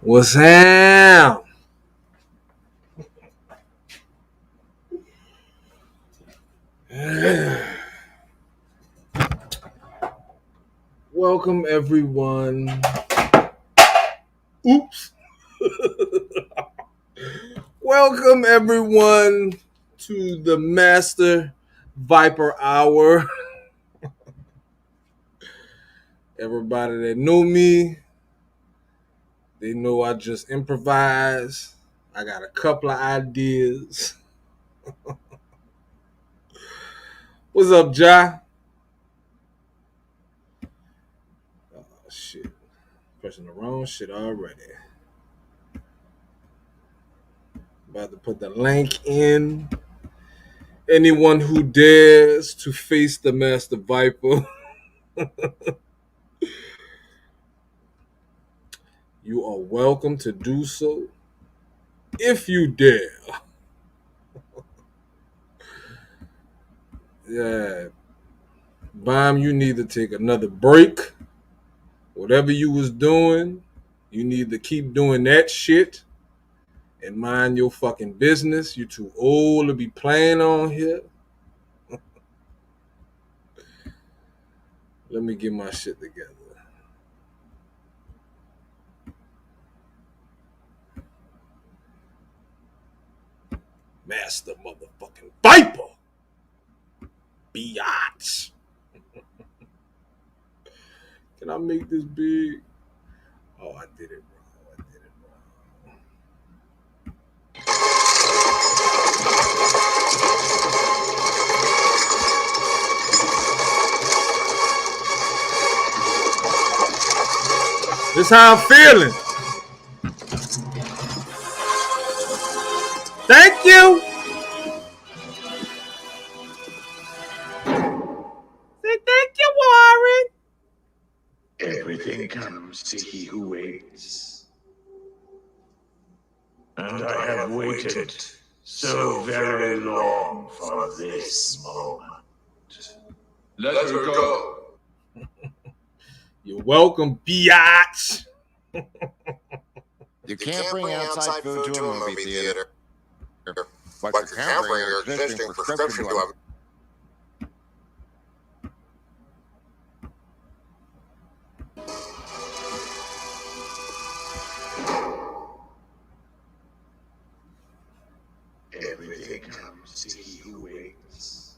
What's up? Welcome everyone. Oops. Welcome everyone to the Master Viper Hour. Everybody that know me, they know I just improvise. I got a couple of ideas. What's up, Ja? Oh, shit. Pressing the wrong shit already. About to put the link in. Anyone who dares to face the Master Viper, you are welcome to do so if you dare. Yeah. Bomb, you need to take another break. Whatever you was doing, you need to keep doing that shit and mind your fucking business. You too old to be playing on here. Let me get my shit together. Master motherfucking Viper. Biatch. Can I make this big? Oh, I did it wrong. I did it wrong. This is how I'm feeling. Thank you. Say thank you, Warren. Everything comes to he who waits. And I have waited so very long for this moment. Let her go. You're welcome, biatch. You can't bring outside food to a movie theater. But you can bring your existing prescription to a... Everything comes to he who waits.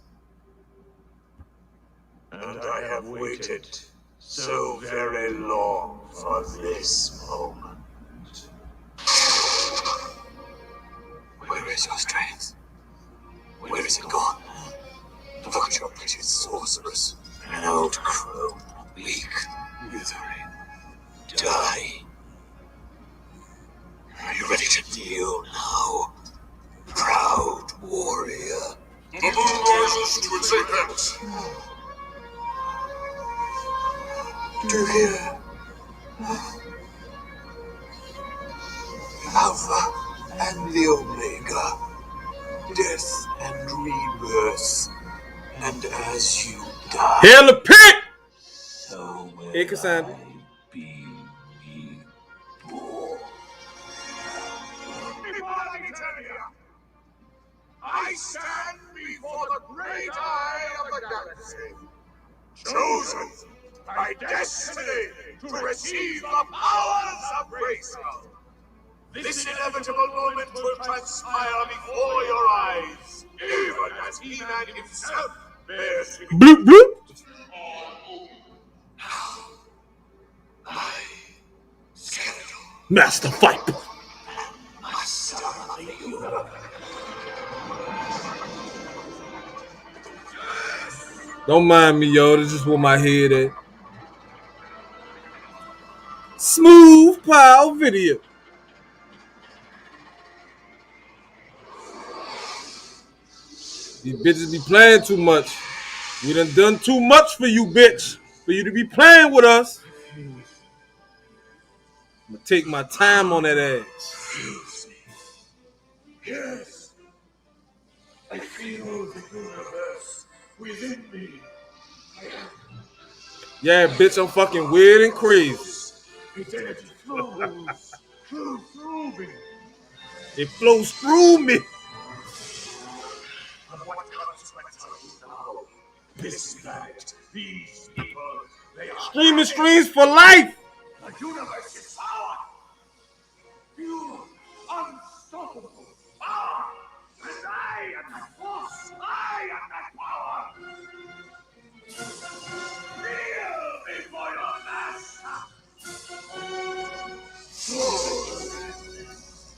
And I have waited so very long for this moment. Where is your strength? Where is it gone? Look at your pretty sorceress. An old crone, weak, withering, die. Are you ready to kneel now? Proud warrior. The moon rises to its apex. Do you hear? Alpha and the Omega. Death and rebirth. And as you die, Hail the pit! so will Hey, Cassandra. I be reborn. I stand before the great eye of the galaxy, chosen by destiny to receive the powers of Grayskull. This inevitable moment will transpire before your eyes, even as He-Man himself bears to be. Bloop, bloop. I, Skeletor, Master Viper. master of the universe. Don't mind me, yo. This is where my head at. Smooth Pile Video. These bitches be playing too much. We done too much for you, bitch. For you to be playing with us. I'm gonna take my time on that ass. Yes, I feel the universe within me. Yeah, bitch, I'm fucking weird and crazy. Its energy flows through me. It flows through me. Of what consequence are you now? This planet, these people, they are Streaming streams for life. the universe's power. Pure, unstoppable power. And I am that force. I am that power. Kneel before your master.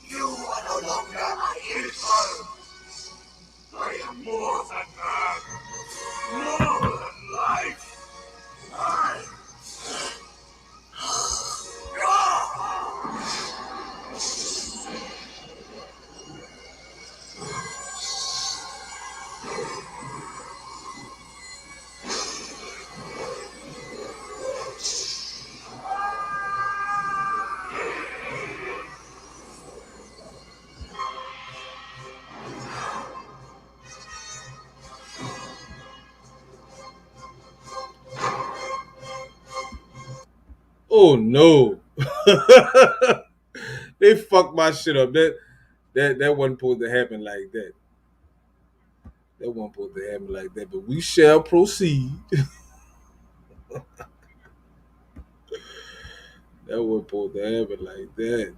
You are no longer my equal. I am more than man. More than life. Oh no. They fucked my shit up. That wasn't supposed to happen like that. That wasn't supposed to happen like that. But we shall proceed. That wasn't supposed to happen like that.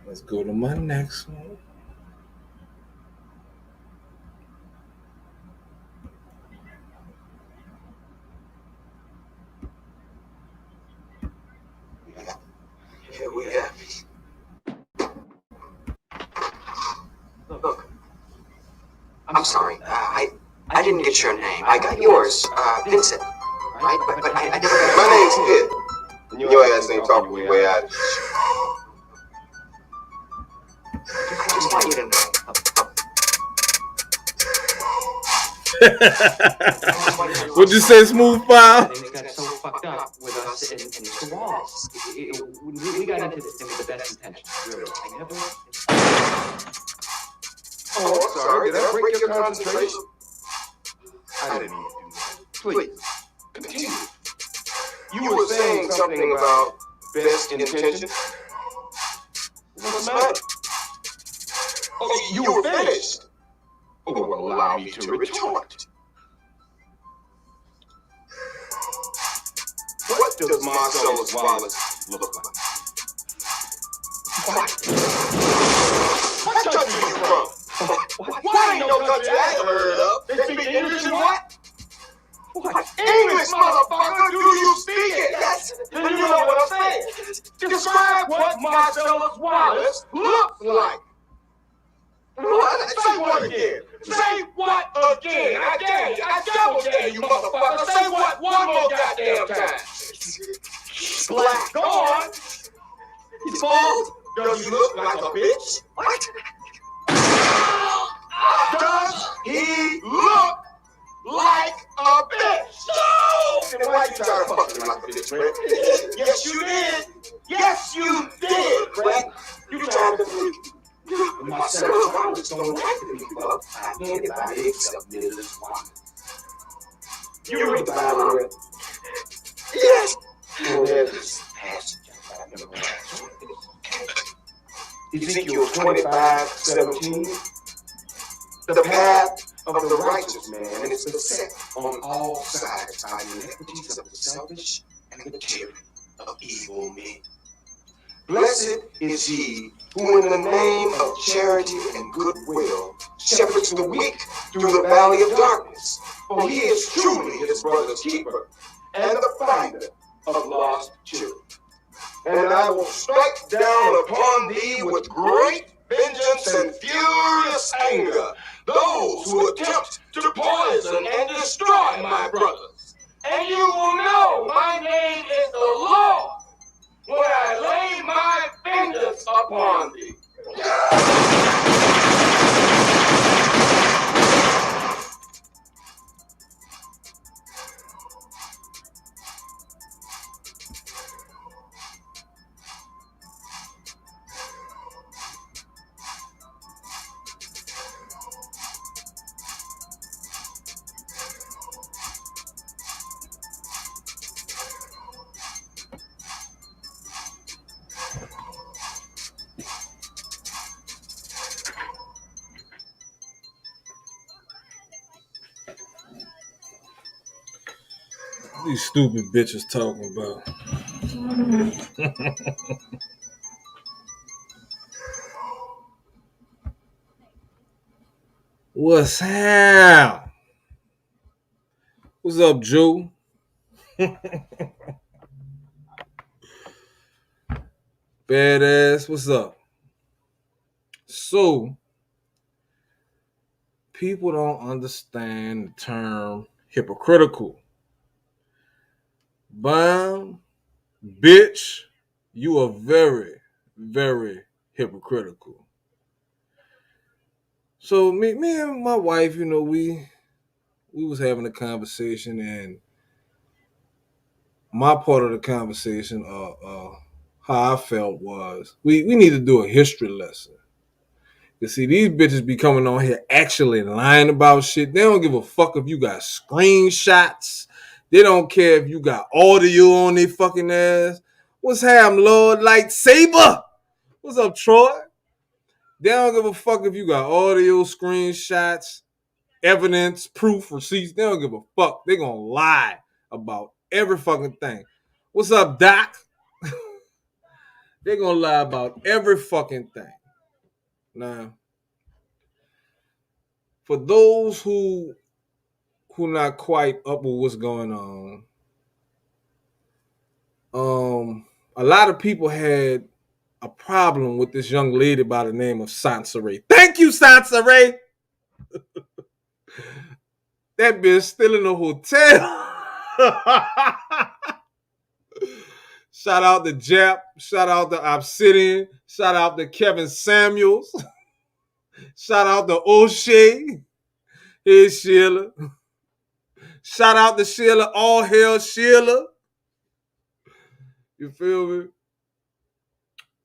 Let's go to my next one. Here we have it. Look. I'm sorry. I didn't get your name. I got yours, Vincent. Right? But I never got My name's Pitt. And your ass ain't talking your way out. I just want you to know. What'd you say, Smooth File? Things got so fucked up with us and Mr. Wallace. We got into this thing with the best intentions, really. I never. Oh, I'm sorry. Did I break your concentration? I didn't mean to do that. Please, continue. You were saying something about best intentions? What's the matter? Oh, you were finished. Oh, well, allow me to retort. What does Marcellus Wallace look like? What? What country you from? Why ain't no country I ever heard of? They speak English and what? What? English, motherfucker! Do you speak it? Yes! Then you know what I'm saying. Describe what Marcellus Wallace looks like. What? Say what again? Say what again? I dare you. I double dare you, motherfucker. Say what one more goddamn time. Black. Go on. He's bald. Does he look like a bitch? What? Does he look like a bitch? No! Then why you try to fuck him like a bitch, man? Yes, you did. Yes, you did, Brett. You tried to freak. Marcellus Wallace don't like to be fucked by anybody except Mrs. Wallace. You read the Bible, Brett? Yes. Well, there's this passage I never read. Ezekiel 25:17. The path of the righteous man is beset on all sides by the iniquities of the selfish and the tyranny of evil men. Blessed is he who in the name of charity and goodwill shepherds the weak through the valley of darkness, for he is truly his brother's keeper and the finder of lost children. And I will strike down upon thee with great vengeance and furious anger those who attempt to poison and destroy my brothers. And you will know my name is the Lord when I lay my vengeance upon thee. These stupid bitches talking about. What's up? What's up, Joe? Badass. What's up? So, people don't understand the term hypocritical. Bam, bitch, you are very, very hypocritical. So me and my wife, we was having a conversation, and my part of the conversation, how I felt was we need to do a history lesson. You see, these bitches be coming on here actually lying about shit. They don't give a fuck if you got screenshots. They don't care if you got audio on their fucking ass. What's happening, Lord Lightsaber? What's up, Troy? They don't give a fuck if you got audio, screenshots, evidence, proof, receipts. They don't give a fuck. They gonna lie about every fucking thing. What's up, Doc? They gonna lie about every fucking thing. Now, for those who not quite up with what's going on, a lot of people had a problem with this young lady by the name of Sansa. Thank you, Sansa. That bitch still in the hotel. Shout out to Jap. Shout out to Obsidian. Shout out to Kevin Samuels. Shout out to O'Shea. Here's Sheila. Shout out to Sheila. All hail Sheila. You feel me?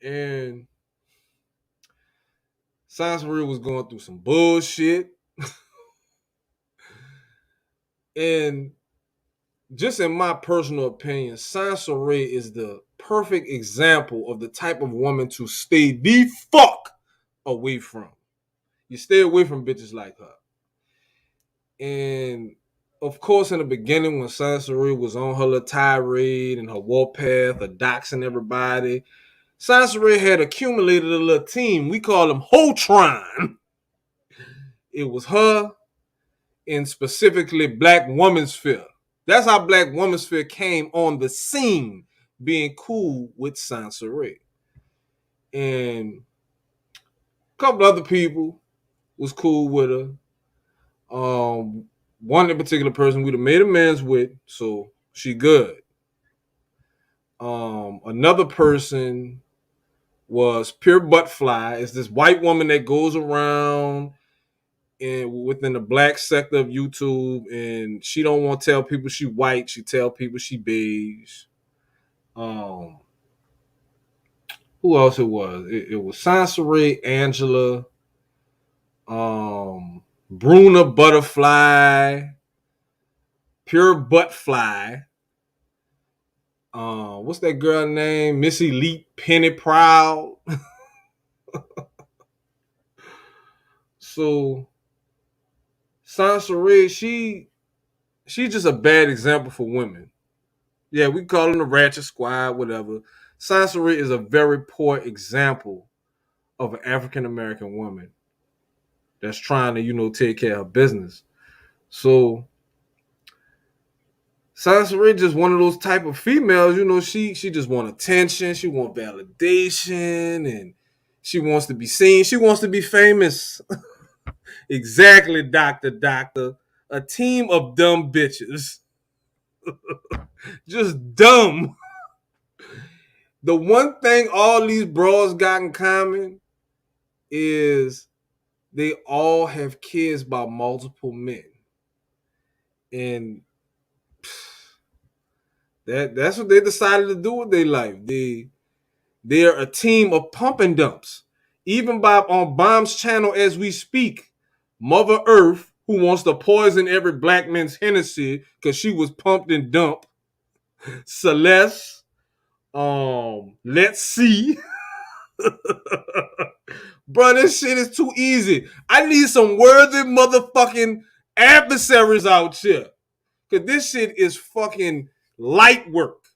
And Sansa was going through some bullshit. And just in my personal opinion, Sansa Ray is the perfect example of the type of woman to stay the fuck away from. You stay away from bitches like her. And of course, in the beginning, when Sansa Ray was on her little tirade and her warpath, her doxing everybody, Sansa Ray had accumulated a little team. We call them Holtron. It was her and specifically Black Woman's Fear. That's how Black Woman's Fear came on the scene, being cool with Sansa Ray. And a couple other people was cool with her. One in particular person we'd have made amends with, so she good. Another person was Pure Buttfly. It's this white woman that goes around and within the black sector of YouTube, and she don't want to tell people she white. She tell people she beige. Who else it was? It was Sansa Ray, Angela, Bruna Butterfly, Pure Buttfly. What's that girl name? Miss Elite Penny Proud. So Sansa Ray, she's just a bad example for women. Yeah, we call them the Ratchet Squad, whatever. Sansa Ray is a very poor example of an African American woman that's trying to, take care of her business. So Sansa Ray just one of those type of females, she just want attention, she want validation, and she wants to be seen, she wants to be famous. Exactly, Doctor. A team of dumb bitches. Just dumb. The one thing all these bras got in common is they all have kids by multiple men. And that's what they decided to do with their life. They're a team of pump and dumps. Even on Bomb's channel as we speak, Mother Earth, who wants to poison every black man's Hennessy because she was pumped and dumped. Celeste, let's see. Bro, this shit is too easy. I need some worthy motherfucking adversaries out here. Because this shit is fucking light work.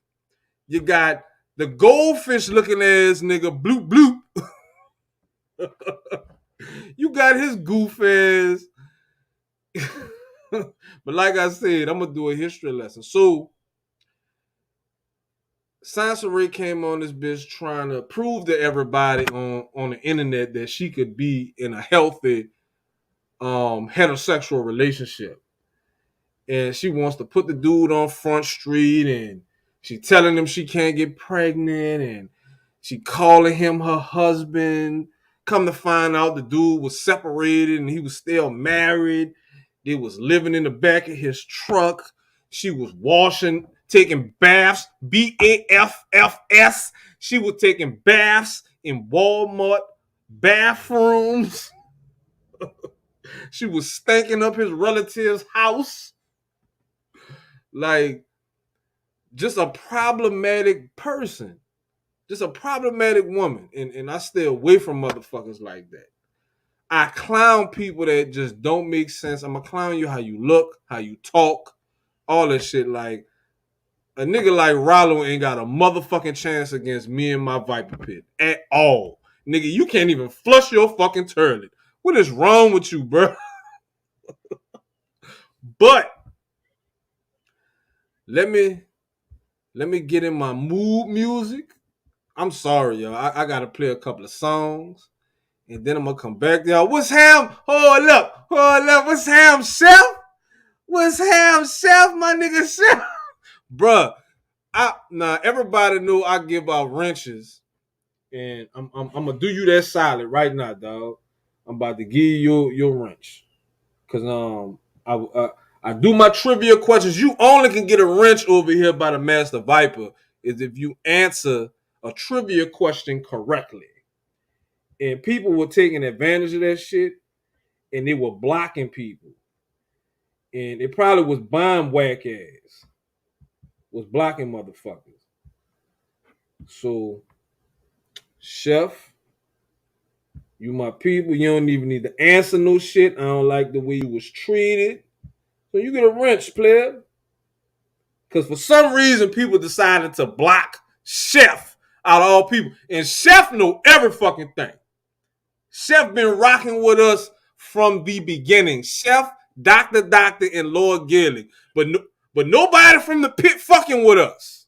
You got the goldfish looking ass nigga, bloop bloop. You got his goof ass. But like I said, I'm going to do a history lesson. So, Sansa came on this bitch trying to prove to everybody on the internet that she could be in a healthy heterosexual relationship. And she wants to put the dude on Front Street, and she telling him she can't get pregnant, and she calling him her husband. Come to find out the dude was separated and he was still married. They was living in the back of his truck. She was washing, taking baths, BAFFS. She was taking baths in Walmart bathrooms. She was stanking up his relative's house. Like, just a problematic person. Just a problematic woman. And I stay away from motherfuckers like that. I clown people that just don't make sense. I'm going to clown you how you look, how you talk, all that shit. Like, a nigga like Rollo ain't got a motherfucking chance against me and my Viper Pit at all. Nigga, you can't even flush your fucking toilet. What is wrong with you, bro? But let me get in my mood music. I'm sorry, y'all. I gotta play a couple of songs. And then I'm gonna come back to y'all. What's ham? Hold up. What's ham, chef? What's ham, chef? My nigga chef. Bruh. Everybody know I give out wrenches. And I'm gonna do you that solid right now, dog. I'm about to give you your wrench. Cause I do my trivia questions. You only can get a wrench over here by the Master Viper is if you answer a trivia question correctly. And people were taking advantage of that shit, and they were blocking people. And it probably was bomb whack ass. Was blocking motherfuckers. So, chef, you my people. You don't even need to answer no shit. I don't like the way you was treated. So you get a wrench, player. Because for some reason, people decided to block Chef out of all people. And Chef know every fucking thing. Chef been rocking with us from the beginning. Chef, Dr. and Lord Gillick. But nobody from the pit fucking with us.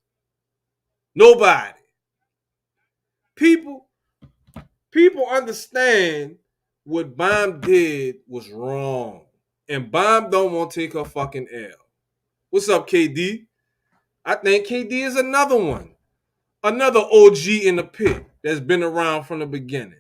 Nobody. People understand what Bomb did was wrong. And Bomb don't want to take her fucking L. What's up, KD? I think KD is another one. Another OG in the pit that's been around from the beginning.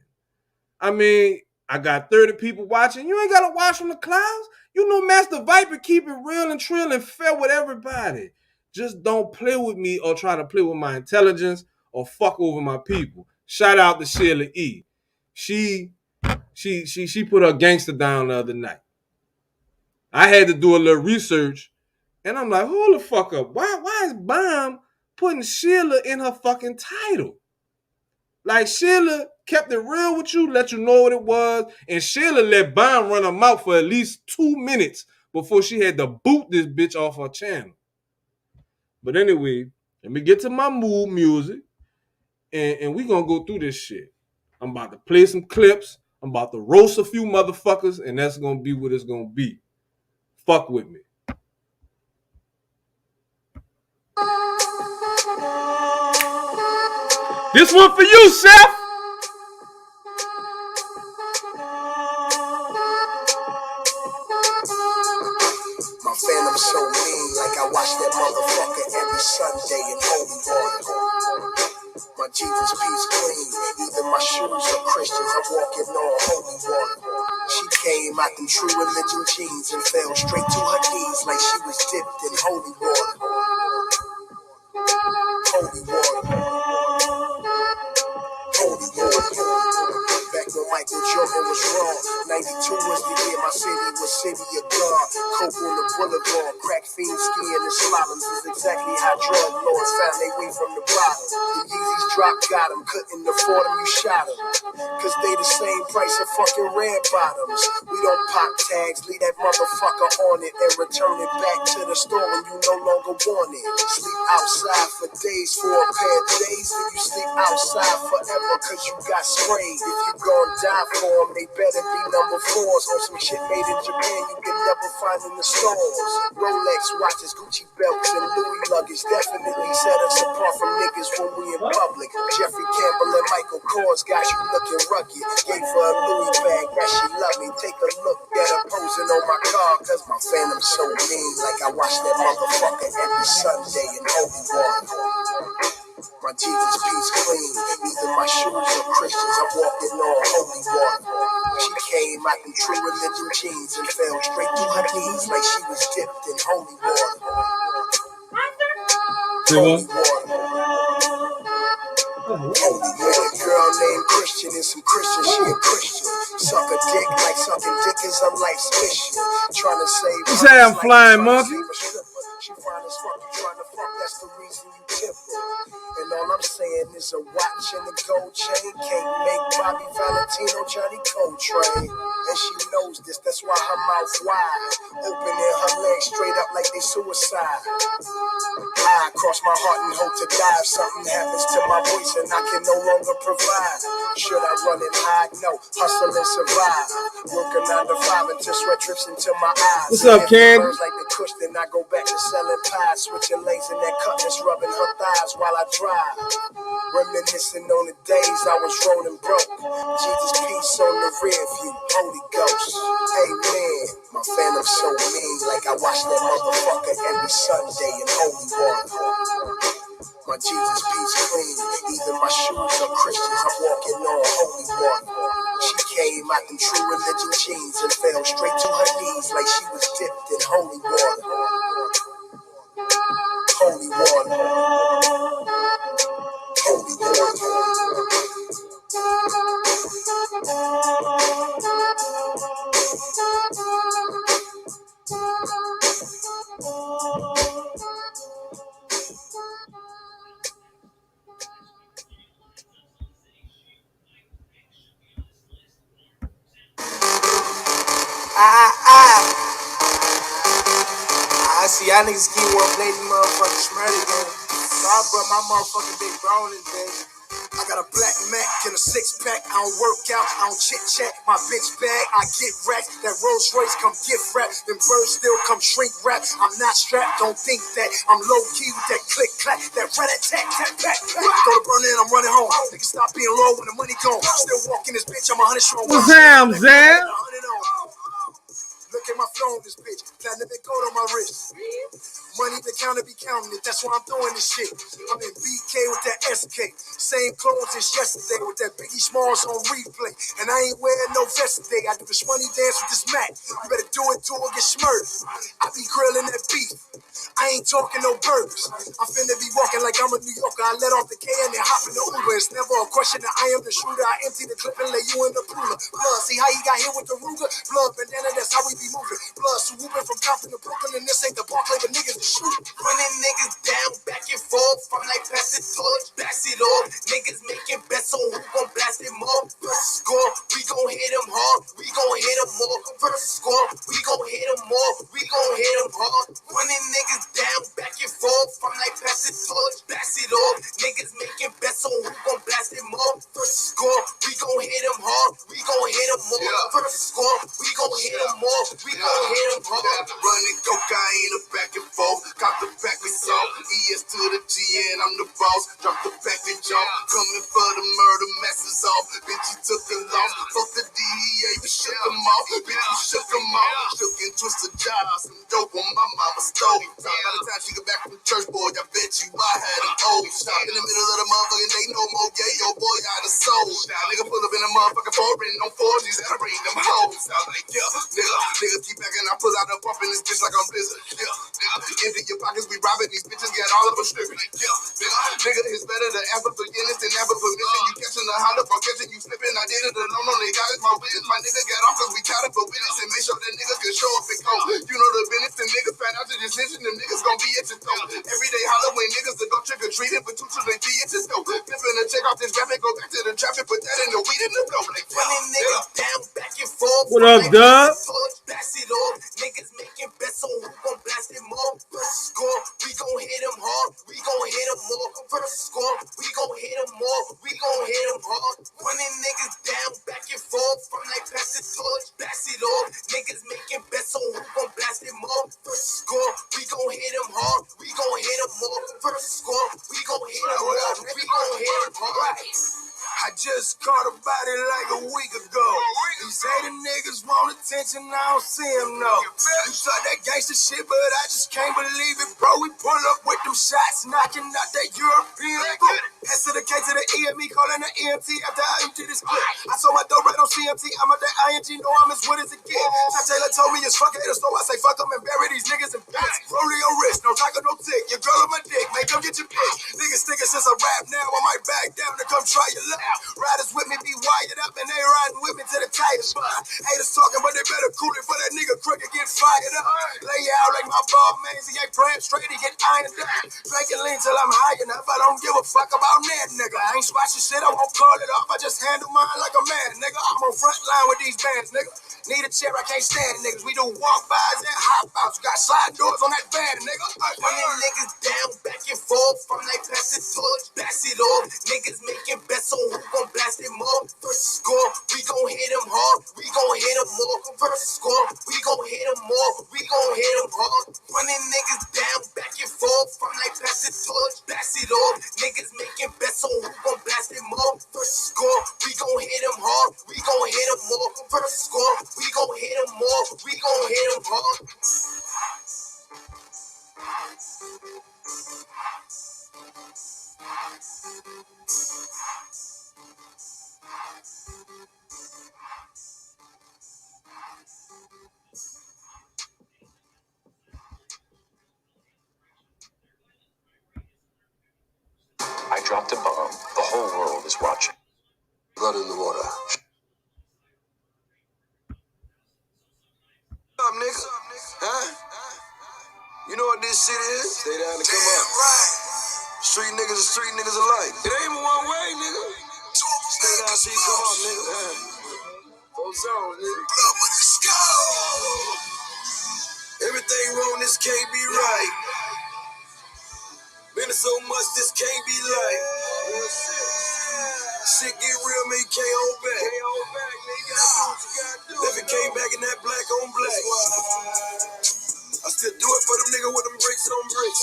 I mean, I got 30 people watching. You ain't got to watch from the clouds. You know Master Viper keep it real and trill and fair with everybody. Just don't play with me or try to play with my intelligence or fuck over my people. Shout out to Sheila E. She put her gangster down the other night. I had to do a little research, and I'm like, hold the fuck up. Why is Bomb putting Sheila in her fucking title? Like, Sheila kept it real with you, let you know what it was, and Sheila let Bomb run her mouth for at least 2 minutes before she had to boot this bitch off her channel. But anyway, let me get to my mood music, and we gonna go through this shit. I'm about to play some clips. I'm about to roast a few motherfuckers, and that's gonna be what it's gonna be. Fuck with me. This one for you, Chef. My phantom so mean, like I watch that motherfucker every Sunday in holy water. My Jesus peace clean, even my shoes are Christians. I'm walking on holy water. She came out in true religion jeans and fell straight to her knees like she was dipped in holy water. Holy water. Holy water. Back when Michael Jordan was wrong, 92 was the year my city was city of God. Coke on the boulevard, crack fiend skiing and slaloms is exactly how drug lords found their way from the bottom. The Yeezys drop got them, couldn't afford them, you shot them. Cause they the same price of fucking red bottoms. We don't pop tags, leave that motherfucker on it and return it back to the store when you no longer want it. Sleep outside for days for a pair of days, then you sleep outside forever cause you got sprayed. If you gon' die for them, they better be number 4s on some shit made in Japan you can never find in the stores. Rolex watches, Gucci belts, and Louis luggage definitely set us apart from niggas when we in public. Jeffrey Campbell and Michael Kors got you looking rugged. Gave her a Louis bag, that she love me. Take a look at her posing on my car, cause my phantom's so mean. Like I watch that motherfucker every Sunday in Holy Water. My Jesus peace clean, either my shoes or Christians, I'm walking on holy water. She came out in true religion jeans and fell straight to her knees like she was dipped in holy water. Holy water. Holy water. Girl named Christian and some Christian, she a Christian. Suck a dick like sucking dick is her life's mission. Trying to save her. Say I'm flying monkey. She fine as fuck, you trying to fuck, that's the reason you tip her. And all I'm saying is a watch and a gold chain can't make Bobby Valentino Johnny Coltrane. And she knows this, that's why her mouth wide, opening her legs straight up like they suicide. I cross my heart and hope to die if something happens to my voice and I can no longer provide. Should I run and hide? No, hustle and survive. Working 9 to 5 until sweat drips into my eyes. What's up, Ken? Like the kush, then I go back to selling pies, switching lanes in that cutlass, rubbing her thighs while I drive. Reminiscing on the days I was rolling broke. Jesus peace on the rear view, Holy Ghost. Amen. My phantom's so mean, like I watch that motherfucker every Sunday in holy water. My Jesus peace clean, either my shoes or Christians, I'm walking on holy water. She came out in true religion jeans and fell straight to her knees like she was dipped in holy water. Holy water. Holy water. I see y'all niggas keep wanting to play these motherfucking Smurdy game. So I brought my motherfucking big bro in this bitch. I got a black Mac and a 6-pack. I don't work out, I don't chit-chat. My bitch bag, I get racked. That Rolls Royce come gift wrap. Them birds still come shrink wrap. I'm not strapped, don't think that. I'm low-key with that click-clack. That rat-a-tat, that back. Throw the burner in, I'm running home. Niggas stop being low when the money gone. Still walking this bitch, I'm 100 strong. What's up, Zach? Look at my phone, this bitch. Platinum and gold on my wrist. Money the counter be counting it. That's why I'm doing this shit. I'm in BK with that SK. Same clothes as yesterday with that Biggie Smalls on replay. And I ain't wearing no vest today. I do this money dance with this Mac. You better do it or get smurfed. I be grilling that beef. I ain't talking no burgers. I'm finna be walking like I'm a New Yorker. I let off the K and then hop in the Uber. It's never a question that I am the shooter. I empty the clip and lay you in the cooler. Blood, see how he got hit with the Ruger? Blood bandana, that's how we be moving. Blood swooping from Compton to Brooklyn, and this ain't the Barclay, but niggas to shoot. Running niggas down, back and forth. From like pass it torch, pass it off. Niggas making bets on who gon' blast it more. First score, we gon' hit them hard. We gon' hit them more. First score, we gon' hit them more. We gon' hit them hard. Running niggas down, back and forth. From like pass it torch, pass it off. Niggas making bets on who gon' blast it more. First score, we gon' hit them hard. We gon' hit them more. First score, we gon' hit them more. We gon' hit them hard. Running cocaine back and forth. Cop the package off. ES to the G and I'm the boss. Drop the package off. Coming for the murder messes off. Bitch, you took the loss. Fuck the DEA, we shook them off. Bitch, you shook them off. Shook and twisted jobs. Some dope on my mama's stove. By the time she got back from church, boy, I bet you I had an old shot. In the middle of the motherfucking day, no more gay, yo boy, out of soul. Now nigga pull up in a motherfucking foreign on 4Gs and I bring them hoes. I like, yeah, nigga keep back and I pull out a bump in this bitch like I'm Blizzard. Yeah, nigga, empty your pockets, we robbing these these bitches got all of us stripping. Nigga, it's better to ask for forgiveness than ever permission. You catching the Honda for catching you slipping. I did it alone on they got it, my witness. My nigga got off cause we tied up for witness and make sure that nigga can show up and go. You know the business, the nigga found out the decision, them niggas gon' be at your throat. Every day Halloween niggas to go trick or treating for 2 children, 3 inches though. Flipping the check off this rapid, go back to the traffic, put that in the weed in the blow. Running niggas down, back and forth. What up, Dub? Blast it off. Niggas making bets on who gon' blast it more. First score, we gon' hit them hard. We gon' hit them more. First score, we gon' hit them more. We gon' hit them hard. Running niggas down, back and forth. From like pass it torch, blast it off. Niggas making bets on who gon' blast it more. First score, we gon' hit them hard. We gon' hit them more. First score, we gon' hit them hard. We gon' hit them hard. I just caught a body like a week ago. These hating niggas want attention, I don't see them, no. You saw that gangster shit, but I just can't believe it, bro. We pull up with them shots, knocking out that European boot. S to the K to the EME, calling the EMT after I empty this clip. I saw my dope right on CMT, I'm at that ING, know I'm as good as it get. Now Taylor told me it's fuck haters, so I say fuck them and bury these niggas in pits. Rolling your wrist, no taco, no tick. Your girl on my dick, make them get your pick. Niggas thinking since I rap now, I might back down to come try your luck. Riders with me be wired up and they riding with me to the tires spot. Haters talking, but they better cool it for that nigga crooked get fired up. Lay you out like my ball man, he ain't praying straight, he get ironed up. Drinking lean till I'm high enough, I don't give a fuck about that nigga. I ain't swatching shit, I won't call it off, I just handle mine like a man, nigga. I'm on front line with these bands, nigga. Need a chair, I can't stand niggas. We do walk-bys and hop-outs. Got sliding doors on that van, nigga. Running niggas down, back and forth. From like pass it torch, pass it off. Niggas making bets on who gon' blast it more. First score, we gon' hit them hard. We gon' hit them more. First score, we gon' hit them more. We gon' hit them hard. Running niggas down, back and forth. From like pass it torch, pass it off. Niggas making bets on who gon' blast it more. First score, we gon' hit them hard. We gon' hit them more. First score, we gon' hit them more. We gon' hit them hard. I dropped a bomb. The whole world is watching. Blood in the water. What's up, nigga? Huh? You know what this shit is? Stay down and come up. Right. Street niggas alike. It ain't even one way, nigga. Stay down, see, come up, nigga. Full zone, nigga. Let's go. Everything wrong, this can't be right. Been so much, this can't be like. Shit get real, man, you can't hold back. If it came back in that black on black. I still do it for them niggas with them bricks on bricks.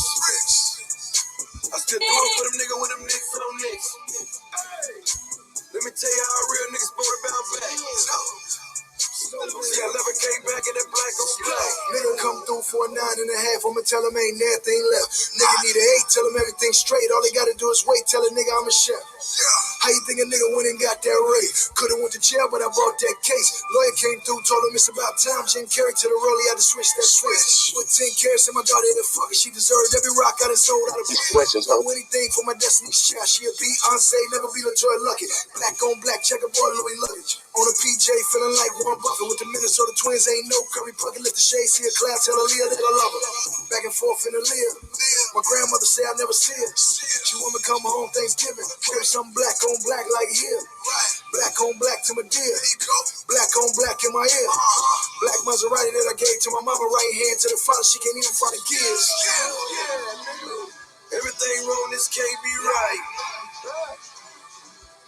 I still do it for them niggas with them nicks on nicks. Let me tell you how real niggas supposed to bounce back. See, I never came back in that black on black. Nigga come through for a 9.5, I'ma tell him ain't nothing left. Nigga need an 8, tell him everything straight. All he gotta do is wait, tell a nigga I'm a chef. How you think a nigga went and got that rate? Could've went to jail, but I brought that case. Lawyer came through, told him it's about time. Jim carried to the roll, he had to switch that switch. Put 10 carats in my daughter in the fucker. She deserved every rock I done sold out of questions. Do anything for my Destiny's Child. She a Beyonce, never be LaJoy Lucky. Black on black, checkerboard Louis luggage. On a PJ, feeling like Warren Buffett with the Minnesota Twins. Ain't no Curry Puckett, lift the shade, see a cloud, tell her Leah that I love her. Back and forth in the Leah. My grandmother say I never see her. She want me come home Thanksgiving. Give something black on black like here. Black on black to my dear. Black on black in my ear. Black Maserati that I gave to my mama, right hand to the father. She can't even find the gears. Everything wrong, this can't be right.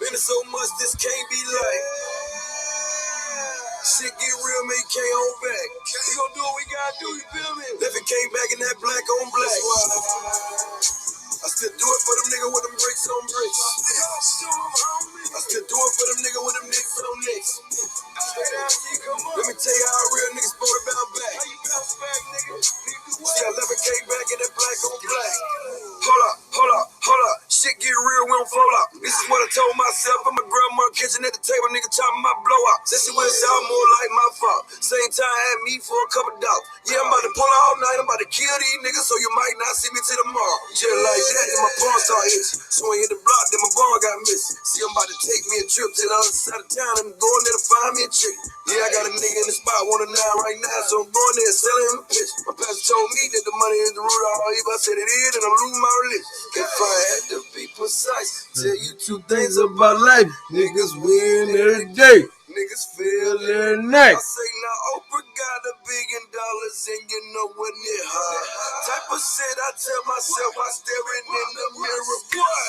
Been so much, this can't be like. Shit get real, man, you can't hold back. We gon' do what we gotta do, you feel me? If it came back in that black on black. I still do it for them niggas with them bricks on bricks. I still do it for them niggas with them nicks on nicks. Let me tell you how real niggas supposed to bounce back. See, I never came back in that black on black. Hold up. Shit get real, we don't fall up. This is what I told myself and my grandma. kitchen at the table, nigga chopping my blowout. Said she went out more like my fault. Same time had me for a couple dollars. Yeah, I'm about to pull all night, I'm about to kill these niggas, so you might not see me till tomorrow. Just like that, then my pawn start itching. So when hit the block, then my ball got missing. See, I'm about to take me a trip to the other side of town and going there to find me a chick. Yeah, I got a nigga in the spot, want a 9 right now, so I'm going there and selling him a bitch. My pastor told me that the money is the root of all evil. I said it is, and I'm losing my religion. If I had to be precise, tell you 2 things about life. Niggas win every day. Niggas fail every night. I say now Oprah got $1 billion and you know when it high. Type of shit I tell myself while staring in the mirror. Boy,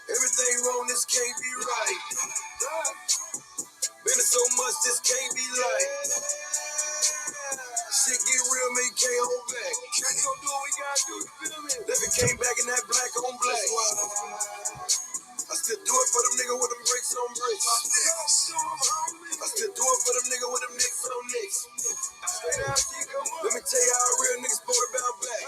everything wrong, this can't be right. Been so much, this can't be like. Shit get real, man, you can't hold back. Can't go do what we gotta do, you feel me? Never came back in that black on black. I still do it for them niggas with them bricks on bricks. I still do it for them niggas with them nicks on nicks. Let me tell you how a real nigga supposed to bounce back.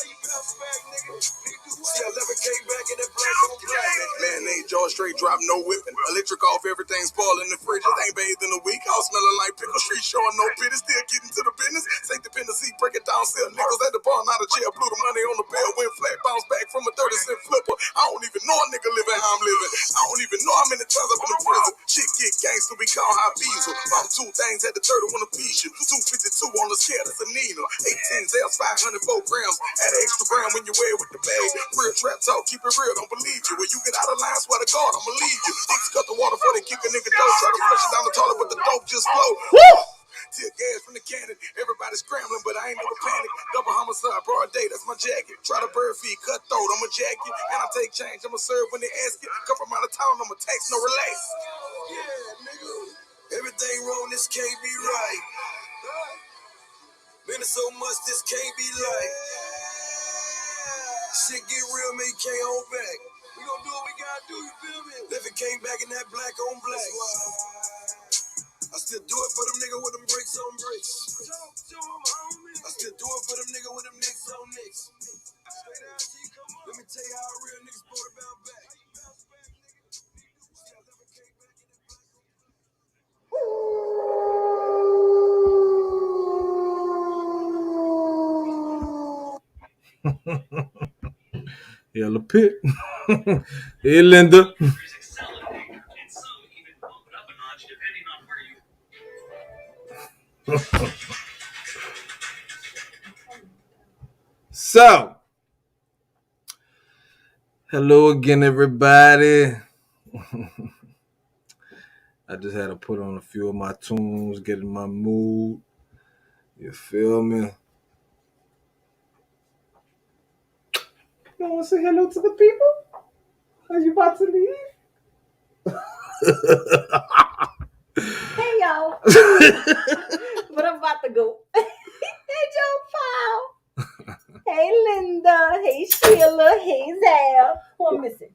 See, I never came back in that black on black. Man, ain't jaw straight drop, no whipping. Electric off, everything spoiling the fridge. I ain't bathed in a week. All smelling like pickle street, showing no pity. Still getting to the business. Take the dependency, break it down, sell nickels at the bar, out of jail. Blew the money on the bell, went flat, bounced back from a 30-cent flipper. I don't even know a nigga living how I'm living. I don't even know how many times I've been in prison. Shit get gangster, we call high diesel. Bought 2 things, had the 30 one apiece. 252 on the scale, that's a Nina. 18 Zels, 504 grams. Add an extra gram when you wear it with the bag. Real trap talk, keep it real, don't believe you. When you get out of line, swear to God, I'ma leave you. Niggas cut the water before they kick a nigga dope. Try to flush it down the toilet, but the dope just flow. Woo! Tear gas from the cannon. Everybody scrambling, but I ain't never panic. Double homicide, broad day, that's my jacket. Try to bird feed, cutthroat, I'ma jack you. And I take change, I'ma serve when they ask you. Come from out of town, I'ma tax, no relax. Yeah, nigga. Everything wrong, this can't be right. Been so much, this can't be like. Shit get real, man, you can't hold back. We gon' do what we gotta do, you feel me? If it came back in that black on black. I still do it for them niggas with them bricks on bricks. I still do it for them niggas with them nicks on nicks. Let me tell you how a real nigga supposed to bounce back. Sheila Pitt. Hey, Linda. So, hello again, everybody. I just had to put on a few of my tunes, get in my mood. You feel me? You want to say hello to the people? Are you about to leave? Hey, y'all. But I'm about to go. Hey, Joe Paul. Hey, Linda. Hey, Sheila. Hey, Zal. Who I'm missing?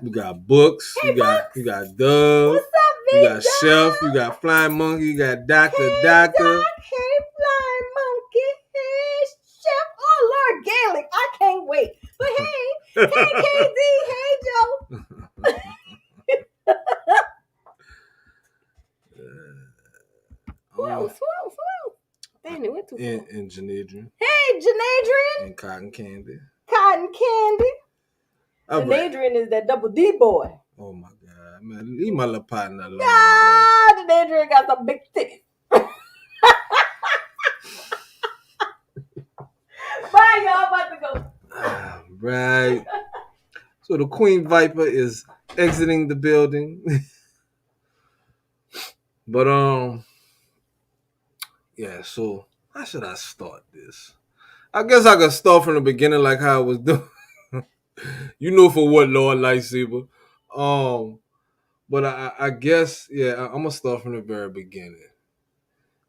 You got Books. Hey, you got Dove. What's up, You Big got Dog? Chef. You got Flying Monkey. You got Doctor. Hey, Doc. Hey, Flying Monkey. Hey, Chef. Oh, Lord Gaelic. I can't wait. But hey, hey, KD. Hey, Joe. Who else? Damn, it went too far. And Janadrian. Hey, Janadrian. And Cotton Candy. Janadrian is that double D boy. Oh my God, man, leave my little partner alone. Janadrian got some big titties. Bye, y'all. About to go. Right. So the Queen Viper is exiting the building. But yeah. So how should I start this? I guess I could start from the beginning, like how I was doing. You know for what, Lord Lightsaber. But I guess, yeah, I'm gonna start from the very beginning.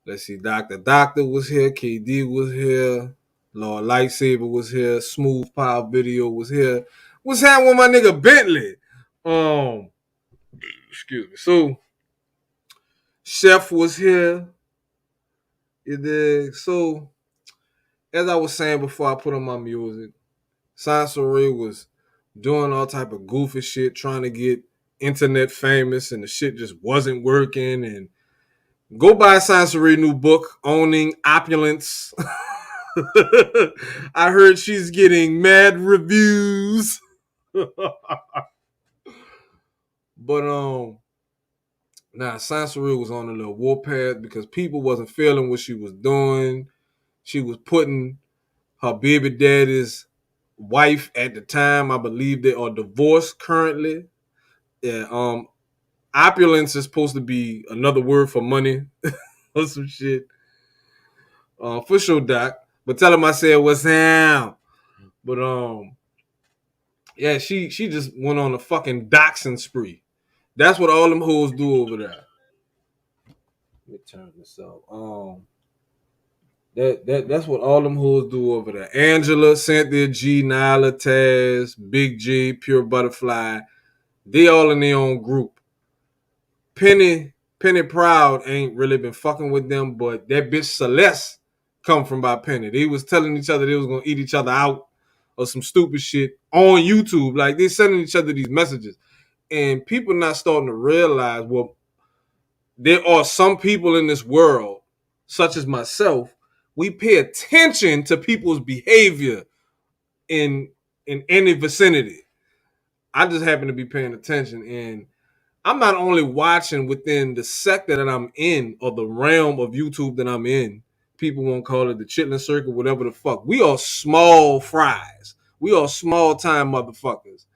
Let's see, Doctor was here, KD was here, Lord Lightsaber was here, Smooth Power Video was here. What's happening with my nigga Bentley? Excuse me. So Chef was here. So as I was saying before I put on my music, Sansa Ray was doing all type of goofy shit, trying to get internet famous and the shit just wasn't working. And go buy Sansary's new book, Owning Opulence. I heard she's getting mad reviews. But Sansa was on a little warpath because people wasn't feeling what she was doing. She was putting her baby daddy's wife at the time. I believe they are divorced currently. Yeah. Opulence is supposed to be another word for money or some shit. For sure, Doc. But tell him I said what's down. But yeah, she just went on a fucking doxing spree. That's what all them hoes do over there. Let me turn this up. That's what all them hoes do over there. Angela, Cynthia G, Nyla, Taz, Big G, Pure Butterfly. They all in their own group. Penny Proud ain't really been fucking with them, but that bitch Celeste come from by Penny. They was telling each other they was gonna eat each other out or some stupid shit on YouTube. Like they sending each other these messages. And people not starting to realize, well, there are some people in this world, such as myself, we pay attention to people's behavior in any vicinity. I just happen to be paying attention, and I'm not only watching within the sector that I'm in or the realm of YouTube that I'm in. People won't call it the chitlin circle, whatever the fuck. We are small fries. We are small time motherfuckers.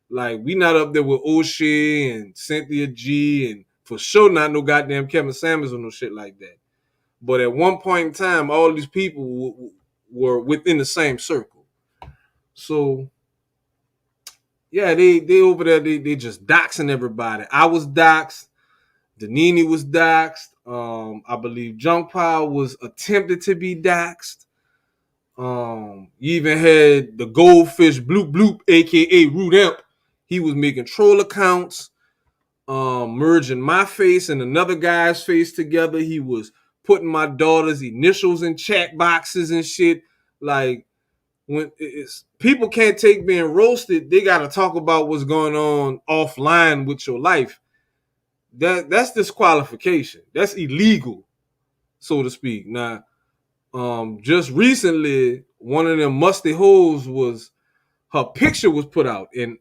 Like, we not up there with O'Shea and Cynthia G and for sure not no goddamn Kevin Samuels or no shit like that. But at one point in time, all these people were within the same circle. So, yeah, they over there, they just doxing everybody. I was doxed. Danini was doxed. I believe Junk Pile was attempted to be doxed. You even had the Goldfish Bloop Bloop, aka Root Imp. He was making troll accounts, merging my face and another guy's face together. He was putting my daughter's initials in chat boxes and shit. Like, when people can't take being roasted, they got to talk about what's going on offline with your life. That's disqualification. That's illegal, so to speak. Now, just recently, one of them musty hoes was her picture was put out, and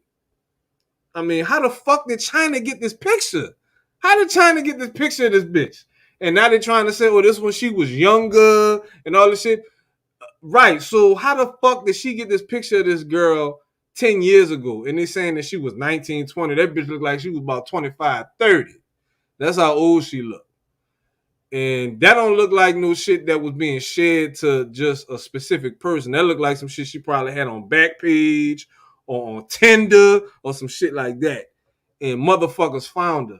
I mean, how the fuck did China get this picture? How did China get this picture of this bitch? And now they're trying to say, oh, this when she was younger and all this shit. Right. So how the fuck did she get this picture of this girl 10 years ago? And they saying that she was 19, 20. That bitch looked like she was about 25, 30. That's how old she looked. And that don't look like no shit that was being shared to just a specific person. That looked like some shit she probably had on Backpage or on Tinder or some shit like that. And motherfuckers found her.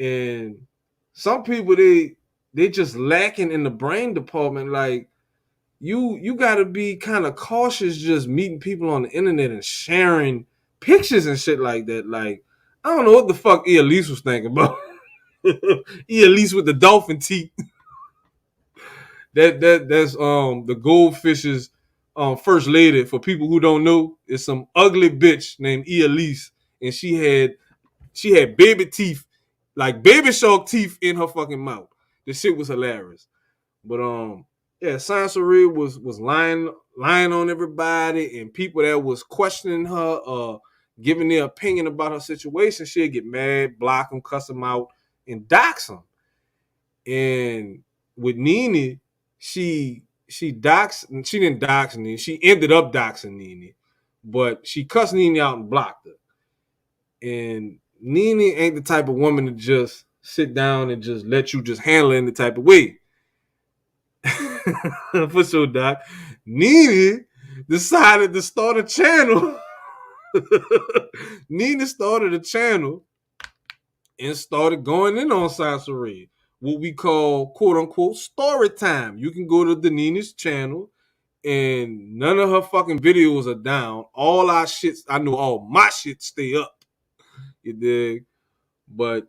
And some people, they just lacking in the brain department. Like, you gotta be kind of cautious just meeting people on the internet and sharing pictures and shit like that. Like, I don't know what the fuck Elise was thinking about. Elise with the dolphin teeth. That's the Goldfish's first lady. For people who don't know, it's some ugly bitch named Elise, and she had baby teeth, like baby shark teeth in her fucking mouth. The shit was hilarious. But yeah, Sansa was lying on everybody, and people that was questioning her, giving their opinion about her situation, she'd get mad, block them, cuss them out, and dox them. And with Nene, she doxed. She didn't dox Nene. She ended up doxing Nene, but she cussed Nene out and blocked her. And Nene ain't the type of woman to just sit down and just let you just handle it in the type of way. For sure, Doc. Nene decided to start a channel. Nene started a channel and started going in on Sansa, what we call, quote unquote, story time. You can go to the Nene's channel, and none of her fucking videos are down. All our shits, I know all my shit stay up. You dig? But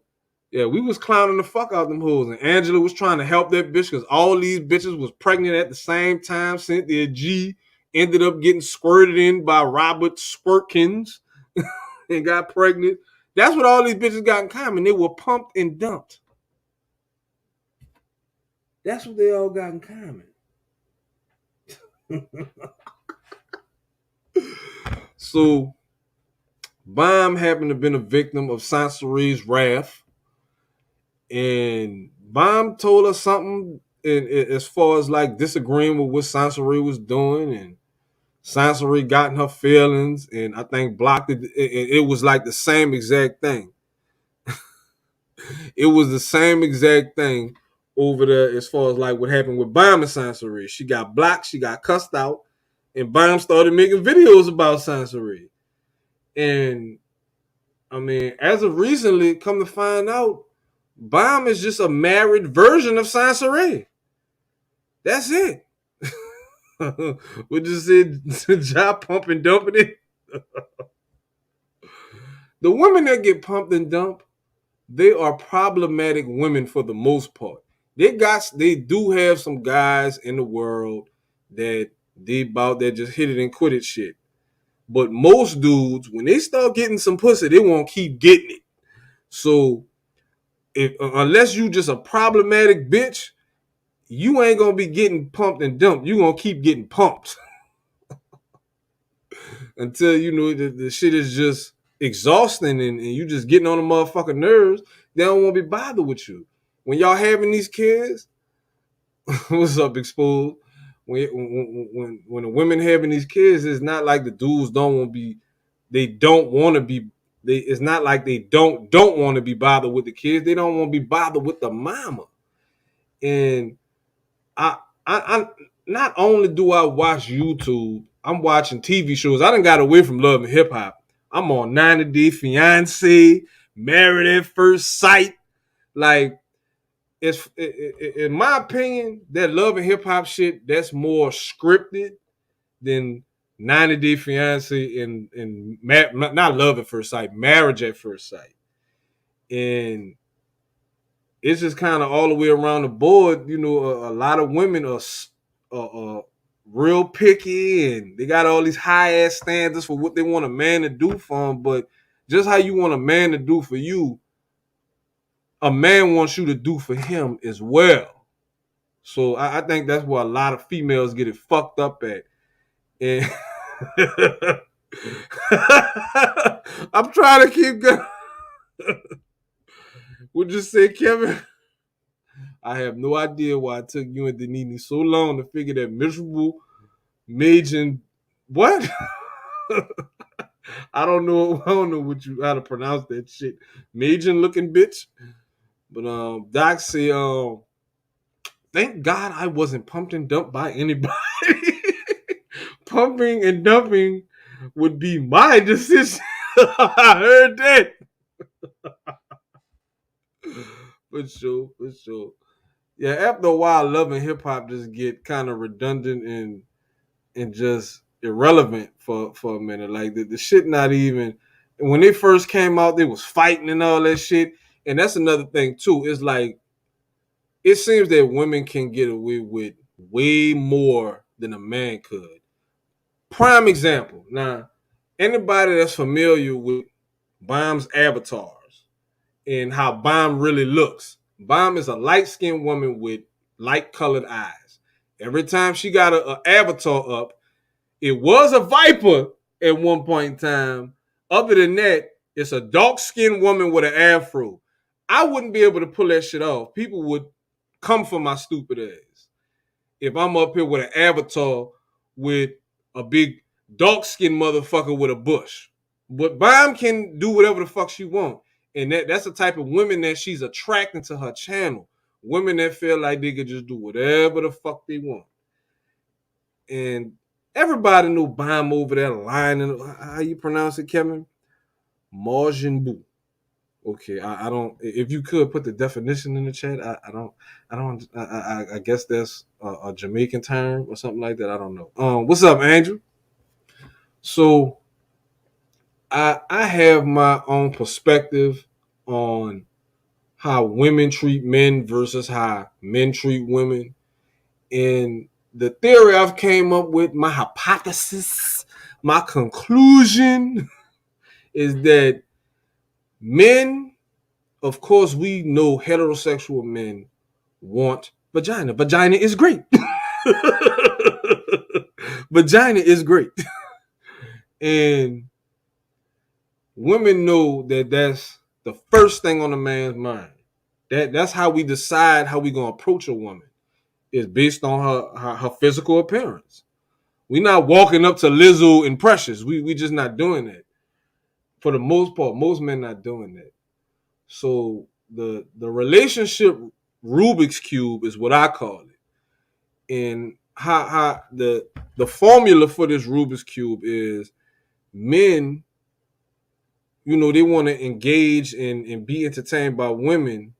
yeah, we was clowning the fuck out of them hoes, and Angela was trying to help that bitch because all these bitches was pregnant at the same time. Cynthia G ended up getting squirted in by Robert Squirtkins and got pregnant. That's what all these bitches got in common. They were pumped and dumped. That's what they all got in common. So, Bomb happened to have been a victim of Sansary's wrath. And Bomb told us something as far as like disagreeing with what Sansary was doing. And Sansary got in her feelings. And I think blocked it. It was like the same exact thing. It was the same exact thing over there as far as like what happened with Bomb and Sansary. She got blocked. She got cussed out. And Bomb started making videos about Sansary. And I mean, as of recently, come to find out, Bomb is just a married version of Sansary. That's it. We just said job pump and dumping it. The women that get pumped and dumped, they are problematic women for the most part. They do have some guys in the world that just hit it and quit it shit. But most dudes, when they start getting some pussy, they won't keep getting it. So unless you just a problematic bitch, you ain't gonna be getting pumped and dumped. You gonna keep getting pumped until you know the shit is just exhausting and you just getting on the motherfucking nerves. They don't want to be bothered with you. When y'all having these kids, what's up, exposed? When the women having these kids, it's not like the dudes don't want to be. They don't want to be. It's not like they don't want to be bothered with the kids. They don't want to be bothered with the mama. And I not only do I watch YouTube, I'm watching TV shows. I done got away from Love and Hip Hop. I'm on 90 Day Fiance, Married at First Sight. Like, it's in my opinion, that Love and Hip Hop shit, that's more scripted than 90 Day Fiance and not Love at First Sight, Marriage at First Sight. And it's just kind of all the way around the board. You know, a lot of women are real picky and they got all these high ass standards for what they want a man to do for them. But just how you want a man to do for you, a man wants you to do for him as well. So I think that's where a lot of females get it fucked up at. And I'm trying to keep going. We'll just say, Kevin, I have no idea why it took you and Denini so long to figure that miserable Majin what? I don't know how to pronounce that shit. Majin looking bitch. But Doc say, thank God I wasn't pumped and dumped by anybody. Pumping and dumping would be my decision. I heard that. For sure. Yeah, after a while, Love and Hip Hop just get kind of redundant and just irrelevant for a minute. Like the shit not even when they first came out, they was fighting and all that shit. And that's another thing too. It's like it seems that women can get away with way more than a man could. Prime example. Now, anybody that's familiar with Bomb's avatars and how Bomb really looks. Bomb is a light-skinned woman with light-colored eyes. Every time she got an avatar up, it was a viper at one point in time. Other than that, it's a dark-skinned woman with an afro. I wouldn't be able to pull that shit off. People would come for my stupid ass. If I'm up here with an avatar with a big dark-skinned motherfucker with a bush. But Bomb can do whatever the fuck she want. And that's the type of women that she's attracting to her channel. Women that feel like they could just do whatever the fuck they want. And everybody knew Bomb over there lying. How you pronounce it, Kevin? Majin Buu. Okay, I don't. If you could put the definition in the chat, I don't. I guess that's a Jamaican term or something like that. I don't know. What's up, Andrew? So I have my own perspective on how women treat men versus how men treat women. And the theory I've came up with, my hypothesis, my conclusion is that Men, of course, we know heterosexual men want vagina. Vagina is great. Vagina is great. And women know that that's the first thing on a man's mind. That's how we decide how we gonna approach a woman. Is based on her physical appearance. We not walking up to Lizzo and Precious. We just not doing that. For the most part, most men not doing that. So the relationship Rubik's Cube is what I call it. And how the formula for this Rubik's Cube is men, they want to engage and be entertained by women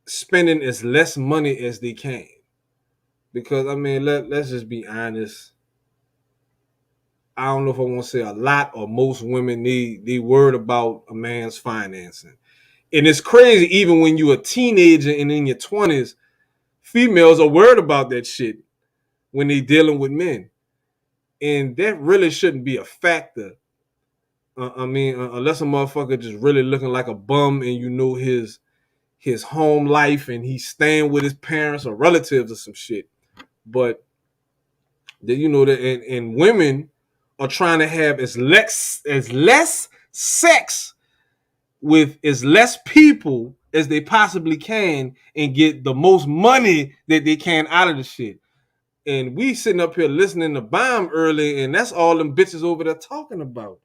spending as less money as they can. Because I mean, let's just be honest. I don't know if I want to say a lot or most women they worried about a man's financing. And it's crazy, even when you're a teenager and in your 20s, females are worried about that shit when they dealing with men. And that really shouldn't be a factor. Unless a motherfucker just really looking like a bum and his home life and he's staying with his parents or relatives or some shit. But and women are trying to have as less sex with as less people as they possibly can and get the most money that they can out of the shit. And we sitting up here listening to Bomb early, and that's all them bitches over there talking about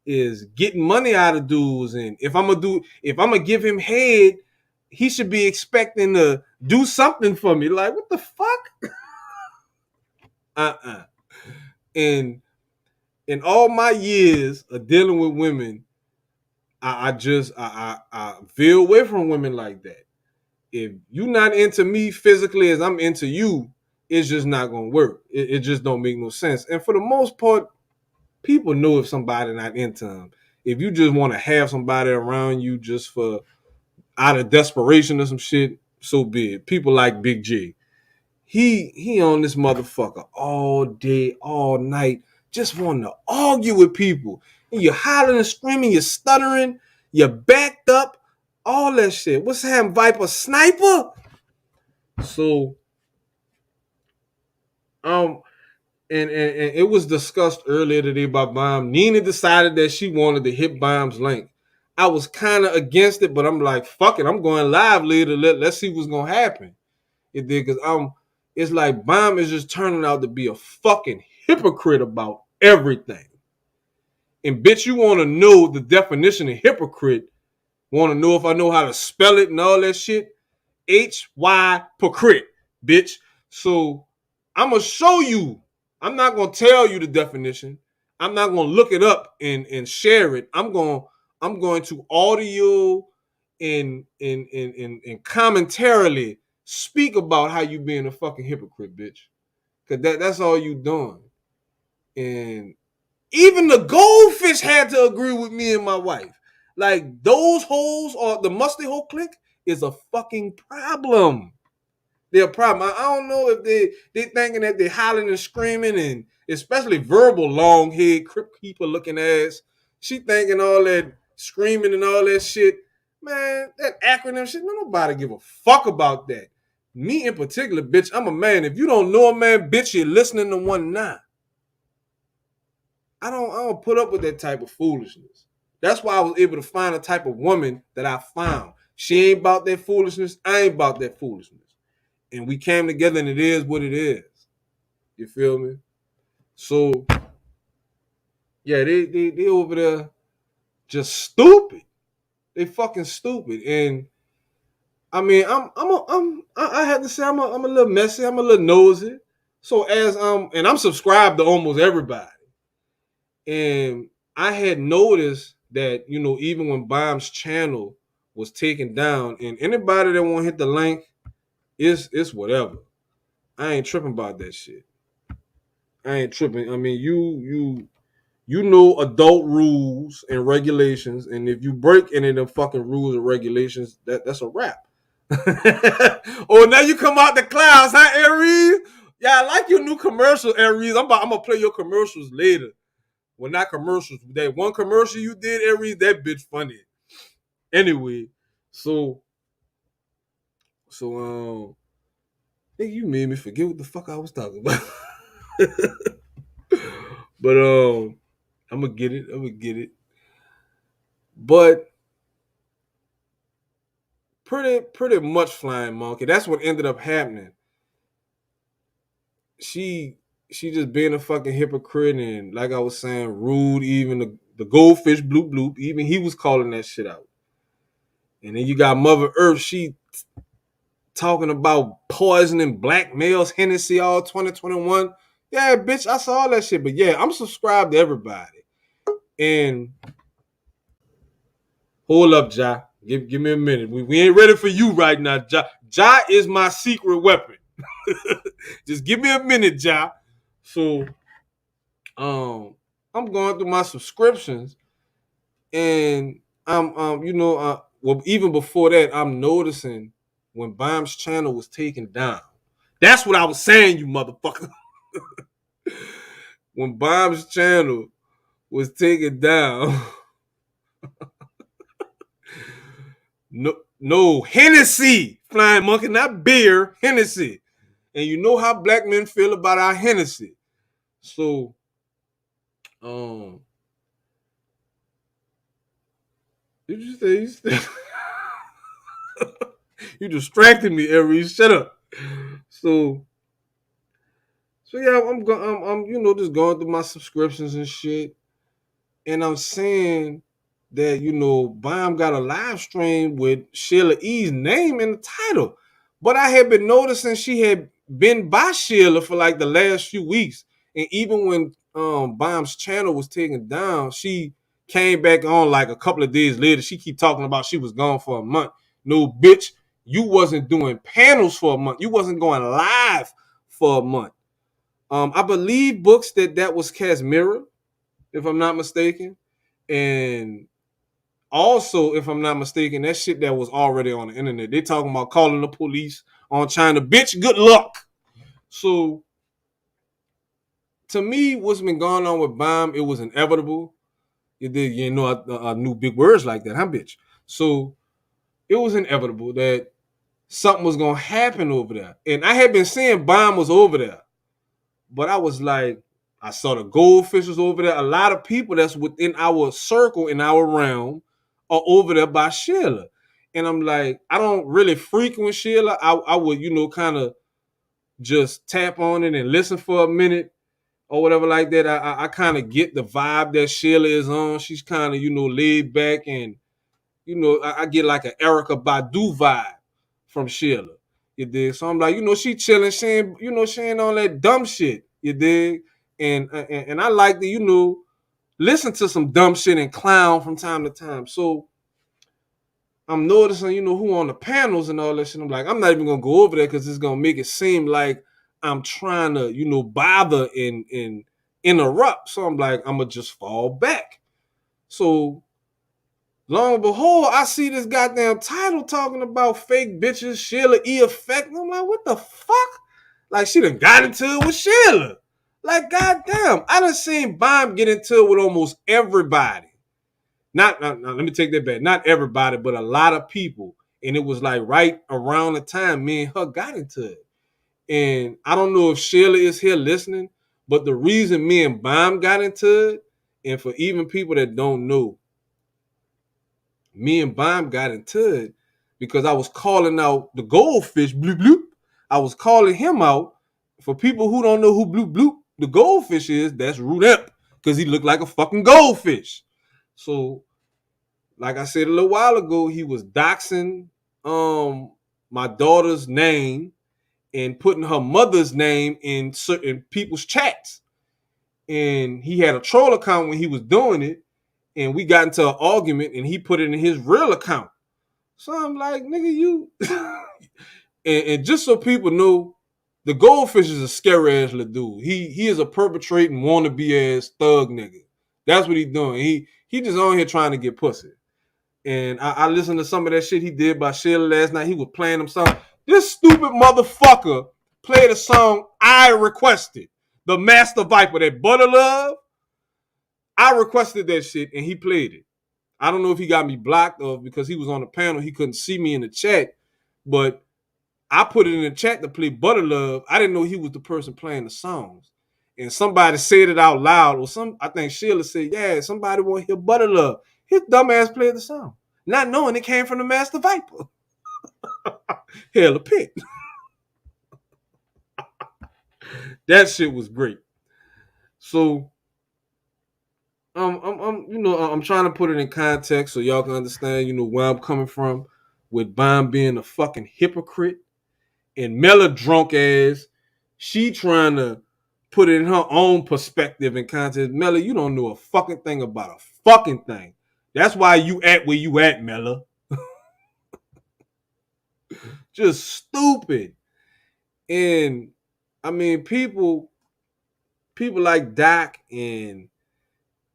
is getting money out of dudes. And if I'm gonna give him head, he should be expecting to do something for me. Like, what the fuck? And in all my years of dealing with women, I veer away from women like that. If you're not into me physically as I'm into you, it's just not gonna work. It just don't make no sense. And for the most part, people know if somebody not into them. If you just want to have somebody around you just for out of desperation or some shit, so be it. People like Big J. He on this motherfucker all day, all night, just wanting to argue with people. And you're hollering and screaming, you're stuttering, you're backed up, all that shit. What's happening, Viper? Sniper? So, and it was discussed earlier today by Bomb. Nina decided that she wanted to hit Bomb's link. I was kind of against it, but I'm like, fuck it, I'm going live later. Let's see what's gonna happen. It did because it's like Bomb is just turning out to be a fucking hypocrite about everything. And bitch, you want to know the definition of hypocrite? Want to know if I know how to spell it and all that shit? hypocrite, bitch. So I'm gonna show you. I'm not gonna tell you the definition. I'm not gonna look it up and share it. I'm going to audio and commentarily speak about how you being a fucking hypocrite, bitch. Cause that's all you doing. And even the goldfish had to agree with me and my wife. Like, those hoes or the musty hole clique is a fucking problem. They're a problem. I don't know if they thinking that they're hollering and screaming, and especially verbal long head crypt keeper looking ass. She thinking all that screaming and all that shit. Man, that acronym shit, nobody give a fuck about that. Me in particular, bitch, I'm a man. If you don't know a man, bitch, you're listening to one now. I don't put up with that type of foolishness. That's why I was able to find a type of woman that I found. She ain't about that foolishness. I ain't about that foolishness. And we came together, and it is what it is. You feel me? So, yeah, they over there just stupid. They fucking stupid. And I mean, I have to say I'm a little messy. I'm a little nosy. So and I'm subscribed to almost everybody. And I had noticed that, even when Bomb's channel was taken down, and anybody that want to hit the link, it's whatever. I ain't tripping about that shit. I ain't tripping. I mean, you know adult rules and regulations, and if you break any of them fucking rules and regulations, that's a wrap. Oh, now you come out the clouds, huh, Aries? Yeah, I like your new commercial, Aries. I'm gonna play your commercials later. Well, not commercials. That one commercial you did, Aries, that bitch funny. Anyway, so I think you made me forget what the fuck I was talking about. But I'm gonna get it. I'm gonna get it. But pretty much Flying Monkey. That's what ended up happening. She just being a fucking hypocrite and like I was saying, rude. Even the goldfish bloop bloop. Even he was calling that shit out. And then you got Mother Earth. She talking about poisoning black males, Hennessy, all 2021. Yeah, bitch, I saw all that shit. But yeah, I'm subscribed to everybody. And hold up, Ja. Give me a minute. We ain't ready for you right now, Ja. Ja is my secret weapon. Just give me a minute, Ja. So, I'm going through my subscriptions, and I'm, well, even before that, I'm noticing when Bomb's channel was taken down. That's what I was saying, you motherfucker. When Bomb's channel was taken down, no Hennessy, Flying Monkey, not beer, Hennessy. And you know how black men feel about our Hennessy. So, did you say you distracted me, Aries? Shut up. So yeah, I'm just going through my subscriptions and shit, and I'm saying that Bomb got a live stream with Sheila E's name in the title, but I had been noticing she had been by Sheila for like the last few weeks, and even when Bomb's channel was taken down, she came back on like a couple of days later. She keep talking about she was gone for a month. No, bitch, you wasn't doing panels for a month. You wasn't going live for a month. I believe books that was Casimira, if I'm not mistaken, and also, if I'm not mistaken, that shit that was already on the internet. They talking about calling the police on China. Bitch, good luck. So, to me, what's been going on with Bomb, it was inevitable. I knew big words like that, huh, bitch? So, it was inevitable that something was going to happen over there. And I had been seeing Bomb was over there. But I was like, I saw the goldfishes over there. A lot of people that's within our circle, in our realm, are over there by Sheila. And I'm like, I don't really frequent Sheila. I would, kind of just tap on it and listen for a minute or whatever like that. I kind of get the vibe that Sheila is on. She's kind of, laid back and, I get like an Erica Badu vibe from Sheila. You dig? So I'm like, she chilling, she ain't on that dumb shit. You dig? And I like to, listen to some dumb shit and clown from time to time. So I'm noticing, who on the panels and all that shit. I'm like, I'm not even gonna go over there because it's gonna make it seem like I'm trying to, bother and interrupt. So I'm like, I'm gonna just fall back. So long and behold, I see this goddamn title talking about fake bitches, Sheila E effect. And I'm like, what the fuck? Like she done got into it with Sheila. Like, goddamn, I done seen Bomb get into it with almost everybody. Not let me take that back. Not everybody, but a lot of people. And it was like right around the time me and her got into it. And I don't know if Sheila is here listening, but the reason me and Bomb got into it, and for even people that don't know, me and Bomb got into it because I was calling out the goldfish, bloop bloop. I was calling him out. For people who don't know who bloop bloop the goldfish is, that's Rudep, because he looked like a fucking goldfish. So, like I said a little while ago, he was doxing my daughter's name and putting her mother's name in certain people's chats. And he had a troll account when he was doing it, and we got into an argument, and he put it in his real account. So I'm like, nigga, you. and just so people know, the goldfish is a scary ass little dude. He is a perpetrating wannabe ass thug nigga. That's what he doing. He just on here trying to get pussy. And I listened to some of that shit he did by Sheila last night. He was playing them song. This stupid motherfucker played a song I requested. The Master Viper, that Butter Love. I requested that shit and he played it. I don't know if he got me blocked or because he was on the panel, he couldn't see me in the chat, but I put it in the chat to play Butter Love. I didn't know he was the person playing the songs. And somebody said it out loud, or I think Sheila said, yeah, somebody want to hear Butter Love. His dumb ass played the song, not knowing it came from the Master Viper. Hell, a pit. That shit was great. So I'm trying to put it in context so y'all can understand, where I'm coming from with Bomb being a fucking hypocrite and Mella drunk ass. She trying to put it in her own perspective and context. Mella, you don't know a fucking thing about a fucking thing. That's why you at where you at, Mella. Just stupid. And I mean, people like Doc and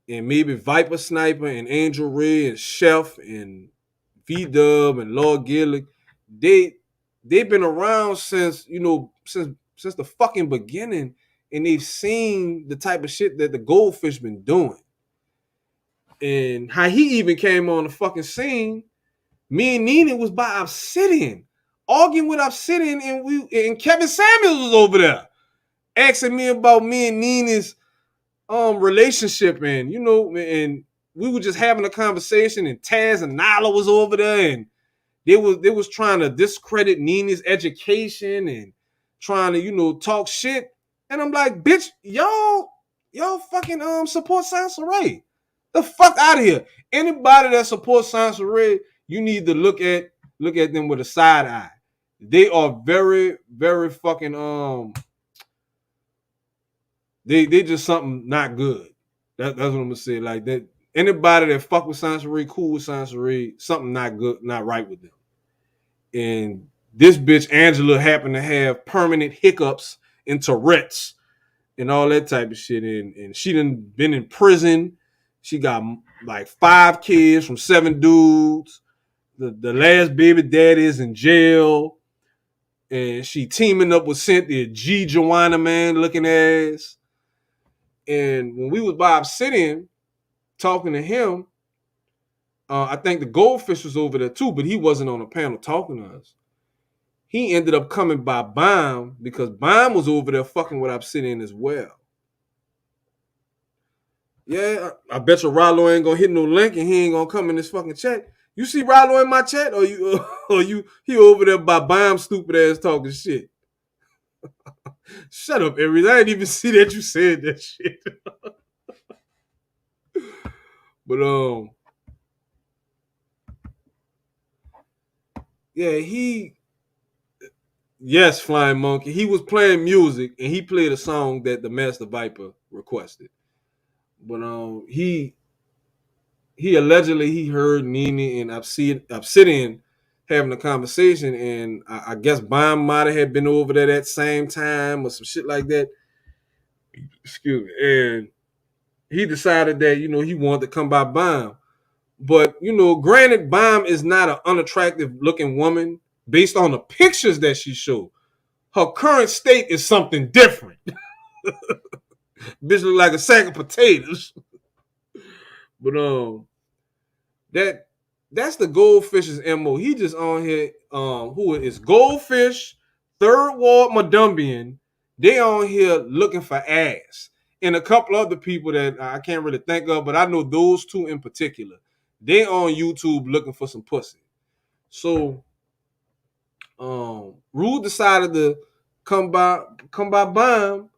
maybe Viper Sniper and Angel Ray and Chef and V-Dub and Lord Gillick, they've been around since the fucking beginning, and they've seen the type of shit that the Goldfish been doing. And how he even came on the fucking scene, me and Nina was by Obsidian, arguing with Obsidian, and Kevin Samuels was over there asking me about me and Nina's relationship, and we were just having a conversation, and Taz and Nyla was over there, and they was trying to discredit Nina's education and trying to talk shit. And I'm like, bitch, y'all fucking support Sansaray. The fuck out of here. Anybody that supports Sansaray, you need to look at them with a side eye. They are very, very fucking they just something not good. That's what I'm gonna say. Like that, anybody that fuck with Sansaray, cool with Sansaray, something not good, not right with them. And this bitch Angela happened to have permanent hiccups and Tourette's and all that type of shit. And she done been in prison. She got like 5 kids from 7 dudes. The last baby daddy is in jail. And she teaming up with Cynthia G. Joanna, man, looking ass. And when we was by Obsidian talking to him, I think the Goldfish was over there too, but he wasn't on the panel talking to us. He ended up coming by Bomb because Bomb was over there fucking with Obsidian as well. Yeah, I bet you Rollo ain't gonna hit no link and he ain't gonna come in this fucking chat. You see Rollo in my chat, or he over there by Bomb stupid ass talking shit. Shut up, Aries. I didn't even see that you said that shit. But yeah, yes, Flying Monkey. He was playing music and he played a song that the Master Viper requested. But he allegedly he heard Nene and Obsidian having a conversation, and I guess Bomb might have had been over there that same time or some shit like that. Excuse me. And he decided that he wanted to come by Bomb. But granted, Bomb is not an unattractive looking woman based on the pictures that she showed. Her current state is something different. Bitch look like a sack of potatoes. But that's the Goldfish's MO. He just on here. Who is Goldfish, Third Ward Madumbian? They on here looking for ass, and a couple other people that I can't really think of, but I know those two in particular. They on YouTube looking for some pussy. So, Rude decided to come by Bomb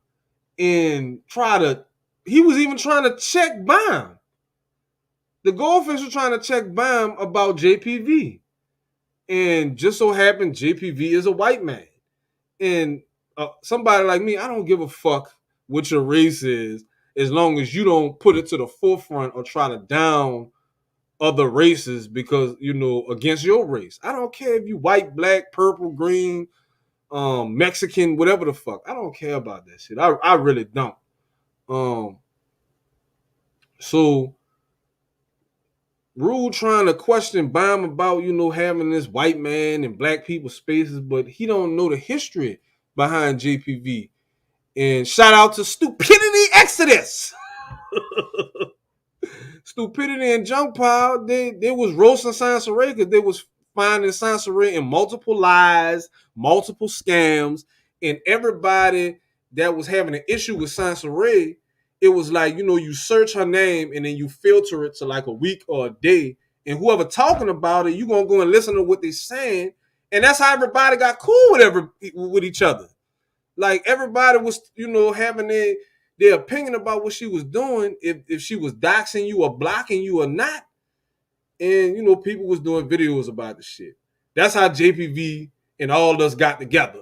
and try to. He was even trying to check Bomb. The Goldfish was trying to check Bomb about JPV. And just so happened, JPV is a white man. And somebody like me, I don't give a fuck what your race is as long as you don't put it to the forefront or try to down other races because, against your race. I don't care if you white, black, purple, green, Mexican, whatever the fuck. I don't care about that shit. I really don't. So Rude trying to question Bomb about, having this white man and black people spaces, but he don't know the history behind JPV. And shout out to Stupidity Exodus. Stupidity and Junk Pile, they was roasting Sansaray because they was finding Sansaray in multiple lies, multiple scams, and everybody that was having an issue with Sansaray, it was like, you search her name and then you filter it to like a week or a day, and whoever talking about it, you gonna go and listen to what they saying, and that's how everybody got cool with each other. Like everybody was, having their opinion about what she was doing, if she was doxing you or blocking you or not. And people was doing videos about the shit. That's how JPV and all of us got together.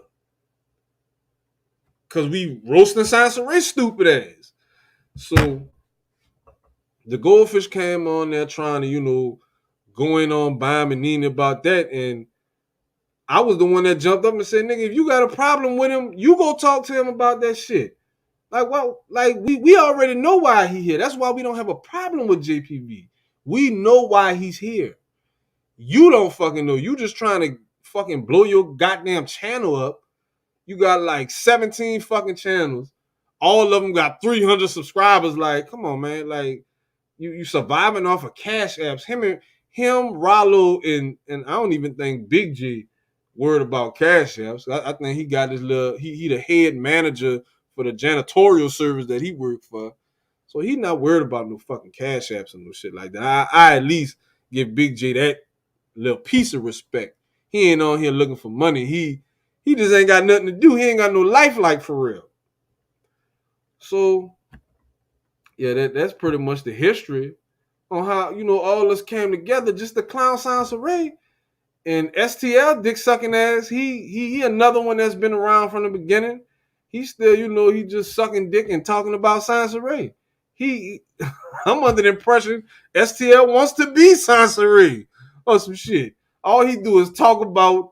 Cause we roasting Sansaray stupid ass. So the Goldfish came on there trying to, going on Bam and Nina about that. And I was the one that jumped up and said, nigga, if you got a problem with him, you go talk to him about that shit. Like, well, like we already know why he here. That's why we don't have a problem with JPV. We know why he's here. You don't fucking know. You just trying to fucking blow your goddamn channel up. You got like 17 fucking channels. All of them got 300 subscribers. Like, come on, man. Like, you surviving off of cash apps. Him, Rollo, and I don't even think Big G worried about cash apps. I think he got his little. He the head manager for the janitorial service that he worked for. So he not worried about no fucking cash apps and no shit like that. I at least give Big J that little piece of respect. He ain't on here looking for money. He just ain't got nothing to do. He ain't got no life like for real. So yeah, that's pretty much the history on how all us came together just to clown Sansaray. And STL dick sucking ass, he another one that's been around from the beginning. He still, he just sucking dick and talking about Sansaray. I'm under the impression STL wants to be Sansaray or some shit. All he do is talk about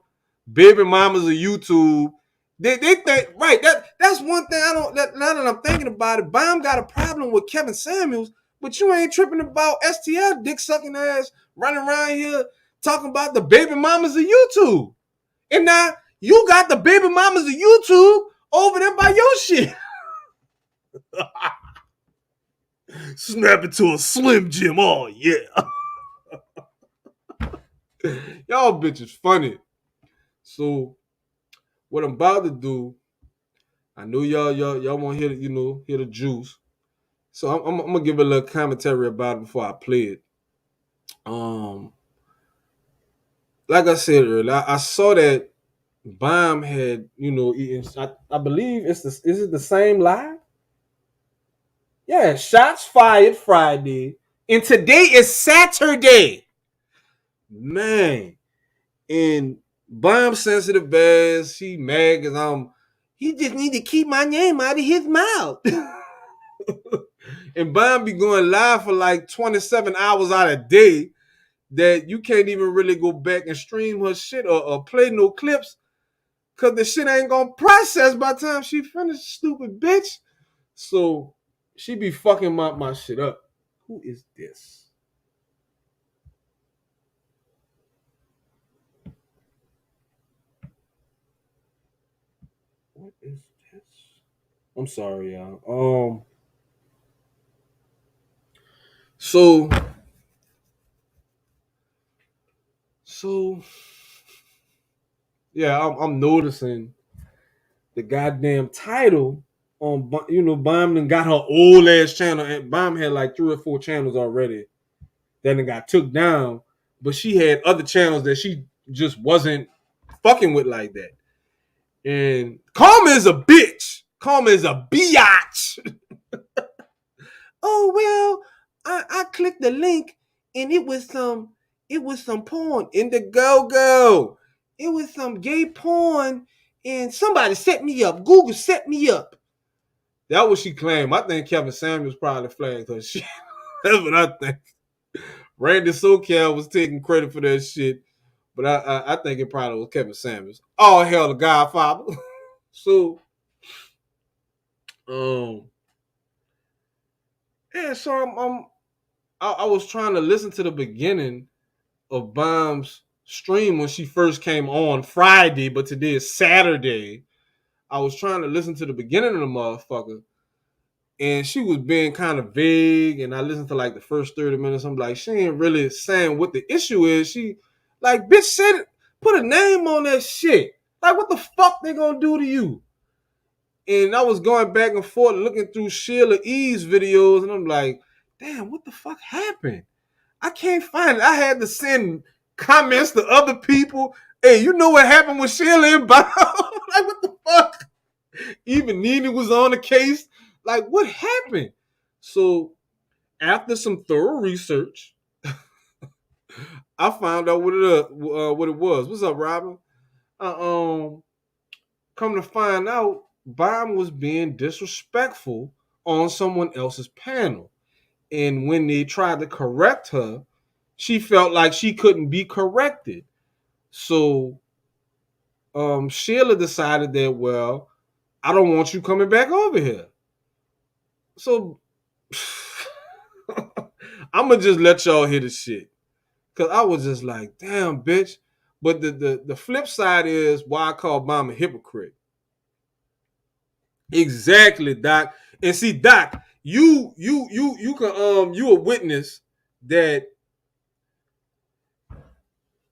baby mamas of YouTube. They think right. That's one thing I don't. Now that I'm thinking about it, Baum got a problem with Kevin Samuels, but you ain't tripping about STL dick sucking ass running around here talking about the baby mamas of YouTube. And now you got the baby mamas of YouTube over there by your shit. Snap it to a Slim Jim. Oh yeah. Y'all bitches funny. So what I'm about to do, I know y'all want to hear the juice. So I'm gonna give a little commentary about it before I play it. Like I said earlier, I saw that Bomb had eaten. I believe is it the same live? Yeah, shots fired Friday, and today is Saturday. Man, and Bomb sensitive ass, she mad because he just need to keep my name out of his mouth. And Bomb be going live for like 27 hours out of day that you can't even really go back and stream her shit or play no clips because the shit ain't gonna process by the time she finished, stupid bitch. So she be fucking my shit up. Who is this? What is this? I'm sorry, y'all. So yeah, I'm noticing the goddamn title on Bomb got her old ass channel, and Bomb had like 3 or 4 channels already that got took down, but she had other channels that she just wasn't fucking with like that. And Karma is a bitch. Karma is a biatch. Oh well, I clicked the link and it was some porn in the go. It was some gay porn and somebody set me up. Google set me up. That was she claimed. I think Kevin Samuels probably flagged her shit. That's what I think. Randy SoCal was taking credit for that shit, but I think it probably was Kevin Samuels. Oh hell, the Godfather. So, yeah. So I was trying to listen to the beginning of Bomb's stream when she first came on Friday, but today is Saturday. I was trying to listen to the beginning of the motherfucker, And she was being kind of vague, and I listened to like the first 30 minutes. I'm like, she ain't really saying what the issue is. She like, bitch, said it, put a name on that shit. Like, what the fuck they gonna do to you? And I was going back and forth looking through Sheila E's videos, and I'm like, damn, what the fuck happened? I can't find it. I had to send comments to other people. Hey, you know what happened with Sheila and Bob? Like, what the fuck? Even Nene was on the case. Like, what happened? So, after some thorough research, I found out what it was. What's up, Robin? Uh, come to find out, Bob was being disrespectful on someone else's panel. And when they tried to correct her, she felt like she couldn't be corrected. So Sheila decided that, well, I don't want you coming back over here. So I'm gonna just let y'all hear the shit. Cause I was just like, damn, bitch. But the flip side is why I call Mom a hypocrite. Exactly, Doc. And see, Doc, you can you a witness that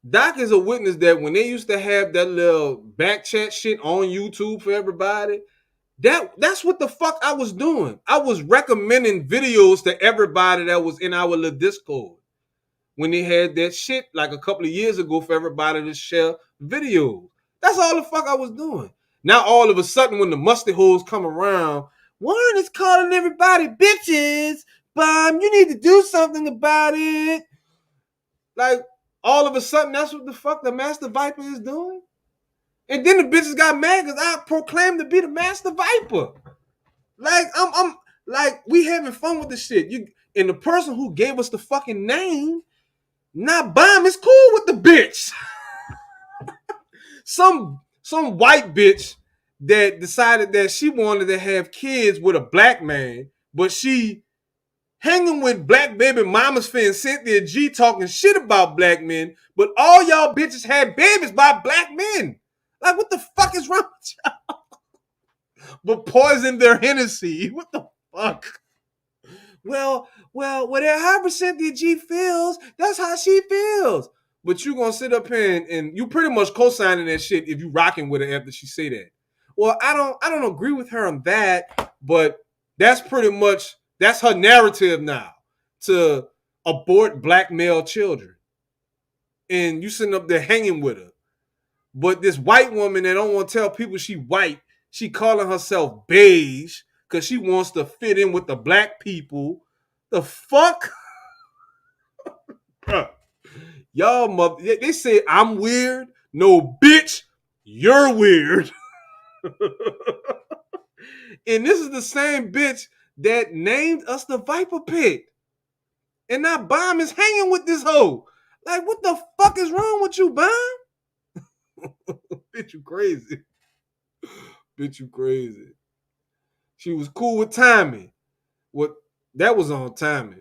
Doc is a witness that when they used to have that little back chat shit on YouTube for everybody, that's what the fuck I was doing. I was recommending videos to everybody that was in our little Discord when they had that shit like a couple of years ago for everybody to share videos. That's all the fuck I was doing. Now all of a sudden when the musty holes come around, Warren is calling everybody bitches. Bomb, you need to do something about it. Like all of a sudden that's what the fuck the Master Viper is doing. And then the bitches got mad because I proclaimed to be the Master Viper. Like I'm like we having fun with the shit. You and the person who gave us the fucking name, not Bomb, is cool with the bitch. Some white bitch that decided that she wanted to have kids with a black man, but she hanging with black baby mamas fan Cynthia G talking shit about black men, but all y'all bitches had babies by black men. Like, what the fuck is wrong with y'all? But poison their Hennessy. What the fuck? Whatever however Cynthia G feels, that's how she feels. But you gonna sit up here and you pretty much co-signing that shit if you rocking with her after she say that. Well, I don't agree with her on that, but that's pretty much that's her narrative now to abort black male children. And you sitting up there hanging with her. But this white woman that don't want to tell people she white, she calling herself beige because she wants to fit in with the black people. The fuck? Y'all mother, they say I'm weird. No, bitch, you're weird. And this is the same bitch that named us the Viper Pit. And now Bomb is hanging with this hoe. Like, what the fuck is wrong with you, Bomb? Bitch, you crazy. Bitch, you crazy. She was cool with Tommy. What that was on Tommy.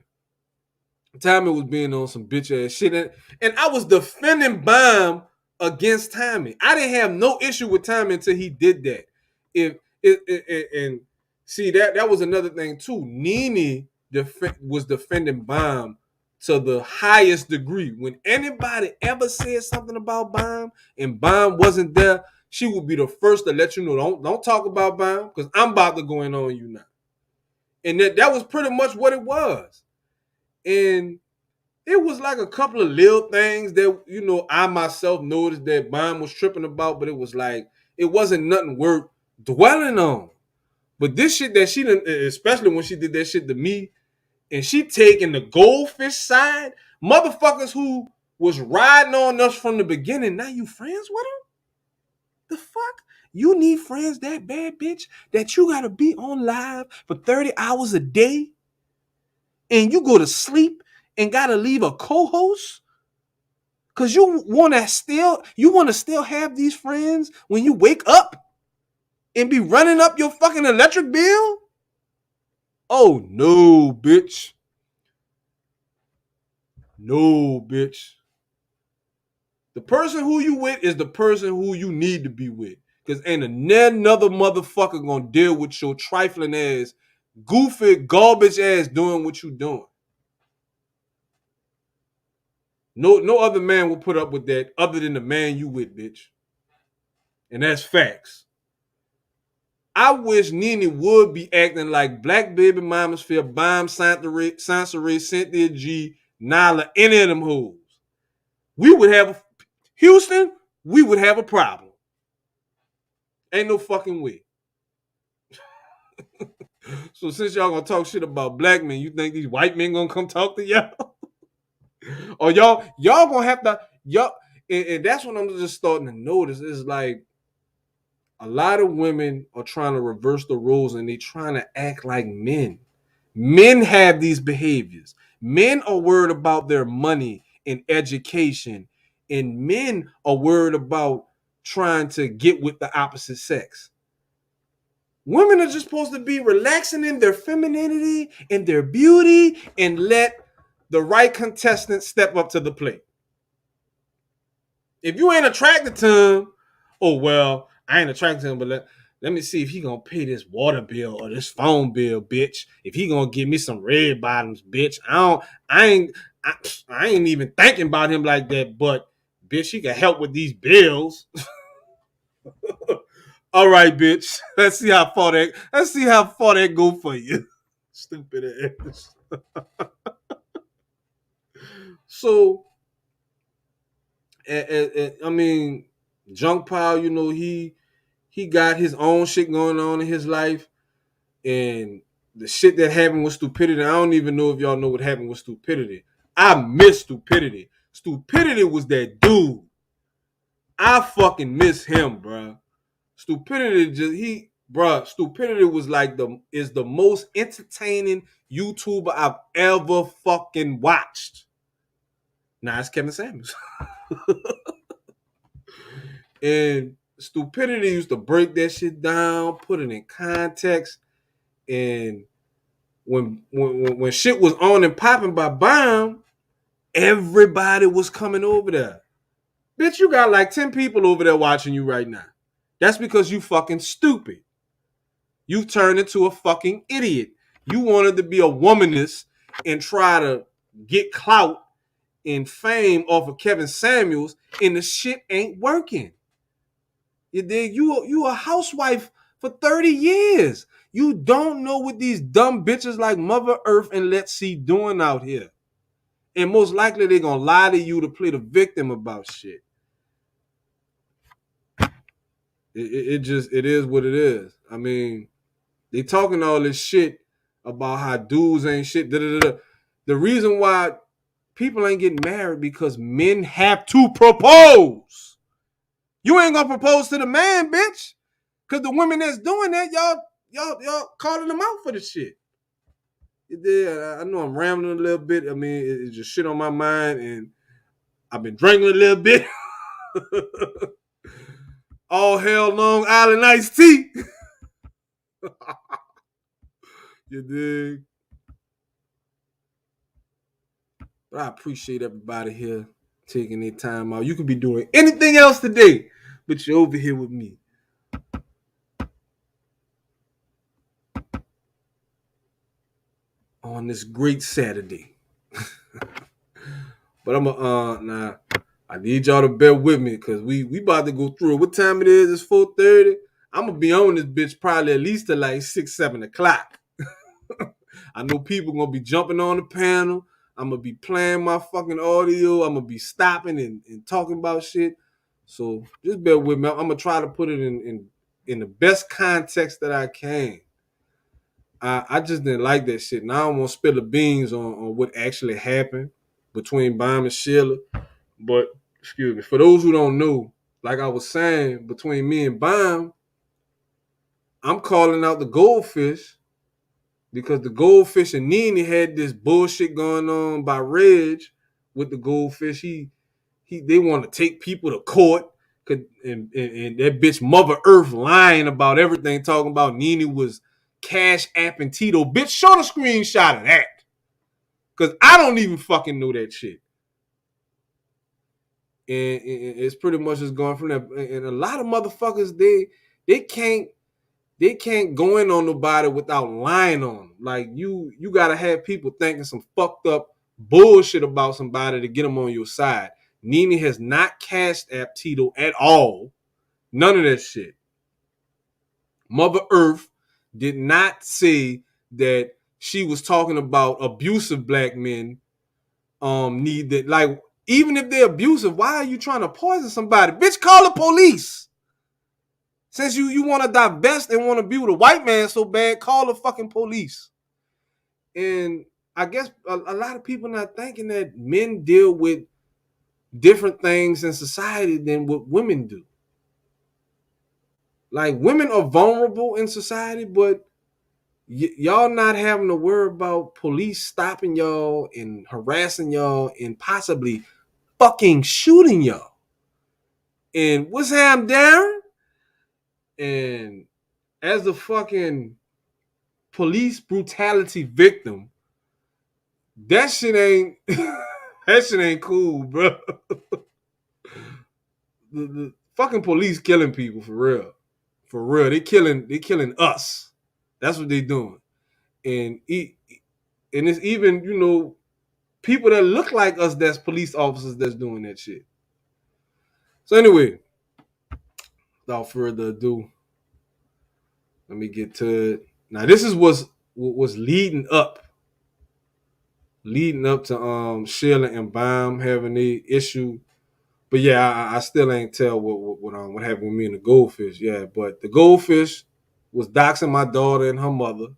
Tommy was being on some bitch ass shit, and I was defending Bomb against Tommy. I didn't have no issue with Tommy until he did that. If and see that was another thing too. Nene was defending Bomb to the highest degree. When anybody ever said something about Bomb and Bomb wasn't there, she would be the first to let you know, don't talk about Bomb because I'm about to go in on you now. And that was pretty much what it was. And it was like a couple of little things that, you know, I myself noticed that Bomb was tripping about, but it was like, it wasn't nothing worth dwelling on. But this shit that she done, especially when she did that shit to me, and she taking the goldfish side, motherfuckers who was riding on us from the beginning, now you friends with them? The fuck? You need friends that bad, bitch, that you gotta be on live for 30 hours a day? And you go to sleep and gotta leave a co-host because you want to still have these friends when you wake up and be running up your fucking electric bill? Oh no, bitch. No, bitch. The person who you with is the person who you need to be with. Because ain't another motherfucker gonna deal with your trifling ass goofy, garbage ass doing what you doing. No other man will put up with that other than the man you with, bitch. And that's facts. I wish Nene would be acting like Black Baby Mama's Fair, Bomb, Sansaray, Cynthia G, Nyla, any of them hoes. We would have Houston, we would have a problem. Ain't no fucking way. So since y'all gonna talk shit about black men, you think these white men gonna come talk to y'all? Or y'all gonna have to and that's what I'm just starting to notice. Is like a lot of women are trying to reverse the roles and they trying to act like men. Men have these behaviors. Men are worried about their money and education, and men are worried about trying to get with the opposite sex. Women are just supposed to be relaxing in their femininity and their beauty and let the right contestant step up to the plate. If you ain't attracted to him, oh well, I ain't attracted to him, but let me see if he gonna pay this water bill or this phone bill, bitch. If he gonna give me some red bottoms, bitch. I ain't even thinking about him like that, but bitch, he can help with these bills. All right, bitch. Let's see how far that go for you. Stupid ass. So, I mean, Junk Pile, he got his own shit going on in his life, and the shit that happened with Stupidity. I don't even know if y'all know what happened with Stupidity. I miss Stupidity. Stupidity was that dude. I fucking miss him, bro. Stupidity was like the most entertaining YouTuber I've ever fucking watched. Now it's Kevin Samuels. And Stupidity used to break that shit down, put it in context, and when shit was on and popping by Bomb, everybody was coming over there. Bitch, you got like 10 people over there watching you right now. That's because you fucking stupid. You've turned into a fucking idiot. You wanted to be a womanist and try to get clout and fame off of Kevin Samuels, and the shit ain't working. You dig? You a housewife for 30 years. You don't know what these dumb bitches like Mother Earth and Let's See doing out here. And most likely they're gonna lie to you to play the victim about shit. It is what it is. I mean, they talking all this shit about how dudes ain't shit. The reason why people ain't getting married because men have to propose. You ain't gonna propose to the man, bitch. Cause the women that's doing that, y'all calling them out for the shit. Yeah, I know I'm rambling a little bit. I mean, it's just shit on my mind, and I've been drinking a little bit. All hell Long Island iced tea. You dig? But I appreciate everybody here taking their time out. You could be doing anything else today, but you're over here with me. On this great Saturday. But I need y'all to bear with me because we about to go through it. What time it is? It's 4:30. I'm gonna be on this bitch probably at least to like 6, 7 o'clock. I know people gonna be jumping on the panel. I'm gonna be playing my fucking audio. I'm gonna be stopping and talking about shit. So just bear with me. I'm gonna try to put it in the best context that I can. I just didn't like that shit. Now I don't want to spill the beans on what actually happened between Bomb and Sheila. But, excuse me, for those who don't know, like I was saying, between me and Bomb, I'm calling out the goldfish because the goldfish and Nene had this bullshit going on by Reg with the goldfish. They want to take people to court. And that bitch Mother Earth lying about everything, talking about Nene was cash apping Tito. Bitch, show the screenshot of that. Because I don't even fucking know that shit. And it's pretty much just going from there. And a lot of motherfuckers, they can't they can't go in on nobody without lying on them. Like you gotta have people thinking some fucked up bullshit about somebody to get them on your side. Nene has not cashed app Tito at all. None of that shit. Mother Earth did not say that she was talking about abusive black men. Need that, like, even if they're abusive, why are you trying to poison somebody? Bitch, call the police. Since you want to divest and want to be with a white man so bad, call the fucking police. And I guess a lot of people not thinking that men deal with different things in society than what women do. Like, women are vulnerable in society, but y'all not having to worry about police stopping y'all and harassing y'all and possibly fucking shooting y'all. And what's Ham Darren? And as a fucking police brutality victim, that shit ain't that shit ain't cool, bro. The fucking police killing people for real. For real. They killing us. That's what they doing. And it's even, people that look like us that's police officers that's doing that shit. So anyway, without further ado, let me get to it. Now this is what was leading up to Sheila and Baum having the issue. But yeah, I still ain't tell what happened with me and the goldfish. Yeah, but the goldfish was doxing my daughter and her mother.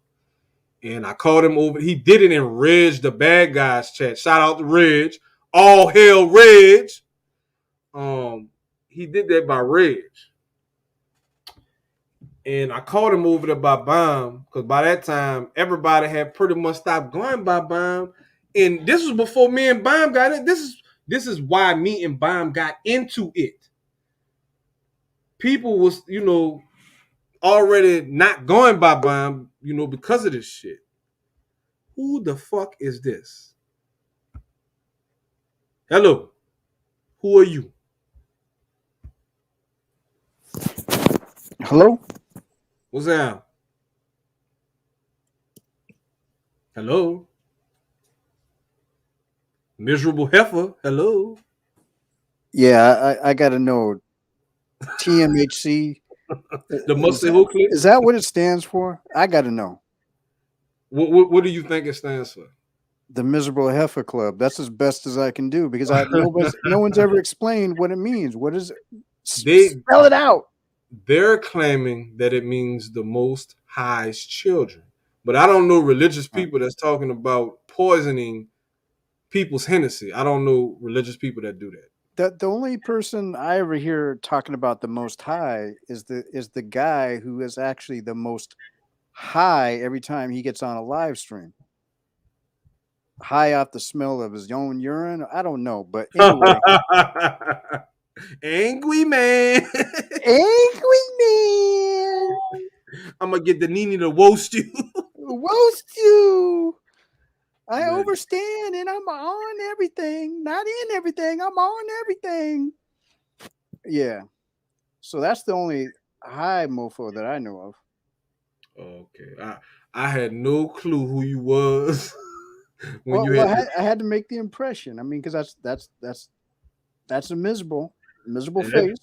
And I called him over. He did it in Reg, the bad guys chat. Shout out to Reg. All hail Reg. He did that by Reg. And I called him over there by Baum, because by that time, everybody had pretty much stopped going by Baum. And this was before me and Baum got it. This is why me and Baum got into it. People was, already not going by Baum, because of this shit. Who the fuck is this? Hello. Who are you? Hello? What's that? Hello? Miserable heifer. Hello? Yeah, I got to know. TMHC. The Mustard Who Clip? Is that what it stands for? I got to know. What do you think it stands for? The Miserable Heifer Club. That's as best as I can do, because no one's ever explained what it means. What is it? Spell it out. They're claiming that it means the Most High's children. But I don't know religious people that's talking about poisoning people's Hennessy. I don't know religious people that do that. The only person I ever hear talking about the Most High is the guy who is actually the most high every time he gets on a live stream. High off the smell of his own urine. I don't know, but anyway. Angry man. Angry man. I'm gonna get the Nene to roast you. Roast you. I overstand and I'm on everything. Not in everything. I'm on everything. Yeah. So that's the only high mofo that I know of. Okay. I had no clue who you was. I had to make the impression. I mean, because that's a miserable face.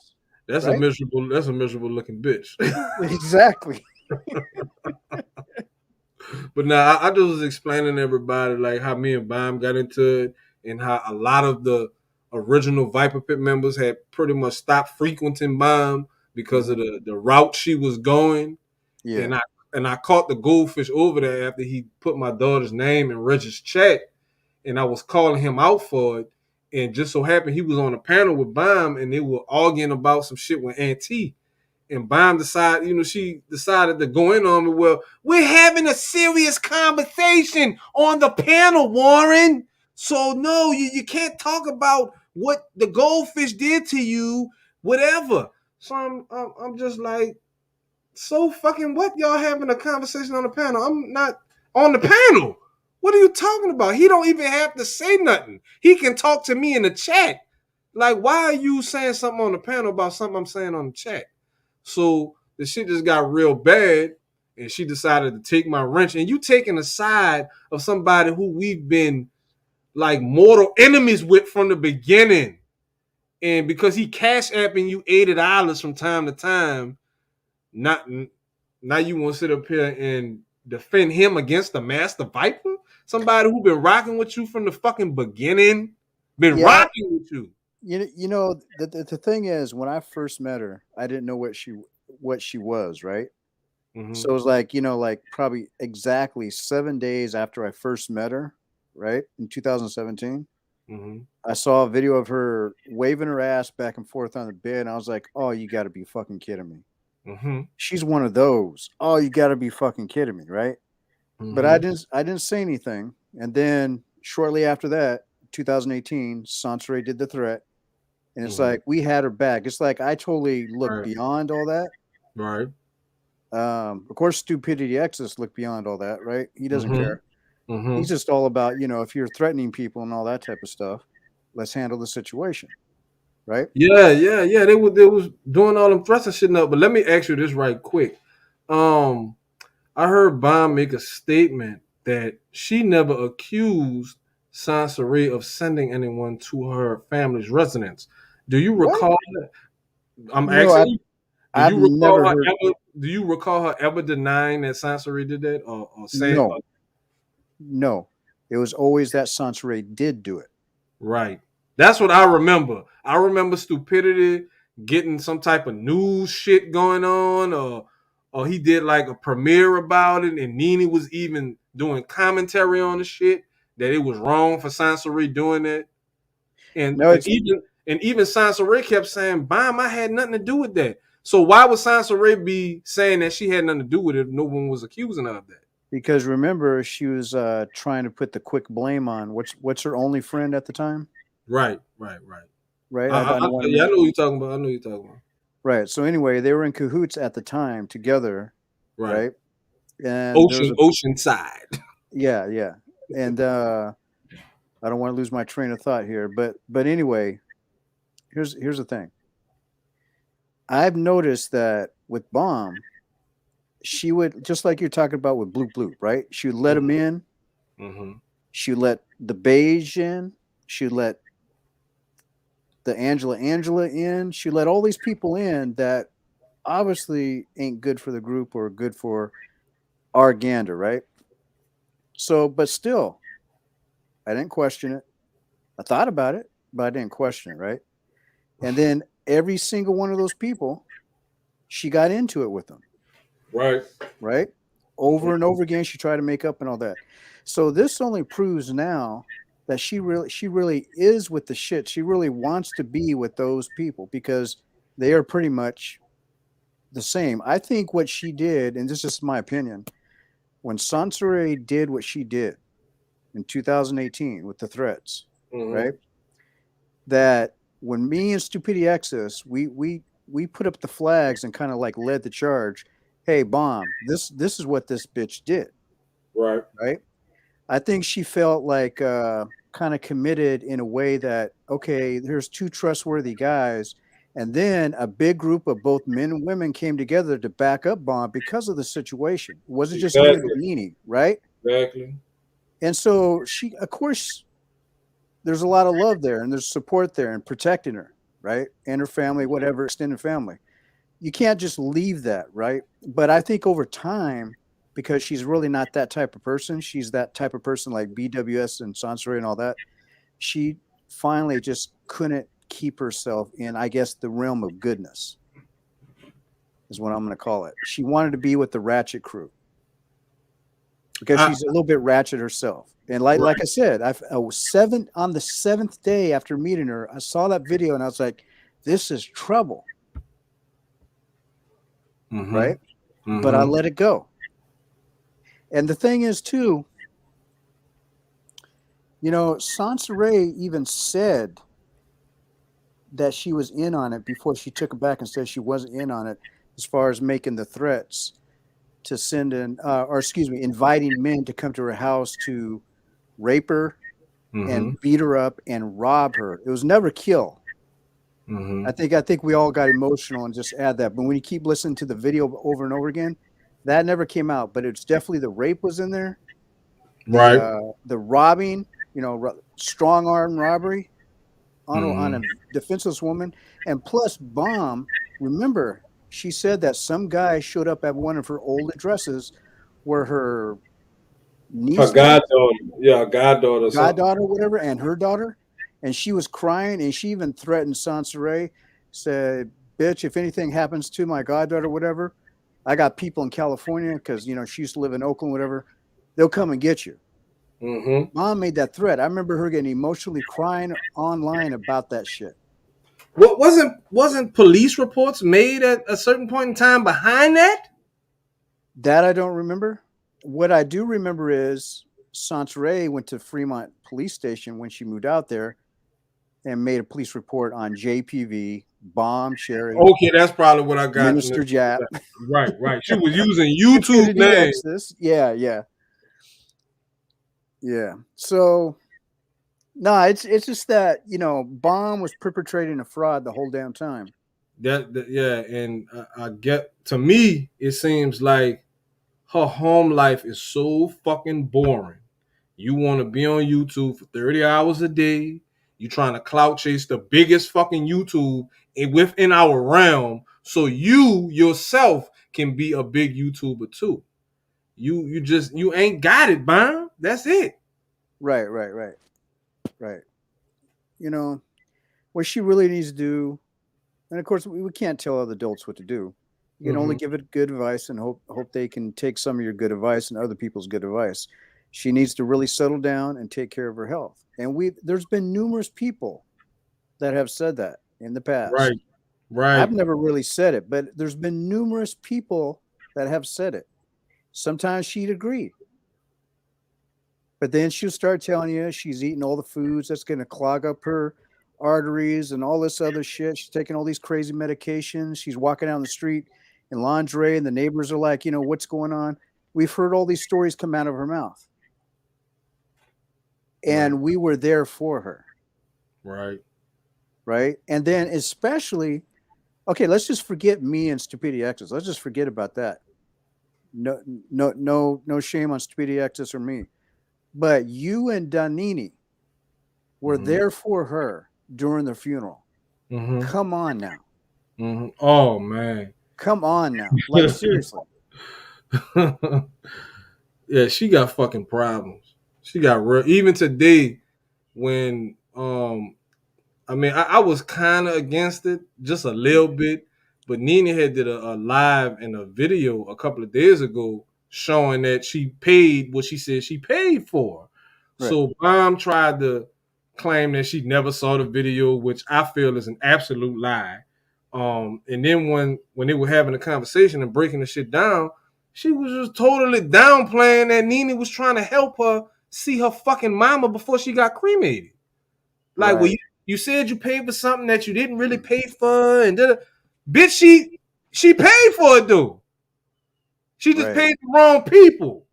That's right? That's a miserable looking bitch. Exactly. But now I just was explaining to everybody like how me and Baum got into it, and how a lot of the original Viper Pit members had pretty much stopped frequenting Baum because of the route she was going. Yeah. And I caught the goldfish over there after he put my daughter's name in Reg's chat, and I was calling him out for it. And just so happened he was on a panel with Baum, and they were arguing about some shit with Auntie. And Baum decided, she decided to go in on me. Well, we're having a serious conversation on the panel, Warren. So no, you can't talk about what the goldfish did to you, whatever. So I'm just like, so fucking what? Y'all having a conversation on the panel? I'm not on the panel. What are you talking about? He don't even have to say nothing. He can talk to me in the chat. Like, why are you saying something on the panel about something I'm saying on the chat? So the shit just got real bad, and she decided to take my wrench. And you taking the side of somebody who we've been like mortal enemies with from the beginning, and because he cash apping you $80 from time to time, not now you want to sit up here and defend him against the Master Viper, somebody who been rocking with you from the fucking beginning, been Yeah, rocking with you. you know the thing is, when I first met her, I didn't know what she was, right? Mm-hmm. So it was like, like probably exactly 7 days after I first met her, right? In 2017, Mm-hmm. I saw a video of her waving her ass back and forth on the bed. And I was like, oh, you got to be fucking kidding me. Mm-hmm. She's one of those. Oh, you got to be fucking kidding me, right? But Mm-hmm. I didn't say anything. And then shortly after that, 2018, Sansare did the threat. And it's Mm-hmm. like, we had her back. It's like, I totally looked Right. beyond all that. Right. Of course, Stupidity X's look beyond all that, right? He doesn't Mm-hmm. care. Mm-hmm. He's just all about, if you're threatening people and all that type of stuff, let's handle the situation, right? Yeah. They was doing all them threats and shit up. But let me ask you this right quick. I heard Bomb make a statement that she never accused Sansaray of sending anyone to her family's residence. Do you What? recall that? I'm No, asking you. I've never heard. Do you recall her ever denying that Sansaray did that, or saying No, no. It was always that Sansare did do it. right? That's what I remember. I remember Stupidity getting some type of news shit going on, or he did like a premiere about it, and Nene was even doing commentary on the shit that it was wrong for Sansaray doing it, and No, and it's even Sansaray kept saying, "Bam, I had nothing to do with that." So why would Sansaray be saying that she had nothing to do with it if no one was accusing her of that? because remember she was trying to put the quick blame on what's her only friend at the time, Right. right? I don't want to Yeah, I mention. know what you're talking about. I know what you're talking about. Right. So anyway, they were in cahoots at the time together, Right. right? And there was a Oceanside. yeah. And I don't want to lose my train of thought here, but anyway, here's the thing. I've noticed that with Bomb, she would, just like you're talking about with Bloop, right? She would let him in. Mm-hmm. She would let the Beige in. She would let the Angela in. She would let all these people in that obviously ain't good for the group or good for our gander, right? So, but still, I didn't question it. I thought about it, but I didn't question it, right? And then every single one of those people, she got into it with them, Right. right? Over and over again, she tried to make up and all that. So this only proves now that she really is with the shit. She really wants to be with those people because they are pretty much the same. I think what she did, and this is my opinion, when Sansare did what she did in 2018 with the threats, Mm-hmm. right? That when me and Stupidity Access, we put up the flags and kind of like led the charge. Hey, Bomb, this is what this bitch did, Right. right? I think she felt like kind of committed in a way that, okay, there's two trustworthy guys. And then a big group of both men and women came together to back up Bomb because of the situation. It wasn't just me and Exactly. Nene, right? Exactly. And so she, of course, there's a lot of love there and there's support there and protecting her, right? And her family, whatever, extended family. You can't just leave that, right? But I think over time, because she's really not that type of person, she's that type of person like BWS and Sansari and all that. She finally just couldn't keep herself in, I guess, the realm of goodness, is what I'm going to call it. She wanted to be with the Ratchet crew because she's a little bit ratchet herself. And like I said, on the seventh day after meeting her, I saw that video and I was like, this is trouble. Mm-hmm. Right? Mm-hmm. But I let it go. And the thing is, too, Sansare even said that she was in on it before she took it back and said she wasn't in on it as far as making the threats to send in, inviting men to come to her house to rape her and beat her up and rob her. It was never kill. Mm-hmm. I think we all got emotional and just add that. But when you keep listening to the video over and over again, that never came out. But it's definitely the rape was in there, Right. the robbing, strong arm robbery on Mm-hmm. a defenseless woman, and plus Bomb. Remember, she said that some guy showed up at one of her old addresses where her Her niece lives, goddaughter, yeah, goddaughter or something. goddaughter, whatever, and her daughter, and she was crying, and she even threatened Sansaray, said, "Bitch, if anything happens to my goddaughter, whatever, I got people in California because she used to live in Oakland, whatever. They'll come and get you." Mm-hmm. Mom made that threat. I remember her getting emotionally crying online about that shit. What wasn't police reports made at a certain point in time behind that? That I don't remember. What I do remember is Sansaray went to Fremont Police Station when she moved out there and made a police report on JPV, Bombcherry, Okay, that's probably what I got. Minister Jap. Right, right. She was using YouTube Infinity name. Exodus. Yeah. So no, it's just that Bomb was perpetrating a fraud the whole damn time. Yeah, and I get, to me, it seems like her home life is so fucking boring. You want to be on YouTube for 30 hours a day. You trying to clout chase the biggest fucking YouTube within our realm, so you yourself can be a big YouTuber too. You ain't got it, man. That's it. Right. What she really needs to do, and of course we can't tell other adults what to do. You can only Mm-hmm. give it good advice and hope they can take some of your good advice and other people's good advice. She needs to really settle down and take care of her health. And there's been numerous people that have said that in the Right, past. I've right, never really said it, but there's been numerous people that have said it. Sometimes she'd agree, but then she'll start telling you she's eating all the foods that's going to clog up her arteries and all this other shit. She's taking all these crazy medications. She's walking down the street in lingerie, and the neighbors are like, what's going on? We've heard all these stories come out of her mouth, right, and we were there for her, right. right? And then especially, okay, let's just forget me and Stupidity X's. Let's just forget about that. No shame on Stupidity X's or me. But you and Danini were Mm-hmm. there for her during the funeral. Mm-hmm. Come on now. Mm-hmm. Oh man. Come on now. Like, seriously. Yeah, she got fucking problems. She got real. Even today, when I was kind of against it, just a little bit. But Nina had did a live and a video a couple of days ago showing that she paid what she said she paid for. Right. So Mom tried to claim that she never saw the video, which I feel is an absolute lie. And then when they were having a conversation and breaking the shit down, she was just totally downplaying that Nene was trying to help her see her fucking mama before she got cremated. Like, well, Right. you said you paid for something that you didn't really pay for, and bitch, she paid for it though. She just Right. paid the wrong people,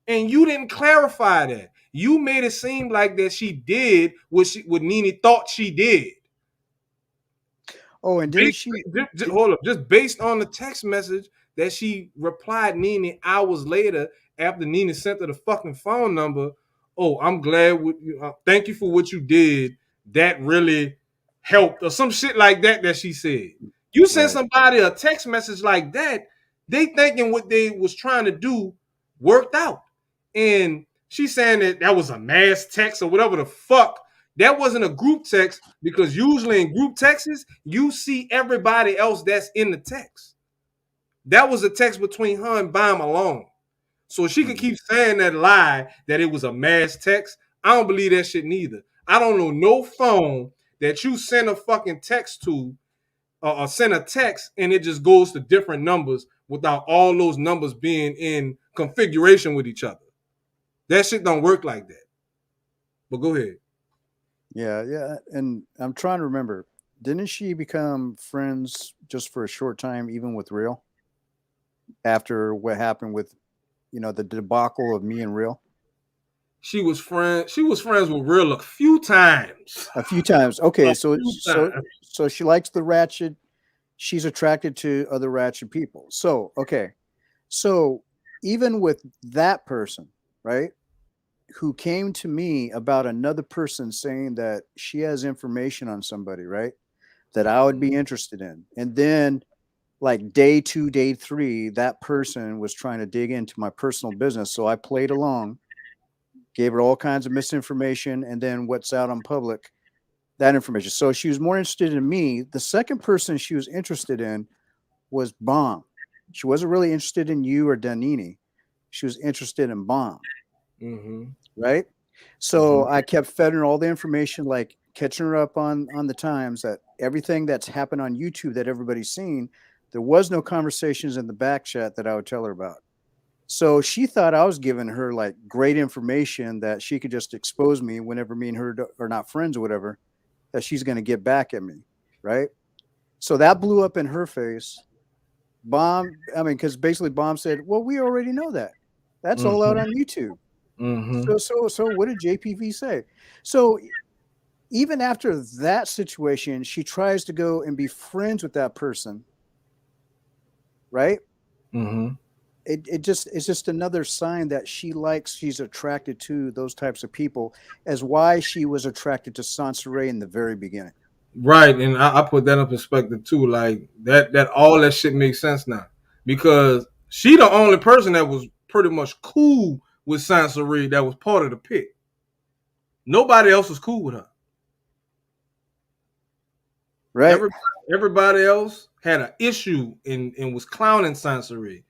and you didn't clarify that. You made it seem like that she did what Nene thought she did. Oh, and didn't she? Hold up, just based on the text message that she replied Nene hours later after Nene sent her the fucking phone number. Oh, I'm glad. Thank you for what you did. That really helped, or some shit like that she said. You send Right. somebody a text message like that, they thinking what they was trying to do worked out. And she's saying that was a mass text or whatever the fuck. That wasn't a group text, because usually in group texts, you see everybody else that's in the text. That was a text between her and Baum alone. So she could keep saying that lie that it was a mass text. I don't believe that shit neither. I don't know no phone that you send a fucking text to, or send a text and it just goes to different numbers without all those numbers being in configuration with each other. That shit don't work like that. But go ahead. Yeah. And I'm trying to remember. Didn't she become friends just for a short time, even with Real? After what happened with, the debacle of me and Real? She was friends with Real a few times. A few times. Okay, A few times. So she likes the ratchet. She's attracted to other ratchet people. So, okay. So even with that person, right, who came to me about another person saying that she has information on somebody, right, that I would be interested in. And then, like day 2, day 3, that person was trying to dig into my personal business. So I played along, gave her all kinds of misinformation. And then what's out on public, that information. So she was more interested in me. The second person she was interested in was Bomb. She wasn't really interested in you or Danini. She was interested in Bomb, Mm-hmm. right? So I kept feeding her all the information, like catching her up on the times that everything that's happened on YouTube that everybody's seen. There was no conversations in the back chat that I would tell her about. So she thought I was giving her like great information that she could just expose me whenever me and her are not friends or whatever, that she's going to get back at me, right? So that blew up in her face. Bomb, I mean, because basically Bomb said, "Well, we already know that. That's all out on YouTube." Mm-hmm. So what did JPV say? So even after that situation, she tries to go and be friends with that person, right? Mm-hmm. It's just another sign that she's attracted to those types of people, as why she was attracted to Sansaray in the very beginning. Right, and I put that in perspective too. Like that all that shit makes sense now because she the only person that was pretty much cool with Sansa that was part of the pit. Nobody else was cool with her. Right. Everybody else had an issue and was clowning Sansa.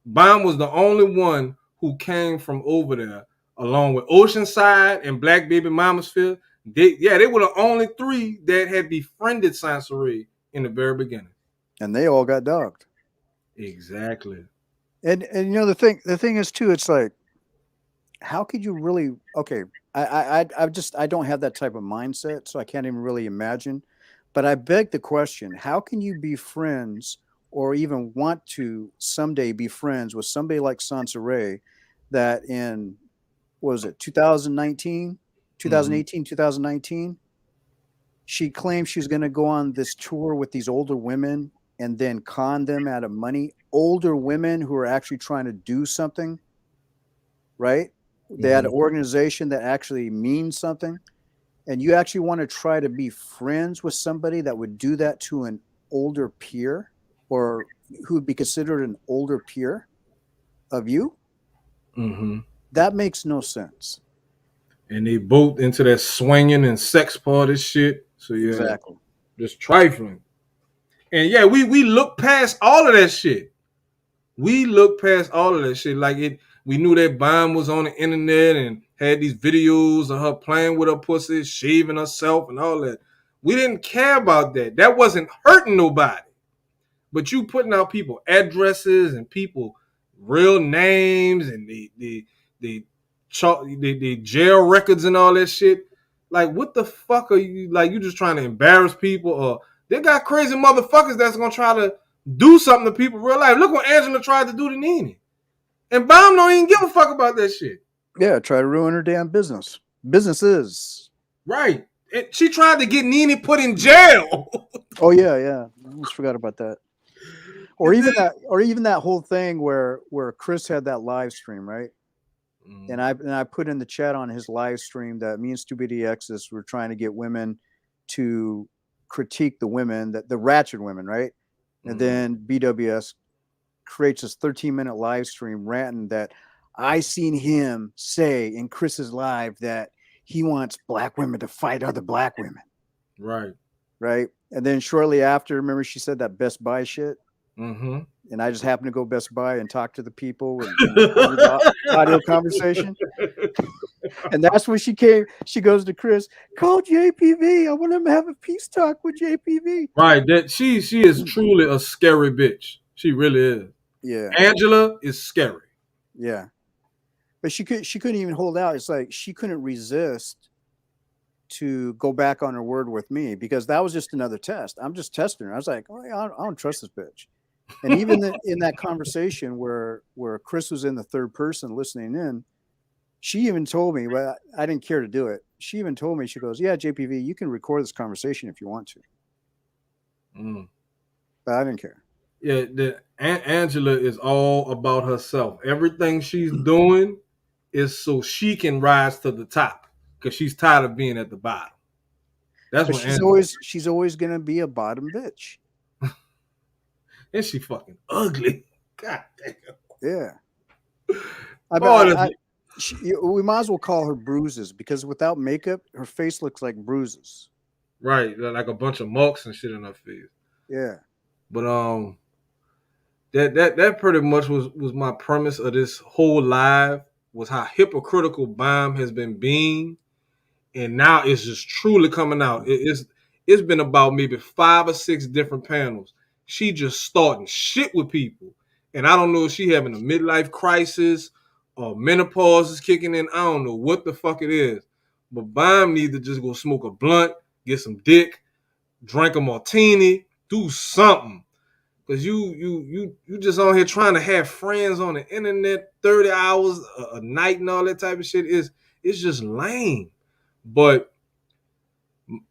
Bomb was the only one who came from over there, along with Oceanside and Black Baby Mama's Field. They were the only 3 that had befriended Sansa in the very beginning. And they all got dogged. Exactly. And you know the thing is too, it's like, how could you really, okay, I don't have that type of mindset, so I can't even really imagine. But I beg the question, how can you be friends or even want to someday be friends with somebody like Sansa Ray that in, what was it, 2019, 2018, 2019, she claimed she was going to go on this tour with these older women and then con them out of money. Older women who are actually trying to do something, right? They had an organization that actually means something. And you actually want to try to be friends with somebody that would do that to an older peer, or who would be considered an older peer of you. Mm-hmm. That makes no sense. And they both into that swinging and sex party shit. So yeah, Exactly. just trifling. And yeah, we look past all of that shit. We looked past all of that shit. Like it, we knew that Bomb was on the internet and had these videos of her playing with her pussy, shaving herself, and all that. We didn't care about that. That wasn't hurting nobody. But you putting out people addresses and people real names and the the jail records and all that shit. Like, what the fuck are you, like, you just trying to embarrass people? Or they got crazy motherfuckers that's gonna try to do something to people in real life. Look what Angela tried to do to Nene. And Bomb don't even give a fuck about that shit. Yeah, try to ruin her damn business. Businesses. Right. And she tried to get Nene put in jail. Oh yeah. I almost forgot about that. Or even that whole thing where Chris had that live stream, right? And I put in the chat on his live stream that me and Stupidity X's were trying to get women to critique the women, that the ratchet women, right? And then BWS creates this 13-minute live stream ranting that I seen him say in Chris's live that he wants black women to fight other black women. Right. Right. And then shortly after, remember she said that Best Buy shit? Mm-hmm. And I just happened to go Best Buy and talk to the people and audio conversation. And that's when she came. She goes to Chris, call JPV. I want him to have a peace talk with JPV. Right. That she is truly a scary bitch. She really is. Yeah. Angela is scary. Yeah. But she couldn't even hold out. It's like she couldn't resist to go back on her word with me, because that was just another test. I'm just testing her. I was like, oh, yeah, I don't trust this bitch. And even in that conversation where Chris was in the third person listening in, she even told me, well, I didn't care to do it. She even told me, she goes, yeah, JPV, you can record this conversation if you want to. But I didn't care. Yeah, Angela is all about herself. Everything she's doing is so she can rise to the top because she's tired of being at the bottom. That's But what Angela. she's always gonna be a bottom bitch. And she fucking ugly. God damn. Yeah. We might as well call her bruises because without makeup, her face looks like bruises. Right, like a bunch of marks and shit in her face. Yeah. But that pretty much was my premise of this whole live, was how hypocritical Bomb has been being, and now it's just truly coming out. It's been about maybe 5 or 6 different panels. She just starting shit with people, and I don't know if she having a midlife crisis or menopause is kicking in. I don't know what the fuck it is, but Bomb needs to just go smoke a blunt, get some dick, drink a martini, do something. Cause you just on here trying to have friends on the internet 30 hours a night and all that type of shit it's just lame. But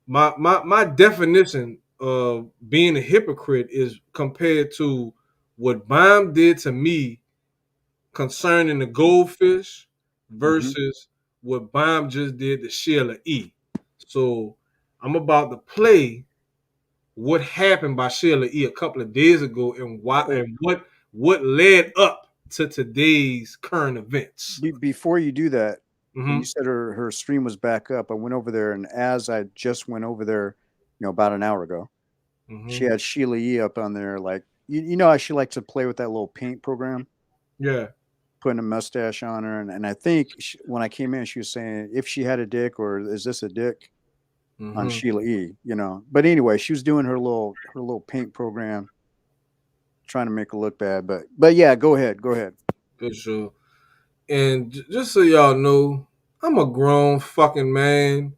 my definition of being a hypocrite is compared to what Bomb did to me concerning the goldfish versus what Bomb just did to Sheila E. So I'm about to play what happened by Sheila E. a couple of days ago and why and what led up to today's current events. Before you do that, when Mhm. you said her stream was back up, I went over there, and as I just went over there, about an hour ago, she Mhm. had Sheila E. up on there. Like you know how she likes to play with that little paint program, Yeah. putting a mustache on her, and I think when I came in, she was saying if she had a dick or is this a dick on Mhm. Sheila E. But anyway, she was doing her little paint program, trying to make her look bad. But yeah, go ahead. For sure. And just so y'all know, I'm a grown fucking man.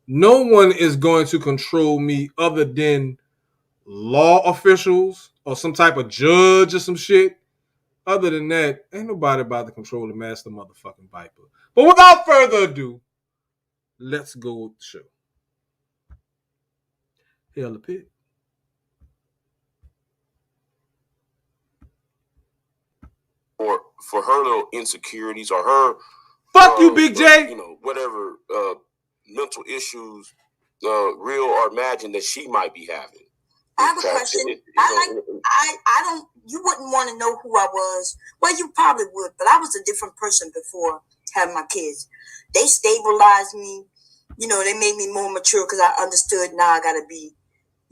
No one is going to control me other than law officials or some type of judge or some shit. Other than that, ain't nobody about to control the master motherfucking Viper. But without further ado, let's go with the show. Hell the pit. For her little insecurities or her Fuck you, Big J. Whatever mental issues, real or imagined, that she might be having. I have a question. I don't. You wouldn't want to know who I was. Well, you probably would, but I was a different person before having my kids. They stabilized me. They made me more mature because I understood. Now I gotta be,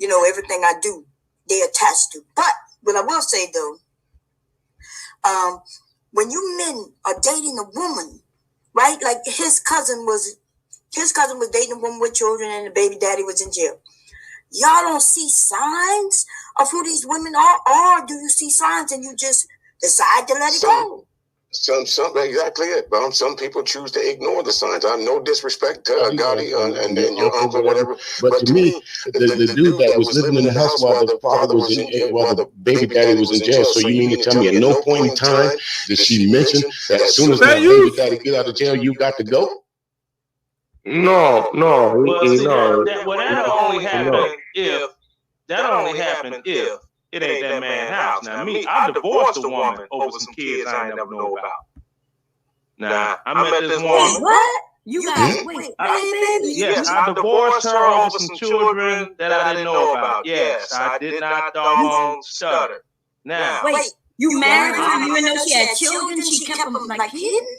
everything I do, they attached to. But what I will say though, when you men are dating a woman, right? Like his cousin was dating a woman with children, and the baby daddy was in jail. Y'all don't see signs of who these women are, or do you see signs and you just decide to let it go? Some exactly it. Some people choose to ignore the signs. I'm no disrespect to Gotti and your uncle, whatever. But to me, the dude that was living in the house while the father was while the baby daddy was in jail. So you mean to tell me at no point in time did she mention that as soon as the baby daddy get out of jail, you got to go? No. That only happened if it ain't that man's house. Now, me, I divorced a woman over some kids I ain't never know about. Nah, I met this woman. What? You guys, wait. Yes, I divorced her over some children that I didn't know about. Yes, I did not doggone stutter. Now, wait, you married her even though she had children? She kept them like hidden?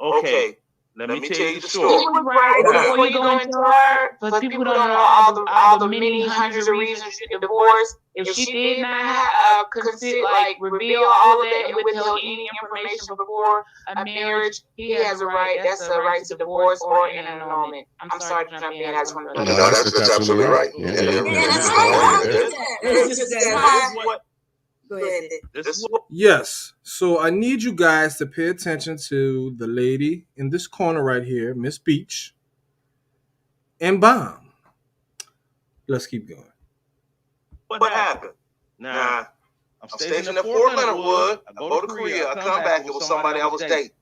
Okay. Let me tell you the story. Right before you go into her, because people don't know all the many hundreds of reasons she divorced. If she did not reveal all of that and withheld any information before a marriage, he has a right. That's a right to divorce or an annulment. I'm sorry to jump in. I just want to. No, that's absolutely right. Yes. So I need you guys to pay attention to the lady in this corner right here, Miss Beach and Bomb. Let's keep going. What happened? Nah, I'm stationed at Fort Leonard Wood. I go to Korea. I come back. It was somebody I was dating.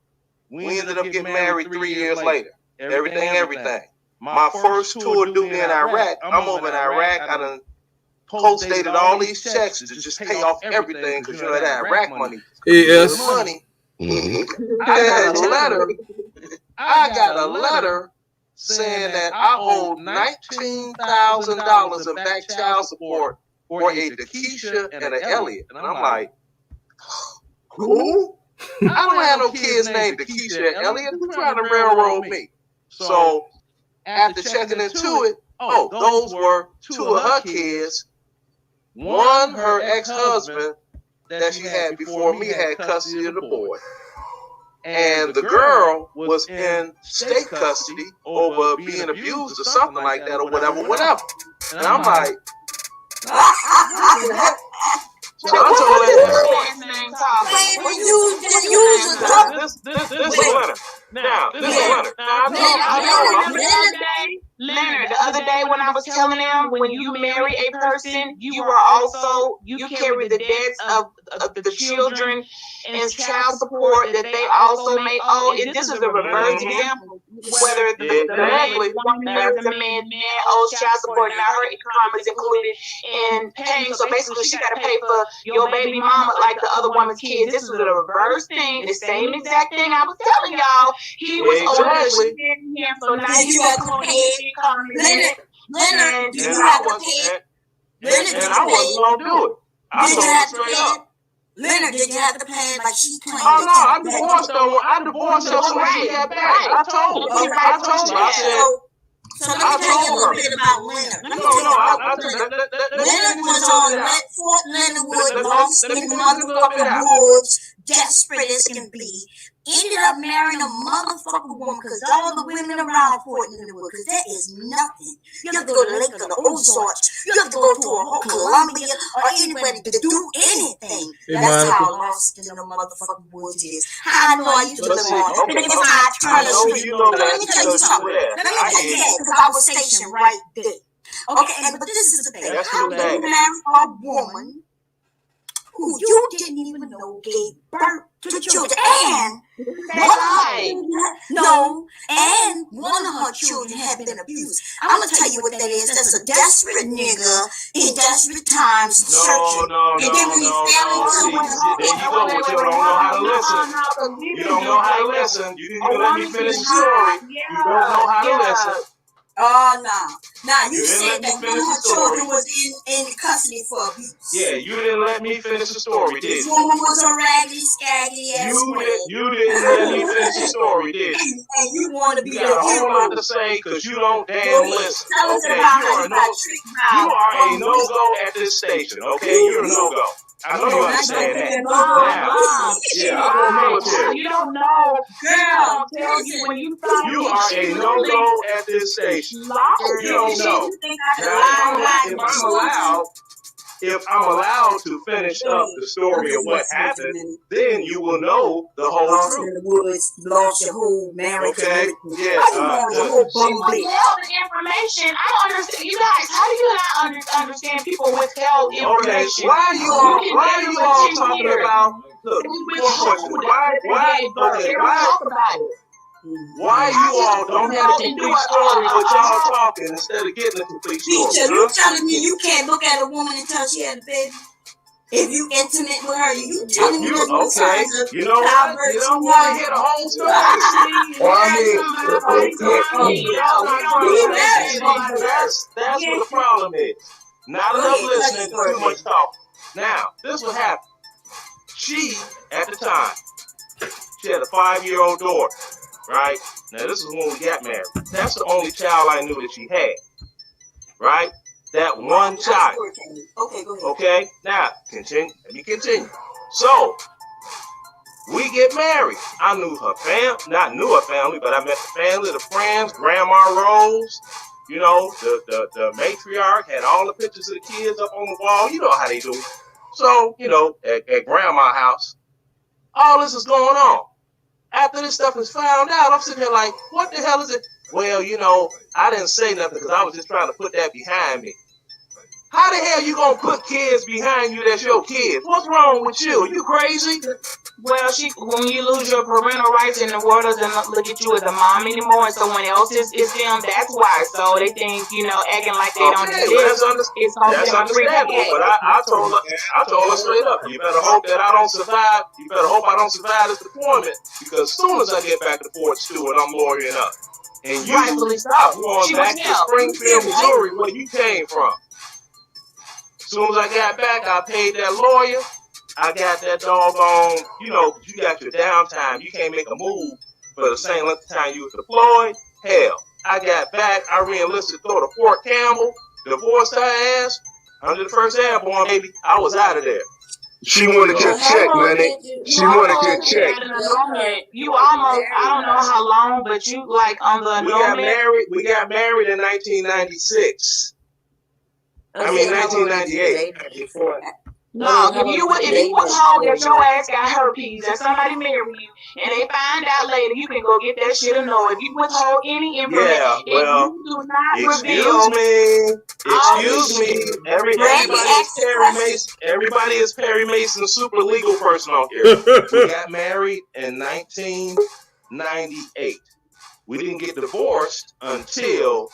We ended up getting married 3 years later. Everything. my first tour of duty in Iraq, I'm over in Iraq. I done post-dated all these checks to just pay off everything because, you know, that Iraq money. Yes. Money. I got a letter saying that I owed $19,000 of back child support for a Keisha and an Elliot. And I'm like, who? I don't have no kids named Keisha and Elliot. Who's trying to railroad me? So after checking into it, those were two of her kids. One, her ex-husband that she had before me had custody of the boy. And the girl was in state custody over being abused or something like that or whatever. And I'm like, so I told her this is Leonard. Now, this is Leonard. Leonard, the other day when I was telling them, when you marry a person, you carry the debts of the children and child support that they also may owe. And this is a reverse example. Whether the woman marries a man owes child support, now her income is included in paying. So basically, she got to pay for your baby mama like the other woman's kids. This is a reverse thing. The same exact thing I was telling y'all. He was owing him, so now you got to pay. Leonard, you have to pay. And I wasn't going to do it. I told her straight up. Leonard, did you have to pay like she's claiming? Oh no, I divorced her. I divorced her so she got back. I told her. I said. So let me tell you a little bit about Leonard. Leonard was on Fort Leonard Wood, lost in the motherfucking woods, desperate as can be. Ended up marrying a motherfucking woman because all the women around Fort Leonard Wood, because that is nothing. You have to go to Lake of the Ozarks. You have to go to a whole Columbia or anywhere to do anything. That's how lost in the motherfucking woods is. How I know I used to live on 55 Turner Street. Let me tell you something. Because I was stationed right there. Okay, but this is the thing. How do you marry a woman who you didn't even know gave birth to children, and one of her children had been abused? I'm gonna tell you what that is. That's a desperate nigga in desperate times searching. And then when he fell into it, you don't know how to listen. You don't know how to listen. You didn't even let me finish the story. You don't know how to listen. Oh, no. Now, you said that one of her children was in custody for abuse. Yeah, you didn't let me finish the story, did you? This woman was a raggedy, scaggy ass You didn't let me finish the story, did you? And you want to be a whole lot to say because you don't damn listen. Okay, you are a no-go at this station, okay? You're a no-go. I know you understand that. Mom, yeah, I'm military. You don't know. Girl, tell you when you thought you are a no-go at this station. You don't know. Now, if I'm allowed to finish up the story of what happened, then you will know the whole truth. In the woods, lost your whole marriage. Okay, yeah. Withheld information. I don't understand. You guys, how do you not understand people withheld information? Okay, why are you all talking about? Look, one question. Why you all don't have a complete story, but y'all talking instead of getting a complete story? Teacher, you telling me you can't look at a woman until she had a baby? If you intimate with her, you telling me okay? You know what? You don't want to hear the whole story. That's what the problem is. Not enough listening, too much talking. Now, this what happened. She, at the time, she had a 5-year-old daughter. Right? Now, this is when we got married. That's the only child I knew that she had. Right? That one child. Okay, go ahead. Okay? Now, continue. Let me continue. So, we get married. I knew her family. Not knew her family, but I met the family, the friends, Grandma Rose. You know, the matriarch had all the pictures of the kids up on the wall. You know how they do. So, you know, at Grandma's house, all this is going on. After this stuff is found out, I'm sitting here like, what the hell is it? Well, you know, I didn't say nothing because I was just trying to put that behind me. How the hell you gonna put kids behind you that's your kids? What's wrong with you? You crazy? Well, when you lose your parental rights and the world doesn't look at you as a mom anymore and someone else is them, that's why. So they think, acting like they don't exist is that's understandable. But I told her straight up, you better hope that I don't survive. You better hope I don't survive this deployment, because as soon as I get back to Fort Stewart, I'm lawyering up. And you are going back to Springfield, Missouri, where you came from. As soon as I got back, I paid that lawyer. I got that doggone, you got your downtime. You can't make a move for the same length of time you was deployed. Hell, I got back. I re-enlisted, throw to Fort Campbell, divorced her ass, 101st Airborne, baby. I was out of there. She wanted your check, man. She wanted your check. You almost, I don't know how long, but you like on the annulment. We got married in 1996. I mean 1998. No, if you withhold that your ass got herpes and somebody marry you and they find out later, you can go get that shit annulled. If you withhold any information, if you do not reveal. Excuse me. Everybody is Perry Mason, super legal person on here. We got married in 1998. We didn't get divorced until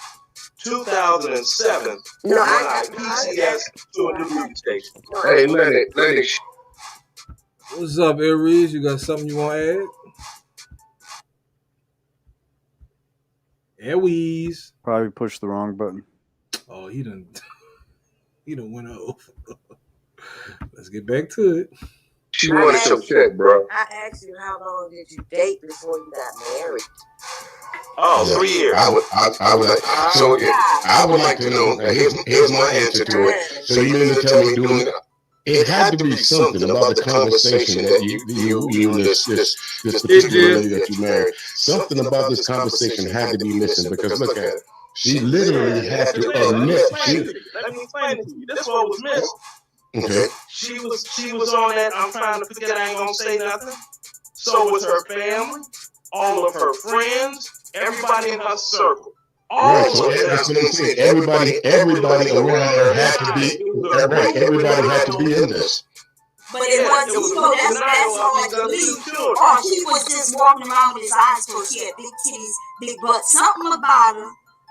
2007. No, I PCS to a new station. Hey, let it. What's up, Aries? You got something you want to add? Aries. Probably pushed the wrong button. Oh, he done went off. Let's get back to it. She wanted your check, bro. I asked you, how long did you date before you got married? Oh, 3 years. I would like to know. Here's my answer to it. So you mean to tell me it had to be something about the conversation that you and this particular lady that you married. Something about this conversation had to be missing, because look at it. She literally had to admit. Let me explain it to you. This is what was missing. Okay. She was on that. I'm trying to forget. I ain't gonna say nothing. So was her family, all of her friends, everybody in her circle. Right, so that's what I'm saying. Everybody around her had to be. Right, everybody had to be in this. But it wasn't. That's hard to believe. Or she was just walking around with his eyes closed. She had big titties, big butt. Something about her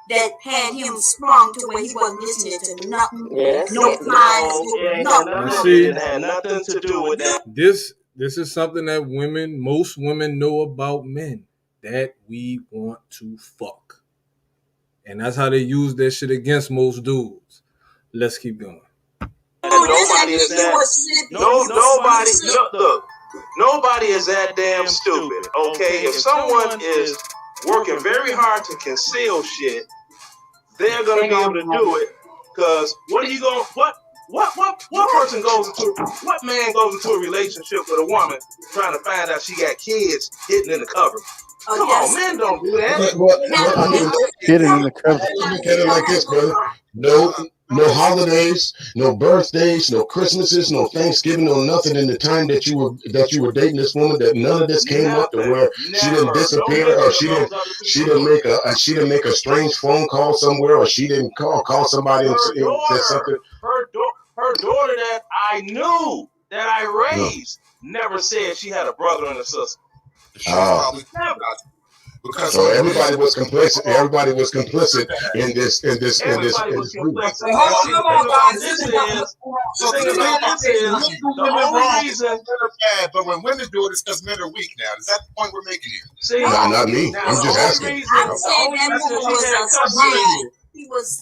that had him sprung to where he wasn't listening to nothing. Yes. No plans. Nothing. See, it had nothing to do with that. This is something that most women know about men, that we want to fuck. And that's how they use that shit against most dudes. Let's keep going. Nobody is that damn stupid. Okay, if someone is working very hard to conceal shit, they're gonna be able to do it. Cause what man goes into a relationship with a woman trying to find out she got kids hidden in the cupboard? Come on, men don't do that. Hidden in the cupboard. Look at it like this, brother. No holidays, no birthdays, no Christmases, no Thanksgiving, no nothing in the time that you were dating this woman. That none of this came up to where she didn't disappear, or she didn't make a strange phone call somewhere, or she didn't call somebody and say something. Her daughter that I knew, that I raised, never said she had a brother and a sister. Because so everybody was complicit. Everybody was complicit in this group. The only reason, but when women do it, it's because men are weak. Now, is that the point we're making here? See, not me. I'm just asking.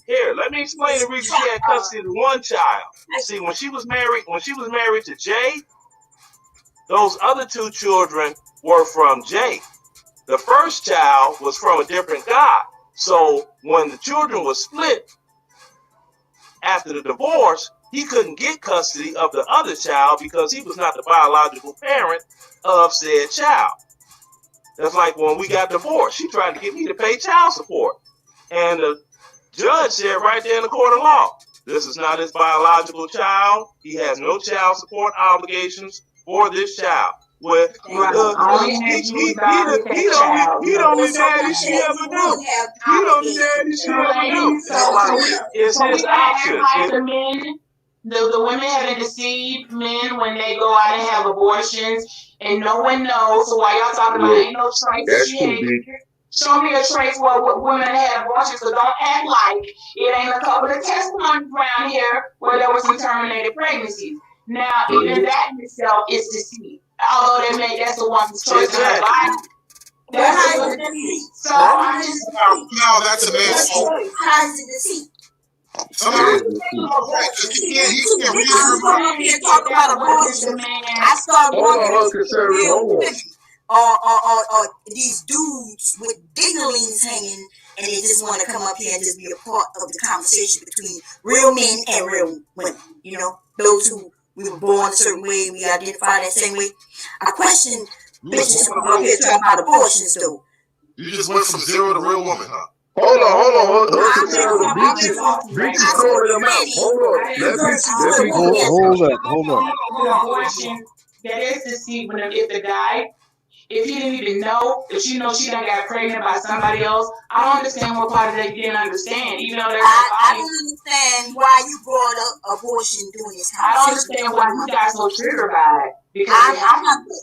Here, let me explain the reason she had custody of one child. See, when she was married to Jay, those other two children were from Jay. The first child was from a different guy. So when the children were split after the divorce, he couldn't get custody of the other child because he was not the biological parent of said child. That's like when we got divorced. She tried to get me to pay child support. And the judge said right there in the court of law, this is not his biological child. He has no child support obligations for this child. Well, he don't be mad if she ever do. He don't be mad if she ever do. It's his option. the women having deceived men when they go out and have abortions, and no one knows. So why y'all talking about ain't no trace that That's she too had? big. Show me a trace where women have abortions. So don't act like it ain't a couple of testimonies around here where there were some terminated pregnancies. Now, even that in itself is deceit. Although that's a woman's choice in her body. That's How a is it deceit? so I'm just No, that's a man's fault. How is it deceit? Somebody, It is right? deceit. Because he can't read You her come mind. up here and talk about abortion. I start Hold wondering on, if conservative. real Hold on. women or these dudes with dinglings hanging and they just want to come up here and just be a part of the conversation between real men and real women. You know, those who we were born a certain way, we identify that same way. I question bitches who come up here talking about abortions though. You just went from zero to real woman, huh? Hold on. Her I conservative beach is calling them out. Hold on. Let me Hold up. abortion. That is deceit. When if the guy, if he didn't even know, if she knows she done got pregnant by somebody else, I don't understand what part of that you didn't understand. Even though there's I don't understand why you brought up abortion during this I don't conversation. understand why you got so triggered by it. Because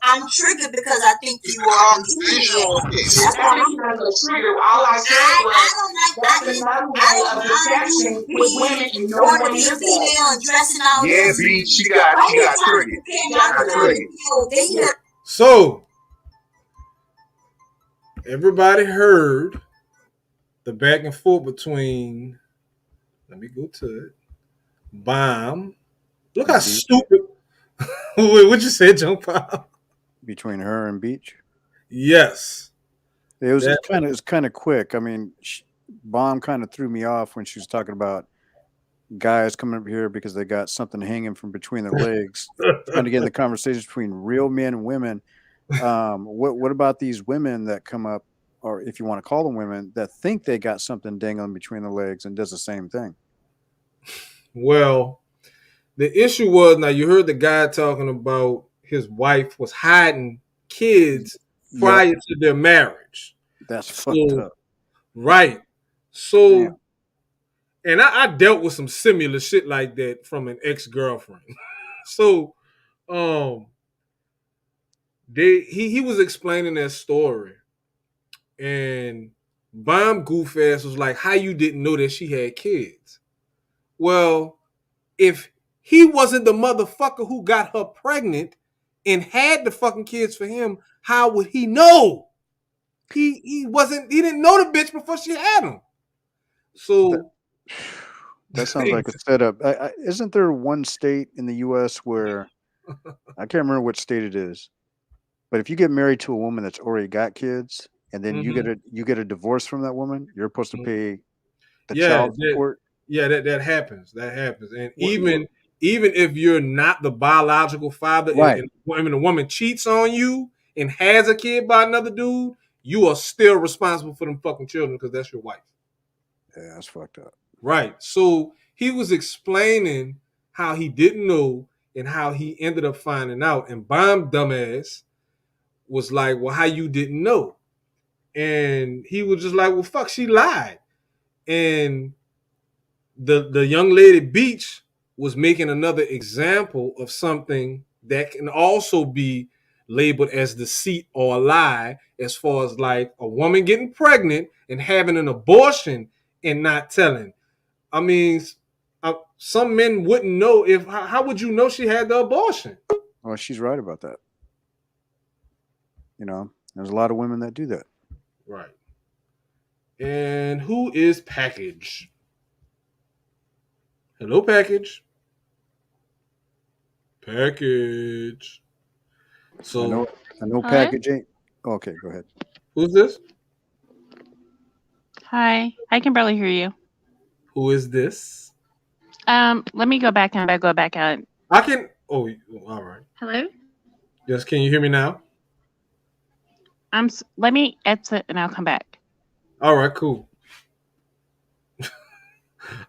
I'm triggered because I think you are enthusiastic. That's why I'm triggered. All I said was I don't like that's another way of deception with women and no want to one be a is female and dressing out. Yeah, B, she got triggered. She got triggered. So everybody heard the back and forth between. Let me go to it. Bomb. Look how stupid. Wait, what you say, John Paul? Between her and Beach. Yes. It was kind of quick. I mean, Bomb kind of threw me off when she was talking about guys coming up here because they got something hanging from between their legs, trying to get in the conversation between real men and women. What about these women that come up, or if you want to call them women, that think they got something dangling between their legs and does the same thing? Well, the issue was, now you heard the guy talking about his wife was hiding kids prior to their marriage. That's fucked up. Right. So, Damn. and I dealt with some similar shit like that from an ex-girlfriend. So, he was explaining that story, and Bomb goof ass was like, "How you didn't know that she had kids?" Well, if he wasn't the motherfucker who got her pregnant and had the fucking kids for him, how would he know? He wasn't. He didn't know the bitch before she had him. So that sounds like a setup. Isn't there one state in the U.S. where I can't remember which state it is, but if you get married to a woman that's already got kids, and then you get a divorce from that woman, you're supposed to pay the child support. That happens. That happens, and even if you're not the biological father, right? And the woman cheats on you and has a kid by another dude, you are still responsible for them fucking children because that's your wife. Yeah, that's fucked up. Right. So he was explaining how he didn't know and how he ended up finding out, and Bomb dumbass was like, "Well, how you didn't know?" And he was just like, "Well, fuck, she lied." And the young lady Beach was making another example of something that can also be labeled as deceit or a lie, as far as like a woman getting pregnant and having an abortion and not telling. I mean, some men wouldn't know. If how would you know she had the abortion? Well, she's right about that. You know, there's a lot of women that do that. Right. And who is Package? Hello, Package. Package. So I know Package ain't. Okay, go ahead. Who's this? Hi, I can barely hear you. Who is this? Let me go back and go back out. I can. Oh, all right. Hello. Yes, can you hear me now? Let me exit and I'll come back. All right, cool.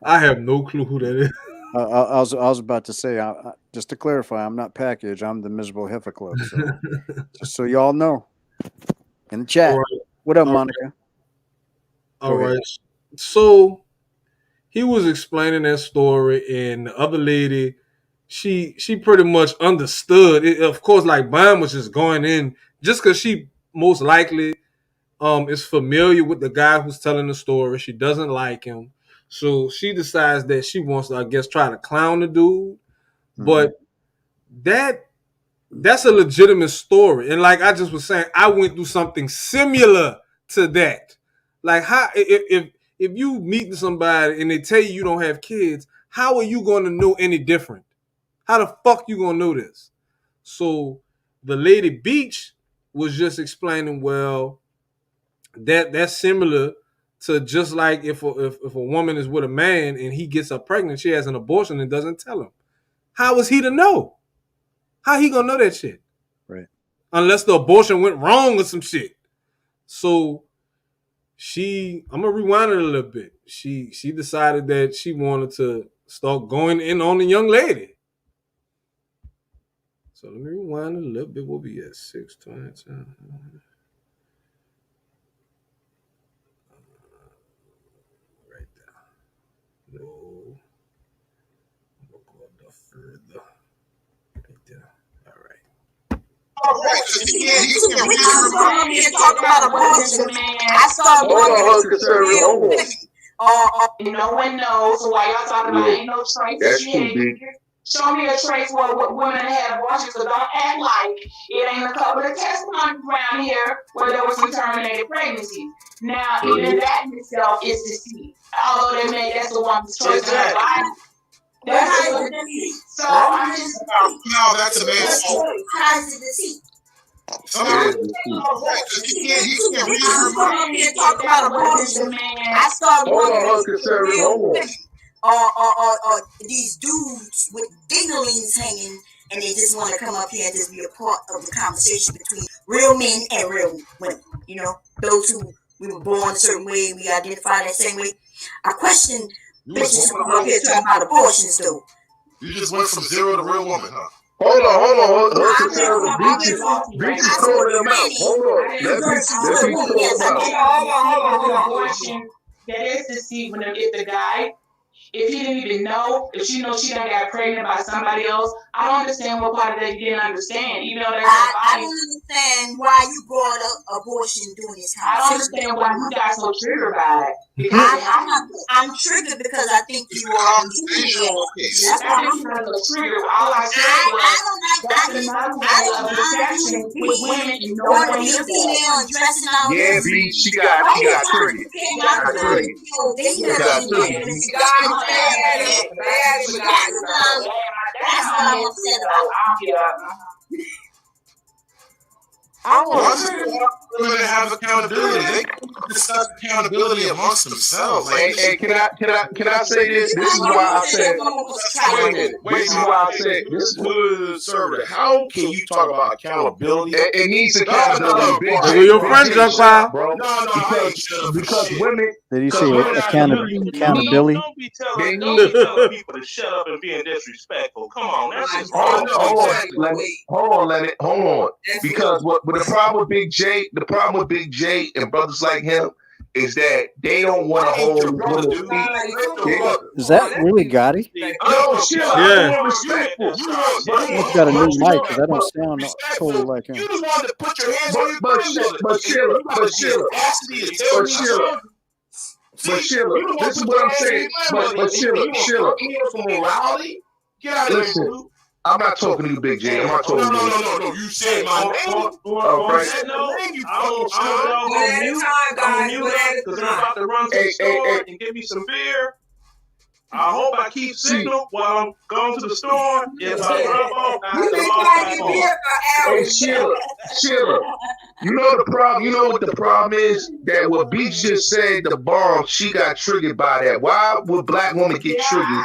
I have no clue who that is. I was about to say, just to clarify, I'm not Package. I'm the Miserable Heifer Club. So, just so y'all know, in the chat. Right. What up, Monica? All right. So he was explaining that story, and the other lady she pretty much understood it. Of course, like Bam was just going in just because she most likely is familiar with the guy who's telling the story. She doesn't like him, so she decides that she wants to, I guess, try to clown the dude. But that's a legitimate story, and like I just was saying, I went through something similar to that. Like, how if you meeting somebody and they tell you don't have kids, how are you going to know any different? How the fuck you gonna know this? So the lady Beach was just explaining, well, that's similar to just like if a woman is with a man and he gets her pregnant, she has an abortion and doesn't tell him. How is he to know? How he gonna know that shit? Right. Unless the abortion went wrong or some shit. So I'm gonna rewind it a little bit. She decided that she wanted to start going in on the young lady. So let me rewind it a little bit. We'll be at 6:20. Right there. No. We'll go up the further. Right there. All right. All right. You can't talk about abortion. I started no one knows. So why y'all talking about ain't no trace? That's too big. Show me a trace where women have abortions, so don't act like it ain't a couple of testimonies around here where there was some terminated pregnancies. Now, even that in itself is deceit. Although that's the woman's choice in her body. That's the deceit. So I'm just no, that's a man's fault. How's it deceit? You can't talk about abortion. I started wondering or these dudes with dinglings hanging, and they just want to come up here and just be a part of the conversation between real men and real women. You know, those who we were born a certain way, we identify that same way. I question bitches who come up here talking about abortions, though. You just went from zero to real woman, huh? Hold on. Beach is calling them out. Hold on. Let me call them out. Hold on. Abortion, that is deceit when if the guy, if he didn't even know, if she knows she done got pregnant by somebody else, I don't understand what part of that you didn't understand. Even though I don't understand why you brought up abortion during this conversation. I don't understand why you got so triggered by it. I'm triggered because I think you are. That's why I'm triggered. All I said was that's another way of deception with women and no one is there. Yeah, B, she got triggered. That's what I'm upset about. Women have accountability. They discuss accountability amongst themselves. Hey, can I say this? This is why I said. This is why I said this. Conservative. How can you talk about accountability? It needs accountability. We're your friend, Junk bro. Because women. Did he say accountability? Don't be telling people to shut up and being disrespectful. Come on, that's just hold on. Because what the problem with Big J and brothers like him is that they don't want to hold women's feet. Is that really Gotti? Yeah. He's got a new mic because I don't sound totally like him. You just wanted to put your hands on your But Sheila, this is what I'm saying. But Sheila. Get out of here. I'm not talking to you, Big J. I'm not talking to you. No. You said my name. I'm going to mute it because I'm about to run to the store and get me some beer. I hope I keep signal while I'm going to the store. If I drop off, I have to Hey, Sheila, you know the problem. You know what the problem is? That what Beach just said, the bomb, she got triggered by that. Why would black women get triggered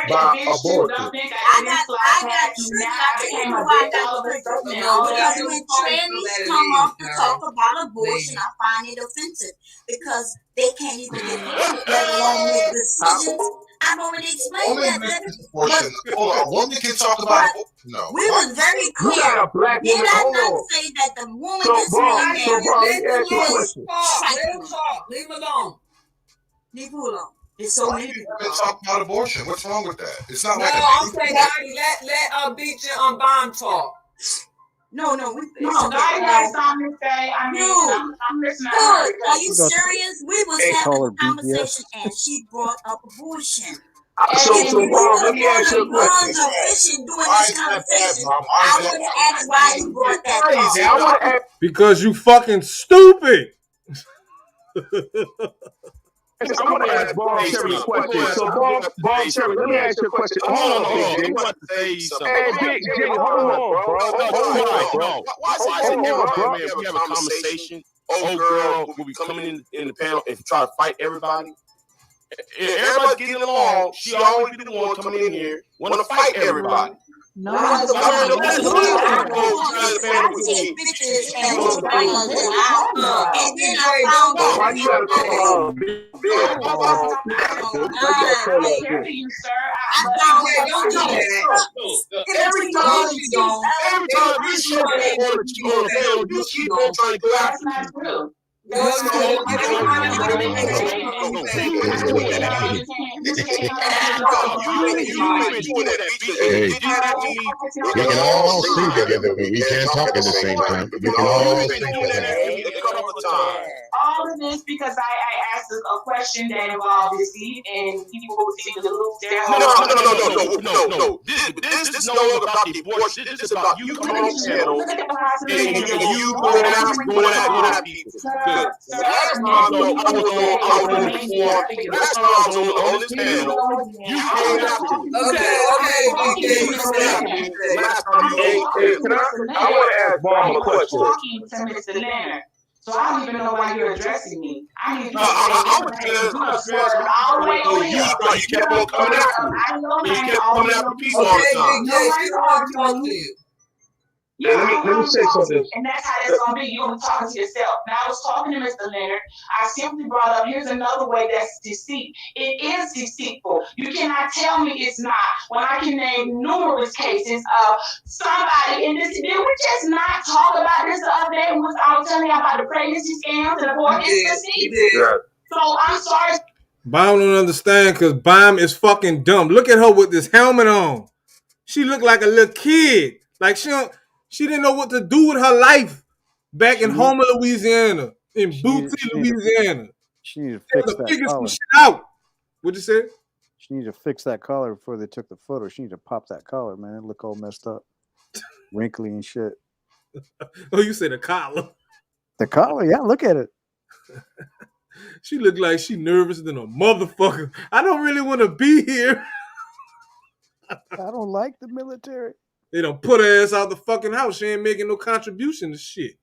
by abortion? I got triggered. I tell you why I got triggered. Because when trannies come up to talk about abortion, I find it offensive because they can't even get let alone make decisions. I've already explained that. A woman can talk about it. No. We were very clear. Did I not say that the woman is being married? Leave Leave alone. Leave her alone. It's so Why many. you even talk about abortion? What's wrong with that? It's not No, like I'm saying, Gotti, let Beach and Bomb talk. No, No, Gotti has something to say. I mean, I'm listening to her. Dude, are you serious? We was having a conversation and she brought up abortion. So, If you Bob, were let me ask you a question. efficient during Why this is that bad, conversation, Mom? Why is I that would have asked why you brought that Crazy. up. I want to ask. Because you fucking stupid. I want to ask Bombcherry a question. So, Bombcherry, let me ask you a question. Hold on, Big J. I'm about to say something. Hey, Big J, hold on, bro. Hold on, bro. Why is it Hold on, bro. man, if we have a conversation, old girl will be coming in the panel and try to fight everybody? Everybody's getting along. She always be the one coming in here, want to fight everybody. No, Why you gotta call I hear you, sir. Don't do that. Every time you don't. Every time you show up on the panel, you keep on trying to go after That's not true. No, Hey, we can all sing together, but we can't talk at the same time. We can all sing together. All of this because I asked a question that involved deceit, and people seem to lose their No. This is no longer about the abortion. This is about you coming on the channel and you going after people. Good. Last time I was on the floor. Last time I was on this panel, you came after me. Okay. Last time you came. I want to ask Bomb a question. Talking to Mr. Leonard. So I don't even know why you're addressing me. I need to you kept on coming after me. You kept coming after people all the time. Let me say something. And that's how that's going to be. You're going to be talking to yourself. Now, I was talking to Mr. Leonard. I simply brought up, here's another way that's deceit. It is deceitful. You cannot tell me it's not. When I can name numerous cases of somebody in this, did we just not talk about this the other day when I was telling you about the pregnancy scams and abortion? It's deceit. So, I'm sorry. Bomb don't understand because Bomb is fucking dumb. Look at her with this helmet on. She looked like a little kid. Like she didn't know what to do with her life back in Homer, Louisiana, in Bootsy, Louisiana. She needed to fix that figure collar. some shit out. What'd you say? She needed to fix that collar before they took the photo. She needed to pop that collar, man. It looked all messed up, wrinkly and shit. Oh, you said a collar. The collar, yeah. Look at it. She looked like she nervous than a motherfucker. I don't really want to be here. I don't like the military. They don't put her ass out the fucking house. She ain't making no contribution to shit.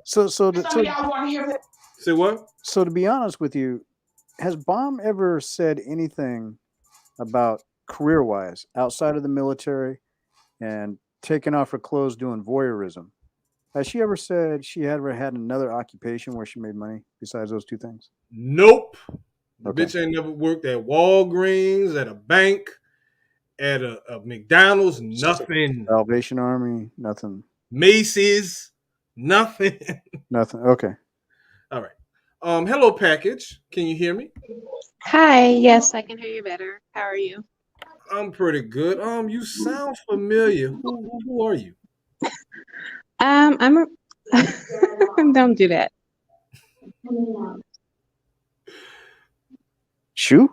So y'all want to hear that? Say what? So to be honest with you, has Bomb ever said anything about career-wise outside of the military and taking off her clothes doing voyeurism? Has she ever said she ever had another occupation where she made money besides those two things? Nope. The Okay. bitch ain't never worked at Walgreens, at a bank, at a McDonald's, nothing. Salvation Army, nothing. Macy's, nothing. Nothing. Okay. All right. Hello, package. Can you hear me? Hi. Yes, I can hear you better. How are you? I'm pretty good. You sound familiar. Who are you? I'm a don't do that. Shu?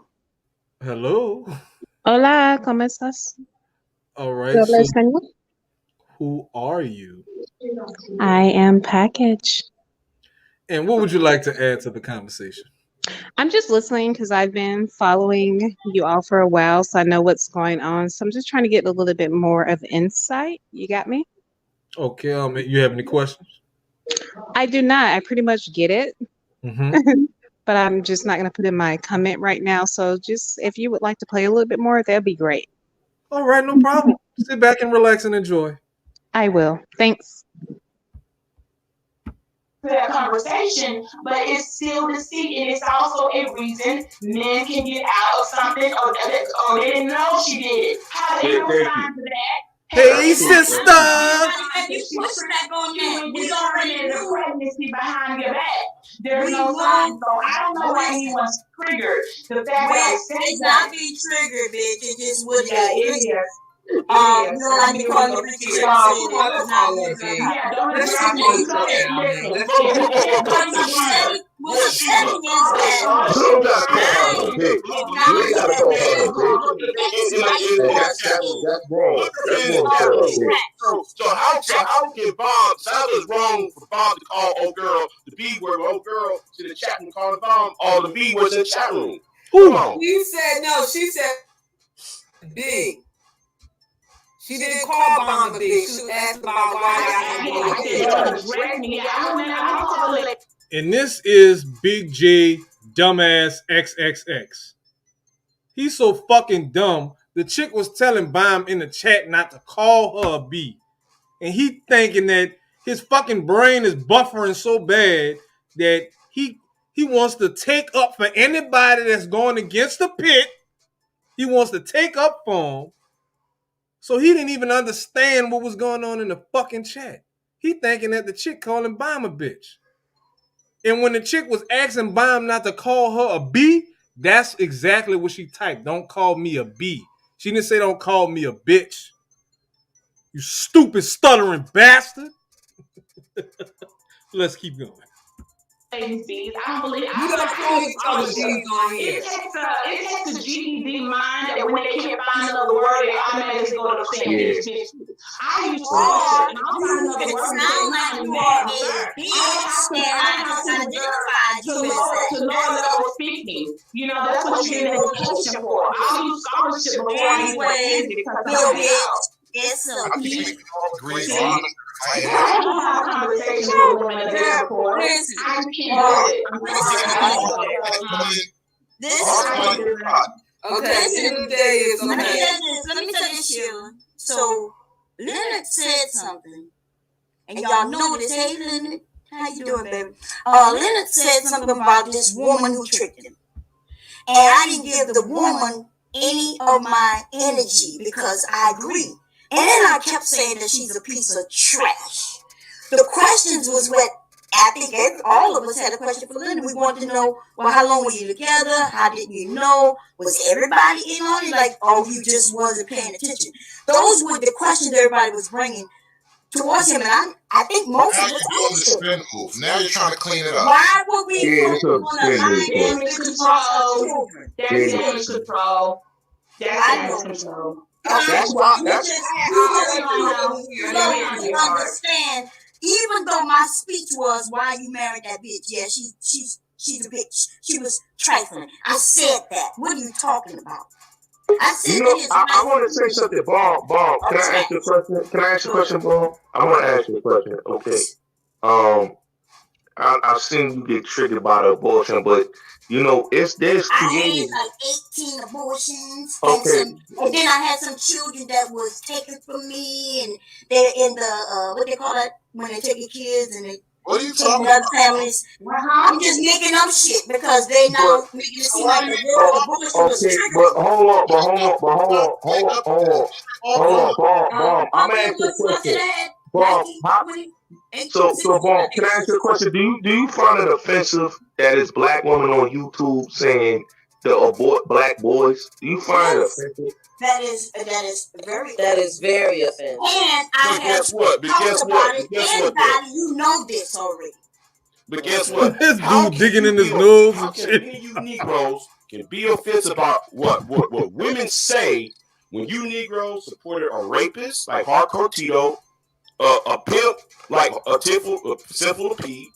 Hello. Hola, ¿cómo estás? All right. ¿Tú So hablas español? who are you? I am Package. And what would you like to add to the conversation? I'm just listening because I've been following you all for a while, so I know what's going on. So I'm just trying to get a little bit more of insight. You got me? Okay. You have any questions? I do not. I pretty much get it. Mm-hmm. But I'm just not going to put in my comment right now. So just if you would like to play a little bit more, that'd be great. All right, no problem. Sit back and relax and enjoy. I will. Thanks. That conversation, but it's still deceit, and it's also a reason men can get out of something or they didn't know she did it. How they know signs of that? Hey, sister. You push back on that. We already in the pregnancy behind your back. there's no sign. So I don't know why anyone's triggered. The fact that I said it's that. not being triggered, bitch. It's just what Yeah, it it is. is. You know, like me calling you bitch. Yeah, don't address me. You know, What I'm saying is that You don't gotta call her a bitch. You ain't gotta call her a bitch. Hey, that's wrong. That's wrong to call her a bitch. So how can Bomb? How is wrong for Bomb to call old girl the B word? Old girl to the chat room calling Bomb. All the B words in the chat room. Come on. She said no. She said big. She didn't call Bomb a big. She was asking about why And this is Big J dumbass XXX. He's so fucking dumb. The chick was telling Bomb in the chat not to call her a B. And he thinking that his fucking brain is buffering so bad that he wants to take up for anybody that's going against the pit. He wants to take up for him. So he didn't even understand what was going on in the fucking chat. He thinking that the chick calling Bomb a bitch. And when the chick was asking Bomb not to call her a B, that's exactly what she typed. Don't call me a B. She didn't say don't call me a bitch. You stupid stuttering bastard. Let's keep going. Agencies. I don't believe. It takes a GED mind that when they can't find another word, they automatically go to the same bitch. I used to say and I'll find another word. Sound like you are a bitch that identified you as that. To know level speaking. You know, that's what you get an education for. I'll use scholarship before I use my energy because I'm bitch. It's a bitch. I don't have conversations with women of this before. I just can't do it. Let me tell you, Sheila. So Leonard said something, and y'all know this. Hey, Leonard, how you doing, baby? Leonard said something about this woman who tricked him, and I didn't give the woman any of my energy because I agree. And then I kept saying that she's a piece of trash. The questions was what I think all of us had a question for Linda. We wanted to know, well, how long were you together? How did you know? Was everybody in on it? Like, oh, you just wasn't paying attention. Those were the questions everybody was bringing towards him. And I think most of us. Now you're trying to clean it up. Why would we focus on the damage control? That's damage control. That's damage control. That's why. You don't understand. Even though my speech was, "Why you married that bitch?" Yeah, she's a bitch. She was trifling. I said that. What are you talking about? I said I want to say something, Bomb. Can I ask you a question? Can I ask you a question, Bomb? I want to ask you a question. Okay. I've seen you get triggered by the abortion, but there's creative. I had like 18 abortions, and then I had some children that was taken from me, and they're in the what they call it when they take your kids and they. What are you talking about? Families. I'm just making up shit because they now making it seem like the word abortion was triggered. But hold on, Bomb. I'm asking you a question. Bomb, so Bomb, can I ask you a question? Do you find it offensive that it's black women on YouTube saying to abort black boys? Do you find it offensive? That is very offensive. And I have But guess what? Anybody, you know this already. But guess what? This dude digging in his nose and shit. Any of you Negroes can be offensive about what women say when you Negroes supported a rapist like Hardcore Tito, a pimp like a Sinful P.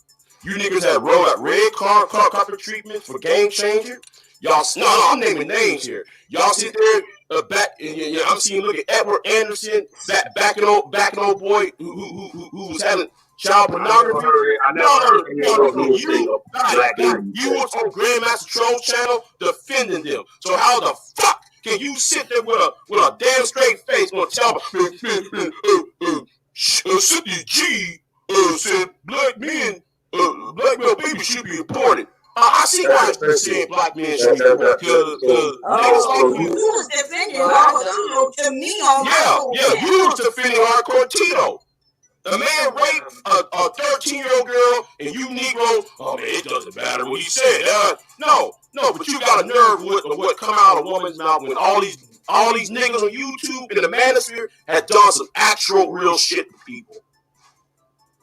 You niggas that roll out red carpet treatment for Game Changer. Y'all, I'm naming names here. Y'all sit there back, and I'm seeing look at Edward Anderson, back an old boy who was having child pornography. No. You was on Grandmaster Troll's channel defending them. So how the fuck can you sit there with a damn straight face and tell me Cynthia G said black male babies should be aborted? I see why you're saying black men should be aborted because niggas like you. You was defending Hardcore Tito to me on Yeah, you was defending Hardcore Tito. A man raped a 13-year-old girl, and you Negroes, oh man, it doesn't matter what he said. No, but you got a nerve of what come out of a woman's mouth when all these niggas on YouTube and the manosphere have done some actual real shit to people.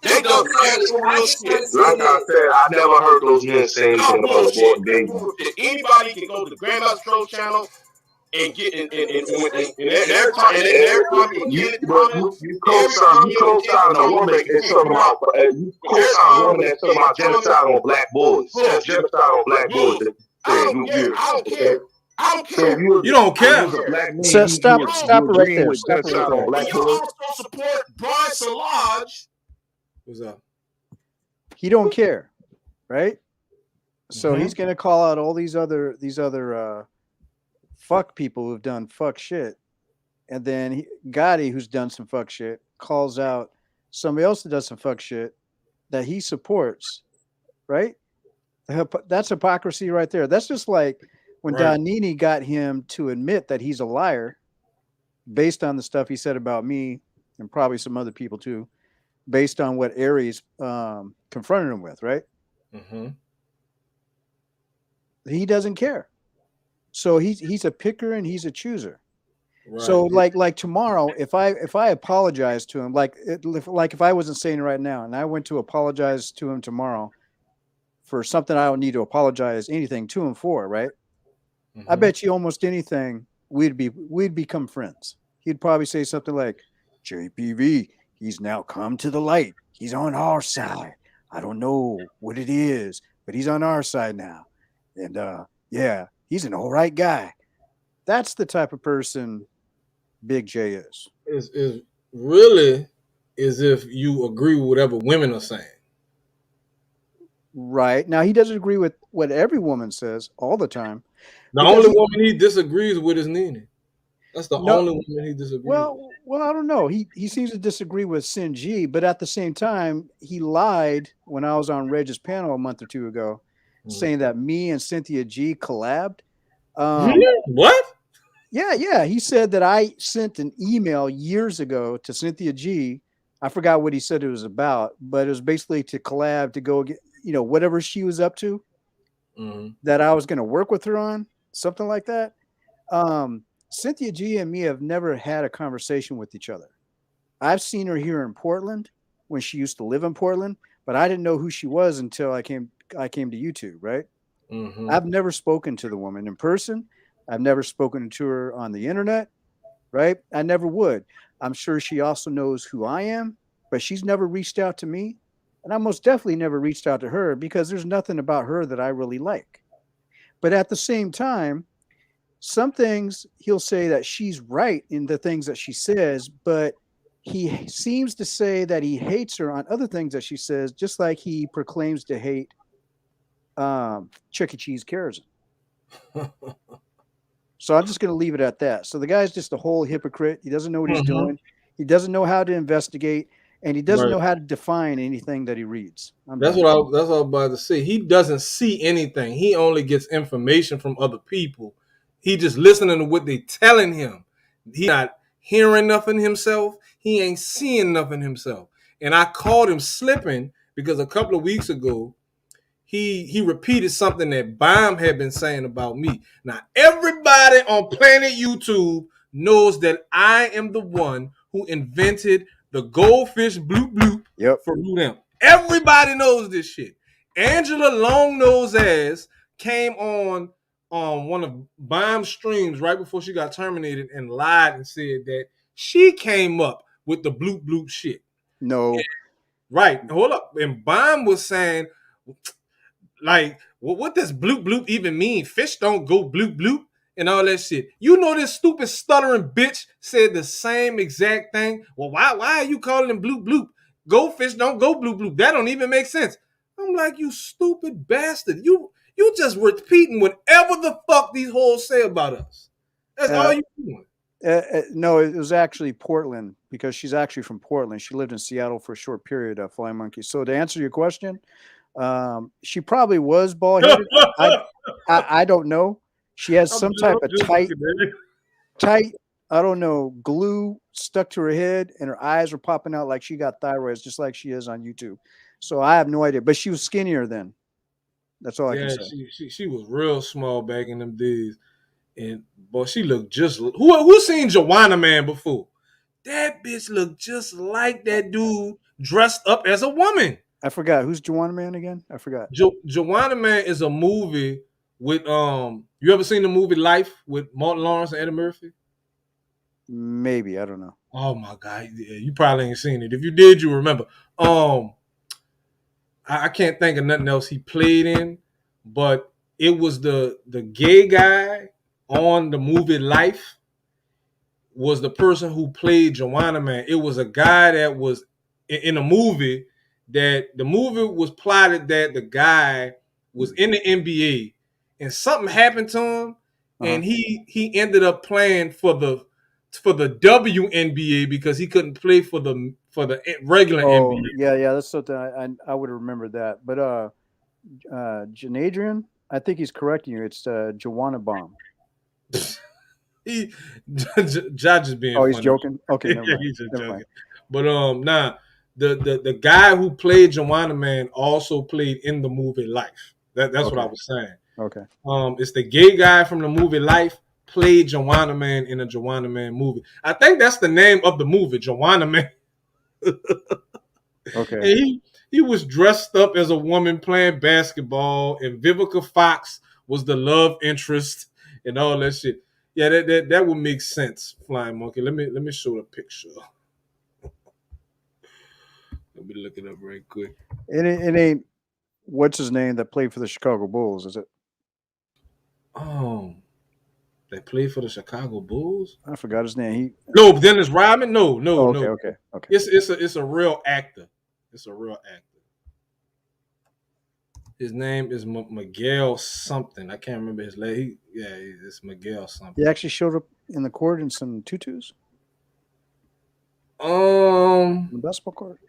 They done actual real shit. Like I said, I never heard those men say anything about aborting babies. Anybody can go to the Grandmaster Troll channel and get and every time you get in the comments, you co-sign a woman and talking about you co-sign a woman that's talking about genocide on black boys. That's genocide on black boys. I don't care. So you don't care. So stop it right there. Stop it right there. But you also support Brian Salage. What's up? He don't care, right? So he's gonna call out all these other fuck people who've done fuck shit, and then Gotti, who's done some fuck shit, calls out somebody else that does some fuck shit that he supports, right? That's hypocrisy right there. That's just like when Don Nini got him to admit that he's a liar based on the stuff he said about me and probably some other people too, based on what Aries confronted him with, right? He doesn't care. So he's a picker and he's a chooser. Right. So like tomorrow, if I apologize to him, like if I wasn't saying it right now, and I went to apologize to him tomorrow for something I don't need to apologize anything to him for, right? I bet you almost anything we'd become friends. He'd probably say something like, "JPV, he's now come to the light. He's on our side. I don't know what it is, but he's on our side now, and yeah." He's an all right guy. That's the type of person Big J is. Is really as if you agree with whatever women are saying. Right. Now, he doesn't agree with what every woman says all the time. The only woman he disagrees with is Nene. That's the only woman he disagrees with. Well, I don't know. He seems to disagree with Sin G, but at the same time, he lied when I was on Reg's panel a month or two ago, saying that me and Cynthia G collabed. What? Yeah. He said that I sent an email years ago to Cynthia G. I forgot what he said it was about, but it was basically to collab to go get, whatever she was up to, that I was going to work with her on, something like that. Cynthia G and me have never had a conversation with each other. I've seen her here in Portland when she used to live in Portland, but I didn't know who she was until I came to YouTube, right? I've never spoken to the woman in person. I've never spoken to her on the internet, right? I never would. I'm sure she also knows who I am, but she's never reached out to me. And I most definitely never reached out to her because there's nothing about her that I really like. But at the same time, some things he'll say that she's right in the things that she says, but he seems to say that he hates her on other things that she says, just like he proclaims to hate Chuck E. Cheese kerosene. So I'm just going to leave it at that. So the guy's just a whole hypocrite. He doesn't know what he's doing. He doesn't know how to investigate, and he doesn't know how to define anything that he reads. That's what I was about to say. He doesn't see anything. He only gets information from other people. He just listening to what they telling him. He not hearing nothing himself. He ain't seeing nothing himself. And I called him slipping because a couple of weeks ago, he repeated something that Bomb had been saying about me. Now, everybody on planet YouTube knows that I am the one who invented the goldfish bloop bloop for Rudem. Everybody knows this shit. Angela Longnose ass came on one of Bomb's streams right before she got terminated and lied and said that she came up with the bloop bloop shit. No. Right. Hold up. And Bomb was saying, like, well, what does bloop bloop even mean? Fish don't go bloop bloop and all that shit. You know this stupid stuttering bitch said the same exact thing. Well, why are you calling them bloop bloop? Goldfish don't go bloop bloop. That don't even make sense. I'm like, you stupid bastard. You repeating whatever the fuck these hoes say about us. That's all you doing. No, it was actually Portland because she's actually from Portland. She lived in Seattle for a short period, Fly Monkey. So to answer your question, she probably was bald-headed. I don't know. She has some type of tight I don't know, glue stuck to her head and her eyes were popping out like she got thyroids, just like she is on YouTube. So I have no idea. But she was skinnier then. That's all I can Yeah, say. she was real small back in them days. And boy, she looked just who seen Joanna Man before? That bitch looked just like that dude dressed up as a woman. I forgot. Who's Joanna Man again? I forgot. Joanna Man is a movie with you ever seen the movie Life with Martin Lawrence and Eddie Murphy? Maybe. I don't know. Oh my god, yeah, you probably ain't seen it. If you did, you remember. I can't think of nothing else he played in, but it was the gay guy on the movie Life was the person who played Joanna Man. It was a guy that was in a movie that the movie was plotted that the guy was in the NBA and something happened to him and he ended up playing for the WNBA because he couldn't play for the regular NBA. Yeah, that's something I would have remembered that. But Janadrian, I think he's correcting you. It's Joanna Bomb. Judge is being funny. He's joking. Okay, never mind. He's just joking. But the guy who played Joanna Man also played in the movie Life. That's what I was saying. Okay. It's the gay guy from the movie Life played Joanna Man in a Joanna Man movie. I think that's the name of the movie, Joanna Man. Okay. And he was dressed up as a woman playing basketball, and Vivica Fox was the love interest and all that shit. Yeah, that would make sense, Flying Monkey. Let me show the picture. Let me look it up right quick. It ain't what's his name that played for the Chicago Bulls, is it? They played for the Chicago Bulls? I forgot his name. No, Dennis Rodman? No. Okay. It's a real actor. It's a real actor. His name is Miguel something. I can't remember his name. It's Miguel something. He actually showed up in the court in some tutus. The basketball court.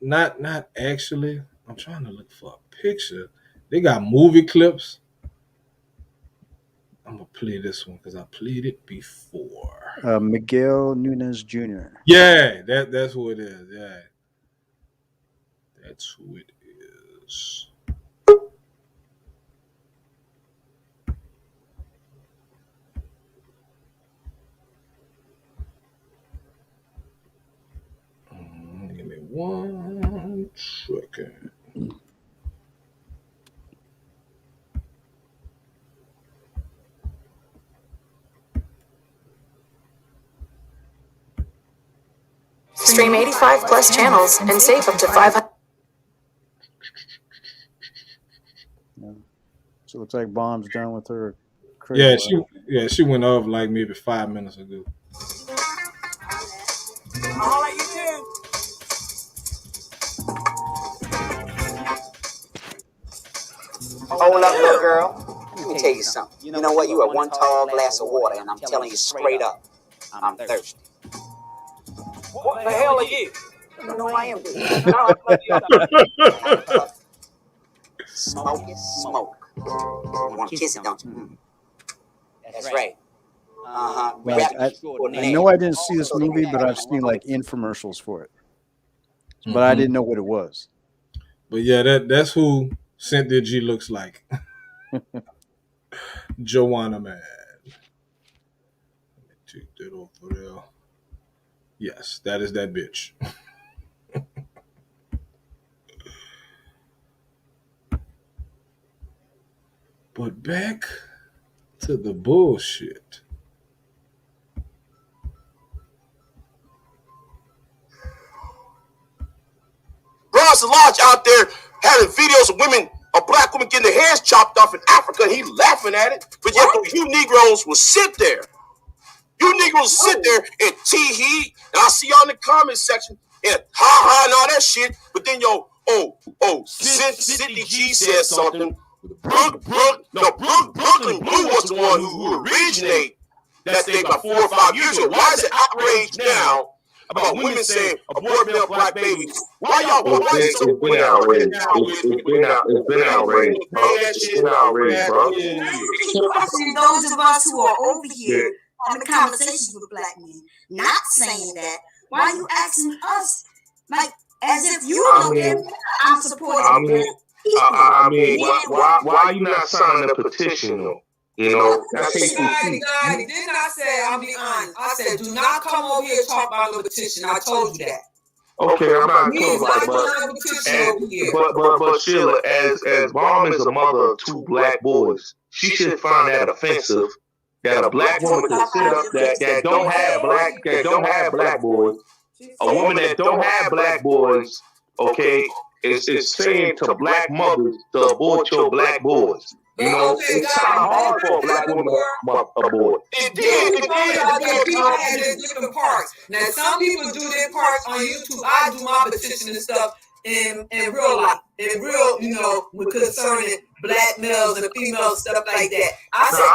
Not actually. I'm trying to look for a picture. They got movie clips. I'm gonna play this one because I played it before. Miguel Nunez Jr. Yeah, that's who it is. Yeah, that's who it is. Give me 1 second. Stream 85 plus channels and save up to 500. Yeah. So it looks like Bomb's done with her. She went off like maybe 5 minutes ago. All right, you too. Hold up, little girl. Let me tell you something. You know what? You are one tall glass of water, and I'm telling you straight up, I'm thirsty. What the hell are you? No, I am. Smoke is smoke. You want to kiss it, don't you? That's right. I know I didn't see this movie, but I've seen like infomercials for it. But I didn't know what it was. But yeah, that's who Cynthia G looks like. Joanna Man. Let me take that off of there. Yes, that is that bitch. But back to the bullshit. Ross Lodge out there having videos of women, of black women getting their hands chopped off in Africa, and he laughing at it. But yet you Negroes will sit there. You Negroes sit there and tee-hee, and I see y'all in the comment section, and ha-ha and all that shit. But then Cindy G said something. Brooklyn Blue was the one who originated that thing about 4 or 5 years ago. Why is it outraged now about women saying abort male black babies? Why y'all? It's been outraged. It's been outraged, bro. It's been outraged, bro. Those of us who are over here having conversations with black men. Not saying that. Why are you asking us like as if you look at I'm supporting black people? I mean, why you not signing a petition though? You know, that's hateful Didn't I say, I'll be honest, I said, do not come over here and talk about no petition. I told you that. Okay, I'm not We talking is not about doing no petition over here. but Sheila, as Mom is a mother of 2 black boys, she should find that offensive that a black woman could sit up that don't have black boys, a woman that don't have black boys, okay, is saying to black mothers to abort your black boys. You know, it's kind of hard for a black woman to abort. People have their different parts. Now, some people do their parts on YouTube. I do my petition and stuff in real life, in real, you know, with concerning black males and females, stuff like that. I said,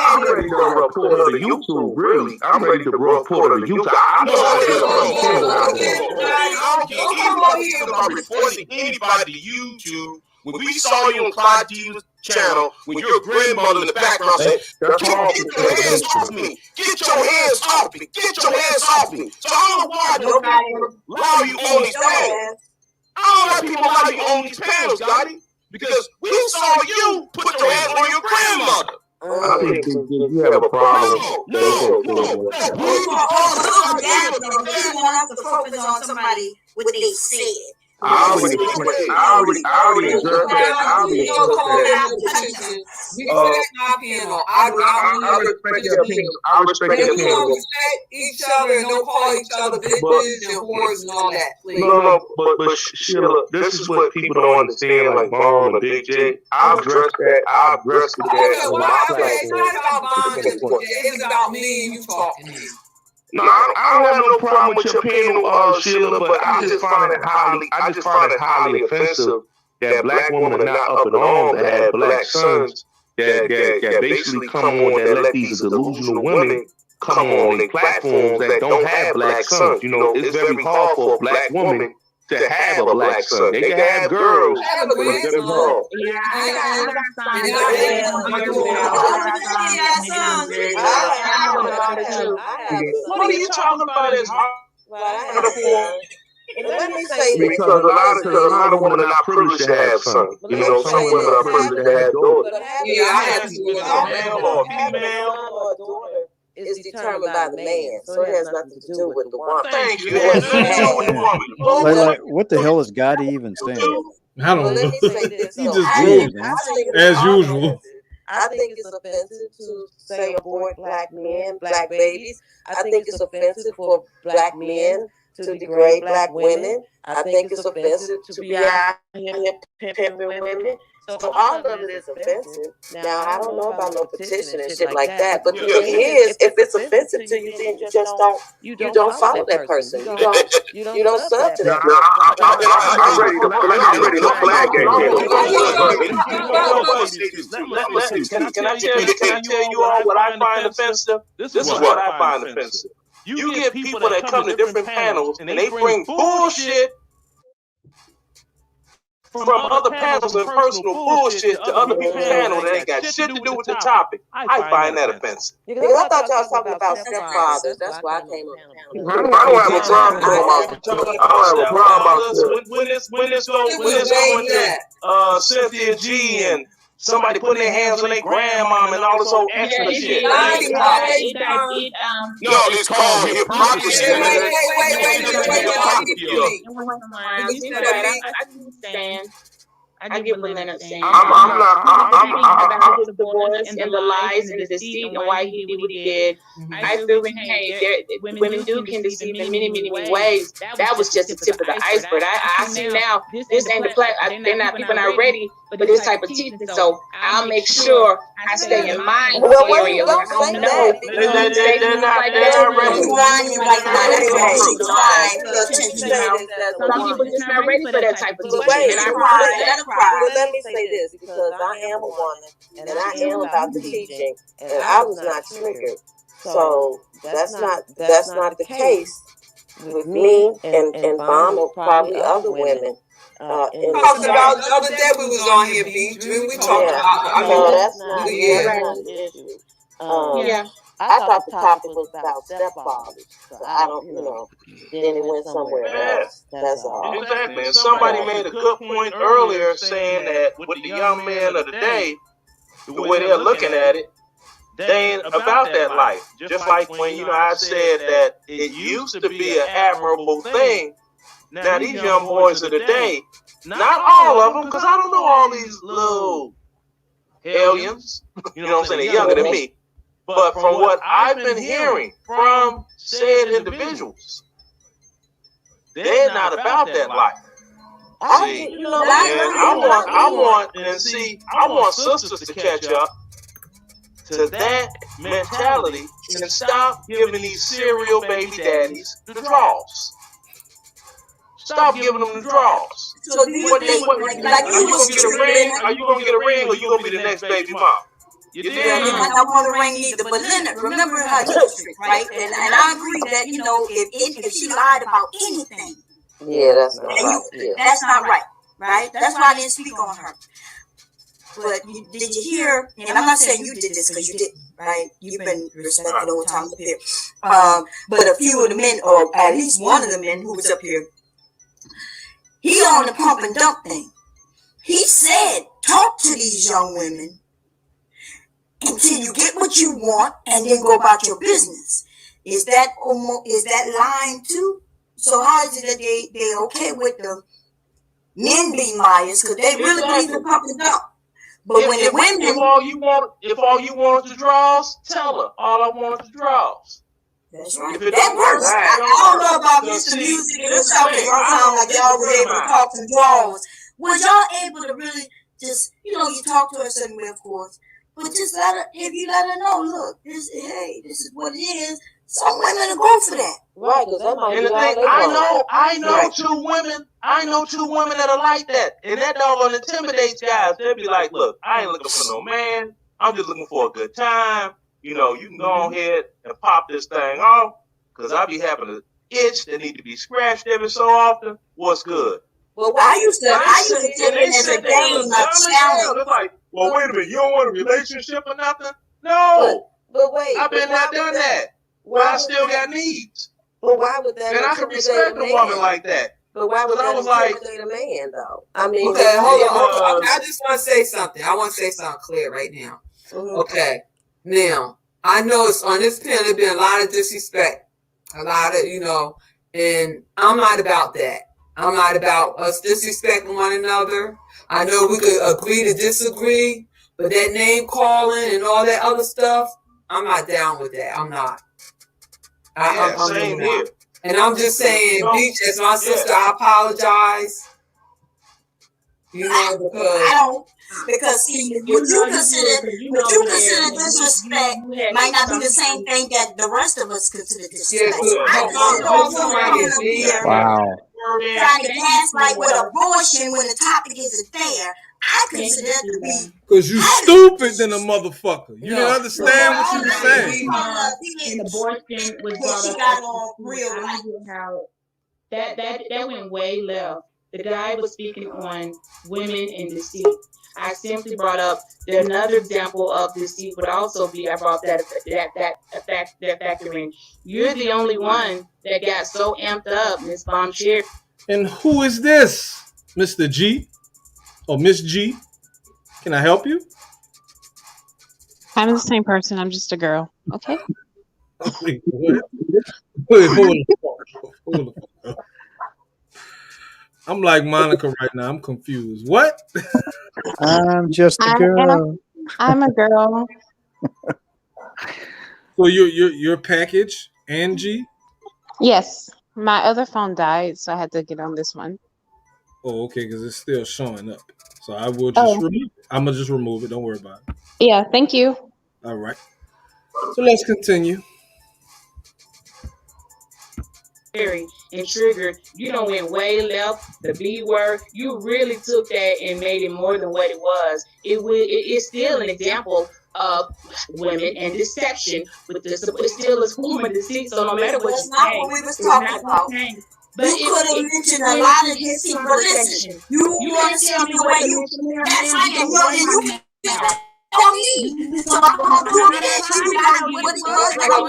I'm ready to report her to YouTube, really. I'm ready to report her to YouTube. I'm not reporting anybody to YouTube. When we saw you on Clyde Diva's channel, with your grandmother in the background saying, get your hands off me. Get your hands off me. Get your hands off me. So I don't know why nobody allow you on these panels. I don't know why people allow you on these panels, Gotti. Because we saw you put your hands on your grandmother. I think you have a problem. No. We want us to focus on somebody what they said. I already addressed that. I respect your opinion. I respect your opinion. We respect each other and don't call each other bitches and whores and all that. Please. No, but Sheila, this is what people don't understand, like Mom and Big J. I've addressed that. It's not about Mom and Big J. It's about me and you talking to me. No, I don't have no problem with your opinion, Sheila, but I just find it highly offensive that black women are not up in arms that have black sons that basically come on, that let these delusional women come on their platforms that don't have black sons. You know, it's very hard for a black woman to have a black son. They can have girls, but it's very hard. What are you talking about? Is hard. Let me say this. Because a lot of women are not privileged to have sons. You know, some women are privileged to have daughters. Yeah, I have to do male or female or daughter is determined by the man, so it has nothing to do with the woman. Thank you. Like, what the hell is God even saying? I don't know. He just drove as usual. I think it's offensive to say abort black men, black babies. I think it's offensive for black men to degrade black women. I think it's offensive to be out here pimping women. So all of it is offensive. Now, I don't know about no petition and shit like that, but the thing is, if it's offensive to you, then you just don't follow that person. You don't sub to that person. Can I tell you all what I find offensive? This is what I find offensive. You get people that come to different panels and they bring bullshit from other panels and personal bullshit to other people's panels that ain't got shit to do with the topic. I find that offensive. Because I thought y'all was talking about stepfathers. That's why I came on. I don't have a problem. When it's going to Cynthia G and somebody putting their hands on their grandmom and all this old extra shit. No, it's called hypocrisy. I get what Leonard's saying. I'm his divorce and the lies and the deceit and why he did what he did. I feel that women do can deceive in many, many ways. That was just the tip of the iceberg. I see now this ain't the platform. They're not, people not ready for this type of teaching. So I'll make sure I stay in my area where I know they're some people just not ready for that type of teaching. And well, let me say this, because I am a woman and I am about the teaching, and I was not triggered. So that's not the case with me and Bomb and probably other women. The other day we was on here, B. We talked about no, that's not the issue. I thought the topic was about stepfathers. So I don't, then it went somewhere else. That's all. Exactly. And somebody made a good point earlier saying that with the young men of the day, the way they're looking at it, they ain't about that life. Just like when, I said that it used to be an admirable thing. Now these young boys of the day, not all of them, because I don't know all these little aliens, you know what I'm saying, they're younger than me. But from what I've been hearing from said individuals, they're not about that life. See, and I want sisters to catch up to that mentality and stop giving these serial baby daddies the draws. Stop giving them the draws. So do you think, are you gonna get a ring? Are you gonna get a ring, or you gonna be the next baby mom? You did. Yeah, you might not want to ring either, but Leonard, remember her history, right? And I agree that if she lied about anything, that's not right. That's not right, right? That's why I didn't speak on her. But did you hear? And I'm not saying you did this because you didn't, right? You've been respected all the time up here. But a few of the men, or at least one of the men who was up here, he on the pump and dump thing. He said, talk to these young women until you get what you want and then go about your business. Is that lying too? So how is it that they okay with the men being liars? Because they really believe in pump and dump. But when the women, if all you want is the draws, tell her all I want is the draws. That's right. That works. I don't know about Mr. Music and this out there. Y'all sound like y'all were able to talk some draws. Was y'all able to really just, you talk to her a certain way, of course, but just if you let her know, look, this is what it is. Some women will go for that. Right, because that might be all they want. I know two women that are like that. And that doggone intimidates guys. They'll be like, look, I ain't looking for no man. I'm just looking for a good time. You can go ahead and pop this thing off, because I be having an itch that need to be scratched every so often. What's good? Well, I used to take it as a game, a challenge. It's like, well, wait a minute, you don't want a relationship or nothing? No. But wait. I've been there, done that. But I still got needs. But why would that? And I can respect a woman like that. But why would that intimidate a man, though? I mean, okay, hold on. I just want to say something. I want to say something clear right now. Okay. Now, I know it's on this panel, there's been a lot of disrespect, a lot of, and I'm not about that. I'm not about us disrespecting one another. I know we could agree to disagree, but that name calling and all that other stuff, I'm not down with that. I'm not. I'm same here. And I'm just saying, Beach, as my sister, I apologize. Because see, what you consider disrespect might not be the same thing that the rest of us consider disrespect. Wow. Trying to gaslight with abortion when the topic isn't there. I consider that to be. Because you stupid than a motherfucker. You didn't understand what you were saying. And abortion was brought up. How that went way left. The guy was speaking on women and deceit. I simply brought up another example of deceit would also be, I brought that factor in. You're the only one that got so amped up, Miss Bombcherry. And who is this, Mr. G? Or Miss G? Can I help you? I'm the same person. I'm just a girl. Okay. Wait, what? Wait, hold on. I'm like Monica right now. I'm confused. What? I'm just a girl. I'm a girl. So your package, Angie? Yes. My other phone died, so I had to get on this one. Oh, okay, because it's still showing up. So I will just remove it. I'm going to just remove it. Don't worry about it. Yeah, thank you. All right. So let's continue. And triggered, went way left. The B word, you really took that and made it more than what it was. It's still an example of women and deception. It's still a form of deceit. So no matter what that's not what we was talking about. But you could have mentioned a lot of deceit. But listen, you want to tell me where you. That's right, and you. So I'm gonna do it. What it was I'm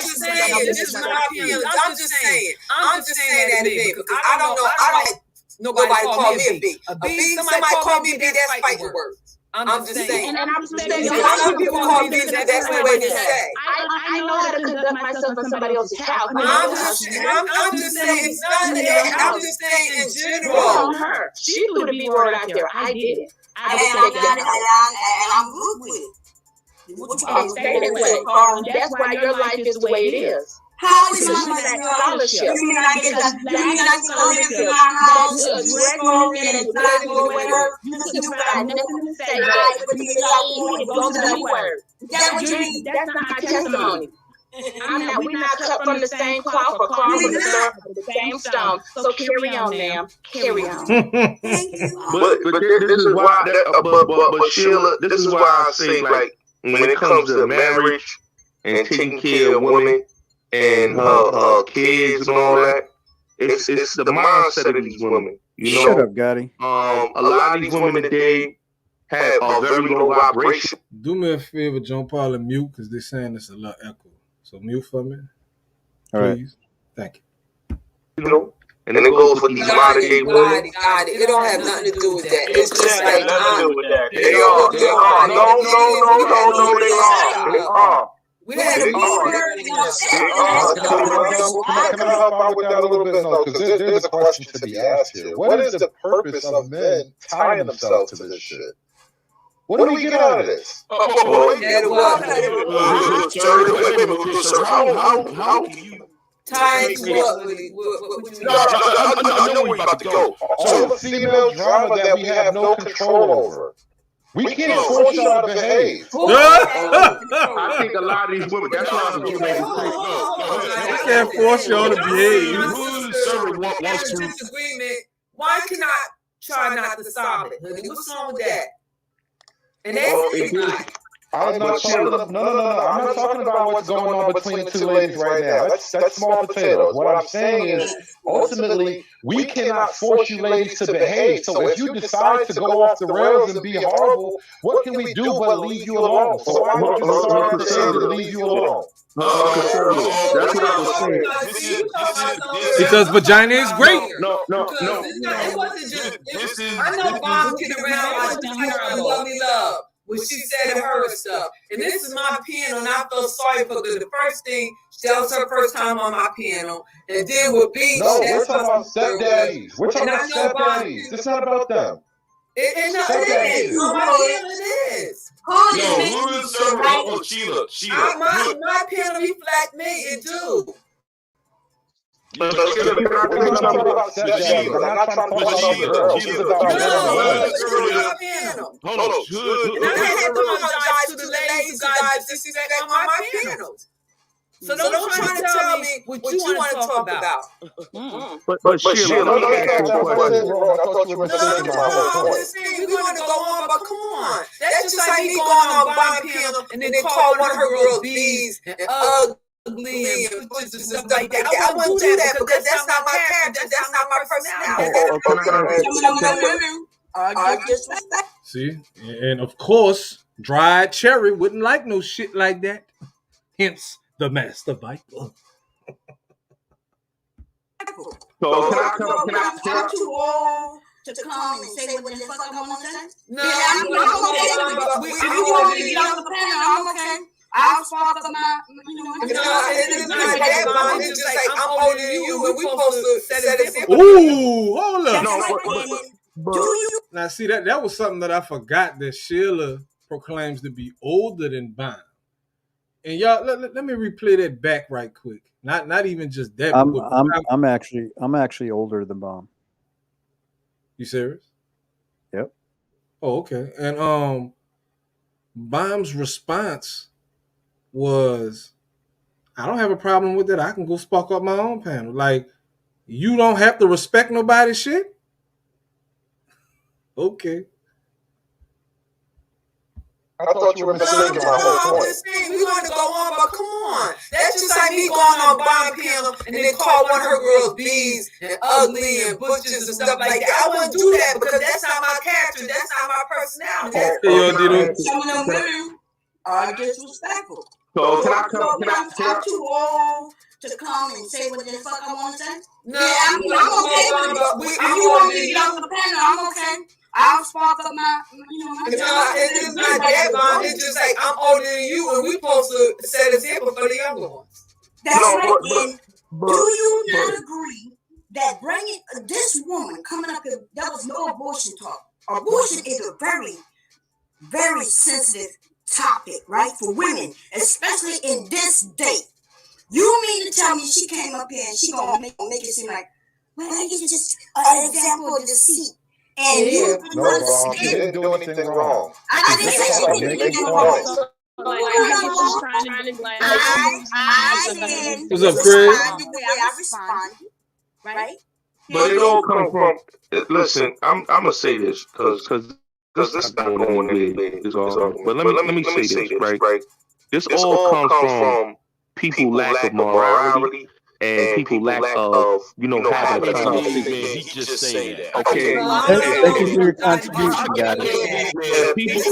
just saying, this is my opinion. I'm just saying that big because I don't nobody call me a big. Somebody call me a big, that's fighting words. I'm just saying. And I'm just saying, some people call me that's the way they say. I know how to conduct myself in somebody else's house. I'm just saying, I'm just saying in general. Her. She threw the B word out there. I did it. And I'm good with it. Stay that way. That's why your life is the way it is. How is my scholarship? You mean I get that scholarship? You can find nothing to say, right? But you go to the word. That's not my testimony. We're not cut from the same cloth or carved from the same stone. So carry on, ma'am. Carry on. But this is why, but Sheila, this is why I say, like, when it comes to marriage and taking care of women and her kids and all that, it's the mindset of these women. You know, shut up, Gotti. A lot of these women today have a very low vibration. Do me a favor, John Paul, and mute because they're saying it's a lot echo. So mute for me, all right. please. Thank you. You know, and it goes with these modern day women. It don't have nothing to do with that. It's just like nothing to do with that. They are. No, they are. We had a Can I help out with that a little bit? No, because there's a question to be asked here. What is the purpose of men tying themselves to this shit? What do we get out of this? How tying to what? I know where you're about to go. All the female drama that we have no control over. We can't force y'all to behave. I think a lot of these women, that's why I'm getting ready to say, we can't force y'all to behave. Why can I try not to solve it, honey? What's wrong with that? And that's I'm not talking about what's going on between the two ladies right now. That's small potatoes. What I'm saying is, ultimately, we cannot force you ladies to behave. So if you decide to go off the rails and be horrible, what can we do but leave you alone? So why would you decide to say to leave you alone? That's what I was saying. Because vagina is great. No. It wasn't just. I know Bob kidding around like love. What she said to her and stuff. And this is my piano, and I felt sorry for her. The first thing, that was her first time on my piano. And then with Beach, no, we're talking about stepdaddies. We're talking about stepdaddies. It's not about them. It is. Who is serving? Sheila. My piano reflect me, it do. We're not talking about stepdaddies. I'm not trying to talk about girls. It's about men and women. Hold on. And I had to apologize to the ladies who got disrespect on my pianos. So don't try to tell me what you want to talk about. But Sheila, let me ask you a question. I thought you were saying my whole point. We want to go on, but come on. That's just like me going on buying piano and then call one of her girls bees and ugly and stuff like that. I wouldn't do that because that's not my character. That's not my personality. See, and of course, dried cherry wouldn't like no shit like that. Hence, the master viper. So can I I'm too old to come and say what the fuck I want to say. No, I'm okay. If you want me to get on the panel, I'm okay. I'll spark up my, it's not that, Mom. It's just like I'm older than you, and we supposed to set it. Ooh, hold up. No, now, see, that was something that I forgot that Sheila proclaims to be older than Bomb. And y'all, let me replay that back right quick. Not even just that. I'm actually older than Bomb. You serious? Yep. Oh, okay. And Bomb's response was, I don't have a problem with it. I can go spark up my own panel. Like, you don't have to respect nobody's shit? Okay. I thought you were mistaken my whole I'm point. just saying, we want to go on, but come on. That's just like me going on Bomb Piano and then call one of her girls bees and ugly and butches and stuff like that. I wouldn't do that because that's not my character. That's not my personality. Hey, yo, Dito. Some of them women are disrespectful. So can I I'm too old to come and say what the fuck I want to say. No, I'm okay with it. If you want me to get off the panel, I'm okay. I'll spark up my, It's not that long. It's just like I'm older than you, and we supposed to set an example for the younger ones. That's right. And do you not agree that bringing this woman coming up here, there was no abortion talk. Abortion is a very, very sensitive topic, right, for women, especially in this day. You mean to tell me she came up here and she gonna make it seem like, well, it's just an example of deceit. And you she didn't do anything wrong. I didn't say she didn't do anything wrong. I said, what's up, Craig? the way I responded, right? But it all comes from. Listen, I'm gonna say this because this is not going anywhere. But let me say this, right? This all comes from people lack of morality and people lack of having a conversation. He just say that. Okay. Thank you for your contribution, guys. And people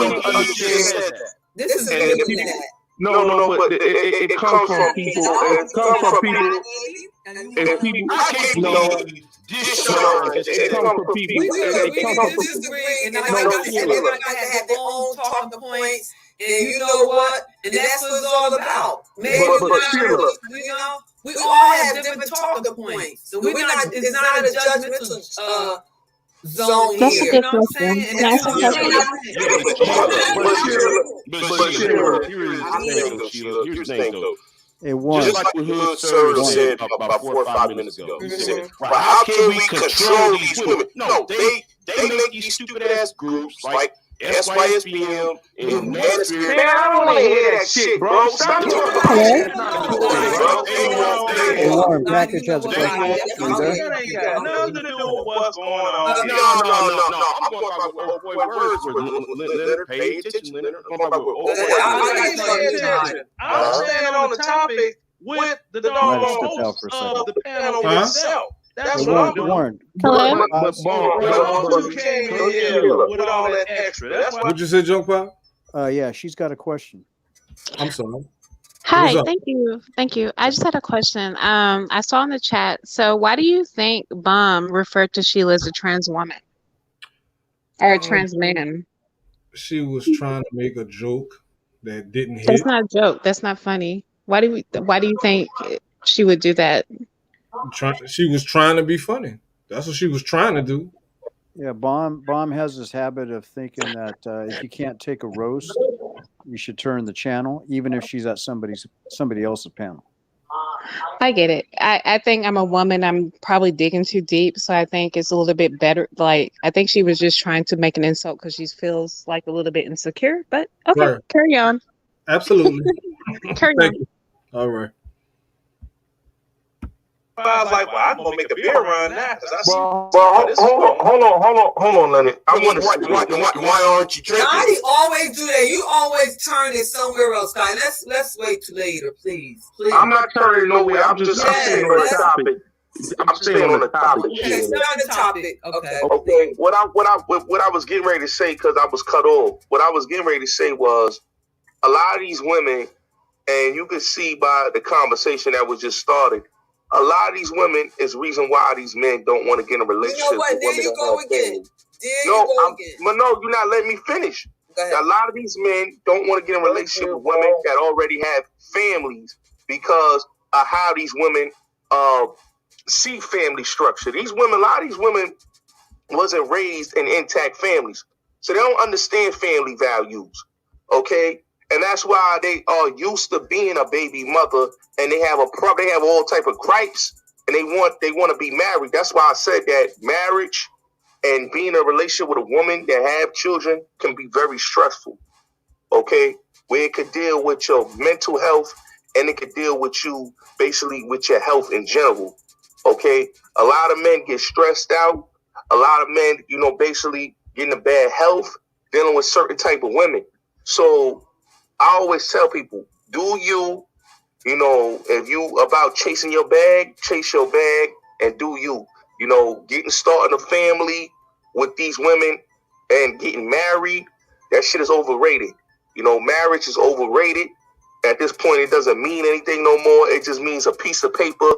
understand that. This is good. No, but it comes from people. It comes from people. If people, it comes from people. We can disagree, and everybody got to have their own talking points. And you know what? And that's what it's all about. Maybe we all have different talking points. So we're not. It's not a judgmental zone That's here. a good question. Can I ask a question? Here's the thing, though. It was. Just like what Hood Sir said about 4 or 5 minutes ago. He said, well, how can we control these women? No, they make these stupid ass groups like SYSBM and Manosphere. Man, I don't want to hear that shit, bro. Stop talking about Hey, Warren, Package has a question. That ain't got nothing to do with what's going on. No. I'm going by what old boy words were. Leonard, pay attention, Leonard. I'm going by what old boy words. I'm staying on the topic with the doggone host of the panel itself. That's what I'm doing. Warren. Hello? You came in here with all that extra. That's why. What'd you say, Junk Pop? Yeah, she's got a question. I'm sorry. Hi, thank you. I just had a question. I saw in the chat. So why do you think Bomb referred to Sheila as a trans woman or a trans man? She was trying to make a joke that didn't hit. That's not a joke. That's not funny. Why do you think she would do that? She was trying to be funny. That's what she was trying to do. Yeah, Bomb has this habit of thinking that if you can't take a roast, you should turn the channel, even if she's at somebody else's panel. I get it. I think I'm a woman. I'm probably digging too deep, so I think it's a little bit better. Like, I think she was just trying to make an insult because she feels like a little bit insecure. But okay, Right. Carry on. Absolutely. Carry Thank on. you. All right. I was like, well, I'm gonna make a beer run now because I see. Hold on, Leonard. I want to see why aren't you drinking? Now, you always do that. You always turn it somewhere else, guy. Let's wait till later, please. I'm not turning nowhere. I'm staying on the topic. I'm staying on the topic. Okay, stay on the topic. Okay. Okay. What I was getting ready to say, because I was cut off. What I was getting ready to say was a lot of these women, and you could see by the conversation that was just started. A lot of these women is the reason why these men don't want to get in a relationship. You know what? There you go again. No, you're not letting me finish. A lot of these men don't want to get in a relationship with women that already have families because of how these women see family structure. A lot of these women wasn't raised in intact families, so they don't understand family values. Okay. And that's why they are used to being a baby mother, and they have all type of gripes, and they want to be married. That's why I said that marriage and being in a relationship with a woman that have children can be very stressful. Okay, where it could deal with your mental health, and it could deal with you basically with your health in general. Okay, a lot of men get stressed out. A lot of men, basically getting a bad health, dealing with certain type of women. So I always tell people, do you, you know, if you about chasing your bag, chase your bag and do you. You know, starting a family with these women and getting married, that shit is overrated. You know, marriage is overrated. At this point, it doesn't mean anything no more. It just means a piece of paper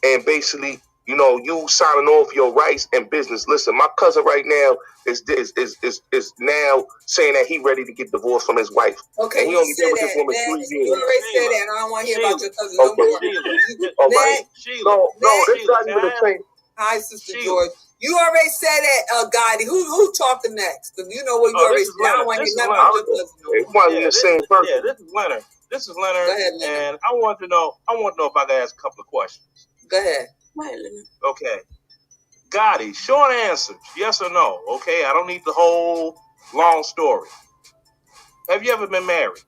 and basically, you know, you signing off your rights and business. Listen, my cousin right now is now saying that he ready to get divorced from his wife. Okay, and he you only been said with this that. woman That 3 years. you already said that, and I don't want to hear about your cousin no Okay. more. All right. No, this not even the same. Hi, Sister George. You already said that, Gotti. Who talking next? Because you know what you already said. I don't want to hear nothing about your cousin no more. It wasn't the same person. Yeah, this is Leonard. This is Leonard. Go ahead, Leonard. And I want to know if I can ask a couple of questions. Go ahead. Okay. Gotti, short answers, yes or no. Okay, I don't need the whole long story. Have you ever been married?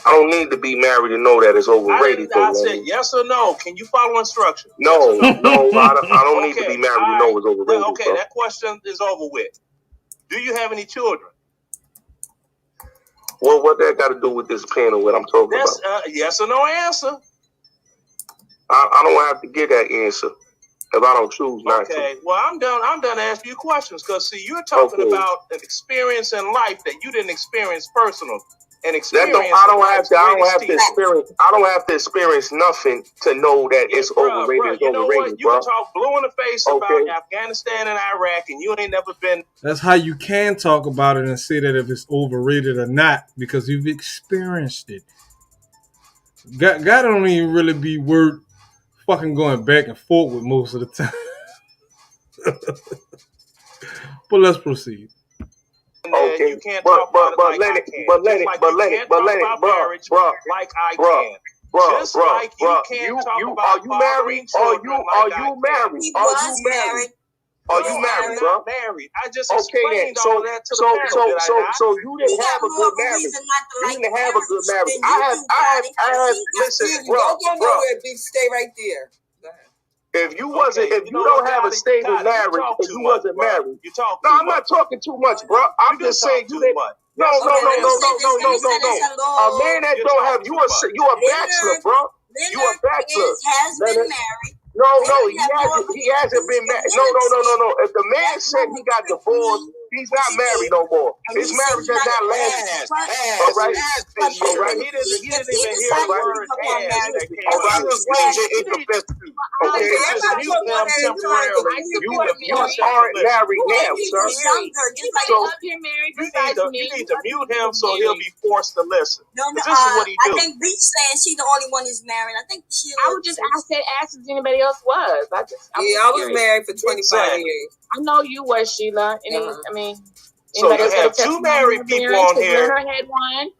I don't need to be married to know that it's overrated. I said yes or no. Can you follow instructions? No, yes no, I don't need to be married to know it's overrated. Okay, bro. That question is over with. Do you have any children? Well, what that got to do with this panel? What I'm talking about? Yes or no answer. I don't have to get that answer if I don't choose not to. Okay, well, I'm done asking you questions because see, you're talking about an experience in life that you didn't experience personal. I don't have to experience nothing to know that it's overrated. You know what? You can talk blue in the face about Afghanistan and Iraq, and you ain't never been. That's how you can talk about it and say that if it's overrated or not because you've experienced it. God don't even really be worth fucking going back and forth with most of the time. But let's proceed. Okay, you can't talk about it like I can. Just like you can't talk about marriage like I can. Just like you can't talk about fathering children like I can. Are you married, bro? Married. I just explained all that to the parents. So you didn't have a good marriage. You didn't have a good marriage. I have. Listen, bro. Stay right there. If you don't have a stable marriage, if you wasn't married, I'm not talking too much, bro. I'm just saying you didn't. No. A man that don't have you a bachelor, bro. You a bachelor. Has been married. No, he hasn't been married. No. If the man said he got divorced, he's not married no more. His marriage has not lasted. All right. He didn't even hear the word "has" that came out. I'm just blaming intervention. Okay. You aren't married now, sir. You need to mute him so he'll be forced to listen. This is what he do. I think Beach saying she's the only one who's married. I think Sheila. I would just ask if anybody else was. I was married for 25 years. I know you were, Sheila. I mean, so you have two married people on here. Leonard had one.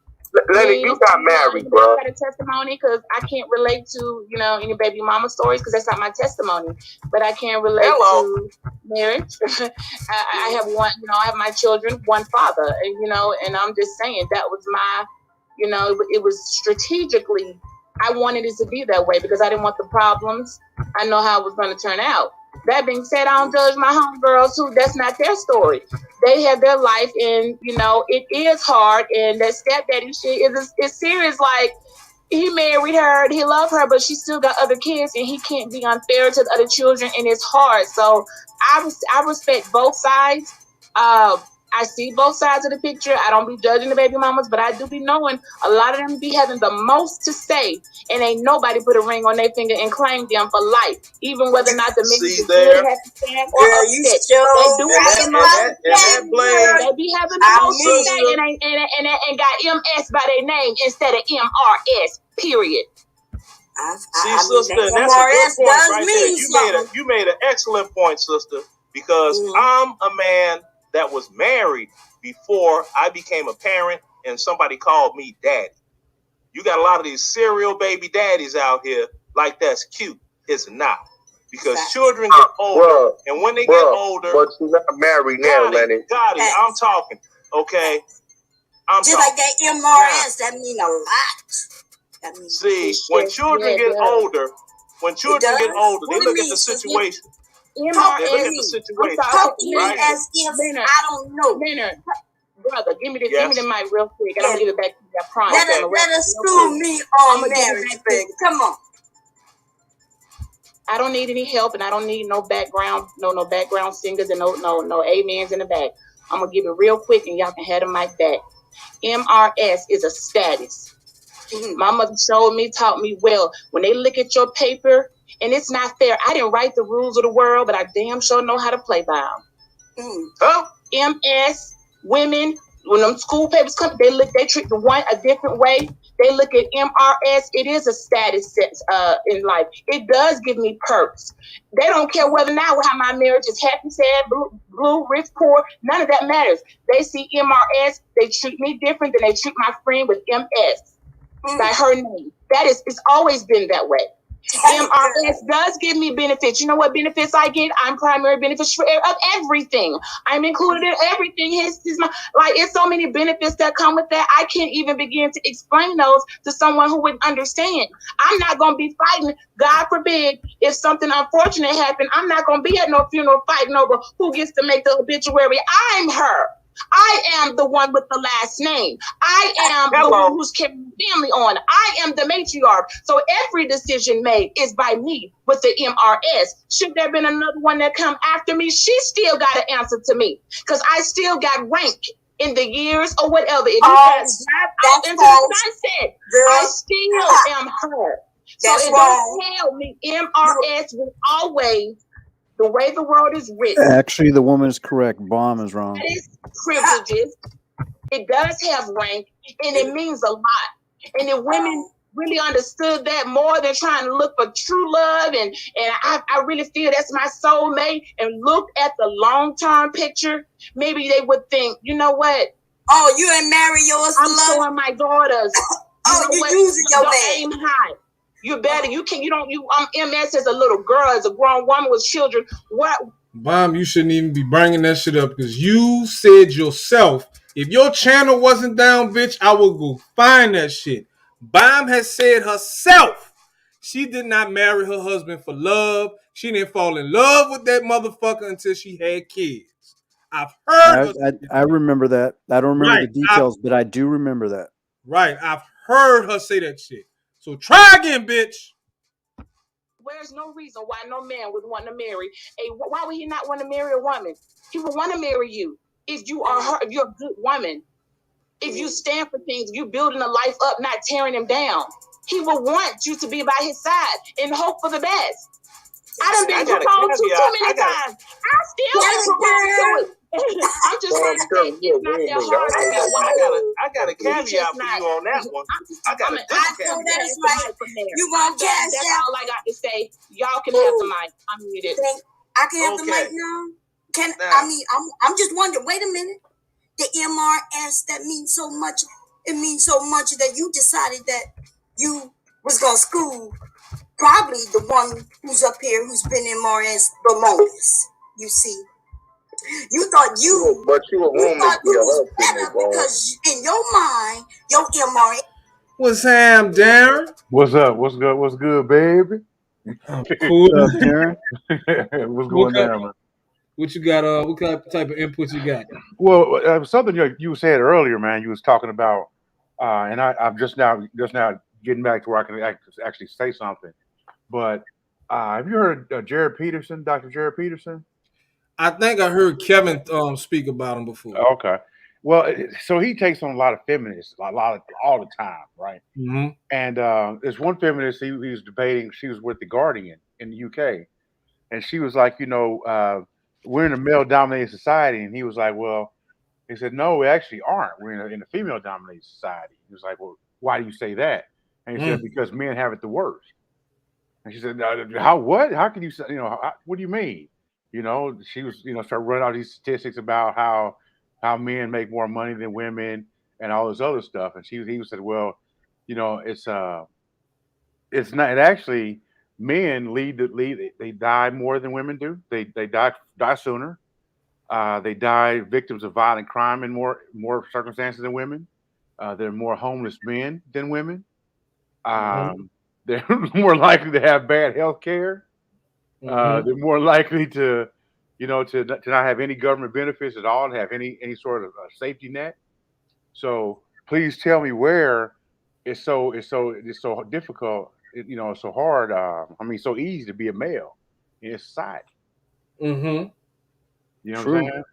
Lenny, you got married, bro. I got a testimony because I can't relate to any baby mama stories because that's not my testimony. But I can relate to marriage. I have one. I have my children, one father, and I'm just saying that was my. It was strategically. I wanted it to be that way because I didn't want the problems. I know how it was going to turn out. That being said, I don't judge my homegirls who that's not their story. They have their life, and it is hard. And that stepdaddy shit is serious. Like he married her, and he loved her, but she still got other kids, and he can't be unfair to the other children, and it's hard. So I respect both sides. I see both sides of the picture. I don't be judging the baby mamas, but I do be knowing a lot of them be having the most to say, and ain't nobody put a ring on their finger and claim them for life, even whether or not the ministry good have to stand or upset. They do have the most. They be having the most to say and got MS by their name instead of MRS. Period. Sister, that's a good point right there. You made an excellent point, sister, because I'm a man that was married before I became a parent and somebody called me daddy. You got a lot of these serial baby daddies out here like that's cute. It's not. Because children get older, and when they get older... But you're not married now, Lenny. I'm talking, okay? Just like that MRS, that mean a lot. When children get older, they look at the situation. MRS. That's the situation. Talk to me Leonard, as if Leonard, I don't know. Leonard, brother, give me the mic real quick, and Yes. I'm gonna give it back to you. I promise. Let us school me on marriage, baby. Come on. I don't need any help, and I don't need no background, no background singers, and no amens in the back. I'm gonna give it real quick, and y'all can have the mic back. MRS is a status. My mother showed me, taught me well. When they look at your paper, and it's not fair. I didn't write the rules of the world, but I damn sure know how to play by them. MS, women, when them school papers come, they treat the one a different way. They look at MRS. It is a status in life. It does give me perks. They don't care whether or not how my marriage is happy, sad, blue, rich, poor. None of that matters. They see MRS. They treat me different than they treat my friend with MS. By her name. It's always been that way. MRS does give me benefits. You know what benefits I get? I'm primary beneficiary of everything. I'm included in everything. It's so many benefits that come with that. I can't even begin to explain those to someone who would understand. I'm not going to be fighting. God forbid, if something unfortunate happened, I'm not going to be at no funeral fighting over who gets to make the obituary. I'm her. I am the one with the last name. I am the one who's carrying the family on. I am the matriarch. So every decision made is by me with the MRS. Should there have been another one that come after me, she still got to answer to me because I still got rank in the years or whatever. If you guys drive out into the sunset, I still am her. So it don't tell me MRS will always, the way the world is written. Actually, the woman is correct. Bomb is wrong. It is privileges. It does have rank, and it means a lot. And if women really understood that more than trying to look for true love, and I really feel that's my soulmate, and look at the long-term picture, maybe they would think, you know what? Oh, you ain't marry yours for I'm love? showing my daughters. You using your man. Aim high. You better. MS as a little girl, as a grown woman with children. What? Bomb, you shouldn't even be bringing that shit up because you said yourself, if your channel wasn't down, bitch, I would go find that shit. Bomb has said herself she did not marry her husband for love. She didn't fall in love with that motherfucker until she had kids. I've heard I remember that. I don't remember the details, but I do remember that. Right. I've heard her say that shit. So try again, bitch. There's no reason why no man would want to marry why would he not want to marry a woman? He would want to marry you if you are her, if you're a good woman. If you stand for things, you building a life up, not tearing him down. He will want you to be by his side and hope for the best. I done been proposed to too many times. I still ain't proposed to it. I'm just trying to say it's not that hard to be a woman. I got a caveat for you on that one. I got a caveat. That's right. You gonna cash That's out? all I got to say. Y'all can have the mic. I'm muted. I can have the mic now. I'm just wondering. Wait a minute. The MRS that means so much. It means so much that you decided that you was gonna school probably the one who's up here who's been MRS the longest. You see. You thought you was better because in your mind, your MRS. What's Sam, Darren? What's up? What's good? What's good, baby? Cool. What's up, Darren? What's going down, man? What you got? What kind of type of input you got? Well, something you said earlier, man. You was talking about, and I'm just now getting back to where I can actually say something. But have you heard of Jared Peterson, Dr. Jared Peterson? I think I heard Kevin speak about him before. Okay. Well, so he takes on a lot of feminists, all the time, right? Mm-hmm. And there's one feminist he was debating. She was with the Guardian in the UK, and she was like, we're in a male-dominated society, and he was like, well, he said, no, we actually aren't. We're in a female-dominated society. He was like, well, why do you say that? And he said, because men have it the worst. And she said, how? What? How can you say? What do you mean? She was, started running all these statistics about how men make more money than women and all this other stuff. And he said, well, it's not. It actually, men lead. They die more than women do. They die sooner. They die victims of violent crime in more circumstances than women. They're more homeless men than women. They're more likely to have bad health care. They're more likely to, to not have any government benefits at all, to have any sort of safety net. So please tell me where it's so difficult, so hard. So easy to be a male in society. Mm-hmm. You know what I'm True. saying?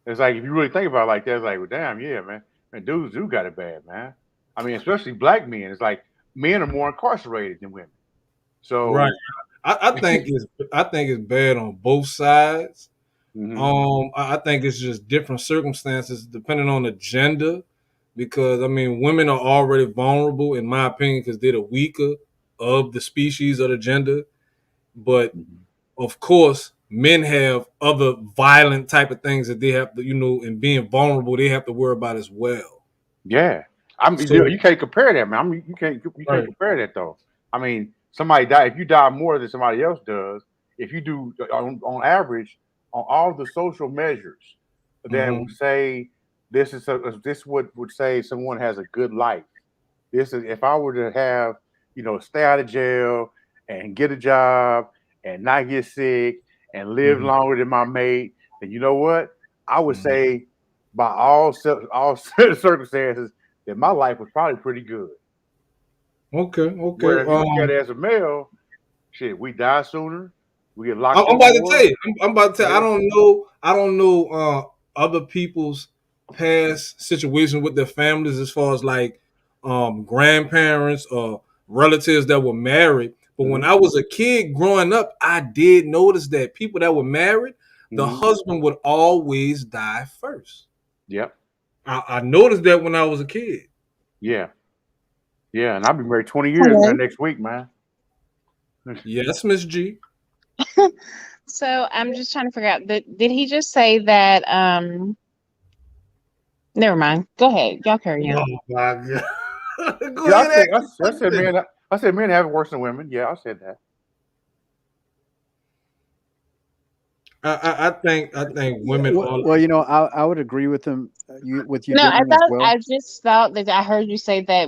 It's like if you really think about it like that, it's like, well, damn, yeah, man. Dudes do got it bad, man. I mean, especially black men. It's like men are more incarcerated than women. Right. So I think it's bad on both sides. mhm. I think it's just different circumstances depending on the gender, because I mean, women are already vulnerable, in my opinion, because they're the weaker of the species or the gender. But of course, men have other violent type of things that they have to, and being vulnerable, they have to worry about as well. Yeah, I mean, So, you can't compare that, man. I mean, you can't right. compare that though. I mean, somebody die if you die more than somebody else does. If you do on average on all the social measures that Mm-hmm. would say this would say someone has a good life. This is if I were to have stay out of jail and get a job and not get sick and live Mm-hmm. longer than my mate, then you know what I would Mm-hmm. say by all circumstances that my life was probably pretty good. Okay. Okay. Whereas you look at it as a male, shit, we die sooner, we get locked I'm up about to tell more. you. I'm about to tell you. Yeah. I don't know other people's past situations with their families as far as like grandparents or relatives that were married. But when Mm-hmm. I was a kid growing up, I did notice that people that were married, the Mm-hmm. husband would always die first. Yep. I noticed that when I was a kid. Yeah. Yeah. And I'll be married 20 years, man, Hello. next week, man. Yes, Miss G. So I'm just trying to figure out did he just say that never mind. Go ahead. Y'all carry on. Oh my god. Go Yeah, ahead. Ask I the said question. men. I said men have it worse than women. Yeah, I said that. I think women Well, are. I would agree with him, with you, No, I Dylan, as thought well. I just thought that I heard you say that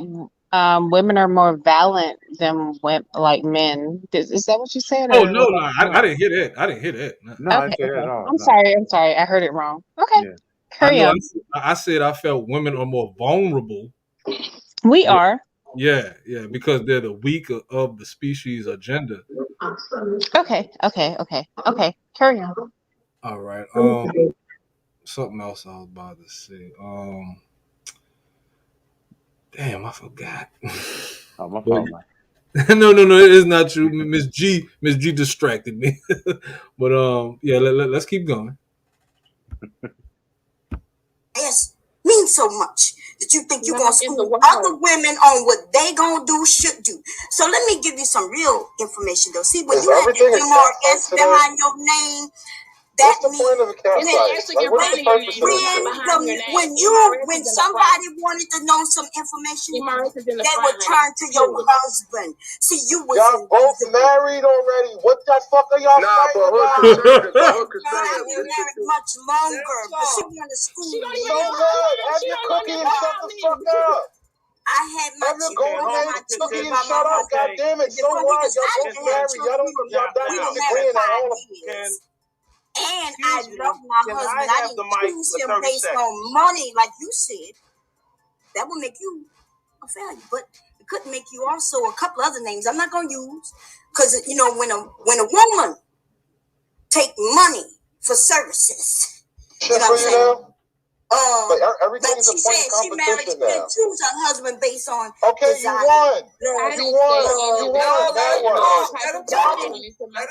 women are more valiant than like men. Is that what you said, Oh or no, was no, that I no? didn't hear that. I didn't hear that. No. No, I Okay, didn't say that at okay. all. I'm No. sorry. I'm sorry. I heard it wrong. Okay, Yeah. I carry know. on. I said I felt women are more vulnerable. We Yeah, are. yeah, because they're the weaker of the species or gender. Okay. Carry on. All right. Something else I was about to say. Damn, I forgot. Oh, my But fault, man. no, it is not true. Miss G distracted me. But yeah, let's keep going. Yes, means so much that you think you're That gonna is the school word. other women on what they gonna do, should do. So let me give you some real information though. See, when Is you have the everything a MRS campsite today? behind your name, that What's the means point of a It's campsite? actually Like, in what's front the of your purpose name. of It's this not shit? behind your name. when MRS is in the front. somebody wanted to know some information, MRS is in the they front, would honey. turn to your Period. husband. See, you was Y'all both invisible. married already. What the fuck are y'all Nah, fighting but her about? concern, but her I've concern been is married much longer, but she went to school. She don't So even know good. Have she your don't know cookie nothing and shut about the me. fuck up. I had my Have your children, golden I had age my children cookie and by my shut up. husband. God damn it. So Before we what? Y'all decided both to have married. children, Y'all not we were disagreeing married at 5 all. years. And I love my Can I husband. I have didn't the mic choose for him 30 based seconds? on money, like you said. That would make you a failure, but it could make you also a couple other names I'm not gonna use, because when a woman take money for services, Shit for you now? But everything like is a she point said, of she married, she competition now. didn't choose her husband based on Okay, you desire, won. love, You won. You won. Now what?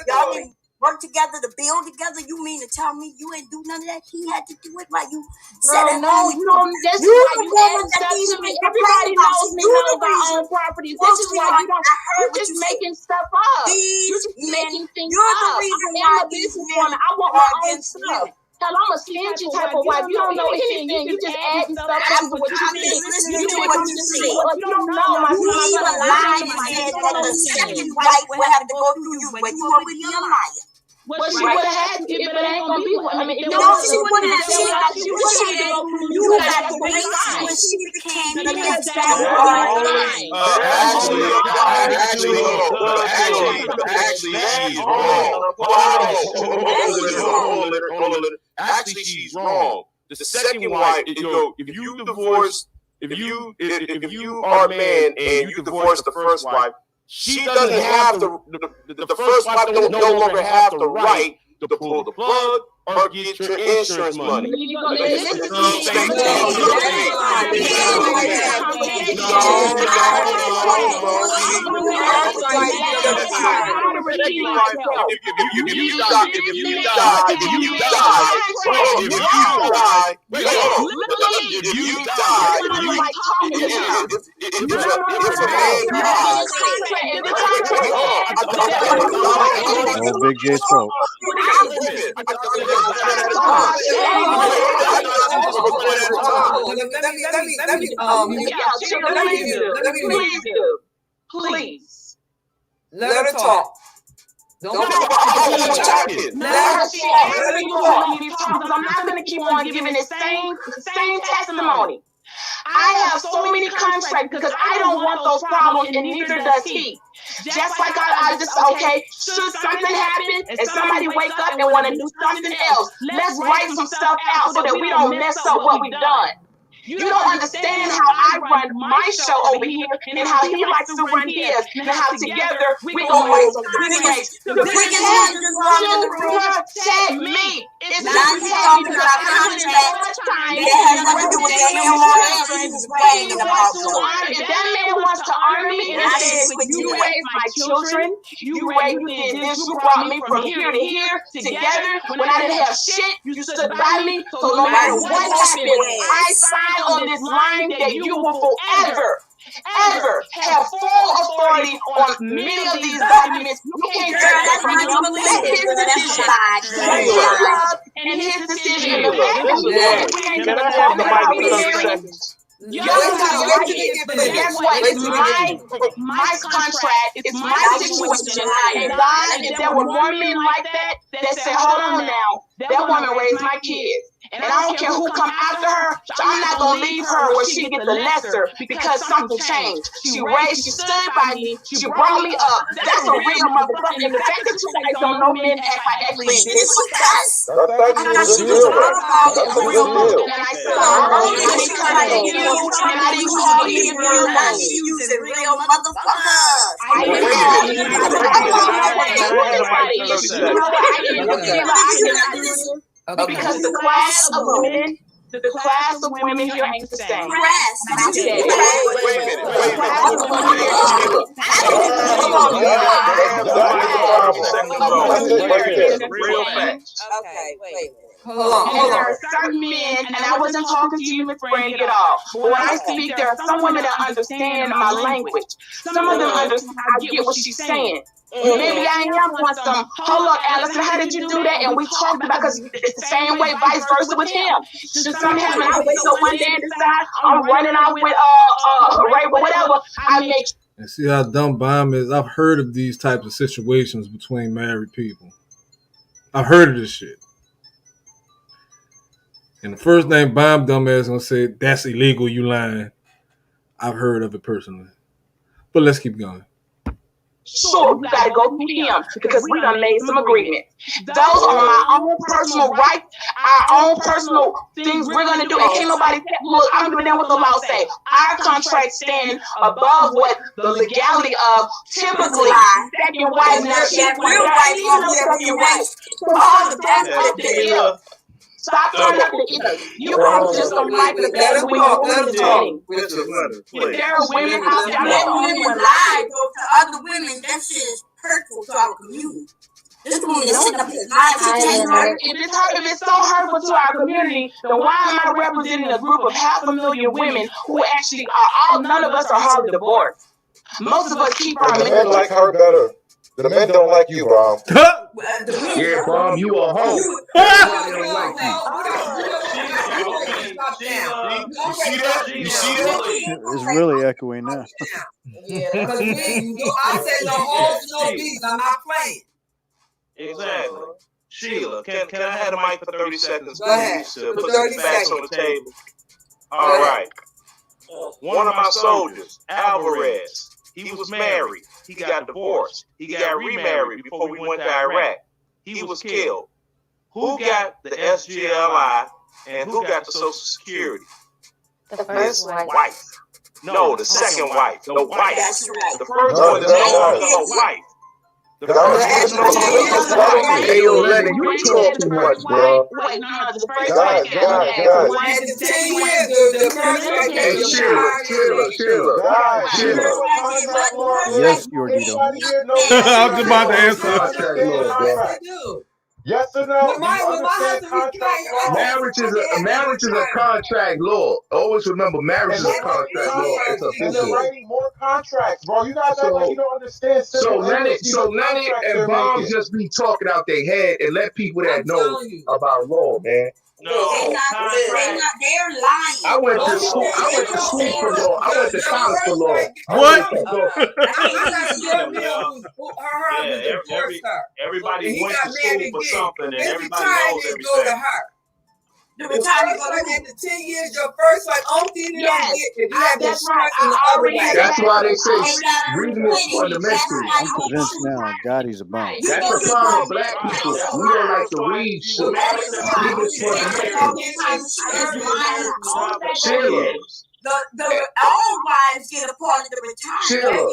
Y'all didn't work together to build together. You mean to tell me you ain't do none of that? He had to do it while you sat Girl, at no, home. you don't. This is You why the you woman add that stuff these to me. men complain Everybody about. knows See, me you the knows our reason. own properties. Well, This is why sweetheart, I you heard what just you said. making stuff up. You These just men, making things you're the up. reason I why am a these men businesswoman. I want my are own against stuff. women. Hell, I'm a stingy type of wife. You don't know anything. You just adding stuff on to what you I'm think. just listening You to think what I'm you just say. like you don't know my You son even is lied brilliant. and You said don't that know the anything. second wife will have to go through you, but you already a liar. Well, she would have had to, but it ain't gonna be. I mean, No, she wouldn't have. She would have go through. You got to wait when she became the next Actually, she's wrong. The second wife, if you divorce, if you are a man and you divorce the first wife, she doesn't have the first wife no longer have the right to pull the plug or get your insurance money. Oh, Big J spoke. Please. Let her talk. Don't let her share. I'm not going to keep on giving the same testimony. I have so many contracts because I don't want those problems, and neither does he. Just like I just, okay, should something happen and somebody wake up and want to do something else, let's write some stuff out so that we don't mess up what we've done. You don't understand how I run my show over here and how he likes to run his, and how together we go away some big ways. The biggest one to protect me. It's not talking about contract. It has nothing to do with that man wants if that man wants to honor me and says, you raised my children, you did this, you brought me from here to here together. When I didn't have shit, you stood by me. So no matter what happens, I signed on this line that you will forever have full authority on many of these documents. You can't take that from me. And his decision. Can I have the mic for 30 seconds? Guess what? It's my contract. It's my situation. And God, if there were more men like that said, hold on now, that woman raised my kids. And I don't care who come after her, so I'm not going to leave her where she gets the lesser because something changed. She stood by me, she brought me up. That's a real motherfucker. And the fact that you guys don't know men act like this with us. And I said, I didn't call you, I didn't use it, real motherfuckers. I didn't call you. Because the class of women here ain't the same. Wait a minute. Real facts. Okay, wait. Hold on. There are certain men, and I wasn't talking to you, Miss Brandy, at all. But when I speak, there are some women that understand my language. Some of them understand. I get what she's saying. Maybe I am on some, hold up, Allison, how did you do that? And we talked about, because it's the same way, vice versa with him. Should something happen, I wake up one day and decide I'm running out with Ray, whatever, I make. And see how dumb Bomb is? I've heard of these types of situations between married people. I've heard of this shit. And the first thing Bomb dumbass gonna say, that's illegal, you lying. I've heard of it personally. But let's keep going. Sure, we gotta go through him because we done made some agreements. Those are my own personal rights, our own personal things we're gonna do. And can't nobody look, I'm giving them what the law say. Our contract stands above what the legality of typically second wife. Now she's real wife. All the best of the ill. Stop throwing up the ears. You all just don't like the best when you're talking. If there are women out there that women lie to other women, that shit is hurtful to our community. This woman is sitting up here lying. If it's so hurtful to our community, then why am I representing a group of 500,000 women who actually are none of us are hardly divorced? Most of us keep our men like her better. The men don't like you, Bob. Yeah, Bob, you a hoe. You see that? It's really echoing now. Yeah, because I said no hoes, no bees. I'm not playing. Exactly. Sheila, can I have the mic for 30 seconds, Go ahead. please, to For put 30 some facts on seconds. the table? Go All ahead. right. One of my soldiers, Alvarez, he was married. He got divorced. He got remarried before we went to Iraq. He was killed. Who got the SGLI and who got the Social Security? The first Wife. No, the second wife. The wife. That's right. The first No, one is that's no longer right. a wife. The That's first one is no longer a wife. Hey, yo, Lennon, you Granny talk said too the much, first bro. wife. Wait, no, the first God, wife God, had God. one After to 10 10 years, years. the He was in the first wife military. gave Hey, you Sheila. Right. Sheila. But the first Yes, wife, Yordito. Anybody here know and that? I was about to Anybody answer. here Contract understand law, bro. Yes, contract? they do. Yes or no? When Do you my understand husband contract retired, law? Marriage is a contract law. Always remember, marriage And is a they writing contract law. It's contracts, and they're official. writing more contracts, bro. You guys act like you So, don't understand so simple English. These are Lennon contracts and they're Bombs making. just be talking out their head and let people that I'm know telling you. about law, man. they're No, lying. I went to Both school. I went to school for law. I went to your college for first law. wife, I know what What? the fuck go. I got a good yeah, man who her yeah. husband divorced her. Everybody And he went got to married school for again. something, and They everybody retired knows and go to everything. her. The first wife after 10 years, your first wife, only thing you don't Yes, get if you have that's right. insurance from the I other already wife. have That's why that. they say I already have reading is fundamental. I'm convinced now Gotti's a bum. Right. That's the problem with black Right. people. That's We don't like right. to read You were shit. married to her Reading for is 10 fundamental. years. I just moved out of the only place I Sheila, live. The old wives get a part of the retirement. Sheila,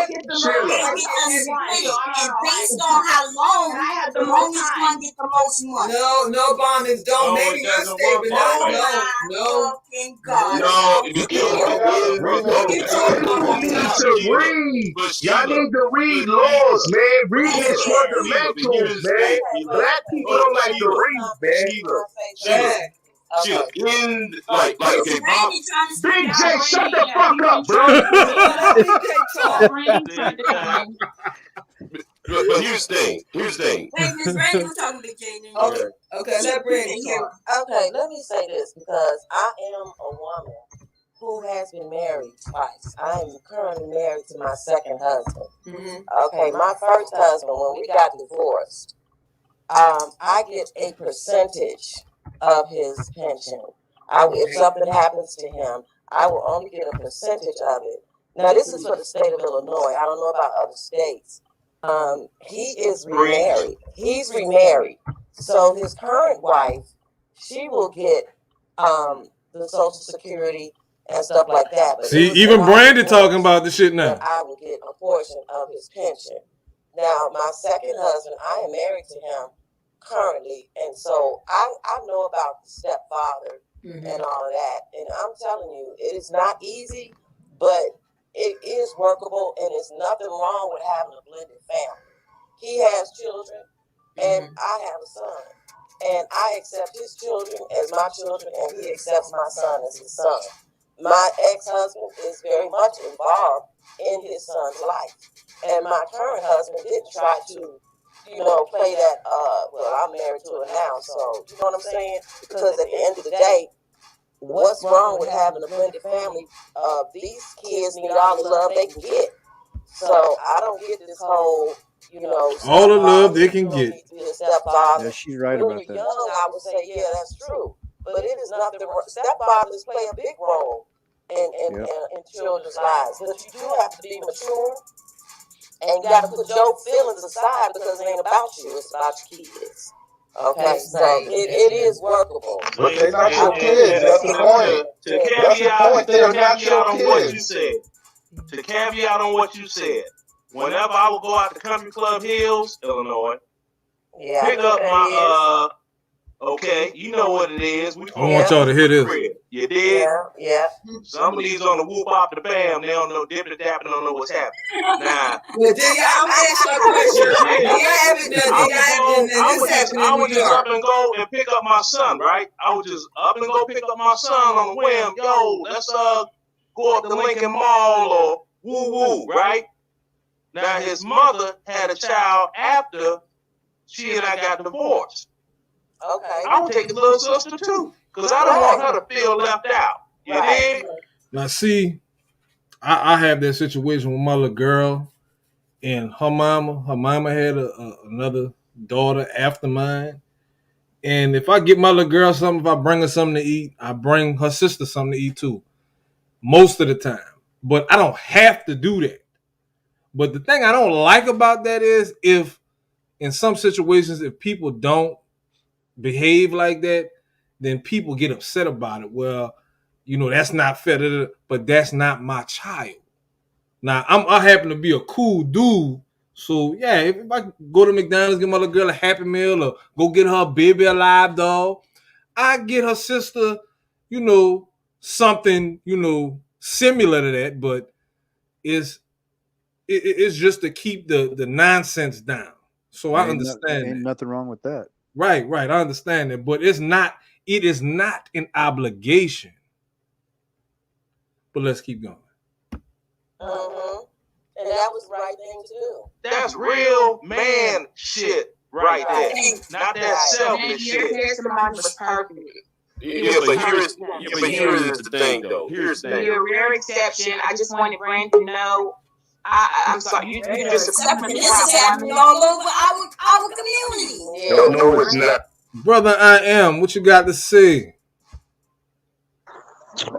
Get the most Sheila. They out of get the a old wife. split, So I and don't know. based on how long, And I have the the most longest time. one get the most money. No, bombings don't. No, Maybe it you're doesn't work stable. that way. No. Fucking God. No, you They can't. got Yeah, agreements He with talking about People all need time. to Sheila, read. but Y'all Sheila, need to read but laws, man. Reading Listen, is But here fundamentals, is the man. thing, Sheila. Black people But don't like to read, man. Sheila, Yeah. Sheila, in like okay, Bob. Randy trying to speak BJ, out. shut Randy, the yeah, fuck he's up, been bro. trying to do it. Let BJ talk. Randy turned it down. But here's the thing. Here's the thing. Wait, Miss Randy was talking to Jay. Okay, let Brandy talk. Okay, let me say this because I am a woman who has been married twice. I am currently married to my second husband. Okay, my first husband, when we got divorced, I get a percentage of his pension. If something happens to him, I will only get a percentage of it. Now, this is for the state of Illinois. I don't know about other states. He is remarried. He's remarried. So his current wife, she will get the Social Security and stuff like that. But See, even Brandy talking about the shit now. I will get a portion of his pension. Now, my second husband, I am married to him currently, and so I know about the stepfather and all of that. And I'm telling you, it is not easy, but it is workable, and there's nothing wrong with having a blended family. He has children, and I have a son. And I accept his children as my children, and he accepts my son as his son. My ex-husband is very much involved in his son's life. And my current husband didn't try to, play that, well, I'm married to her now, so, you know what I'm saying? Because at the end of the day, what's wrong with having a blended family? These kids need all the love they can get. So I don't get this whole, All the love they can get. Yeah, she's right when about you're that. young, I would say, yeah, that's true. But it is nothing. Stepfathers play a big role in children's lives. But you do have to be mature, and you got to put your feelings aside because it ain't about you. It's about your kids. Okay, so it is workable. But they're not your kids. That's the point. That's the point. They're not your on what you kids. said. To caveat on what you said. Whenever I would go out to Country Club Hills, Illinois, pick up my okay, you know what it is. We I want y'all to hear this. You did? Yeah. Some of these on the whoop up the bam, they don't know dipping dapping, don't know what's happening. Nah. Well, I'm asking a question. I would just up and go and pick up my son, right? I would just up and go pick up my son on the whim. Yo, let's go up to Lincoln Mall or woo woo, right? Now his mother had a child after she and I got divorced. Okay. I would take the little sister too, because I don't want her to feel left out. You dig? Now, see, I have that situation with my little girl and her mama. Her mama had another daughter after mine. And if I get my little girl something, if I bring her something to eat, I bring her sister something to eat too. Most of the time. But I don't have to do that. But the thing I don't like about that is if in some situations, if people don't behave like that, then people get upset about it. Well, that's not fair, but that's not my child. Now, I happen to be a cool dude. So, yeah, if I go to McDonald's, get my little girl a Happy Meal or go get her a Baby Alive doll, I get her sister, something, similar to that, but it's it's just to keep the nonsense down. So I understand Ain't that. nothing wrong with that. Right, I understand that, but it is not an obligation. But let's keep going. And that was the right thing to do. That's real man shit right there. Not that selfish Your shit. testimony was perfect. Yeah, but here is the thing, though. Here's the thing. You're a rare exception. I just wanted Brandon to know. I'm sorry, you just Exception. This is happening all over our community. No, it's not. Brother, I am. What you got to say?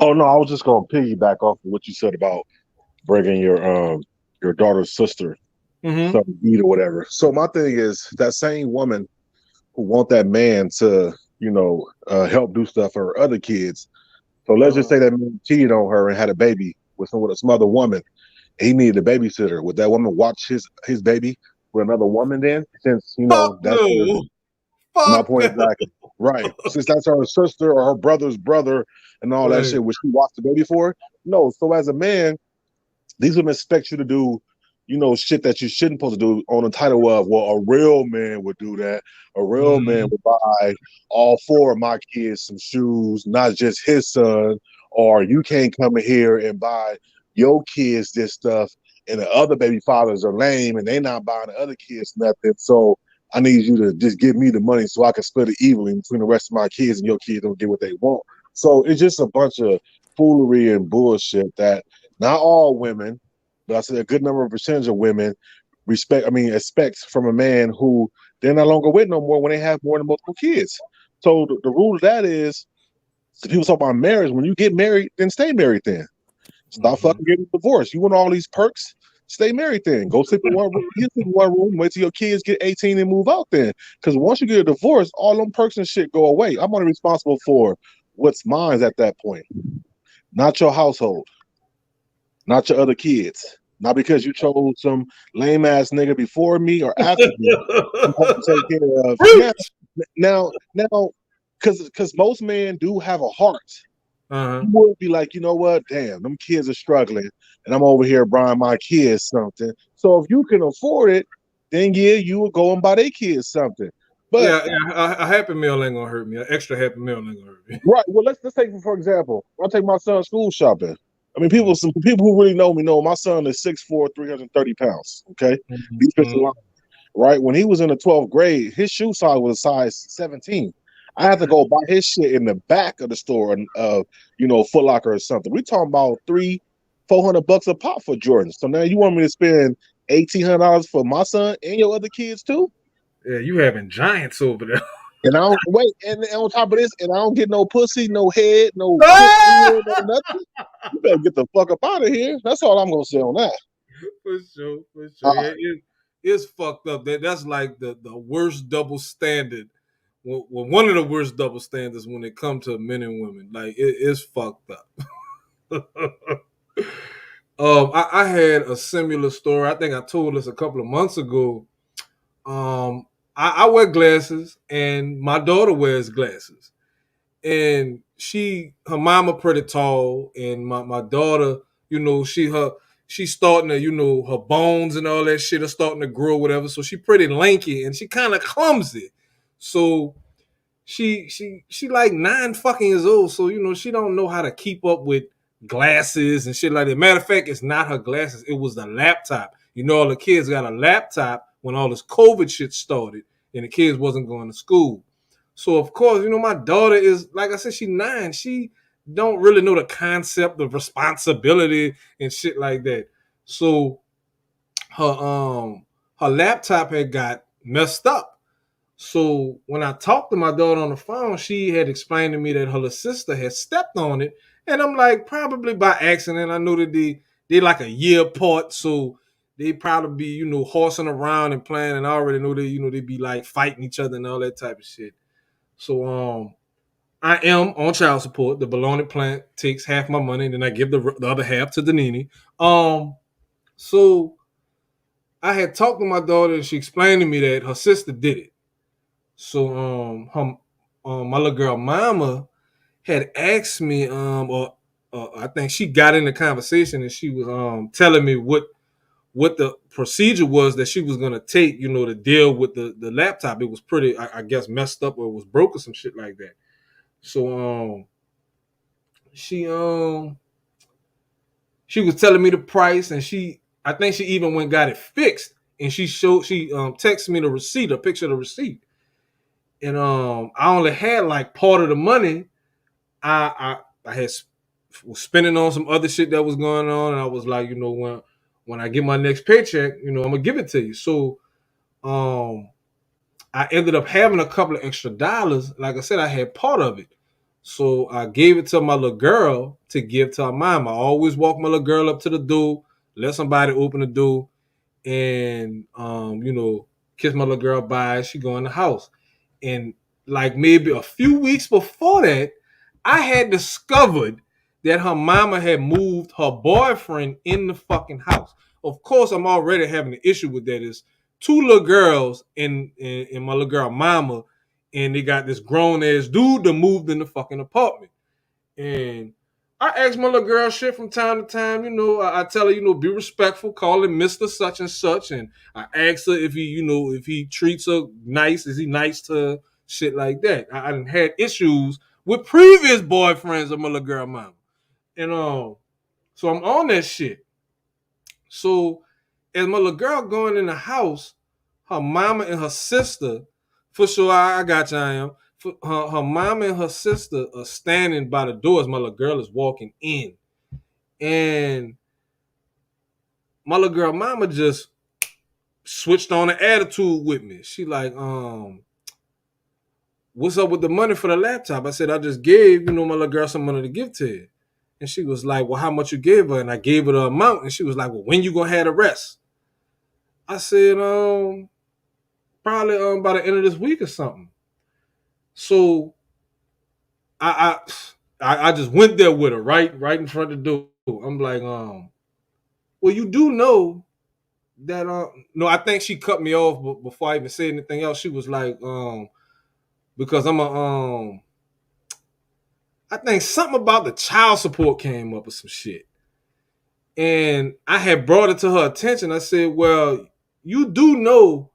Oh no, I was just gonna piggyback off of what you said about bringing your daughter's sister something to eat or whatever. So my thing is that same woman who want that man to help do stuff for her other kids. So let's just say that man cheated on her and had a baby with some other woman. He needed a babysitter. Would that woman watch his baby with another woman then? Since that's my point exactly. Right. Since that's her sister or her brother's brother and all that shit, would she watch the baby for? No. So as a man, these women expect you to do, shit that you shouldn't supposed to do on the title of, well, a real man would do that. A real man would buy all 4 of my kids some shoes, not just his son. Or you can't come in here and buy your kids this stuff, and the other baby fathers are lame and they not buying the other kids nothing. So I need you to just give me the money so I can split it evenly between the rest of my kids, and your kids don't get what they want. So it's just a bunch of foolery and bullshit that not all women, but I said a good number of percentage of women expect from a man who they're no longer with no more when they have more than multiple kids. So the rule of that is, people talk about marriage. When you get married, then stay married then. Stop fucking getting divorced. You want all these perks? Stay married then. Go sleep in one room. You sleep in one room. Wait till your kids get 18 and move out then. Because once you get a divorce, all them perks and shit go away. I'm only responsible for what's mine at that point. Not your household. Not your other kids. Not because you chose some lame ass nigga before me or after me. I'm going to take care of. Now, because most men do have a heart. You would be like, you know what? Damn, them kids are struggling, and I'm over here buying my kids something. So if you can afford it, then yeah, you would go and buy their kids something. But a Happy Meal ain't gonna hurt me. An extra Happy Meal ain't gonna hurt me. Right. Well, let's take for example. I'll take my son school shopping. I mean, some people who really know me know my son is 6'4", 330 pounds. Okay, he's fits the line. Right. When he was in the 12th grade, his shoe size was a size 17. I had to go buy his shit in the back of the store, Foot Locker or something. We talking about $300-400 a pop for Jordans. So now you want me to spend $1,800 for my son and your other kids too? Yeah, you having giants over there. And I don't wait, and on top of this, and I don't get no pussy, no head, no pussy, no nothing. You better get the fuck up out of here. That's all I'm gonna say on that. For sure. It's fucked up. That's like the worst double standard. Well, one of the worst double standards when it comes to men and women. Like it's fucked up. I had a similar story. I think I told this a couple of months ago. I wear glasses, and my daughter wears glasses, and her mama pretty tall, and my daughter, she's starting to, her bones and all that shit are starting to grow, whatever. So she pretty lanky, and she kind of clumsy. So she like 9 fucking years old, so she don't know how to keep up with glasses and shit like that. Matter of fact, it's not her glasses, it was the laptop. All the kids got a laptop when all this COVID shit started and the kids wasn't going to school. So of course, my daughter is, like I said, she's 9. She don't really know the concept of responsibility and shit like that. So her laptop had got messed up. So when I talked to my daughter on the phone, she had explained to me that her little sister had stepped on it. And I'm like, probably by accident. I know that they like a year apart, so they probably be, horsing around and playing, and I already know they be like fighting each other and all that type of shit. So I am on child support. The baloney plant takes half my money, and then I give the other half to Danini. So I had talked to my daughter, and she explained to me that her sister did it. So my little girl mama had asked me, or I think she got in the conversation, and she was telling me what the procedure was that she was gonna take, to deal with the laptop. It was pretty, I guess, messed up, or it was broke or some shit like that. So she she was telling me the price, and I think she even went and got it fixed, and she texted me the receipt, a picture of the receipt, and I only had like part of the money. I had was spending on some other shit that was going on, and I was like, when I get my next paycheck, I'm gonna give it to you. So I ended up having a couple of extra dollars. Like I said, I had part of it. So I gave it to my little girl to give to her mom. I always walk my little girl up to the door, let somebody open the door, and kiss my little girl bye. She go in the house. And like maybe a few weeks before that, I had discovered that her mama had moved her boyfriend in the fucking house. Of course, I'm already having an issue with that. Is two little girls and my little girl mama, and they got this grown ass dude that moved in the fucking apartment. And I ask my little girl shit from time to time. I tell her, be respectful, call him Mr. Such and such. And I ask her if if he treats her nice, is he nice to her? Shit like that. I done had issues with previous boyfriends of my little girl mama. And so I'm on that shit. So as my little girl going in the house, her mama and her sister, for sure, I got you, I am. Her mama and her sister are standing by the door as my little girl is walking in. And my little girl mama just switched on an attitude with me. She like, what's up with the money for the laptop? I said, I just gave, my little girl some money to give to you. And she was like, well, how much you gave her? And I gave her the amount. And she was like, well, when you gonna have the rest? I said, probably by the end of this week or something. So I just went there with her, right in front of the door. I'm like, well, you do know that no, I think she cut me off before I even said anything else. She was like, because I'm I think something about the child support came up or some shit. And I had brought it to her attention. I said, well, you do know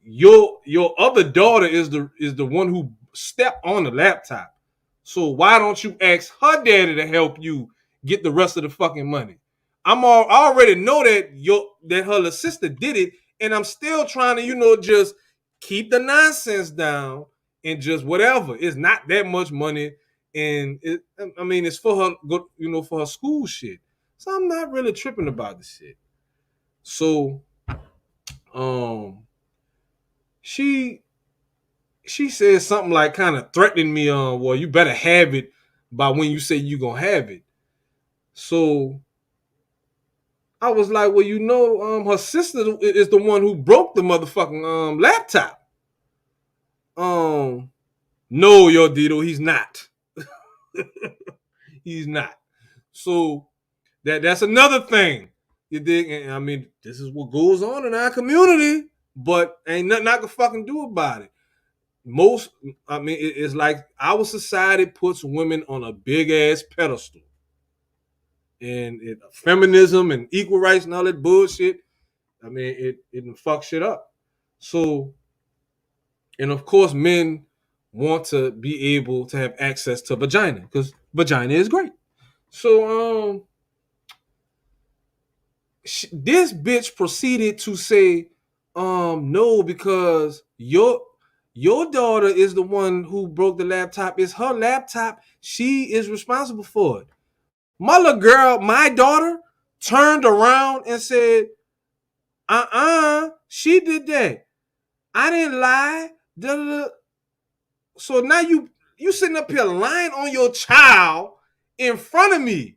your other daughter is the one who stepped on the laptop. So why don't you ask her daddy to help you get the rest of the fucking money? I already know that that her little sister did it, and I'm still trying to, just keep the nonsense down and just whatever. It's not that much money, and it's for her, for her school shit. So I'm not really tripping about the shit. So, she said something like kind of threatening me on, well, you better have it by when you say you gonna have it. So I was like, well, her sister is the one who broke the motherfucking laptop. No, yo, Dito, he's not. He's not. So that's another thing. You dig? And this is what goes on in our community, but ain't nothing I can fucking do about it. It's like our society puts women on a big ass pedestal, and feminism and equal rights and all that bullshit. It fucks shit up. So, and of course, men want to be able to have access to vagina because vagina is great. So, this bitch proceeded to say, no, because your daughter is the one who broke the laptop. It's her laptop. She is responsible for it. My little girl, my daughter, turned around and said, she did that. I didn't lie. Da-da-da. So now you sitting up here lying on your child in front of me.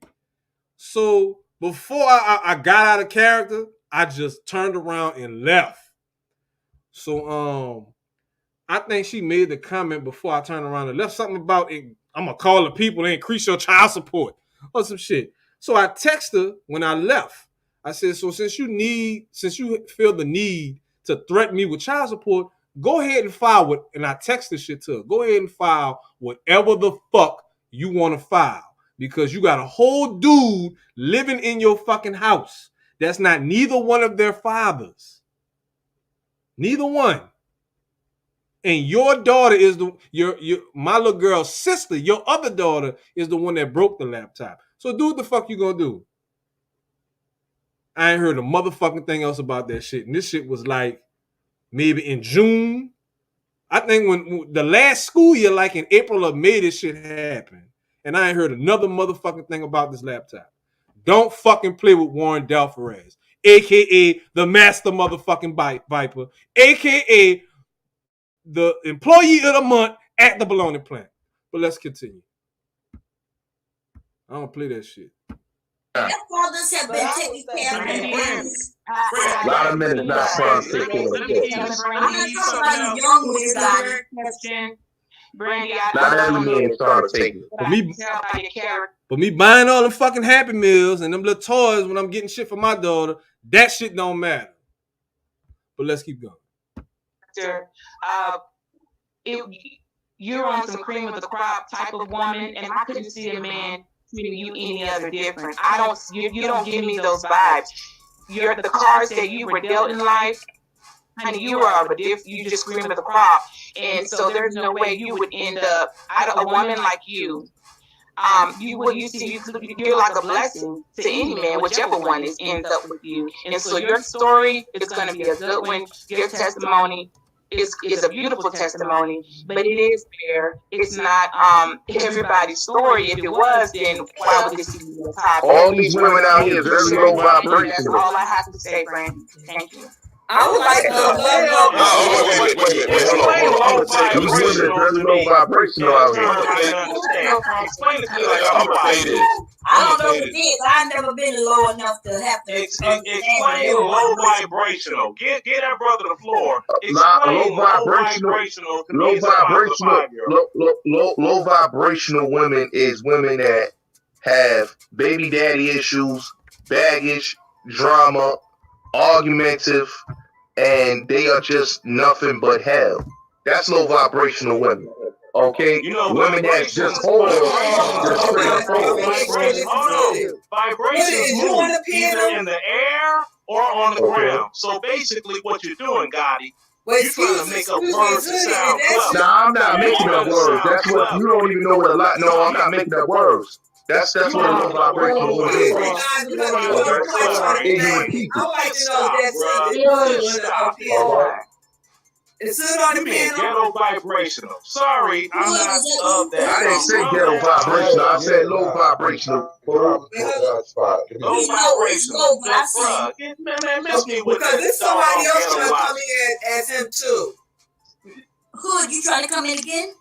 So before I got out of character, I just turned around and left. So I think she made the comment before I turned around and left something about it. I'm gonna call the people and increase your child support or some shit. So I texted her when I left. I said, so since you feel the need to threaten me with child support, go ahead and file what. And I texted shit to her. Go ahead and file whatever the fuck you want to file because you got a whole dude living in your fucking house. That's not neither one of their fathers. Neither one. And your daughter is my little girl's sister. Your other daughter is the one that broke the laptop. So do what the fuck you gonna do? I ain't heard a motherfucking thing else about that shit. And this shit was like maybe in June. I think when the last school year, like in April or May, this shit happened. And I ain't heard another motherfucking thing about this laptop. Don't fucking play with Warren Delferez, aka the master motherfucking Viper, aka the employee of the month at the bologna plant. But let's continue. I don't play that shit. Their fathers have been taking care of them. A lot of men is not trying to take care of kids. I'm not talking about you young ones, God. Brandy, Not every man is trying to take it. But me buying all them fucking Happy Meals and them little toys when I'm getting shit for my daughter, that shit don't matter. But let's keep going. You're on some cream of the crop type of woman, and I couldn't see a man treating you any other different. You don't give me those vibes. You're the cards that you were dealt in life. Honey, you just cream of the crop, and so there's no way you would end up a woman like you. You're like a blessing to any man, whichever one ends up with you. And so your story is going to be a good one. Your testimony is a beautiful testimony, but it is fair. It's not everybody's story. If it was, then why would this be the top? All these women out here is very low vibration. That's all I have to say, Brandon. Thank you. I would like to wait. These women are very low vibrational out here. Explain it to me like I'm right. I don't know what it is. I've never been low enough to have to explain low vibrational. Get that brother the floor. Explain low vibrational women is women that have baby daddy issues, baggage, drama, argumentative, and they are just nothing but hell. That's low vibrational women. Okay, women that's just hold Vibrations move either in the air or on the ground. So basically, what you're doing, Gotti, you're trying to make up words to sound clever. No, I'm not making up words. That's what you don't even know what a lot. No, I'm not making up words. That's what a low vibrational woman is. Ignorant people. I like to know that. It's good on the piano. Ghetto vibrational. Sorry, I'm not of that. I didn't say ghetto vibrational. I said low vibrational. Low vibrational. Man, miss me with because there's somebody else trying to come in as him too. Hood, you trying to come in again?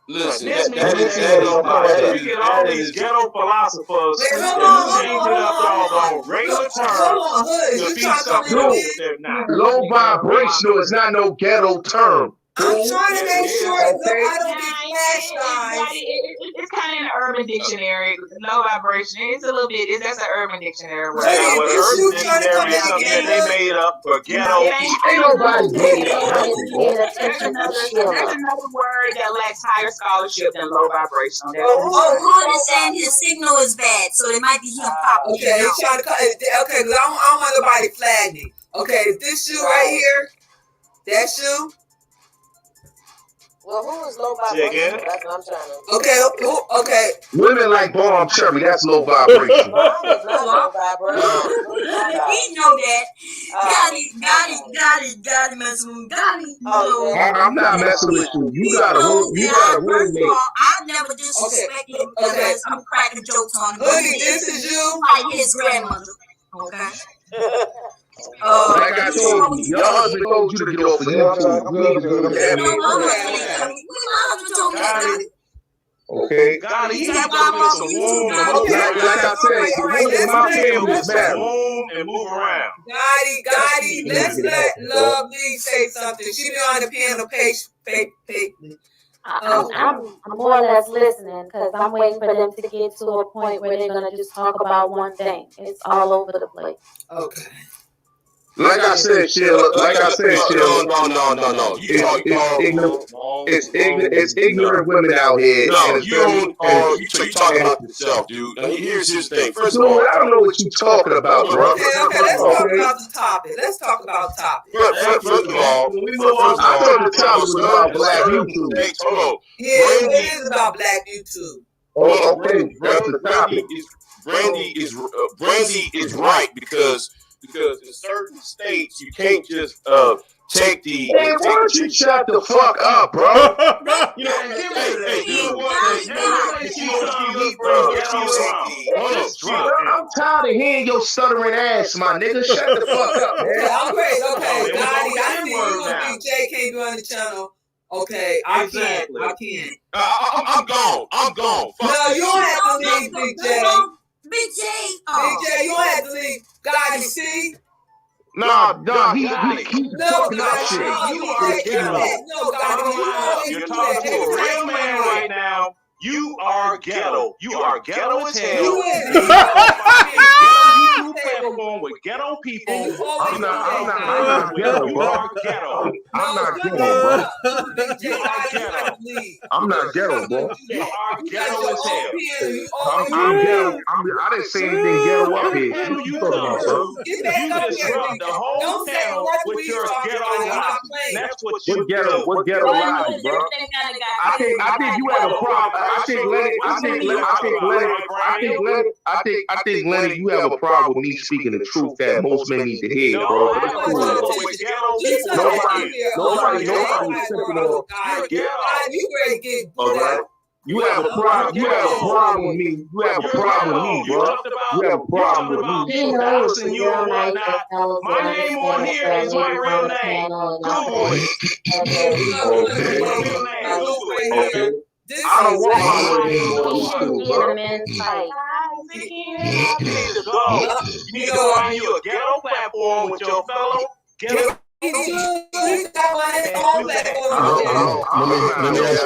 Listen, you get all these ghetto philosophers changing up regular terms to be something else they're not. Low vibrational is not no ghetto term. I'm trying to make sure I don't get flash guys. It's kind of in the Urban Dictionary. Low vibration. It's a little bit. That's an Urban Dictionary word. Urban Dictionary is something that they made up for ghetto. Ain't nobody made it. There's another word that lacks higher scholarship than low vibrational. Hood is saying his signal is bad, so it might be him popping. Okay, he's trying to okay, because I don't want nobody flag me. Okay, is this you right here? That's you? Well, who is low vibration? That's what I'm trying to. Okay. Women like Bombcherry, that's low vibration. Mine is not low vibration. We know that. Got it, messing with me. I'm not messing with you. You got a roommate. I never disrespect you because I'm cracking jokes on him. Hoodie, this is you. Like his grandmother. Okay. Like I told you, your husband told you to get off of YouTube. You need to do what that man said. Okay. Gotti, you need to go get some room and move around. Like I said, my family is married. Room and move around. Gotti, let's let Lovely say something. She be on the piano patiently. I'm more or less listening because I'm waiting for them to get to a point where they're going to just talk about one thing. It's all over the place. Okay. Like I said, Sheila. No. It's ignorant women out here. No, you talking about yourself, dude. Now, here's the thing. First of all, I don't know what you're talking about, bro. Okay, let's talk about the topic. First of all, I thought the topic was about Black YouTube. Hold on. Yeah, it is about Black YouTube. Oh, okay, that's the topic. Brandy is right because in certain states you can't just take the. Hey, why don't you shut the fuck up, bro? I'm tired of hearing your stuttering ass, my nigga. Shut the fuck up, man. Okay, Gotti, I see you and Big J can't be on the channel. Okay, I can't. I'm gone. No, you don't have to leave, Big J. Big J, you don't have to leave. Gotti, see? Nah, he keeps talking about shit. You're talking to a real man right now. You are ghetto. You are ghetto as hell. You YouTube platform with ghetto people. I'm not ghetto, bro. You are ghetto. I'm not ghetto, bro. You are ghetto. I'm not ghetto, bro. You are ghetto as hell. I'm ghetto. I didn't say anything ghetto up here. What you talking about, bro? You disrupt the whole channel with your ghetto logic. That's what you do. What ghetto logic, bro? I think you have a problem. I think Lenny, you have a problem with me speaking the truth that most men need to hear, bro. But it's cool. Nobody is tripping on. All right. You have a problem with me. You have a problem with me, bro. You have a problem with me. My name on here is my real name. Google it. Okay. I don't want my name on YouTube, bro. You need to find you a ghetto platform with your fellow ghetto. Let me ask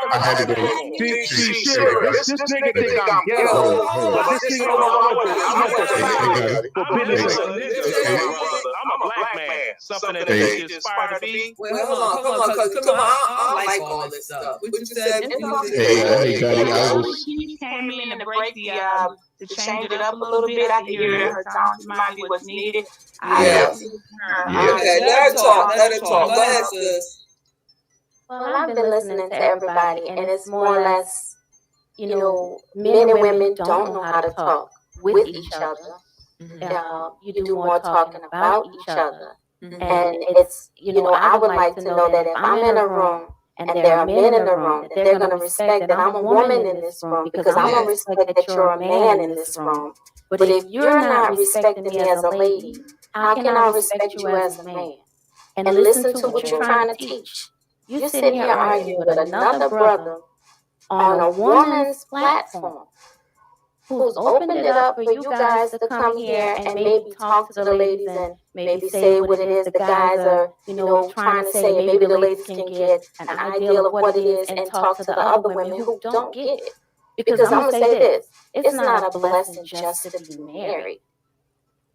I had to go. This nigga think I'm ghetto. I'm a black man. Something that is inspired to be. Well, hold on, come on. I like all this stuff. What you said? Hey, Gotti, She came in to break to change it up a little bit. I could hear her tone. She might be what's needed. Okay, let her talk. Go ahead, sis. Well, I've been listening to everybody, and it's more or less, men and women don't know how to talk with each other. You do more talking about each other. And it's, I would like to know that if I'm in a room and there are men in the room, that they're going to respect that I'm a woman in this room, because I'm going to respect that you're a man in this room. But if you're not respecting me as a lady, how can I respect you as a man? And listen to what you're trying to teach. You're sitting here arguing with another brother on a woman's platform who's opened it up for you guys to come here and maybe talk to the ladies and maybe say what it is the guys are, trying to say, and maybe the ladies can get an ideal of what it is and talk to the other women who don't get it. Because I'm going to say this, it's not a blessing just to be married.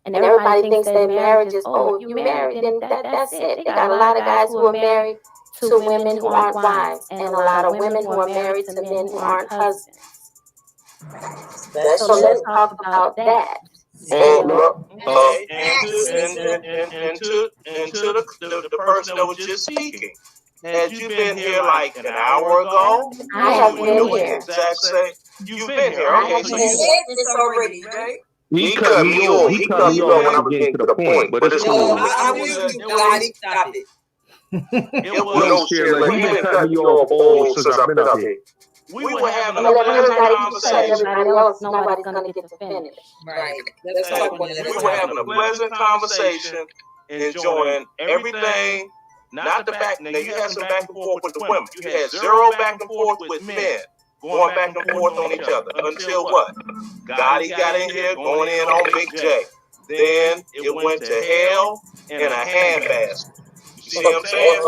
And everybody thinks that marriage is, if you married, then that's it. They got a lot of guys who are married to women who aren't wives, and a lot of women who are married to men who aren't husbands. So let's talk about that. And to the person that was just speaking. Had you been here like an hour ago? I have been here. You've been here. Okay, so you said this already, right? He cut me off. He cut me off when I was getting to the point. But it's cool. I will do Gotti. Stop it. No, Sheila, he been cutting me off all since I've been up here. we were having a Well, if pleasant everybody cut conversation. everybody else, nobody's gonna get to finish. Right. Let's Hey, talk on we that. were having a pleasant conversation, enjoying everything. Not the fact. Now you had some back and forth with the women. You had zero back and forth with men, going back and forth on each other. Until what? Gotti got in here, going in on Big J. Then it went to hell in a handbasket. You see what I'm saying?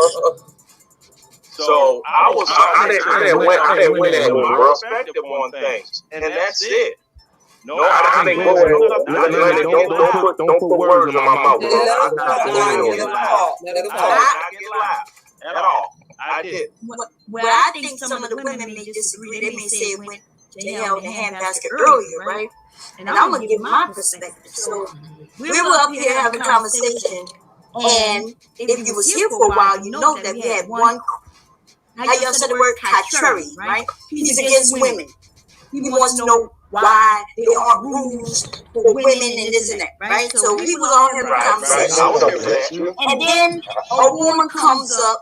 So I didn't win that one, bro. Perspective on things, and that's it. No, I didn't go there. Don't put words in my mouth, bro. Let I them did not talk. go there Let on them that. talk. Let them I talk. did not get loud at all. I did. Where I think some of the women may disagree, they may say it went to hell in a handbasket earlier, right? And I'm gonna give my perspective. So we were up here having a conversation, and if you was here for a while, you know that we had one. How y'all said the word contrary, right? He's against women. He wants to know why there aren't rules for women and this and that, right? So we was all having a conversation. I was here for that. And then a woman comes up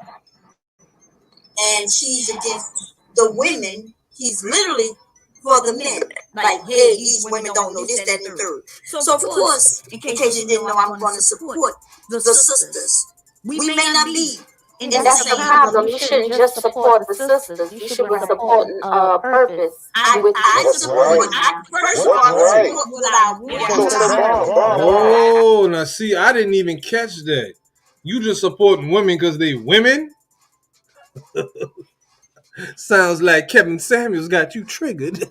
and she's against the women. He's literally for the men. Like, hey, these women don't know this, that, and the third. So of course, in case you didn't know, I'm going to support the sisters. We may not be. And that's the problem. You shouldn't just support the sisters. You should be supporting purpose. I support. First of all, I support what I want. Oh, now see, I didn't even catch that. You just supporting women because they women? Sounds like Kevin Samuels got you triggered.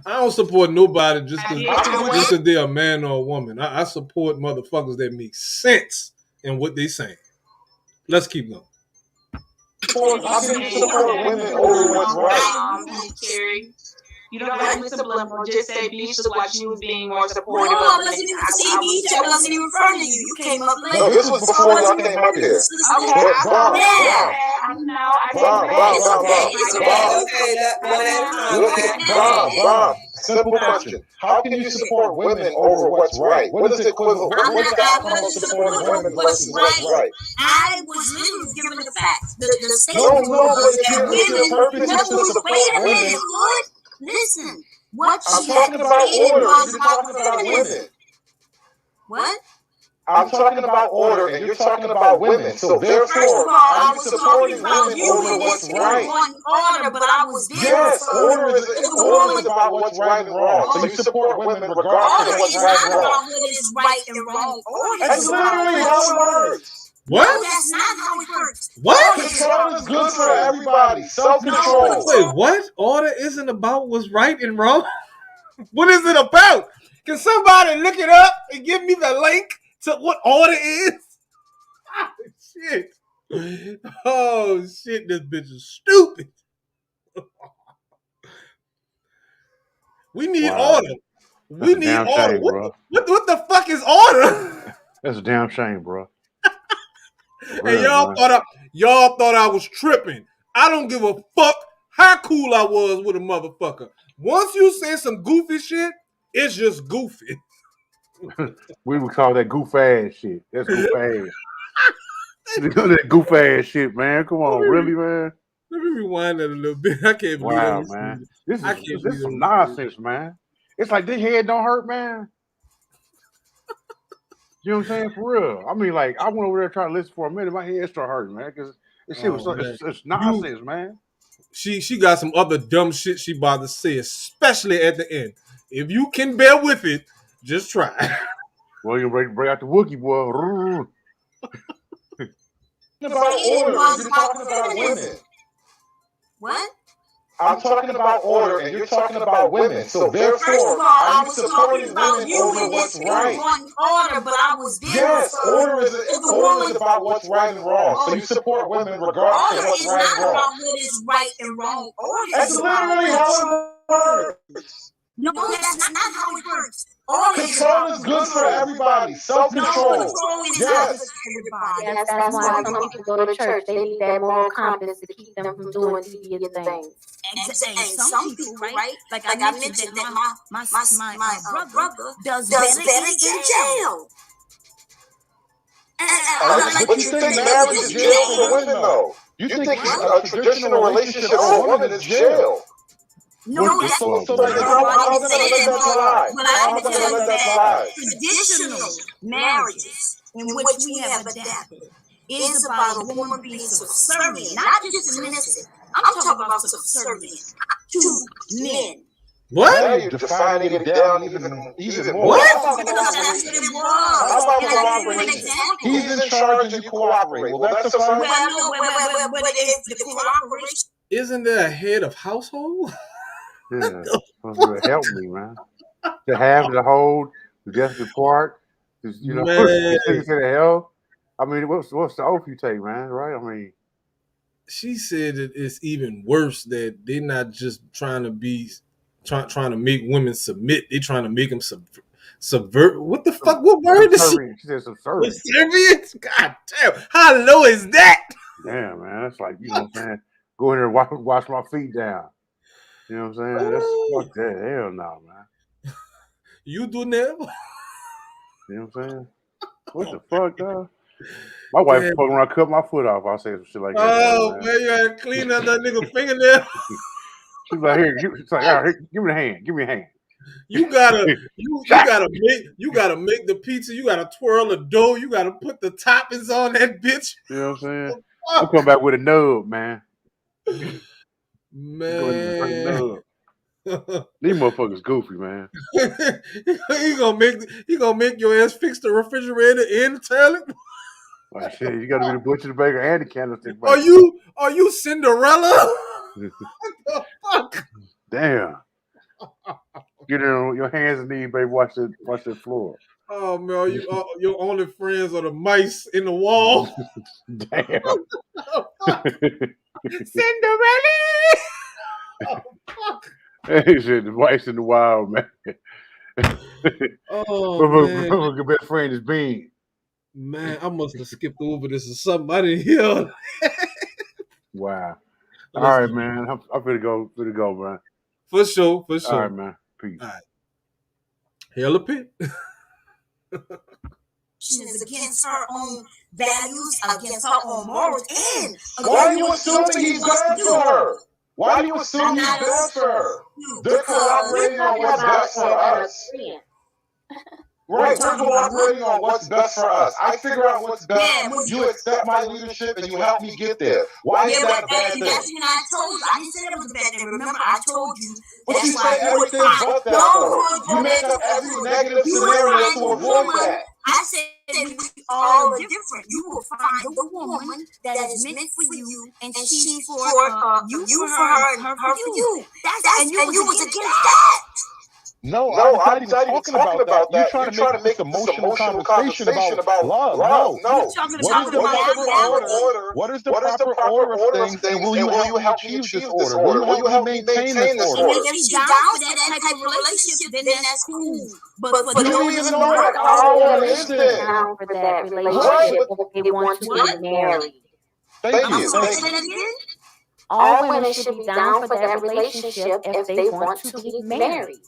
I don't support nobody just because they're a man or a woman. I support motherfuckers that make sense in what they saying. Let's keep going. How can you support women over what's right? Cherry. You don't have to subliminal. Just say Beach looked like she was being more supportive. No, I wasn't even I wasn't even referring to you. You came up later. No, this was before y'all came up here. Okay, I know. Bob, simple question. How can you support women over what's right? What is the equivalent? What's the outcome of supporting women versus what's right? I was literally giving the facts. The No, statement but was if that your purpose is to support wait a women. minute, Lord. Listen. What I'm she talking had about stated order. was You're talking about women. What? I'm talking about order, and you're talking about women. So therefore, First of all, I are you was supporting talking about women you over in what's this right? one order, but I was there. Yes, order is about what's right and wrong. So you support women regardless of what's right and wrong. What is right and wrong. That's literally how it works. What? No, that's not how it works. What? Control is good for everybody. Self-control. Wait, what? Order isn't about what's right and wrong? What is it about? Can somebody look it up and give me the link to what order is? Oh, shit. Oh, shit. This bitch is stupid. We need order. We need order. Shame, bro. What the fuck is order? That's a damn shame, bro. And y'all thought I was tripping. I don't give a fuck how cool I was with a motherfucker. Once you say some goofy shit, it's just goofy. We would call that goof ass shit. That's goof ass. That goof ass shit, man. Come on, really, man. Let me rewind that a little bit. I can't believe Wow, that. man. This is some nonsense, man. It's like this head don't hurt, man. You know what I'm saying? For real. I mean, like, I went over there trying to listen for a minute. My head started hurting, man, because this shit was it's nonsense, man. She got some other dumb shit she about to say, especially at the end. If you can bear with it, just try. Well, you're ready to bring out the Wookiee, boy. About order, you're talking about women. What? I'm talking about order, and you're talking about women. So therefore, are you supporting women over what's right? Order, but I was there. Yes, order is about what's right and wrong. So you support women regardless of what's right and wrong. About what is right and wrong. That's literally how it works. No, that's not how it works. Control is good for everybody. Self-control. Yes. Yes, that's why some people go to church. They need that moral compass to keep them from doing deviant things. And some people, right? Like I mentioned that my brother does better in jail. But you think marriage is jail for women, though? You think What? a traditional relationship for a woman is jail? No, that's So like how am I gonna let that slide? But How I am I can gonna tell let you that that slide? traditional marriages in which we have adapted is about a woman being subservient, not just submissive. I'm talking about subservient to men. What? Now you're defining it down even more. What? How about cooperation? How about cooperation? He's in charge and you cooperate. Well, that's a fight. But if the cooperation. Isn't there a head of household? Yeah, help me, man. To have, the hold, to just depart, you know, Man. to the hell. I mean, what's the oath you take, man? Right? I mean, she said that it's even worse that they're not just trying to be trying to make women submit. They're trying to make them subvert. What the fuck? What word is she? She said subservient. Subservient? God damn! How low is that? Damn, man, that's like, you know what I'm saying. Go in there and wash my feet down. You know what I'm saying? That's fuck that. Hell no, man. You do now? You know what I'm saying? What the fuck, dog? My wife fucking around, cut my foot off. I'll say some shit like that. Oh man, you gotta clean up that nigga fingernail. She's like, she's like, all right, give me the hand. Give me a hand. You gotta make the pizza. You gotta twirl the dough. You gotta put the toppings on that bitch. You know what I'm saying? I'll come back with a nub, man. Man. These motherfuckers goofy, man. you gonna make your ass fix the refrigerator in the toilet? Like shit, you gotta be the butcher, the baker, and the candlestick. Are you Cinderella? What the fuck? Damn. Get in on your hands and knees, baby. Watch the floor. Oh man, your only friends are the mice in the wall. Damn. Cinderella. Oh fuck. Hey, shit, the mice in the wild, man. Oh man. Your best friend is Bean. Man, I must have skipped over this or something. I didn't hear. Wow. All right, man. I'm finna go, man. For sure. All right, man. Peace. All right. Hella pit. Is against her own values, against her own morals, and why are you assuming he's bad for her? Why do you assume he's bad for her? They're collaborating on what's best for us. Right, we're collaborating on what's best for us. I figure out what's best. You accept my leadership and you help me get there. Why is that a bad thing? That's when I told you. I didn't say that was a bad thing. Remember, I told you. But you say everything but that though. You make up every negative scenario to avoid that. I said we all are different. You will find the woman that is meant for you, and she's for you for her and her for you. And you was against that. No, I'm not even talking about that. You're trying to make this emotional conversation about love. No. What is the proper order of things, and will you help me achieve this order? Will you help me maintain this order? If she's down for that type of relationship, then that's cool. But for you don't even know what our order is then. Down for that relationship if they want to be married. Thank you. All women should be down for that relationship if they want to be married.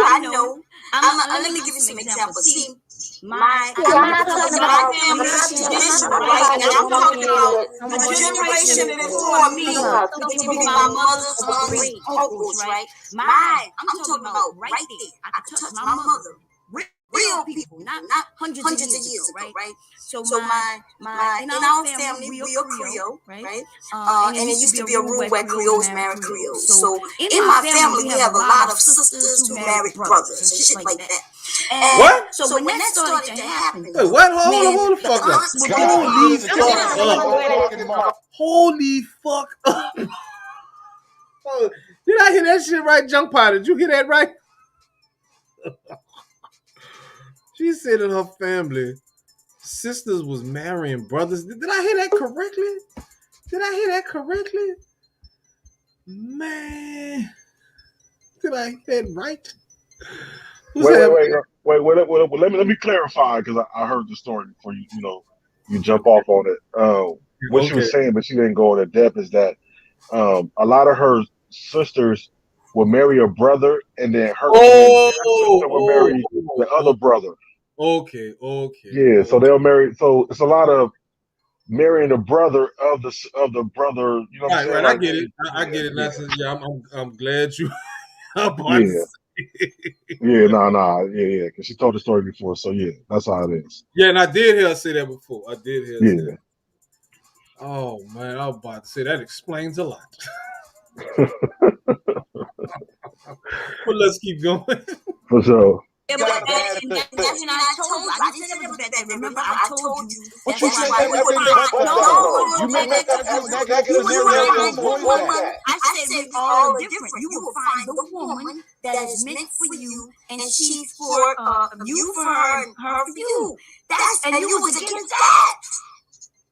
I know. Let me give you some examples. See, my family is traditional, right? And I'm talking about the generation before me. My mother's uncles, right? I'm talking about right there. I could touch my mother. Real people, not hundreds of years ago, right? So my in our family, we are Creole, right? And it used to be a rule where Creoles married Creoles. So in my family, we have a lot of sisters who married brothers and shit like that. And what? So when that started to happen, wait, what? Hold the fuck up. Holy fuck up. Oh, did I hear that shit right, Junk Pot? Did you hear that right? She said in her family, sisters was marrying brothers. Did I hear that correctly? Man, did I hear that right? Wait. Let me clarify because I heard the story before you jump off on it. What she was saying, but she didn't go into depth, is that a lot of her sisters will marry a brother, and then her sister will marry the other brother. Okay. Yeah, so they'll marry. So it's a lot of marrying the brother of the brother. You know what I'm Right, saying? right. I Like, get it. I get it. That's yeah. I'm glad you. I'm about to yeah, say. yeah, yeah. Because she told the story before, so yeah, that's how it is. Yeah, and I did hear her say that before. I did hear her say Yeah. that. Oh man, I was about to say that explains a lot. But let's keep going. For sure. Yeah, but that's when I told you. I didn't say it was bad. Remember, I told you. But That's you why said everything but that, though. You made that as negative you and would everything find the avoid woman. that. I said we all are different. You will find the woman that is meant for you, and she's for you for her and her for you. That's and you was against that.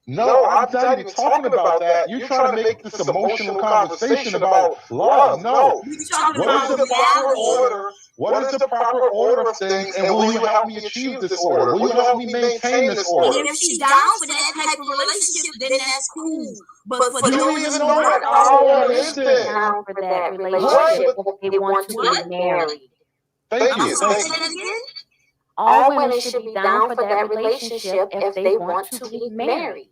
No, I'm not even talking about that. You're trying to make this emotional conversation about love. No. What is the proper order? What is the proper order of things? And will you help me achieve this order? Will you help me maintain this order? And if she's down for that type of relationship, then that's cool. But for you don't those even know what our order is then. Down for that relationship if they want to be married. Thank you. Say that again. All women should be down for that relationship if they want to be married.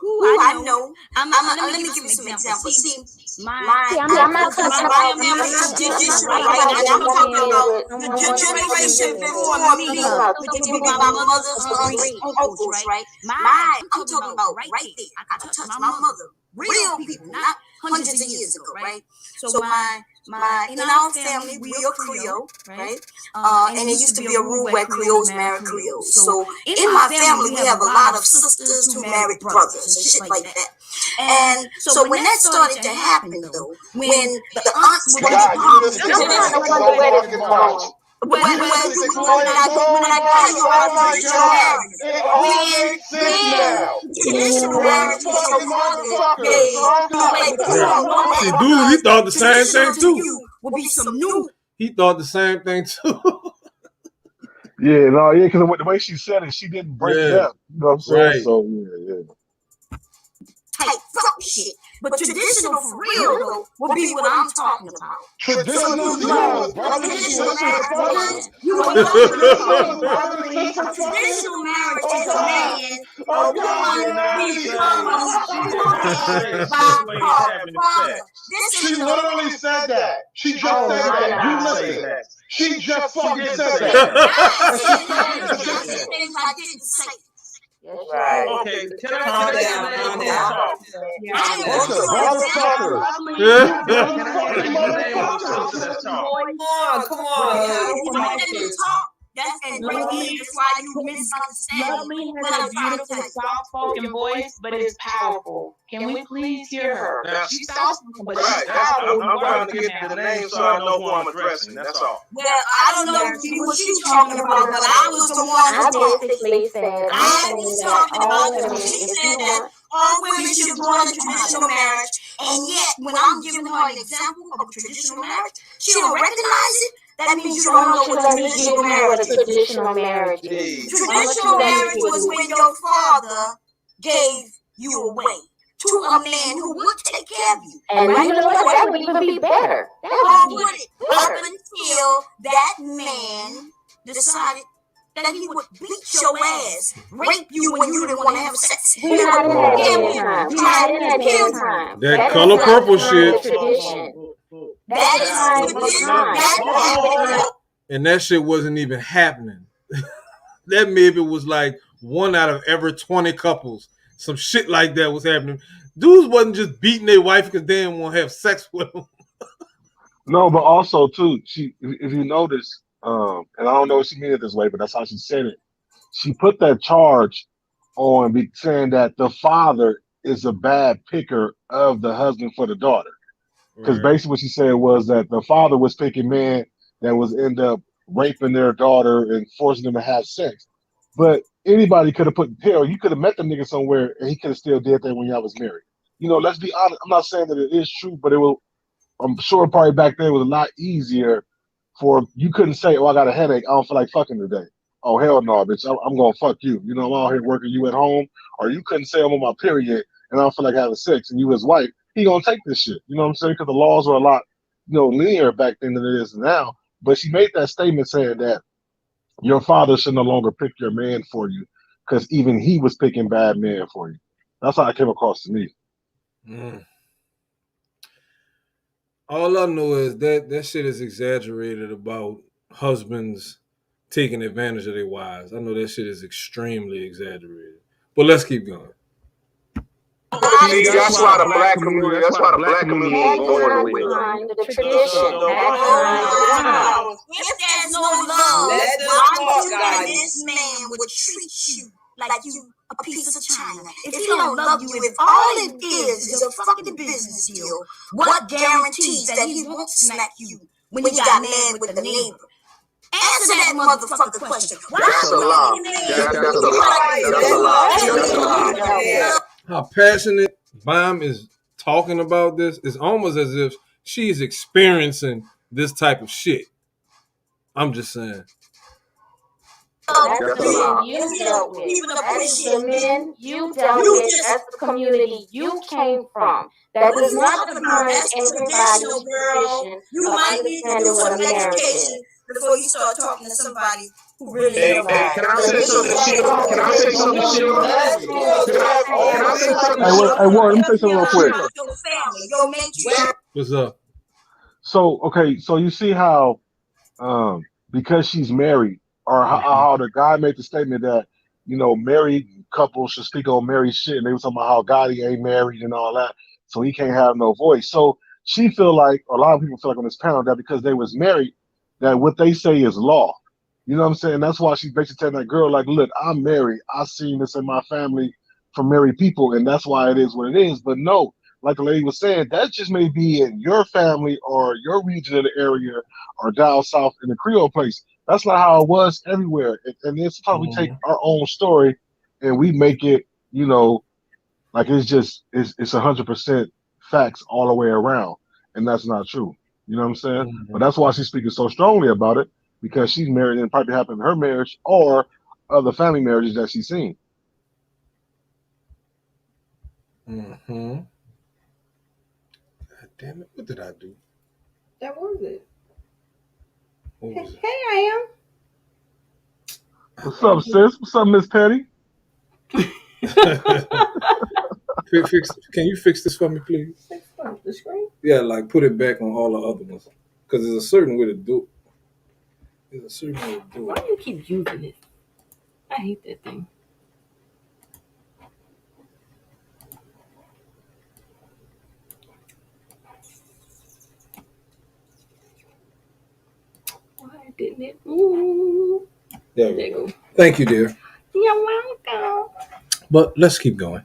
Ooh, I know. Let me give you some examples. See, I'm not talking about traditional, right? I'm talking about the generation before me. Particularly my mother's uncles, right? I'm talking about right there. I touched my mother. Real people, not hundreds of years ago, right? So my in our family we are Creole, right? And it used to be a rule where Creoles married Creoles. So in my family we have a lot of sisters who married brothers and shit like that. And so when that started to happen though, when the aunts would when I tell you about traditional marriage, traditional marriage is your mother. See, dude, he thought the same thing too. Will be some new. He thought the same thing too. Yeah, no, yeah, because the way she said it, she didn't break it up. You know what I'm saying? Right. So yeah. Type fuck shit. But traditional for real though will be what I'm talking about. Traditional Traditional marriage. Traditional marriage is a man, a woman She literally said that. She just said that. You listen. She just fucking said that. Things I didn't say. Right. Okay, can I talk? What's a motherfucker? Come on. That's why you misunderstand. Lovely has a beautiful, soft-spoken voice, but it's powerful. Can we please hear her? Now, She's soft-spoken, but she's right. powerful. I'm trying to get the name so I know who I'm addressing. That's all. Well, I don't know what she's talking about, but I was the one who talked. Basically said, I was talking about that. She said that all women should go into traditional marriage, and yet when I'm giving her an example of a traditional marriage, she don't recognize it. That means you don't know what traditional marriage is. Traditional marriage is. Traditional marriage was when your father gave you away to a man who would take care of you. And you know what? That would even be better. Up until that man decided that he would beat your ass, rape you when you didn't want to have sex. He would kill you. That color purple shit. That is tradition. And that shit wasn't even happening. That maybe was like 1 out of every 20 couples. Some shit like that was happening. Dudes wasn't just beating their wife because they didn't want to have sex with them. No, but also too, if you notice, and I don't know if she meant it this way, but that's how she said it. She put that charge on saying that the father is a bad picker of the husband for the daughter. Because basically what she said was that the father was picking men that was end up raping their daughter and forcing them to have sex. But anybody could have you could have met the nigga somewhere and he could have still did that when y'all was married. You know, let's be honest. I'm not saying that it is true, but I'm sure probably back then it was a lot easier you couldn't say, oh, I got a headache, I don't feel like fucking today. Oh, hell no, bitch, I'm going to fuck you. You know, I'm out here working, you at home. Or you couldn't say I'm on my period and I don't feel like having sex, and you his wife, he going to take this shit. You know what I'm saying? Because the laws were a lot, linear back then than it is now. But she made that statement saying that your father should no longer pick your man for you because even he was picking bad men for you. That's how it came across to me. All I know is that shit is exaggerated about husbands taking advantage of their wives. I know that shit is extremely exaggerated. But let's keep going. See, that's why the black community ain't going with it. The tradition. If there's no love, Let them why talk, you guys. and this man would treat you like you a piece of china? If he don't love you, if all it is a fucking business deal, what guarantees that he won't smack you when you got mad with the neighbor? Answer that motherfucker question. That's a lie. That's a lie. How passionate Bomb is talking about this is almost as if she's experiencing this type of shit. I'm just saying. That's the men you dealt with. That's the men you dealt with. That's the community you came from. That does not define everybody's tradition You of might need to do understanding what some a marriage education is. before you start talking to somebody who really Hey, knows. can I say something, Sheila? Can I say something, Sheila? Can I say something, Hey, Sheila? Warren, let me say something real quick. Your family, your mate, What's up? So, okay, so you see how because she's married, or how the guy made the statement that, married couples should speak on married shit, and they were talking about how Gotti ain't married and all that, so he can't have no voice. So she feel like, a lot of people feel like on this panel, that because they was married, that what they say is law. You know what I'm saying? That's why she's basically telling that girl, like, look, I'm married. I've seen this in my family from married people, and that's why it is what it is. But no, like the lady was saying, that just may be in your family or your region of the area or down south in the Creole place. That's not how it was everywhere. And it's how we take our own story and we make it, like it's 100% facts all the way around. And that's not true. You know what I'm saying? But that's why she's speaking so strongly about it, because she's married and probably happened in her marriage or other family marriages that she's seen. God damn it. What did I do? That was it. What was it? Hey, I What's up, sis? What's up, Miss Petty? Can you fix this for me, please? am. The screen? Yeah, like put it back on all the other ones. Because there's a certain way to do it. There's a certain way to do it. Why do you keep using it? I hate that thing. Why didn't it move? There we go. Thank you, dear. You're welcome. But let's keep going.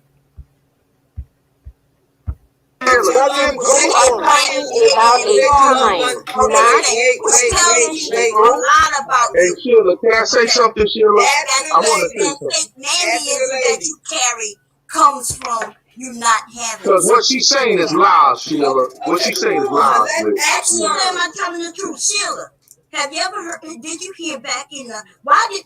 Hey, Sheila, can I say something, Sheila? I want to say something. that you carry comes from you not having. Because what she's saying is lies, Sheila. What she's saying is lies. Actually, am I telling the truth, Sheila? Have you ever heard? Did you hear back in the? Why you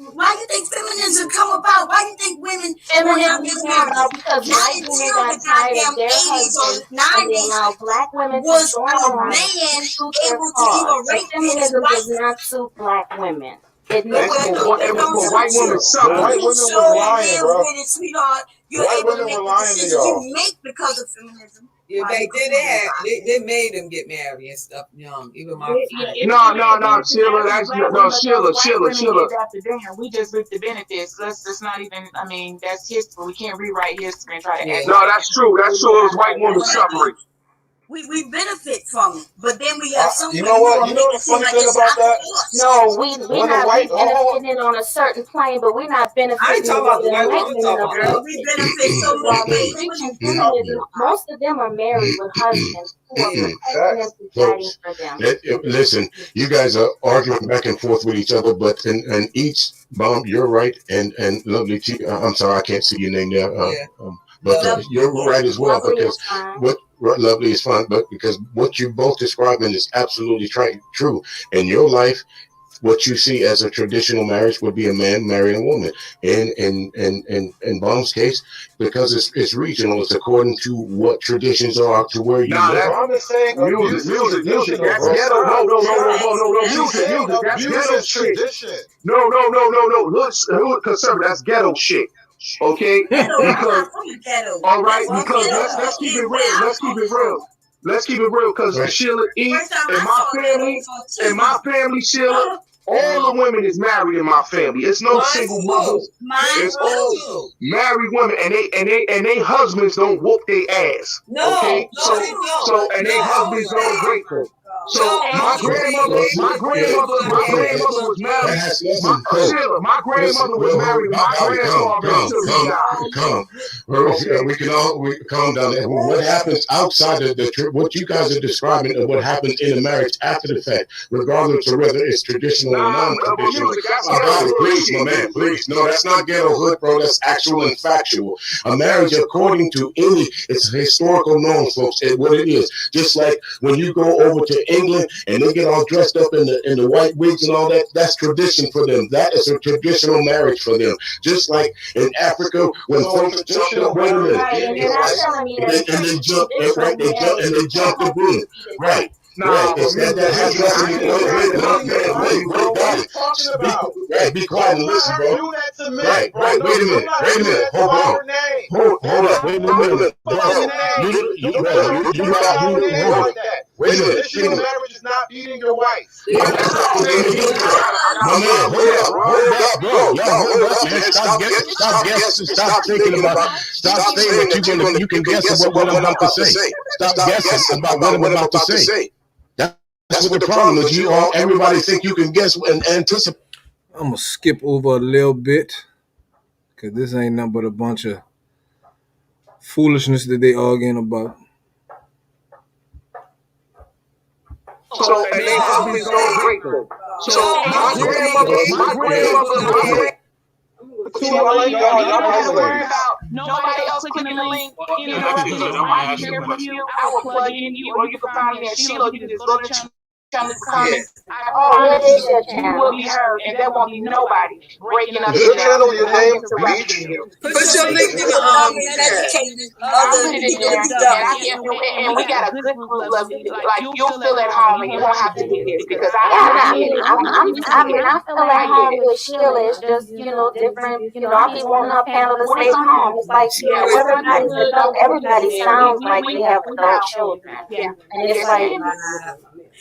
think feminism come about? Why you think women? Feminism came about because white women got tired of their husbands and they allowed black women to join them and shoot their cause. So feminism does not suit black women. It never did. It was for white women suffering. White women was lying, bro. Sweetheart, you're White able to women make were the lying to decisions y'all. you make because of feminism. Yeah, back then they made them get married and stuff young. Even my No, Sheila, Sheila. We just reap the benefits. Let's not even. I mean, that's history. We can't rewrite history and try to act. No, that's true. That's true. It was white women suffering. We benefit from it, but then we have some. You know what? You know the funny thing about that? No, we're not benefiting on a certain plane, but we're not benefiting the white women of it. We benefit so While many they're preaching feminism, most of them are married with husbands who are protecting them and fighting for them. Listen, you guys are arguing back and forth with each other, but in each Bomb, you're right, and Lovely, I'm sorry, I can't see your name there. But you're right as well, because what Lovely is fine, but because what you both describing is absolutely true. In your life, what you see as a traditional marriage would be a man marrying a woman. In Bomb's case, because it's regional, it's according to what traditions are to where you live. Bomb is saying abuse is Music. traditional, That's bro. ghetto. Stop. No. He's saying Music. That's abuse ghetto is shit. tradition. No. Hood conservative. That's ghetto shit. Okay, because all right, because let's keep it real. Let's keep it real. Because Right. Sheila eats in my family, Sheila. All the women is married in my family. It's no single mothers. It's all married women, and they husbands don't whoop their ass. Okay, so and they husbands don't rape them. So my grandmother was married. Sheila, my grandmother was married. My grandfather until he died. Calm. Okay. We can all calm down. What happens outside of what you guys are describing, and what happens in a marriage after the fact, regardless of whether it's traditional or non-traditional. Please, my man, please. No, that's not ghetto hood, bro. That's actual and factual. A marriage, according to any, it's historical norms, folks. What it is, just like when you go over to England and they get all dressed up in the white wigs and all that. That's tradition for them. That is a traditional marriage for them. Just like in Africa, when folks jump up, wait a minute, and they jump, right? They jump the broom, right? Right. It's that has nothing to Right. Be quiet and listen, bro. Right. Wait a minute. Hold on. Hold up. Wait a minute, bro. Wait a minute. Traditional marriage is not beating your wife. My man, hold up, bro. Y'all hold up, man. Stop thinking about. Stop saying that you can guess what I'm about to say. Stop guessing about what I'm about to say. That's what the problem is. Everybody think you can guess and anticipate. I'm gonna skip over a little bit because this ain't nothing but a bunch of foolishness that they arguing about. So and they husbands don't rape them. So my grandmother. Nobody else clicking the link, interrupting you. I want to hear from you. I will plug in you, or you can find me at Sheila. You can just go to the channel, comments. I promise you will be heard, and there won't be nobody breaking up Your channel, your name, interrupting you. Put your link in the I'll put it in there, and we got a good group of like you'll feel at home, and you won't have to do this because I feel at home with Sheila. It's just, different, I be wanting her panel to stay calm. It's like, everybody sounds like they have adult children. And it's like,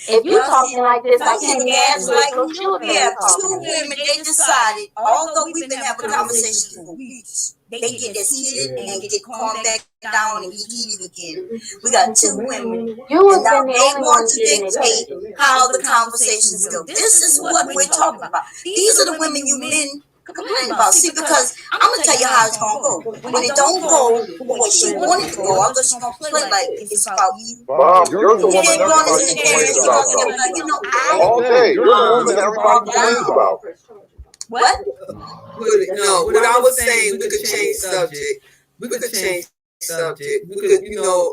if you're talking like this, I can't imagine like little children we have talking. two women. They decided, although we've been having conversations for weeks, they get this heated and get calmed back down and get heated again. We got two women, and now they want to dictate how the conversations go. This is what we're talking about. These are the women you men complain about. See, because I'm gonna tell you how it's gonna go. When it don't go the way she wanted to go, I'm just gonna play like it's about you. Bob, you're the woman You ain't going to everybody sit there and complains about, talking though. about, All day, you're the woman everybody complains about. What? No, what I was saying, we could change subject. We could change subject. We could,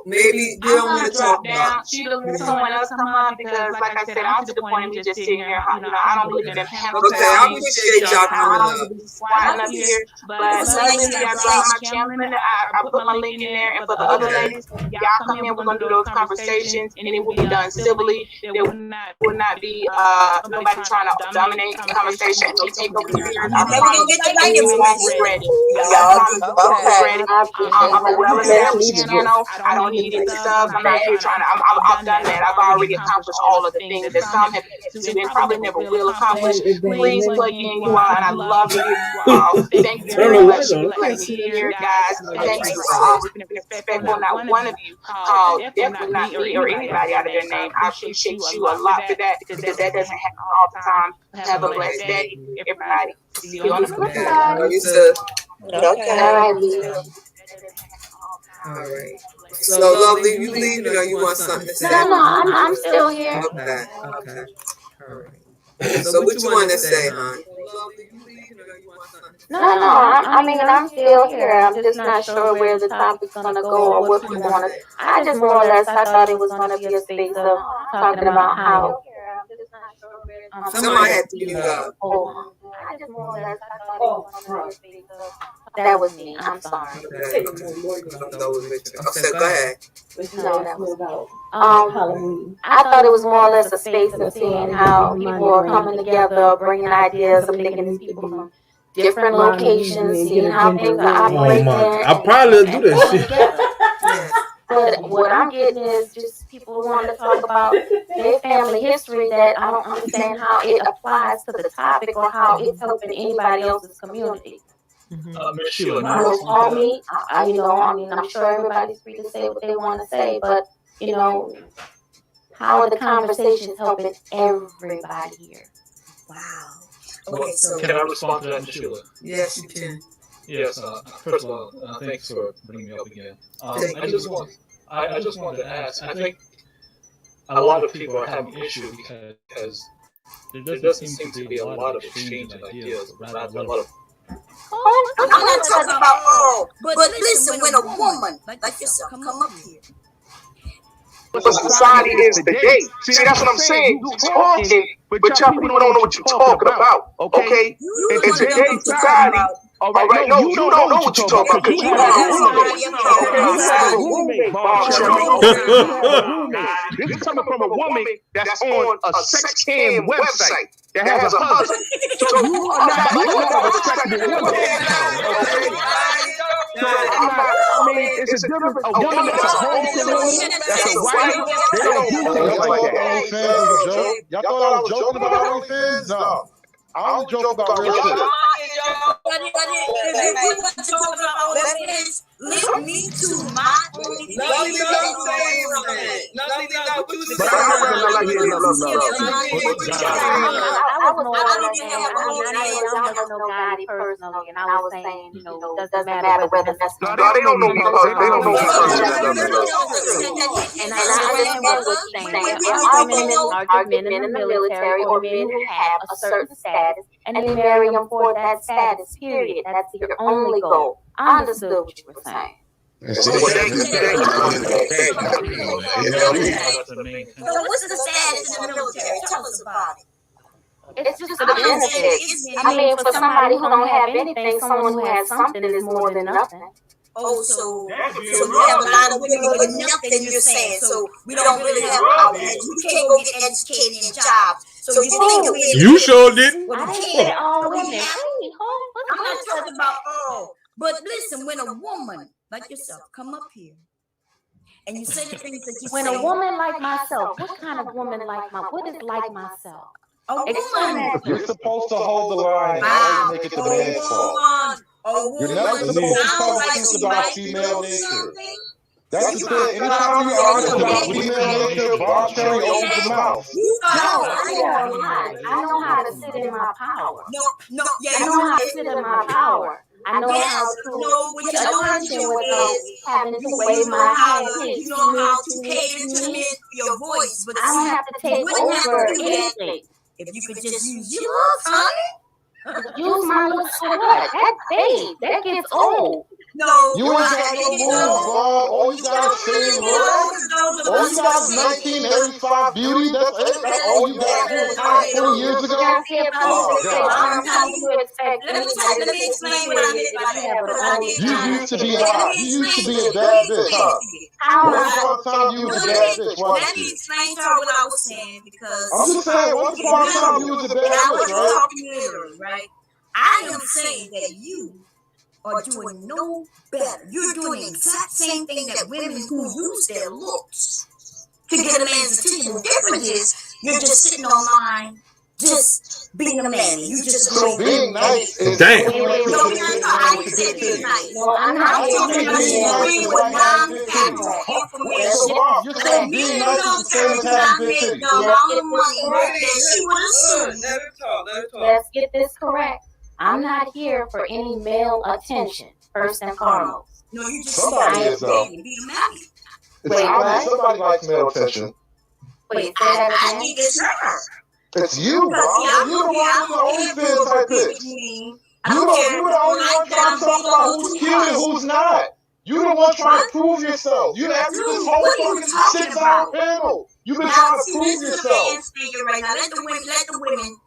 maybe we don't want to talk about. Sheila, let someone else come up because, like I said, I'm to the point of me just sitting here. I don't believe in panel. Okay, I appreciate y'all coming up. Squatting up here, but ladies, y'all join my channel. I put my link in there, and for the other ladies, y'all come in. We're gonna do those conversations, and it will be done civilly. There will not be nobody trying to dominate the conversation. No take over the mirrors. I promise. You won't regret it. I promise you won't regret it. I'm a well-established channel. I don't need any subs. I'm not here trying to. I've done that. I've already accomplished all of the things that some have to and probably never will accomplish. Please plug in, you all, and I love you all. Thank you very much for letting me here, guys. Thank you for always being respectful. Not one of you called, definitely not me or anybody out of their name. I appreciate you a lot for that because that doesn't happen all the time. Have a blessed day, everybody. See you on the flip side. Okay. All right. So, Lovely, you leaving or you want something to say? No, I'm still here. Okay. All right. So what you want to say, hon? No, I'm still here. I'm just not sure where the topic's gonna go or what we want to. I just more or less, I thought it was gonna be a space of talking about how Somebody had to be God. Oh, I just more or less, I thought it was one of those things. That was me. I'm sorry. So go ahead. No, that was I thought it was more or less a space of seeing how people are coming together, bringing ideas. I'm thinking these people from different locations, seeing how things are operating. I probably do that shit. Yes. But what I'm getting is just people wanting to talk about their family history that I don't understand how it applies to the topic or how it's helping anybody else's community. Miss Sheila, Call me. I'm sure everybody's free to say what they want to say, but how are the conversations helping everybody here? Wow. Okay, so can I respond to that, Miss Sheila? Yes, you can. Yes. First of all, thanks for bringing me up again. I just wanted to ask. I think a lot of people are having issue because there doesn't seem to be a lot of exchange of ideas, but rather a lot of. I'm not talking about all, but listen, when a woman like yourself come up here. But society is today. See, that's what I'm saying. You talking, but y'all people don't know what you're talking about. Okay? In today's society, all right, no, you don't know what you're talking about because you have a roommate. Okay, you have a roommate, Bombcherry. This is coming from a woman that's on a sex cam website that has a husband. So you are not a respectable woman. Okay? So it's a difference. A woman that's a homeschool woman, that's a wife, they don't do things like that. OnlyFans was a joke. Y'all thought I was joking about OnlyFans? No. I only joke about real shit. If you want to talk about OnlyFans, link me to my personally, and I was saying, it doesn't matter whether that's no, they don't know me. They don't know me personally. And I understand what you're saying. There are good men in the military or men who have a certain status, and they marry them for that status, period. That's your only goal. I understood what you were saying. So what's the status in the military? Tell us about it. It's just a benefit. For somebody who don't have anything, someone who has something is more than nothing. Oh, so we have a lot of women with nothing, you're saying. So we don't really have our we can't go get educated in jobs. So you think you sure didn't? Well, I didn't say all women. I'm not talking about all. But listen, when a woman like yourself come up here and you say the things that you say. When a woman like myself, what kind of woman what is like myself? A woman. You're supposed to hold the line and always make it the man's fault. You're never supposed to tell the truth about female nature. That's the thing. Anytime you argue about female nature, Bombcherry opens the mouth. I know how to sit in my power. I know how to sit in my power. I know how to get attention without having to wave my hand. You know how to cater to men for your voice, but I don't have to take over anything. If you could just use your looks, honey. Use my looks for what? That's fake. That gets old. No, you ain't got no moves, Bob. All you got is same looks. All you got is 1985 beauty. That's it. All you got. You was 20 years ago. Oh, God. Let me explain what I meant by that. You used to be hot. You used to be a bad bitch, huh? Once upon a time, you was a bad bitch, wasn't Let me explain to her what I was saying because I'm just saying, once upon a time, you was a bad bitch, right? I wasn't talking literally, right? I am saying that you are doing no better. You're doing the exact same thing that women who use their looks to get a man's attention. The difference is you're just sitting online, just being a man. You just so being nice is damn. No, I didn't say being nice. No, I'm not talking about agreeing with non-factual information. So Bob, you're saying being nice is the same as having big titties. The amount of money that she would assume. Let her talk. Let's get this correct. I'm not here for any male attention, first and foremost. No, you just somebody is though. It's obvious somebody likes male attention. Wait, I think it's her. It's you, Bob. You're the one with the OnlyFans type pics. You're the only one trying to talk about who's cute and who's not. You're the one trying to prove yourself. You after this whole fucking 6-hour panel. You've been Now, trying to see, prove this is a yourself. man's thinking right now. Let the women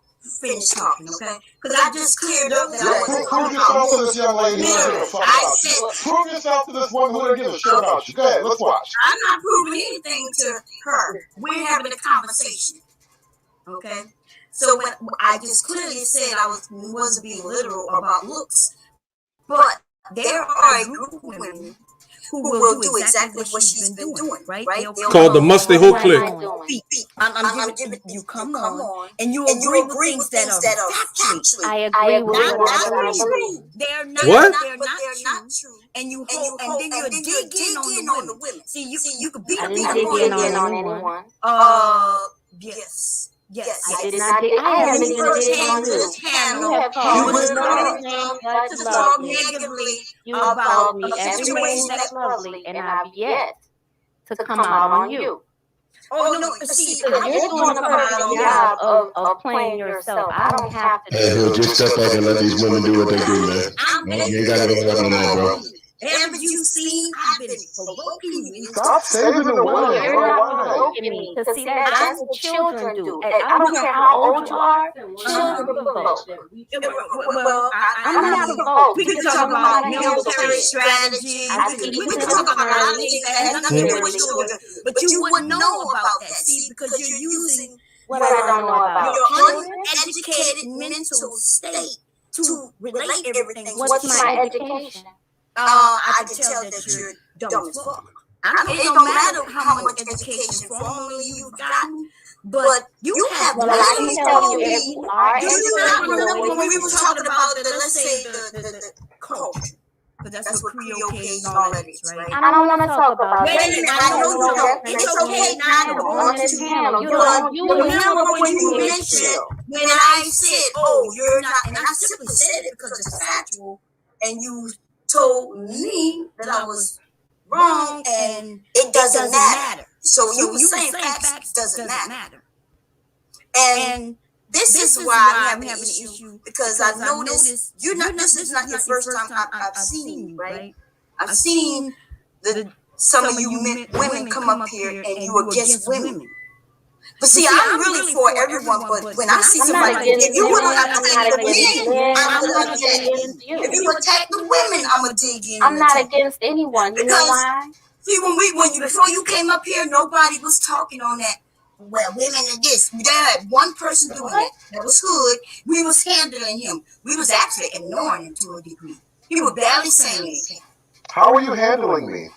finish talking, okay? Because I just cleared up that I wasn't Prove yourself to this young lady who don't give a fuck about you. Prove yourself to this woman who don't give a shit about you. Go ahead, let's watch. I'm not proving anything to her. We're having a conversation, okay? So when I just clearly said I wasn't being literal about looks, but there are a group of women who will do exactly what she's been doing, right? It's called the Musty Hope Click. I'm giving you come on, and you agree with things that are factually. I agree with Not what I true. believe. They're not. What? They're not true. And you hold, and then you dig in on the women. See, you could beat I up didn't people dig in on anyone. Yes. I did not dig. I haven't even dig in on you. You have called me no names that's lovely. You have called me every name that's lovely, and I've yet to come out on you. Oh no! See, Because you're doing a perfect job of playing yourself. I don't have to. Hey, Hill, just step back and let these women do what they do, man. You ain't got to go on that, bro. Haven't you seen? I've been provoking you. Stop saving the women. You're not provoking me. Because see, that's what children do. I don't care how old you are. Children provoke. Well, I'm not provoked. We can talk about military strategy. We can talk about a lot of things that has nothing to do with children. But you wouldn't know about that, see, because you're using what I don't know about your uneducated mental state to relate everything. What's my education? I can tell that you're dumb as fuck. It don't matter how much education formally you've gotten, but you have. Well, I can tell you if you are Do you not remember when we educated. were talking about let's say the culture? Because that's what Creole and all that is, right? I don't want to talk about Wait a that. minute, I know you don't. It's okay not to want to. You remember when you mentioned when I said, "Oh, you're not," and I simply said it because it's factual, and you told me that I was wrong, and it doesn't matter. So you were saying facts doesn't matter, and this is why I'm having an issue because I've noticed you're not. This is not your first time I've seen you, right? I've seen some of you women come up here and you against women. But see, I'm really for everyone. But when I see somebody, if you want to attack the men, I'm gonna against you. If you attack the women, I'm gonna dig in. I'm not against anyone. You know why? See, before you came up here, nobody was talking on that. Well, women are this. There had one person doing that. That was Hood. We was handling him. We was actually ignoring him to a degree. He was barely saying anything. How are you handling me?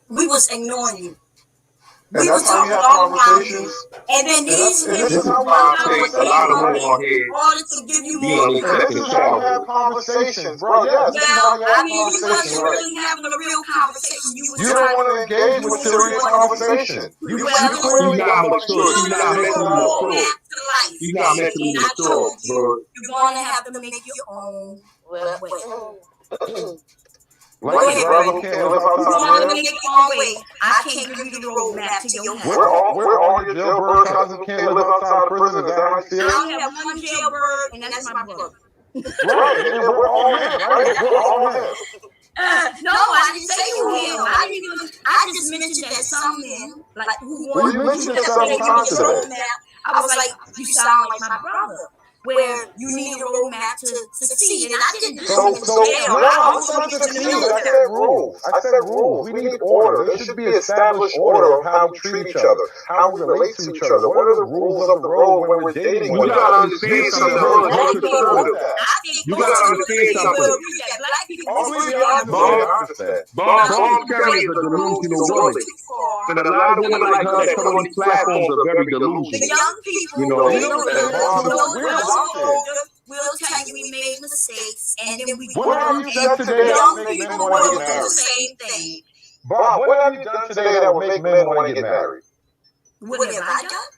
We was ignoring you. And that's how you have conversations. And then these this is how we have have a lot of women on here. Order to give you more. This is how we have conversations, bro. Yes, this is how we have conversations. You wasn't really having a real conversation. You don't want to engage with serious conversation. You clearly not don't. mature. You're not mentally mature. You're not mentally mature, bro. You're going to have to make your own way. Like your brother can't live outside the way. I can't give you the roadmap to your house. We're all your jailbird cousins can't live outside the prison. Is that how you feel? I only have one jailbird, and that's my brother. Right, and we're all him, right? We're all him. No, I didn't say you him. I just mentioned that some men, like who want you mentioned it several times today. I was like, you sound like my brother. Where you need a roadmap to succeed, and I didn't. So I said rules. I said rules. We need order. There should be established order of how we treat each other, how we relate to each other. What are the rules of the road when we're dating? You gotta understand something. You gotta understand something. Bombcherry is a delusional woman, and a lot of women like her that come on these platforms are very delusional. You know. We'll tell you we made mistakes, and then we what have you done today that will make men want to get married? Same thing. Bob, what have you done today that will make men want to get married? What have I done?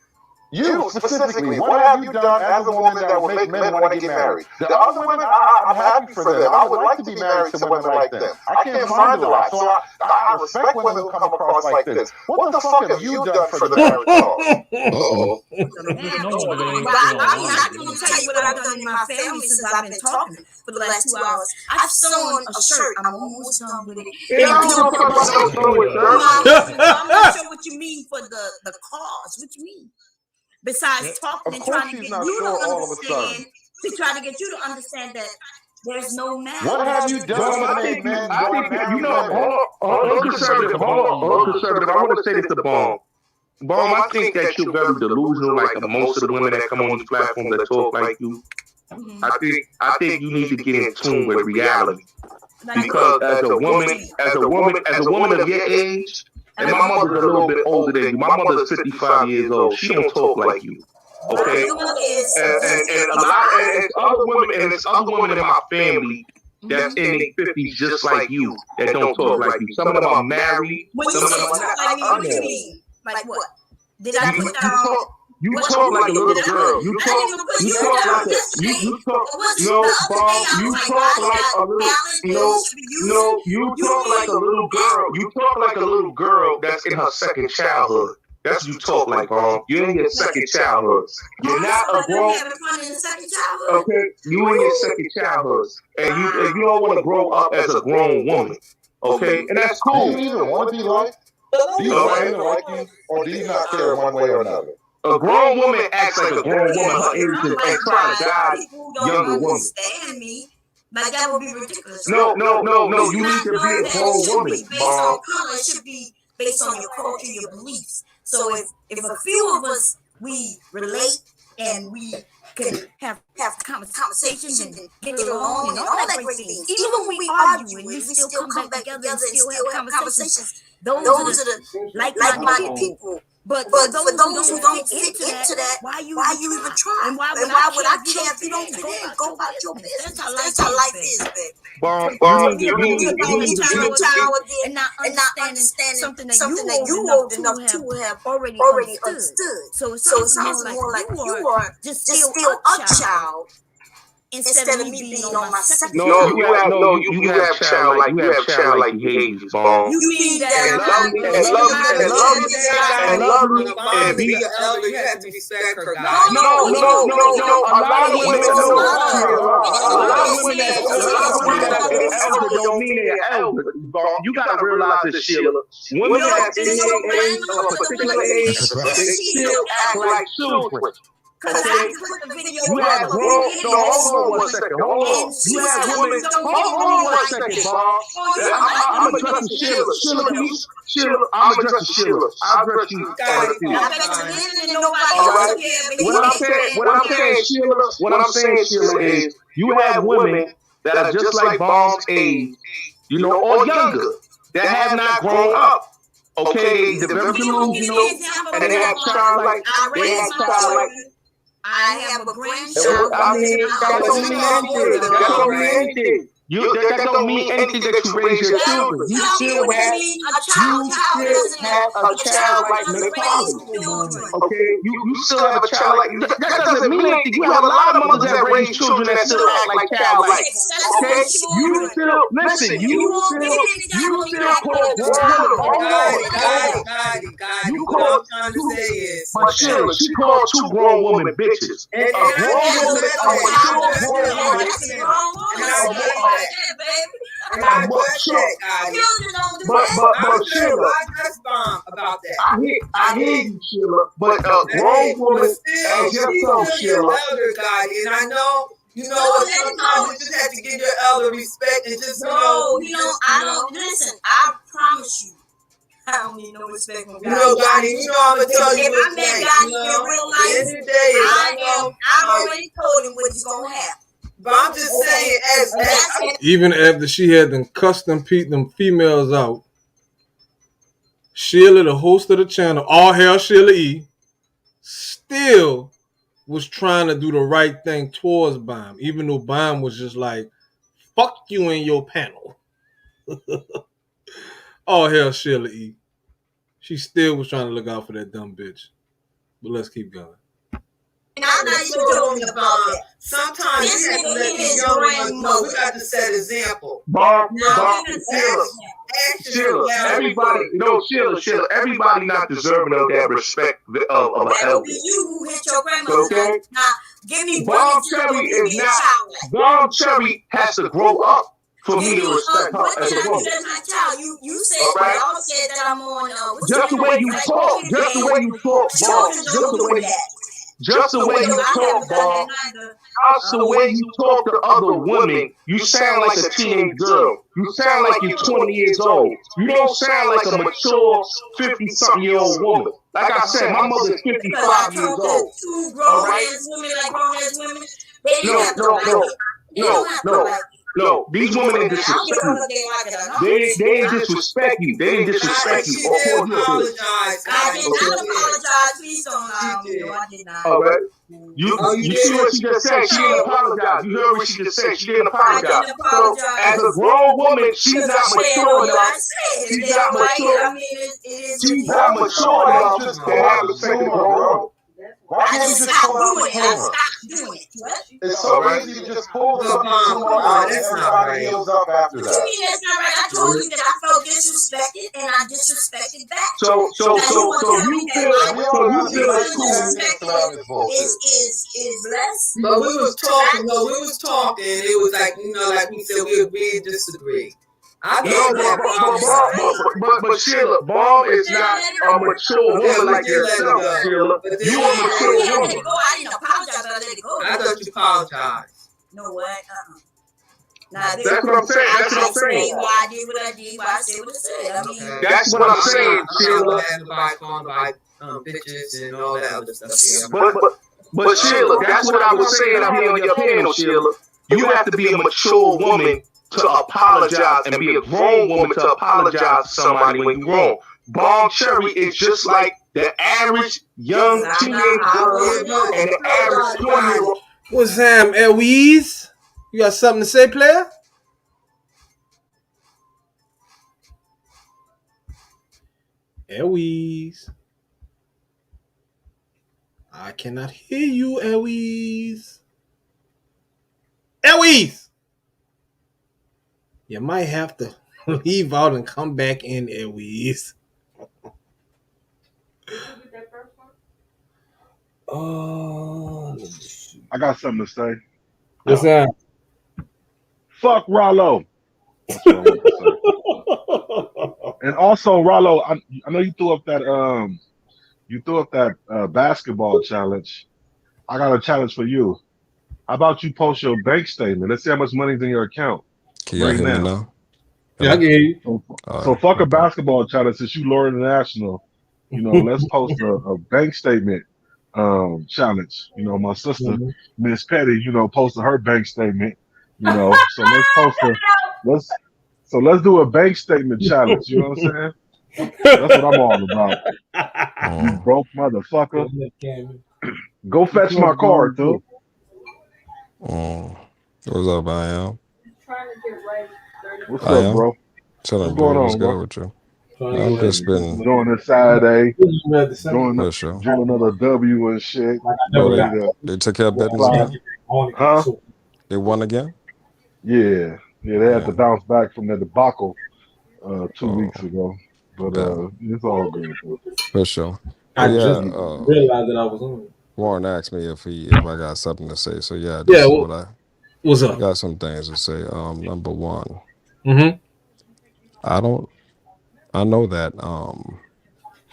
You specifically, what have you done as a woman that would make men want to get married? The other women, I'm happy for them. I would like to be married to women like them. I can't find a lot, so I respect women who come across like this. What the fuck have you done for the marriage talk? I can tell you what I've done in my family since I've been talking for the last 2 hours. I've sewn a shirt. I'm almost done with it. I'm not sure what you mean for the cause. What you mean? Besides talking and trying to get you to understand, that there's no man. What have you done to make men want to marry women? Unconservative, unconservative. I want to say this to Bomb. Bomb, I think that you're very delusional, like most of the women that come on these platforms that talk like you. I think you need to get in tune with reality. Because as a woman of your age, and my mother's a little bit older than you. My mother's 55 years old. She don't talk like you. Okay? And a lot and it's other women in my family that's in their 50s just like you that don't talk like you. Some of them are married. Some of them are not. What do you mean? Like what? Did I put down? You talk like a little girl. You talk like a little girl. You talk like a little girl that's in her second childhood. That's what you talk like, Bomb. You're in your second childhood. You're not a grown. Okay, you in your second childhood, and you don't want to grow up as a grown woman. Okay, and that's cool. Do you even want to be liked? Do you want men to like you, or do you not care one way or another? A grown woman acts like a grown woman. Her age is and try to guide younger women. Understand me? Like that would be ridiculous. No. You need to be a grown woman, Based on color, it should be based on your culture, your beliefs. So if a few of us we relate and we can have conversations and get along and all that great things. Even when we argue and we still come back together and still have conversations. Those are the like-minded people. But for those who don't fit into that, why you even try? And why would I care if you don't fit in? Go about your business. That's how life is, baby. You need to be a child again and not understanding something that you old enough to have already understood. So it sounds more like you are just still a child. Instead of me being on my second child. You have child like behaviors, Bomb. You mean that and love me and be an elder, you have to respect her, God. No. A lot of women that are elder don't mean they're elder. You gotta realize this, Sheila. Women that's in their age of a particular age, they still act like children. Okay, you have grown. No, hold on one second. Hold on. You have women. Hold on one second, Bob. I'm addressing Sheila. Sheila, I'm addressing Sheila. I'll address you. All right. What I'm saying, Sheila, is you have women that are just like Bomb's age, or younger, that have not grown up. Okay, they develop delusional, and they have childlike. I have a grandchild. That don't mean anything. That don't mean anything that you raise your children. You still have a childlike mentality. Okay, you still have a childlike. That doesn't mean anything. You have a lot of mothers that raise children that still act like childlike. Okay, you still listen. You still call you call but Sheila, she called two grown women bitches. A grown woman, a mature grown woman. But Sheila, about that. I hear you, Sheila. But a grown woman as yourself, Sheila. Elder God, and I know. Sometimes you just have to give your elder respect and just I don't listen. I promise you. I don't need no respect from God. Gotti, I'm gonna tell you what's right. In real life, I've already told him what he's gonna have. But I'm just saying, as even after she had them custom them females out, Sheila, the host of the channel, all hail Sheila E, still was trying to do the right thing towards Bomb, even though Bomb was just like, fuck you and your panel. All hail Sheila E. She still was trying to look out for that dumb bitch. But let's keep going. I'm not even talking about that. Sometimes we have to let these young ones know we got to set example. Sheila, everybody, Sheila, everybody not deserving of that respect of an elder. You who hit your grandmother. Okay? Now, give me Bombcherry is not. Bombcherry has to grow up for me to respect her as a woman. My child, you said Right? y'all said that I'm on. Just the way you talk, just the way you talk, Bob. Just the way you talk, Bob. Just the way you talk to other women, you sound like a teenage girl. You sound like you're 20 years old. You don't sound like a mature 50-something-year-old woman. Like I said, my mother's 55 years old. Two grown-ass women like grown-ass women. They didn't have to like it. No. These women ain't disrespect you. They didn't disrespect you. They didn't disrespect you. Or call you a bitch. I did not apologize. Please don't lie. No, I did not. All right. You see what she just said? She didn't apologize. You heard what she just said? She didn't apologize. So as a grown woman, she's not mature enough. She's not mature. She's not mature enough to have respect to grown. Why can't you just pull out the camera? It's so easy to just pull something out and everybody heals up after that. That's not right. I told you that I felt disrespected and I disrespected back. So you feel it's cool. Is blessed. But we was talking. It was like like we said, we agree to disagree. I but Sheila, Bomb is not a mature woman like yourself, Sheila. You a mature woman. I didn't apologize, but I let it go. I thought you apologized. No what? That's what I'm saying. That's what I'm saying. Why I did what I did. Why I said what I said. I mean, that's what I'm saying, Sheila. Bitches and all that other stuff. But Sheila, that's what I was saying out here on your panel, Sheila. You have to be a mature woman to apologize and be a grown woman to apologize to somebody when you're wrong. Bombcherry is just like the average young teenage girl and the average 20-year-old. What's Sam, Eloise? You got something to say, player? Eloise. I cannot hear you, Eloise. Eloise! You might have to leave out and come back in, Eloise. I got something to say. What's that? Fuck Rollo. That's what I want to say. And also, Rollo, I know you threw up that basketball challenge. I got a challenge for you. How about you post your bank statement? Let's see how much money's in your account. Can you hear me now? Yeah, I can hear you. So fuck a basketball challenge since you Lord International. Let's post a bank statement challenge. My sister, Miss Petty, posted her bank statement. So let's do a bank statement challenge. You know what I'm saying? That's what I'm all about. You broke motherfucker. Go fetch my card too. What's up, I am? What's up, bro? What's going on, what's good with you? I've just been doing this Saturday, doing another W and shit. They took care of business again? Huh? They won again? Yeah, they had to bounce back from that debacle 2 weeks ago. But it's all good, bro. For sure. I just realized that I was on. Warren asked me if I got something to say. So this is what what's up? I got some things to say. Number one. Mm-hmm. I know that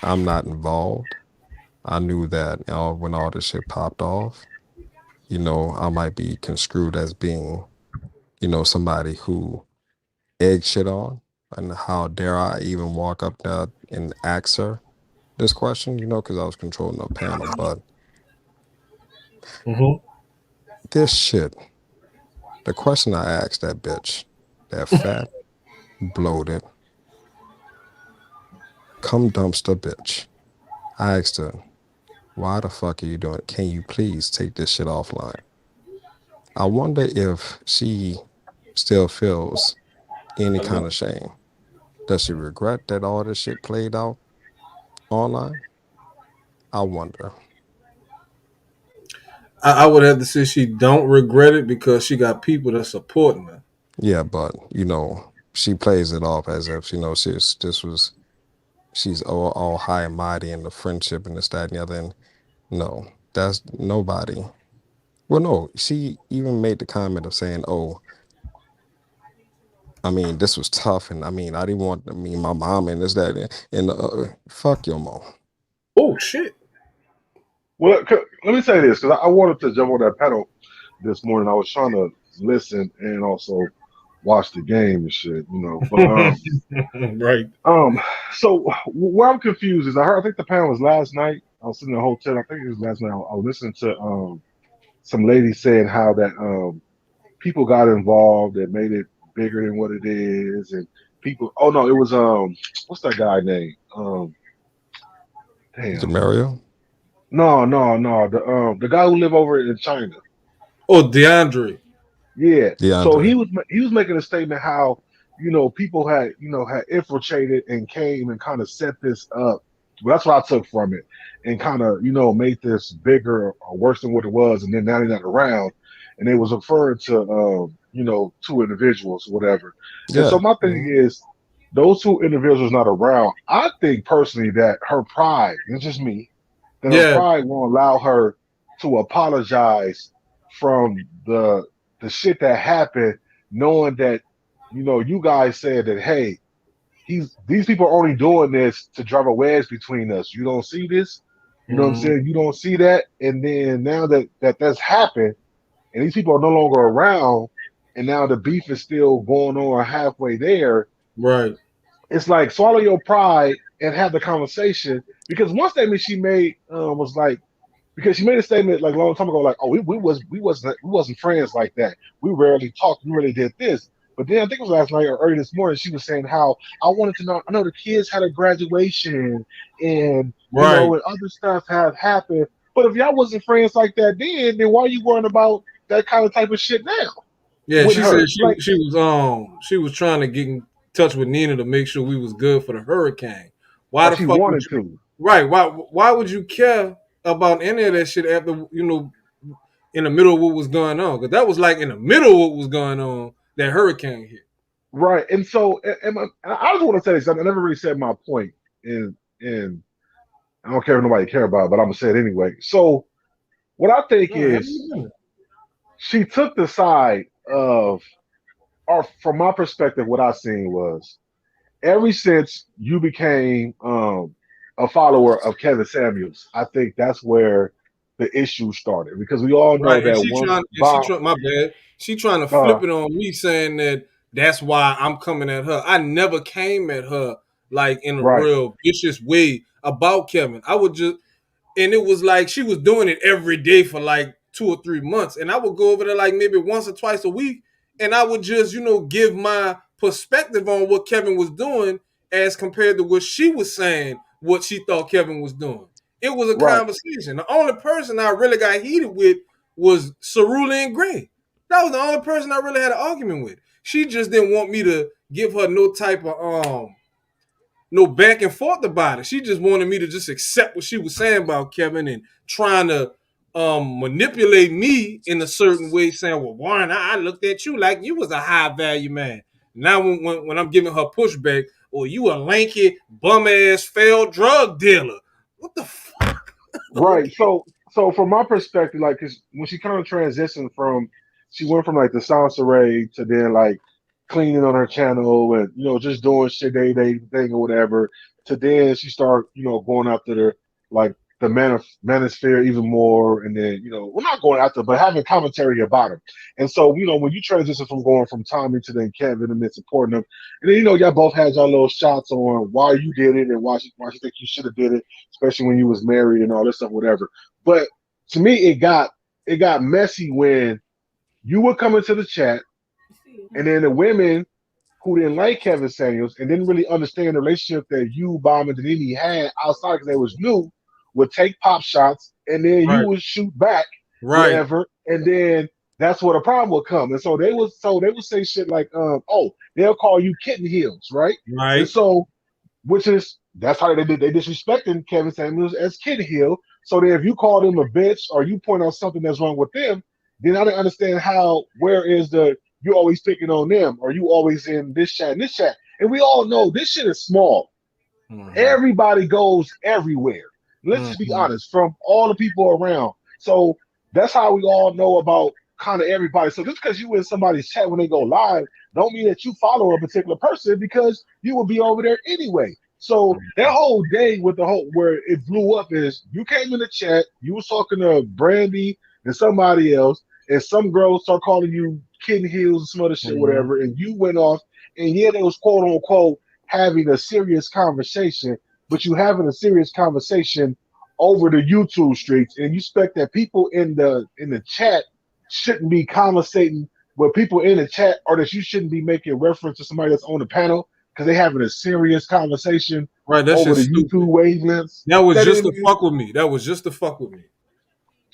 I'm not involved. I knew that when all this shit popped off, I might be construed as being, somebody who egg shit on. And how dare I even walk up there and ask her this question, because I was controlling the panel. But this shit, the question I asked that bitch, that fat, bloated, cum dumpster bitch, I asked her, why the fuck are you doing it? Can you please take this shit offline? I wonder if she still feels any kind of shame. Does she regret that all this shit played out online? I wonder. I would have to say she don't regret it because she got people that's supporting her. Yeah, but she plays it off as if she's all high and mighty in the friendship and this, that, and the other. And no, that's nobody. Well, no, she even made the comment of saying, "Oh, I mean, this was tough, and I mean, I didn't want my mom and this, that, and fuck your mom." Oh shit! Well, let me say this because I wanted to jump on that panel this morning. I was trying to listen and also watch the game and shit, But Right. so where I'm confused is I think the panel was last night. I was sitting in a hotel. I think it was last night. I was listening to some lady saying how that people got involved and made it bigger than what it is, and people. Oh no, it was what's that guy name? Damn. Demario? No. The guy who live over in China. Oh, DeAndre. Yeah. So DeAndre. he was making a statement how people had infiltrated and came and kind of set this up. Well, that's what I took from it, and kind of made this bigger or worse than what it was, and then now they're not around, and they was referring to two individuals or whatever. And Yeah. so my thing is, those two individuals not around. I think personally that her pride, it's just me, that her Yeah. pride won't allow her to apologize from the shit that happened, knowing that you guys said that, hey, these people are only doing this to drive a wedge between us. You don't see this, you know what I'm Mhm. saying? You don't see that, and then now that's happened, and these people are no longer around, and now the beef is still going on halfway there. Right. It's like swallow your pride and have the conversation, because one statement she made was like, because she made a statement like a long time ago, like, "Oh, we wasn't friends like that. We rarely talked. We really did this." But then I think it was last night or early this morning, she was saying how I wanted to know. I know the kids had a graduation, and Right. and other stuff have happened. But if y'all wasn't friends like that then why are you worrying about that kind of type of shit now Yeah, with she said her? Like, she was trying to get in touch with Nina to make sure we was good for the hurricane. Why like the she fuck would wanted you? to. Right. Why would you care about any of that shit after in the middle of what was going on? Because that was like in the middle of what was going on that hurricane hit. Right. And so, I just want to say this. I never really said my point, and I don't care if nobody care about it, but I'm gonna say it anyway. So what I think No, how is you doing? she took the side of, or from my perspective, what I seen was ever since you became a follower of Kevin Samuels, I think that's where the issue started, because we all know Right, and that she once trying and she Bob, trying my bad. She trying to uh, flip it on me saying that that's why I'm coming at her. I never came at her like in a right, real vicious way about Kevin. I would just and it was like she was doing it every day for like 2 or 3 months. And I would go over there like maybe once or twice a week, and I would just, give my perspective on what Kevin was doing as compared to what she was saying, what she thought Kevin was doing. It was a right, conversation. The only person I really got heated with was Cerulli and Gray. That was the only person I really had an argument with. She just didn't want me to give her no type of no back and forth about it. She just wanted me to just accept what she was saying about Kevin and trying to manipulate me in a certain way, saying, "Well, Warren, I looked at you like you was a high value man." Now, when I'm giving her pushback, or you a lanky bum ass failed drug dealer, what the fuck? right. So from my perspective, like, 'cause when she kind of transitioned from, she went from like the Sansaray to then like cleaning on her channel and just doing shit day thing or whatever, to then she started going after the manosphere even more, and then we're not going after, but having commentary about him. And so when you transition from going from Tommy to then Kevin and then supporting him, and then y'all both had y'all little shots on why you did it and why she think you should have did it, especially when you was married and all this stuff, whatever. But to me, it got messy when you were coming to the chat, and then the women who didn't like Kevin Samuels and didn't really understand the relationship that you, Bomb, and Danini had outside because they was new, would take pop shots, and then you Right, would shoot back, right, whatever, and then that's where the problem would come. And so they would say shit like, oh, they'll call you kitten heels, right? And right, so, which is, that's how they did, they disrespecting Kevin Samuels as Kid Hill, So then if you call them a bitch or you point out something that's wrong with them, then I don't understand where is you always picking on them or you always in this chat and this chat. And we all know this shit is small. Everybody goes everywhere. Let's just be honest, from all the people around. So that's how we all know about kind of everybody. So just because you in somebody's chat when they go live, don't mean that you follow a particular person because you will be over there anyway. So that whole day with the whole where it blew up is you came in the chat, you was talking to Brandy and somebody else, and some girls start calling you kitten heels and some other shit, whatever, and you went off, and yeah, they was quote unquote having a serious conversation, but you having a serious conversation over the YouTube streets, and you expect that people in the chat shouldn't be conversating with people in the chat, or that you shouldn't be making reference to somebody that's on the panel because they having a serious conversation Right, that's over the just stupid. YouTube wavelengths. That was That just didn't, to fuck with me. That was just to fuck with me.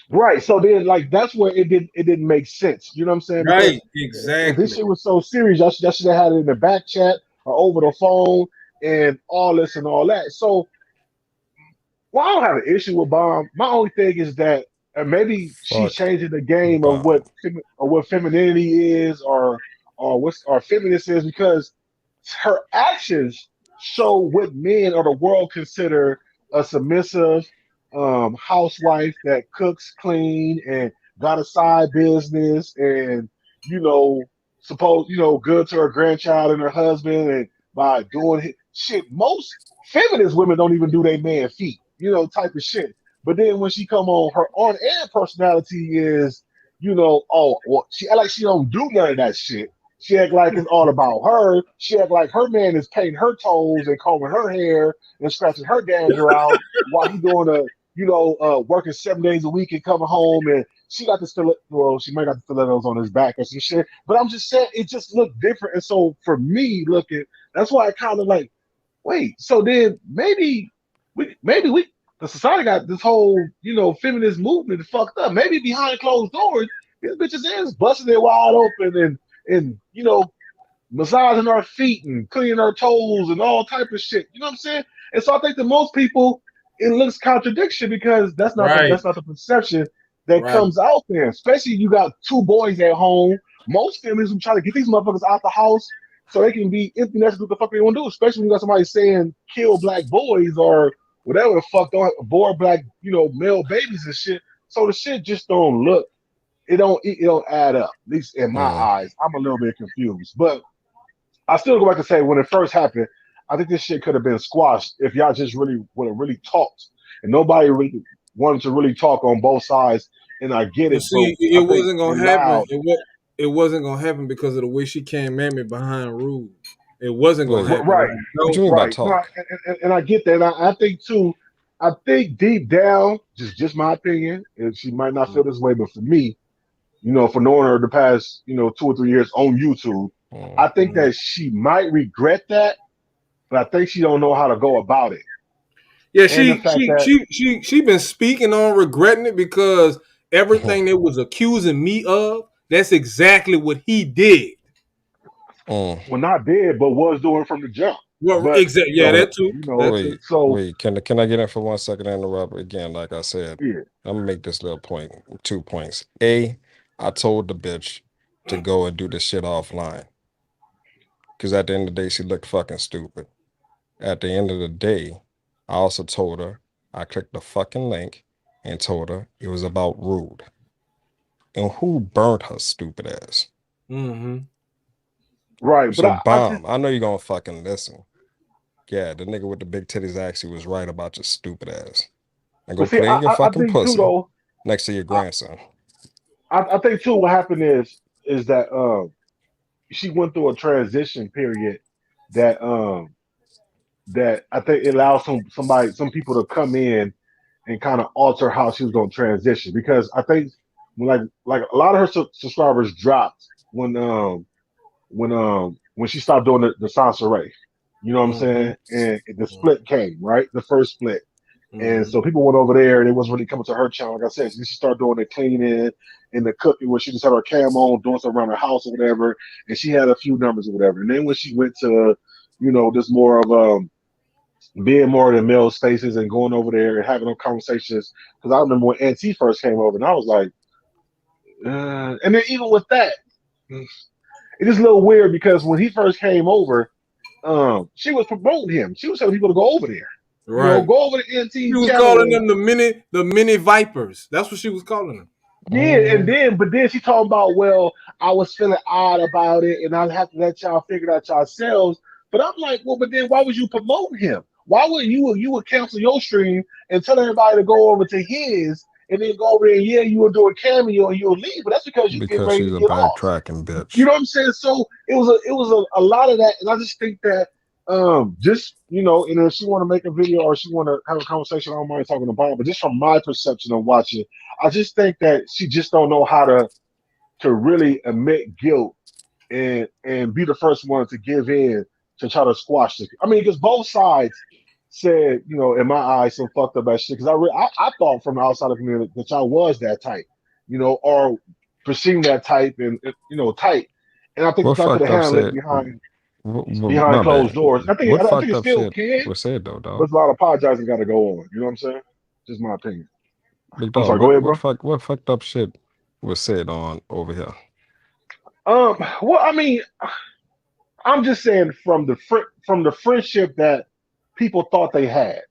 right. So then, like, that's where it didn't make sense. You know what I'm saying? Right, Because if this exactly. shit was so serious, y'all should have had it in the back chat or over the phone and all this and all that. So, well, I don't have an issue with Bomb. My only thing is that maybe she's Fuck changing the game of bomb. what femininity is, or what's or feminist is, because her actions show what men or the world consider a submissive housewife that cooks clean and got a side business and good to her grandchild and her husband, and by doing shit most feminist women don't even do their man feet, type of shit. But then when she come on, her on air personality is, oh well, she act like she don't do none of that shit. She act like it's all about her. She act like her man is painting her toes and combing her hair and scratching her dander out while he doing working 7 days a week and coming home, and she got the she might got the stilettos on his back or some shit. But I'm just saying it just looked different. And so for me looking, that's why I kind of like, wait, so then maybe the society got this whole, feminist movement fucked up. Maybe behind closed doors, these bitches is busting it wide open and massaging our feet and cleaning our toes and all type of shit. You know what I'm saying? And so I think that most people, it looks contradiction because that's not the Right, that's not the perception that right. comes out there. Especially you got two boys at home. Most families will try to get these motherfuckers out the house so they can be empty nesters. What the fuck they want to do? Especially when you got somebody saying kill black boys or whatever the fuck, don't abort black male babies and shit. So the shit just don't look. It don't add up. At least in my Mm. eyes, I'm a little bit confused. But I still go back and say when it first happened, I think this shit could have been squashed if y'all just really would have really talked, and nobody really wanted to really talk on both sides. And I get But it, but see, I it think wasn't it gonna happen. loud. It wasn't gonna happen because of the way she came at me behind rude. It wasn't gonna Wait, happen. Right, what No, you mean by right. No, talk? and I get that. And I think too. I think deep down, just my opinion, and she might not feel this way, but for me, for knowing her the past, 2 or 3 years on YouTube, I Mm. think that she might regret that, but I think she don't know how to go about it. yeah, And the she fact she that she she she been speaking on regretting it because everything they was accusing me of, that's exactly what he did. Mm. well, not dead, but was doing from the jump. Well, But exactly. Yeah, Wait, that too. That too. so wait. Can I get in for 1 second and interrupt again? Like I said, yeah, I'm gonna make this little point. 2 points. A, I told the bitch to go and do this shit offline because at the end of the day, she looked fucking stupid. At the end of the day, I also told her I clicked the fucking link and told her it was about rude. And who burnt her stupid ass? Mm-hmm. right. But So I just bomb. I know you're gonna fucking listen. Yeah, the nigga with the big titties actually was right about your stupid ass. And but go see, play in your I fucking think too pussy though. next to your I, grandson. I think too what happened is that she went through a transition period that that I think it allows some people to come in and kind of alter how she was going to transition, because I think like a lot of her subscribers dropped when she stopped doing the Sansaray. You know what I'm Mm-hmm. saying? And the split came, right? The first split. And Mm-hmm. so people went over there and it wasn't really coming to her channel. Like I said, she started doing the cleaning and the cooking where she just had her cam on, doing something around her house or whatever. And she had a few numbers or whatever. And then when she went to, this more of being more in the male spaces and going over there and having those conversations. Because I remember when Auntie first came over, and I was like, and then even with that, it is a little weird because when he first came over, she was promoting him. She was telling people to go over there. You know, Right. go over to She NT was channel calling and them the mini vipers. That's what she was calling them. yeah, but then she talking about, well, I was feeling odd about it, and I'll have to let y'all figure it out yourselves. But I'm like, well, but then why would you promote him? Why would you would cancel your stream and tell everybody to go over to his, and then go over there and yeah, you will do a cameo and you'll leave? But that's because you get Because ready she's to a get off. backtracking You bitch. know what I'm saying? So it was a lot of that, and I just think that just and if she want to make a video or she want to have a conversation, I don't mind talking about it. But just from my perception of watching, I just think that she just don't know how to really admit guilt and be the first one to give in to try to squash it. I mean, because both sides said, in my eyes, some fucked up ass shit. Because I thought from the outside of the community that y'all was that type, or perceived that type and tight. And I think What y'all could have fucked up handled it shit? behind My closed bad. doors. What I think fucked it up still shit can, was said though, but dog? there's a lot of apologizing got to go on. You know what I'm saying? Just my opinion. Big I'm dog. sorry. Go ahead, bro. What fucked up shit was said on over here? Well, I mean, I'm just saying from the friendship that people thought they had.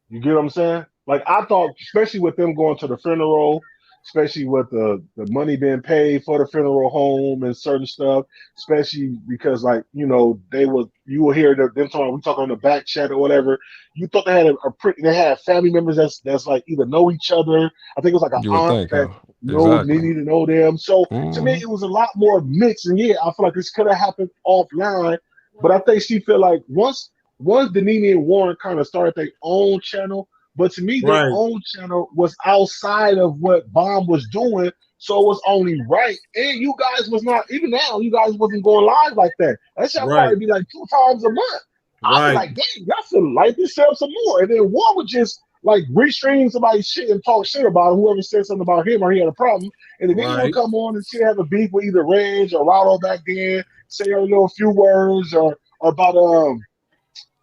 You get what I'm saying? Like I thought, especially with them going to the funeral, especially with the money being paid for the funeral home and certain stuff, especially because like you will hear them talking, we talking on the back chat or whatever. You thought they had they had family members that's like either know each other. I think it was like an You would aunt think, that huh? Exactly. needed to know them. So to me, hmm it was a lot more mixed. And yeah, I feel like this could have happened offline, but I think she feel like once Denini and Warren kind of started their own channel, but to me, their Right. own channel was outside of what Bomb was doing, so it was only right. And you guys was not even now. You guys wasn't going live like that. That shall Right. probably be like 2 times a month. I'd be Right. like, dang, y'all should like this up some more. And then Warren would just like restream somebody's shit and talk shit about whoever said something about him or he had a problem. And then he would Right. come on and shit have a beef with either Reg or Rollo back then, say a few words or about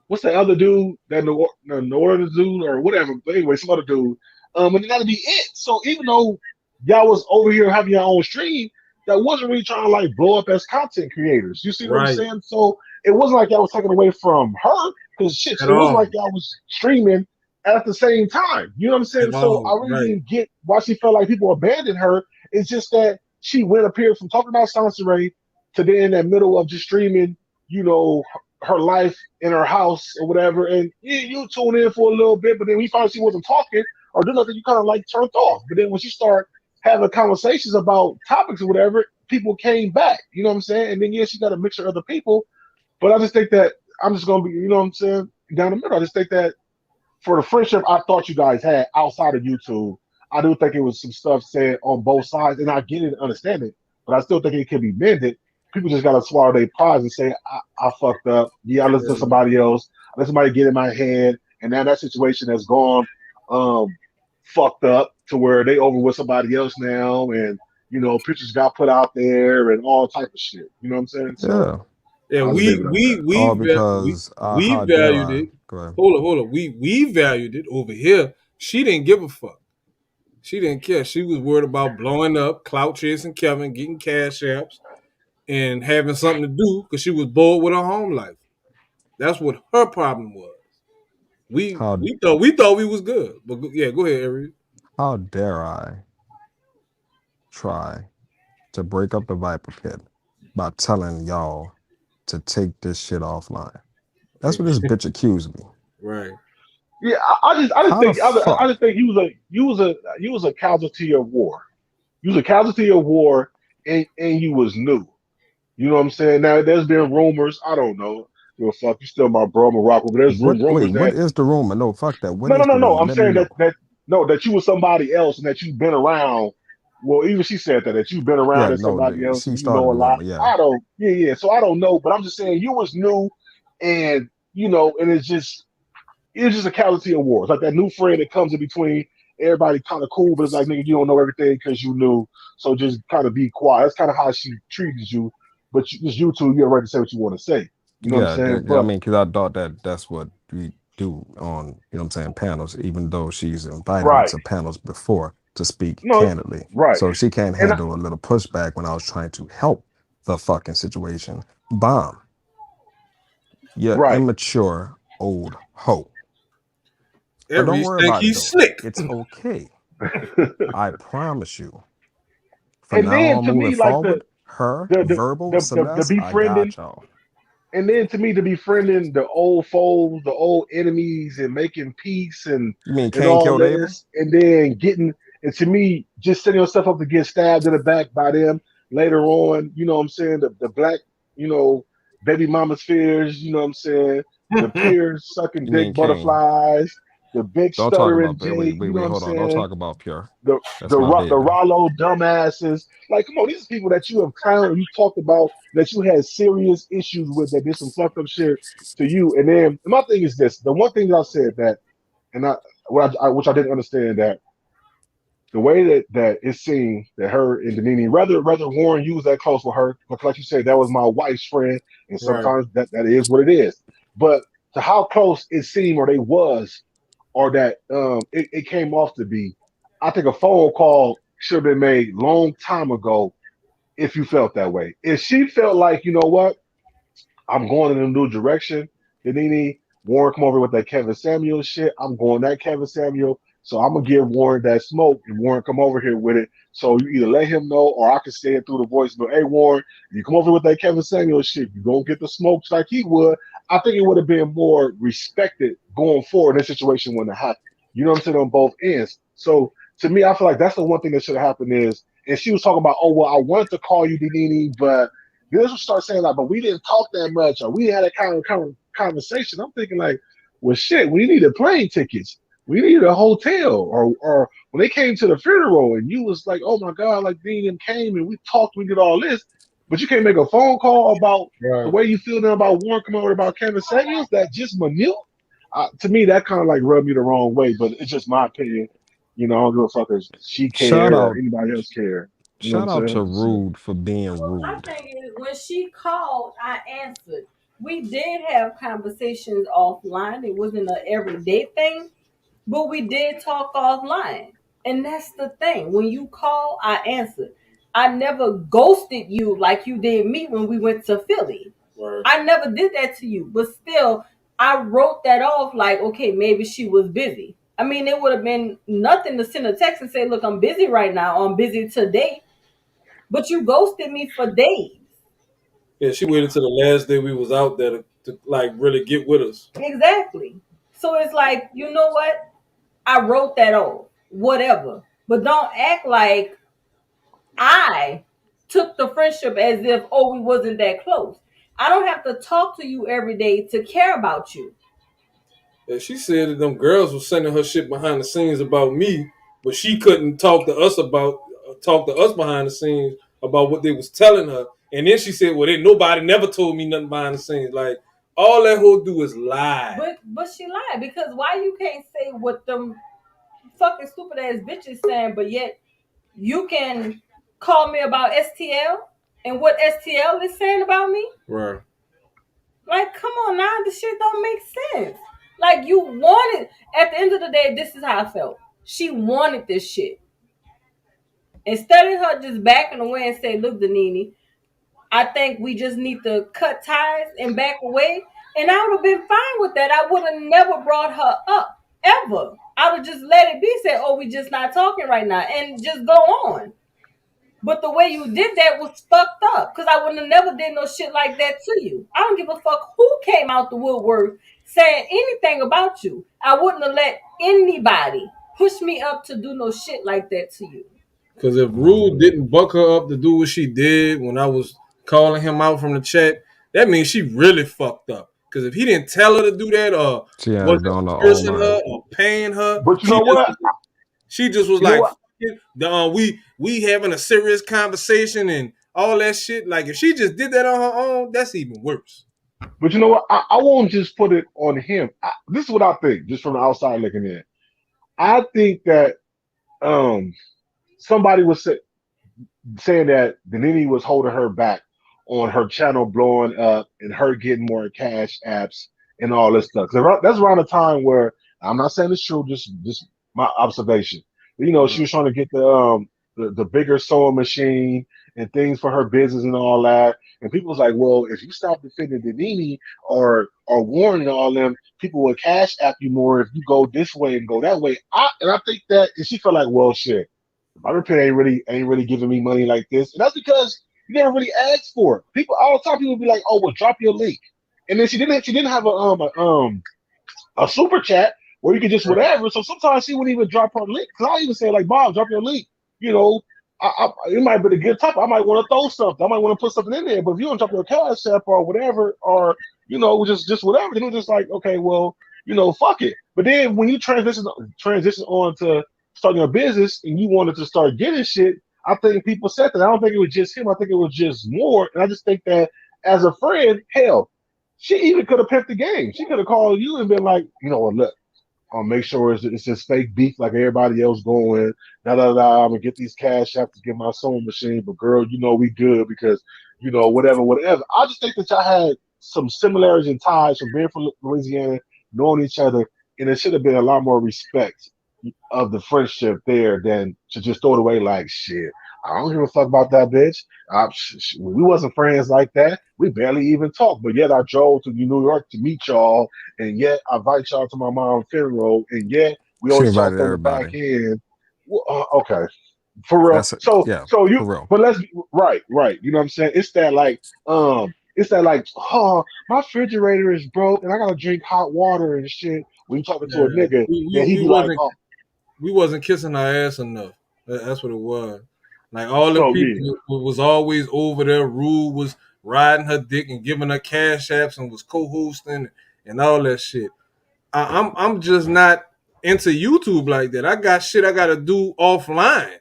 what's the other dude, that Northern dude or whatever. But anyway, some other dude. And then that'd be it. So even though y'all was over here having your own stream, that wasn't really trying to like blow up as content creators. You see what I'm Right. saying? So it wasn't like y'all was taking away from her because shit, At it wasn't all. like y'all was streaming at the same time. You know what I'm saying? At So all. I really Right. didn't get why she felt like people abandoned her. It's just that she went up here from talking about Sansaray to then in that middle of just streaming, you know, her life in her house or whatever, and you tune in for a little bit, but then we found she wasn't talking or doing nothing, you kind of like turned off. But then when she started having conversations about topics or whatever, people came back. You know what I'm saying? And then yeah, she got a mixture of other people, but I just think that I'm just gonna be, you know what I'm saying, down the middle. I just think that for the friendship I thought you guys had outside of YouTube, I do think it was some stuff said on both sides, and I get it and understand it, but I still think it can be mended. People just gotta swallow their pride and say, I fucked up. Yeah, I listened to somebody else. I let somebody get in my head, and now that situation has gone fucked up to where they over with somebody else now, and pictures got put out there and all type of shit. You know what I'm saying? So Yeah. And I'll just leave it at that. All because we how dare valued I? it. Go ahead. Hold on. We valued it over here. She didn't give a fuck. She didn't care. She was worried about blowing up, clout chasing Kevin, getting cash apps, and having something to do because she was bored with her home life. That's what her problem was. We How we thought we was good, but yeah, go ahead, Ariel. how dare I try to break up the Viper Pit by telling y'all to take this shit offline? That's what this bitch accused me. Right. Yeah, I just How the think I fuck? just think he was a casualty of war. You was a casualty of war, and you was new. You know what I'm saying? Now there's been rumors. I don't know. Well, fuck, you still my bro, Morocco. But there's What? Wait, rumors what that is the rumor? No, fuck that. What no, no, is no, the no. rumor? I'm Let me saying know. that no, that you was somebody else and that you've been around. Well, even she said that you've been around Yeah, as no, somebody else she and you know started a the lot. rumor. Yeah. I don't. Yeah, yeah. So I don't know, but I'm just saying you was new, and and it's just a casualty of war. It's like that new friend that comes in between everybody kind of cool, but it's like, nigga, you don't know everything because you knew. So just kind of be quiet. That's kind of how she treated you. But just you two, you're ready to say what you want to say. You know what I'm Yeah, saying? I But mean, because I thought that's what we do on, you know what I'm saying, panels, even though she's invited me Right. to panels before to speak No, candidly. right. So she can't And handle a little pushback when I was trying to help the fucking situation. Bomb, you right. immature old hoe. But don't Aries worry think about it he's though. slick. It's okay. I promise you. From And now then on, to moving me, like forward, her the verbal the Celeste, I befriending, got y'all. and then to me the befriending the old foes, the old enemies, and making peace You mean and Cain all killed Abel? this, and then getting, and to me just setting yourself up to get stabbed in the back by them later on. You know what I'm saying? The black, you know, baby mama's fears. You know what I'm saying? The peers sucking You mean dick Cain? butterflies. The big Don't talk stuttering about wait, Jake. wait, You know wait, what I'm hold on. Don't saying? talk about Pure. the That's my the baby. Rollo dumbasses. Like, come on, these are people that you have clowned, you talked about that you had serious issues with, that did some fucked up shit to you. And then my thing is this: the one thing that I said that, and which I didn't understand, that the way that it seemed that her and Denini, rather Warren, you was that close with her, because like you said, that was my wife's friend, and Right. sometimes that is what it is. But to how close it seemed, or they was, or that it came off to be, I think a phone call should have been made long time ago if you felt that way. If she felt like, you know what, I'm going in a new direction. Denini, Warren come over with that Kevin Samuel shit. I'm going that Kevin Samuel. So I'm gonna give Warren that smoke, and Warren come over here with it. So you either let him know, or I can say it through the voice. But hey, Warren, you come over with that Kevin Samuel shit. You gonna get the smokes like he would. I think it would have been more respected going forward in this situation when it happened. You know what I'm saying, on both ends. So to me, I feel like that's the one thing that should have happened is, and she was talking about, oh well, I wanted to call you Denini, but this will start saying like, but we didn't talk that much, or we had a kind of conversation. I'm thinking like, well, shit, we needed plane tickets, we needed a hotel, or when they came to the funeral, and you was like, oh my god, like Dean and came and we talked, we did all this, but you can't make a phone call about the Right. way you feel now about Warren coming over about Kevin Samuels. That just manure. To me, that kind of like rubbed me the wrong way, but it's just my opinion. You know, I don't give a fuck if she Shout care or out, anybody else care. You know what I'm shout out to saying? So, Rude for being My rude. thing is, when she called, I answered. We did have conversations offline. It wasn't an everyday thing, but we did talk offline. And that's the thing. When you call, I answered. I never ghosted you like you did me when we went to Philly. Right. I never did that to you. But still, I wrote that off like, okay, maybe she was busy. I mean, it would have been nothing to send a text and say, look, I'm busy right now, or I'm busy today. But you ghosted me for days. Yeah, she waited till the last day we was out there to like really get with us. Exactly. So it's like, you know what? I wrote that off. Whatever. But don't act like I took the friendship as if, oh, we wasn't that close. I don't have to talk to you every day to care about you. Yeah, she said that them girls was sending her shit behind the scenes about me, but she couldn't talk to us behind the scenes about what they was telling her. And then she said, "Well, nobody never told me nothing behind the scenes." Like all that whole do is lie. But she lied, because why you can't say what them fucking stupid ass bitches saying, but yet you can call me about STL and what STL is saying about me? Right. Like, come on now, this shit don't make sense. Like, you wanted, at the end of the day, this is how I felt. She wanted this shit. Instead of her just backing away and say, look, Danini, I think we just need to cut ties and back away. And I would have been fine with that. I would have never brought her up, ever. I would just let it be, say, oh, we just not talking right now, and just go on. But the way you did that was fucked up, because I would have never did no shit like that to you. I don't give a fuck who came out the woodwork saying anything about you. I wouldn't have let anybody push me up to do no shit like that to you. Because if Rude didn't buck her up to do what she did when I was calling him out from the chat, that means she really fucked up. Because if he didn't tell her to do that, or She had to wasn't be on her own cursing mind. her or paying her, but you know what? she just was You know like, what? "Fuck it. We having a serious conversation and all that shit." Like if she just did that on her own, that's even worse. But you know what? I won't just put it on him. This is what I think, just from the outside looking in. I think that um somebody was saying that Danini was holding her back on her channel blowing up and her getting more cash apps and all this stuff. 'Cause that's around the time where I'm not saying it's true, just my observation. You know, she was trying to get the bigger sewing machine and things for her business and all that. And people was like, well, if you stop defending Denini or Warren and all them, people will cash app you more if you go this way and go that way. I think that, and she felt like, well, shit, my repair ain't really giving me money like this, and that's because you never really asked for it. People all the time, people be like, oh, well, drop your link, and then she didn't have a super chat where you could just whatever. So sometimes she wouldn't even drop her link. Cause I even say like, Bob, drop your link. You know, it might be a good topic. I might want to throw something. I might want to put something in there. But if you don't drop your cash app or whatever, or just whatever, then it's just like, okay, well, fuck it. But then when you transition on to starting a business and you wanted to start getting shit, I think people said that. I don't think it was just him. I think it was just more. And I just think that as a friend, hell, she even could have picked the game. She could have called you and been like, look, I'll make sure it's just fake beef like everybody else going. I'm gonna get these cash apps to get my sewing machine, but girl, we good because whatever. I just think that y'all had some similarities and ties from being from Louisiana, knowing each other, and there should have been a lot more respect of the friendship there than to just throw it away like shit. I don't give a fuck about that bitch. We wasn't friends like that. We barely even talked, but yet I drove to New York to meet y'all, and yet I invite y'all to my mom's funeral, and yet we She always invited talk on the back everybody. end. Well, okay, for real. That's So for you, real. but let's right. You know what I'm saying? It's that like, oh, my refrigerator is broke, and I gotta drink hot water and shit. When you talking to a Yeah, nigga, then he we be like, wasn't oh, we wasn't kissing her ass enough. That's what it was. Like all them so people yeah. was always over there. Rude was riding her dick and giving her cash apps and was co-hosting and all that shit. I'm just not into YouTube like that. I got shit I gotta do offline.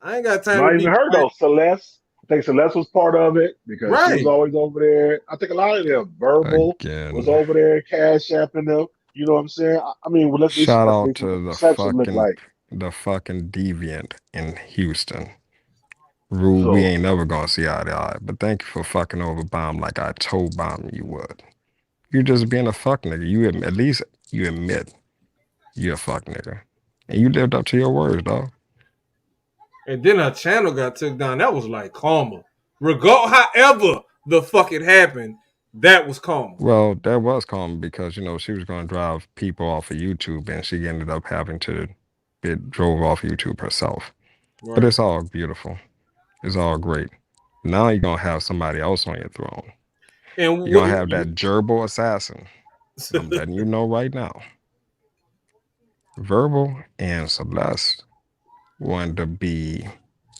I ain't got time to Not even be her playing. though. Celeste. I think Celeste was part of it because she was Right. always over there. I think a lot of them verbal was Again, over there, cash apping them. You know what I'm saying? I mean, well, let's shout let's out face what the to perception look like. the fucking deviant in Houston. Rule, we So ain't never gonna see eye to eye. But thank you for fucking over Bomb like I told Bomb you would. You just being a fuck nigga. At least you admit you're a fuck nigga. And you lived up to your words, dog. And then her channel got took down. That was like karma. However the fuck it happened, that was karma. Well, that was common because, she was going to drive people off of YouTube and she ended up having to get drove off YouTube herself. But Right. it's all beautiful. It's all great. Now you're going to have somebody else on your throne. And You're going to have that gerbil assassin. I'm letting you know right now. Verbal and Celeste wanted to be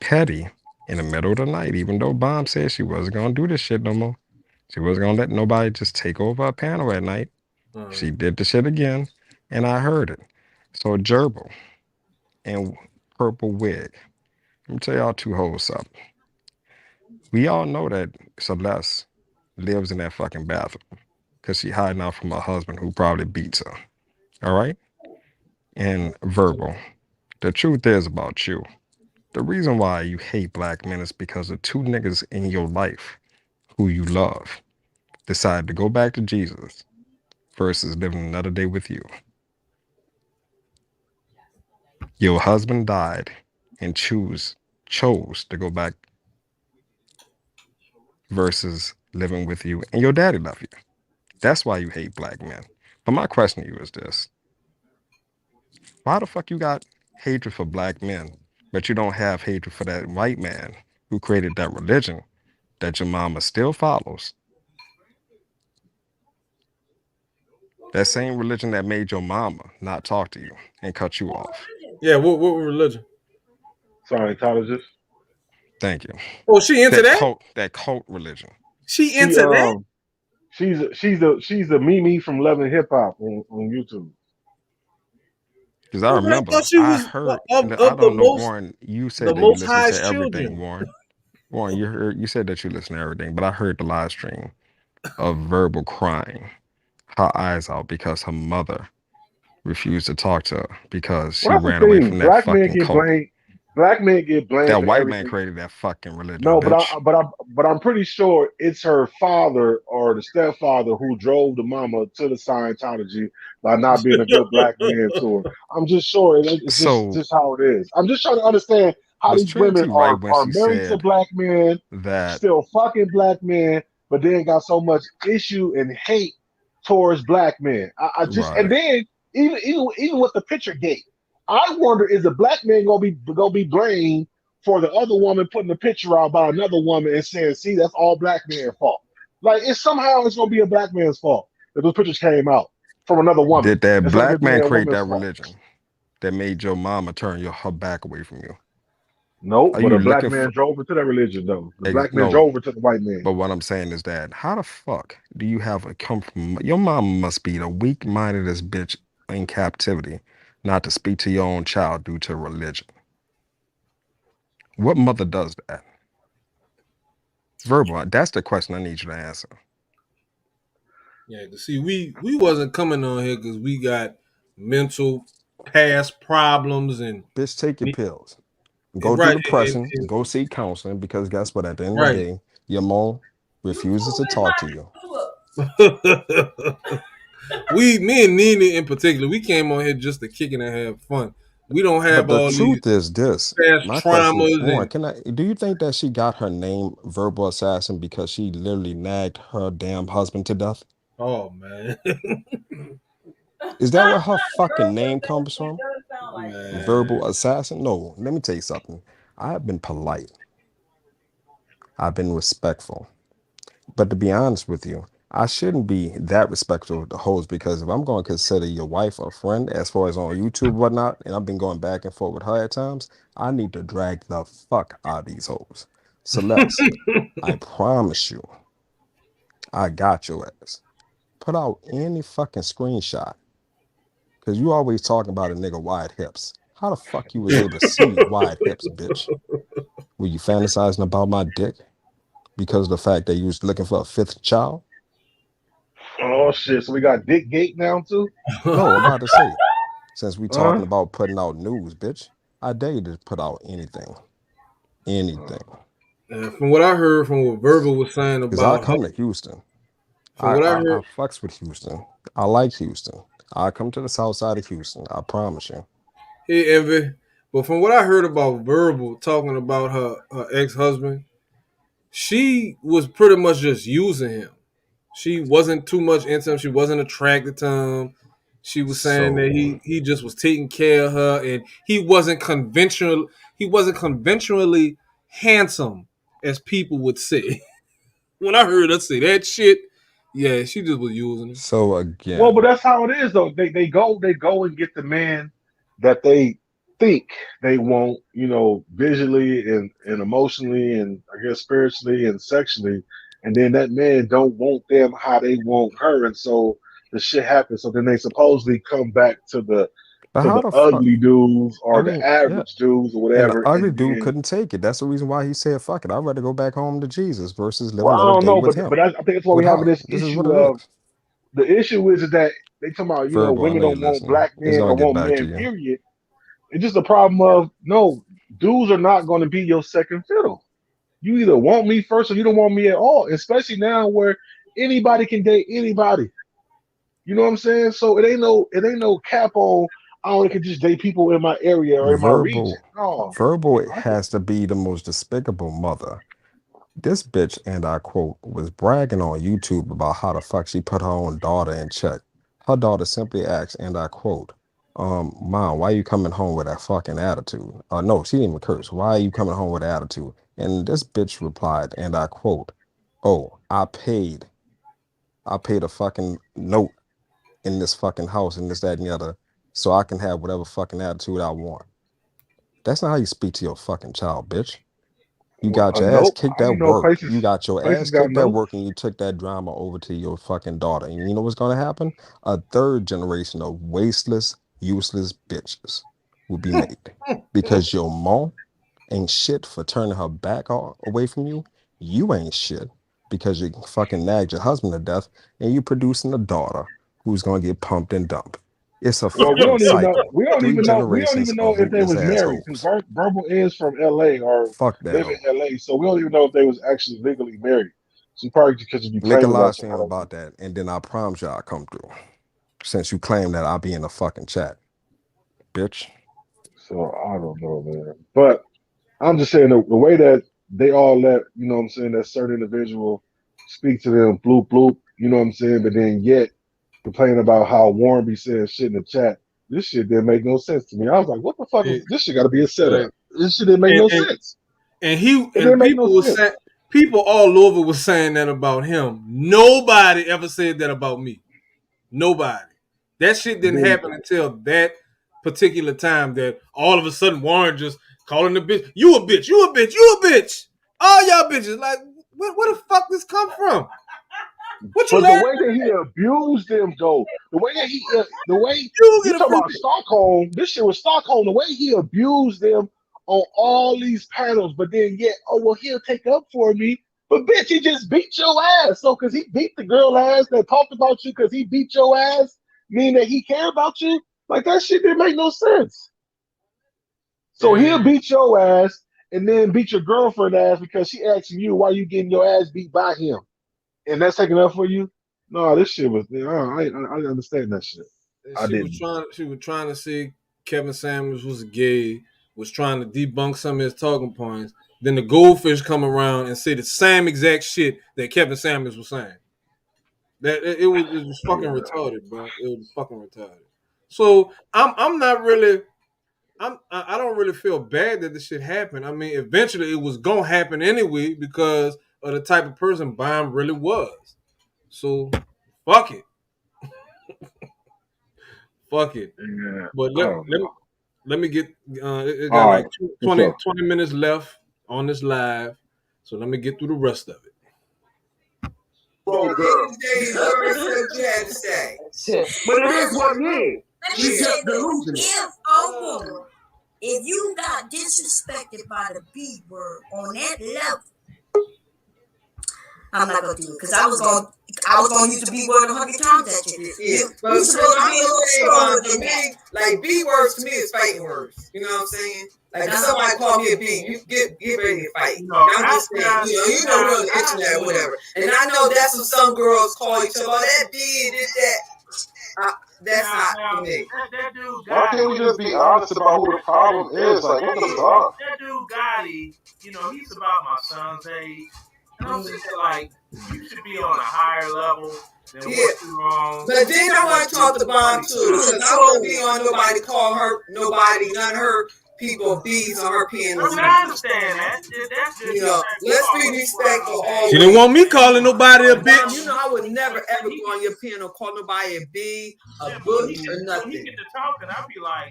petty in the middle of the night, even though Bomb said she wasn't going to do this shit no more. She wasn't going to let nobody just take over her panel at night. She did the shit again, and I heard it. So Gerbil and Purple Wig. Let me tell y'all two hoes something. We all know that Celeste lives in that fucking bathroom because she hiding out from her husband who probably beats her. All right? And Verbal. The truth is about you. The reason why you hate black men is because the two niggas in your life who you love decided to go back to Jesus versus living another day with you. Your husband died and chose to go back versus living with you, and your daddy left you. That's why you hate black men. But my question to you is this: why the fuck you got hatred for black men, but you don't have hatred for that white man who created that religion that your mama still follows? That same religion that made your mama not talk to you and cut you off. Yeah, what religion? Scientologist. Thank you. Oh, she into that? That cult religion. She She into that? she's the Mimi from Love and Hip Hop on YouTube. Because I Well, I remember, thought she I was heard, I of don't know, Warren, you the said that you most listen to highest everything, children. Warren. Warren, you said that you listen to everything, but I heard the live stream of Verbal crying her eyes out because her mother refused to talk to her because she Well, that's the ran away thing. from that Black men fucking get cult. blamed. black men get blamed That for white man everything. created that fucking religion, No, bitch. but I'm pretty sure it's her father or the stepfather who drove the mama to the Scientology by not being a good black man to her. I'm just sure it's So just how it is. I'm just trying to understand how was these women Trinity right when are she married to said black men, that? still fucking black men, but then got so much issue and hate towards black men. I just and Right. then even with the picture gate, I wonder is the black man gonna be blamed for the other woman putting the picture out by another woman and saying, "See, that's all black man's fault." Like it's gonna be a black man's fault if those pictures came out from another woman Did that instead of it black being man a create woman's that fault. religion that made your mama turn her back away from you? No, Are but you a black looking man for drove her to that religion though. The black man no? drove her to the white man. But what I'm saying is that how the fuck do you have a come from? Your mom must be the weak-mindedest bitch in captivity, not to speak to your own child due to religion. What mother does that? Verbal. That's the question I need you to answer. Yeah, to see, we wasn't coming on here because we got mental past problems and Bitch, take your pills. Go through right depression. Go seek counseling because guess what? At the end of the right. day, your mom refuses to talk to you. Me and Nina in particular, we came on here just to kick it and have fun. We don't But have the all these truth is this. past My question, traumas one, and can I do you think that she got her name verbal assassin because she literally nagged her damn husband to death? oh man. Is that where her fucking name comes from? Man. Verbal assassin? No, let me tell you something. I have been polite. I've been respectful. But to be honest with you, I shouldn't be that respectful of the hoes because if I'm going to consider your wife a friend as far as on YouTube and whatnot, and I've been going back and forth with her at times, I need to drag the fuck out of these hoes. Celeste, I promise you, I got your ass. Put out any fucking screenshot. Cause you always talking about a nigga wide hips. How the fuck you was able to see wide hips, bitch? Were you fantasizing about my dick? Because of the fact that you was looking for a fifth child? Oh shit! So we got Dick Gate now too. No, I'm about to say, since we Huh? talking about putting out news, bitch, I dare you to put out anything. Anything. From what I heard from what Verbal was saying Because I about her, come to Houston. from what I I heard, fucks with Houston. I like Houston. I come to the south side of Houston. I promise you. hey Envy, but from what I heard about Verbal talking about her ex husband, she was pretty much just using him. She wasn't too much into him. She wasn't attracted to him. She was saying that So he just was taking care of her, and he wasn't conventional. He wasn't conventionally handsome, as people would say. When I heard her say that shit, yeah, she just was using him. so Well, but again, that's how it is though. They go and get the man that they think they want, visually and emotionally and I guess spiritually and sexually, and then that man don't want them how they want her, and so the shit happens. So then they supposedly come back but to how the the fuck? ugly dudes I or the mean, yeah. average dudes or And the whatever, ugly and dude then couldn't take it. That's the reason why he said, fuck it. I'd rather go back home to Jesus versus live well, I another don't day know, with but him. I think that's why With we having her. this This is what issue it of is. the issue is that they talking about Verbal, I women know you're don't want listening. black It's men gonna or get want back to men you. period. It's just a problem of no, dudes are not going to be your second fiddle. You either want me first or you don't want me at all. Especially now where anybody can date anybody. You know what I'm saying? So it ain't no cap on I only can just date people in my area or in my region. Verbal, No, verbal I can. has to be the most despicable mother. This bitch, and I quote, was bragging on YouTube about how the fuck she put her own daughter in check. Her daughter simply asked, and I quote, Mom, why you coming home with that fucking attitude? No, she didn't even curse. Why are you coming home with that attitude? And this bitch replied, and I quote, oh, I paid a fucking note in this fucking house and this, that, and the other, so I can have whatever fucking attitude I want. That's not how you speak to your fucking child, bitch. You Well, got your ass nope. kicked I at know work. You got your places ass got kicked at notes. work and you took that drama over to your fucking daughter. And you know what's going to happen? A third generation of wasteless, useless bitches will be made because your mom ain't shit for turning her back away from you. You ain't shit because you fucking nagged your husband to death and you producing a daughter who's going to get pumped and dumped. It's a Well, we fucking don't even know. cycle. We don't 3 even know. We don't generations even know of if they rootless was married assholes. because Verbal is from L.A. or Fuck that live in hoe. L.A. So we don't even know if they was actually legally married. So probably because you be Make a claiming live that shit. stream about that, and then I promise you I'll come through. Since you claim that I'll be in the fucking chat, bitch. So I don't know, man. But I'm just saying the way that they all let, you know what I'm saying, that certain individual speak to them, bloop, bloop, you know what I'm saying, but then yet complain about how Warren be saying shit in the chat. This shit didn't make no sense to me. I was like, what the fuck is this shit gotta be a Like, setup? This shit didn't make no and sense. and he It and didn't make no people was saying sense. people all over was saying that about him. Nobody ever said that about me. Nobody. That shit didn't Then happen until that particular time that all of a sudden Warren just calling the bitch, you a bitch, you a bitch, you a bitch. All y'all bitches. Like, where the fuck this come from? What you but the laughing way that he at? abused them, though, the way that the way You you get talk about offended. Stockholm, this shit was Stockholm. The way he abused them on all these panels, but then yet, oh well, he'll take up for me. But bitch, he just beat your ass. So because he beat the girl ass that talked about you, because he beat your ass, meaning that he care about you. Like that shit didn't make no sense. So he'll And beat your ass and then beat your girlfriend ass because she asking you why you getting your ass beat by him. And that's taking up for you? No, this shit was. I understand that shit. I didn't. she was trying to say Kevin Samuels was gay, was trying to debunk some of his talking points. Then the goldfish come around and say the same exact shit that Kevin Samuels was saying. That it was fucking Yeah. retarded, bro. It was fucking retarded. So I'm not really I don't really feel bad that this shit happened. I mean, eventually it was gonna happen anyway because of the type of person Bam really was. So fuck it. Fuck it. Yeah. But I don't know. let me get it got All like right. For 20, sure. 20 minutes left on this live. So let me get through the rest of it. At the end of the day, you already said what you had to say. But it is what it is. Let me We just say this: delusional. if a woman, if you got disrespected by the B word on that level, I'm not gonna do it because I was gonna use the B word 100 times at you. Yeah, You but supposed to I'm be a little just saying, stronger for than that. me, like B words to me is fighting words. You know what I'm saying? Like if somebody call me a B, you get ready to fight. You know, I'm just saying, you know, we're on the internet or whatever. And I know that's what some girls call each other. Oh, that B and this that. That's not for me. That dude Why can't Gotti. we just be honest about who the problem is? Like, what the fuck? That dude Gotti, you know, he's about my son's age. And I'm sitting there like, you should be on a higher level than what you're on. But then I want to talk to Bomb too, because I won't be on nobody to call her nobody, none of her people B's on her pianos. I mean, I understand that. That's You know, let's be respectful always. She didn't want me calling nobody a Bomb, bitch. you know, I would never ever go on your piano, call nobody a B, a butch, or nothing. When he get to talking, I'd be like,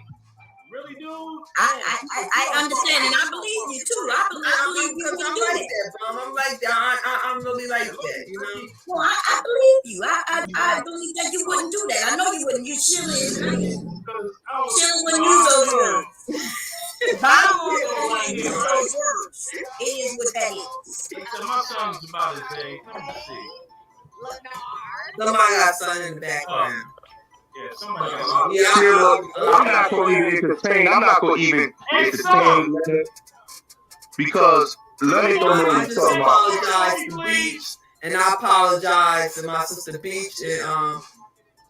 really, dude? I understand and I believe you too. I believe you because can I'm do like that. that, Bomb. I'm like that. I'm really like that, you know. Well, I believe you. I believe that you wouldn't do that. I know you wouldn't. You Sheila is nice. Sheila wouldn't use those words. Bob wouldn't use those words. It is what that is. So my son's about his age. Let me see. Somebody got son in the background. Yeah, somebody got. Yeah, Sheila, I'm not going to even entertain. I'm not going to even entertain Leonard because Leonard don't know what I he's just talking about. apologize to Beach, and I apologize to my sister Beach and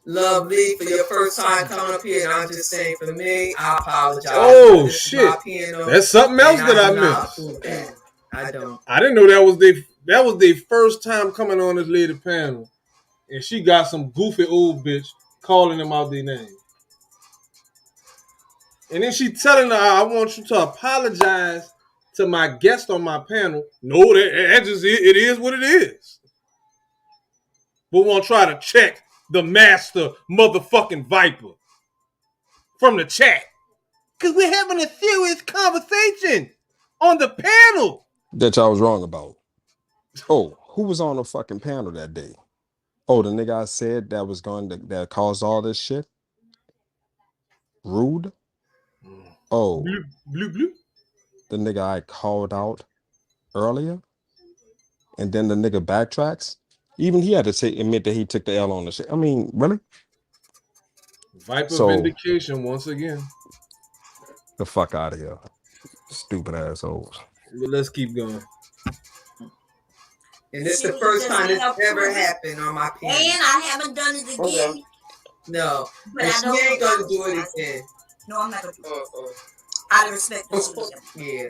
Lovely for your first time coming up here. And I'm just saying, for me, I apologize. Oh This is shit. my piano, That's something else and that I do not missed. approve that. I don't. I didn't know that was their first time coming on this lady panel. And she got some goofy old bitch calling them out their name. And then she telling her, I want you to apologize to my guest on my panel. No, that just it is what it is. But we'll try to check the master motherfucking Viper from the chat. Because we're having a serious conversation on the panel. That y'all was wrong about. Oh, who was on the fucking panel that day? Oh, the nigga I said that caused all this shit? Rude? Oh, Blue, blue. the nigga I called out earlier? And then the nigga backtracks? Even he had to admit that he took the L on the shit. I mean, really? Viper So vindication once again. the fuck out of here, stupid assholes. But let's keep going. And this is the first time this ever happened on my parents. And I haven't done it again. Okay. No, But and I she don't ain't know gonna do it again. No, I'm not gonna do it. Out of respect for Sheila. Yeah.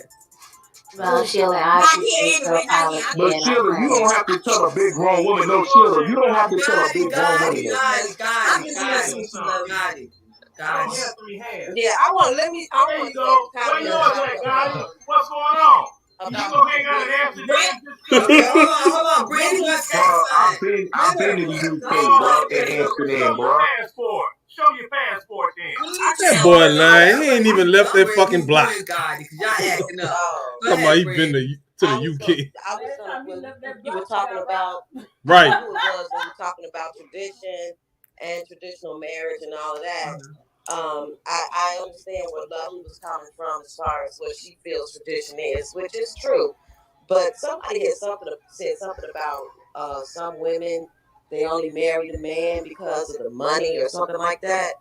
Well, Sheila, I Not appreciate here your anyway, not here. apology. But And Sheila, you don't have to tell a big grown woman. No, Sheila, you don't have to tell a big grown woman that. I'm just messing with you, love. Got it. I don't have 3 hands. Yeah, I want to There you go. Where yours at, Gotti? What's going on? You gonna hang out and answer that? Okay, hold on. Brandy wants to I've been in the UK, bro, and Amsterdam, bro. Passport. Show your passport then. That boy lying. He ain't even left that fucking block. God, y'all acting up. Talking about he been to the UK. I was gonna, you were talking about Right. who it was when you were talking about tradition and traditional marriage and all of that. I understand where Lovely was coming from as far as what she feels tradition is, which is true. But somebody had said something about some women, they only marry the man because of the money or something like that.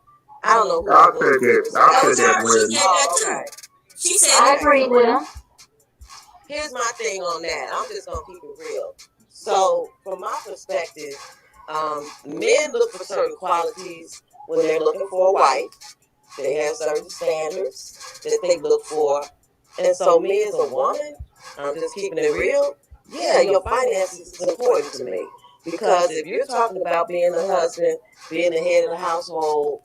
I don't know who I that said was. that. I said that She when. said that too. Okay. She said I that. agree with him. Here's my thing on that. I'm just gonna keep it real. So, from my perspective, men look for certain qualities when they're looking for a wife. They have certain standards that they look for, and so me as a woman, I'm just keeping it real. Yeah, your finances is important to me because if you're talking about being a husband, being the head of the household,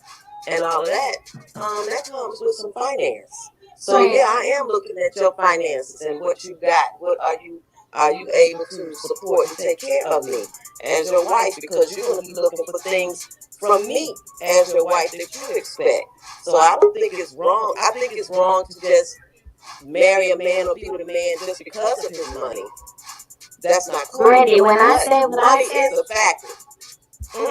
and all of that, that comes with some finance. So yeah, I am looking at your finances and what you got. What are you able to support and take care of me as your wife? Because you're going to be looking for things from me as your wife that you expect. So I don't think it's wrong. I think it's wrong to just marry a man or be with a man just because of his money. That's not cool. Brandy, when I said what I money said, is a factor.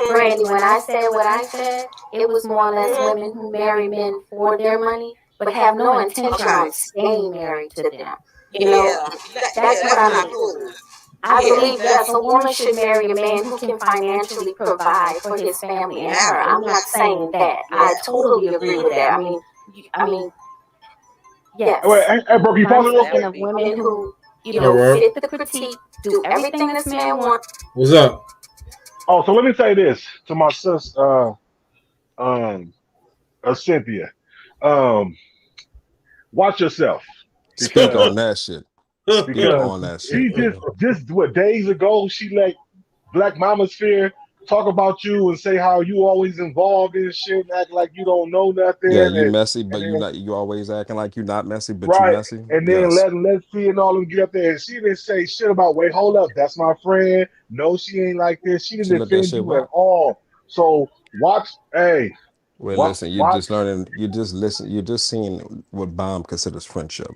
Brandy, when I said what I said, it was more or less women who marry men for their money, but have no intention on staying married to them. You know, that's what I mean. Cool. I believe, yes, a woman should marry a man who can financially provide for his family and her. I'm not saying that. I totally agree with that. I mean, yes. Wait, hey, bro, can you But I'm pause it real speaking quick? of women who, Alright. fit the critique, do everything this man wants. What's up? Oh, so let me say this to my sis, Cynthia. Watch yourself Speak on because that shit. Speak on that she shit. just what days ago she let Black Mama Sphere talk about you and say how you always involved in shit and act like you don't know Yeah, nothing you messy, and but you then, not. You always acting like you not messy, but you right, messy. and then Yes. let's see and all them get up there and she didn't say shit about wait, hold up, that's my friend. No, she ain't like this. She She didn't let that defend shit you at rock. all. So watch, hey, Well, listen, you're watch. just learning. You just listen. You're just seeing what Bomb considers friendship.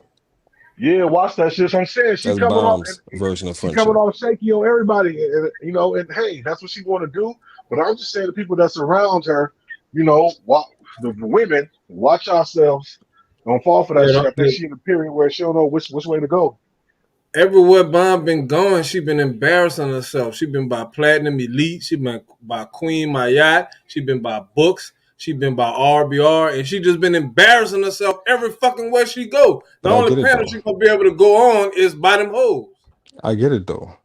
Yeah, watch that shit. So I'm saying she That's coming off Bomb's and version of she coming friendship. off shaky on everybody, and hey, that's what she want to do. But I'm just saying the people that surround her, the women, watch ourselves. Don't fall for that Yeah, shit. I think she in a period where she don't know which way to go. everywhere Bomb been going, she been embarrassing herself. She been by Platinum Elite. She been by Queen Mayat. She been by books. She been by RBR, and she just been embarrassing herself every fucking way she go. The But I only get it panel though. she gonna be able to go on is by them hoes. I get it though.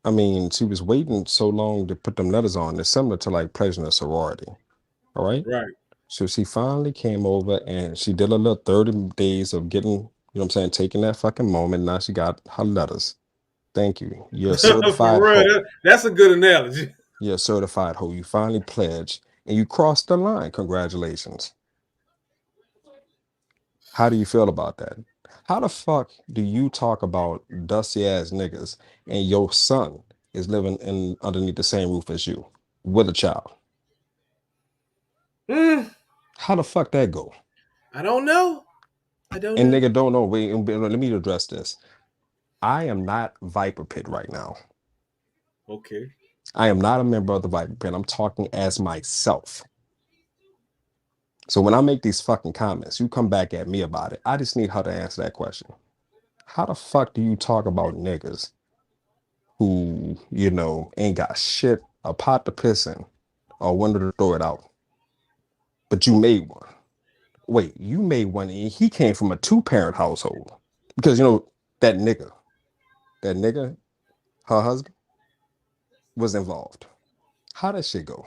I mean, she was waiting so long to put them letters on. It's similar to like pledging a sorority. All right. Right. So she finally came over and she did a little 30 days of getting, you know what I'm saying, taking that fucking moment. Now she got her letters. Thank you. You're a certified For real, hoe. that's a good analogy. You're a certified hoe. You finally pledged and you crossed the line. Congratulations. How do you feel about that? How the fuck do you talk about dusty ass niggas and your son is living in underneath the same roof as you with a child? How the fuck that go? I don't know. I don't And know. nigga don't know. Wait, let me address this. I am not Viper Pit right now. Okay. I am not a member of the Viper Pit. I'm talking as myself. So when I make these fucking comments, you come back at me about it. I just need her to answer that question. How the fuck do you talk about niggas who, ain't got shit, a pot to piss in, or window to throw it out? but you made one. Wait, you made one, and he came from a 2-parent household because that nigga, her husband was involved. How that shit go?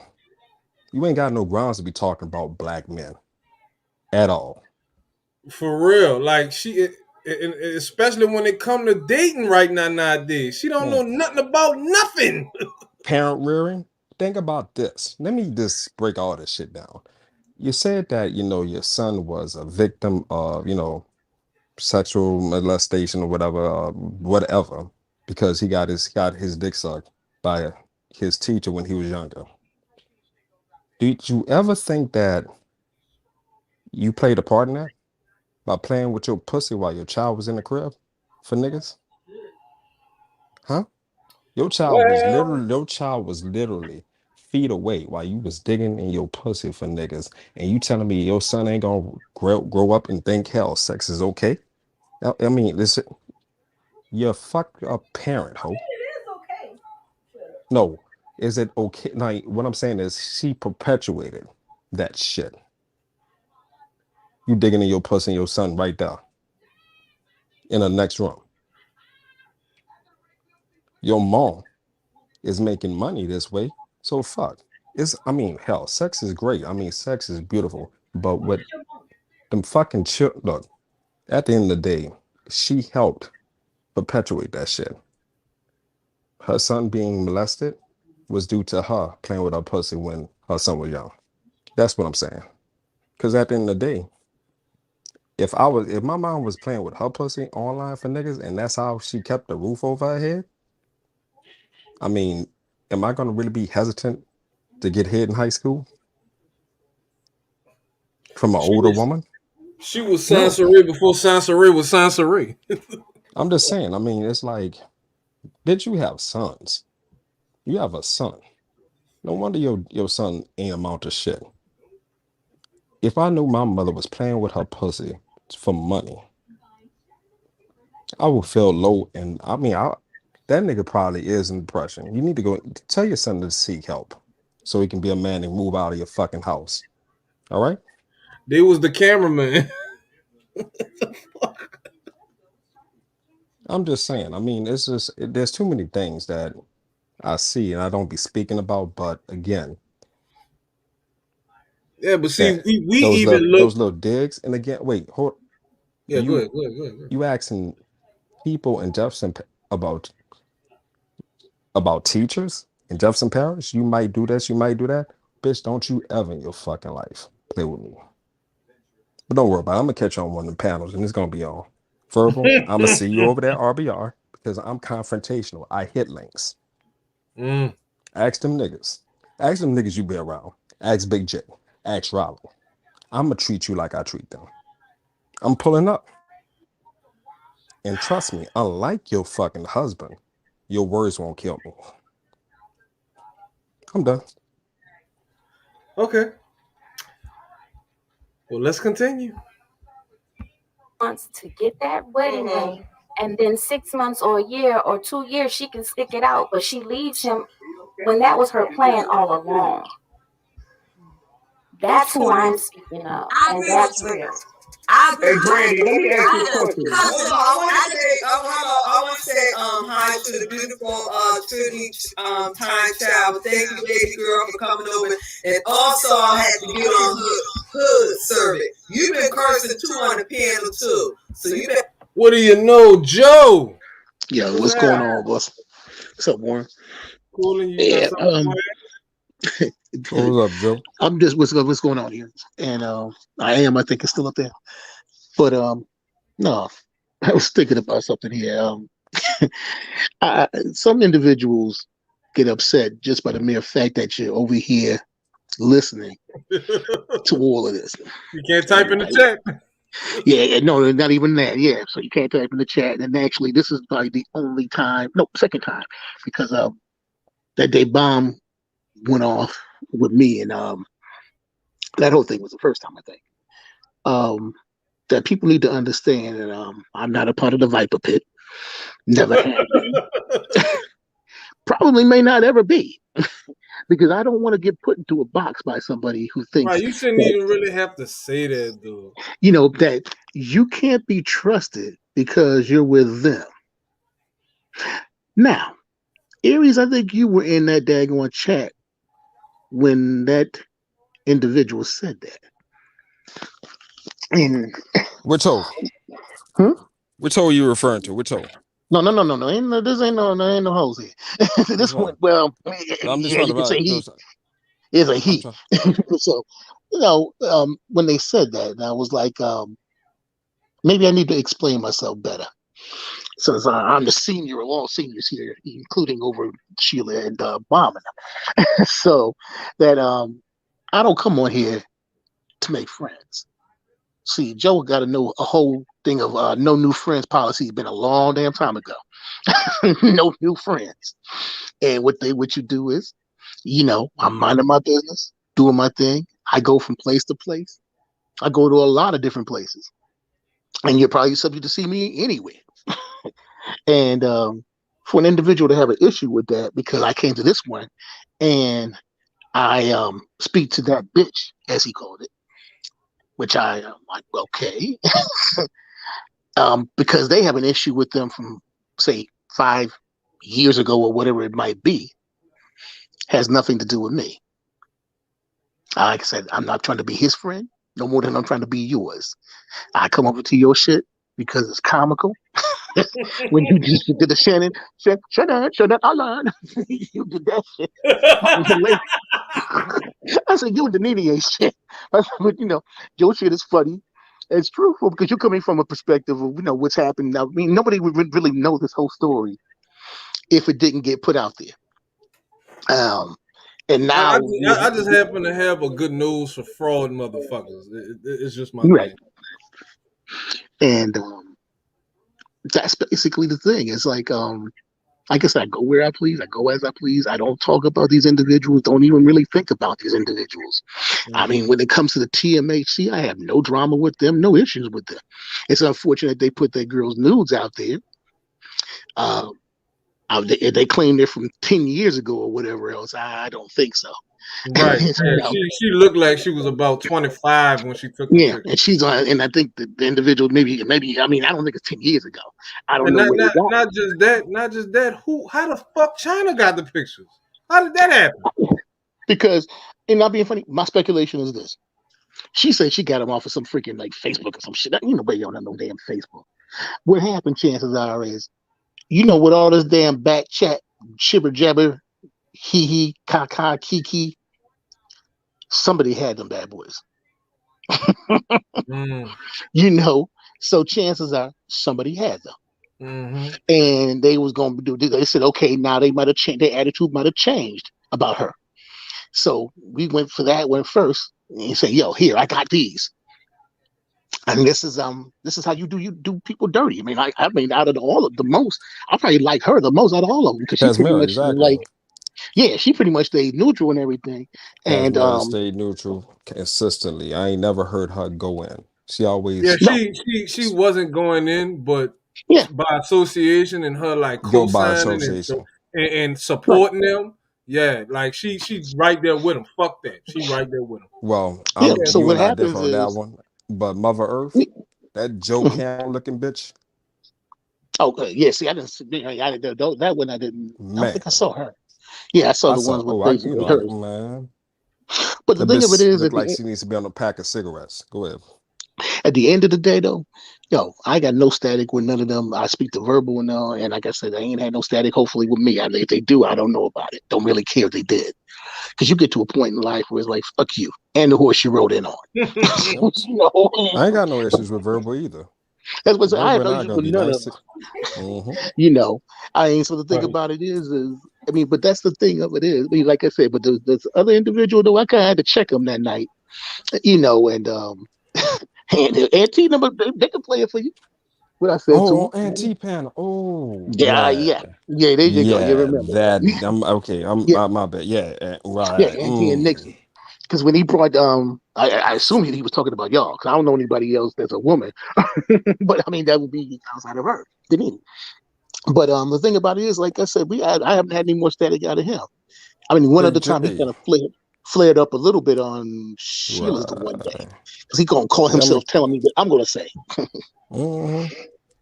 You ain't got no grounds to be talking about black men at all. For real, like and especially when it come to dating right now nowadays, she don't know nothing about nothing. Parent rearing. Think about this. Let me just break all this shit down. You said that your son was a victim of sexual molestation or whatever, because he got his dick sucked by his teacher when he was younger. Did you ever think that you played a part in that by playing with your pussy while your child was in the crib for niggas? Huh? Your child was literally feet away while you was digging in your pussy for niggas, and you telling me your son ain't gonna grow up and think hell sex is okay? I mean, listen, you're a fucked up parent, ho. It is okay. No, is it okay? Like, what I'm saying is she perpetuated that shit. You digging in your pussy and your son right there in the next room. Your mom is making money this way, so fuck. Hell, sex is great. Sex is beautiful. But what them fucking look, at the end of the day, she helped perpetuate that shit. Her son being molested was due to her playing with her pussy when her son was young. That's what I'm saying. Because at the end of the day, if my mom was playing with her pussy online for niggas and that's how she kept the roof over her head, am I gonna really be hesitant to get hit in high school from an older woman? She was Sansaray before Sansaray was Sansaray. I'm just saying. It's like, did you have sons? You have a son. No wonder your son ain't amount to shit. If I knew my mother was playing with her pussy for money, I would feel low. And that nigga probably is in depression. You need to go tell your son to seek help so he can be a man and move out of your fucking house. All right? They was the cameraman. I'm just saying. It's just there's too many things that I see and I don't be speaking about. But again, yeah. But see, we even look those little digs. And again, wait, hold. Yeah, go ahead. You asking people in Jefferson about teachers in Jefferson Parish? You might do this. You might do that. Bitch, don't you ever in your fucking life play with me. But don't worry about it. I'm gonna catch you on one of the panels, and it's gonna be on verbal. I'm gonna see you over there, RBR, because I'm confrontational. I hit links. Ask them niggas. Ask them niggas you be around. Ask Big J. Ask Rollo. I'm gonna treat you like I treat them. I'm pulling up. And trust me, unlike your fucking husband, your words won't kill me. I'm done. Okay. Well, let's continue. Wants to get that wedding ring, and then 6 months or a year or 2 years she can stick it out, but she leaves him when that was her plan all along. That's who I'm speaking of, and that's real. Hey, Brandy, let me ask you a question. I want to say hi to the beautiful Trinity Time Child. Thank you, baby girl, for coming over. And also, I had to get on Hood Servant. You've been cursing too on the piano too. So you been. What do you know, Joe? Yo, what's going on, boss? What's up, Warren? Calling you. Yeah, what's up, Joe? I'm just what's going on here, and I think it's still up there, but no, I was thinking about something here. Some individuals get upset just by the mere fact that you're over here listening to all of this. You can't type in the chat. Yeah, no, not even that. Yeah, so you can't type in the chat. And actually, this is probably the only time, no, second time, because that day bomb went off with me, and that whole thing was the first time, I think. That people need to understand that I'm not a part of the Viper Pit. Never have been. Probably may not ever be. because I don't want to get put into a box by somebody who thinks Right, you shouldn't that, even really have to say that, dude. that you can't be trusted because you're with them. Now, Aries, I think you were in that daggone chat when that individual said that. And Which hoe? huh? Which hoe you referring to? Which hoe? No. This ain't no hoes here. Which This one, one? well, I'm just yeah, trying you to can say find. he is a I'm he. trying. So, when they said that, I was like, maybe I need to explain myself better. Since I'm the senior of all seniors here, including over Sheila and Bomb. So that I don't come on here to make friends. See, Joe got to know a whole thing of no new friends policy. Been a long damn time ago. No new friends. And what you do is, I'm minding my business, doing my thing. I go from place to place. I go to a lot of different places, and you're probably subject to see me anywhere. And for an individual to have an issue with that, because I came to this one and I speak to that bitch, as he called it, which I am like, okay, because they have an issue with them from say 5 years ago or whatever it might be, has nothing to do with me. Like I said, I'm not trying to be his friend no more than I'm trying to be yours. I come over to your shit because it's comical. When you just did the Shannon, shut up, I learned. You did that shit. I was hilarious. I said, you and the Nene ain't shit. I said, but your shit is funny. It's truthful because you're coming from a perspective of what's happened. Now, I mean, nobody would really know this whole story if it didn't get put out there. And I, I, now just, I just happen to have a good nose for fraud motherfuckers. It's just my right, thing. and that's basically the thing. It's like I said, I go where I please. I go as I please. I don't talk about these individuals. Don't even really think about these individuals. I mean, when it comes to the TMHC, I have no drama with them, no issues with them. It's unfortunate they put their girls' nudes out there. Uh, they claim they're from 10 years ago or whatever else. I don't think so. Right. Yeah, she looked like she was about 25 when she took the Yeah, picture. and she's on, and I think the individual maybe I mean I don't think it's 10 years ago. I don't And know not, where they not got not just that, how the fuck China got the pictures? How did that happen? it. Because, and not being funny, my speculation is this: she said she got them off of some freaking like Facebook or some shit. Nobody don't have no damn Facebook. What happened? Chances are is with all this damn back chat, shibber jabber, hee hee, ka kiki. Somebody had them bad boys. Mm. So chances are somebody had them. Mm-hmm. And they was going to do. They said, okay, now they might have changed. Their attitude might have changed about her. So we went for that one first. And you say, yo, here I got these, and this is how you do people dirty. I mean, out of all of the most, I probably like her the most out of all of them because she pretty Casimiro, much exactly. she pretty much stayed neutral and everything. And Casimiro stayed neutral consistently. I ain't never heard her go in. She Yeah, always she wasn't going in, but yeah, by association and her like go by co-signing association. and right. supporting them. Yeah, like she right there with them. Fuck that. She right there with them. Well, Yeah. I'm So you what and I happens differ on that is, one. But Mother Earth, that Joe Camel looking bitch, okay, yeah. See, I didn't. That one I didn't. I don't man. think I saw her. Yeah, I saw I the saw. ones with Oh, I basically like hers. man. But the That thing of it bitch is, look like she needs to be on a pack of cigarettes. Go ahead. at the end of the day, though, I got no static with none of them. I speak the verbal and all, and like I said, they ain't had no static. Hopefully, with me, if they do, I don't know about it. Don't really care if they did, because you get to a point in life where it's like, fuck you and the horse you rode in on. Yeah. you know, I ain't got no issues with verbal either. that's what I Verbal have and no I issues gonna with be none of nice. them. Mm-hmm. I ain't. So the thing Right. about it is, I mean, but that's the thing of it is, I mean, like I said, but there's other individual though. I kind of had to check him that night, and and Auntie number they can play it for you. What I said to Oh, him. on anti panel. Oh, Yeah, yeah. yeah, yeah. There you go. You Yeah, remember that that? I'm okay. I'm Yeah, my bad. Yeah, yeah. right. Auntie and Nixon. Because when he brought, I assume he was talking about y'all. Because I don't know anybody else that's a woman. But I mean, that would be outside of her, to me. But the thing about it is, like I said, I haven't had any more static out of him. I mean, one Big other time he J. kind of flared up a little bit on Sheila's the one day because he gonna call Yeah, I mean, himself telling me what I'm gonna say.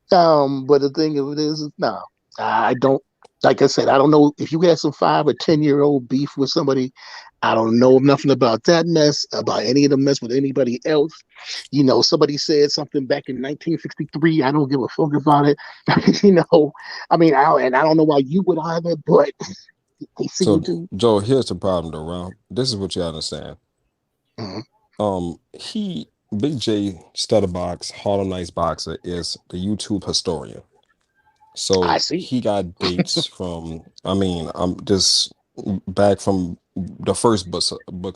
But the thing of it is, no, I don't. Like I said, I don't know if you had some 5 or 10-year-old beef with somebody. I don't know nothing about that mess, about any of the mess with anybody else. You know, somebody said something back in 1963. I don't give a fuck about it. You know, I mean, I don't know why you would either, but they seem so to. Joe, here's the problem though, Ron. This is what you understand. Mhm. He Big J Stutterbox, Harlem Nights boxer, is the YouTube historian. I So see. he got dates from, I mean, I'm just back from the first books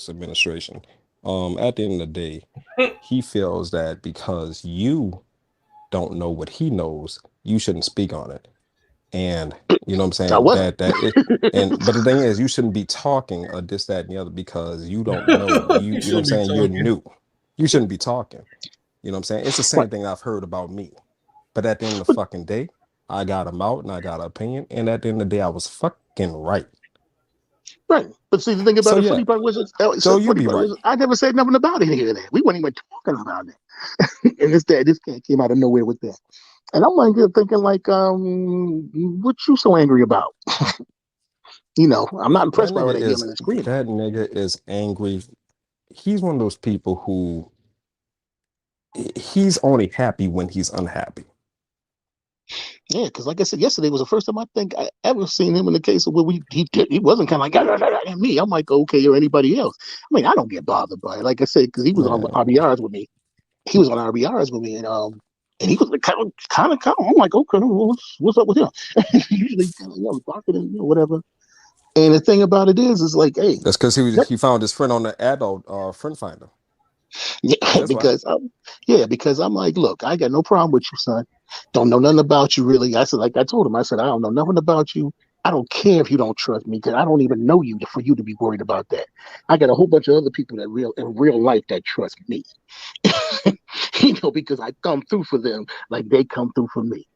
administration. At the end of the day, he feels that because you don't know what he knows, you shouldn't speak on it. And you know what I'm I saying? wasn't. That it and but the thing is you shouldn't be talking or this, that, and the other because you don't know. You You know what I'm shouldn't be saying? You're talking. new. You shouldn't be talking. You know what I'm saying? It's the Right. same thing I've heard about me. But at the end of the fucking day, I got him out and I got an opinion. And at the end of the day, I was fucking right. Right. But see, the thing about So the yeah, funny part was, Joe, you funny be part right. was, I never said nothing about any of that. We weren't even talking about it. And this cat came out of nowhere with that. And I'm like thinking like, what you so angry about? You know, I'm not That impressed by all nigga that is yelling and screaming. that nigga is angry. He's one of those people who he's only happy when he's unhappy. Yeah, because like I said, yesterday was the first time I think I ever seen him in the case of where he wasn't kind of like at me. I'm like, okay, or anybody else. I mean, I don't get bothered by it. Like I said, because he was on Man, RBRs with me. He was on RBRs with me, and he was like, kind of. I'm like, okay, well, what's up with him? Usually, kind of, barking and whatever. And the thing about it is like, hey, that's because he found his friend on the adult friend finder. yeah, That's why. because I'm like, look, I got no problem with you, son. Don't know nothing about you, really. I said, like I told him, I said, I don't know nothing about you. I don't care if you don't trust me because I don't even know you for you to be worried about that. I got a whole bunch of other people that in real life that trust me, because I come through for them like they come through for me.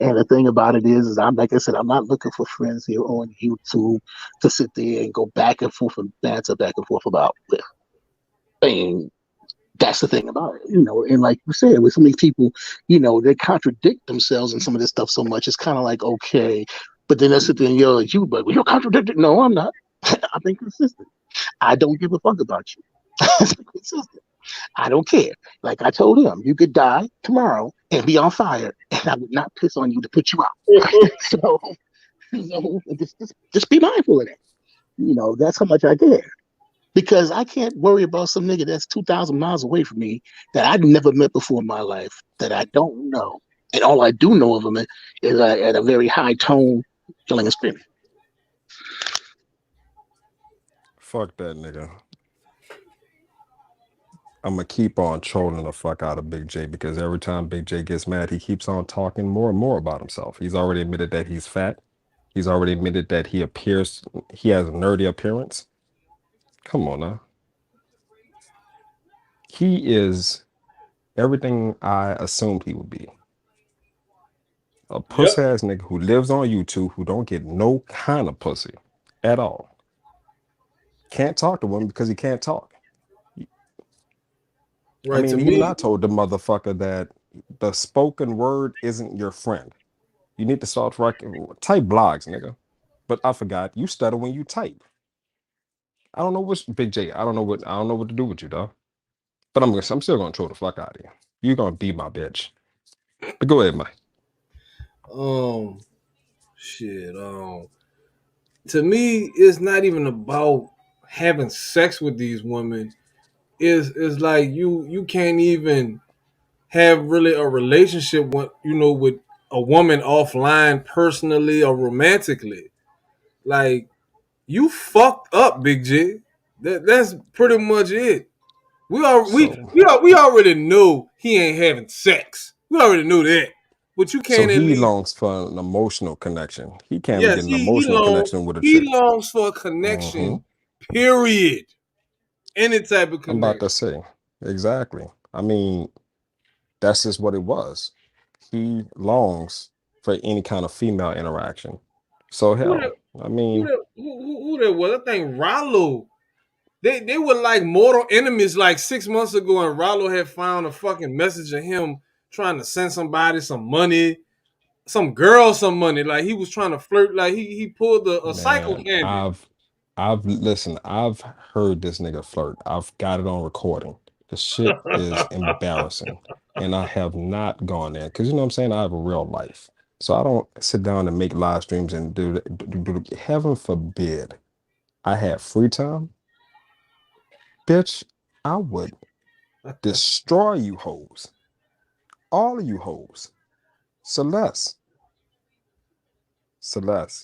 And the thing about it is I'm like I said, I'm not looking for friends here on YouTube to sit there and go back and forth and banter back and forth about with. And that's the thing about it, and like you said, with some of these people, they contradict themselves and some of this stuff so much. It's kind of like, okay, but then they sit there and yell at you, but you're contradicting. No, I'm not. I've been consistent. I don't give a fuck about you. I've been consistent. I don't care. Like I told him, you could die tomorrow and be on fire, and I would not piss on you to put you out. so just be mindful of that. That's how much I care. Because I can't worry about some nigga that's 2,000 miles away from me that I've never met before in my life, that I don't know. And all I do know of him is at a very high tone, killing and screaming. Fuck that nigga. I'm gonna keep on trolling the fuck out of Big J because every time Big J gets mad, he keeps on talking more and more about himself. He's already admitted that he's fat. He's already admitted that he has a nerdy appearance. Come on now. He is everything I assumed he would be. A Yep. pussy ass nigga who lives on YouTube who don't get no kind of pussy at all. Can't talk to women because he can't talk. I Right, to mean, even me, I told the motherfucker that the spoken word isn't your friend. You need to start type blogs, nigga. But I forgot you stutter when you type. I don't know what's Big J. I don't know what to do with you, dog. But I'm still gonna troll the fuck out of you. You're gonna be my bitch. But go ahead, Mike. um, shit, to me, it's not even about having sex with these women. Is like you can't even have really a relationship with a woman offline personally or romantically. Like you fucked up, Big J. That's pretty much it. So We already know he ain't having sex. We already knew that. But you so can't at he least longs for an emotional connection. He can't yes, get an emotional connection with a he chick. longs for a Hmm. connection. Period. Any type of I'm about to connection. say. Exactly. I mean, that's just what it was. He longs for any kind of female interaction. So What hell, I mean, Who that was? I think Rollo. They were like mortal enemies like 6 months ago, and Rollo had found a fucking message of him trying to send somebody some money, some girl some money. Like he was trying to flirt. Like he pulled a psycho man, candy. I've heard this nigga flirt. I've got it on recording. The shit is embarrassing. And I have not gone there. Cause you know what I'm saying? I have a real life. So I don't sit down and make live streams and heaven forbid I had free time. Bitch, I would destroy you hoes. All of you hoes. Celeste,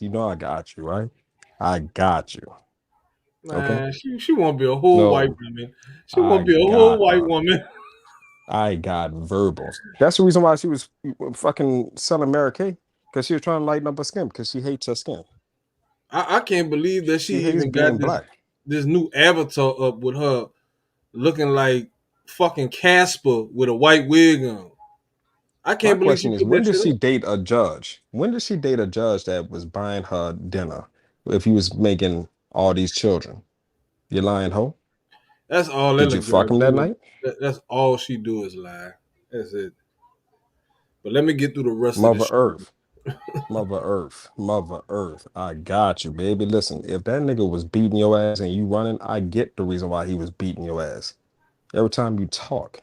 you know I got you, right? I got you. Okay? Man, she won't be a whole white No, woman. She won't I be a whole got white her. woman. I got verbals. That's the reason why she was fucking selling Mary Kay, because she was trying to lighten up her skin because she hates her skin. I can't believe that she She hates even got being this black. this new avatar up with her looking like fucking Casper with a white wig on. I My can't believe she question is, put when that did shit she up. date a judge? When did she date a judge that was buying her dinner if he was making all these children? You lying hoe? That's all that Did you little girl fuck him that do. night? That's all she do is lie. That's it. But let me get through the rest of the Mother show. Earth. Mother Earth. Mother Earth. I got you, baby. Listen, if that nigga was beating your ass and you running, I get the reason why he was beating your ass. Every time you talk,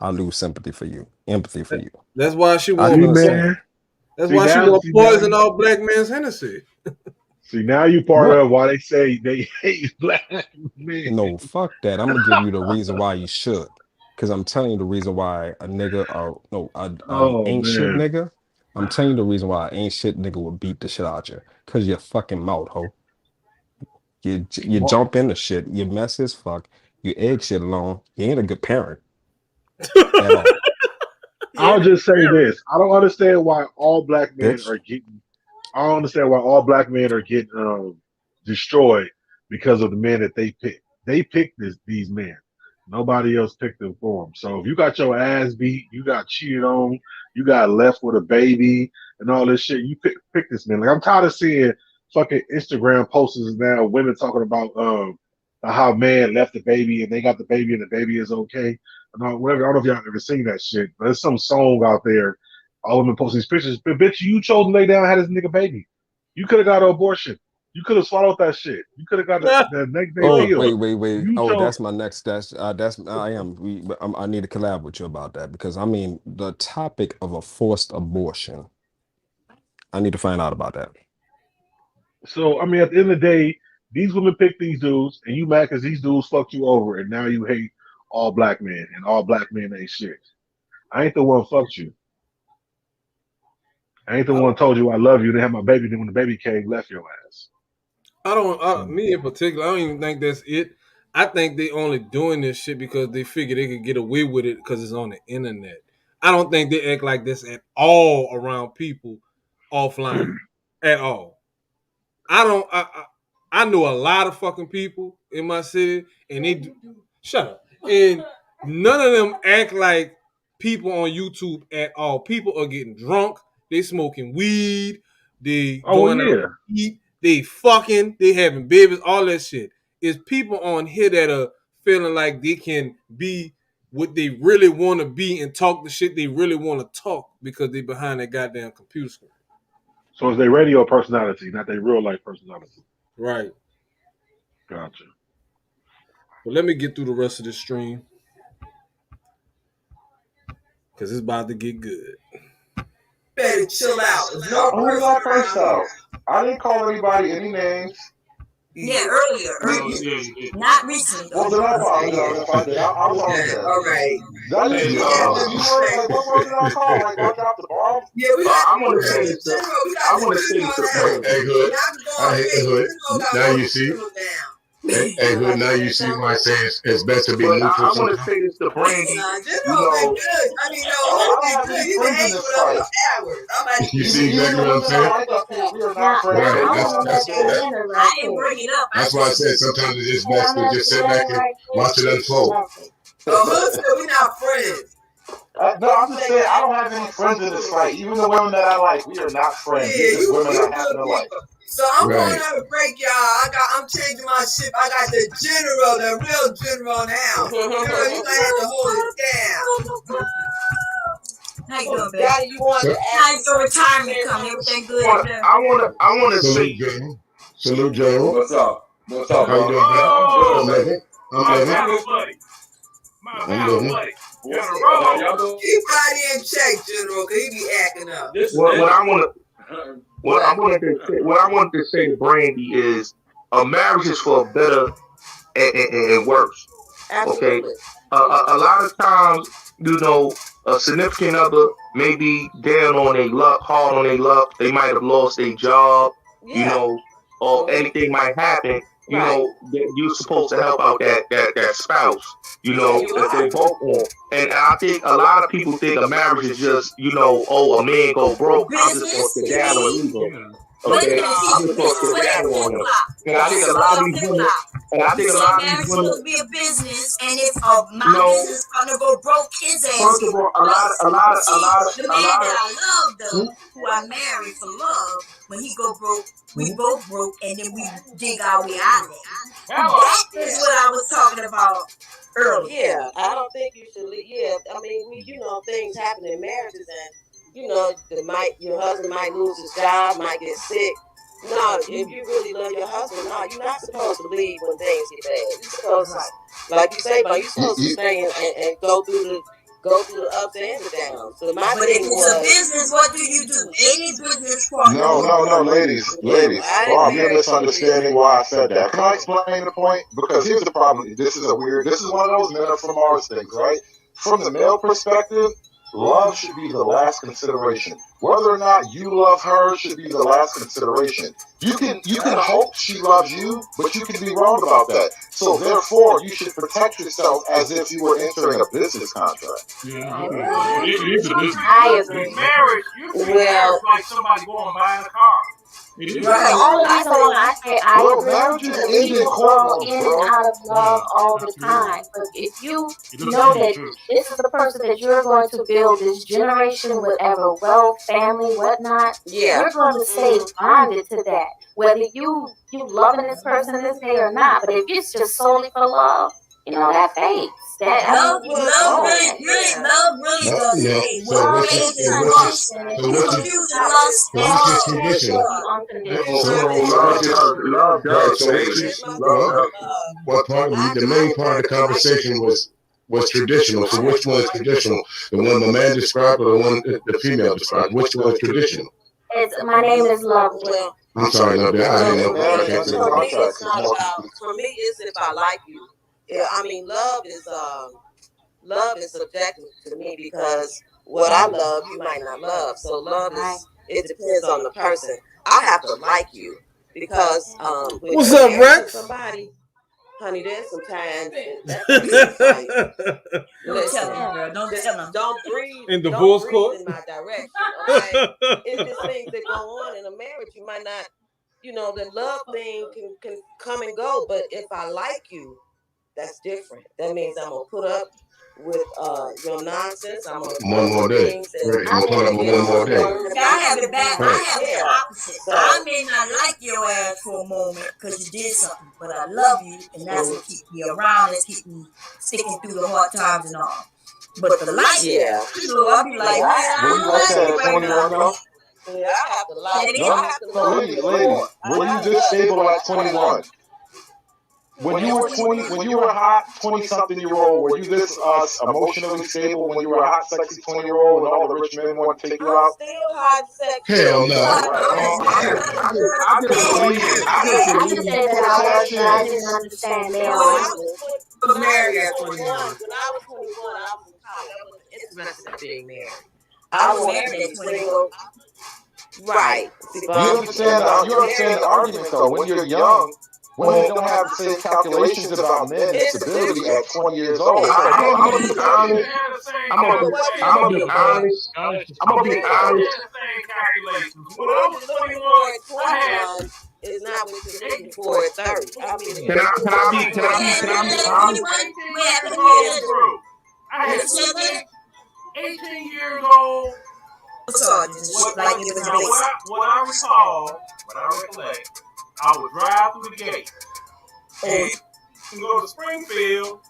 I lose sympathy for you, empathy for you. That's why she I won't. can See, man. understand. That's See why she now, won't see now, poison all black man's Hennessy. see now, you part What? of why they say they hate black men. No, fuck that. I'm gonna give you the reason why you should. Cause I'm telling you the reason why a nigga or no, an Oh ain't shit man. nigga. I'm telling you the reason why an ain't shit nigga would beat the shit out you. Cause your fucking mouth, ho. You Well, jump into shit, you mess as fuck, you egg shit alone. You ain't a good parent at all, I'll just say this: I don't understand why all black men bitch. are getting. I don't understand why all black men are getting destroyed because of the men that they pick. They picked these men. Nobody else picked them for them. So if you got your ass beat, you got cheated on, you got left with a baby, and all this shit, you pick this man. Like I'm tired of seeing fucking Instagram posters now, women talking about how man left the baby and they got the baby and the baby is okay. And all, whatever. I don't know if y'all ever seen that shit, but there's some song out there. All women posting these pictures. But bitch, you chose to lay down and had this nigga baby. You could have got an abortion. You could have swallowed that shit. You could have got the next day Oh, pill. wait. You Oh, chose. that's my next. That's I am. I need to collab with you about that because I mean the topic of a forced abortion. I need to find out about that. So I mean, at the end of the day, these women pick these dudes, and you mad because these dudes fucked you over, and now you hate all black men, and all black men ain't shit. I ain't the one fucked you. I ain't the one told you I love you. Then have my baby. Then when the baby came, left your ass. I don't. So Me in particular, I don't even think that's it. I think they only doing this shit because they figure they could get away with it because it's on the internet. I don't think they act like this at all around people offline at all. I don't. I know a lot of fucking people in my city, and they do, shut up. And none of them act like people on YouTube at all. People are getting drunk. They smoking weed. They oh going out yeah. to eat. They fucking. They having babies. All that shit. It's people on here that are feeling like they can be what they really want to be and talk the shit they really want to talk because they behind that goddamn computer screen. So it's their radio personality, not their real life personality. Right. Gotcha. But let me get through the rest of the stream because it's about to get good. Better chill out. There's no Who did person I curse around here. out? I didn't call anybody any names. Yeah, earlier. Yeah, you did. Not recently Well, though. then I Okay. apologize if I did. I Okay, apologize. all right. Did I use Hey, a specific word? Like, what word did I call? Like, I dropped the ball? Yeah, we got I to want to say just this to. we got I to want to just say this calm to. down. Hey, Hood. Not to go on Hey, page. Hood. This go got Now all you the see. criminals down. Hey, Hood. Now you see why I say it's best to be But neutral I want to sometimes. say this to Brandy. Nah, this You all been know, good. I mean, no, I it's don't been have good. any You've been friends in hanging this with us fight. for hours. I'm like, You see Even exactly the what I'm women I saying? like up here, we are Now, not friends. now Right. So I we That's don't want to have let that's to that go that, winner I right didn't quick. bring it up. I that's why I just said sometimes it is Can I best to let just the sit back winner and right quick? watch it unfold. Right quick. oh, Hood said we're not friends. No, I'm just saying I don't have any friends in this fight. Even the women that I like, we are not friends. They're Yeah, just women you I happen good to like. people. So I'm going on a break, y'all. I'm changing my ship. I got the general, the real general now. General, you might have to hold it down. How you doing, baby? Daddy, you want to How's your retirement coming? Everything good? I want to say. Salute, General. What's up? What's up, How you bro? doing, man? I'm I'm good, living. I'm My living. battle buddy. My I'm battle living. buddy. What's General. Keep Roddy in check, General, because he be acting up. What I want to, what I wanted to say to Brandy is, a marriage is for better and worse. Okay, Absolutely. a lot of times, a significant other may be down on their luck, hard on their luck. They might have lost their job, Yeah. or anything might happen. Right. That you're supposed to help out that spouse. Yeah, you If are. they both on. And I think a lot of people think a marriage is just, oh, a man go broke, I'm just gonna Business, sit you down and mean? leave him. Wait a Okay, minute, I'm see, just this gonna is sit where down that on flip him. flop. And I This think is a where lot of your these flip women, flop. and I You think a say lot of these marriage is women, supposed to be a business, and if my no. business gonna go broke, his ass First get of all, close. But see, the a man lot that of, I love, though, who I married for love, when he go broke, we both broke, and then we dig our way out of it. That is what I was talking about earlier. Yeah, I don't think you should leave. Yeah, I mean, things happen in marriages, and your husband might lose his job, might get sick. No, if you really love your husband, no, you're not supposed to leave when things get bad. You're supposed to, like you say, but you're supposed to stay and go through the ups and the downs. So my But if thing it's a was, business, what do you do? Any business partner. No, ladies. I didn't Bob, you're marry for misunderstanding why I said that. Can I explain the point? Because here's the problem. This is one of those men are from Mars things, right? From the male perspective, love should be the last consideration. Whether or not you love her should be the last consideration. You can hope she loves you, but you can be wrong about that. So therefore, you should protect yourself as if you were entering a business contract. It is a business. I agree. Marriage, you treat marriage like somebody going buying a car. The only reason why I say I Bro, agree, marriages because end in people go courtrooms, in and bro. out of love all the time. But if you know that this is the person that you're going to build this generation, whatever wealth, family, whatnot, Yeah. you're going to stay bonded to that. Whether you loving this person this day or not, but if it's just solely for love, that fades. Love really does No. fade. So What what's fades is so lust. You what's confusing lust and love. conditional? love Right. does So fade. Love well, does. what part of the main part of the conversation was traditional. So which one is traditional? The one the man described or the one the female described? Which one is traditional? My name is Lovely. Well, I'm sorry, Lovely. I didn't know. I can't say for me, that. it's not about. For me, it's if I like you. Yeah, I mean, love is subjective to me because what I love, you might not love. So love it depends on the person. I have to like you because when What's you're up, married to Rex? somebody, honey, there's some times that person's like, Don't tell him, girl. Don't tell him. don't breathe In divorce breathe court? in my direction. Okay, it's just things that go on in a marriage. You might not, the love thing can come and go, but if I like you, that's different. That means I'm gonna put up with your nonsense. I'm gonna put One up more with day. things Right. I'm put up with one more day. I have it back. Right. I have the opposite. I may not like your ass for a moment because you did something, but I love you, and that's what keeps me around. That's keep me sticking through the hard times and all. But the light, I'll be like, man, I Were don't you like like that you at right 21 now. though? Yeah, I have to like. No, ladies, were you this stable at 21? When you were 20, when you were a hot 20-something-year-old, were you this emotionally stable when you were a hot, sexy 20-year-old and all the rich men wanted to take you I'm out? still hot, sexy. Hell no. I just say that I was, but I didn't understand male language. When I was 21, I was in college. I wasn't interested in being married. I wanted to be single. Right. You understand the argument though. When you're young, women don't have the same calculations about men and stability at 20 years old. So I'm again, gonna be honest. I'm gonna be honest. I'm gonna be honest. When I was 21 is not what you're looking for at 30. I mean, Can I be honest? I had 18 years old. What I recall, what I recollect, I would drive through the gate and go to Springfield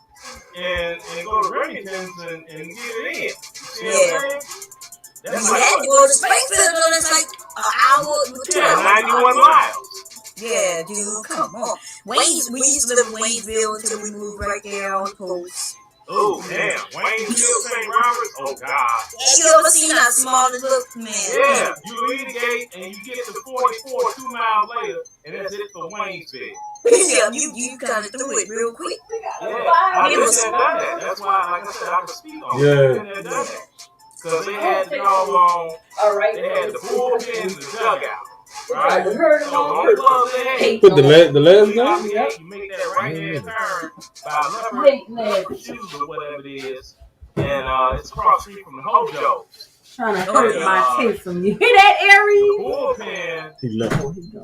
and go to Remington's and get it in. See what I'm saying? That's you had to go to Springfield, though. That's like an hour. 91 miles. Yeah, dude, come on. We used to live in Waynesville until we moved right there on the coast. Oh, damn. Waynesville, St. Roberts? Oh, God. Yeah, you ever seen how small it looks, man? Yeah, you leave the gate and you get to 44 2 miles later, and that's it for Waynesville. Yeah, you kind of threw it real quick. Yeah, I done that. That's why, like I said, I can speak on it. I done that. Because they had the doggone, they had the bullpen and the dugout. Right? So the only club they had. Put the last gun? You make that right-hand turn by leopard shoes or whatever it is. And it's across the street from the Hojo's. Trying to hurt my taste from you. Hear that, Aries? The bullpen He left.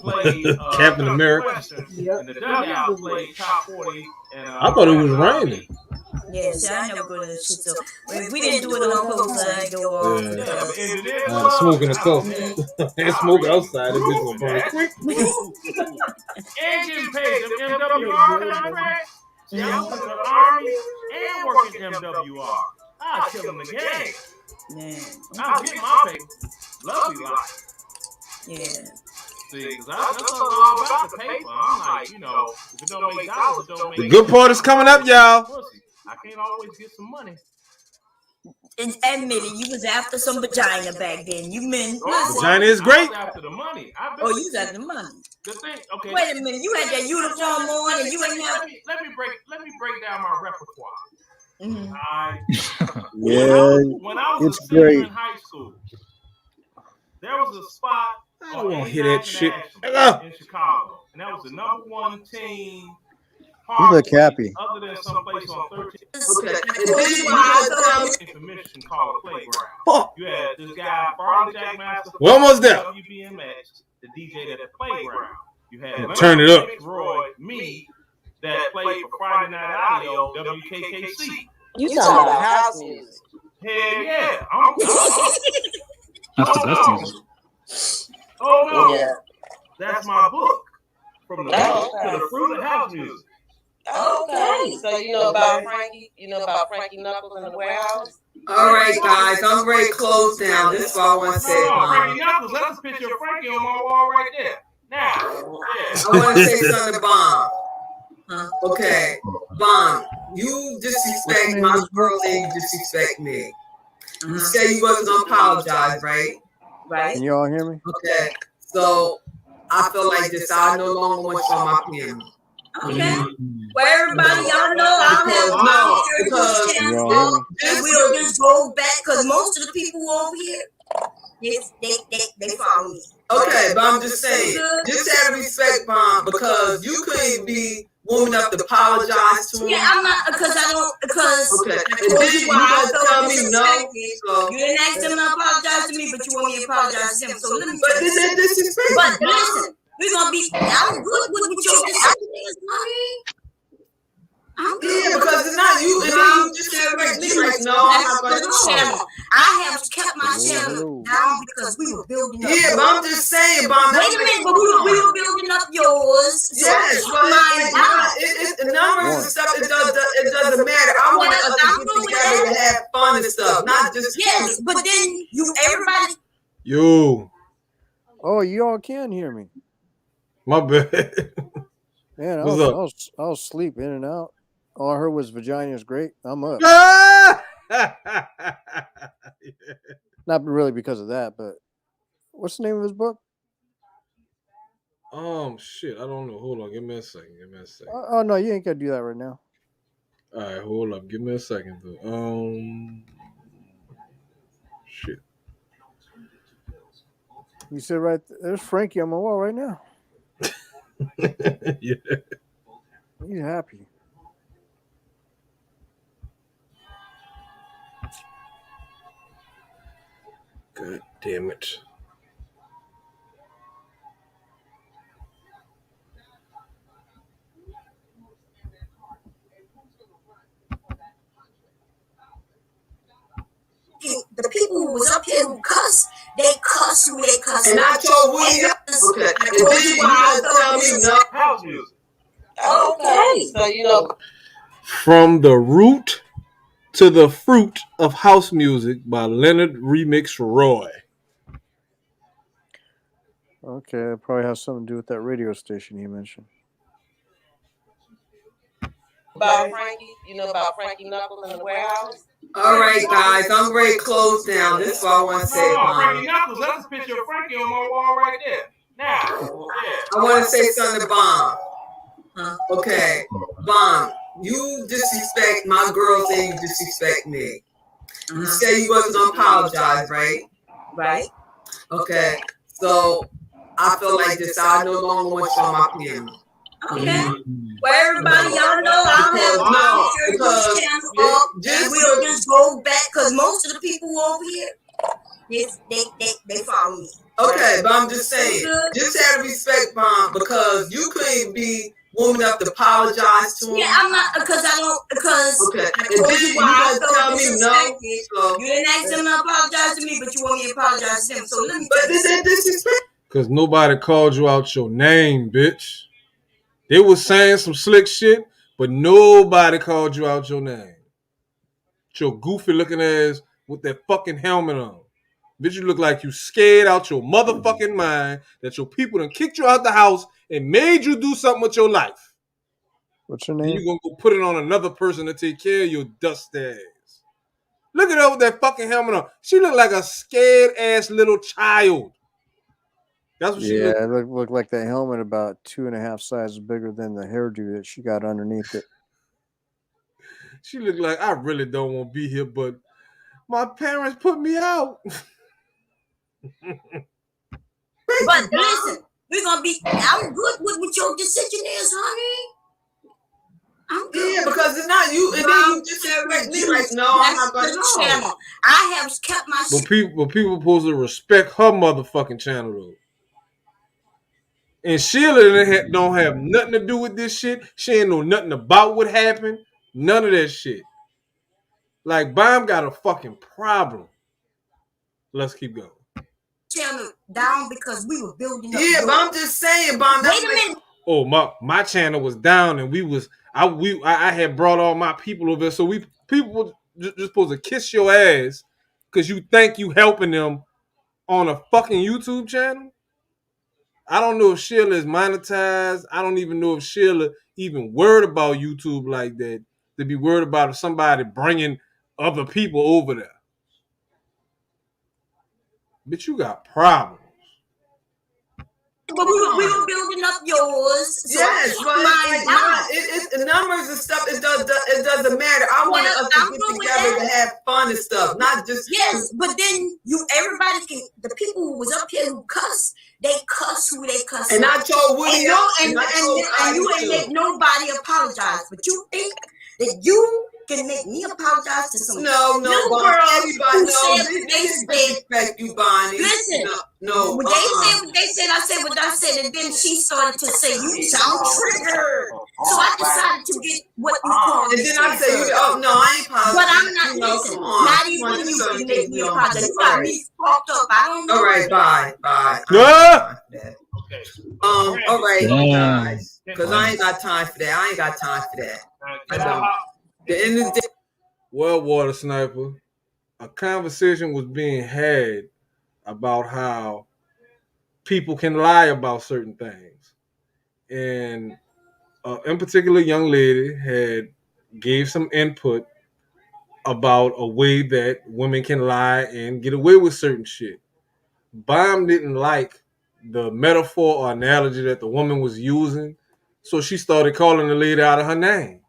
played Captain America. And the dugout played top 40. And, I thought it was raining. Yeah, see, I never go to the shit. So we didn't do it on post. I go off. Yeah. Smoking the coke. And smoke outside. This bitch will burn quick. And getting paid them MWR contracts. See, I was in the Army and working MWR. I'll kill them again. Man. I'll get my pay. Lovely life. Yeah. See, because that's all about the paper. I'm like, if it don't make dollars, it don't make The good part is coming up, y'all. pussy. I can't always get some money. And admit it, you was after some vagina back then. You meant Vagina is great. I was after the money. Oh, you got the money. The thing, okay. Wait a minute, you had that uniform on and you ain't have. Let me break down my repertoire. Mm-hmm. Yeah, when I was it's a senior great. in high school, there was a spot I don't want to hear that shit. in Chicago, and that was the #1 team. You look happy. Other than someplace on 13th. Okay. Information called a playground. You had this guy, Farley Jackmaster. We're almost there. WBMX, the DJ at the playground. You had Turn it up. Roy, me, that played for Friday Night Audio, WKKC. You talking about house music? Hell yeah. That's the best music. Oh no. Yeah. That's my book. From the house to the fruit of house music. Okay. So you know about Frankie? You know about Frankie Knuckles in the warehouse? All right, guys, I'm ready to close down. This is all I want to say. Frankie Knuckles, that's a picture of Frankie on my wall right there. Now, I want to say something to Bomb. Okay, Bomb, you disrespect my girl and you disrespect me. You said you wasn't going to apologize, right? Can you all hear me? Okay, so I feel like this. I no longer want you on my panel. Okay. Well, everybody, y'all know I'm having and we'll just go back because most of the people over here, they follow me. Okay, but I'm just saying, just have respect, Bomb, because you couldn't be warming up to apologize to him. Yeah, I'm not because Okay, and then you gonna tell me no. So you didn't ask them to apologize to me, but you want me to apologize to them. So let me. But this is disrespectful. But listen. We're gonna be. I'm good with your decisions, honey. Yeah, because it's not you. It's not you just said like, no, I'm not going to. I have kept my channel down because we were building up. Yeah, but I'm just saying, Bomb. Wait a minute, but we were building up yours. So yes, it's the numbers and stuff. It doesn't matter. I want us to get together and have fun and stuff, not just. Yes, but then everybody. Yo. Oh, you all can hear me. My bad. Man, I What's was asleep in and out. All I heard was vagina is great. I'm up. Not really because of that, but what's the name of his book? Shit, I don't know. Hold on, give me a second. Oh no, you ain't gotta do that right now. All right, hold up. Give me a second, though. Shit. You said right there's Frankie on my wall right now. Yeah. He's happy. God damn it. The people who was up here who cussed, they cussed cuss who they cuss. And I told Woody, okay, and then you gonna tell me no. House music. Okay. So, you know. From the root to the fruit of house music by Leonard Remix Roy. Okay, it probably has something to do with that radio station he mentioned. About Frankie, you know about Frankie Knuckles in the warehouse? All right, guys, I'm ready to close down. This is what I want to say. Oh, Frankie Knuckles. That's a picture of Frankie on my wall right there. Now, I want to say something to Bomb. Okay, Bomb, you disrespect my girls and you disrespect me. You say you wasn't gonna apologize, right? Right. Okay, so I feel like this. I no longer want you on my panel. Okay. Well, everybody, y'all know I'll have because we'll just go back because most of the people over here, they follow me. Okay, but I'm just saying, just have respect, Bomb, because you couldn't be woman enough to apologize to him. Yeah, I'm not because I don't because okay. I told you why I felt disrespected. So, you didn't ask him to apologize to me, but you want me to apologize to him. So let me. But this ain't disrespect. Because nobody called you out your name, bitch. They was saying some slick shit, but nobody called you out your name. Your goofy looking ass with that fucking helmet on. Bitch, you look like you scared out your motherfucking mind that your people done kicked you out the house and made you do something with your life. What's your Then name? you gonna go put it on another person to take care of your dust ass. Look at her with that fucking helmet on. She look like a scared ass little child. That's what she look. Yeah, it looked like that helmet about 2.5 sizes bigger than the hairdo that she got underneath it. She looked like, I really don't want to be here, but my parents put me out. But listen, we're gonna be. I'm good with your decision is, honey. I'm good. Yeah, because it's not you, and then you disrespect me. Like, no, I'm not gonna channel. I have kept my. But people supposed to respect her motherfucking channel though. And Sheila don't have nothing to do with this shit. She ain't know nothing about what happened. None of that shit. Like, Bomb got a fucking problem. Let's keep going. Channel down because we were building up. Yeah, but I'm just saying, Bomb. Wait a minute. Oh, my channel was down, and I had brought all my people over there, so people just supposed to kiss your ass because you think you helping them on a fucking YouTube channel. I don't know if Sheila is monetized. I don't even know if Sheila even worried about YouTube like that, to be worried about somebody bringing other people over there. Bitch, you got problems. But we were building up yours. So yes, but the numbers and stuff, it doesn't matter. I want us to get together to have fun and stuff, not just. Yes, but then everybody can, the people who was up here who cuss, they cuss who they cuss. And I told Woody, and you ain't make nobody apologize, but you think that you can make me apologize to some little girls everybody who said what they said. Respect you, Bonnie. Listen, no. When they said what they said, I said what I said, and then she started to say, "You sound triggered." So I decided to get what you call. And then I said, "Oh no, I ain't apologizing." But I'm not. Listen, not even you can make me apologize. You got me fucked up. I don't know. All right, bye. All right, guys, because I ain't got time for that. I ain't got time for that. I don't. The end of the day. Well, Water Sniper, a conversation was being had about how people can lie about certain things. And in particular, young lady had gave some input about a way that women can lie and get away with certain shit. Bomb didn't like the metaphor or analogy that the woman was using, so she started calling the lady out of her name.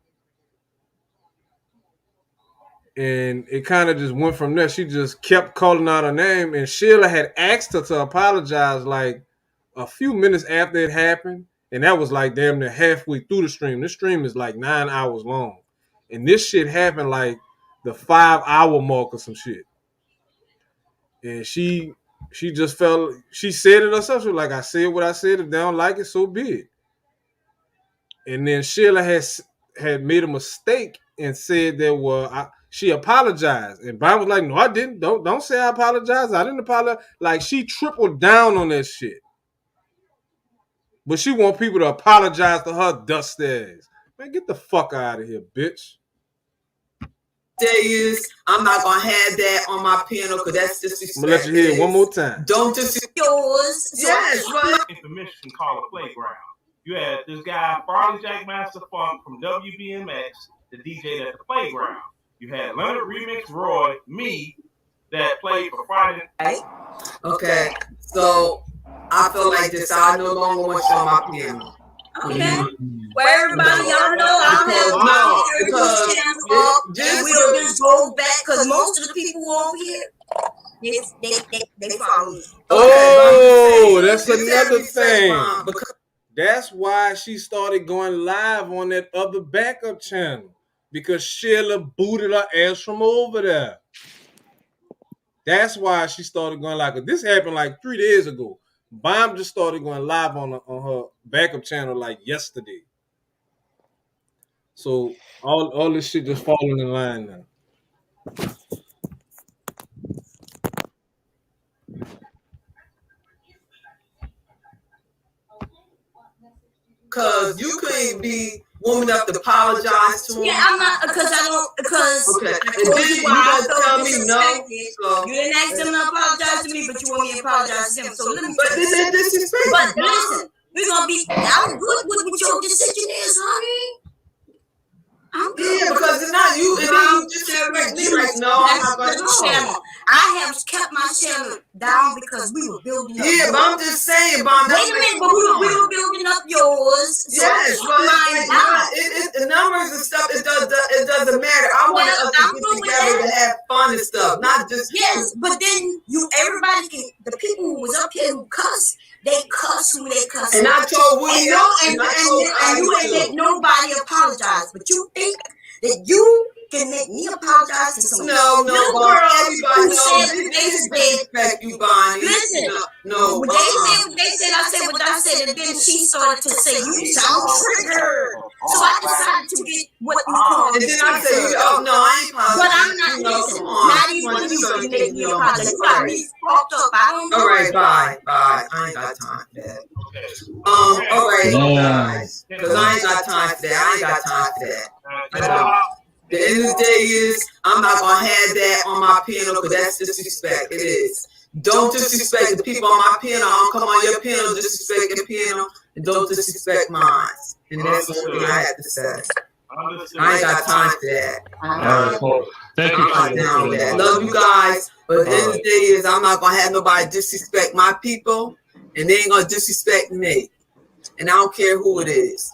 And it kind of just went from there. She just kept calling out her name, and Sheila had asked her to apologize like a few minutes after it happened, and that was like damn near halfway through the stream. This stream is like 9 hours long, and this shit happened like the 5-hour mark or some shit. And she just felt, she said it herself. She was like, I said what I said. If they don't like it, so be it. And then Sheila had made a mistake and said that, well, She apologized, and Bam was like, "No, I didn't. Don't say I apologize. I didn't apologize." Like she tripled down on that shit, but she want people to apologize to her dusty ass. Man, get the fuck out of here, bitch. Is I'm not gonna have that on my piano because that's disrespect. I'm gonna let you hear it one more time. Don't just yours. Yes, right. Information called a playground. You had this guy, Farley Jack Master Funk from WBMX, the DJ at the playground. You had Leonard Remix Roy, me, that played for Friday. Okay, so I feel like this. I no longer want you on my piano. Okay. Where everybody, y'all know I have because we'll just go back because most of the people over here, they follow me. Oh, that's another thing. That's why she started going live on that other backup channel because Sheila booted her ass from over there. That's why she started going live. This happened like 3 days ago. Bomb just started going live on her backup channel like yesterday. So all this shit just falling in line now. Because you couldn't be woman enough to apologize to him. Yeah, I'm not because I don't because okay. I told you why I tell felt me no. disrespected. You didn't ask them to apologize to me, but you want me to apologize to them. So let me. But this is disrespect. But listen, we're gonna be. I'm good with your decision is, honey. I'm good. Yeah, because it's not you. And then you just said like, no, I'm not going to channel. I have kept my channel down because we were building up. Yeah, but I'm just saying, Bomb. Wait a minute, but we were building up yours. So yes, but the numbers and stuff, it doesn't matter. I want us to get together to have fun and stuff, not just yes. But then everybody can. The people who was up here who cuss, they cuss who they cuss. And I told William, and you ain't make nobody apologize, but you think that you can make me apologize to some little girl who said they said you, Bonnie. Listen, no, when they said I said what I said, and then she started to say you sound triggered. So I decided to get what you call. And then I said, oh no, I ain't apologizing. But I'm not listen. Not even you can make me apologize. You got me fucked up. I don't know. All right, bye. I ain't got time for that. All right, guys, because I ain't got time for that. The end of the day is I'm not gonna have that on my piano because that's disrespect. It is. Don't disrespect the people on my piano. I don't come on your piano, disrespect your piano, and don't disrespect mine. And that's the only thing I have to say. I ain't got time for that. Thank you. I'm not down with that. Love you guys, but the end of the day is I'm not gonna have nobody disrespect my people, and they ain't gonna disrespect me. And I don't care who it is.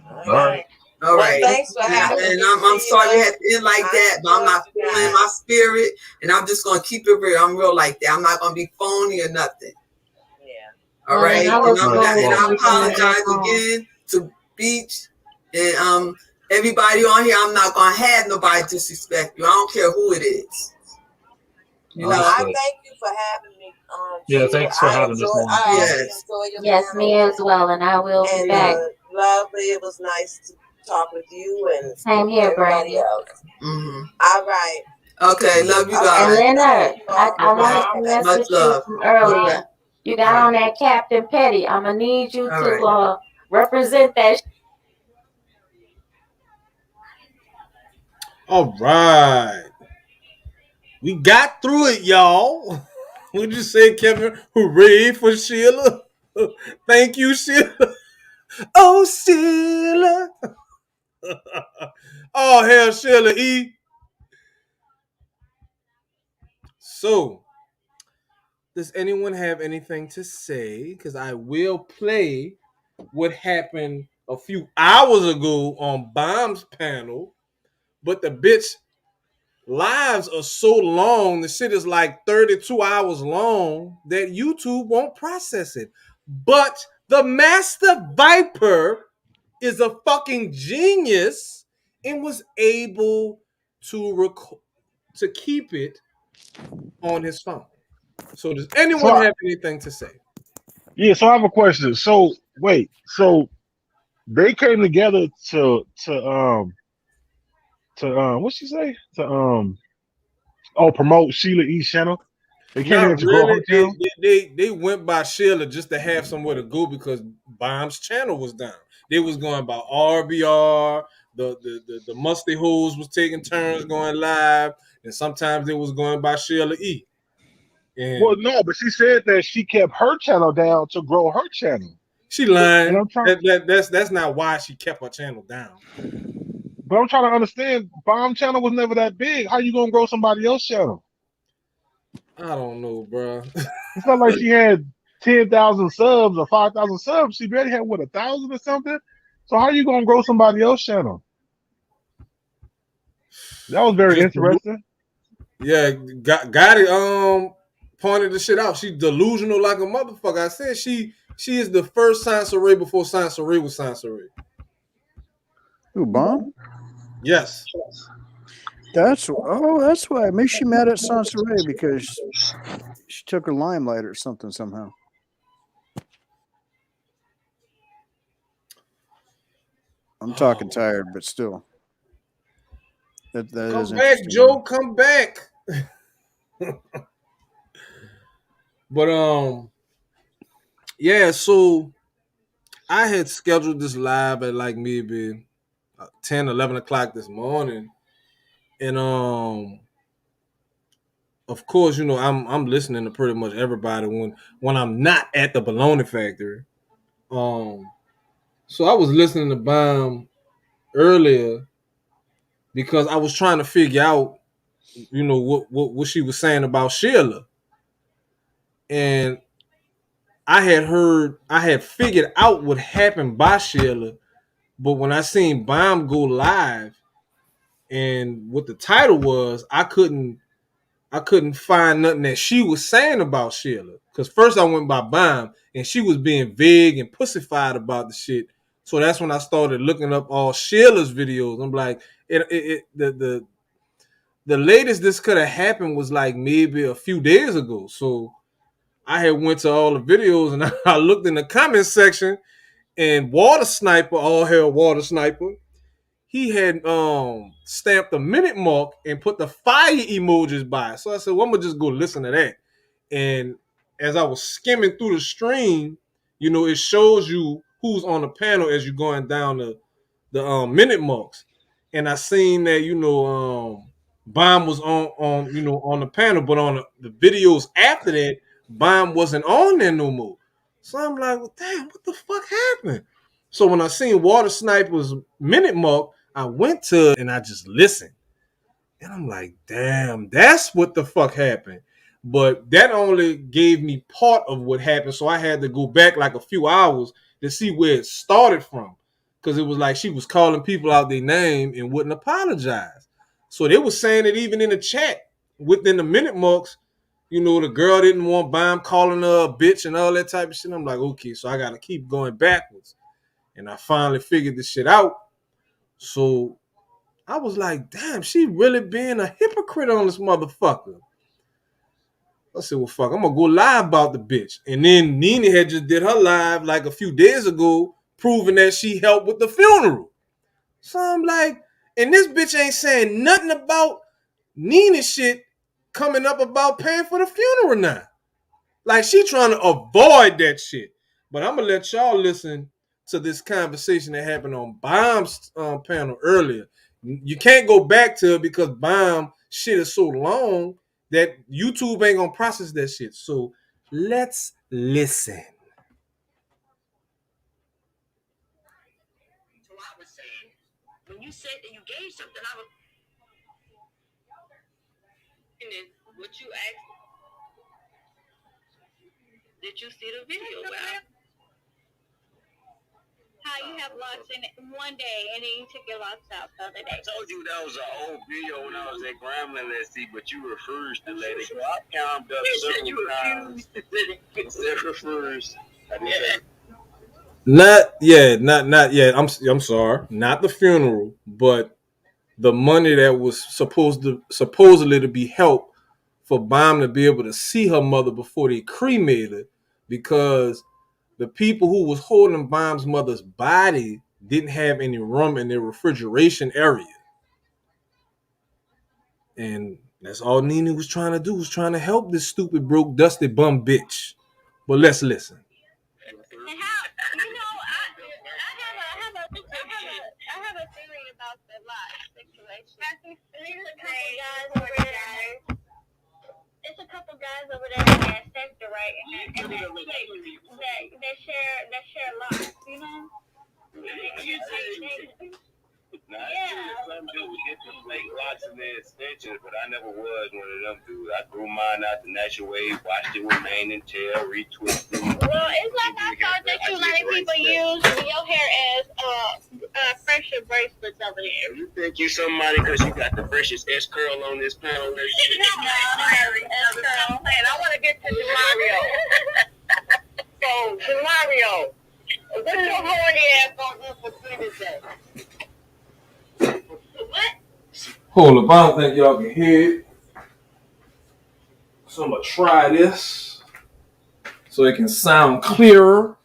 All right. All right. Well, thanks for having me. And I'm sorry you had to end like that, but I'm not feeling my spirit, and I'm just gonna keep it real. I'm real like that. I'm not gonna be phony or nothing. Yeah. All right. And I apologize again to Beach and everybody on here. I'm not gonna have nobody disrespect you. I don't care who it is. You know, I thank you for having me. Yeah, thanks for having us. Yes, me as well, and I will be back. Lovely. It was nice to talk with you and same here, everybody else. All right. Okay, love you guys. And Leonard, I wanted to message you from earlier. You got on that Captain Petty. I'm gonna need you to represent that. All right, we got through it, y'all. What'd you say, Kevin? Hooray for Sheila! Thank you, Sheila. Oh, Sheila. Oh, hell, Sheila E. So, does anyone have anything to say? Because I will play what happened a few hours ago on Bomb's panel, but the bitch lives are so long, the shit is like 32 hours long that YouTube won't process it. But the Master Viper is a fucking genius and was able to keep it on his phone. So does anyone have anything to say? Yeah, so I have a question. So wait, so they came together to what she say? To promote Sheila E's channel. They came Not in to grow her really. channel. They went by Sheila just to have somewhere to go because Bomb's channel was down. They was going by RBR. The Musty Hoes was taking turns going live, and sometimes they was going by Sheila E. Well, And no, but she said that she kept her channel down to grow her channel. she And lying. I'm trying, That's not why she kept her channel down. but I'm trying to understand. Bomb channel was never that big. How you gonna grow somebody else's channel? I don't know, bro. It's not like she had 10,000 subs or 5,000 subs. She barely had what 1,000 or something. So how you gonna grow somebody else's channel? That was very Just interesting. yeah, got it. Pointed the shit out. She delusional like a motherfucker. I said she is the first Sansaray before Sansaray was Sansaray. Who, Bomb? Yes. That's why. Maybe she mad at Sansaray because she took her limelight or something somehow. I'm talking tired, but still. That Come is back, interesting. Joe. Come back. But yeah. So I had scheduled this live at like maybe 10, 11 o'clock this morning, and of course, you know, I'm listening to pretty much everybody when I'm not at the Bologna factory. Um, so I was listening to Bomb earlier because I was trying to figure out, you know, what she was saying about Sheila, and I had figured out what happened by Sheila, but when I seen Bomb go live and what the title was, I couldn't find nothing that she was saying about Sheila. Because first I went by Bomb and she was being vague and pussified about the shit. So that's when I started looking up all Sheila's videos. I'm like, the latest this could have happened was like maybe a few days ago. So I had went to all the videos and I looked in the comment section and Water Sniper, all hell Water Sniper, he had stamped the minute mark and put the fire emojis by it. So I said, well, I'm gonna just go listen to that. And as I was skimming through the stream, you know, it shows you who's on the panel as you're going down the minute marks. And I seen that, you know, Bomb was on you know on the panel, but on the videos after that, Bomb wasn't on there no more. So I'm like, well, damn, what the fuck happened? So when I seen Water Sniper's minute mark, I went to it and I just listened. And I'm like, damn, that's what the fuck happened. But that only gave me part of what happened. So I had to go back like a few hours to see where it started from. Because it was like she was calling people out their name and wouldn't apologize. So they were saying it even in the chat within the minute marks. You know, the girl didn't want Bomb calling her a bitch and all that type of shit. I'm like, okay, so I got to keep going backwards. And I finally figured this shit out. So I was like, damn, she really being a hypocrite on this motherfucker. I said, well, fuck, I'm gonna go live about the bitch. And then Nene had just did her live like a few days ago, proving that she helped with the funeral. So I'm like, and this bitch ain't saying nothing about Nene shit coming up about paying for the funeral now. Like she trying to avoid that shit. But I'm gonna let y'all listen to this conversation that happened on Bomb's panel earlier. You can't go back to it because Bomb shit is so long that YouTube ain't gonna process that shit. So let's listen. So I was saying, when you said that you gave something, I was, and then what you asked, did you see the video? How you have locks in it one day and then you took your locks out the other day? I told you that was an old video when I was at Grambling, let's see, but you refused to let it go. I calmed up several times. It refused. I didn't say Not yet. I'm sorry. Not the funeral, but the money that was supposedly to be helped for Bomb to be able to see her mother before they cremated her, because the people who was holding Bomb's mother's body didn't have any room in their refrigeration area. And that's all Nene was trying to do, was trying to help this stupid, broke, dusty bum bitch. But let's listen. I have a theory about the lot situation. It's a couple guys over there in that sector, right? And that share lots, you know? Some dudes get them fake locks in their extensions, but I never was one of them dudes. I grew mine out the natural way, watched it with mane and tail, retwisted. Well, it's like I thought that you letting people use your hair as fresher bracelets over there. You think you somebody because you got the freshest S curl on this panel? No, Harry, S-curl. And I want to get to Demario. So, Demario, what your horny ass gonna do for Queen's Day? What? Hold up, I don't think y'all can hear it. So I'm gonna try this so it can sound clearer.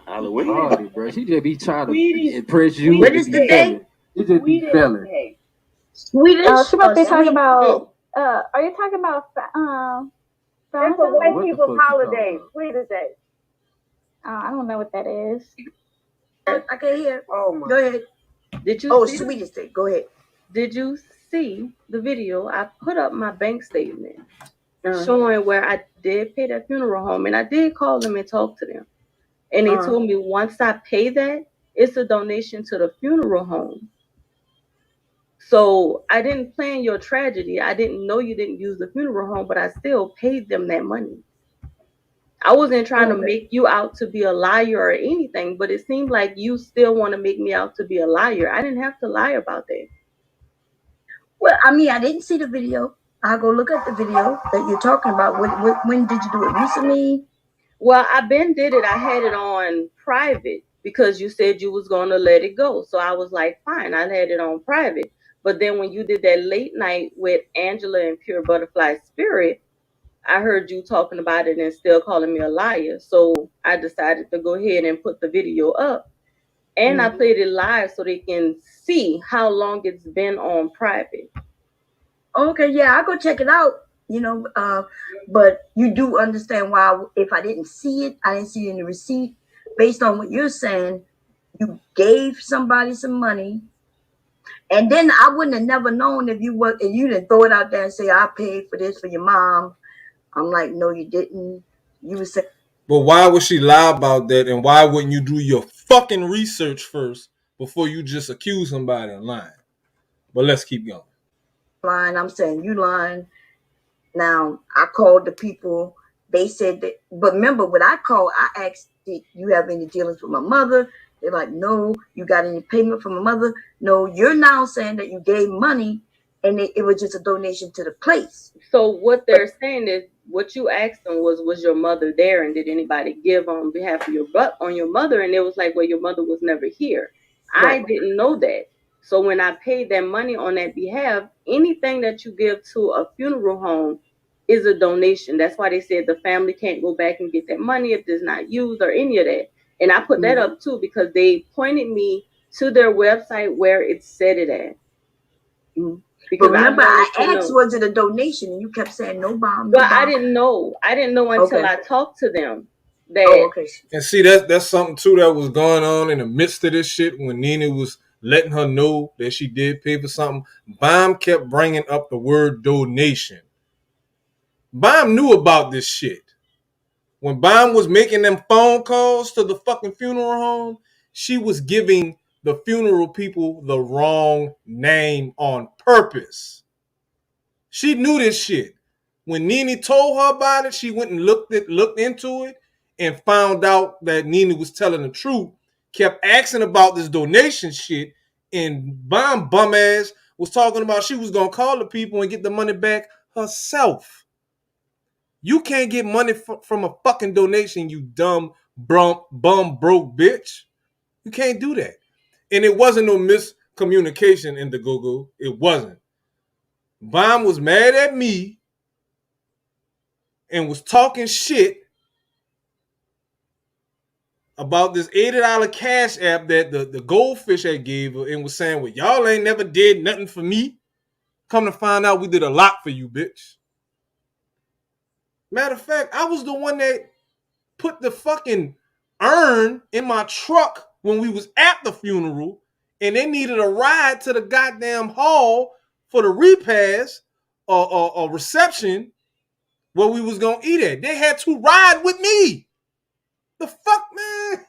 Halloween, bro. She just be trying to impress you. What is the day? She just be feeling. Swedish? She must be talking about. Are you talking about That's a white people's holiday. Swedish Day. I don't know what that is. I can't hear. Oh my. Go ahead. Did you see Swedish Day. Go ahead. Did you see the video? I put up my bank statement showing where I did pay that funeral home, and I did call them and talk to them. And they told me once I pay that, it's a donation to the funeral home. So I didn't plan your tragedy. I didn't know you didn't use the funeral home, but I still paid them that money. I wasn't trying to make you out to be a liar or anything, but it seemed like you still want to make me out to be a liar. I didn't have to lie about that. Well, I mean, I didn't see the video. I'll go look at the video that you're talking about. When did you do it? Recently? Well, I been did it. I had it on private because you said you was going to let it go. So I was like, fine, I had it on private. But then when you did that late night with Angela and Pure Butterfly Spirit, I heard you talking about it and still calling me a liar. So I decided to go ahead and put the video up. And I played it live so they can see how long it's been on private. Okay, yeah, I'll go check it out. But you do understand why if I didn't see it, I didn't see it in the receipt. Based on what you're saying, you gave somebody some money, and then I wouldn't have never known if you didn't throw it out there and say I paid for this for your mom. I'm like, no, you didn't. You would say. But why would she lie about that? And why wouldn't you do your fucking research first before you just accuse somebody of lying? But let's keep going. Lying, I'm saying you lying. Now I called the people. They said that, but remember when I called, I asked, did you have any dealings with my mother? They're like, no. You got any payment from my mother? No. You're now saying that you gave money and it was just a donation to the place. So what they're saying is, what you asked them was your mother there, and did anybody give on behalf of your mother? And it was like, well, your mother was never here. Right. I didn't know that. So when I paid that money on that behalf, anything that you give to a funeral home is a donation. That's why they said the family can't go back and get that money if it's not used or any of that. And I put that up too because they pointed me to their website where it said it at. Because remember, I asked, was it a donation? And you kept saying no bomb. Well, I didn't know. I didn't know until I talked to them. And see, that's something too that was going on in the midst of this shit when Nene was letting her know that she did pay for something. Bomb kept bringing up the word donation. Bomb knew about this shit. When Bomb was making them phone calls to the fucking funeral home, she was giving the funeral people the wrong name on purpose. She knew this shit. When Nene told her about it, she went and looked into it and found out that Nene was telling the truth. Kept asking about this donation shit, and bum ass was talking about she was gonna call the people and get the money back herself. You can't get money from a fucking donation, you dumb bum broke bitch. You can't do that. And it wasn't no miscommunication in the Google. It wasn't. Bomb was mad at me and was talking shit about this $80 cash app that the goldfish had gave her and was saying, well, y'all ain't never did nothing for me. Come to find out we did a lot for you, bitch. Matter of fact, I was the one that put the fucking urn in my truck when we was at the funeral, and they needed a ride to the goddamn hall for the repast or reception where we was gonna eat at. They had to ride with me. The fuck, man?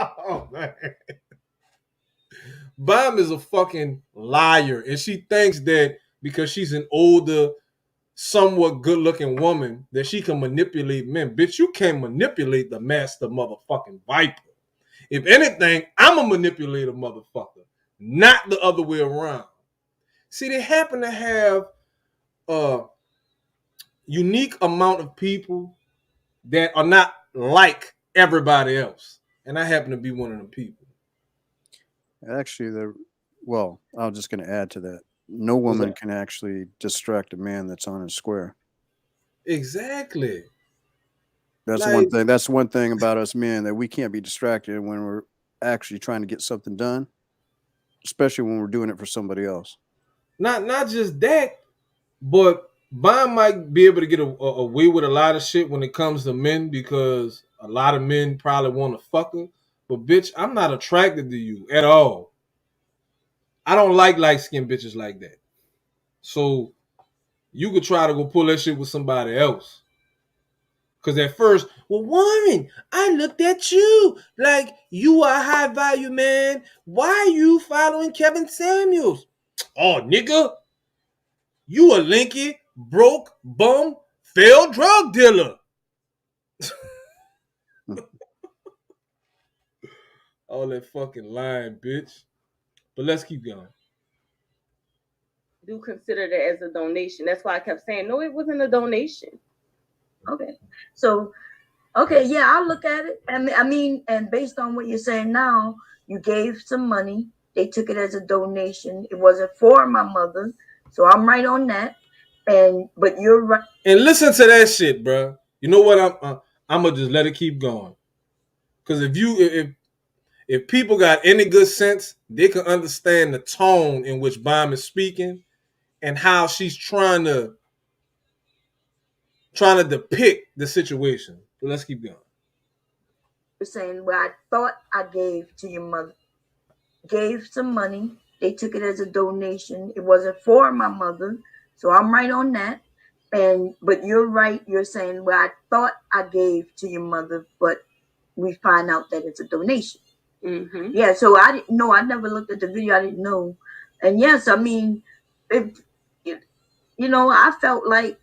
Oh, man. Bomb is a fucking liar, and she thinks that because she's an older, somewhat good-looking woman that she can manipulate men. Bitch, you can't manipulate the master motherfucking viper. If anything, I'm a manipulator motherfucker, not the other way around. See, they happen to have a unique amount of people that are not like everybody else, and I happen to be one of them people. Actually, well, I was just going to add to that. No woman can actually distract a man that's on his square. Exactly. That's one thing. That's one thing about us men, that we can't be distracted when we're actually trying to get something done, especially when we're doing it for somebody else. Not just that, but Bond might be able to get away with a lot of shit when it comes to men, because a lot of men probably want to fuck her. But bitch, I'm not attracted to you at all. I don't like light-skinned bitches like that. So you could try to go pull that shit with somebody else. Because at first, well, Warren, I looked at you like you are a high value man. Why are you following Kevin Samuels? Oh, nigga, you a linky, broke, bum, failed drug dealer. All that fucking lying, bitch. But let's keep going. Do consider that as a donation. That's why I kept saying, no, it wasn't a donation. Okay. So, okay, yeah, I'll look at it. I mean, and based on what you're saying now, you gave some money. They took it as a donation. It wasn't for my mother. So I'm right on that. But you're right. And listen to that shit, bro. You know what? I'm gonna just let it keep going. Because if people got any good sense, they can understand the tone in which Bomb is speaking and how she's trying to depict the situation. So let's keep going. You're saying, well, I thought I gave to your mother. Gave some money. They took it as a donation. It wasn't for my mother. So I'm right on that. But you're right. You're saying, well, I thought I gave to your mother, but we find out that it's a donation. Mm-hmm. Yeah, so I didn't know. I never looked at the video. I didn't know. And yes, I mean, I felt like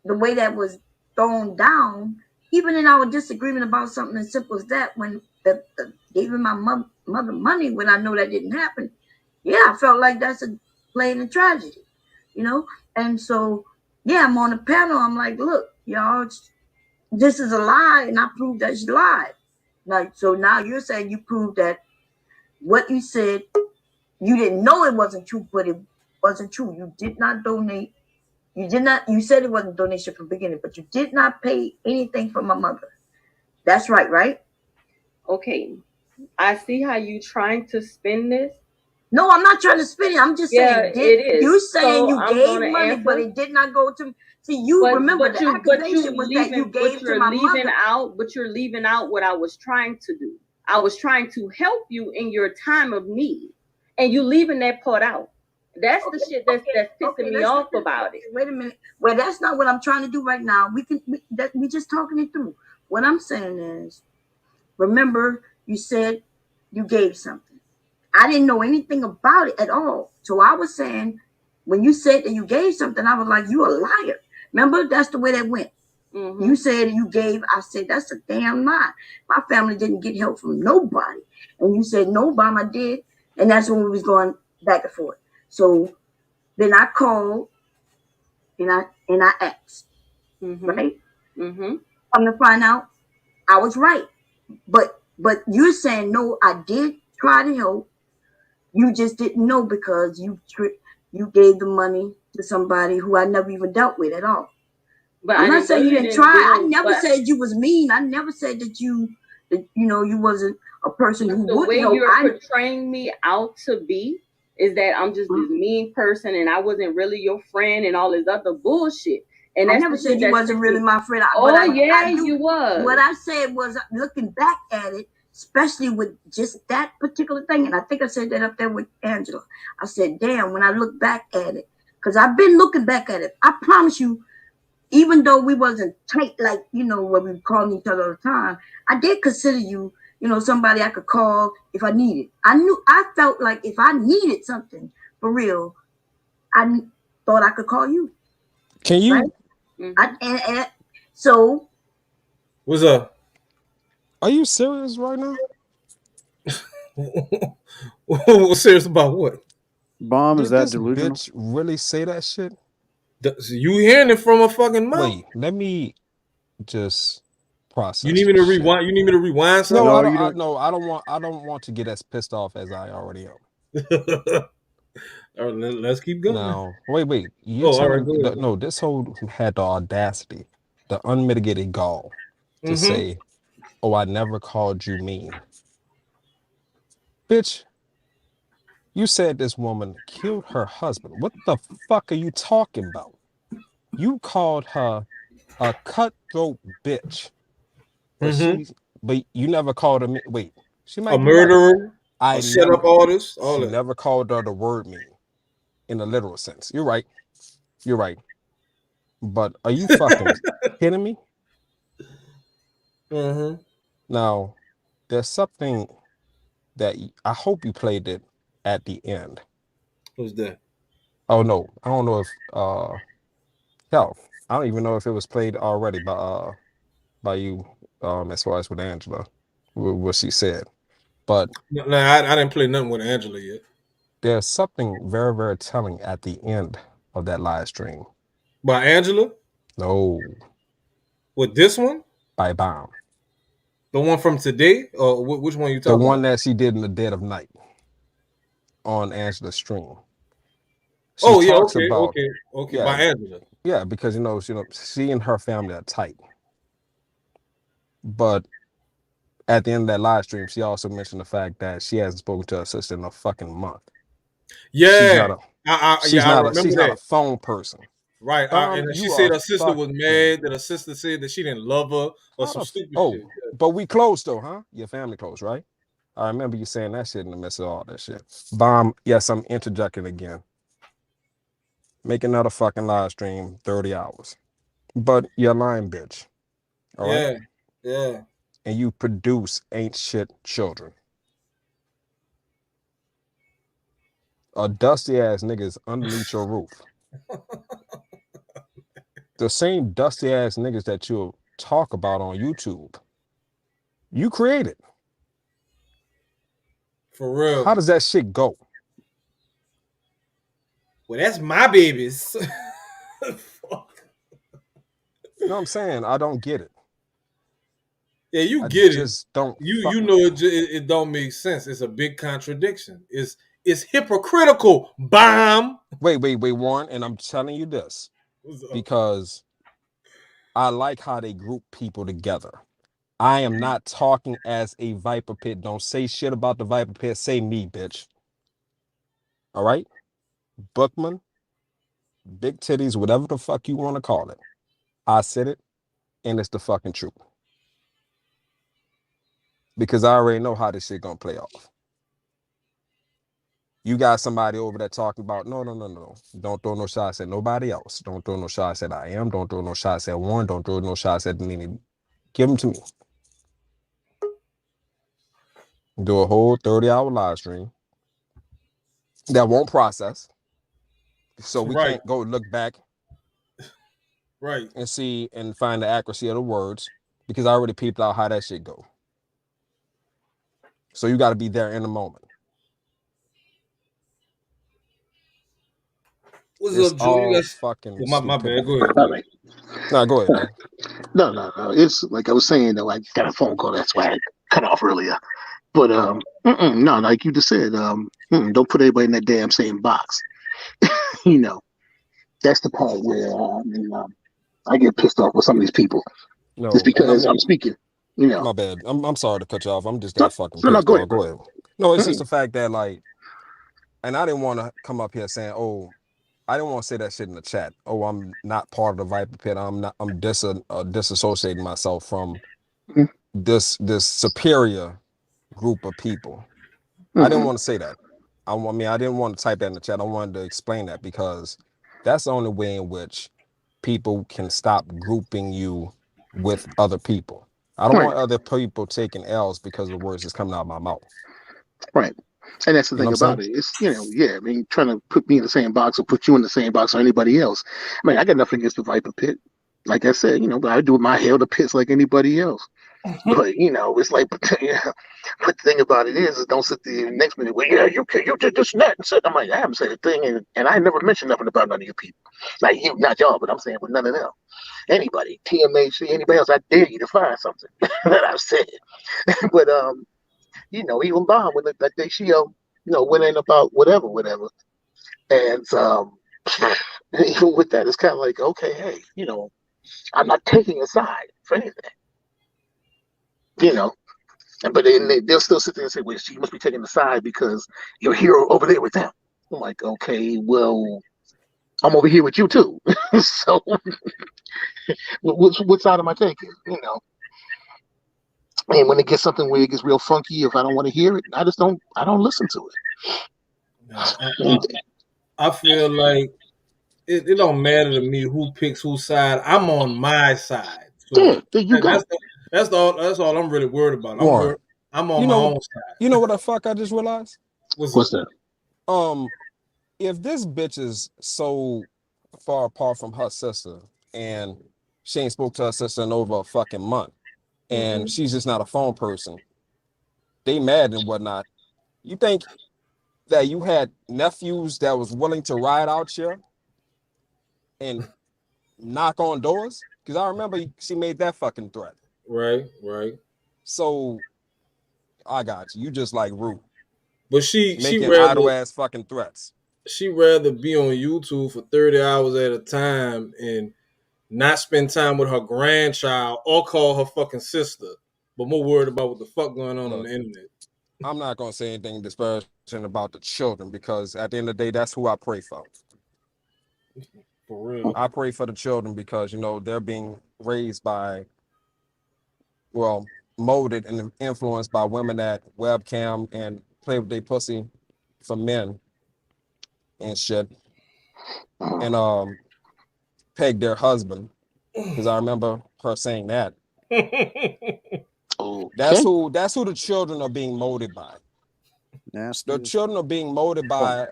the way that was thrown down, even in our disagreement about something as simple as that, when giving my mother money when I know that didn't happen, yeah, I felt like that's a plain and tragedy, And so, yeah, I'm on the panel. I'm like, look, y'all, this is a lie, and I proved that she lied. Like, so now you're saying you proved that what you said, you didn't know it wasn't true, but it wasn't true. You did not donate. You said it wasn't donation from the beginning, but you did not pay anything for my mother. That's right? Okay. I see how you trying to spin this. No, I'm not trying to spin it. I'm just saying, it is. You saying So you gave money, but it did not go to. See, you remember the accusation was that you gave to my mother. But you're leaving out what I was trying to do. I was trying to help you in your time of need, and you leaving that part out. That's the shit that's pissing me off about it. Wait a minute. Well, that's not what I'm trying to do right now. We just talking it through. What I'm saying is, remember, you said you gave something. I didn't know anything about it at all. So I was saying, when you said that you gave something, I was like, you a liar. Remember, that's the way that went. Mm-hmm. You said you gave. I said, that's a damn lie. My family didn't get help from nobody. And you said, no, Mama did. And that's when we was going back and forth. So then I called and I asked, right? Mm-hmm. I'm to find out I was right. But you're saying, no, I did try to help. You just didn't know because you gave the money to somebody who I never even dealt with at all. But I'm not saying you didn't try. I never said you was mean. I never said that you you wasn't a person who the would way know. you're portraying me out to be is that I'm just this mean person and I wasn't really your friend and all this other bullshit. And I that's never the said shit you that wasn't really my friend. You was. What I said was, looking back at it, especially with just that particular thing, and I think I said that up there with Angela. I said, damn, when I look back at it, because I've been looking back at it, I promise you, even though we wasn't tight like, when we called each other all the time, I did consider you, somebody I could call if I needed. I felt like if I needed something for real, I thought I could call you. Can you? Right? And so, what's up? Are you serious right now? What's serious about what? Bomb, is Did that this delusional? bitch really say that shit? You hearing it from a fucking mouth? Wait, let me just process. You need me to this shit. rewind? You need me to rewind something? No, I don't want to get as pissed off as I already am. All right, let's keep going. Now, wait. You all telling right, go ahead. no? This whole had the audacity, the unmitigated gall, to say, "Oh, I never called you mean." Bitch, you said this woman killed her husband. What the fuck are you talking about? You called her a cutthroat bitch, but you never called her. Wait, she might a be murderer. Right. I set up all this. All she that. never called her the word mean, in the literal sense. You're right. You're right. But are you fucking kidding me? Now, there's something that I hope you played it at the end. Who's that? Oh no, I don't know if hell, I don't even know if it was played already by you as far as with Angela, what she said. But no, I didn't play nothing with Angela yet. There's something very, very telling at the end of that live stream. By Angela? No. With this one? By Bomb. The one from today? Or which one you talking about? The one that she did in the dead of night on Angela's stream. She talks about, okay. By Angela. Yeah, because she and her family are tight. But at the end of that live stream, she also mentioned the fact that she hasn't spoken to her sister in a fucking month. Yeah, she's not a phone person. Right, and she said her sister was mad that her sister said that she didn't love her or some stupid shit. Yeah. But we close though, huh? Your family close, right? I remember you saying that shit in the midst of all that shit. Bomb, yes, I'm interjecting again. Make another fucking live stream, 30 hours. But you're lying, bitch. All right? Yeah. And you produce ain't shit children. A dusty ass niggas underneath your roof. The same dusty ass niggas that you'll talk about on YouTube. You created. For real. How does that shit go? Well, that's my babies. Fuck. You know what I'm saying? I don't get it. Yeah, you get it. Just don't. You know it don't make sense. It's a big contradiction. It's hypocritical. Bomb. Wait, Warren, and I'm telling you this because I like how they group people together. I am not talking as a Viper Pit. Don't say shit about the Viper Pit. Say me, bitch. All right? Bookman, big titties, whatever the fuck you want to call it. I said it, and it's the fucking truth. Because I already know how this shit gonna play off. You got somebody over there talking about, no. Don't throw no shots at nobody else. Don't throw no shots at I am. Don't throw no shots at Warren. Don't throw no shots at Nene. Give them to me. Do a whole 30-hour live stream that won't process. So we can't go look back and see and find the accuracy of the words because I already peeped out how that shit go. So you got to be there in the moment. What's up, Joe? You guys fucking my bad. Go ahead. All right. No, go ahead, man. No. It's like I was saying though. I got a phone call. That's why I cut off earlier. But no, like you just said, don't put everybody in that damn same box. That's the part where I get pissed off with some of these people. No, just because I'm speaking. You know. My bad. I'm sorry to cut you off. I'm just that fucking No, pissed, go bro. ahead, Go bro. ahead. No, it's just Mm. the fact that like, and I didn't want to come up here saying, oh, I didn't want to say that shit in the chat. Oh, I'm not part of the Viper Pit. I'm disassociating myself from Mhm. this superior group of people. I didn't want to say that. I didn't want to type that in the chat. I wanted to explain that because that's the only way in which people can stop grouping you with other people. I don't Right. want other people taking L's because of the words that's coming out of my mouth. Right. And that's the You know thing what I'm about it. It's, yeah, I mean, trying to put me in the same box or put you in the same box or anybody else. I mean, I got nothing against the Viper Pit. Like I said, but I do my hair to pits like anybody else. But, it's like, but the thing about it is don't sit there the next minute, well, yeah, you did this and that. And said, I'm like, I haven't said a thing. And I never mentioned nothing about none of you people. Like you, not y'all, but I'm saying with none of them. Anybody, TMHC, anybody else, I dare you to find something that I've said. But, even Bob, when that day she, went in about whatever. And even with that, it's kind of like, okay, hey, I'm not taking a side for anything, But then they'll still sit there and say, well, she must be taking a side because you're here over there with them. I'm like, okay, well, I'm over here with you too. So, what side am I taking? And when it gets something where it gets real funky, if I don't want to hear it, I don't listen to it. I feel like it don't matter to me who picks whose side. I'm on my side. So Yeah, there you go. That's all I'm really worried about. Warren, I'm on my own side. You know what the fuck I just realized? What's that? If this bitch is so far apart from her sister and she ain't spoke to her sister in over a fucking month and she's just not a phone person, they mad and whatnot. You think that you had nephews that was willing to ride out here and knock on doors? Because I remember she made that fucking threat. Right. So I got you. You just like rude. But she making rather idle ass fucking threats. She rather be on YouTube for 30 hours at a time and not spend time with her grandchild or call her fucking sister, but more worried about what the fuck going on the internet. I'm not gonna say anything disparaging about the children because at the end of the day, that's who I pray for. For real. I pray for the children because they're being raised by, molded and influenced by women that webcam and play with their pussy for men and shit. And peg their husband. Because I remember her saying that. That's who the children are being molded by. Nasty. The children are being molded by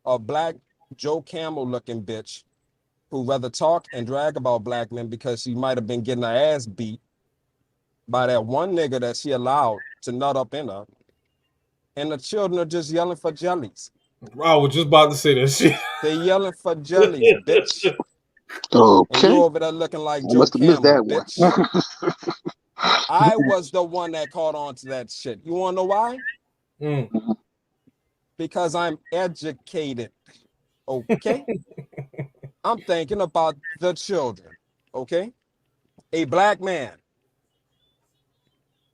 a black Joe Camel looking bitch who rather talk and drag about black men because she might have been getting her ass beat by that one nigga that she allowed to nut up in her. And the children are just yelling for jellies. I was just about to say that shit. They yelling for jellies, bitch. Okay. And you over there looking like Joe Camel, bitch. I was the one that caught on to that shit. You want to know why? Because I'm educated. Okay? I'm thinking about the children. Okay? A black man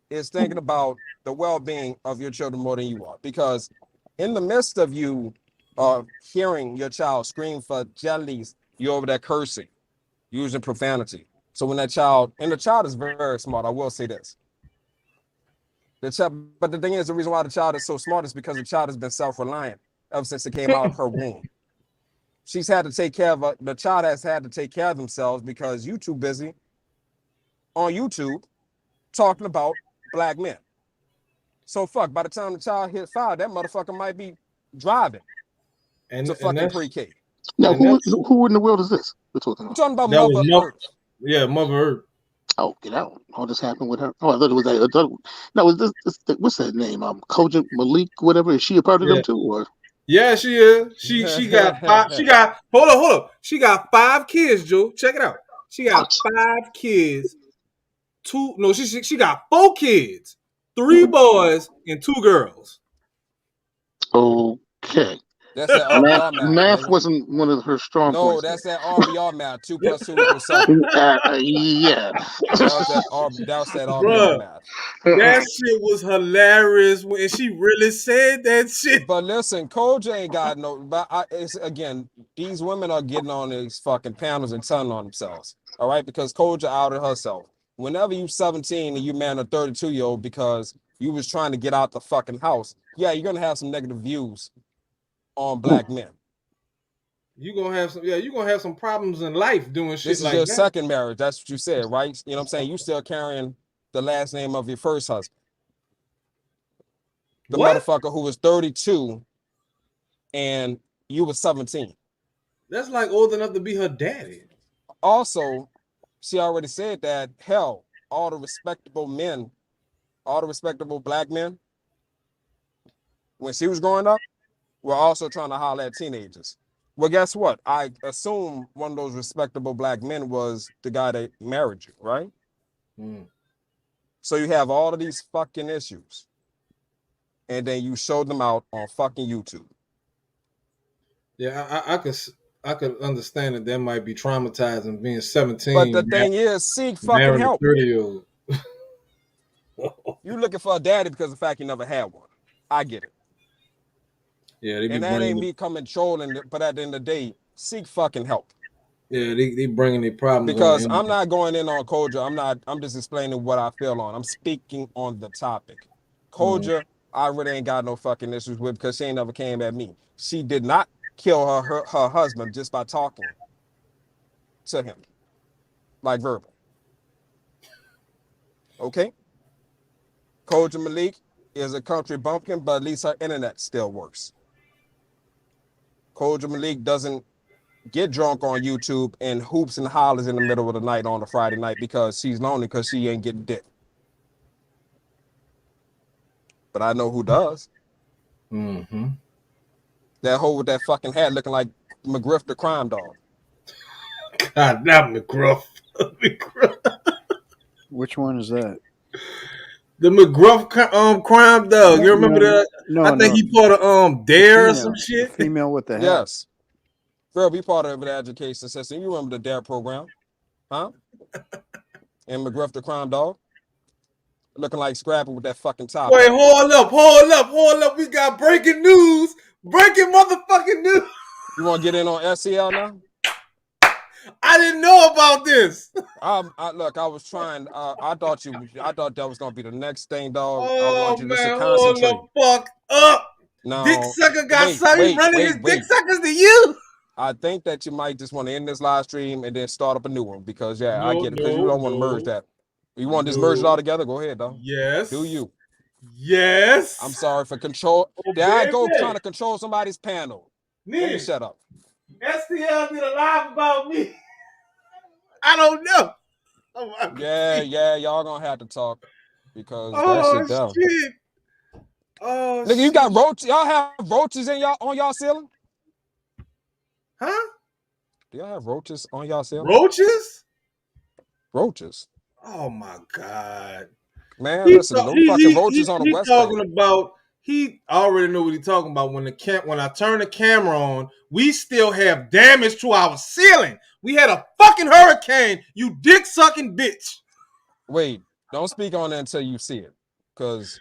is thinking about the well-being of your children more than you are. Because in the midst of you hearing your child scream for jellies, you're over there cursing, using profanity. So when that child, and the child is very, very smart, I will say this. But the thing is, the reason why the child is so smart is because the child has been self-reliant ever since it came out of her womb. She's had to take care of the child has had to take care of themselves because you too busy on YouTube talking about black men. So fuck, by the time the child hit 5, that motherfucker might be driving to fucking pre-K. Now, who in the world is this we're talking about? I'm talking about Mother Earth. Yeah, Mother Earth. Oh, get out! All this happened with her. Oh, I thought it was that. No, was this what's that name? Kojak Malik, whatever. Is she a part of them too, or? Yeah, she is. She got 5. She got hold up. She got 5 kids, Joe. Check it out. She got 5 kids. She got 4 kids, 3 boys and 2 girls. Okay. That's that RBR math. Math Nigga. wasn't one of her strong No, points. that's that RBR math. 2 + 2 = 7. Yeah. That was that RBR Bruh, math. that shit was hilarious when she really said that shit. But listen, Koja ain't got no. But it's again, these women are getting on these fucking panels and telling on themselves. All right, because Koja outed herself. Whenever you 17 and you marry a 32-year-old because you was trying to get out the fucking house, yeah, you're gonna have some negative views on black men. You're gonna have some problems in life doing shit This is like your that. second marriage. That's what you said, right? You know what I'm saying? You still carrying the last name of your first husband. The What? motherfucker who was 32 and you was 17. That's like old enough to be her daddy. Also, she already said that, hell, all the respectable men, all the respectable black men, when she was growing up, were also trying to holler at teenagers. Well, guess what? I assume one of those respectable black men was the guy that married you, right? So you have all of these fucking issues. And then you show them out on fucking YouTube. Yeah, I could understand that might be traumatizing being 17. But the thing is, seek fucking marrying help. a 30-year-old. You looking for a daddy because of the fact you never had one. I get it. Yeah, they be And that ain't bringing me coming trolling, but at the end of the day, seek fucking help. yeah, they bringing their problems Because on. I'm not going in on Koja. I'm just explaining what I feel on. I'm speaking on the topic. Koja, I really ain't got no fucking issues with because she ain't never came at me. She did not kill her husband just by talking to him. Like verbal. Okay? Koja Malik is a country bumpkin, but at least her internet still works. Koja Malik doesn't get drunk on YouTube and hoops and hollers in the middle of the night on a Friday night because she's lonely because she ain't getting dick. But I know who does. Mm-hmm. That hoe with that fucking hat looking like McGriff the crime dog. God, not McGruff. Which one is that? The McGruff crime dog. You remember that? No, I think he part of Dare or some The shit. female with the hat. Yes. Girl, be part of the education system. You remember the DARE program? Huh? And McGruff the crime dog? Looking like Scrappy with that fucking top. Wait, hold up. We got breaking news. Breaking motherfucking news. You want to get in on SCL now? I didn't know about this. Look, I was trying. I thought that was gonna be the next thing, dog. I Oh want you just to man, concentrate. hold the fuck up. No, Dick sucker got something running his dick wait. suckers to you. I think that you might just want to end this live stream and then start up a new one because I get it. Because you don't want to merge that. You want to just merge it all together? Go ahead, dog. Yes. Do you? Yes. I'm sorry for control. There I go trying to control somebody's panel. Let me shut up. STL did a live about me. I don't know. Yeah, y'all gonna have to talk because that Oh shit down. shit. Oh Nigga, you got roaches. Y'all have roaches in on y'all ceiling? Huh? Do y'all have roaches on y'all ceiling? Roaches? Roaches. Oh my god. Man, listen, them fucking roaches on the west talking bank. about he already know what he's talking about. When I turn the camera on, we still have damage to our ceiling. We had a fucking hurricane, you dick sucking bitch. Wait, don't speak on it until you see it. Cause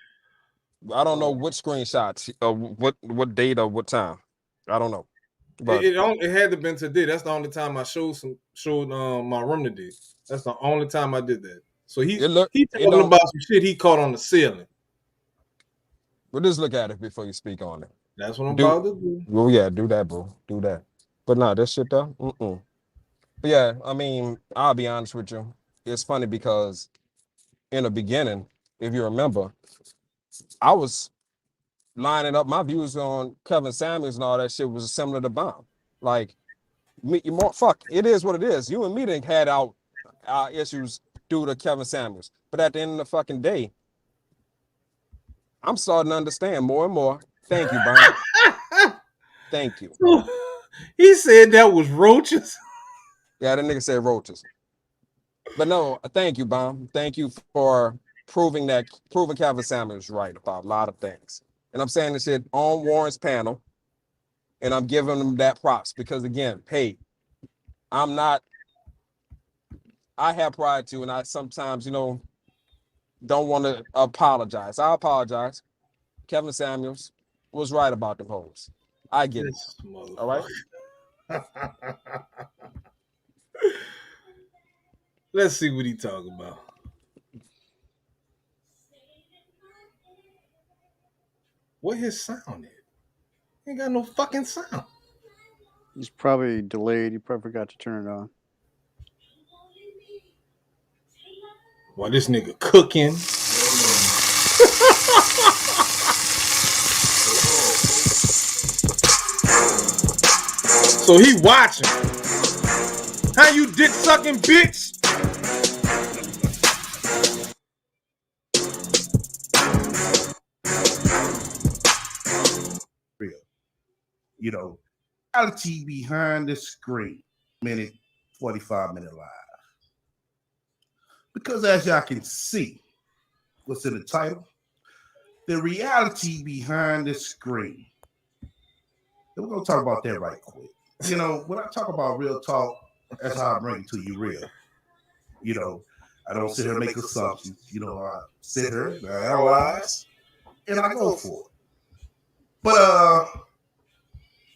I don't know what screenshots, what date or what time. I don't know. But It had to been today. That's the only time I showed my room today. That's the only time I did that. So he talking about some shit he caught on the ceiling. But just look at it before you speak on it. That's what I'm about to do. Well, yeah, do that, bro. Do that. But nah, this shit though. But yeah, I mean, I'll be honest with you. It's funny because in the beginning, if you remember, I was lining up my views on Kevin Samuels and all that shit was similar to Bomb. Like, fuck, it is what it is. You and me didn't had our issues due to Kevin Samuels. But at the end of the fucking day, I'm starting to understand more and more. Thank you, Bomb. Thank you. He said that was roaches. Yeah, that nigga said roaches. But no, thank you, Bomb. Thank you for proving Kevin Samuels right about a lot of things. And I'm saying this shit on Warren's panel. And I'm giving them that props because, again, hey, I have pride too, and I sometimes, don't want to apologize. I apologize. Kevin Samuels was right about the hoes. I get it. All right? Let's see what he talking about. What his sound is? Ain't got no fucking sound. He's probably delayed. He probably forgot to turn it on. While this nigga cooking. So he watching. How you dick sucking bitch? Real. Reality behind the screen. 45-minute live. Because as y'all can see, what's in the title? The reality behind the screen. And we're going to talk about that right quick. When I talk about real talk, that's how I bring it to you real. I don't sit here and make assumptions. I sit here, I analyze, and I go for it. But,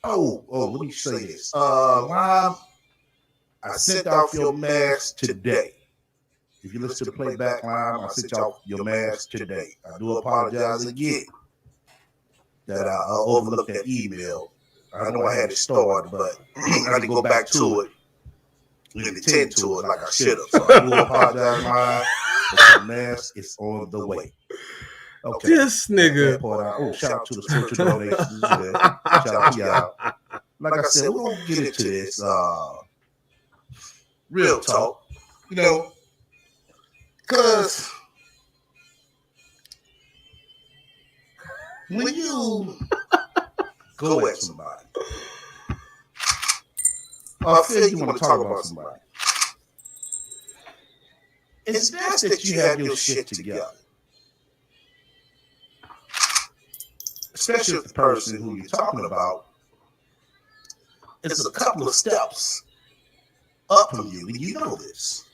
let me say this. Lime, I sent off your mask today. If you listen to the playback, Lime, I sent off your mask today. I do apologize again that I overlooked that email. I know I had it stored, but I had to go back to it and attend to it like I should have. So I do apologize, Lime, but your mask is on the way. Okay. This nigga. Shout out to the spiritual donations. Shout out to y'all. Like I said, we're going to get into this real talk. Because when you go at somebody, I feel you want to talk about somebody, it's best that you have your shit together. Especially if the person who you're talking about is a couple of steps up from you, and you know this.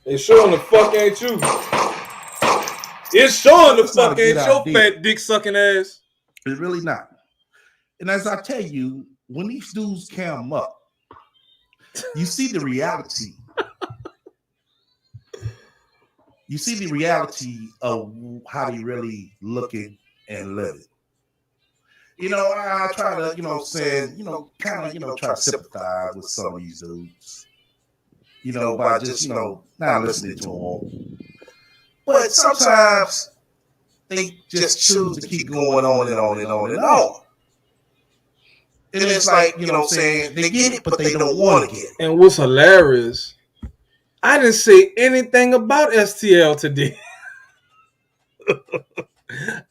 It's showing the fuck ain't you. It's showing the fuck ain't your fat dick sucking ass. It's really not. And as I tell you, when these dudes cam up, you see the reality. You see the reality of how they really looking and living. I try to, try to sympathize with some of these dudes. By just, not listening to them. But sometimes they just choose to keep going on and on and on and on. And it's like, they get it, but they don't want to get it. And what's hilarious, I didn't say anything about STL today.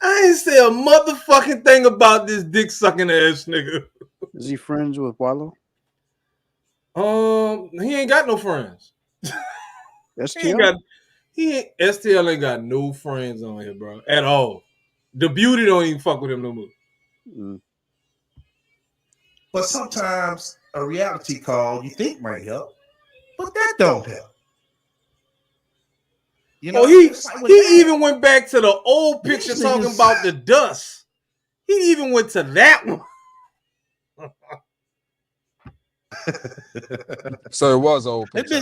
I ain't say a motherfucking thing about this dick sucking ass nigga. Is he friends with Wallow? He ain't got no friends. STL? STL ain't got no friends on here, bro, at all. The beauty don't even fuck with him no more. Mm. But sometimes a reality call you think might help, but that don't help. He even went back to the old picture talking about the dust. He even went to that one. So it was old picture.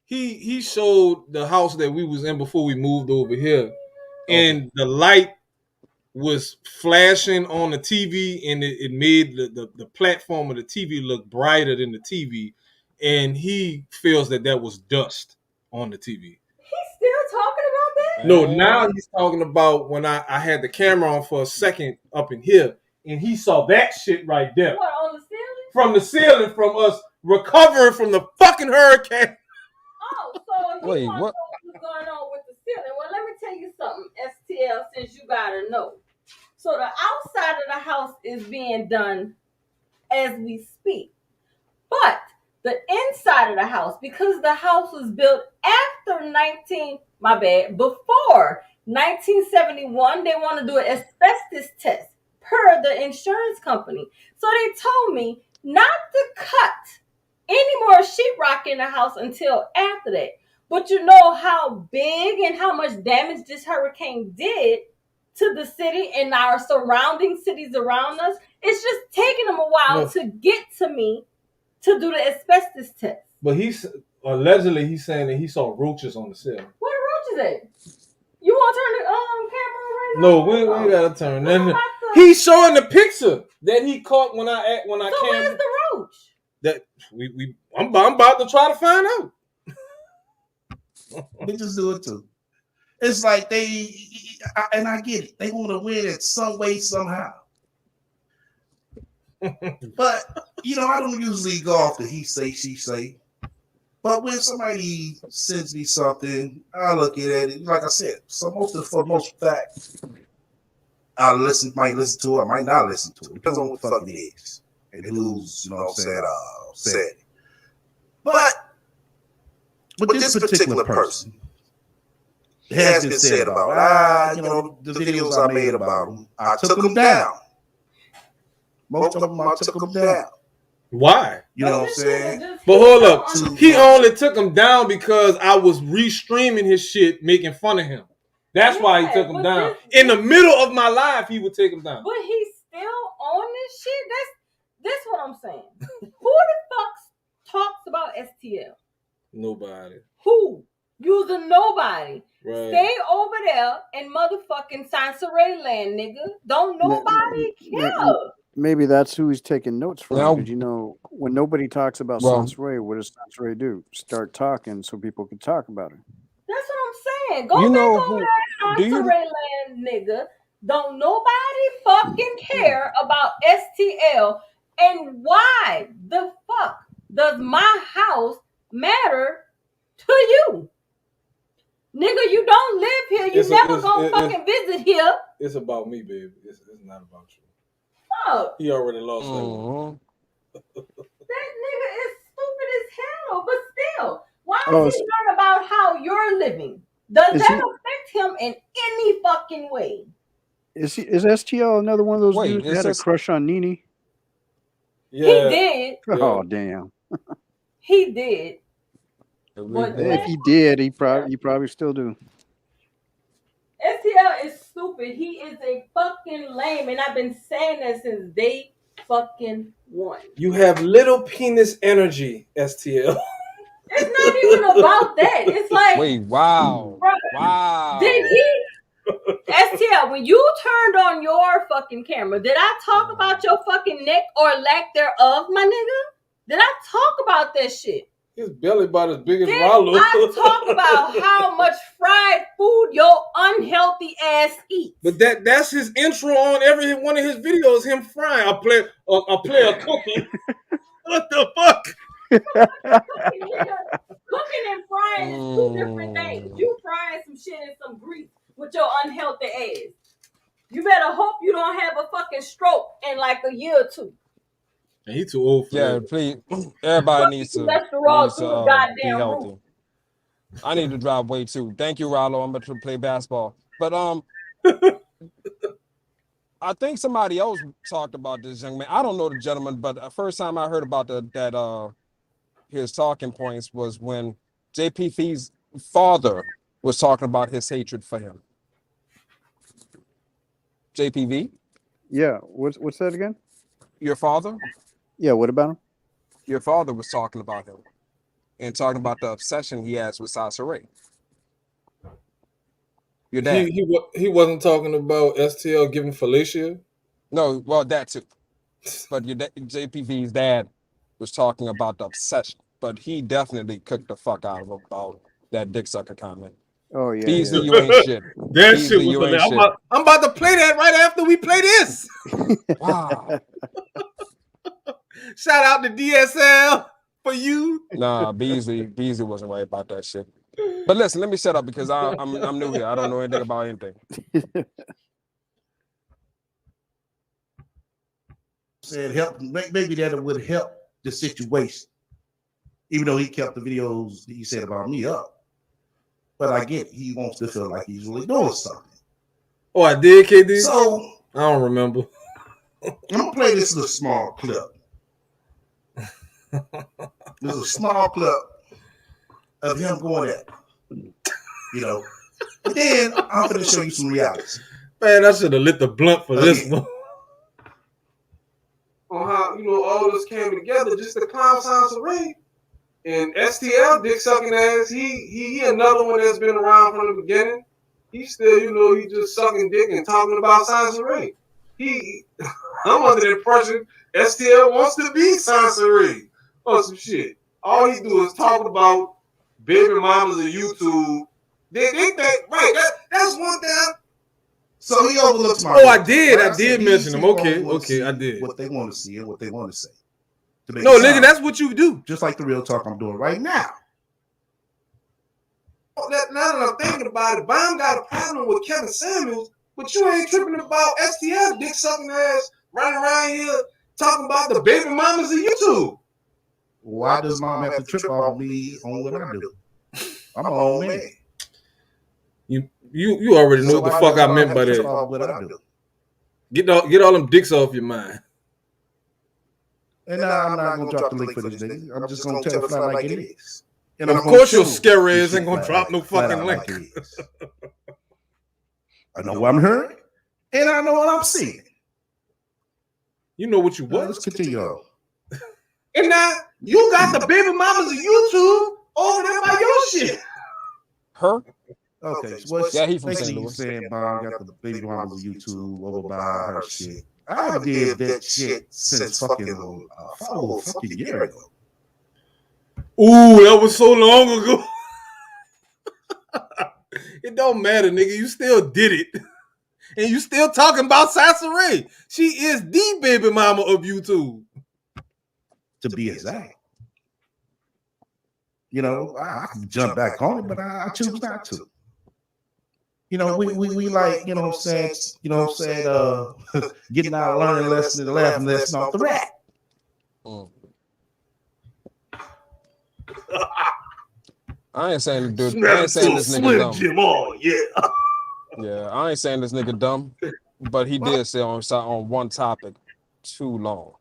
He showed the house that we was in before we moved over here, and the light was flashing on the TV, and it made the platform of the TV look brighter than the TV, and he feels that was dust on the TV. He's still talking about that? No, now he's talking about when I had the camera on for a second up in here, and he saw that shit right there. What, on the ceiling? From the ceiling, from us recovering from the fucking hurricane. Oh, so he wants to know what's going on with the ceiling. Well, let me tell you something, STL, since you gotta know. So the outside of the house is being done as we speak. But the inside of the house, because the house was built before 1971, they want to do an asbestos test. per the insurance company. So they told me not to cut any more sheetrock in the house until after that. But you know how big and how much damage this hurricane did to the city and our surrounding cities around us. It's just taking them a while to get to me to do the asbestos test. But he's saying that he saw roaches on the cell. What are roaches at? You want to turn the camera right now? No, we ain't gotta turn nothing. He's showing the picture that he caught when I So where's the roach? That I'm about to try to find out. Bitches do it too. It's like and I get it. They want to win in some way, somehow. But, I don't usually go off the he say, she say. But when somebody sends me something, I look at it. Like I said, for most facts, I might listen to it, I might not listen to it. Depends on what the fuck it is. And who's, said it. But with this particular person, it has been said about, the videos I made about him, I took them down. Most of them I took them down. Why? You know what I'm saying? But hold up. He only took him down because I was re-streaming his shit, making fun of him. That's why he took him down. In the middle of my live, he would take him down. But he's still on this shit? That's what I'm saying. Who the fuck talks about STL? Nobody. Who? You're nobody. Right. Stay over there in motherfucking Sansaray land, nigga. Don't nobody care. Maybe that's who he's taking notes from. Now- Because when nobody talks about Well- Sansaray, what does Sansaray do? Start talking so people can talk about it. That's what I'm saying. Go You back know over who- there do in you- Sansaray land, nigga. Don't nobody fucking care about STL. And why the fuck does my house matter to you? Nigga, you don't live here. You never gonna fucking visit here. It's about me, baby. It's not about you. Fuck. He already lost That nigga is stupid as hell. But still, why Oh, is he learn about how you're living? Does Is that he- affect him in any fucking way? Is STL another one of those Wait, dudes that is had a this- crush on Nene? He did. Oh damn! He did. But If he did, he probably still do. STL is stupid. He is a fucking lame, and I've been saying that since day fucking one. You have little penis energy, STL. It's not even about that. It's like, Wait, wow. bro, Wow. did he? STL, when you turned on your fucking camera, did I talk about your fucking neck or lack thereof, my nigga? Did I talk about that shit? His belly about as big as Did Rollo. I talk about how much fried food your unhealthy ass eats? But that's his intro on every one of his videos. Him frying. I play a cookie. What the fuck? Cooking and frying is two different things. You frying some shit in some grease with your unhealthy ass. You better hope you don't have a fucking stroke in like a year or two. And he too old for that. Please. Everybody needs to, cholesterol through the be goddamn healthy. roof. I need to drop weight too. Thank you, Rollo. I'm about to play basketball. But I think somebody else talked about this young man. I don't know the gentleman, but the first time I heard about his talking points was when JPV's father was talking about his hatred for him. JPV? Yeah. What's that again? Your father? Yeah. What about him? Your father was talking about him and talking about the obsession he has with Sasha Ray. Your dad. He wasn't talking about STL giving fellatio? No, well, that too. But JPV's dad was talking about the obsession. But he definitely cooked the fuck out of him about that dick sucker comment. Oh yeah. Beasley, yeah. you ain't shit. That Beasley, shit was you ain't hilarious. shit. I'm about to play that right after we play this. Wow. Shout out to DSL for you. Nah, Beasley wasn't right about that shit. But listen, let me shut up because I'm new here. I don't know anything about anything. Said help. Maybe that would help the situation. Even though he kept the videos he said about me up. But I get it. He wants to feel like he's really doing something. Oh, I did, KD? So I don't remember. I'm gonna play this little small clip. There's a small clip of him going at, and then I'm gonna show you some reality. Man, I should have lit the blunt for this one. On how all this came together just to clown Sansa Ray and STL dick sucking ass. He another one that's been around from the beginning. He still he just sucking dick and talking about Sansa Ray. I'm under the impression STL wants to be Sansa Ray or some shit. All he do is talk about baby mamas on YouTube. They think right. That's one thing. So he overlooks my. Oh, I did mention him. Okay, I did. What they want to see and what they want to say. No, nigga, that's what you do. Just like the real talk I'm doing right now. Now that I'm thinking about it, Bomb got a problem with Kevin Samuels, but you ain't tripping about STL dick sucking ass running around here talking about the baby mamas of YouTube. Why does mom have to trip on me on what I do? I'm an old man. You already know what the fuck I meant by that. What I do. Get all them dicks off your mind. And I'm not gonna drop the link for this nigga. I'm just gonna tell it flat like it is. And of course your scary ass ain't gonna drop no fucking link. I know what I'm hearing, and I know what I'm seeing. You know what you want. Let's continue on. And now you got the baby mamas of YouTube over there by your shit. Her? Okay, so yeah, he from St. Louis. Saying Bomb got the baby mamas of YouTube over by her shit. I haven't did that shit since fucking year ago. Ooh, that was so long ago. It don't matter, nigga. You still did it. And you still talking about Sansa Ray. She is the baby mama of YouTube. To be exact. I can jump back on it, but I choose not to. We like, getting our learning lesson and the laughing lesson off the rat. I ain't saying this nigga dumb. Jim, Yeah, I ain't saying this nigga dumb, but he did say on one topic too long.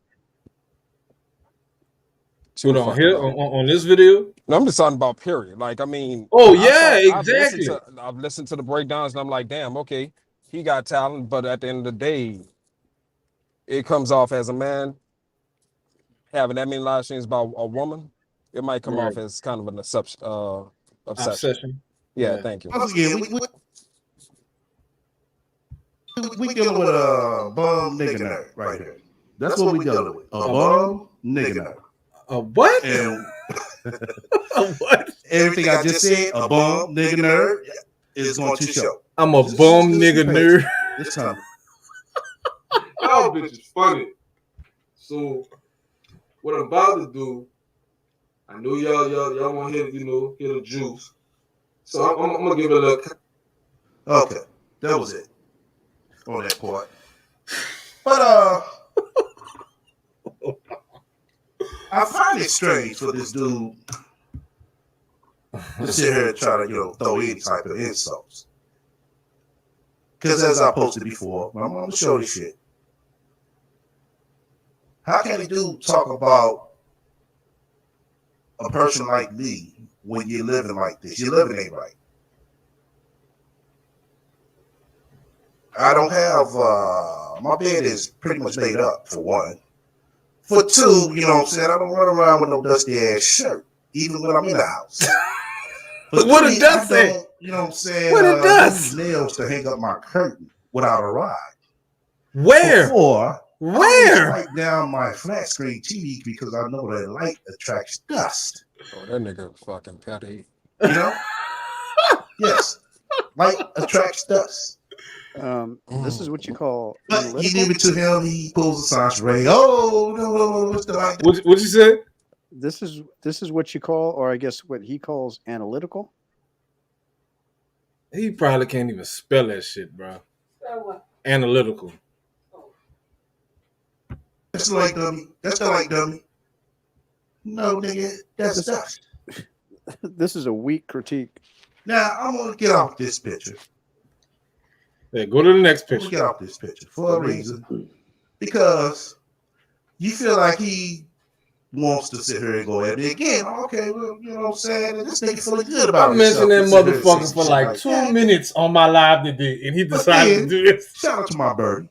Put on here on this video. No, I'm just talking about period. Like, I mean, exactly. I've listened to the breakdowns and I'm like, damn, okay, he got talent, but at the end of the day, it comes off as a man having that many live streams about a woman. It might come off as kind of an obsession. Yeah, thank you. Once again, we dealing with a bum nigga nerd right here. That's what we dealing with. A bum nigga nerd. A what? And what? Everything I just said, a bum nigga nerd is going to show. I'm a bum nigga nerd. This time. Y'all bitch is funny. So what I'm about to do, I know y'all want to hit a juice. So I'm gonna give it a look. Okay, that was it on that part. But I find it strange for this dude to sit here and try to throw any type of insults. Because as I posted before, I'm gonna show this shit. How can a dude talk about a person like me when you're living like this? Your living ain't right. I don't have, my bed is pretty much made up, for one. For two, I don't run around with no dusty ass shirt, even when I'm in the house. But what a dust say? What a dust? Nails to hang up my curtain without a rod. Where? Where? I write down my flat screen TV because I know that light attracts dust. Oh, that nigga fucking petty. Yes. Light attracts dust. This is what you call. But you give it to him, he pulls the Sansa Ray. Oh no, what's the light? What you say? This is what you call, or I guess what he calls analytical. He probably can't even spell that shit, bro. Spell what? Analytical. That's the light dummy. That's the light dummy. No, nigga, that's dust. This is a weak critique. Now I'm gonna get off this picture. Yeah, go to the next picture. Get off this picture for a reason. because you feel like he wants to sit here and go at me again. Okay, well, you know what I'm saying? And this nigga feeling good about I mentioned that himself. motherfucker for like 2 minutes on my live today, and he decided to do this. Shout out to my birdie.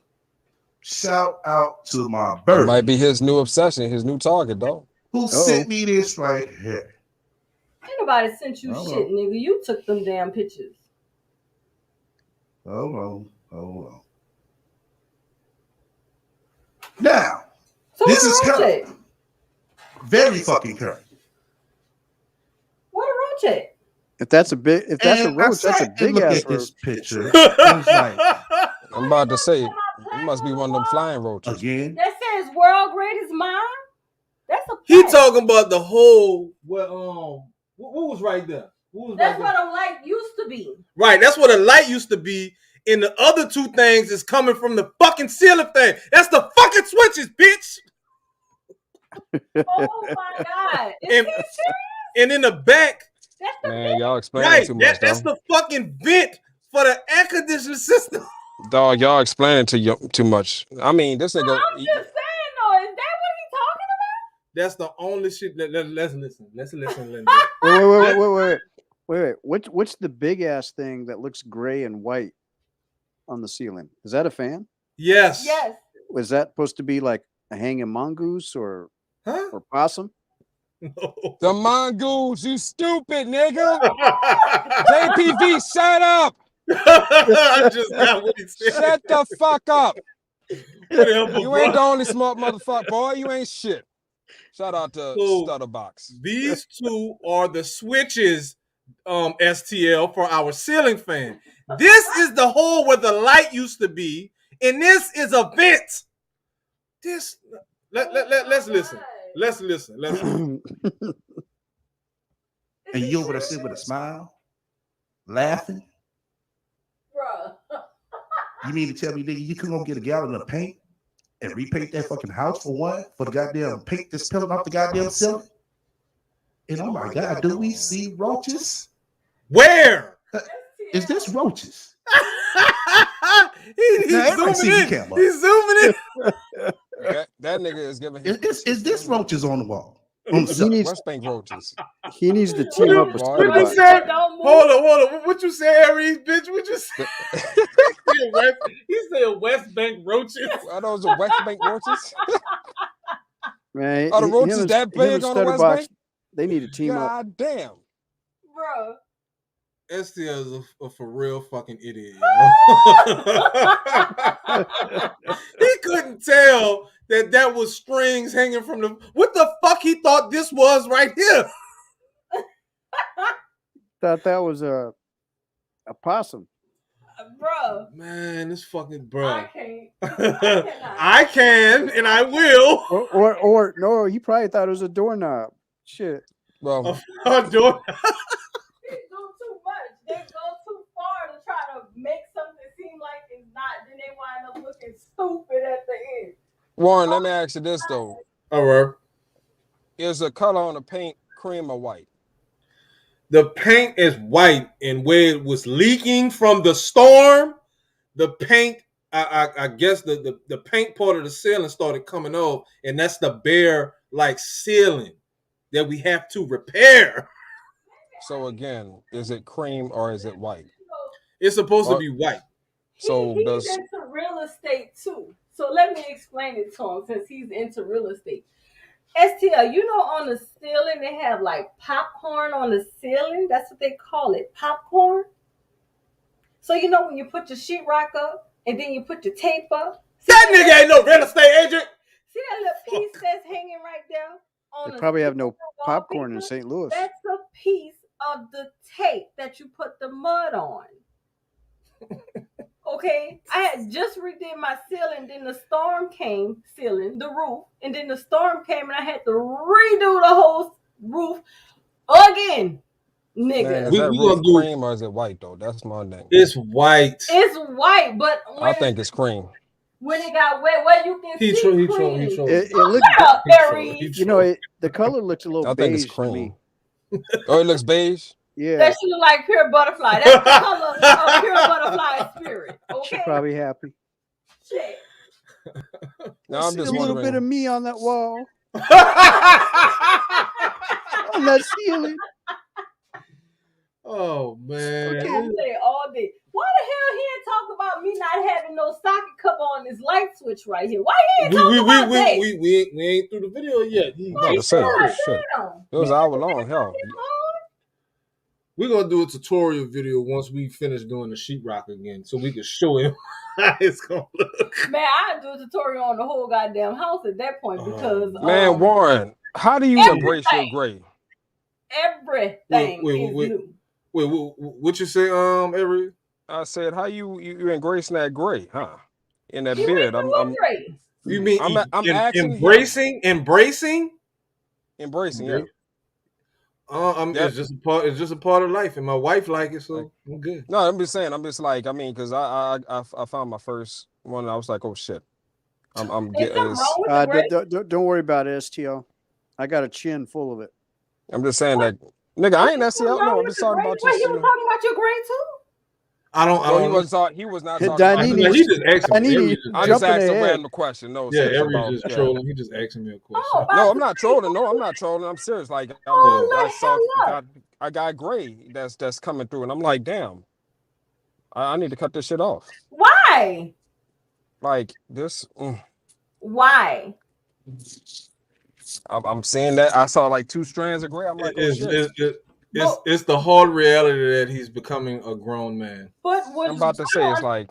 Shout out to my It birdie. might be his new obsession, his new target, though. Who sent me this right here? Ain't nobody sent you shit, nigga. You took them damn pictures. Hold on. Now, so this is current. Very fucking current. What a roach at? If that's a big, if that's a roach, that's a big ass roach. This picture. Like, I'm about to say, it must be one of them flying roaches. Again? That says world greatest mind. That's a. He talking about the whole. What was right there? That's what a light used to be. Right, that's what a light used to be. And the other two things is coming from the fucking ceiling thing. That's the fucking switches, bitch. Oh my god! Is he serious? And in the back, man, y'all explaining too much. That's the fucking vent for the air conditioning system. Dog, y'all explaining too much. I mean, this nigga. I'm just saying though, is that what he's talking about? That's the only shit. Let's listen. Let's listen, Linda. Wait. What's the big ass thing that looks gray and white on the ceiling? Is that a fan? Yes. Yes. Was that supposed to be like a hanging mongoose or possum? No. The mongoose, you stupid nigga. JPV, shut up. I just got what he said. Shut the fuck up. You ain't the only smart motherfucker, boy. You ain't shit. Shout out to Stutterbox. These two are the switches, STL, for our ceiling fan. This is the hole where the light used to be, and this is a vent. Let's listen. Let's listen. And you over there sitting with a smile, laughing. Bruh. You mean to tell me, nigga, you can go get a gallon of paint and repaint that fucking house for one? For the goddamn paint that's peeling off the goddamn ceiling? And oh my God, do we see roaches? Where? Is this roaches? He's zooming in. He's zooming in. That nigga is giving. Is this roaches on the wall? West Bank roaches. He needs to team up with What you said? Hold on. What you said, Aries, bitch? What you said? He said West Bank roaches. Are those the West Bank roaches? Man, Are the roaches that big on the West Bank? They need to team up. God damn. Bro. STL is a for real fucking idiot. He couldn't tell that was strings hanging from the. What the fuck he thought this was right here? Thought that was a possum. Bro. Man, this fucking bro. I can't. I can and I will. Or no, he probably thought it was a doorknob. Shit. Well, a doorknob. They do too much. They go too far to try to make something seem like it's not. Then they wind up looking stupid at the end. Warren, let me ask you this though. All right. Is the color on the paint cream or white? The paint is white, and where it was leaking from the storm, the paint, I guess the paint part of the ceiling started coming off, and that's the bare like ceiling that we have to repair. So again, is it cream or is it white? It's supposed to be white. So he's into real estate too. So let me explain it to him since he's into real estate. STL, you know, on the ceiling they have like popcorn on the ceiling. That's what they call it, popcorn. So you know when you put your sheetrock up and then you put your tape up. That nigga ain't no real estate agent. See that little piece that's hanging right there? They probably have no popcorn in St. Louis. That's a piece of the tape that you put the mud on. Okay, I had just redid my ceiling, then the storm came, the roof, and then the storm came and I had to redo the whole roof again. Nigga. Man, is that roof cream or is it white though? That's my name. It's white. It's white, but I think it's cream. When it got wet, where you can see cream. It looked, you know, the color looks a little I beige think it's cream. to me. Oh, it looks beige? Yeah. That should look like pure butterfly. That's the color of pure butterfly spirit. Okay. She's probably happy. Shit. Now I'm See just a little bit of wondering. me on that wall. On that ceiling. Oh man. Okay. I say all day. Why the hell he ain't talk about me not having no socket cover on this light switch right here? Why he ain't talk about that? We ain't through the video yet. I'm about to say, God shit. damn. It was an hour long. Hell, We're gonna do a tutorial video once we finish doing the sheetrock again, so we can show him how it's gonna look. Man, I do a tutorial on the whole goddamn house at that point because man, Warren, how do you embrace your gray? everything is new. Wait, what you say, Avery? I said, how you embracing that gray, huh? In that You beard, ain't doing great. You mean I'm asking embracing? embracing, yeah. It's just a part of life, and my wife like it, so I'm good. No, I'm just saying. I'm just like, I mean, because I found my first one, and I was like, oh shit, I'm getting. Don't worry about it, STL. I got a chin full of it. I'm just saying that, nigga. I ain't STL. No, I'm just talking about Wait, just. he was talking about your grade too? I don't. He was not talking about. He just asked me. I just asked a random question. No, yeah, seriously, Avery just trolling. He just asking me a question. No, I'm not trolling. No, I'm not trolling. I'm serious. Like I got gray that's coming through, and I'm like, damn, I need to cut this shit off. Why? Like this. Why? I'm saying that I saw like 2 strands of gray. I'm like, oh shit. It's the hard reality that he's becoming a grown man. But what I'm about to say is like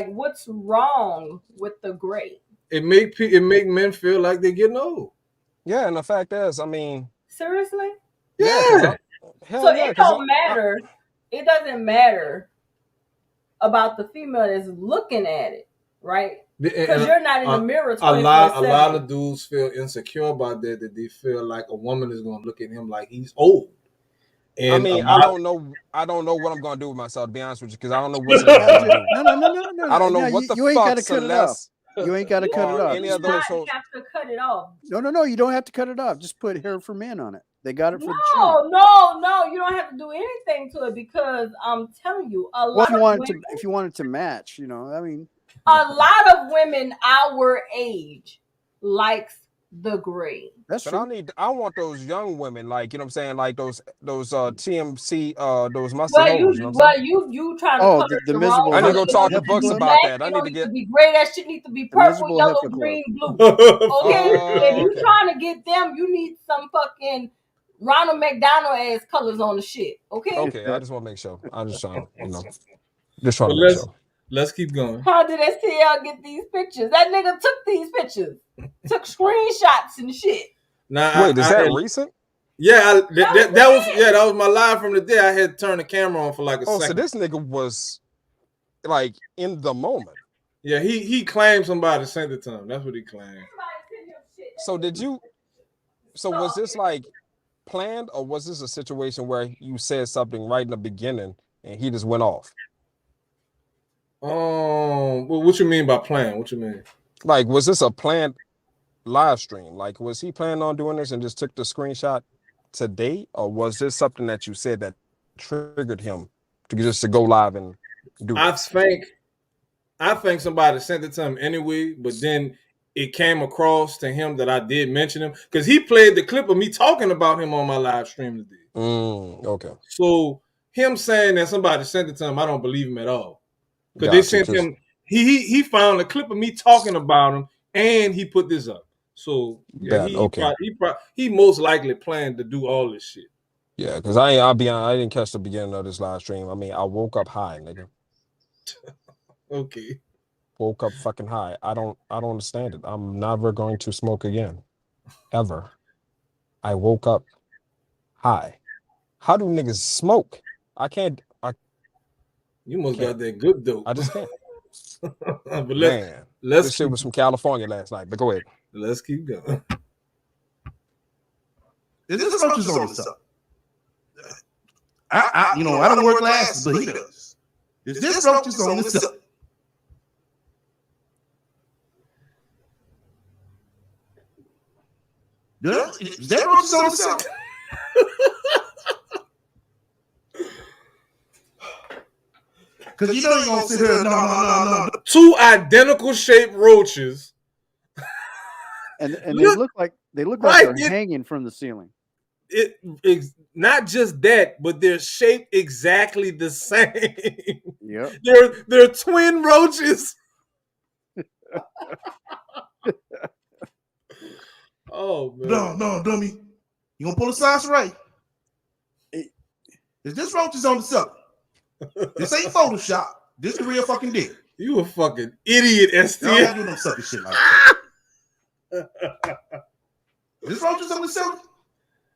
what's wrong with the gray? It make men feel like they're getting old. Yeah, and the fact is, I mean, seriously? Yeah. So it don't matter. It doesn't matter about the female that's looking at it, right? Because you're not in the mirror 24/7. A lot of dudes feel insecure about that they feel like a woman is gonna look at him like he's old. And I mean, I don't know what I'm gonna do with myself, to be honest with you, because I don't know what's gonna do. No. I don't know what the you ain't fuck gotta cut it off. You ain't got to cut it off. Any of those have to cut it off. No. You don't have to cut it off. Just put hair for men on it. They got it for the chin. No. You don't have to do anything to it because I'm telling you, if you want it to match, you know, I mean, a lot of women our age likes the gray. That's true. I want those young women, like, you know what I'm saying, like those TMC those muscle hoes, you trying to the miserable. I need to go talk to Bucks about that. I need to get be gray. That shit needs to be purple, yellow, green, blue. Okay, if you trying to get them, you need some fucking Ronald McDonald ass colors on the shit. Okay. Okay, I just want to make sure. I'm just trying, just trying to make sure. Let's keep going. How did STL get these pictures? That nigga took these pictures, took screenshots and shit. Now, wait, is that recent? Yeah, that was my live from the day. I had to turn the camera on for like a second. So this nigga was like in the moment. Yeah, he claimed somebody sent it to him. That's what he claimed. So was this like planned, or was this a situation where you said something right in the beginning and he just went off? Well, what you mean by planned? What you mean? Like, was this a planned live stream? Like, was he planning on doing this and just took the screenshot today, or was this something that you said that triggered him to go live and do it? I think somebody sent it to him anyway, but then it came across to him that I did mention him because he played the clip of me talking about him on my live stream today. Okay. So him saying that somebody sent it to him, I don't believe him at all. Because they sent him, he found a clip of me talking about him, and he put this up. So yeah, he most likely planned to do all this shit. Yeah, because I didn't catch the beginning of this live stream. I mean, I woke up high, nigga. Okay. Woke up fucking high. I don't understand it. I'm never going to smoke again, ever. I woke up high. How do niggas smoke? I can't. You must got that good dope. I just can't. But this shit was from California last night. But go ahead. Let's keep going. Is this roaches on this stuff? I don't wear glasses, but he does. Is this roaches on this stuff? Is that roaches on this stuff? Because you're going to sit here, no. 2 identical shaped roaches And they look like like they're hanging from the ceiling. It's not just that, but they're shaped exactly the same. Yep. They're twin roaches. Oh man. No, dummy. You gonna pull the size right? Is this roaches on the ceiling? This ain't Photoshop. This the real fucking deal. You a fucking idiot, STL. Y'all not do no sucker shit like that. This roaches on the ceiling?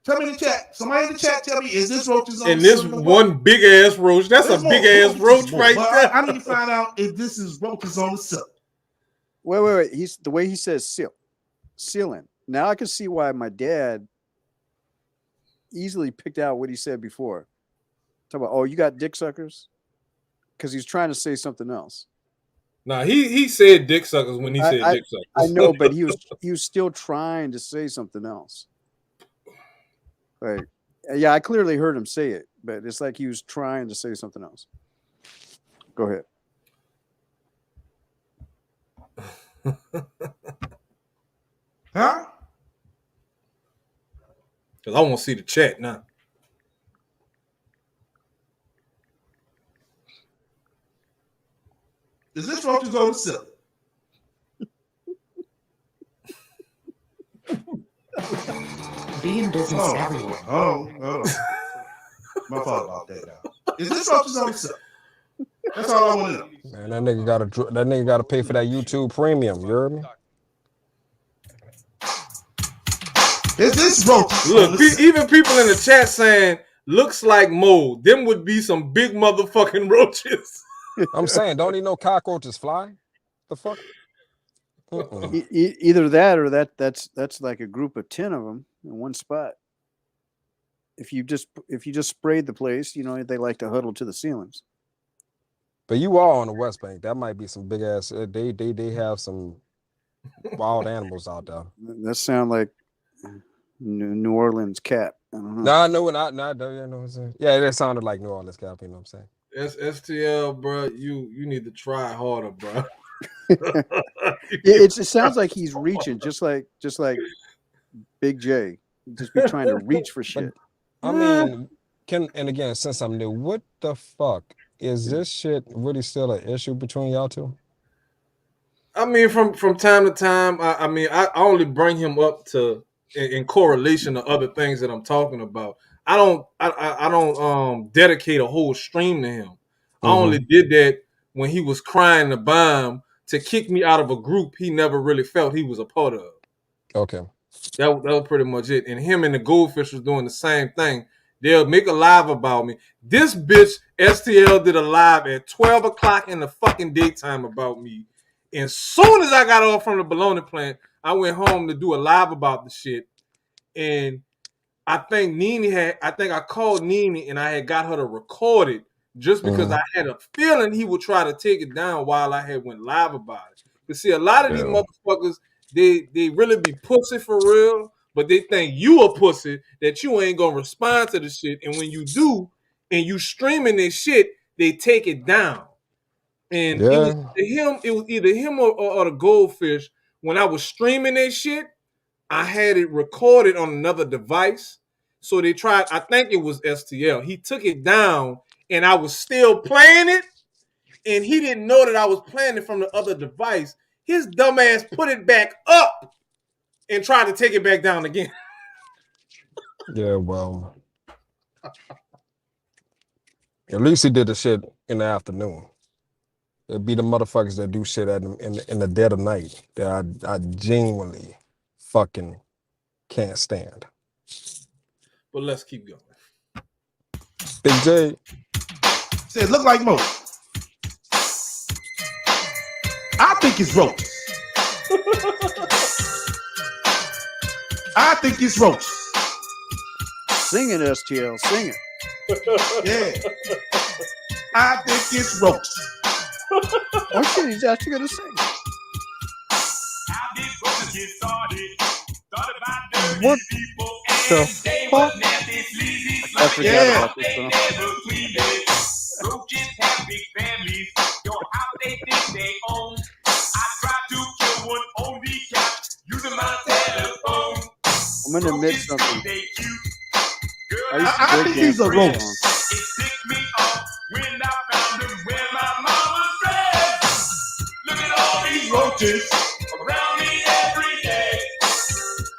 Tell me in the chat. Somebody in the chat tell me, is this roaches on the ceiling? And this one big ass roach. That's a big ass roach right there. I need to find out if this is roaches on the ceiling. Wait. He's the way he says ceiling. Now I can see why my dad easily picked out what he said before. Talk about, oh, you got dick suckers? Because he's trying to say something else. Nah, he said dick suckers when he said dick suckers. I know, but he was still trying to say something else. Like, yeah, I clearly heard him say it, but it's like he was trying to say something else. Go ahead. Huh? Because I want to see the chat now. Is this roaches on the ceiling? Be in business everywhere. Hold on. My fault about that now. Is this roaches on the ceiling? That's all I want to know. Man, that nigga gotta pay for that YouTube premium. You heard me? Is this roaches? Look, even people in the chat saying looks like mold. Them would be some big motherfucking roaches. I'm saying, don't even know cockroaches fly. The fuck? Either that or that's like a group of 10 of them in one spot. If you just sprayed the place, you know, they like to huddle to the ceilings. But you are on the West Bank. That might be some big ass. They have some wild animals out there. That sound like New Orleans cat. I don't know. No, I know not. Yeah, that sounded like New Orleans cat. You know what I'm saying? STL, bro. You need to try harder, bro. It sounds like he's reaching, just like Big J. Just be trying to reach for shit. I mean, and again, since I'm new, what the fuck is this shit really still an issue between y'all two? I mean, from time to time, I only bring him up to in correlation to other things that I'm talking about. I don't dedicate a whole stream to him. Mm-hmm. I only did that when he was crying the bomb to kick me out of a group he never really felt he was a part of. Okay. That was pretty much it. And him and the Goldfish was doing the same thing. They'll make a live about me. This bitch, STL, did a live at 12 o'clock in the fucking daytime about me. And as soon as I got off from the bologna plant, I went home to do a live about the shit. And I think I called Nene and I had got her to record it just because I had a feeling he would try to take it down while I had went live about it. But see, a lot of these motherfuckers, they really be pussy for real, but they think you a pussy that you ain't gonna respond to the shit. And when you do, and you streaming this shit, they take it down. And it was either him or the Goldfish. When I was streaming that shit, I had it recorded on another device. So they tried, I think it was STL. He took it down and I was still playing it. And he didn't know that I was playing it from the other device. His dumb ass put it back up and tried to take it back down again. Yeah, well, at least he did the shit in the afternoon. It'd be the motherfuckers that do shit in the dead of night that I genuinely fucking can't stand. But let's keep going. Big J said, "Look like Mo." I think it's roaches. I think it's roaches. Sing it, STL. Sing it. Yeah. I think it's roaches. Oh shit, he's actually gonna sing. What the fuck? I forgot about this song. Roaches have big families. Yo, how they think they own. I try to kill one only cat using my I'm gonna admit something. I think these are roaches. Look at all these roaches around me every day.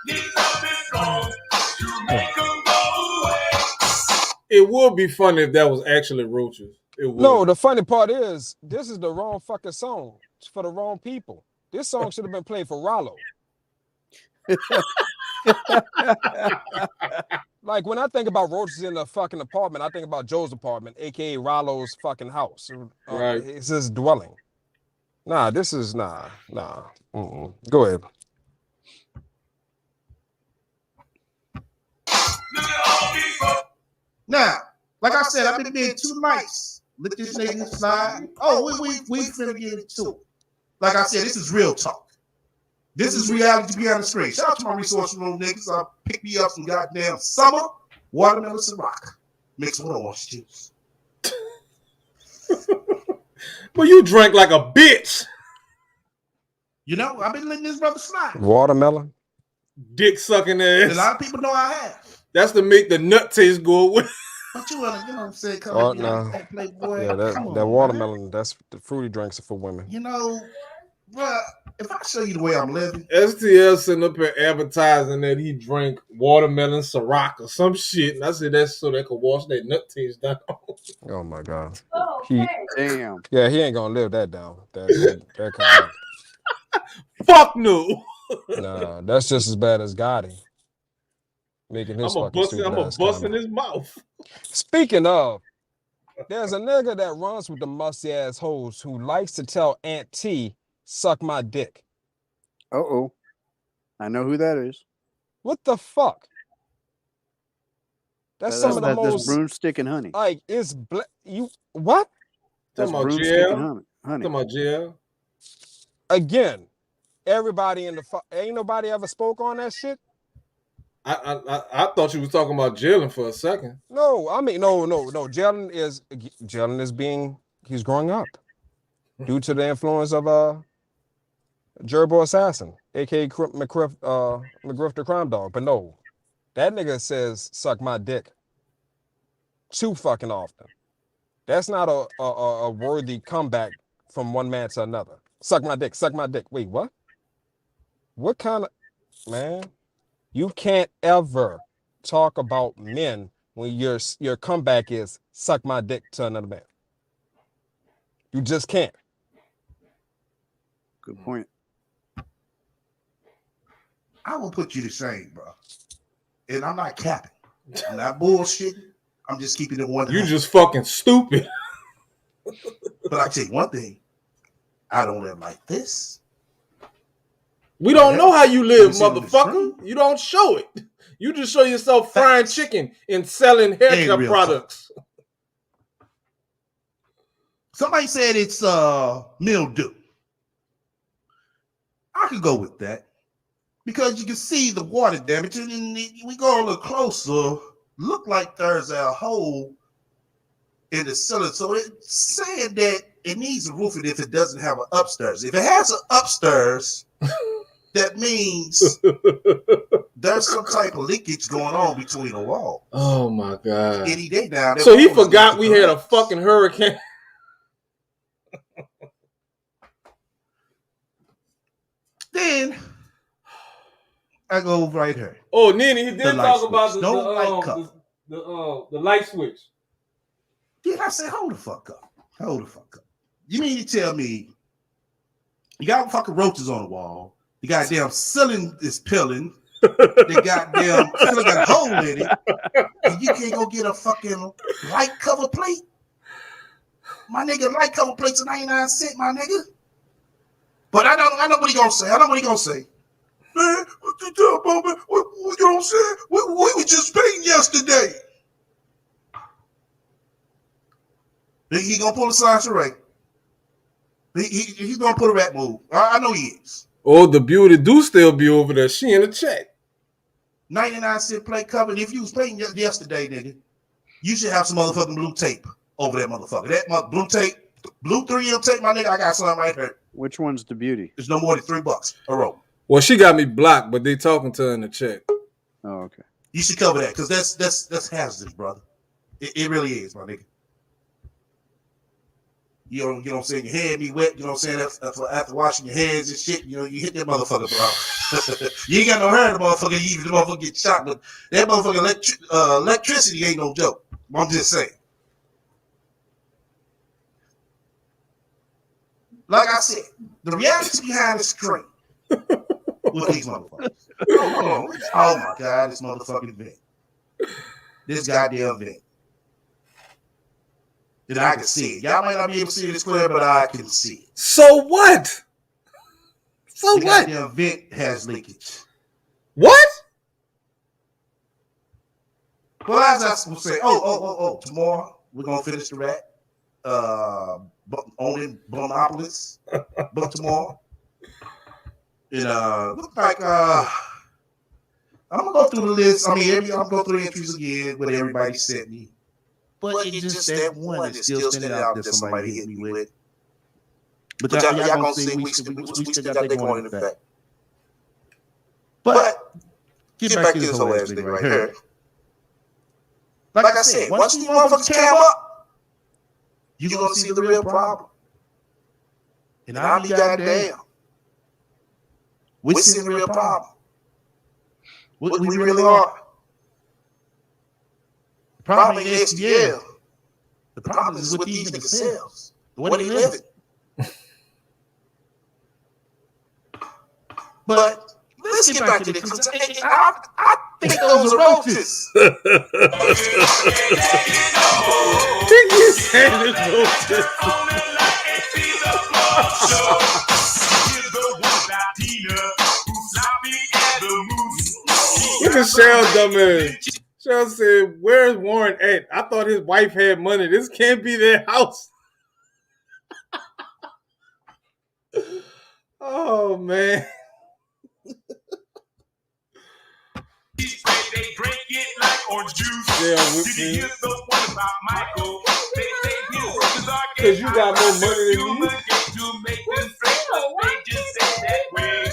Need something strong to make them go away. It would be funny if that was actually roaches. It would. No, the funny part is this is the wrong fucking song for the wrong people. This song should have been played for Rollo. Like when I think about roaches in the fucking apartment, I think about Joe's apartment, aka Rollo's fucking house. Right. It's his dwelling. Nah, this is nah. Go ahead. Now, like I said, I've been being too nice. Let this nigga slide. Oh, we finna get into it. Like I said, this is real talk. This is reality beyond the screen. Shout out to my resource room niggas. Pick me up some goddamn summer watermelon Ciroc mixed with orange juice. But you drank like a bitch. You know, I've been letting this brother slide. Watermelon? Dick sucking ass. A lot of people know I have. That's to make the nut taste go away. But you want to, you know what I'm saying? Come Oh, on, no. Playboy. Yeah, that watermelon, that's the fruity drinks are for women. You know, bruh, if I show you the way I'm living. STL sitting up here advertising that he drank watermelon Ciroc or some shit. And I said that's so they could wash that nut taste down. Oh my God. Damn. Yeah, he ain't gonna live that down. That kind of. Fuck no. Nah, that's just as bad as Gotti. Making his fucking stupid I'm a ass bust in comment. his mouth. Speaking of, there's a nigga that runs with the musty ass hoes who likes to tell Aunt T, suck my dick. Uh-oh. I know who that is. What the fuck? That's some of the most broomstick and honey. Like it's you what? That's Talking about broomstick jail. and honey. Talking about jail. Again, everybody in the ain't nobody ever spoke on that shit. I thought you was talking about jailing for a second. No, I mean no. Jalen is being he's growing up due to the influence of Gerbil Assassin, aka McGriff the Crime Dog. But no, that nigga says suck my dick too fucking often. That's not a worthy comeback from one man to another. Suck my dick, suck my dick. Wait, what? What kind of man? You can't ever talk about men when your comeback is suck my dick to another man. You just can't. Good point. I will put you the same, bro. And I'm not capping. I'm not bullshitting. I'm just keeping it 100. You just fucking stupid. But I tell you one thing. I don't live like this. We don't know how you live, motherfucker. You don't show it. You just show yourself frying chicken and selling haircut products. Somebody said it's mildew. I could go with that. Because you can see the water damage. And we go a little closer. Look like there's a hole in the cellar. So it's saying that it needs a roof if it doesn't have an upstairs. If it has an upstairs, that means there's some type of leakage going on between the walls. Oh my God. Any day now. So he forgot we had a fucking hurricane. Then I go right here. Oh, Nini, he did talk about the light switch. Yeah, I said, hold the fuck up. Hold the fuck up. You mean to tell me you got fucking roaches on the wall? The goddamn ceiling is peeling. The goddamn ceiling got a hole in it. And you can't go get a fucking light cover plate? My nigga, light cover plates are 99 cents, my nigga. But I know what he gonna say. Man, what you talking about, man? What you know what I'm saying? We were just painting yesterday. He gonna pull a Sansaray. He's gonna put a rat move. I know he is. Oh, the beauty do still be over there. She in the chat. 99-cent plate cover. If you was painting yesterday, nigga, you should have some motherfucking blue tape over that motherfucker. That blue tape, blue 3M tape, my nigga, I got some right here. Which one's the beauty? It's no more than $3 a roll. Well, she got me blocked, but they talking to her in the chat. Oh, okay. You should cover that because that's hazardous, brother. It really is, my nigga. You know what I'm saying? Your hand be wet, you know what I'm saying? After washing your hands and shit, you know, you hit that motherfucker, bro. You ain't got no hair in the motherfucker, even the motherfucker get shot, but that motherfucker electricity ain't no joke. I'm just saying. Like I said, the reality behind the screen with these motherfuckers. Oh my God, this motherfucking vent. This goddamn vent. Then I can see it. Y'all might not be able to see this clear, but I can see it. So what? So the what? Goddamn vent has leakage. What? Well, as I will say, tomorrow we're gonna finish the rat. Owning Bomopolis, but tomorrow. And look like I'm gonna go through the list. I mean, I'm gonna go through the entries again, what everybody sent me. But it's just that one is still standing out that somebody hit me with. But y'all gonna see we still got that going in effect. But get back to this whole ass nigga right here. Like I said, once these motherfuckers cam up, you're gonna see the real problem. And I'll be goddamn. We're seeing the real problem. We really are. The problem ain't STL. The problem is with these niggas selves. The way they live it. But let's get back to this. I think those are roaches. Think you said it's roaches. Look at Shell, dumbass. Shell said, "Where's Warren at? I thought his wife had money. This can't be their house." Oh man. They drink it like orange juice. Did you hear the one about Michael? They say his roaches are Because you got more money than me. to make them straight, but they just say that way.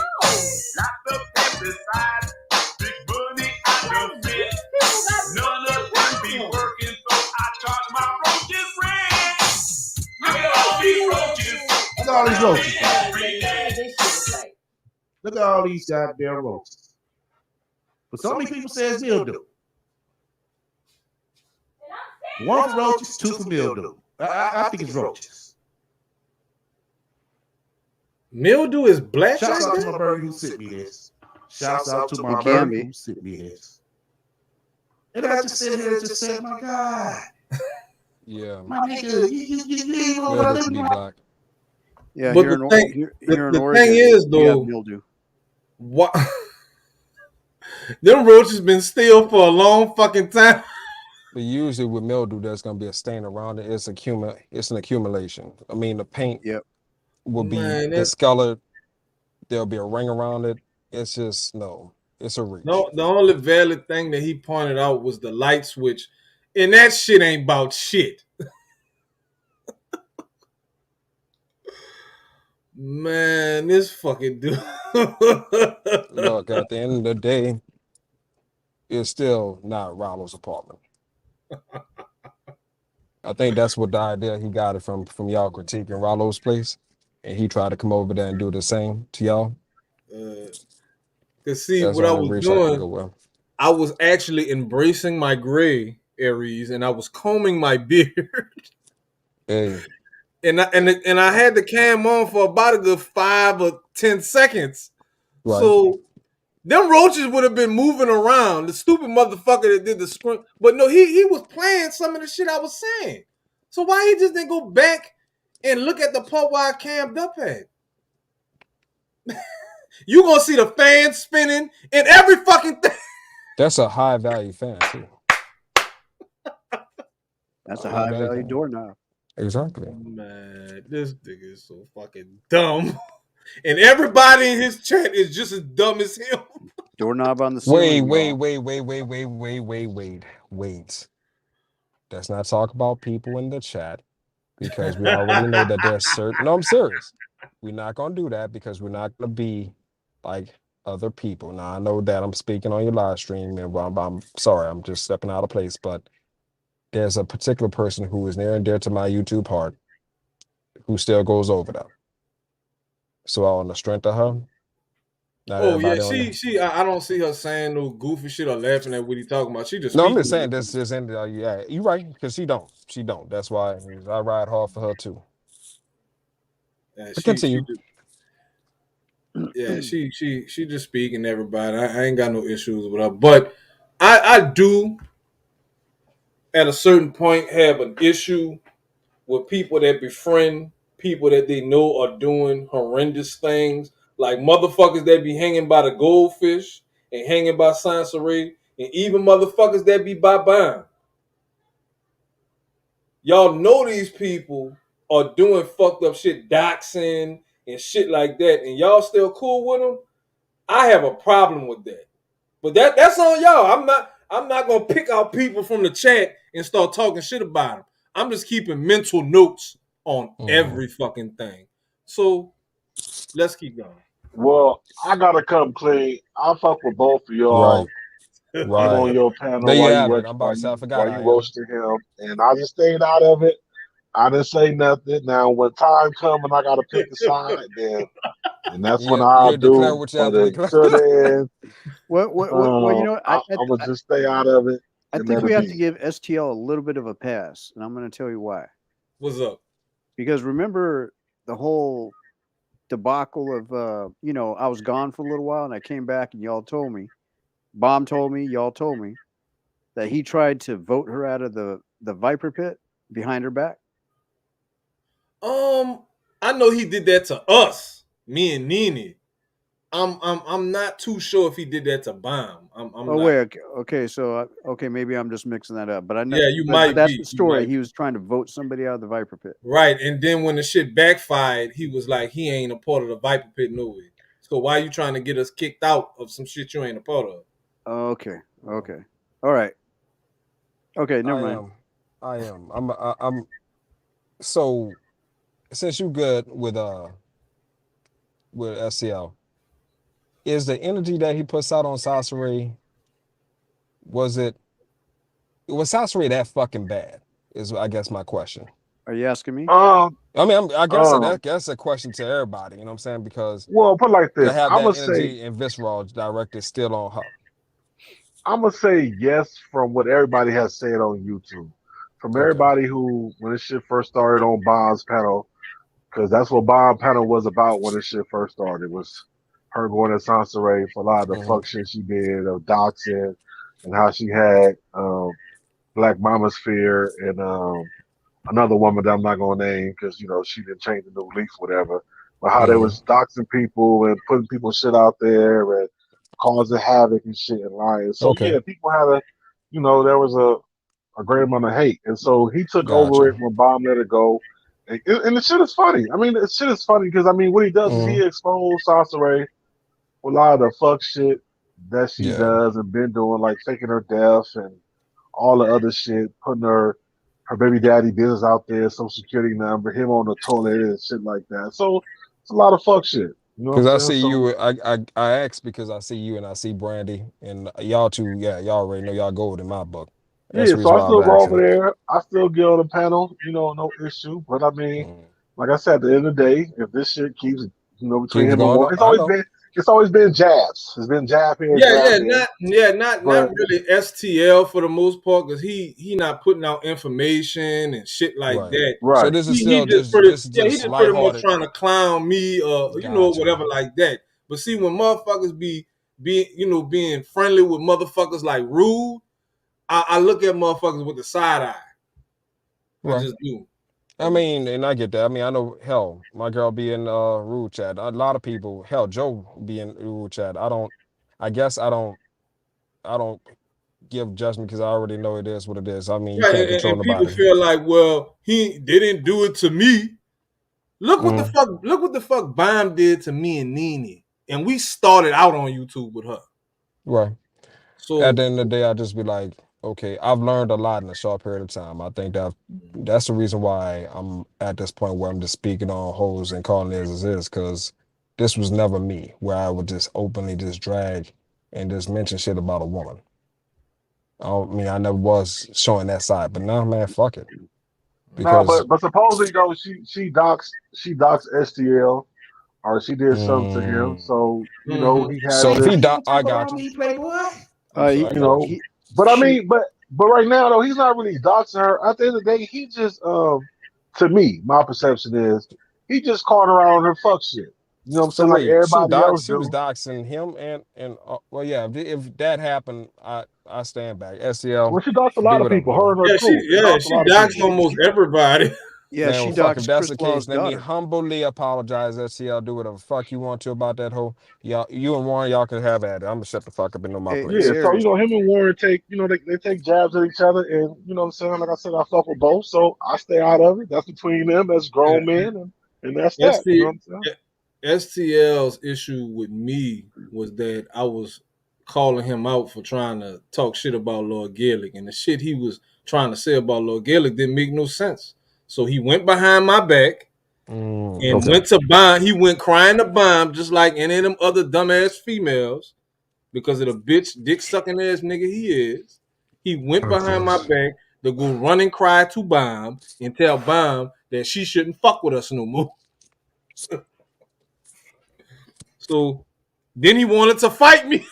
Lots of pesticides, big money out of it. None of them be working, so I charge my roaches rent. Look at all these roaches. Look at all these roaches. Look at all these goddamn roaches. But so many people say it's mildew. One for roaches, two for mildew. I think it's roaches. Mildew is black. Shouts out to my bird who sent me this. Shouts out to my bird who sent me this. And I just sit here and just say, my God. Yeah. My nigga, you know what I live in. Black. Yeah, but here the in thing Oregon, is, though, mildew. What? Them roaches been still for a long fucking time. But usually with mildew, there's gonna be a stain around it. It's an accumulation. I mean, the paint will be discolored. There'll be a ring around it. It's just it's a reach. No, the only valid thing that he pointed out was the light switch, and that shit ain't about shit. Man, this fucking dude. Look, at the end of the day, it's still not Rollo's apartment. I think that's what the idea he got it from y'all critiquing Rollo's place, and he tried to come over there and do the same to y'all. Cause see, that's what I was doing, I was actually embracing my gray Aries, and I was combing my beard. Hey. And I had the cam on for about a good 5 or 10 seconds. Right. So them roaches would have been moving around. The stupid motherfucker that did the screen. But no, he was playing some of the shit I was saying. So why he just didn't go back and look at the part where I cammed up at? You gonna see the fan spinning and every fucking thing. That's a high value fan too. That's a high value doorknob. Exactly. Man, this nigga is so fucking dumb. And everybody in his chat is just as dumb as him. Doorknob on the ceiling. Wait. Let's not talk about people in the chat because we already know that there's certain. No, I'm serious. We're not gonna do that because we're not gonna be like other people. Now I know that I'm speaking on your live stream, and I'm sorry, I'm just stepping out of place, but there's a particular person who is near and dear to my YouTube heart who still goes over them. So on the strength of her, not Oh yeah, everybody on there. I don't see her saying no goofy shit or laughing at what he talking about. She just No, I'm speaking. just saying this just ended. Yeah, you right, because she don't. That's why I ride hard for her too. But continue. She just speaking to everybody. I ain't got no issues with her, but I do at a certain point have an issue with people that befriend people that they know are doing horrendous things, like motherfuckers that be hanging by the goldfish and hanging by Sansaray, and even motherfuckers that be by Bam. Y'all know these people are doing fucked up shit, doxing and shit like that, and y'all still cool with them. I have a problem with that. But that's on y'all. I'm not gonna pick out people from the chat and start talking shit about them. I'm just keeping mental notes on every fucking thing. So let's keep going. Well, I gotta come clean. I fuck with both of Right. y'all. I'm on your There panel you while you have it. I'm about to say I forgot I am. roasting him, and I just stayed out of it. I didn't say nothing. Now, when time comes and I gotta pick a side, then and that's when I'll declare do. what you have But to declare. until then, Well, you know, I'm gonna just stay out of it. I think we have to give STL a little bit of a pass, and I'm going to tell you why. What's up? Because remember the whole debacle of I was gone for a little while and I came back and y'all told me, Bomb told me, y'all told me that he tried to vote her out of the Viper pit behind her back. I know he did that to us, me and Nene. I'm not too sure if he did that to Bomb. I'm Oh not. wait, okay, so maybe I'm just mixing that up, but I know. Yeah, you but might that's be. the story. He was trying to vote somebody out of the Viper pit. Right, and then when the shit backfired, he was like, he ain't a part of the Viper pit no way. So why you trying to get us kicked out of some shit you ain't a part of? Okay, all right. Okay, never mind. I am. I'm. So, since you good with SCL, is the energy that he puts out on Sasori, was Sasori that fucking bad? Is I guess my question. Are you asking me? I mean, I guess that's a question to everybody. You know what I'm saying? Because well, put it like to this, have I'm that gonna energy say, and visceral directed still on her. I'm gonna say yes from what everybody has said on YouTube. From everybody who, when this shit first started on Bomb's panel, because that's what Bomb panel was about when this shit first started, was her going to Sansaray for a lot of the fuck shit she did of doxing and how she had Black Mama Sphere and another woman that I'm not gonna name because she didn't change the new leaf, whatever. But how they was doxing people and putting people's shit out there and causing havoc and shit and lying. So yeah, people had there was a great amount of hate, and so he took over it when Bomb let it go. And the shit is funny. I mean, the shit is funny because I mean, what he does is he exposed Sasha Ray for a lot of the fuck shit that she does and been doing, like faking her death and all the other shit, putting her baby daddy business out there, social security number, him on the toilet and shit like that. So it's a lot of fuck shit. You know what Because I'm I saying? see you, I asked because I see you and I see Brandy and y'all two, y'all already know y'all gold in my book. That's Yeah, the so reason I why I still was go over asking. there. I still get on the panel, no issue. But I mean, like I said, at the end of the day, if this shit keeps, between Keeps him and going Warren, on. I know. it's always been jabs. It's been jab here, jab there. Not But really STL for the most part because he not putting out information and shit like that. So this is He still just just pretty this is he just just pretty much lighthearted. trying to clown me or whatever like that. But see when motherfuckers being friendly with motherfuckers like rude, I look at motherfuckers with the side eye. I Right. just do. I mean, and I get that. I mean, I know, hell, my girl be in rude chat. A lot of people, hell, Joe be in rude chat. I guess I don't give judgment because I already know it is what it is. I mean, you Right, can't control and people nobody. feel like, well, they didn't do it to me. Look what the fuck Bomb did to me and Nene, and we started out on YouTube with her. Right. So At the end of the day, I just be like, okay, I've learned a lot in a short period of time. I think that's the reason why I'm at this point where I'm just speaking on hoes and calling it as it is, because this was never me, where I would just openly just drag and just mention shit about a woman. I mean, I never was showing that side, but now, man, fuck it. Nah, Because but supposedly though she docs STL or she did something to him. So he so has if he this. died, I got you. Playboy. I'm sorry, I got you. But I mean, but right now though, he's not really doxing her. At the end of the day, he just to me, my perception is he just calling her out on her fuck shit. You know what I'm So saying? Like wait, everybody else she was do. doxing him and well, yeah. If that happened, I stand back. SCL, Well, she doxed a do lot of whatever, people. Her brother. and her crew. They doxed a She lot of doxed people. almost everybody. Yeah, Man, she well, fuck. If doxed that's Chris the Law's case, let me daughter. humbly apologize. SCL, do whatever the fuck you want to about that whole. Y'all, you and Warren, y'all can have at it. I'm gonna shut the fuck up and know my place. Yeah, so him and Warren take they take jabs at each other, and you know what I'm saying. Like I said, I fuck with both, so I stay out of it. That's between them as grown men, and that's that. You know what I'm saying? STL's issue with me was that I was calling him out for trying to talk shit about Lord Gillick, and the shit he was trying to say about Lord Gillick didn't make no sense. So he went behind my back and went to bomb. He went crying to bomb just like any of them other dumbass females because of the bitch dick sucking ass nigga he is. He went behind my back to go run and cry to bomb and tell bomb that she shouldn't fuck with us no more. So then he wanted to fight me.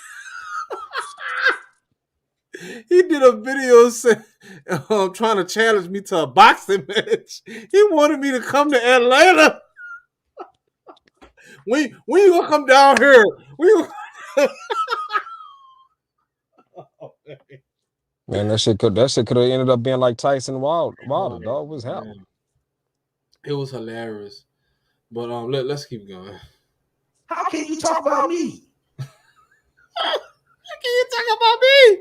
He did a video saying, trying to challenge me to a boxing match. He wanted me to come to Atlanta. When you gonna come down here? Man, that shit could have ended up being like Tyson Wilder, dog. What's happening? It was hilarious. But let's keep going. How can you talk about me? How can you talk about me?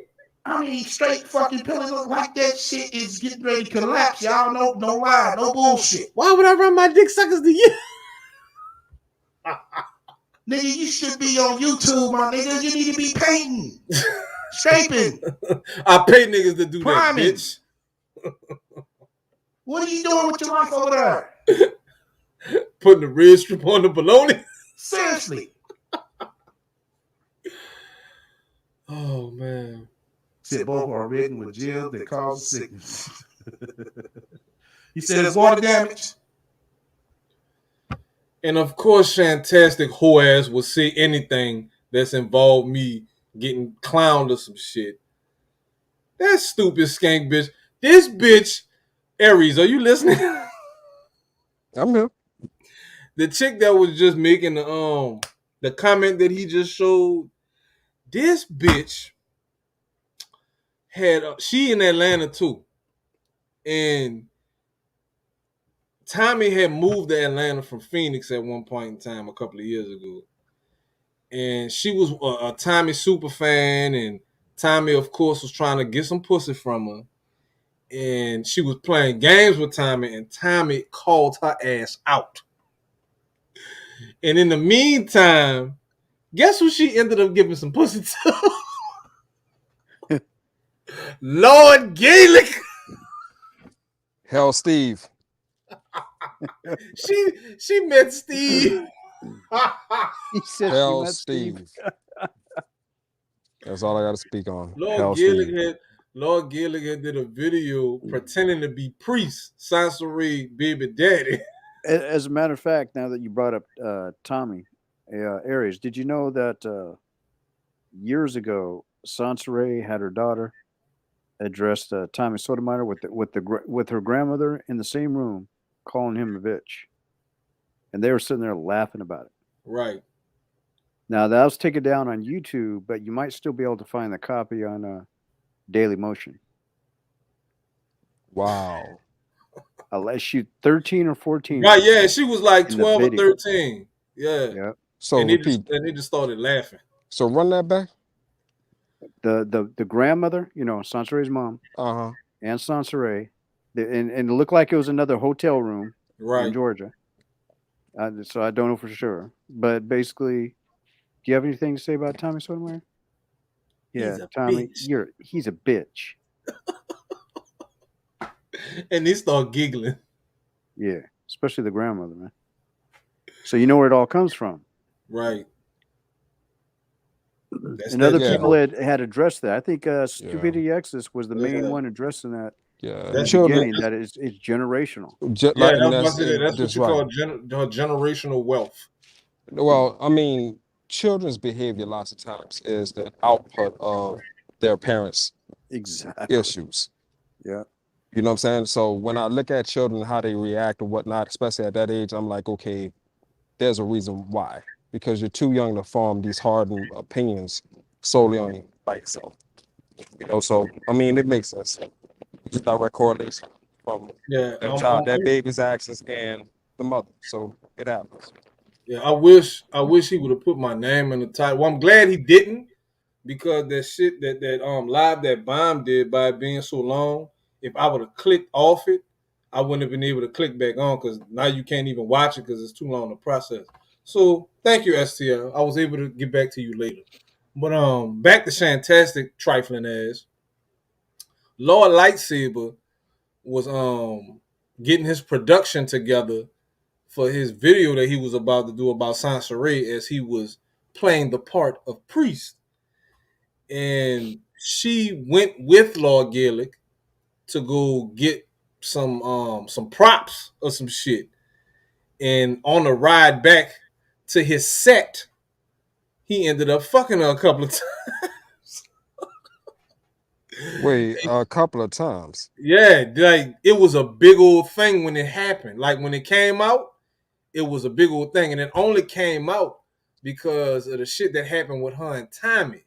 I mean, straight fucking pilling look like that shit is getting ready to collapse. Y'all know, no lie, no bullshit. Why would I run my dick suckers to you? Nigga, you should be on YouTube, my nigga. You need to be painting, shaping. I pay niggas to do priming. that, bitch. What are you doing with your life over there? Putting the red strip on the bologna. Seriously. Oh man. Said both are written with gel that causes sickness. He said it's water damage. And of course, Shantastic whole ass will say anything that's involved me getting clowned or some shit. That stupid skank bitch. This bitch, Aries, are you listening? I'm here. The chick that was just making the comment that he just showed. This bitch had she in Atlanta too, and Tommy had moved to Atlanta from Phoenix at one point in time a couple of years ago. And she was a Tommy super fan, and Tommy, of course, was trying to get some pussy from her. And she was playing games with Tommy, and Tommy called her ass out. And in the meantime, guess who she ended up giving some pussy to? Lord Gaelic. Hell, Steve. She met Steve. He said Hell, she met Steve. That's all I got to speak on. Lord Gaelic had did a video pretending to be priest, Sansaray baby daddy. As a matter of fact, now that you brought up Tommy Aries, did you know that years ago Sansaray had her daughter addressed Tommy Sotomayor with her grandmother in the same room, calling him a bitch, and they were sitting there laughing about it. Right. Now that was taken down on YouTube, but you might still be able to find the copy on Daily Motion. Wow. Unless she 13 or 14. Right, yeah, she was like 12 or 13. Yeah. Yeah. So and they just started laughing. So run that back. The grandmother, Sansaray's mom, and Sansaray, and it looked like it was another hotel room right in Georgia. So I don't know for sure, but basically, do you have anything to say about Tommy Sotomayor? Yeah, Tommy, he's a bitch. And they start giggling. Yeah, especially the grandmother, man. So you know where it all comes from. Right. That's And other that. people had addressed that. I think Stupidity X's was the main Yeah. one addressing that. Yeah, in the children. beginning, that it's generational. Yeah, And that's what that's you right. call generational wealth. Well, I mean, children's behavior lots of times is the output of their parents' Exactly. issues. Yeah. You know what I'm saying? So when I look at children, how they react and whatnot, especially at that age, I'm like, okay, there's a reason why. Because you're too young to form these hardened opinions solely on you by yourself. You know, so I mean, it makes sense. It's a direct correlation from Yeah, that baby's actions and the mother. So it happens. yeah. I wish he would have put my name in the title. Well, I'm glad he didn't, because that shit that live that Bomb did by it being so long. If I would have clicked off it, I wouldn't have been able to click back on, because now you can't even watch it because it's too long to process. So thank you, STL. I was able to get back to you later. But back to Shantastic trifling ass. Lord Lightsaber was getting his production together for his video that he was about to do about Sansaray, as he was playing the part of priest. And she went with Lord Gaelic to go get some props or some shit. And on the ride back to his set, he ended up fucking her a couple of times. Wait, a couple of times. Yeah, like it was a big old thing when it happened. Like when it came out, it was a big old thing, and it only came out because of the shit that happened with her and Tommy.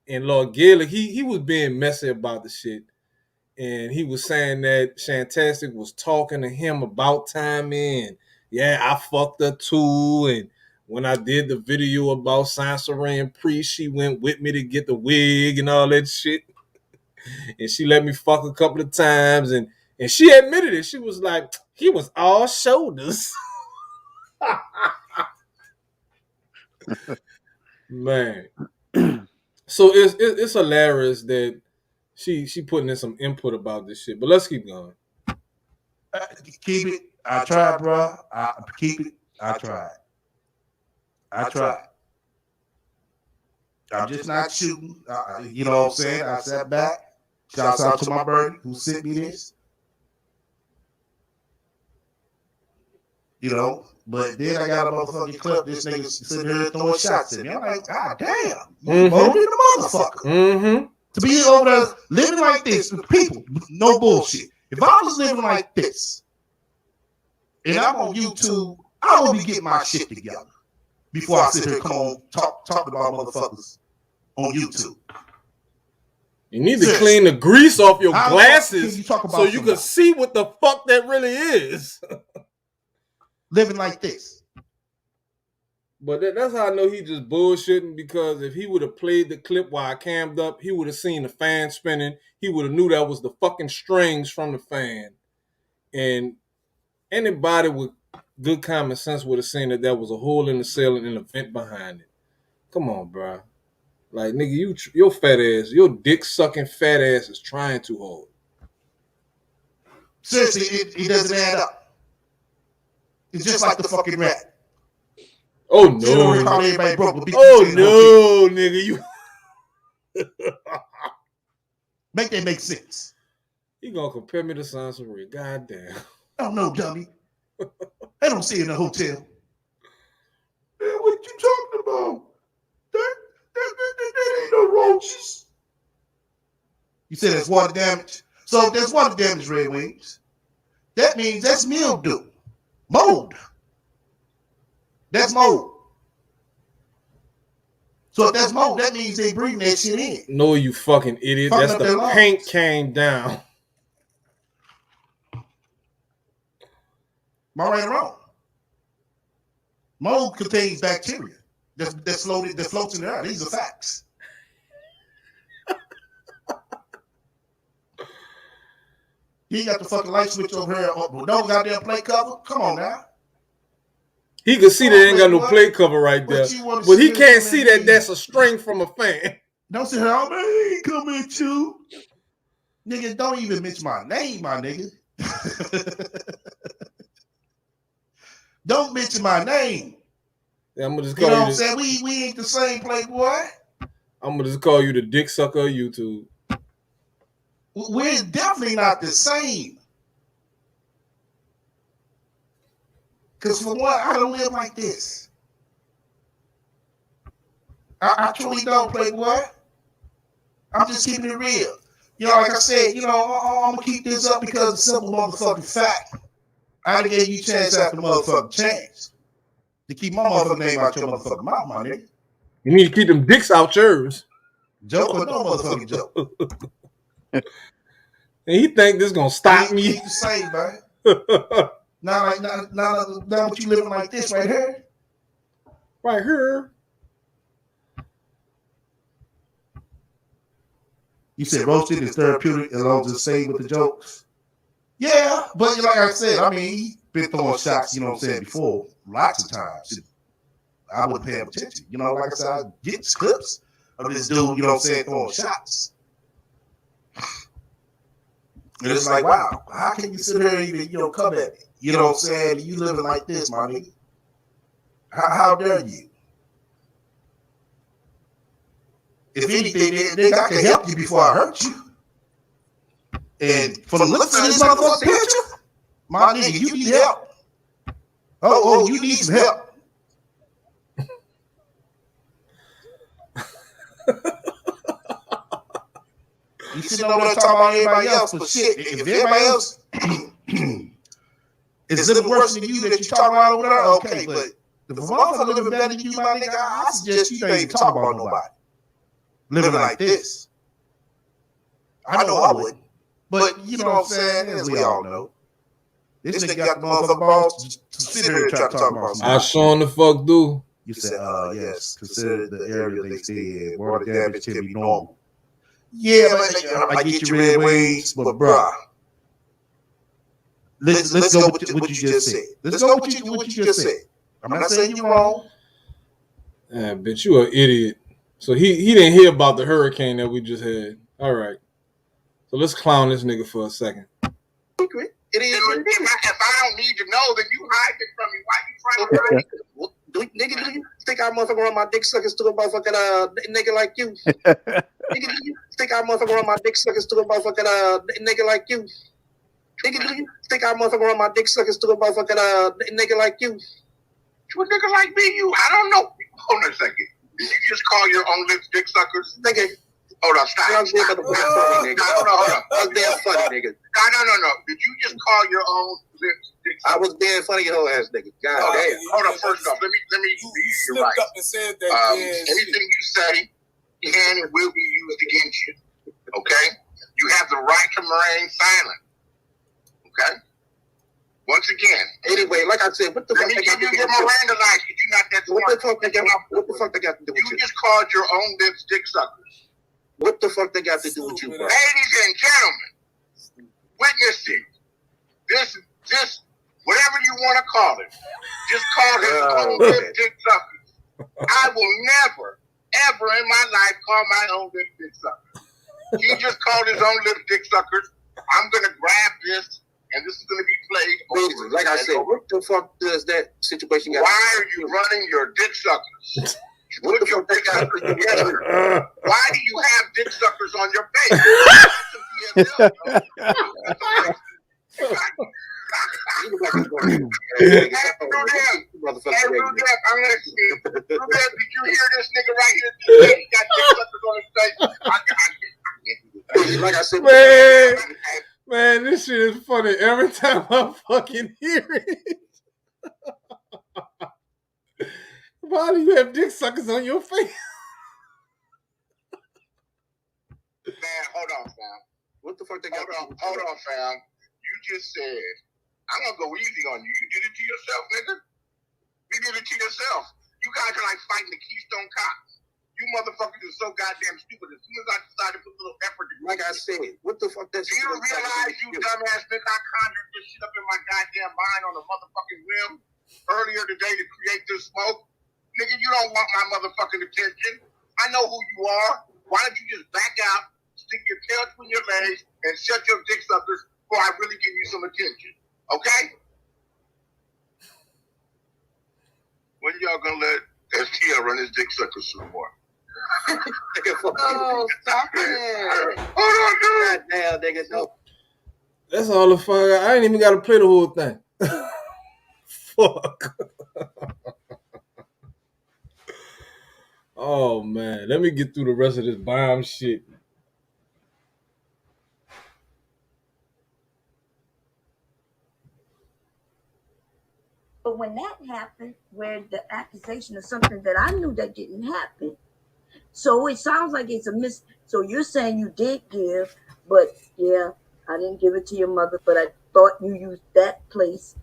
And Lord Gaelic, he was being messy about the shit, and he was saying that Shantastic was talking to him about Tommy, and yeah, I fucked her too, and when I did the video about Sansaray and Priest, she went with me to get the wig and all that shit. And she let me fuck a couple of times, and she admitted it. She was like, he was all shoulders. Man. So it's hilarious that she putting in some input about this shit. But let's keep going. Keep it. I tried, bro. Keep it. I tried. I'm just not shooting. You know what I'm saying? I sat back. Shouts out to my birdie who sent me this. You know, but then I got a motherfucking clip. This nigga sitting here throwing shots at me. I'm like, God damn, you bold in the motherfucker. Mm-hmm. To be over there living like this with people, no bullshit. If I was living like this, and I'm on YouTube, I would be getting my shit together before I sit here come on talk about motherfuckers on YouTube. You need to clean the grease off your glasses so you somebody can see what the fuck that really is. Living like this. But that's how I know he just bullshitting, because if he would have played the clip while I cammed up, he would have seen the fan spinning. He would have knew that was the fucking strings from the fan. And anybody with good common sense would have seen that there was a hole in the ceiling and a vent behind it. Come on, bro. Like, nigga, your fat ass, your dick sucking fat ass is trying too hard. Seriously, it doesn't add up. It's just like the fucking rat. Oh no! Everybody broke, oh no, nigga, you make that make sense. You gonna compare me to Sansaray? God damn! Oh no, dummy. I don't see it in a hotel. Man, what you talking about? There ain't no roaches. You said there's water damage. So if there's water damage, Red Wings, that means that's mildew, mold. That's mold. So if that's mold, that means they breathing that shit in. No, you fucking idiot. That's the paint came down. Am I right or wrong? Mold contains bacteria that floats in the air. These are facts. He got the fucking light switch over here. No goddamn plate cover. Come on now. He can see there ain't got no plate cover right there, but he can't see that that's a string from a fan. Don't say, "Oh man, he ain't come at you." Nigga, don't even mention my name, my nigga. Don't mention my name. Yeah, I'm gonna just You call know you. what I'm saying? We ain't the same, Playboy. I'm gonna just call you the dick sucker of YouTube. We're definitely not the same. Because for one, I don't live like this. I truly don't, Playboy. I'm just keeping it real. You know, like I said, you know, I'm gonna keep this up because of simple motherfucking fact. I done gave you chance after motherfucking chance to keep my motherfucking name out your motherfucking mouth, my nigga. You need to keep them dicks out yours. Joke or no motherfucking joke. And he think this gonna stop me. Ain't the same, man. Not what you living like this right here. Right here. You said roasted is therapeutic as long as it's staying with the jokes. Yeah, but like I said, I mean, he's been throwing shots, you know what I'm saying, before, lots of times. I wouldn't pay him attention. You know, like I said, I get clips of this dude, you know what I'm saying, throwing shots. And it's like, wow, how can you sit here and even, you know, come at me? You know what I'm saying? You living like this, my nigga. How dare you? If anything, nigga, I can help you before I hurt you. And from the looks of this motherfucking picture, my nigga, you need help. Oh, you need some help. You sitting over there talking about everybody else, but shit, if everybody else is living worse than you that you talking about over there, okay, but if a motherfucker living better than you, my nigga, I suggest you don't even talk about nobody living like this. I know I wouldn't, but you know what I'm saying, as we all know, this nigga got the motherfucking balls to sit here and try to talk about somebody. I sure the fuck do. You said, yes, consider the area they stay in. Water damage can be normal. Yeah, I get your red wings, but bruh, let's go with what you just said. Let's go with what you just said. I'm not saying you're wrong. Yeah, bitch, you an idiot. So he didn't hear about the hurricane that we just had. All right. So let's clown this nigga for a second. It is. If I don't need to know, then you hide it from me. Why you trying to hide it? Nigga, do you think I motherfucker run my dick suckers to a motherfucking nigga like you? Nigga, do you think I motherfucker run my dick suckers to a motherfucking nigga like you? Nigga, do you think I motherfucker run my dick suckers to a motherfucking nigga like you? To a nigga like me, you? I don't know. Hold on a second. Did you just call your own lips dick suckers? Nigga. Hold on, stop. Hold on. I was being funny, nigga. No. Did you just call your own lips dick suckers? I was being funny, your whole ass nigga. God damn. Hold on, first off, let me you're right. Up and said that, anything you say can and will be used against you. Okay? You have the right to remain silent. Okay? Once again. Anyway, like I said, what the fuck? Let me give you your Miranda rights because you're not that smart. What the fuck they got to do with you? You just called your own lips dick suckers. What the fuck they got to do with you, bro? Ladies and gentlemen, witnesses, this, whatever you want to call it, just call his own lip dick suckers. I will never, ever in my life call my own lip dick suckers. He just called his own lip dick suckers. I'm going to grab this, and this is going to be played over. Like I said, what the fuck does that situation got? Why are you running your dick suckers? What your dick out for together? Why do you have dick suckers on your face? Did you hear this nigga right here? He got dick suckers on his face. Like I said, man, this shit is funny every time I fucking hear it. Why do you have dick suckers on your face? Man, hold on, fam. What the fuck they got? Hold on, fam. You just said, I'm gonna go easy on you. You did it to yourself, nigga. You did it to yourself. You guys are like fighting the Keystone Cops. You motherfuckers are so goddamn stupid. As soon as I decided to put a little effort into it. Like I said, what the fuck that shit? Do you realize, you dumbass nigga, I conjured this shit up in my goddamn mind on a motherfucking whim earlier today to create this smoke? Nigga, you don't want my motherfucking attention. I know who you are. Why don't you just back out, stick your tail between your legs, and shut your dick suckers before I really give you some attention? Okay? When y'all gonna let his dick suckers some more. Oh, stop it. Oh, no, God damn, nigga, no. That's all the fuck. I ain't even got to play the whole thing. Fuck. Oh man, let me get through the rest of this bomb shit. But when that happened, where the accusation of something that I knew that didn't happen, so it sounds like it's a miss. So you're saying you did give, but yeah, I didn't give it to your mother, but I thought you used that place.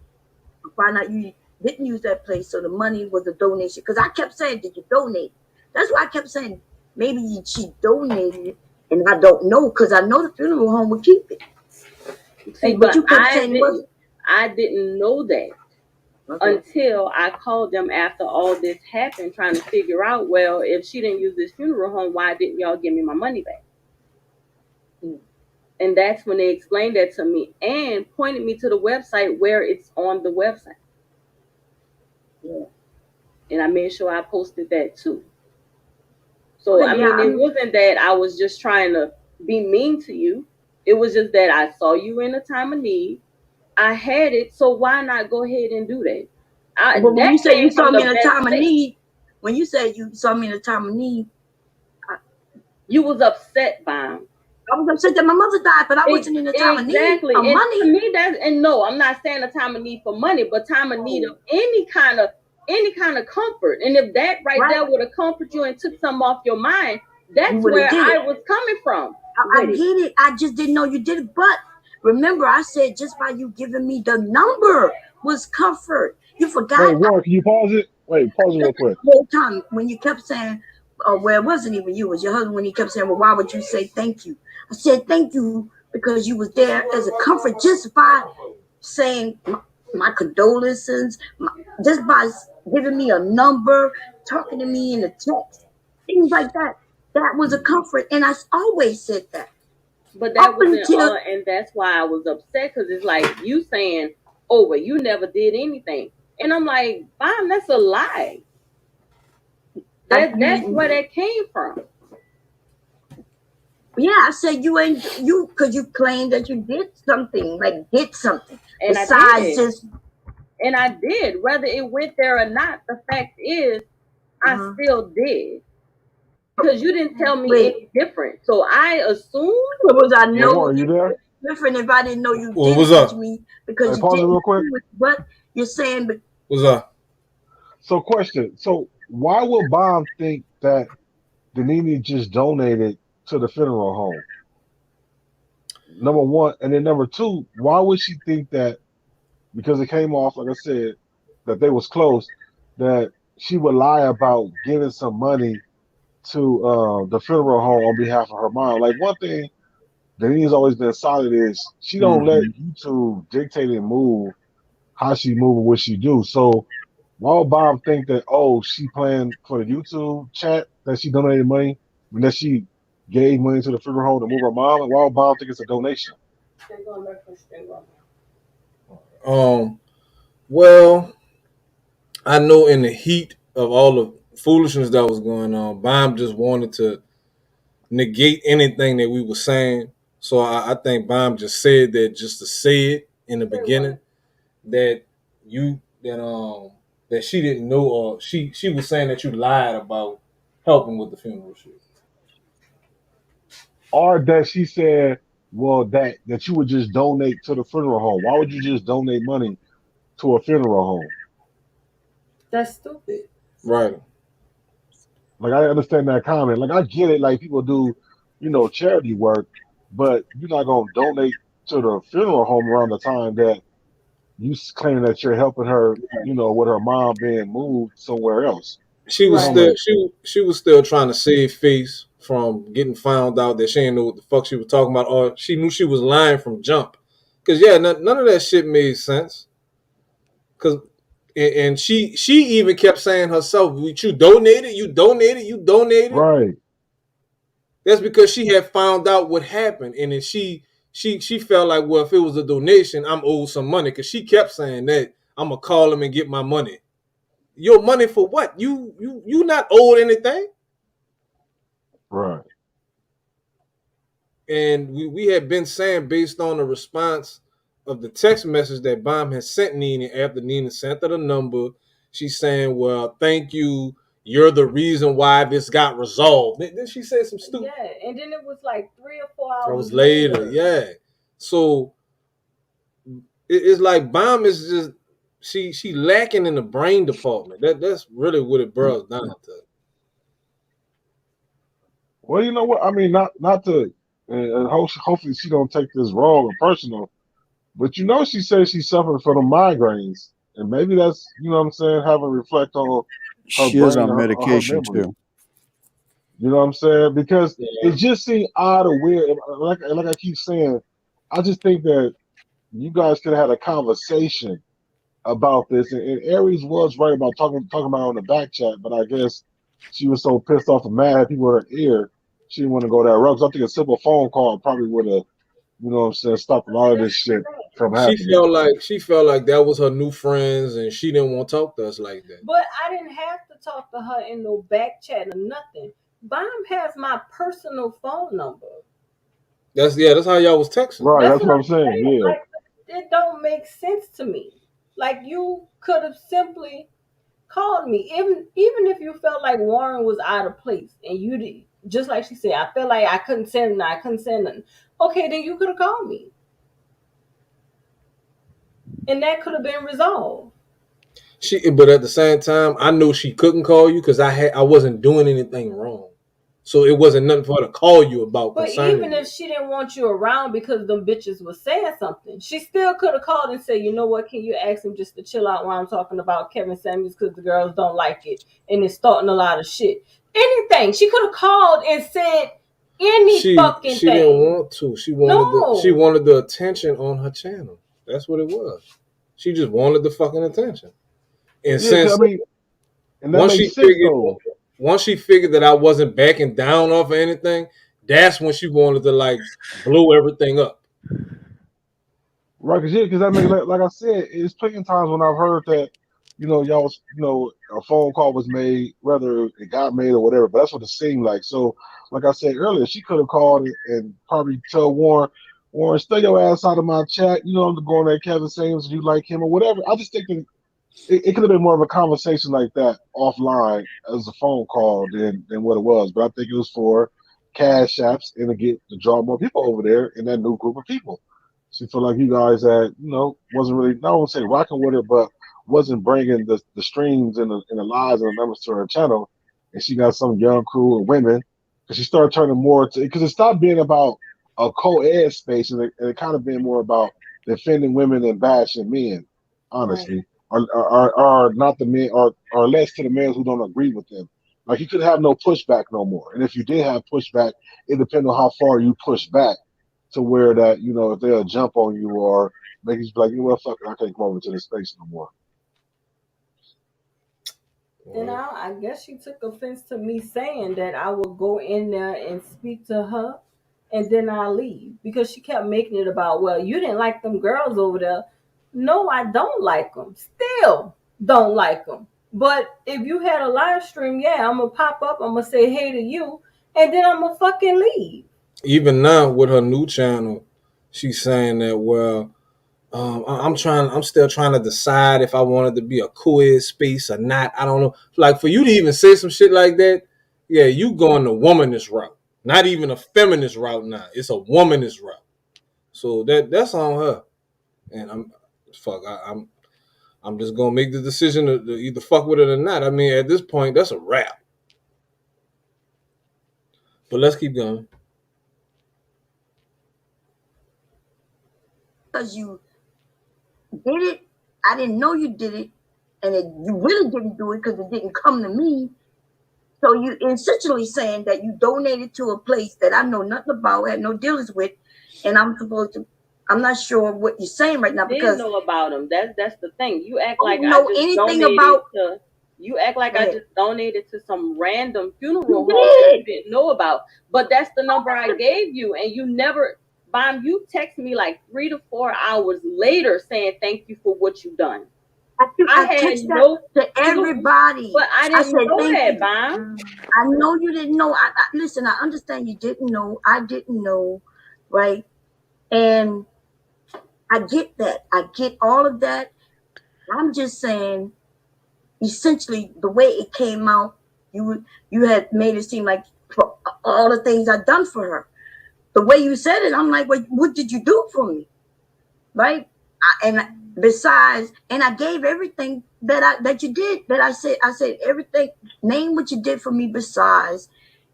Find out you didn't use that place, so the money was a donation. Because I kept saying, "Did you donate?" That's why I kept saying maybe she donated it, and I don't know because I know the funeral home would keep it. See, but you kept saying I didn't know that until I called them after all this happened, trying to figure out, well, if she didn't use this funeral home, why didn't y'all give me my money back? And that's when they explained that to me and pointed me to the website where it's on the website. Yeah. And I made sure I posted that too. So, I mean, it wasn't that I was just trying to be mean to you. It was just that I saw you in a time of need. I had it, so why not go ahead and do that? But when you say you saw me in a time of need, when you said you saw me in a time of need, you was upset, Bomb. I was upset that my mother died, but I wasn't in a time of need. Exactly. Of And money. to me, and no, I'm not saying a time of need for money, but time of need of any kind of comfort. And if that right there would have comforted you and took some off your mind, that's where I was coming from. I get it. I just didn't know you did it. But remember, I said just by you giving me the number was comfort. You forgot. Wait, Warren, can you pause it? Wait, pause it real quick. The whole time when you kept saying, well, it wasn't even you, it was your husband when he kept saying, well, why would you say thank you? I said thank you because you was there as a comfort just by saying my condolences, just by giving me a number, talking to me in the text, things like that. That was a comfort, and I always said that. But that wasn't and that's why I was upset, because it's like you saying, oh, but you never did anything. And I'm like, Bomb, that's a lie. That's where that came from. Yeah, I said you because you claimed that you did something, And besides just. And I did, whether it went there or not. The fact is, I still did, because you didn't tell me any different. So I assumed. Was I know Warren, you there? Different if I didn't know you Well, did what's it up? to me because you pause it didn't real quick. do it, but you're saying. But what's up? So, question. So, why would Bomb think that Denini just donated to the funeral home? Number one, and then number two, why would she think that because it came off, like I said, that they was close, that she would lie about giving some money to the funeral home on behalf of her mom? Like, one thing Denini's always been solid is she don't let YouTube dictate and move how she move and what she do. So why would Bob think that, oh, she planned for the YouTube chat that she donated money and that she gave money to the funeral home to move her mom? And why would Bob think it's a donation? Well, I know in the heat of all the foolishness that was going on, Bomb just wanted to negate anything that we were saying. So I think Bomb just said that just to say it in the beginning, that that she didn't know, or she was saying that you lied about helping with the funeral shit. Or that she said, well, that you would just donate to the funeral home. Why would you just donate money to a funeral home? That's stupid. Right. Like, I understand that comment. Like, I get it. Like, people do, charity work, but you're not going to donate to the funeral home around the time that you claim that you're helping her, with her mom being moved somewhere else. She was she was still trying to save face from getting found out that she didn't know what the fuck she was talking about, or she knew she was lying from jump. Cause none of that shit made sense. Cause and she even kept saying herself, you donated. Right. That's because she had found out what happened, and then she felt like, well, if it was a donation, I'm owed some money. Cause she kept saying that I'm gonna call him and get my money. your money for what? You not owed anything. Right. And we had been saying, based on the response of the text message that Bomb had sent Nina after Nina sent her the number, she's saying, well, thank you. You're the reason why this got resolved. Then she said some stupid. Yeah, and then it was like 3 or 4 It hours was later. Yeah. So it's like Bomb is just she lacking in the brain department. That's really what it boils down to. Well, you know what? I mean, not to, and hopefully she don't take this wrong or personal, but you know, she says she's suffering from the migraines, and maybe that's, you know what I'm saying, having reflect on her She is brain on or her medication memory. too. You know what I'm saying? Because Yeah. it just seemed odd or weird. And like I keep saying, I just think that you guys could have had a conversation about this. And Aries was right about talking about it on the back chat, but I guess she was so pissed off and mad at people in her ear, she didn't want to go that route. 'Cause I think a simple phone call probably would have, you know what I'm saying, stopped a lot of this shit from happening. She felt like that was her new friends, and she didn't want to talk to us like that. But I didn't have to talk to her in no back chat or nothing. Bomb has my personal phone number. That's how y'all was texting. Right, that's what I'm saying. Yeah. Like, it don't make sense to me. Like, you could have simply called me, even if you felt like Warren was out of place, and you did, just like she said, I felt like I couldn't send nothing. Okay, then you could have called me, and that could have been resolved. But at the same time, I knew she couldn't call you because I wasn't doing anything wrong, so it wasn't nothing for her to call you about. But even if she didn't want you around because them bitches was saying something, she still could have called and said, you know what, can you ask him just to chill out while I'm talking about Kevin Samuels because the girls don't like it and it's starting a lot of shit. Anything. She could have called and said fucking she thing. didn't want to. She wanted the attention on her channel. That's what it was. She just wanted the fucking attention. And Yeah, since I mean, and that makes sense though. once she figured that I wasn't backing down off of anything, that's when she wanted to like blow everything up. Right, because I mean, like I said, it's plenty of times when I've heard that, you know, y'all was, you know, a phone call was made, whether it got made or whatever, but that's what it seemed like. So, like I said earlier, she could have called and probably tell Warren, stay your ass out of my chat. You know, I'm going at Kevin Samuels if you like him or whatever. I just think that it could have been more of a conversation like that offline as a phone call than what it was. But I think it was for cash apps and to draw more people over there in that new group of people. She felt like you guys had, you know, wasn't really, I won't say rocking with her, but wasn't bringing the streams and the lives and the numbers to her channel. And she got some young crew of women. Because she started turning more to, because it stopped being about a co-ed space and it kind of been more about defending women and bashing men, honestly. Are not the men, are less to the men who don't agree with them. Like you could have no pushback no more. And if you did have pushback, it depends on how far you push back to where that, you know, if they'll jump on you or make you be like, you know what, fuck it, I can't come over to this space no more. And I guess she took offense to me saying that I would go in there and speak to her and then I'll leave because she kept making it about, well, you didn't like them girls over there. No, I don't like them. Still don't like them. But if you had a live stream, yeah, I'm going to pop up, I'm going to say hey to you, and then I'm going to fucking leave. Even now with her new channel, she's saying that, well, I'm still trying to decide if I wanted to be a co-ed space or not. I don't know. Like for you to even say some shit like that, yeah, you going the womanist route, not even a feminist route now. It's a womanist route. So that's on her. And I'm just gonna make the decision to either fuck with it or not. I mean, at this point, that's a wrap. But let's keep going. Because you did it, I didn't know you did it, and you really didn't do it because it didn't come to me. So you essentially saying that you donated to a place that I know nothing about, had no dealings with, and I'm not sure what you're saying right now because didn't know about them. That's the thing. You act like know I just anything donated about. To. You act like I just donated to some random funeral home did. that you didn't know about. But that's the number I gave you, and you never. Bomb, you text me like 3 to 4 hours later saying thank you for what you done. I had text that no to everybody. but I I didn't said, know thank that, you. Bomb. I know you didn't know. Listen, I understand you didn't know. I didn't know, right? And I get that. I get all of that. I'm just saying, essentially, the way it came out, you had made it seem like for all the things I've done for her. The way you said it, I'm like, well, what did you do for me, right? And besides, and I gave everything that you did. That I said everything. Name what you did for me besides.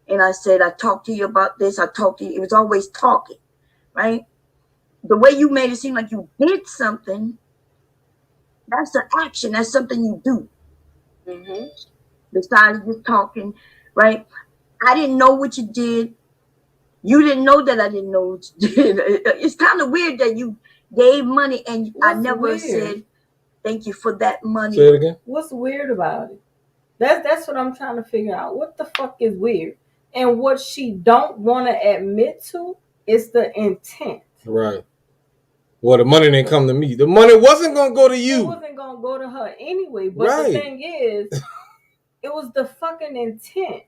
And I said, I talked to you about this. I talked to you. It was always talking, right? The way you made it seem like you did something, that's an action. That's something you do. Mm-hmm. Besides just talking, right? I didn't know what you did. You didn't know that I didn't know what you did. It's kind of weird that you gave money and I What's never weird? said thank you for that money. Say it again. What's weird about it? That's what I'm trying to figure out. What the fuck is weird? And what she don't want to admit to is the intent. Right. Well, the money didn't come to me. The money wasn't gonna go to you. It wasn't gonna go to her anyway. But Right. the thing is, it was the fucking intent.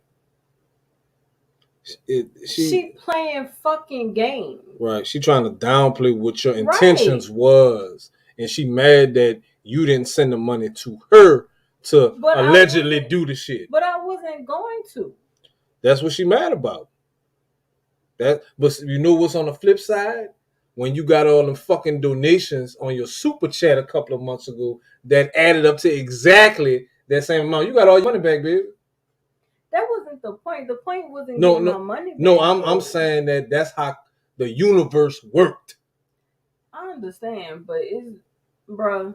She playing fucking games. Right. She trying to downplay what your intentions was. And she mad that you didn't send the money to her to allegedly do the shit. But I wasn't going to. That's what she mad about. But you know what's on the flip side? When you got all them fucking donations on your super chat a couple of months ago that added up to exactly that same amount. You got all your money back, baby. That wasn't the point. The point wasn't getting my money back. No, I'm saying that's how the universe worked. I understand, but it's, bro,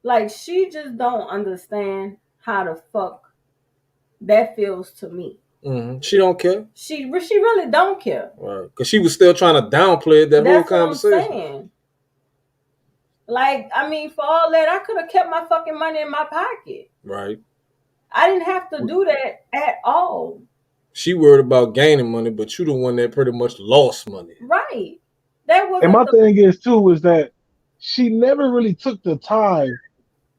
like she just don't understand how the fuck that feels to me. Mm-hmm. She don't care. She really don't care. Right, because she was still trying to downplay that whole conversation. What I'm saying. Like, I mean, for all that, I could have kept my fucking money in my pocket. Right. I didn't have to do that at all. She worried about gaining money, but you the one that pretty much lost money. Right. That was. And my thing is too is that she never really took the time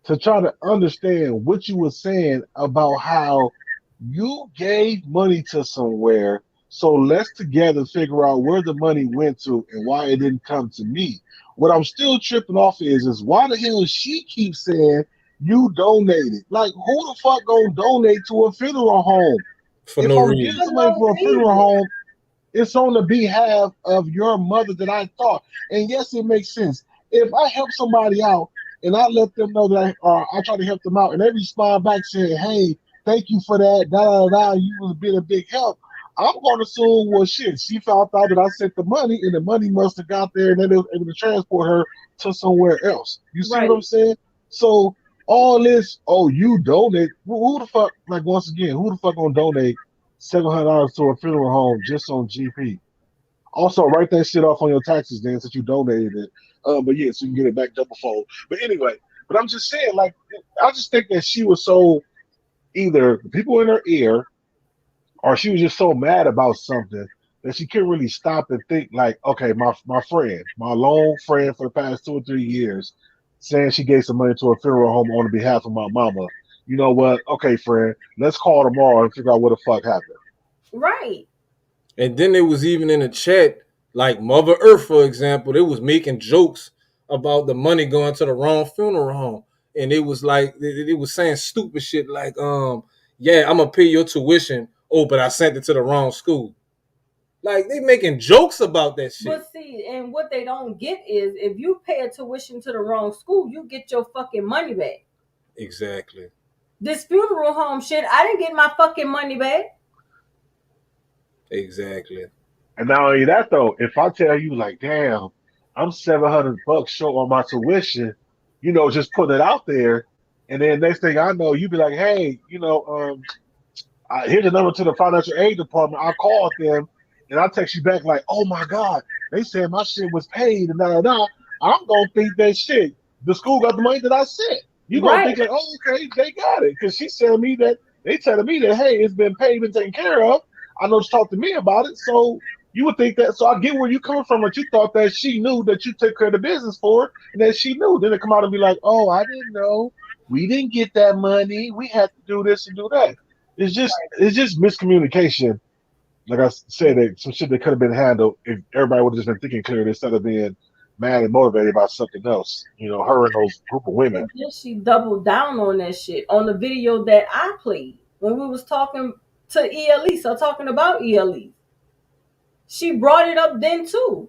to try to understand what you were saying about how you gave money to somewhere. So let's together figure out where the money went to and why it didn't come to me. What I'm still tripping off is why the hell she keeps saying you donated? Like, who the fuck gonna donate to a funeral home? For if no I'm reason. giving somebody for a funeral home, it's on the behalf of your mother that I thought. And yes, it makes sense. If I help somebody out and I let them know that I try to help them out and they respond back saying, hey, thank you for that, you was being a big help, I'm going to assume, well, shit, she found out that I sent the money and the money must have got there and then they was able to transport her to somewhere else. You see what I'm saying? So all this, oh, you donate, who the fuck, like once again, who the fuck gonna donate $700 to a funeral home just on GP? Also, write that shit off on your taxes then since you donated it. But yeah, so you can get it back double fold. But anyway, but I'm just saying, like, I just think that she was so either the people in her ear or she was just so mad about something that she couldn't really stop and think, like, okay, my friend, my lone friend for the past 2 or 3 years, saying she gave some money to a funeral home on behalf of my mama. You know what? Okay, friend, let's call tomorrow and figure out what the fuck happened. Right. And then it was even in the chat, like Mother Earth, for example, they was making jokes about the money going to the wrong funeral home. And it was like, it was saying stupid shit like, yeah, I'm going to pay your tuition. Oh, but I sent it to the wrong school. Like, they making jokes about that shit. But see, and what they don't get is if you pay a tuition to the wrong school, you get your fucking money back. Exactly. This funeral home shit, I didn't get my fucking money back. Exactly. And not only that though, if I tell you like, damn, I'm $700 short on my tuition, you know, just putting it out there, and then next thing I know, you be like, hey, you know, here's the number to the financial aid department. I called them, and I text you back like, oh my god, they said my shit was paid and I'm gonna think that shit. The school got the money that I sent. You gonna think like, oh okay, they got it because she's telling me that hey, it's been paid and taken care of. I know she talked to me about it, so You would think that. So I get where you coming from, but you thought that she knew that you took care of the business for her, and that she knew. Then they come out and be like, "Oh, I didn't know. We didn't get that money. We had to do this and do that." It's just miscommunication. Like I said, some shit that could have been handled if everybody would have just been thinking clearly instead of being mad and motivated about something else. You know, her and those group of women. And then she doubled down on that shit on the video that I played when we was talking to ELE, so talking about ELE. She brought it up then too.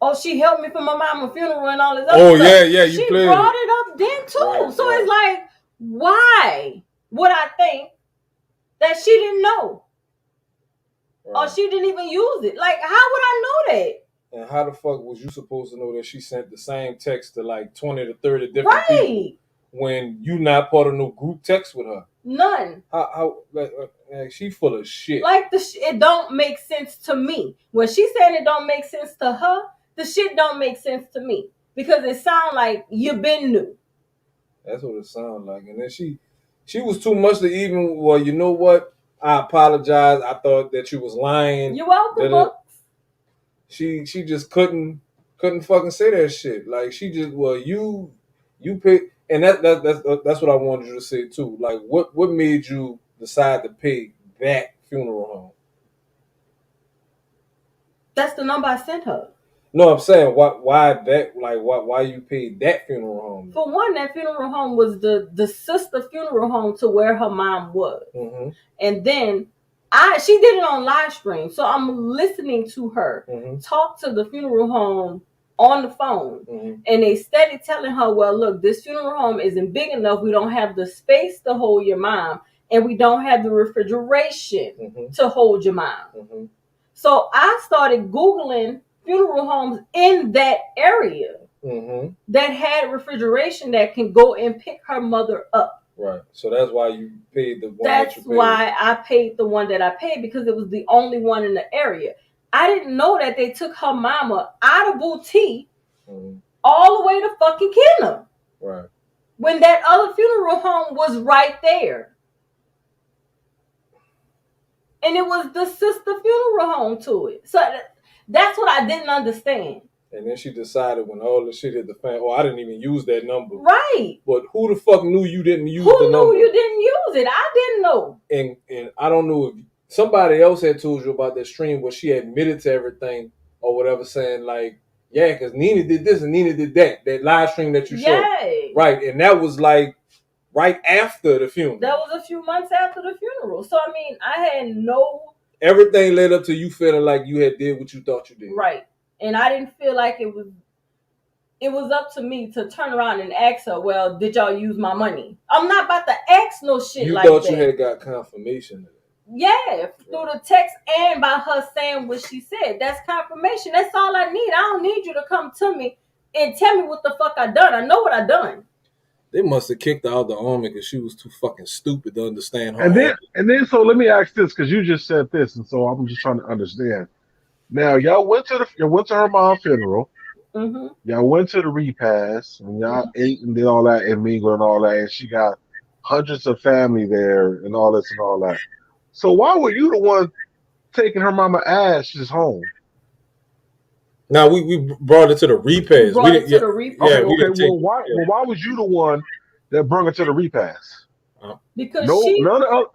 Oh, she helped me for my mama's funeral and all this other stuff. Yeah, you she played brought it. it up then too. Right, so right. it's like, why would I think that she didn't know? Or she didn't even use it? Like, how would I know that? And how the fuck was you supposed to know that she sent the same text to like 20 to 30 different people when you not part of no group text with her? None. How like she full of shit. Like it don't make sense to me. When she saying it don't make sense to her, the shit don't make sense to me because it sound like you been new. That's what it sounds like. And then she was too much to even. Well, you know what? I apologize. I thought that you was lying. You're welcome. She just couldn't fucking say that shit. Like she just you pay, and that's what I wanted you to say too. Like what made you decide to pay that funeral home? That's the number I sent her. No, I'm saying why that, like why you paid that funeral home? For one, that funeral home was the sister funeral home to where her mom was. Mm-hmm. And then she did it on live stream. So I'm listening to her talk to the funeral home on the phone. And they steady telling her, well, look, this funeral home isn't big enough. We don't have the space to hold your mom. And we don't have the refrigeration to hold your mom. So I started Googling funeral homes in that area that had refrigeration that can go and pick her mother up. Right. So that's why you paid the one. That's why I paid the one that I paid, because it was the only one in the area. I didn't know that they took her mama out of Boutique all the way to fucking Kenner. Right. When that other funeral home was right there. And it was the sister funeral home to it. So that's what I didn't understand. And then she decided when all the shit hit the fan, I didn't even use that number. Right. But who the fuck knew you didn't use the number? Who knew you didn't use it? I didn't know. And I don't know if somebody else had told you about that stream where she admitted to everything or whatever, saying like, yeah, because Nina did this and Nina did that. That live stream that you showed. Right. And that was like right after the funeral. That was a few months after the funeral. So, I mean, I had no... Everything led up to you feeling like you had did what you thought you did. Right. And I didn't feel like it was up to me to turn around and ask her, well, did y'all use my money? I'm not about to ask no shit like that. You thought you had got confirmation of it. Yeah, through the text and by her saying what she said. That's confirmation. That's all I need. I don't need you to come to me and tell me what the fuck I done. I know what I done. They must have kicked her out the army because she was too fucking stupid to understand her. And then, so let me ask this, because you just said this, and so I'm just trying to understand. Now, y'all went to her mom's funeral. Y'all went to the repast, and y'all ate and did all that, and mingled and all that, and she got hundreds of family there, and all this and all that. So why were you the one taking her mama ashes home? Now we brought it to the repast. We didn't, to the repast. Okay. Why was you the one that brought it to the repast? Because none of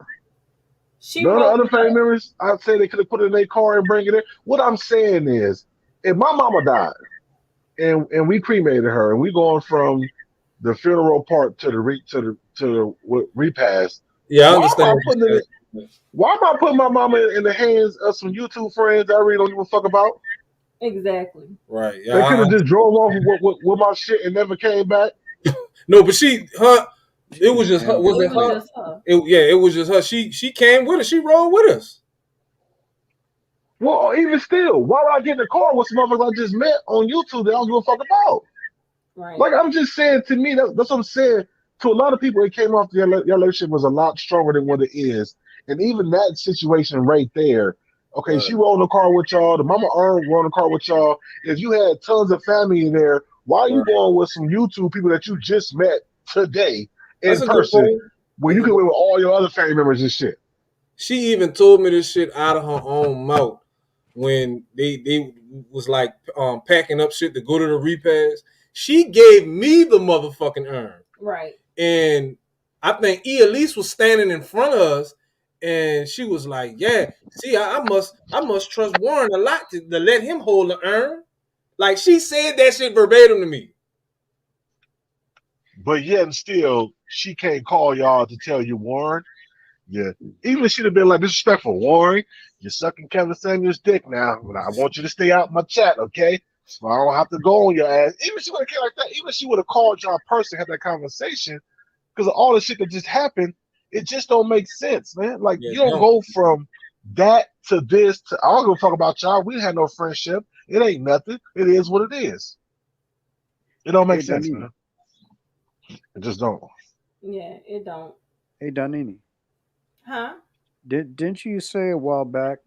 the other family members, I'd say they could have put it in their car and bring it in. What I'm saying is, if my mama died and we cremated her and we going from the funeral part to the repast. Yeah, I understand. Why am I putting my mama in the hands of some YouTube friends I really don't give a fuck about? Exactly. Right. Yeah. They could have just drove off with my shit and never came back. No, but it was just her. Was it her? Just her. It was just her. She came with us. She rode with us. Well, even still, why would I get in the car with some motherfuckers I just met on YouTube that I don't give a fuck about? Right. Like, I'm just saying, to me, that's what I'm saying. To a lot of people, it came off your relationship was a lot stronger than what it is. And even that situation right there, okay, she rode in the car with y'all. The mama rode in the car with y'all. If you had tons of family in there, why are you going with some YouTube people that you just met today in person when you can be with all your other family members and shit? She even told me this shit out of her own mouth when they was like packing up shit to go to the repast. She gave me the motherfucking urn. Right. And I think Elise was standing in front of us, and she was like, "Yeah, see, I must trust Warren a lot to let him hold the urn." Like she said that shit verbatim to me. But yet and still, she can't call y'all to tell you, Warren. Yeah, even if she'd have been like disrespectful, Warren, you're sucking Kevin Samuel's dick now, but I want you to stay out my chat, okay? So I don't have to go on your ass. Even if she would have cared like that, even if she would have called y'all person, had that conversation, because of all the shit that just happened, it just don't make sense, man. Like you don't go from that to this to I don't give a fuck about y'all. We had no friendship. It ain't nothing. It is what it is. It don't make sense, man. It just don't. Yeah, it don't. Hey, Donini. Huh? Didn't you say a while back?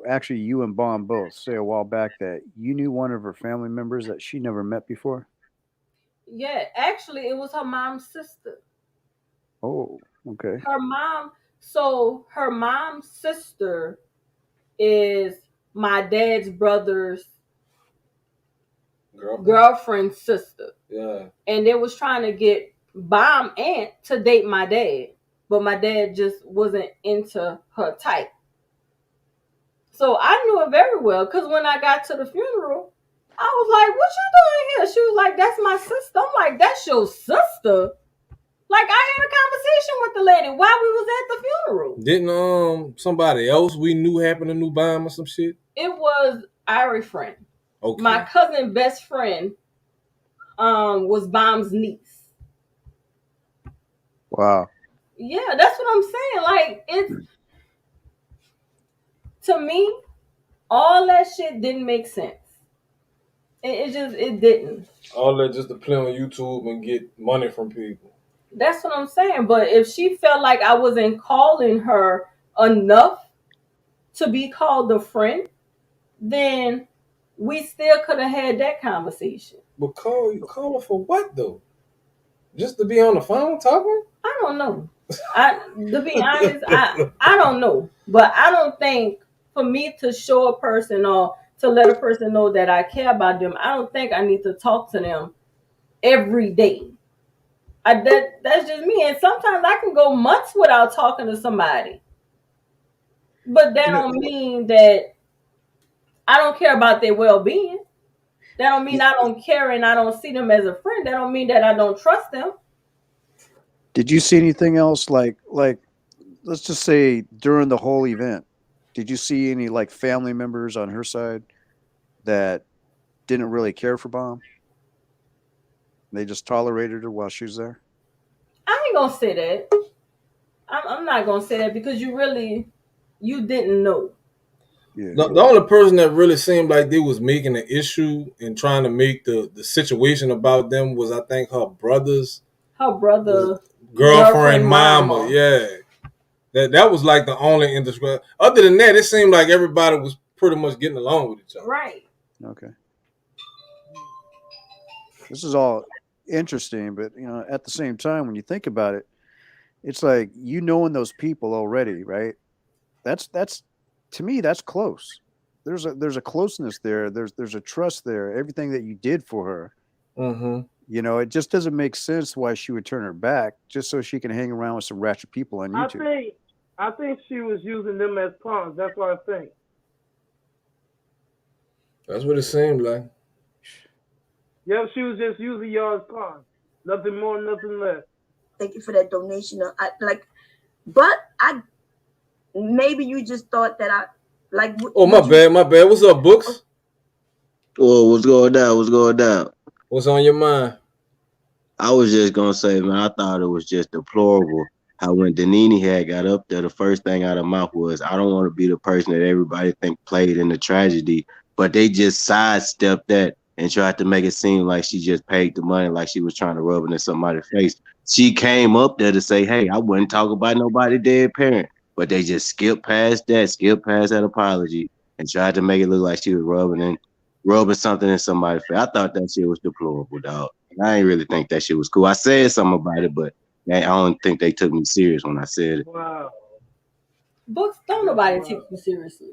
Actually, you and Bomb both say a while back that you knew one of her family members that she never met before. Yeah, actually, it was her mom's sister. Oh, okay. Her mom. So her mom's sister is my dad's brother's girlfriend's sister. Yeah. And they was trying to get Bomb aunt to date my dad, but my dad just wasn't into her type. So I knew her very well because when I got to the funeral, I was like, "What you doing here?" She was like, "That's my sister." I'm like, "That's your sister?" Like I had a conversation with the lady while we was at the funeral. Didn't somebody else we knew happen to knew Bomb or some shit? It was Irie friend. Okay. My cousin best friend was Bomb's niece. Wow. Yeah, that's what I'm saying. Like it's to me, all that shit didn't make sense. It didn't. All that just to play on YouTube and get money from people. That's what I'm saying. But if she felt like I wasn't calling her enough to be called a friend, then we still could have had that conversation. But call her for what though? Just to be on the phone talking? I don't know. To be honest, I don't know. But I don't think for me to show a person or to let a person know that I care about them, I don't think I need to talk to them every day. That's just me. And sometimes I can go months without talking to somebody. But that don't mean that I don't care about their well-being. That don't mean I don't care and I don't see them as a friend. That don't mean that I don't trust them. Did you see anything else like let's just say during the whole event? Did you see any like family members on her side that didn't really care for Bomb? They just tolerated her while she was there? I ain't gonna say that. I'm not gonna say that because you didn't know. Yeah. The only person that really seemed like they was making an issue and trying to make the situation about them was I think her brother's girlfriend mama. Yeah. That was like the only indescribable. Other than that, it seemed like everybody was pretty much getting along with each other. Right. Okay. This is all interesting, but at the same time, when you think about it, it's like knowing those people already, right? That's to me, that's close. There's a closeness there. There's a trust there. Everything that you did for her. Mm-hmm. It just doesn't make sense why she would turn her back just so she can hang around with some ratchet people on YouTube. I think she was using them as pawns. That's what I think. That's what it seemed like. Yep, she was just using y'all as pawns. Nothing more, nothing less. Thank you for that donation. But maybe you just thought that I like. Oh, my bad. What's up, Books? Oh, what's going down? What's on your mind? I was just gonna say, man, I thought it was just deplorable how when Danini had got up there, the first thing out of her mouth was, "I don't want to be the person that everybody think played in the tragedy," but they just sidestepped that and tried to make it seem like she just paid the money, like she was trying to rub it in somebody's face. She came up there to say, "Hey, I wouldn't talk about nobody dead parent," but they just skipped past that apology, and tried to make it look like she was rubbing something in somebody's face. I thought that shit was deplorable, dog. I ain't really think that shit was cool. I said something about it, but I don't think they took me serious when I said it. Wow. Books, don't nobody take you seriously.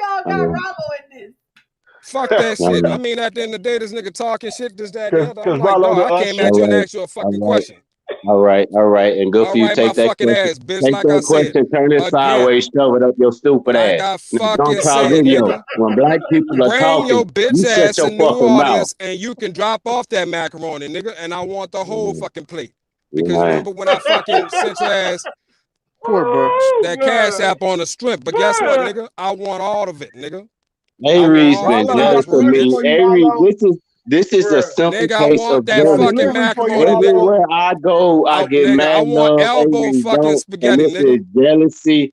y'all got Rollo in this? Fuck that All shit. I right. mean, at the end of the day, this nigga talking shit, this, that, and the other. I'm Because like, Rollo dog, the I came usher. at you and All asked you a fucking right. question. All right. And good All for you. right, my Take that fucking question. ass, bitch. Take Like I that said, question, turn it again, sideways, shove it up your stupid like ass. I Nigga, don't fucking talk said, video. nigga, When black people are bring your talking, bitch you shut ass your in New fucking mouth. Orleans and you can drop off that macaroni, nigga, and I want the whole fucking plate. Because Man. remember when I fucking sent your ass Poor Bucks. that cash app on the strip, but guess what, nigga? I want all of it, nigga. I want Avery's all the been Rollo, I got nice to macaroni, delivery me. bitch. for you, Avery, Rollo. this is a Bruh. simple Nigga, I case want of that I got jealousy. fucking delivery for you, macaroni, Rollo. nigga. Everywhere I go, I Oh, get nigga, I mad want love. elbow Avery fucking don't, and spaghetti, this nigga. is jealousy.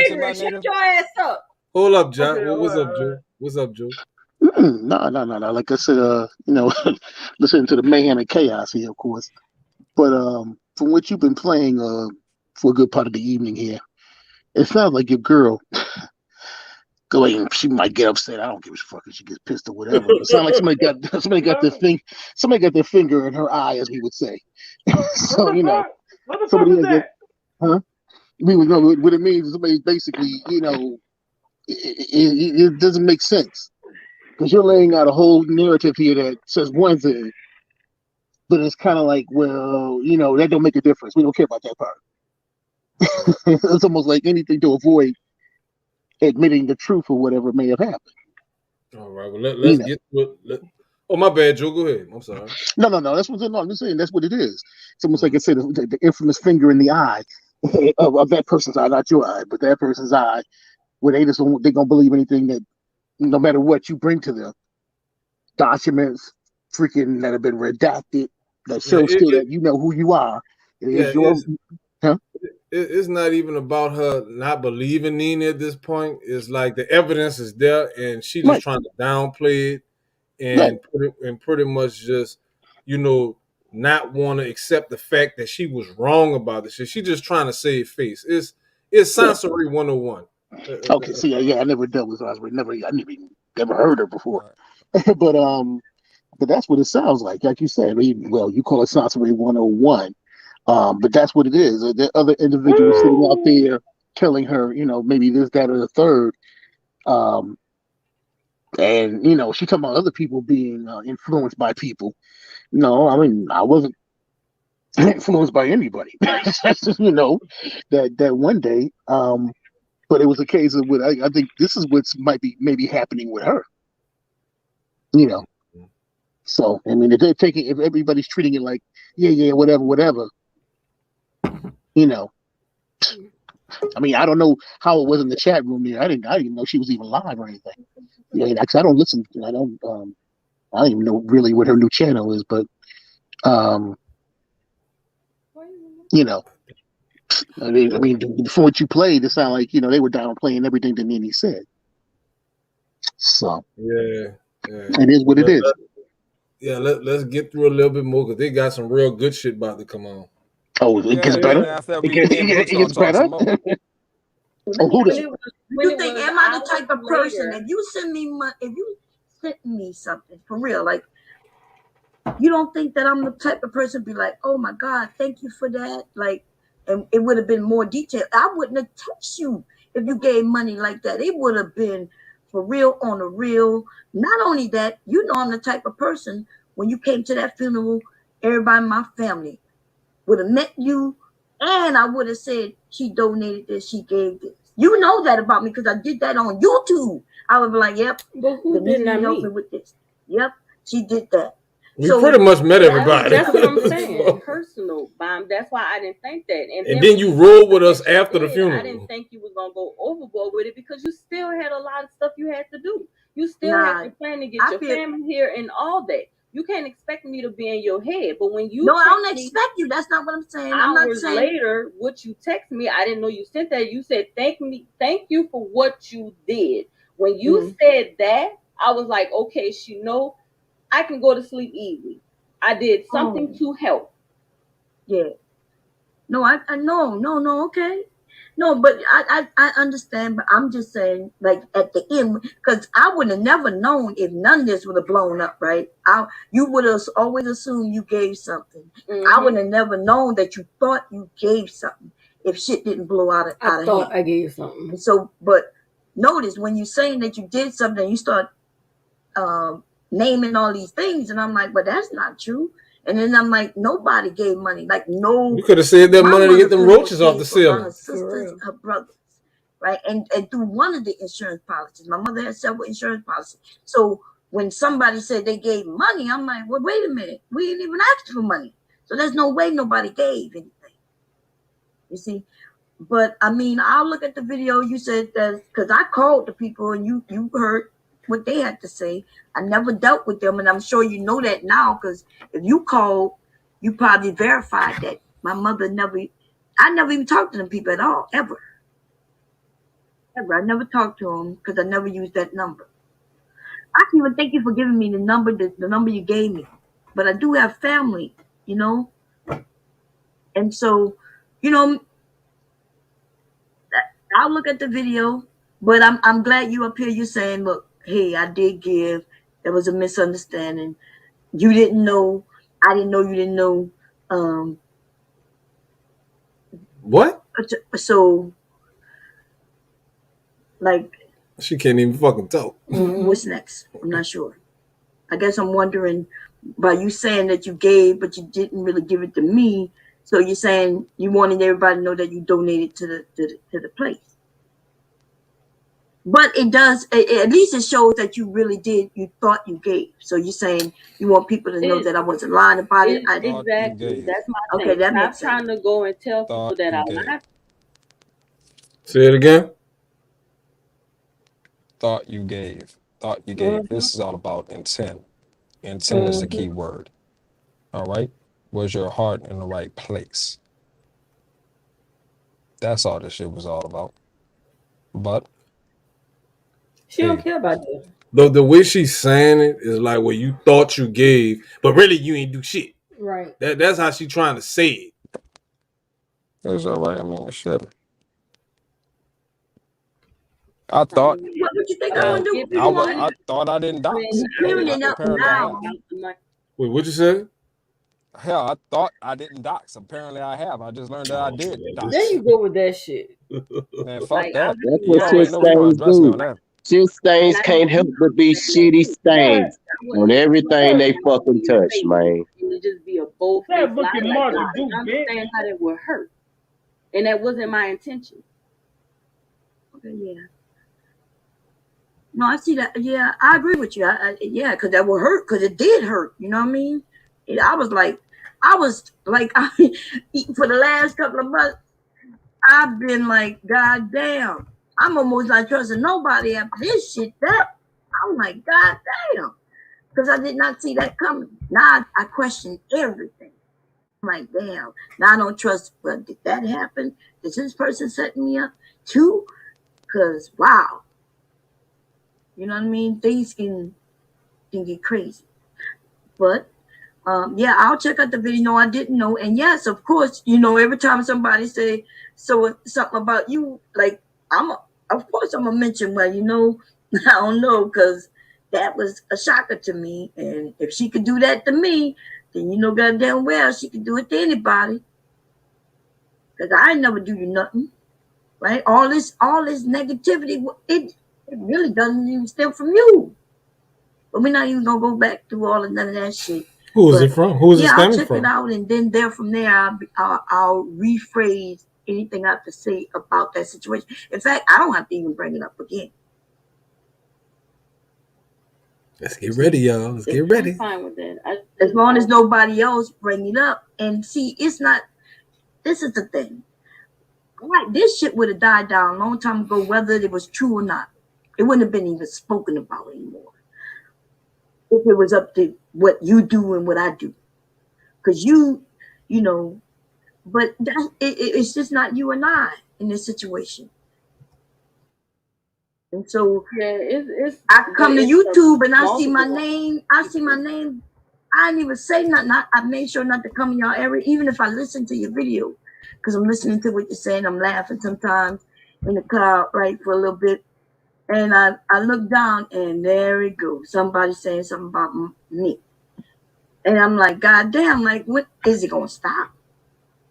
practicing my ignorant. Shut native. your ass up. Hold up, Joe. Okay, What's up, all Joe? right. What's up, Joe? No. Like I said, listening to the mayhem and chaos here, of course. But from what you've been playing for a good part of the evening here, it sounds like your girl going. She might get upset. I don't give a fuck if she gets pissed or whatever. But it sounds like somebody got their finger in her eye, as we would say. So What the fuck? What the fuck somebody was has that? huh? We would know what it means. Somebody basically, it doesn't make sense because you're laying out a whole narrative here that says one thing, but it's kind of like, well, that don't make a difference. We don't care about that part. It's almost like anything to avoid admitting the truth of whatever may have happened. All right. Well, let's get to it. Oh, my bad, Joe. Go ahead. I'm sorry. No. That's what I'm just saying. That's what it is. It's almost like I said, the infamous finger in the eye of that person's eye, not your eye, but that person's eye, where they gonna believe anything that, no matter what you bring to them, documents, freaking that have been redacted, that show still that you know who you are. It's not even about her not believing Nene at this point. It's like the evidence is there, and she just trying to downplay it and pretty much just, not want to accept the fact that she was wrong about this shit. She just trying to save face. It's Sansory 101. Okay, see, I never dealt with her. I never heard her before. But that's what it sounds like you said. Well, you call it Sansory 101. But that's what it is. There are other individuals sitting out there telling her, maybe this, that, or the third. And, she talking about other people being influenced by people. No, I mean, I wasn't influenced by anybody. That's just, that one day. But it was a case of what I think this is what might be maybe happening with her. So, I mean, if everybody's treating it like, yeah, whatever. I mean, I don't know how it was in the chat room there. I didn't know she was even live or anything. Because I don't listen. I don't even know really what her new channel is. But I mean, from what you played, it sounded like they were downplaying everything that Nene said. So yeah, it is what it is. Yeah, let's get through a little bit more because they got some real good shit about to come on. Oh, it gets better. It gets better. Oh, who does? You think am I the type of person if you send me money, if you sent me something for real, like you don't think that I'm the type of person be like, oh my God, thank you for that, like, and it would have been more detailed. I wouldn't have touched you if you gave money like that. It would have been for real on the real. Not only that, I'm the type of person when you came to that funeral, everybody in my family would have met you, and I would have said she donated this, she gave this. You know that about me because I did that on YouTube. I would be like, yep, but who did not help me with this? Yep, she did that. We pretty much met everybody. That's what I'm saying. Personal, Bomb. That's why I didn't think that. And then you rolled with us after the funeral. I didn't think you was gonna go overboard with it because you still had a lot of stuff you had to do. You still had to plan to get your family here and all that. You can't expect me to be in your head, but when you I don't expect you. That's not what I'm saying. I'm not saying later what you text me. I didn't know you sent that. You said thank you for what you did. When you said that, I was like, okay, I can go to sleep easy. I did something to help. Yeah. No, I no, okay. No, but I understand, but I'm just saying, like at the end, because I would have never known if none of this would have blown up, right? You would have always assumed you gave something. I would have never known that you thought you gave something if shit didn't blow out of hand. I gave something. So, but notice when you're saying that you did something, you start naming all these things, and I'm like, but that's not true. And then I'm like, nobody gave money. Like, no. You could have saved that money to get them roaches off the ceiling. Her sisters, her brothers, right? And through one of the insurance policies. My mother had several insurance policies. So when somebody said they gave money, I'm like, well, wait a minute. We didn't even ask for money. So there's no way nobody gave anything. You see? But, I mean, I'll look at the video. You said that, because I called the people and you heard what they had to say. I never dealt with them, and I'm sure you know that now, because if you called, you probably verified that my mother I never even talked to them people at all, ever. I never talked to them because I never used that number. I can even thank you for giving me the number you gave me, but I do have family, and so, I'll look at the video, but I'm glad you up here. You're saying, look, hey, I did give. There was a misunderstanding. You didn't know. I didn't know you didn't know. What? So, like, she can't even fucking talk. What's next? I'm not sure. I guess I'm wondering, by you saying that you gave, but you didn't really give it to me. So you're saying you wanted everybody to know that you donated to the place. But it does. At least it shows that you really did. You thought you gave. So you're saying you want people to know that I wasn't lying about it. Exactly. That's my Okay, thing. that Stop makes sense. trying to go and tell people that I lied. Say it again. Thought you gave. Thought you gave. This is all about intent. Intent is the key word. All right? Was your heart in the right place? That's all this shit was all about. But She don't care about you. The way she's saying it is like, well, you thought you gave, but really you ain't do shit. Right. That's how she trying to say it. it's all right. I mean, shit. I thought. What would you think I'm gonna do? I thought I didn't dox. Clearing it up Apparently I now. have. Wait, what you said? Hell, I thought I didn't dox. Apparently I have. I just learned that I did dox. There you go with that shit. Man, fuck that. That's You what shit already know we gonna stains address me on do. that. Shit stains can't help but be shitty stains on everything they fucking touch, man. It would just be a bold That face book lie. and Like, Martha I do, understand how that would hurt, and that wasn't my intention. Okay, yeah. No, I see that. Yeah, I agree with you. Yeah, because that would hurt. Because it did hurt. You know what I mean? I was like, for the last couple of months, I've been like, God damn, I'm almost not trusting nobody after this shit. I'm like, God damn, because I did not see that coming. Now I question everything. I'm like, damn. Now I don't trust. But did that happen? Is this person setting me up too? Because wow. You know what I mean? Things can get crazy. But yeah, I'll check out the video. No, I didn't know. And yes, of course, every time somebody say something about you, like of course I'm gonna mention, well, I don't know, because that was a shocker to me. And if she could do that to me, then goddamn well she could do it to anybody. Because I never do you nothing. Right? All this negativity, it really doesn't even stem from you. But we're not even gonna go back through all of none of that shit. Who is it from? Who is it I'll stemming check from? it out, and then from there, I'll rephrase anything I have to say about that situation. In fact, I don't have to even bring it up again. Let's get ready, y'all. Let's get ready. I'm fine with that. As long as nobody else bring it up. And see, it's not. This is the thing. Right, this shit would have died down a long time ago, whether it was true or not. It wouldn't have been even spoken about anymore. If it was up to what you do and what I do. Because but it's just not you and I in this situation. And so I come to YouTube and I see my name. I didn't even say nothing. I made sure not to come in your area, even if I listen to your video, because I'm listening to what you're saying. I'm laughing sometimes in the car, right, for a little bit. And I look down and there it goes. Somebody saying something about me. And I'm like, God damn, like, what is it going to stop?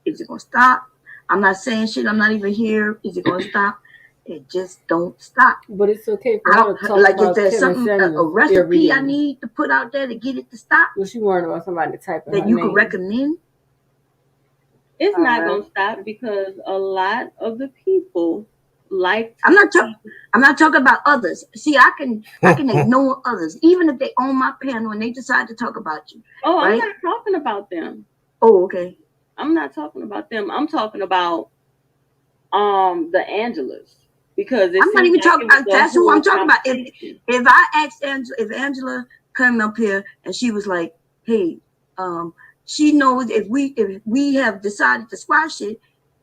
Is it going to stop? I'm not saying shit. I'm not even here. Is it going to stop? It just don't stop. But it's okay for her to talk like, about if there's Kevin something, a Samuels recipe I need to put out there to get it to stop. Was she worried about somebody typing that her you name? could recommend? It's not gonna stop because a lot of the people like. I'm not talking about others. See, I can ignore others, even if they own my panel and they decide to talk about you. Oh, right? I'm not talking about them. Oh, okay. I'm not talking about them. I'm talking about the Angelas. Because I'm not even talking about that's who I'm talking about. If I asked Angela, if Angela come up here and she was like, hey, she knows if we have decided to squash it,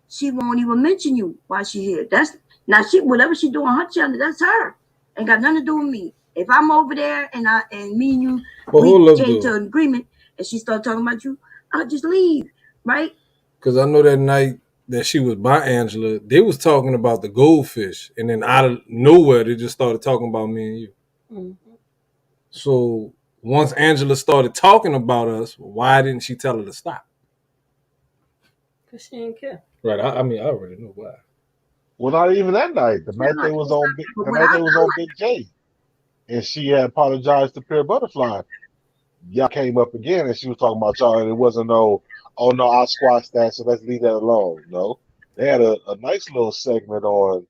she won't even mention you while she here. That's now whatever she doing her channel, that's her. Ain't got nothing to do with me. If I'm over there and me and you we came to an agreement and she started talking about you, I'll just leave, right? Because I know that night that she was by Angela, they was talking about the goldfish, and then out of nowhere they just started talking about me and you. Mm-hmm. So once Angela started talking about us, why didn't she tell her to stop? Because she didn't care. Right. I mean, I already know why. Well, not even that night. The night they was on Big J, and she had apologized to Pure Butterfly. Y'all came up again, and she was talking about y'all, and it wasn't oh no, I squashed that, so let's leave that alone. No, they had a nice little segment on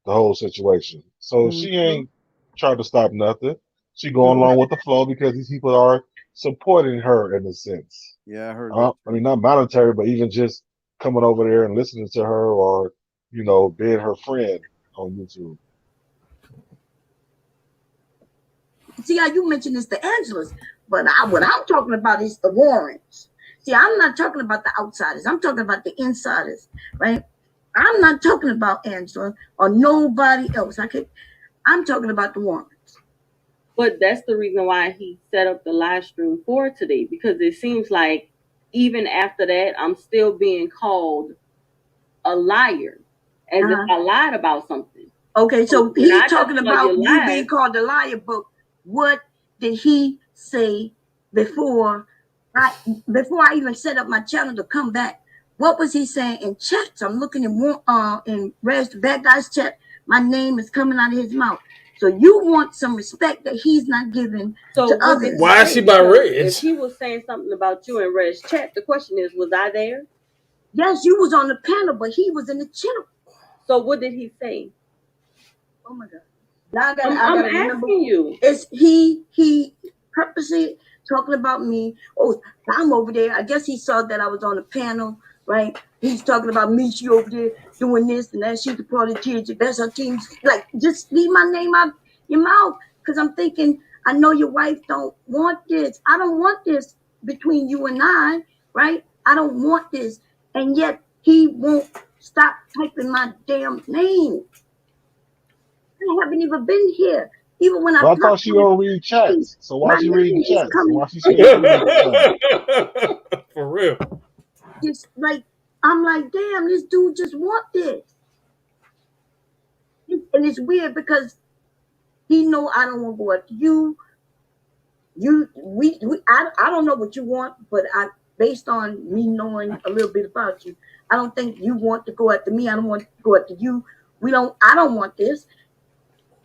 the whole situation. So she ain't trying to stop nothing. She going along with the flow because these people are supporting her in a sense. Yeah, I heard that. I mean, not monetary, but even just coming over there and listening to her, or being her friend on YouTube. See how you mentioned it's the Angelas, but what I'm talking about is the Warrens. See, I'm not talking about the outsiders. I'm talking about the insiders, right? I'm not talking about Angela or nobody else. I'm talking about the Warrens. But that's the reason why he set up the live stream for today, because it seems like even after that, I'm still being called a liar, as if I lied about something. Okay, so he's talking about you being called a liar, but what did he say before I even set up my channel to come back? What was he saying in chats? I'm looking in Red's the bad guy's chat. My name is coming out of his mouth. So you want some respect that he's not giving to others. Why is she by Red? If he was saying something about you in Red's chat, the question is, was I there? Yes, you was on the panel, but he was in the channel. So what did he say? Oh my God. Now I'm asking you. It's he purposely talking about me. Oh, I'm over there. I guess he saw that I was on the panel, right? He's talking about me. She over there doing this and that. She's the party teacher. That's her team. Like, just leave my name out your mouth. Because I'm thinking, I know your wife don't want this. I don't want this between you and I, right? I don't want this. And yet he won't stop typing my damn name. I haven't even been here. Even when But I thought she don't read chats. So why she reading chats? So why she speaking through the chat? For real. Just like, I'm like, damn, this dude just want this. And it's weird because he know I don't want to go after you. I don't know what you want, but based on me knowing a little bit about you, I don't think you want to go after me. I don't want to go after you. I don't want this.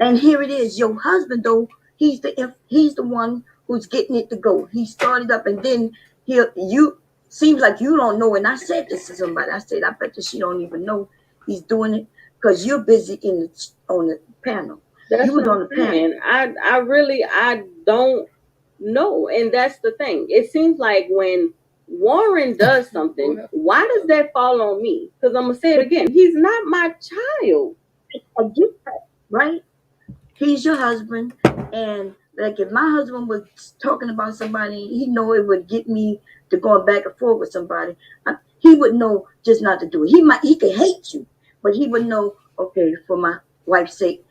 And here it is. Your husband, though, he's the one who's getting it to go. He started up, and then you seems like you don't know. And I said this to somebody. I said, I bet that she don't even know he's doing it because you're busy on the panel. That's You was what on I'm the panel. saying. I don't know, and that's the thing. It seems like when Warren does something, why does that fall on me? Because I'm gonna say it again. He's not my child. I get that, right? He's your husband, and like if my husband was talking about somebody, he know it would get me to going back and forth with somebody. He would know just not to do it. He could hate you, but he would know, okay, for my wife's sake.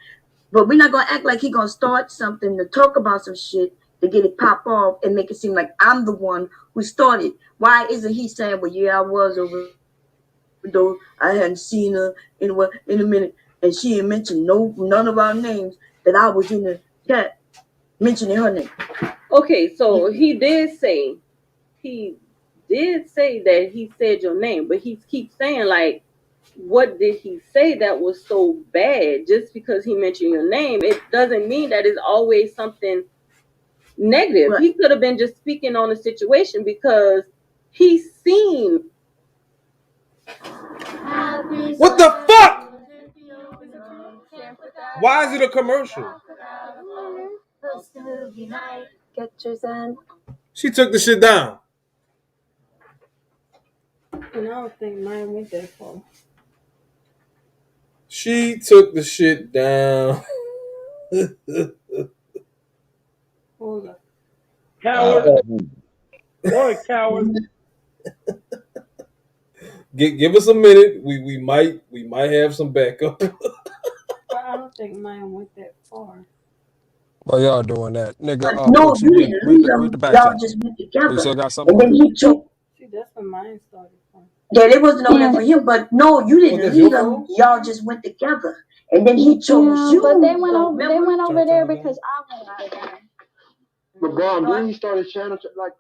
But we're not gonna act like he's gonna start something to talk about some shit to get it pop off and make it seem like I'm the one who started. Why isn't he saying, well, yeah, I was over, though I hadn't seen her in a minute, and she ain't mentioned none of our names that I was in the chat mentioning her name. Okay, so he did say that he said your name, but he keeps saying, like, what did he say that was so bad? Just because he mentioned your name, it doesn't mean that it's always something negative. Right. He could have been just speaking on the situation because he's seen. What the fuck? Why is it a commercial? She took the shit down. And I don't think mine went that far. She took the shit down. Hold up. Coward. Boy, coward. Give us a minute. We might have some backup. But I don't think mine went that far. While y'all doing that, nigga. No, you didn't read them. Y'all just went together. You still got something? And then he took. See, that's where mine started from. Yeah, it wasn't over there for him, but no, you didn't lead them. Y'all just went together. And then he chose you. But they went over there because I went over there. But Bomb, didn't he start his channel like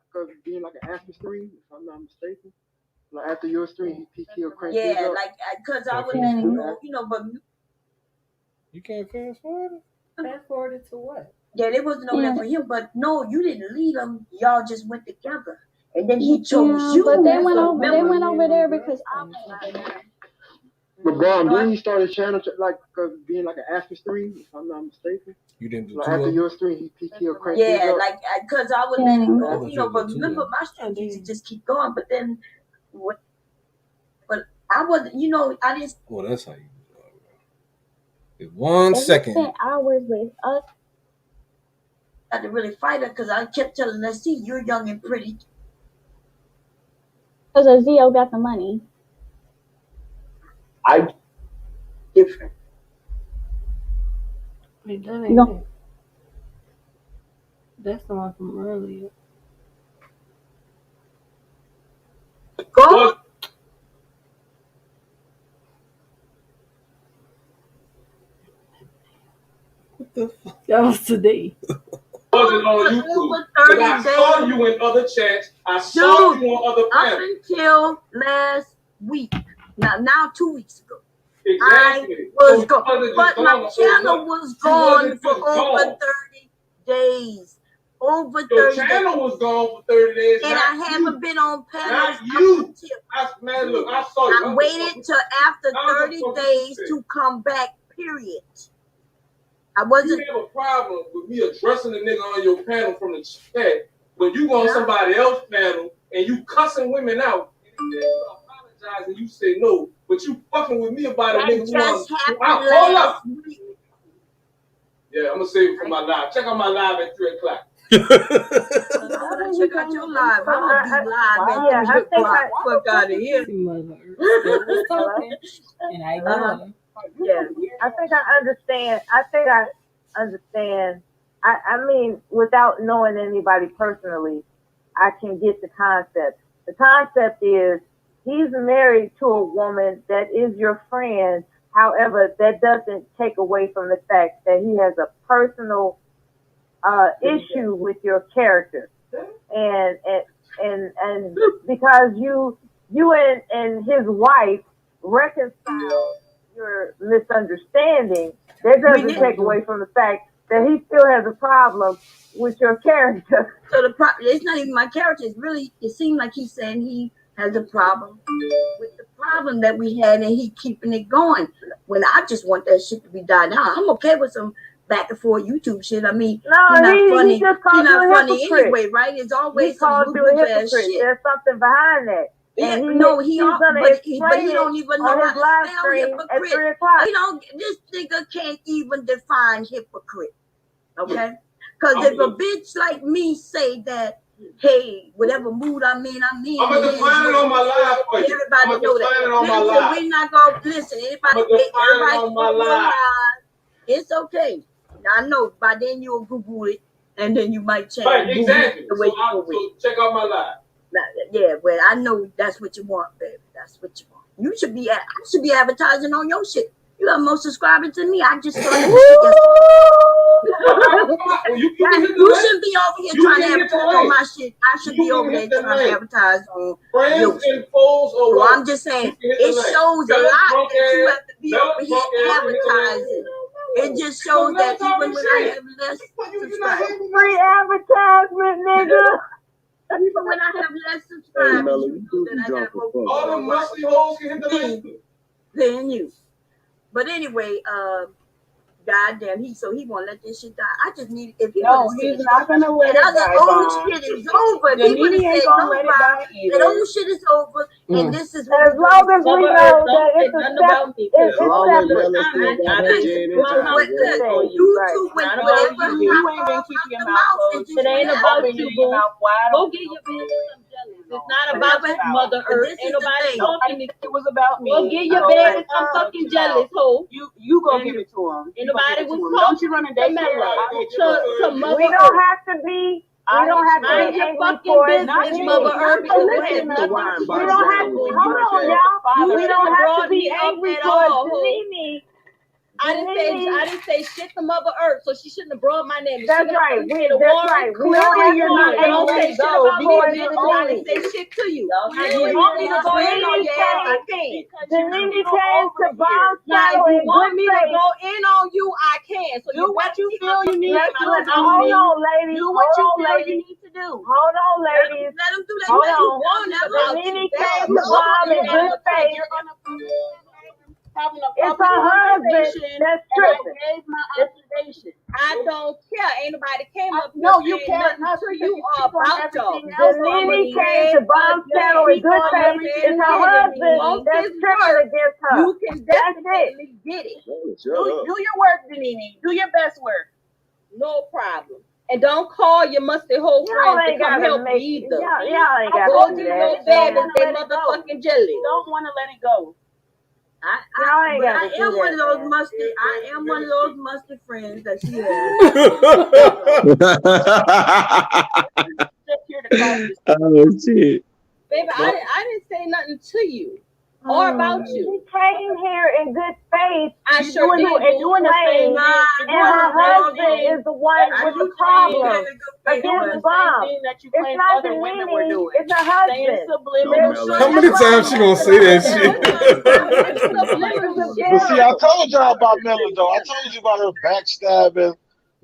being like an after stream, if I'm not mistaken? Like after your stream, he killed Crank. Yeah, like because I was, but you can't fast forward it. Fast forwarded to what? Yeah, it wasn't over there for him, but no, you didn't lead them. Y'all just went together, and then he chose you. But they went over there because I went over there. But Bomb, then he started channel like being like an after stream, if I'm not mistaken. You didn't do Like two after of them? your stream, he'll crank Yeah, his up. like because I would let it go, you know. But remember, my strategy to just keep going. But then, but I wasn't, you know, I didn't. Well, that's how you do it. 1 second. Spent hours with us. I had to really fight her because I kept telling her, "See, you're young and pretty." Because Azio got the money. I different. Wait, that ain't it. That's the one from earlier. Go. What the fuck? That was today. Wasn't on YouTube. But I saw you in other chats. I saw you on other Up panels. until last week. Now 2 weeks ago. Exactly. I was So gone, but my channel was gone for over 30 days. Over 30 days. Your channel was gone for 30 days. And I haven't been on panels. Not you. Man, look, I saw you. I waited till after 30 days to come back, period. I wasn't. You have a problem with me addressing the nigga on your panel from the chat when you go on somebody else's panel and you cussing women out and you apologize and you say no, but you fucking with me about a nigga who happened hold up. week. Yeah, I'm gonna save it for my live. Check out my live at 3 o'clock. I'm gonna check out your live. I'm gonna be live at 3 o'clock. Fuck out of here. And I ignored her. Yeah, I think I understand. I mean, without knowing anybody personally, I can get the concept. The concept is he's married to a woman that is your friend. However, that doesn't take away from the fact that he has a personal issue with your character, and because you and his wife reconciled your misunderstanding, that doesn't take away from the fact that he still has a problem with your character. So it's not even my character. It's really, it seemed like he's saying he has a problem with the problem that we had and he keeping it going. When I just want that shit to be died down. I'm okay with some back and forth YouTube shit. I mean, he's not funny. He just called you a funny hypocrite. anyway, right? It's always he called you a hypocrite. Shit. There's something behind that. Yeah, and he don't even know how to spell hypocrite. This nigga can't even define hypocrite. Okay? Because if a bitch like me say that, hey, whatever mood I'm in, I'm gonna define it on my live for you. Everybody know that. We're not gonna listen. Everybody on my live. It's okay. I know. By then you'll Google it, and then you might change. Right, exactly. So check out my live. Yeah, well, I know that's what you want, baby. That's what you want. I should be advertising on your shit. You have more subscribers than me. I just started this shit yesterday. You shouldn't be over here trying to advertise on my shit. I should be over there trying to advertise on your shit. So I'm just saying, it shows a lot that you have to be over here advertising. It just shows that even when I have less subscribers. Free advertisement, nigga. Even when I have less subscribers, you know that I got more all them musty hoes can hit the link than you. But anyway, goddamn, he won't let this shit die. I just need if he he's not gonna let it die. That old shit is over. He would have said no, that old shit is over, and this is as long as we know that it's a separate. You went whatever you ain't been keeping your mouth closed. It ain't about you, boo. Go get your business some jealous. It's not about Mother Earth. Ain't nobody talking. It was about me. Go get your baby some fucking jealous, hoe. You go give it to him. Ain't nobody was talking. Don't you run a day to Mother We don't have to be. We don't have to be angry for it. Mother Earth. We don't have to. Hold on, y'all. We don't have to be angry for it. I didn't say shit to Mother Earth, so she shouldn't have brought my name. That's right. Clearly, you're not. Don't say shit about me. I didn't say shit to you. You want me to go in on you? I can. Denise came to Bombcherry. Now, you want me to go in on you? I can. So do what you feel you need to do. Hold on, ladies. Do what you feel you need to do. Hold on, ladies. Let them do that. Hold on. Denise came to Bomb in good faith. having a It's public her husband conversation, that's and I tripping. gave my observation. I don't care. Ain't nobody came up No, here you saying can't nothing to because you you or speak on about y'all. everything else. So I'ma Denini came say to Bomb Channel in again, good I'ma faith. say It's it her again. If husband you want that's this tripping work, against her. you can That's it. definitely get it. Do your work, Denini. Do your best work. No problem. And don't call your musty whole Y'all friends to ain't come gotta help make you either. y'all ain't I gotta told do you that. your Don't bed is wanna they let it go. motherfucking jelly. Don't want to let it go. Y'all ain't But gotta I do am one of that, those man. musty. I am one of those musty friends that she has. Just here to cause this. Oh shit. Baby, I didn't say nothing to you or about She you. came here in good faith I You sure doing did. and doing the same explain, thing. and her husband is the one I with do the problem You're doing against the the same bomb. thing that you It's claim not other women were Denini, doing. it's her Saying husband. subliminal How many times she gonna say that shit? Subliminal But see, I shit. told y'all about Miller though. I told you about her backstabbing,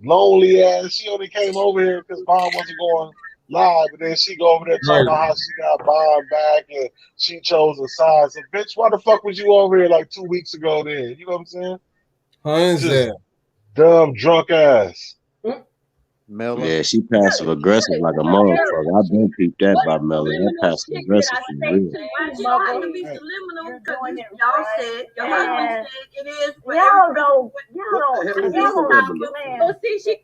lonely ass. She only came over here because Bomb wasn't going live, but then she go over there talking Right. about how she got Bomb back and she chose a side. So, bitch, why the fuck was you over here like 2 weeks ago? Then you know what I'm saying? How's Just that? dumb drunk ass. Miller. Yeah, she passive aggressive like a motherfucker. I've been peeped that by Melly. That passive aggressive is real. Why she don't have to be subliminal? Because y'all said, your husband said it is for Y'all every don't, man. So see, she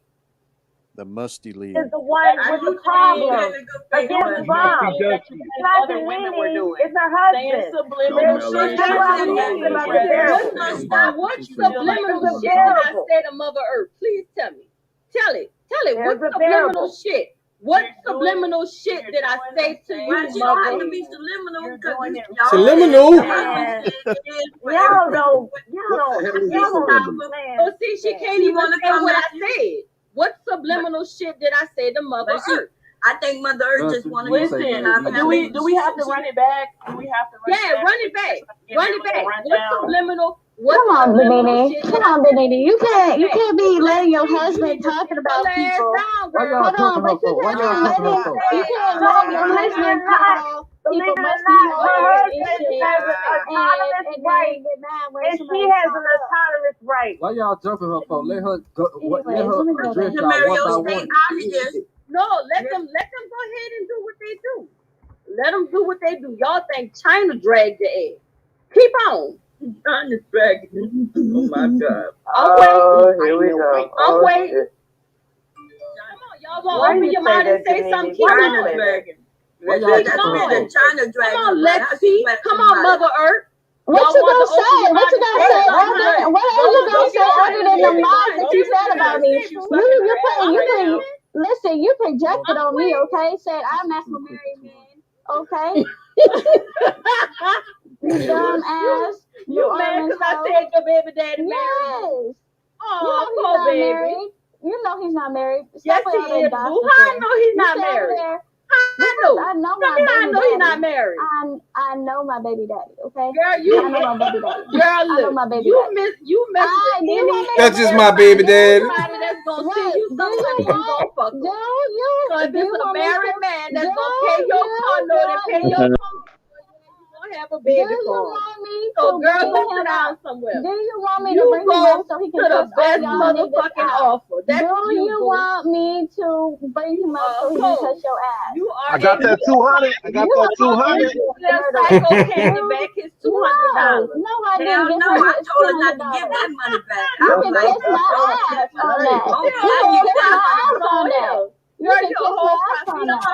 The musty lead. Is the one with the problem against the bomb. It's not other women were Denini, doing. it's her Saying husband. subliminal That's shit. why I'm talking about the terrible. what subliminal There's a shit did I variable. say to Mother Earth? Please tell me. Tell it. There's What a subliminal variable. shit? What subliminal shit did I say to Why you, she don't have Mother? to be subliminal? Because Subliminal? Y'all don't, man. So see, she can't even say what I said. What subliminal shit did I say to Mother Earth? I think Mother Earth just wanted to Listen, do we have to run it back? Do we have to run it back? Run it back. Run it back. What subliminal? Come on, Benini. Come on, Benini. You can't be letting your husband talking about people. Hold on, but you can't let him. You can't let your husband call people musty Her hoes and husband shit, has an autonomous and right, then get mad when and she somebody has talk an up. autonomous right. Why y'all jumping her for? Let her go. Let Anyways, her let me go address back. y'all one by stay one. out of this. No, let them go ahead and do what they do. Let them do what they do. Y'all think China dragged your ass. Keep on. China dragging. Oh my God. I'm waiting. Here we go. I'm waiting. Come on, y'all gonna open your mouth and say something. Keep China on. dragging. Why y'all That's jumping the her for? China dragging. Come on, Lexi. Come on, Mother Earth. What Y'all you want gonna to open say? your What mouth you and gonna say say something? other? What else you gonna say other than the mouth that you said about me? Listen. You projected on me, okay? Said I'm not for married men, okay? You dumb ass. You mad because I said your baby daddy married? Yes. Oh, You know he's not married. You know he's not married. Yes, he is. Boo. How I know he's not married? I know my baby I know daddy. he's not married. I know my baby daddy. Okay. Girl, I know my baby daddy. Girl, I know look, my baby you daddy. mess with any. That's just my baby daddy. Everybody that's gonna send you some money, you gonna fuck them. So if it's a married man that's gonna pay your car note and pay your phone, you gonna have a baby for him. So girl, go sit down somewhere. Do you want me to bring him up so he can to the cuss all best y'all niggas motherfucking out? offer? That's Do you want me to bring him up so he can cuss your ass? You are I got that 200. I got that 200. Psycho candy back his $200. No, I didn't get him his told her not to $200. give that money back. You can kiss my ass on that. You can kiss my ass on that. You can kiss my ass on that.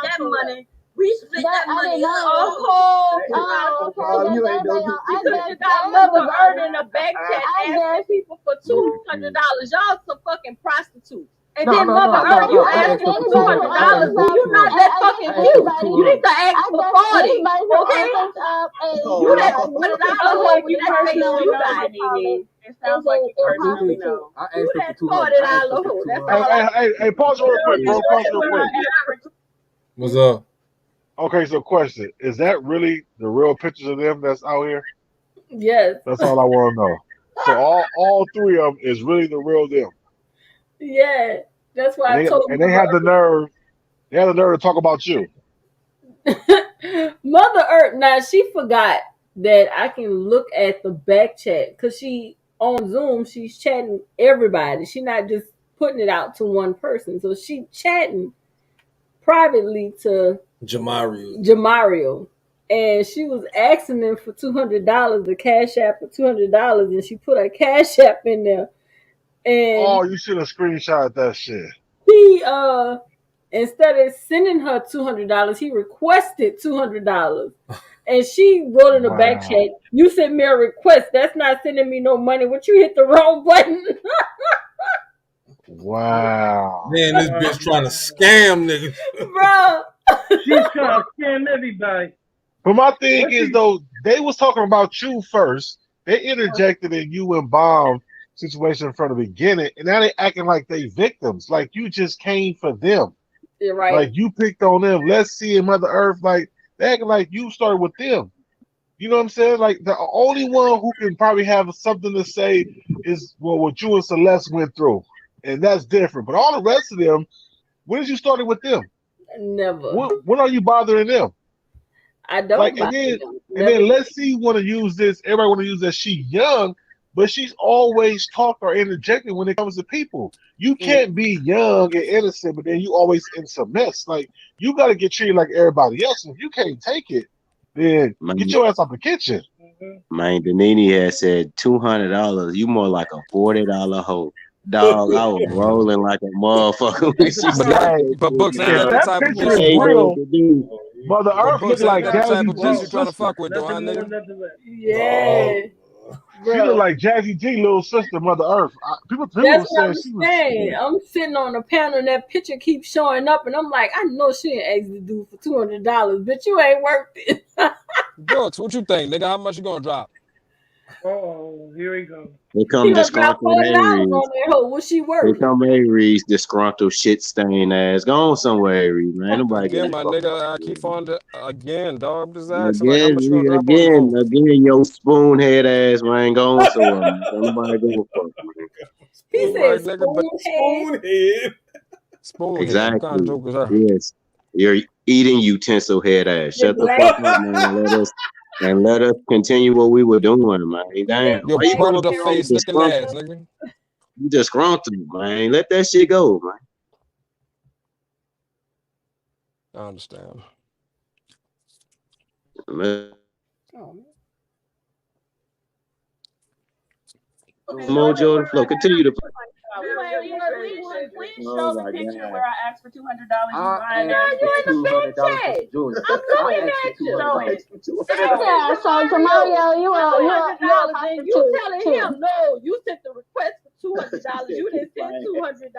That money. We split that money. Oh, okay. You ain't no Because you got Mother Earth in the back chat asking people for $200. Y'all some fucking prostitutes. And then Mother Earth, you asked for $200. You're not that fucking cute. You need to ask for 40. Okay? You that $40 over you that face you got. It sounds like you personally know. I asked her for $40 hoe. That's all. Hey, pause real quick, bro. Pause real quick. What's up? Okay, so question. Is that really the real pictures of them that's out here? Yes. That's all I want to know. So all three of them is really the real them. Yeah. That's why I told and they had the nerve. They had the nerve to talk about you. Mother Earth. Now she forgot that I can look at the back chat because she on Zoom, she's chatting everybody. She's not just putting it out to one person. So she chatting privately to Jamario. And she was asking them for $200, the cash app for $200, and she put a cash app in there. And Oh, you should have screenshot that shit. he instead of sending her $200, he requested $200. And she wrote in the back chat, "You sent me a request. That's not sending me no money. What, you hit the wrong button?" Wow. Man, this bitch trying to scam niggas. Bro. She's trying to scam everybody. But my thing is though, they was talking about you first. They interjected in you and Bomb situation from the beginning, and now they acting like they victims. Like you just came for them. You're right. Like you picked on them. Let's see in Mother Earth, like they acting like you started with them. You know what I'm saying? Like the only one who can probably have something to say is what you and Celeste went through. And that's different. But all the rest of them, when did you start with them? Never. When are you bothering them? I don't like, bother and them. then let's see, want to use this. Everybody want to use that she young, but she's always talked or interjected when it comes to people. You can't be young and innocent, but then you always in some mess. Like you got to get treated like everybody else. And if you can't take it, then get your ass out the kitchen. Man, Danini had said $200. You more like a $40 hoe. Dog, I was rolling like a motherfucker when she said But Books, ain't If that the that type of picture bitch is you real, want? Mother Earth Books, look ain't like that the type Jazzy of bitch you G's trying to sister. fuck with, though, huh, nigga? Yeah. She look like Jazzy G little sister, Mother Earth. People That's were what saying I'm she was. saying. I'm sitting on the panel and that picture keeps showing up, and I'm like, I know she ain't asked the dude for $200, but you ain't worth it. Books, what you think, nigga? How much you gonna drop? Oh, here we go. They He come gonna drop disgruntled $40 Aries. on that hoe. What's she They worth? come Aries, disgruntled, shit stained ass. Go on somewhere, Aries, man. Nobody Again, give my a fuck. nigga, I keep on again, dog. Just asking, like, how much you gonna Again, drop on the hoe? again, your spoonhead ass, man. Go on somewhere, man. Don't nobody give a fuck, man. He Right, said nigga, but spoonhead. Spoonhead. What kind of Exactly. joke is that? Yes. You're eating utensil head ass. Shut the fuck up, man. And let us continue what we were doing, man. Damn. Your Why you gonna predator be all face looking ass, disgruntled? nigga. You disgruntled, man. Let that shit go, man. I understand. Mojo the flow. Continue to play. We Oh show the my picture God. where I asked for $200. You lying Girl, you in the back chat. I'm looking at you. Yeah, so Jamario, you a Then you telling too. him, no, you sent the request for $200. You didn't send $200.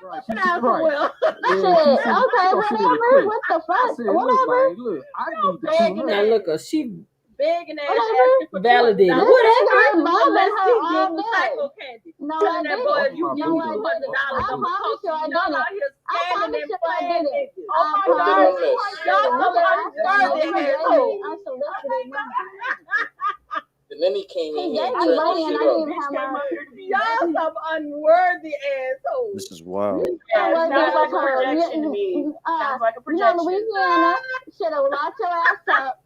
Right. Well, Shit, okay, whatever. What the fuck? Whatever. Look, I need the begging $200. now look, she begging ass Whatever. asking for validated. This Whatever. nigga bothering Let's her see, all with day. psycho candy. No, I Telling that boy, didn't. you give me $200, I I'm gonna promise coach you I you. Y'all didn't. out here I scamming promise and you I playing didn't. niggas. I promise. Y'all Look some at unworthy he gave assholes. me unsolicited money. And then he came He in gave here me money and I didn't even have my. Y'all some unworthy assholes. This is wild. Yeah, sounds like a projection to me. Sounds like a projection. Louisiana should have locked your ass up.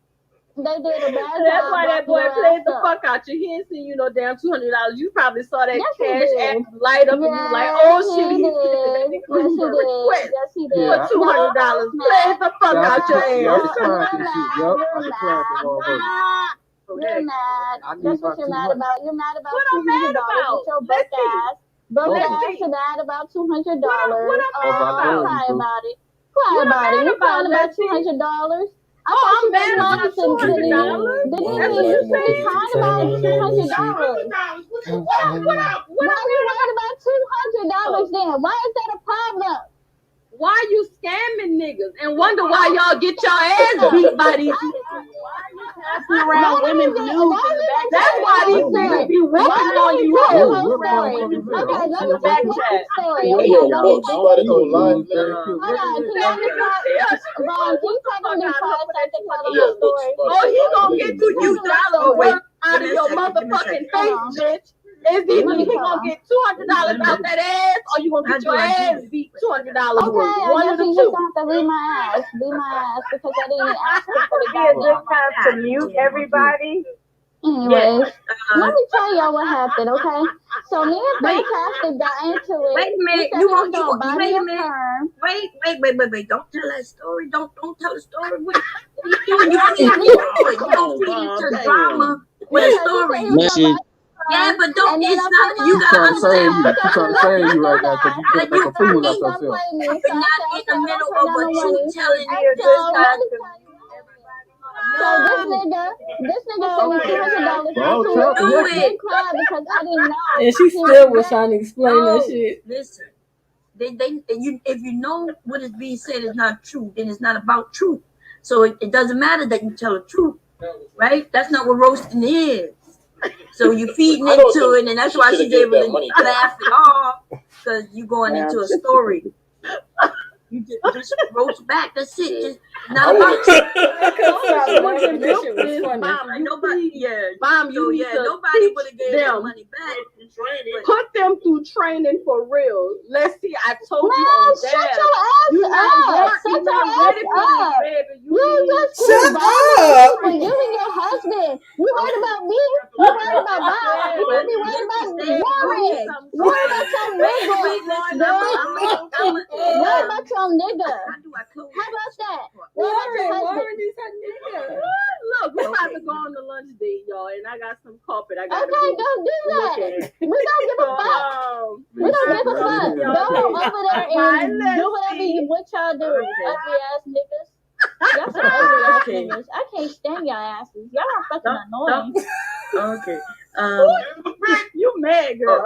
They did a bad job. That's why that boy locking your played ass the up. fuck out you. He ain't seen you no damn $200. You probably saw that Yes, he cash did. app light up and you like, oh shit, he he did. Yes, he did. request Yes, he did. Yeah. for $200. Play the fuck Yeah, I out your ass. declined this shit. Yup, I declined the motherfucker. You're mad. I need That's my what you're mad 200. about. You're mad about What I'm mad $200 about? with your Let's broke see. ass. Broke Let's ass see. is mad about $200. What I'm mad about? Cry about it. Cry What I'm about it. mad You crying about, about $200? I Oh, thought I'm you was mad lying about to $200. Did That's you what you should be saying? crying about $200? What Why I'm are you mad worried about $200 then? Why is that a problem? Why you scamming niggas and wonder why y'all get your ass beat by these Passing around women's nudes in the back. That's why these niggas be whooping on you hoes. Okay, let me tell you the story. Hey, Okay, yo, let me Bugs, you about to go live, man? Hold on, can you let me Vaughn, can you talk to me for a second? Tell them the story. Oh, he gonna get to you dollars worth out of your motherfucking face, Hold on. bitch. It's either you gonna get $200 out that ass, or you gonna get your ass beat $200 worth. Okay, I One guess of the you two. just have to beat my ass. Beat my ass because I didn't ask you for the Be a good goddamn time to mute everybody. Anyways, let me tell y'all what happened, okay? So me and Fantastic got into it. Wait a minute. He said You he was want gonna buy me wait a a minute. perm. Wait. Don't tell that story. Don't tell the story. What are you doing? You feeding into drama with a story. Message. Yeah, but don't. And then It's I not. put my You gotta hands on understand. her. You trying to save you right now because you Like make a fool of yourself. yourself. Me, We're so I not said, in the okay, middle don't of put a down no truth money. telling. And so let me tell you what happened. So this nigga sent me $200 afterwards. I didn't cry because I didn't know. And she still was trying to explain that shit. Listen. If you know what is being said is not true, then it's not about truth. So it doesn't matter that you tell the truth, right? That's not what roasting is. So you're feeding into it, and that's why she's able to laugh it off because you're going into a story. You just roast back. That's it. Just not about truth. Nobody would have gave them money back. Put them through training for real. Let's see. I told you Man, on shut that. your ass You up. Shut your ass up. You just keep bothering people. You and your husband. You worried about me. You worried about Bob. You should be worried about Warren. Worry about your nigga. Worry about your nigga. How about that? Warren is her nigga. Look, we're about to go on the lunch date, y'all, and I got some carpet. I got Okay, go do that. We don't give a fuck. We don't give a fuck. Go over there and do whatever what y'all do. Ugly ass niggas. Y'all some ugly ass niggas. I can't stand y'all asses. Y'all are fucking annoying. Okay. You mad, girl?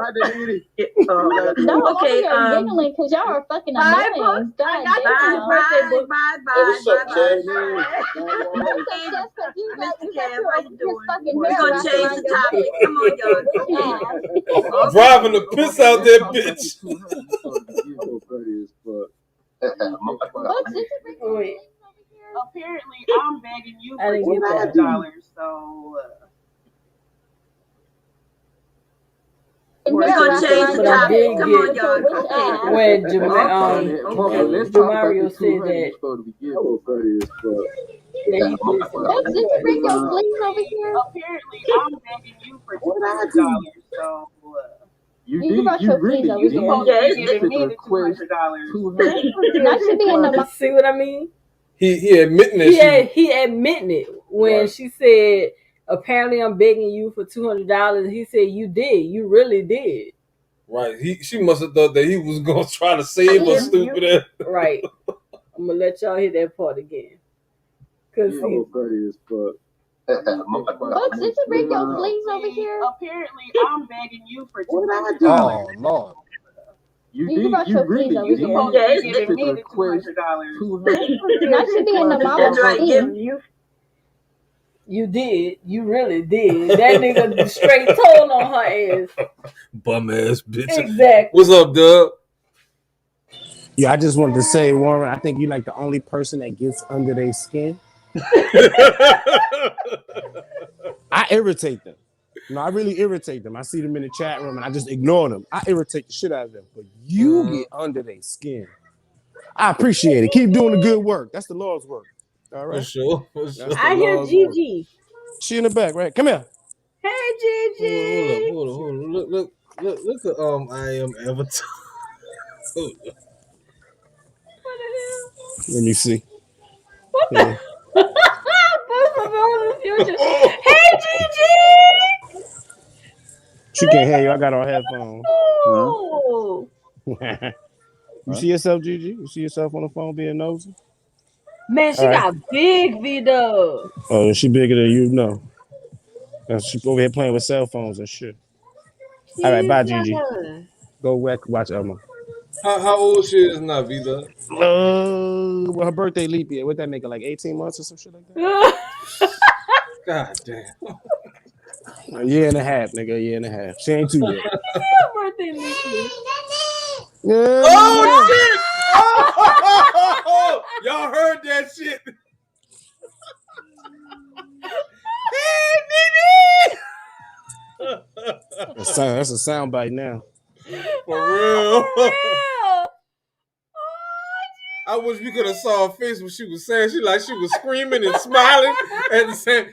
No, I'm over here giggling because y'all are fucking annoying. God damn. We're gonna change the topic. Come on, y'all. Driving the piss out that bitch. Apparently, I'm begging you I didn't for get that. $200, so. We're gonna change the But I topic. did Come on, get y'all. when Jamario said that. Bring your fleas over here. Apparently, I'm begging you for $200, so. You brought your fleas over here. That should be in the. See what I mean? He admitting that he admitting it when she said, "Apparently, I'm begging you for $200." He said, "You did. You really did." Right. She must have thought that he was gonna try to save her stupid ass. Right. I'm gonna let y'all hit that part again. Cause Folks, did you bring your fleas over here? Apparently, I'm begging you for $200. Oh Lord. You brought your fleas over here. You're giving me the $200. That should be in the mama's fleas. You did. You really did. That nigga straight told on her ass. Bum ass bitch. Exactly. What's up, Doug? Yeah, I just wanted to say, Warren, I think you're like the only person that gets under their skin. I irritate them. No, I really irritate them. I see them in the chat room and I just ignore them. I irritate the shit out of them. But you get under their skin. I appreciate it. Keep doing the good work. That's the Lord's work. All right. For sure. For sure. I hear Gigi. She in the back, right? Come here. Hey, Gigi. Hold on. Look at I am Avatar. Let me see. What the? Hey, Gigi. She can't hear you. I got her on headphones. Oh. You see yourself, Gigi? You see yourself on the phone being nosy? Man, she got big V-Dub. Oh, she bigger than you know. She over here playing with cell phones and shit. All right, bye, Gigi. Go watch Elma. How old she is now, Vida? Well, her birthday leap year. What that make her, like 18 months or some shit like that? God damn. A year and a half, nigga. A year and a half. She ain't too yet. Birthday leap year. Oh shit! Oh, y'all heard that shit? Hey, Nene! That's a soundbite now. For real. For real. I wish we could have saw her face when she was saying. She was screaming and smiling at the same.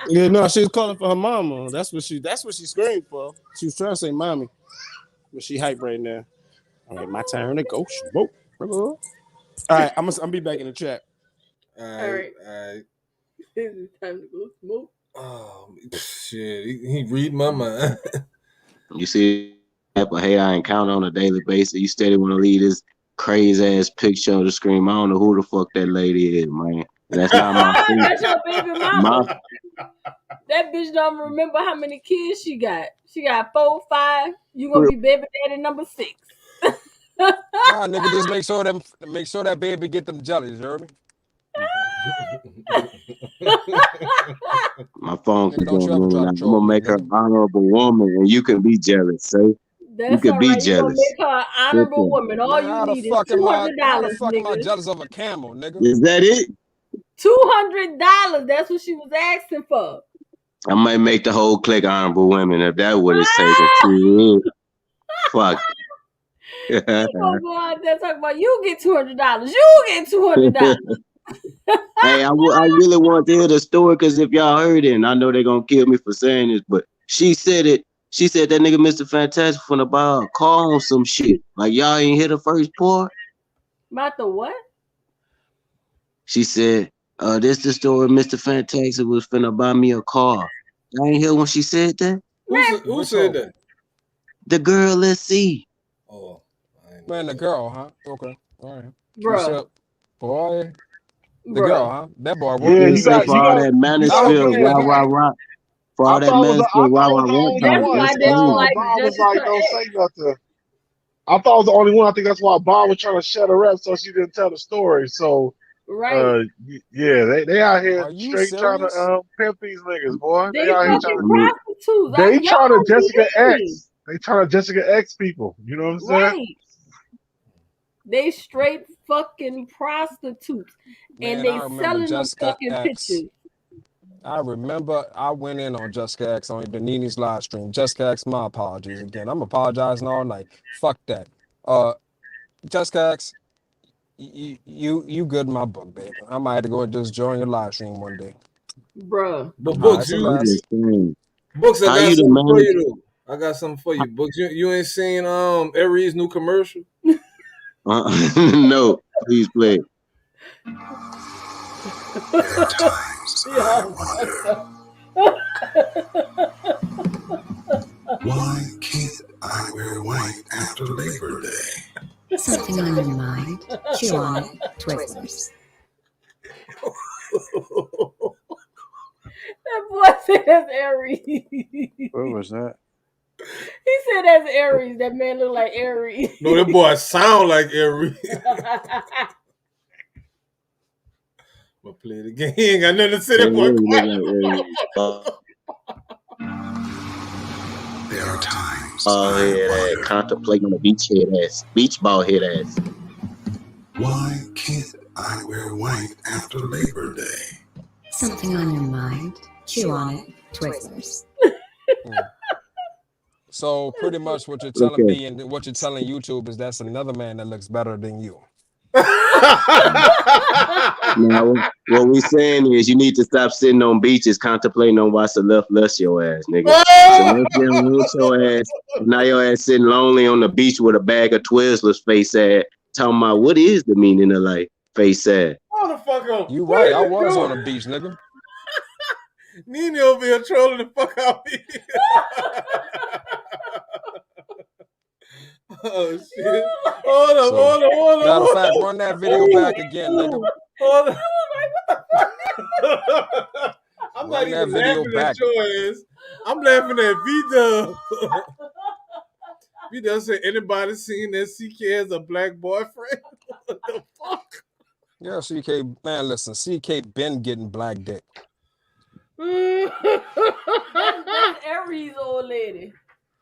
Yeah, no, she was calling for her mama. That's what she screamed for. She was trying to say mommy, but she hype right now. All right, my turn to go. Smoke. All right, I'm be back in the chat. All right. It's time to go smoke. Oh shit, he read my mind. You see that type of hate I encounter on a daily basis. You steady want to leave this crazy ass picture on the screen. I don't know who the fuck that lady is, man. And that's not my fault. That's your baby mama. That bitch don't remember how many kids she got. She got 4, 5. You gonna be baby daddy number 6. Nah, nigga, just make sure that baby get them jellies, you heard me? My phone Nigga, keep don't you going ever in try and to out. I'm troll gonna me, make her nigga. an honorable woman, and you can be jealous, say. You That's could all be right. You gonna jealous. make her an honorable woman. All Man, you how the need is fuck am I $200, nigga. jealous of a camel, nigga? Is that it? $200. That's what she was asking for. I might make the whole clique honorable women if that's what it's taking. Shit. Fuck. She gonna go out there talking about you get $200. You get $200. Hey, I really want to hear the story because if y'all heard it, and I know they're gonna kill me for saying this, but she said it. She said that nigga Mr. Fantastic finna buy a car on some shit. Like y'all ain't hear the first part. About the what? She said, this the story. Mr. Fantastic was finna buy me a car. I ain't hear when she said that. Who said that? The girl. Let's see. Oh, man, the girl, huh? Okay, all right. Bruh. You said, boy, the Bruh. girl, huh? That boy Yeah, working his ass for all that manosphere, rah. For all that manosphere, rah. That's why they don't like Bob was Jessica like, don't X. say nothing. I thought I was the only one. I think that's why Bob was trying to shut her up so she didn't tell the story. So, Right. yeah, they out here Are you straight trying serious? to pimp these niggas, boy. They They out here fucking trying to. prostitutes. They Y'all trying to don't Jessica believe me. X. They trying to Jessica X people. You know what I'm saying? Right. They straight fucking prostitutes. Man, And they I remember selling them Jessica fucking X. pictures. I remember I went in on Jessica X on Benini's live stream. Jessica X, my apologies again. I'm apologizing all night. Fuck that. Jessica X, you good in my book, baby. I might have to go and just join your live stream one day. Bruh. But All right, Books, so last. Books, I How got you the something for man? you though. I got something for you, Books. You ain't seen Aries' new commercial? No, please play. There are times I wonder, why can't I wear white after Labor Day? Something on your mind? Chew on it. Twizzlers. That boy said that's Aries. What was that? He said that's Aries. That man look like Aries. No, that boy sound like Aries. But play the game. He ain't got nothing to say. That boy quiet. There are times Head ass, contemplating on the beach ball head ass. why can't I wear white after Labor Day? Something on your mind? Chew on it. Twizzlers. So pretty much what you're telling me and what you're telling YouTube is that's another man that looks better than you. Now, what we saying is you need to stop sitting on beaches contemplating on why Celeste left your ass, nigga. Celeste didn't want your ass. Now your ass sitting lonely on the beach with a bag of Twizzlers face ass, talking about what is the meaning of life, face ass. Motherfucker. You right, I was on the beach, nigga. Nene over here trolling the fuck out of me. Oh shit. Hold on. Matter of fact, run that video back again, nigga. Hold on. I'm not even laughing at your ass. I'm laughing at V-Dub. V-Dub said, anybody seen that CK has a black boyfriend? What the fuck? Yeah, CK, man, listen, CK been getting black dick. That's Aries old lady.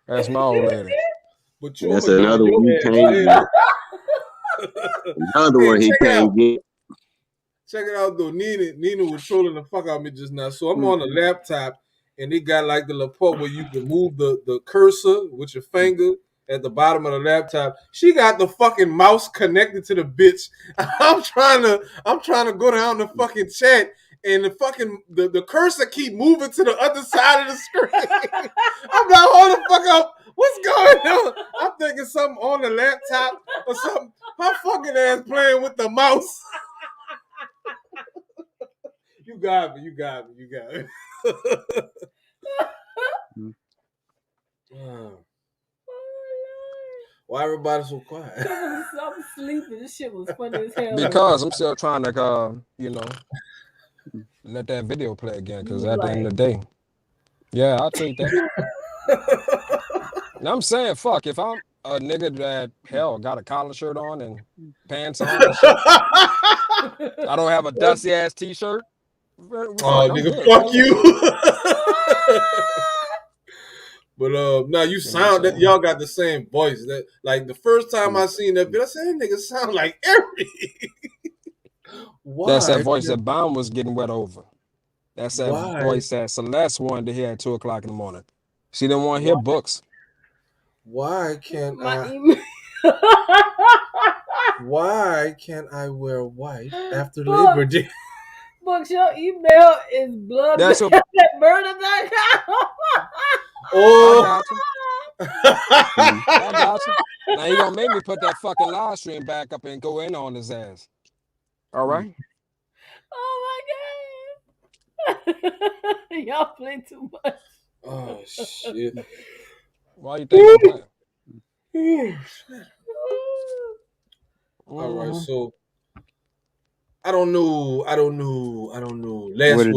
That's my old lady. But that's another one he can't get. Another one he can't get. Check it out though. Nina was trolling the fuck out of me just now. So I'm on a laptop and they got like the little part where you can move the cursor with your finger at the bottom of the laptop. She got the fucking mouse connected to the bitch. I'm trying to go down the fucking chat, and the fucking the cursor keep moving to the other side of the screen. I'm like, hold the fuck up. What's going on? I'm thinking something on the laptop or something. Her fucking ass playing with the mouse. You got me. Why everybody so quiet? I'm sleeping. This shit was funny as hell. Because I'm still trying to, let that video play again. Because at the end of the day, yeah, I'll take that. Now I'm saying, fuck, if I'm a nigga that got a collar shirt on and pants on and shit, I don't have a dusty ass t-shirt. Oh, nigga, good, fuck you. But now you sound that y'all got the same voice. That like the first time I seen that video, I said, that nigga sound like Eric. Why? That's that voice that Baum was getting wet over. That's that Why? voice that Celeste wanted to hear at 2:00 in the morning. She didn't want to hear books. Why can't Why can't I wear white after Labor Day? Books, your email is blood That's at murder.com. Oh, I got you. Now you gonna make me put that fucking live stream back up and go in on his ass. All right. Oh my god. Y'all play too much. Oh shit. Why you think I'm playing? All right, so I don't know. What it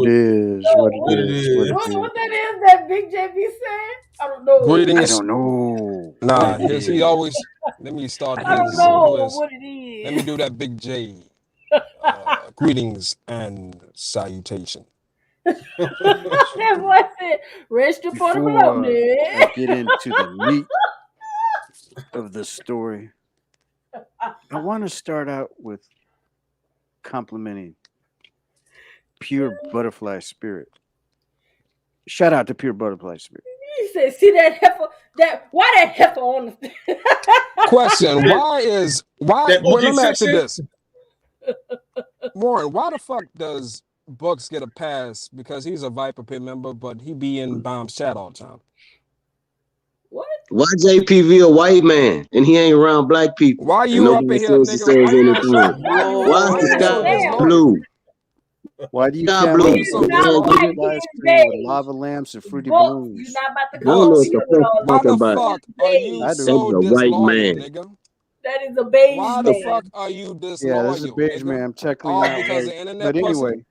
is. What that is that Big JB said? I don't know. Greetings. I don't know. Nah, he always. Let me start. I don't know what it is. Let me do that Big J. Greetings and salutation. That boy said, "Rest your for the Before I get into the meat of the story, I want to start out with complimenting Pure Butterfly Spirit. Shout out to Pure Butterfly Spirit. He said, "See that heifer? Why that heifer on the?" Question: Why? Well, let me ask you this, Warren. Why the fuck does Bucks get a pass because he's a Viper Pit member, but he be in Bomb's chat all the time? What? Why JPV a white man and he ain't around black people? Why you up in here, nigga? Why is the sky blue? Why do you Sky come blue. in with live stream with lava lamps and fruity balloons? You're not about to I don't know what come the over here fuck with all talking that. about. Fuck, are you I do. That's so a white disloyal, man. nigga? That is a beige Why man. the fuck are you disloyal? Yeah, this is a beige nigga? man. I'm technically All not because white. of internet But pussy? anyway.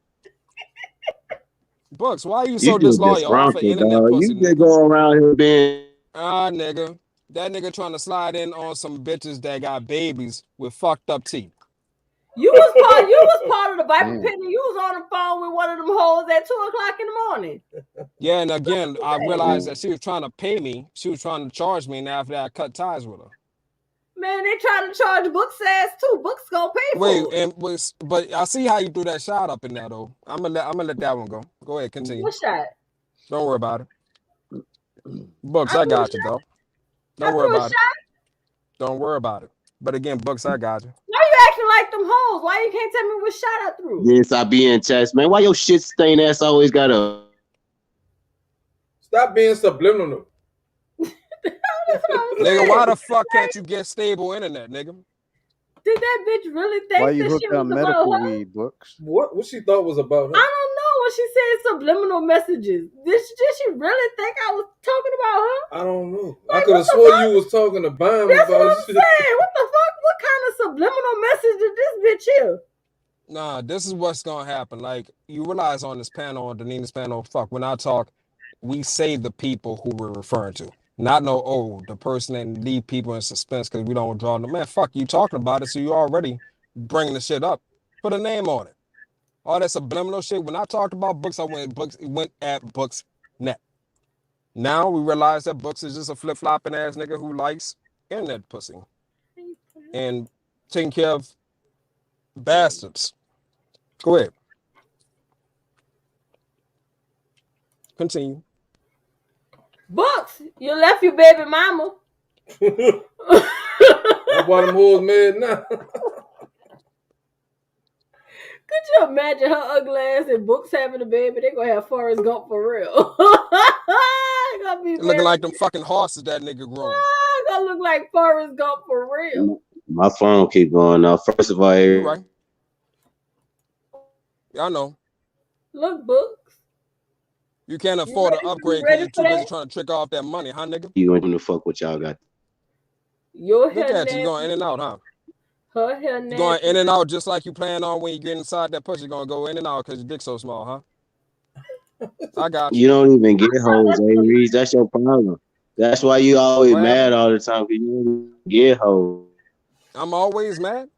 Bucks, why are you You so just disloyal off of disgruntled, internet dog. pussy, You just nigga? go around here being Nigga. That nigga trying to slide in on some bitches that got babies with fucked up teeth. You was part of the Viper Pit, and you was on the phone with one of them hoes at 2:00 in the morning. Yeah, and again, I realized that she was trying to pay me. She was trying to charge me, and after that, I cut ties with her. Man, they trying to charge Book's ass too. Book's gonna pay for it. But I see how you threw that shot up in there though. I'm gonna let that one go. Go ahead, continue. What shot? Don't worry about it. Books, I got you, though. Don't worry about it. Don't worry about it. But again, Books, I got you. Why you acting like them hoes? Why you can't tell me what shot I threw? Yes, I be in chats, man. Why your shit stain ass always got a Stop being subliminal. Nigga, why the fuck can't you get stable internet, nigga? Did that bitch really think Why you that hooked shit was on about medical her? weed, Books? What she thought was about her? I don't know what she said. Subliminal messages. Did she really think I was talking about her? I don't know. Like, I could have swore you was talking to Bam That's about what I'm shit. saying. What the fuck? What kind of subliminal message did this bitch hear? Nah, this is what's gonna happen. Like, you realize on this panel, on Danina's panel, when I talk, we say the people who we're referring to. Not the person that leave people in suspense because we don't draw them. Man, fuck, you talking about it, so you already bringing the shit up. Put a name on it. All that subliminal shit. When I talked about Books, I went at Books net. Now we realize that Books is just a flip-flopping ass nigga who likes internet pussy and taking care of bastards. Go ahead. Continue. Bucks, you left your baby mama. That's why them hoes mad now. Could you imagine her ugly ass and Books having a baby? They gonna have Forrest Gump for real. Gonna be looking like them fucking horses that nigga grown. Gonna look like Forrest Gump for real. My phone keep going off. First of all, You right. Yeah, I know. Look, Books. You can't afford an upgrade because you're too busy trying to trick off that money, huh, nigga? You ain't gonna fuck what y'all got. Your Look hair at you, nasty. going in and out, huh? Her hair nasty. You going in and out just like you plan on when you get inside that pussy. You're gonna go in and out because your dick's so small, huh? I got you. You don't even get hoes, Reese. That's your problem. That's why you always mad all the time because you don't get hoes. I'm always mad.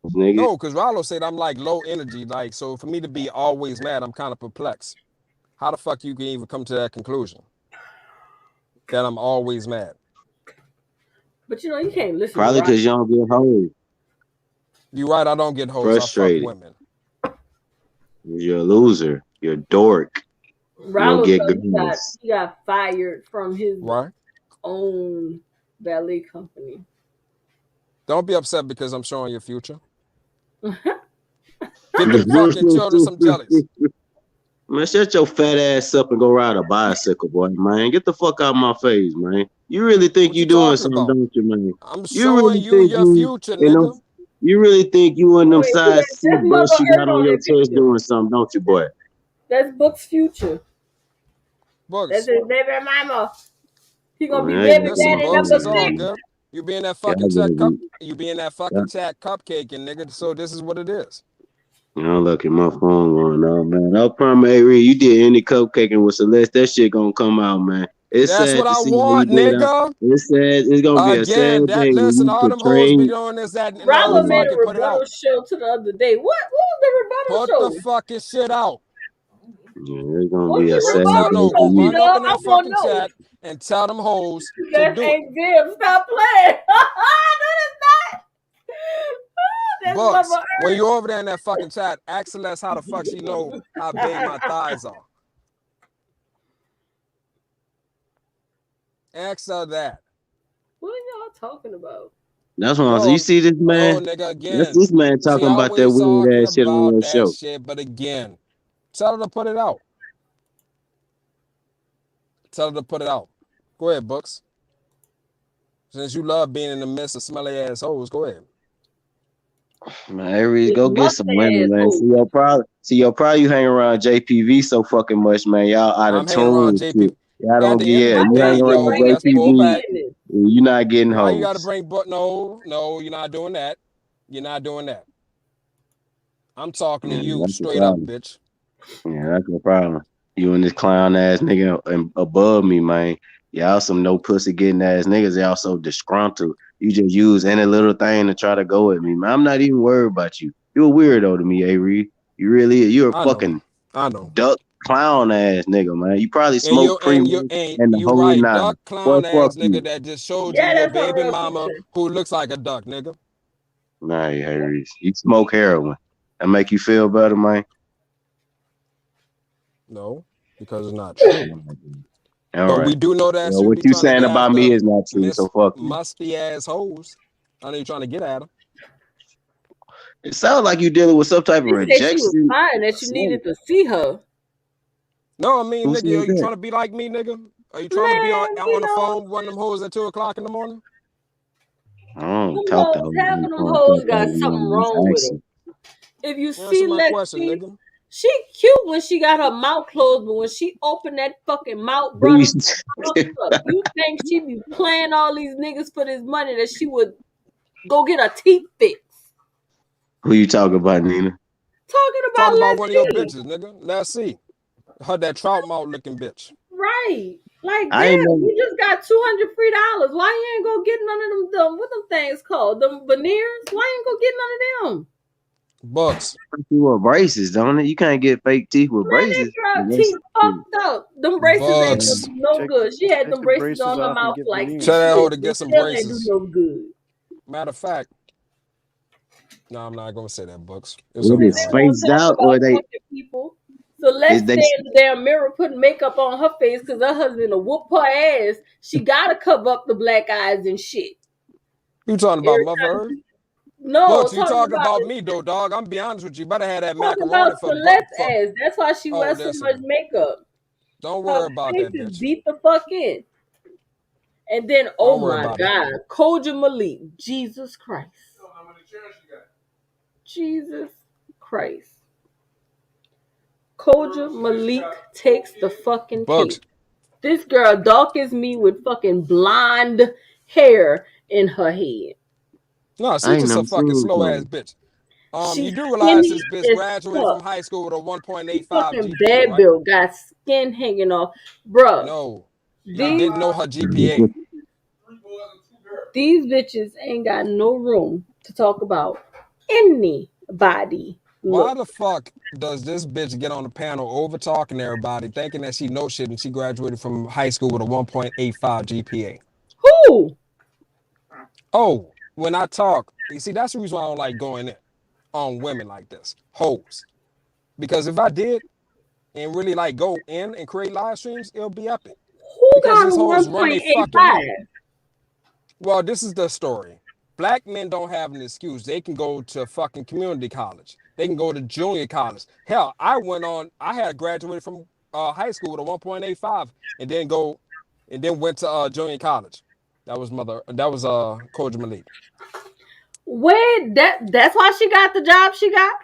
Nigga. No, because Rollo said I'm like low energy. Like, so for me to be always mad, I'm kind of perplexed. How the fuck you can even come to that conclusion? That I'm always mad. But you know, you can't listen Probably to because you don't get hoes. You're right, I don't get hoes. Frustrated. I fuck women. You're a loser. You're a dork. Rollo you don't get girls. he got fired from his own ballet company. Don't be upset because I'm showing your future. Get the fucking children some jellies. Man, shut your fat ass up and go ride a bicycle, boy, man. Get the fuck out of my face, man. You really think you doing something, about? don't you, man? I'm you showing really you think your future, nigga. You really think you and them size C that's breasts you Mother got Earth on on your that chest picture. doing something, don't you, boy? That's Book's future. Books. That's his baby mama. He gonna be Man, baby Listen, daddy Books, number it's all 6. good. You be in that fucking chat cupcaking, nigga. So this is what it is. You know, look at my phone going on, man. I promise, Reed, you did any cupcaking with Celeste, that shit gonna come out, man. It's That's sad what to I see want, you did. nigga. It's sad. It's gonna be a sad day when Listen, you all them hoes portray. be doing this, that, and the Rollo other. made a Fucking put it rebuttal out. show to the other day. What was the rebuttal show? Put the fucking shit out. Yeah, it's gonna What's be a the sad Go day rebuttal for show, you. run up in I that wanna fucking know. chat and tell them hoes to That do it. ain't Viv. Stop playing. No, that's not. That's Bucks, Mother when Earth. you're over there in that fucking chat, ask Celeste how the fuck she know how big my thighs are. Ask her that. What are y'all talking about? That's what I'm saying. You see this man? Nigga, again. That's this man She talking about that always weird talking ass shit on about your that show. shit, but again, tell her to put it out. Tell her to put it out. Go ahead, Books. Since you love being in the midst of smelly ass hoes, go ahead. Man, Aries, go get some women, man. See your problem. You hang around JPV so fucking much, man. Y'all out of I'm hanging around tune. JP. Y'all don't get. Yeah, You hang around JPV. You're not getting Why you gotta hoes. bring? But no, you're not doing that. You're not doing that. I'm talking to you that's the straight up, problem. bitch. Yeah, that's the problem. You and this clown ass nigga above me, man. Y'all some no pussy getting ass niggas. Y'all so disgruntled. You just use any little thing to try to go at me, man. I'm not even worried about you. You a weirdo to me, Avery. You really is. You're a fucking duck clown ass nigga, man. You probably smoke premium and the you whole right, nine. duck Boy, clown fuck ass you. nigga that just showed you your baby mama who looks like a duck, nigga. Nah, Avery. You smoke heroin. That make you feel better, man. No, because it's not true. All but right. we do know that Well, you what be you trying to saying get about after me is not true, so fuck you. musty ass hoes. I know you're trying to get at them. It sounds like you dealing with some type of She said she was rejection. fine, that you needed to see her. No, I mean, Who nigga, said are you that? trying to be like me, nigga? Are you trying to be on the phone with one of them hoes at 2:00 in the morning? I don't Them talk to hoes, hoes half on of the them phone. hoes Talk got to something them. wrong with Actually, her. If you Answer see my question, Lexi, nigga. she cute when she got her mouth closed, but when she opened that fucking mouth, Who brother, you- you think she be playing all these niggas for this money that she would go get her teeth fixed? Who you talking about, Nina? Talk about one of your bitches, nigga. Let's see. Her that trout mouth looking bitch. Right. Like, I ain't damn, never. you just got $200 free. Why you ain't go get none of them, what them things called? Them veneers? Why you ain't go get none of them? Bucks. You want braces, don't it? You can't get fake teeth with Man, braces. that girl teeth fucked up. Them braces ain't Bucks. do no good. She had them the braces braces on her off and mouth get like veneers. 6 Tell that hoe years. to They get some still ain't do braces. no good. Matter of fact, no, I'm not gonna say that, Bucks. It's Were all they right. spaced out or they? People. So Celeste They- stay in the damn mirror putting makeup on her face because her husband will whoop her ass. She gotta cover up the black eyes and shit. You talking about Every Mother time Earth? No, Books, you talking talking about about me though, dog. I'm be honest with you. Better have that talking about macaroni Celeste for ass. That's why she oh, wears so listen. much makeup. Don't Her worry about face that is bitch. beat the fuck in. And then, oh Don't worry my about it. God, Koja Malik, Jesus Christ. Jesus Christ. Koja Malik takes the fucking Bugs. cake. This girl dark as me with fucking blonde hair in her head. No, I she's ain't just a never fucking seen slow ass Chloe. bitch. She's You do realize skinny this bitch as graduated fuck. from high school with a 1.85 Fucking GPA, bad right? bill got skin hanging off. Bruh. No. These Didn't know her GPA. bitches ain't got no room to talk about anybody. Why Look. the fuck does this bitch get on the panel over talking to everybody, thinking that she knows shit and she graduated from high school with a 1.85 GPA? Who? Oh, when I talk, you see, that's the reason why I don't like going in on women like this. Hoes. Because if I did and really like go in and create live streams, it'll be epic. Who Because got a these hoes run their fucking mouth. 1.85? Well, this is the story. Black men don't have an excuse. They can go to fucking community college. They can go to junior college. Hell, I had graduated from high school with a 1.85 and then went to junior college. That was Koja Malik. Wait, that's why she got the job she got?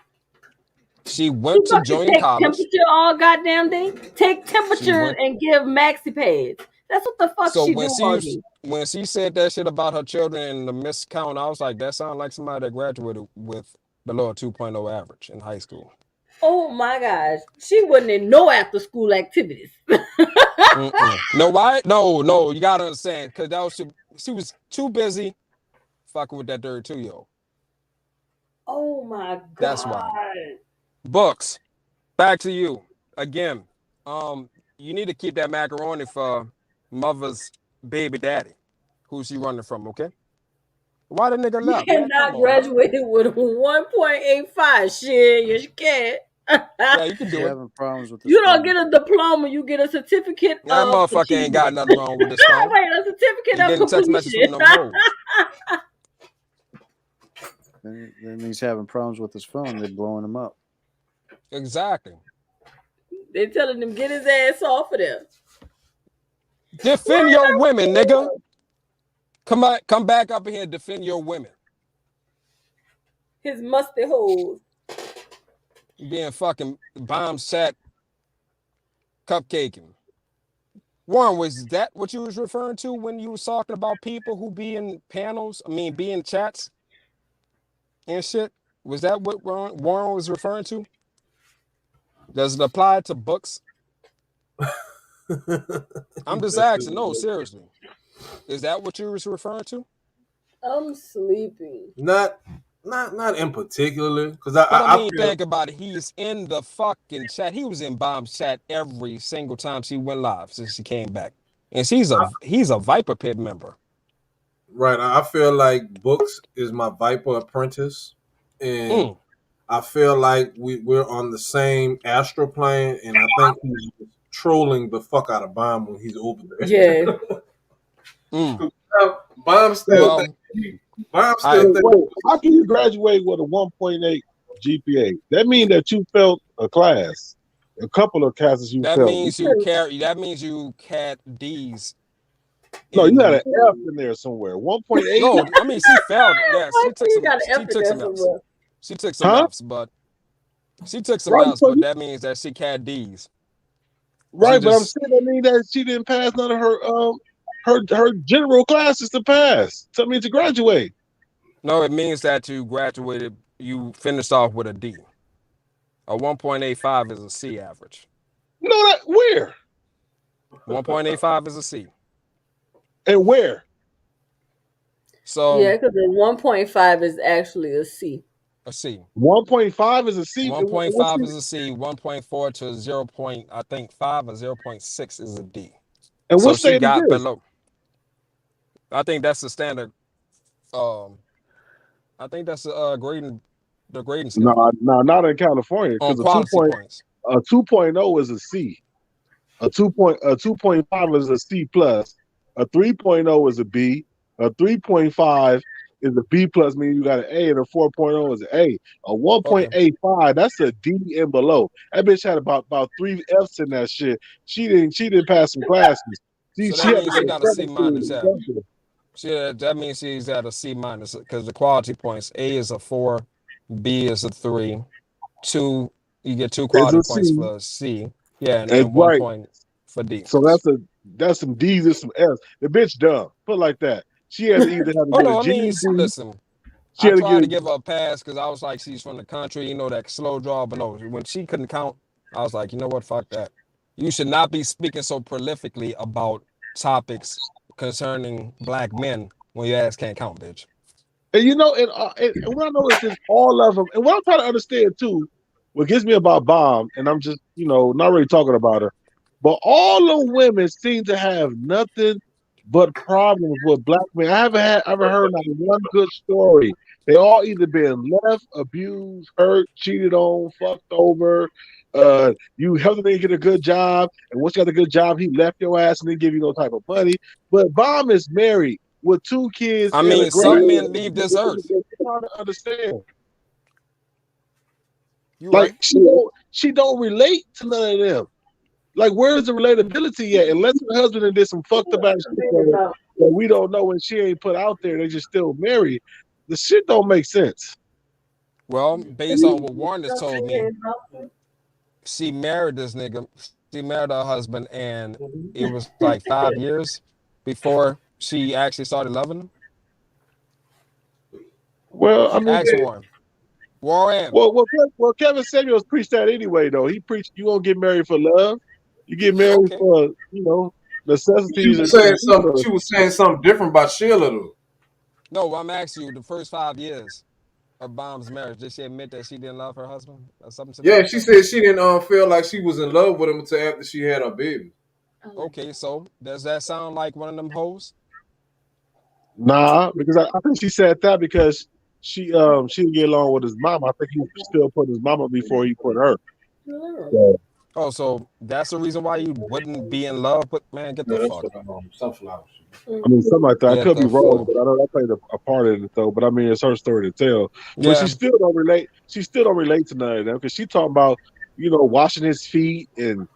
She She went to fucking junior take college. temperature all goddamn day? Take She temperature went. and give maxi pads. That's what the fuck So she do all day. when she said that shit about her children and the miscount, I was like, that sounds like somebody that graduated with below a 2.0 average in high school. Oh my gosh. She wasn't in no after school activities. No, why? No, you gotta understand, because she was too busy fucking with that 32-year-old. Oh my God. That's why. Books. Back to you again. You need to keep that macaroni for mother's baby daddy, who's she running from? Okay. Why the nigga You left, man? cannot Come on, man. graduate with a 1.85. Shit, yes, you can. Yeah, you can She do it. having problems with this You don't phone. get a diploma, you get a certificate That of motherfucker ain't got achievement. nothing wrong with his phone. Wait, a certificate He of getting text messages from completion. them hoes. Then he's having problems with his phone. They're blowing him up. Exactly. They telling him get his ass off of there. Defend your women, nigga. Come back up here and defend your women. His musty holes. Being fucking bomb set cupcaking. Warren, was that what you was referring to when you was talking about people who be in panels? Be in chats and shit? Was that what Warren was referring to? Does it apply to books? I'm just asking. No, seriously. Is that what you was referring to? I'm sleepy. Not in particular, because I feel, think about it. He's in the fucking chat. He was in Bomb's chat every single time she went live since she came back, and he's a Viper Pit member. Right. I feel like Books is my Viper apprentice, and I feel like we're on the same astral plane, and I think he's trolling the fuck out of Bomb when he's over there. Yeah. Bomb still thinks Wait, how can you graduate with a 1.8 GPA? That means that you failed a class, a couple of classes you That failed. means you carry. That means you had D's. No, you had an F in there somewhere. 1.8. No, I mean she failed. Yeah, she took some. She took some F's. somewhere. She took some Huh? F's, but she took some Right, F's. so But that means that she had D's. Right, She but I'm just- saying that means that she didn't pass none of her general classes to pass. So I mean to graduate. No, it means that you graduated. You finished off with a D. A 1.85 is a C average. No, that where? 1.85 is a C. And where? So Yeah, because the 1.5 is actually a C. A C. 1.5 is a C. 1.5 is a C. 1.4 to 0. I think 5 or 0.6 is a D. And so what she state got is this? below. I think that's the standard. I think that's the grading scale. No, not in California On because the quality points. A 2.0 is a C. A 2.5 is a C plus. A 3.0 is a B. A 3.5 is a B plus, meaning you got an A, and a 4.0 is an A. A Okay. 1.85, that's a D and below. That bitch had about 3 F's in that shit. She didn't pass some classes. So She that had to means she go to got a C credit school minus. or Yeah. something. That means she's at a C minus because the quality points A is a 4, B is a 3, 2 you get 2 It's quality a points C. for C. Yeah, and That's then 1 right. point for D. So that's some D's and some F's. The bitch dumb. Put it like that. She had to either have to Oh get a no, I mean, GED. listen. She I had to get tried a to give her a pass because I was like, she's from the country, that slow draw. But no, when she couldn't count, I was like, you know what, fuck that. You should not be speaking so prolifically about topics concerning black men when your ass can't count, bitch. And and what I noticed is all of them. And what I'm trying to understand too, what gets me about Bomb, and I'm just not really talking about her, but all the women seem to have nothing but problems with black men. I haven't ever heard like one good story. They all either been left, abused, hurt, cheated on, fucked over. You helped them get a good job, and once you got a good job, he left your ass and didn't give you no type of money. But Bomb is married with 2 kids I and a mean, great. some men leave this earth. Trying to understand. You Like right. she don't relate to none of them. Like, where's the relatability at? Unless her husband did some fucked up ass shit that we don't know and she ain't put out there, they just still married. The shit don't make sense. Well, based on what Warren has told me, she married this nigga. She married her husband, and it was like 5 years before she actually started loving him. Well, I mean, Ask Warren. Warren. well, Kevin Samuels preached that anyway, though. He preached you don't get married for love. You get married Okay. for, She necessities. was saying something. She was saying something different about Sheila, though. No, I'm asking you the first 5 years of Bomb's marriage. Did she admit that she didn't love her husband or something to that Yeah, she effect? said she didn't feel like she was in love with him until after she had her baby. Okay, so does that sound like one of them hoes? Nah, because I think she said that because she didn't get along with his mom. I think he still put his mama before he put her. So, Oh, so that's the reason why you wouldn't be in love? But man, get the Yeah, that's fuck. what sunflower. I mean, something like that. I Get could be the wrong, fuck. but I know that played a part in it though. But I mean, it's her story to tell. But she Yeah. still don't relate. She still don't relate to none of them because she talking about washing his feet and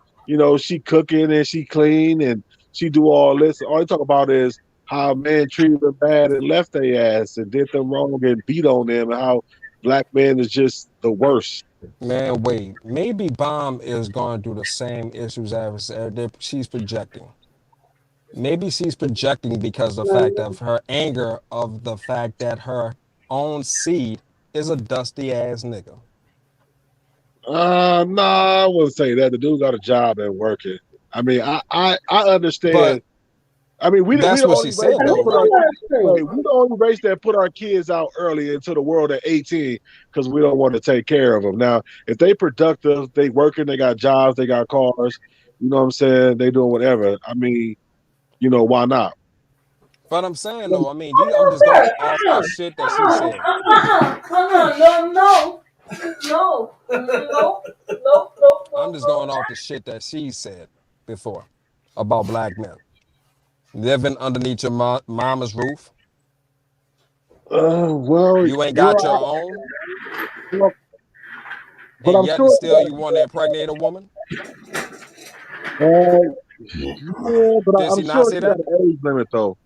she cooking and she clean and she do all this. All they talk about is how men treated them bad and left their ass and did them wrong and beat on them and how black men is just the worst. Man, wait. Maybe Bomb is going through the same issues as she's projecting. Maybe she's projecting because of the fact of her anger of the fact that her own seed is a dusty ass nigga. Nah, I wouldn't say that. The dude got a job and working. I mean, I understand. But I mean, we that's the what she only race said that though, put our right? we the only race that put our kids out early into the world at 18 because we don't want to take care of them. Now, if they productive, they working, they got jobs, they got cars. You know what I'm saying? They doing whatever. I mean, why not? But I'm saying though, I mean, I'm just going off the shit that she said. No, no, no, no. I'm just going off the shit that she said before about black men living underneath your mama's roof. Well, You ain't got your own, well, but and I'm yet and sure. still you want to impregnate a woman. Yeah, but Did I'm she not sure say she got that? an age limit though.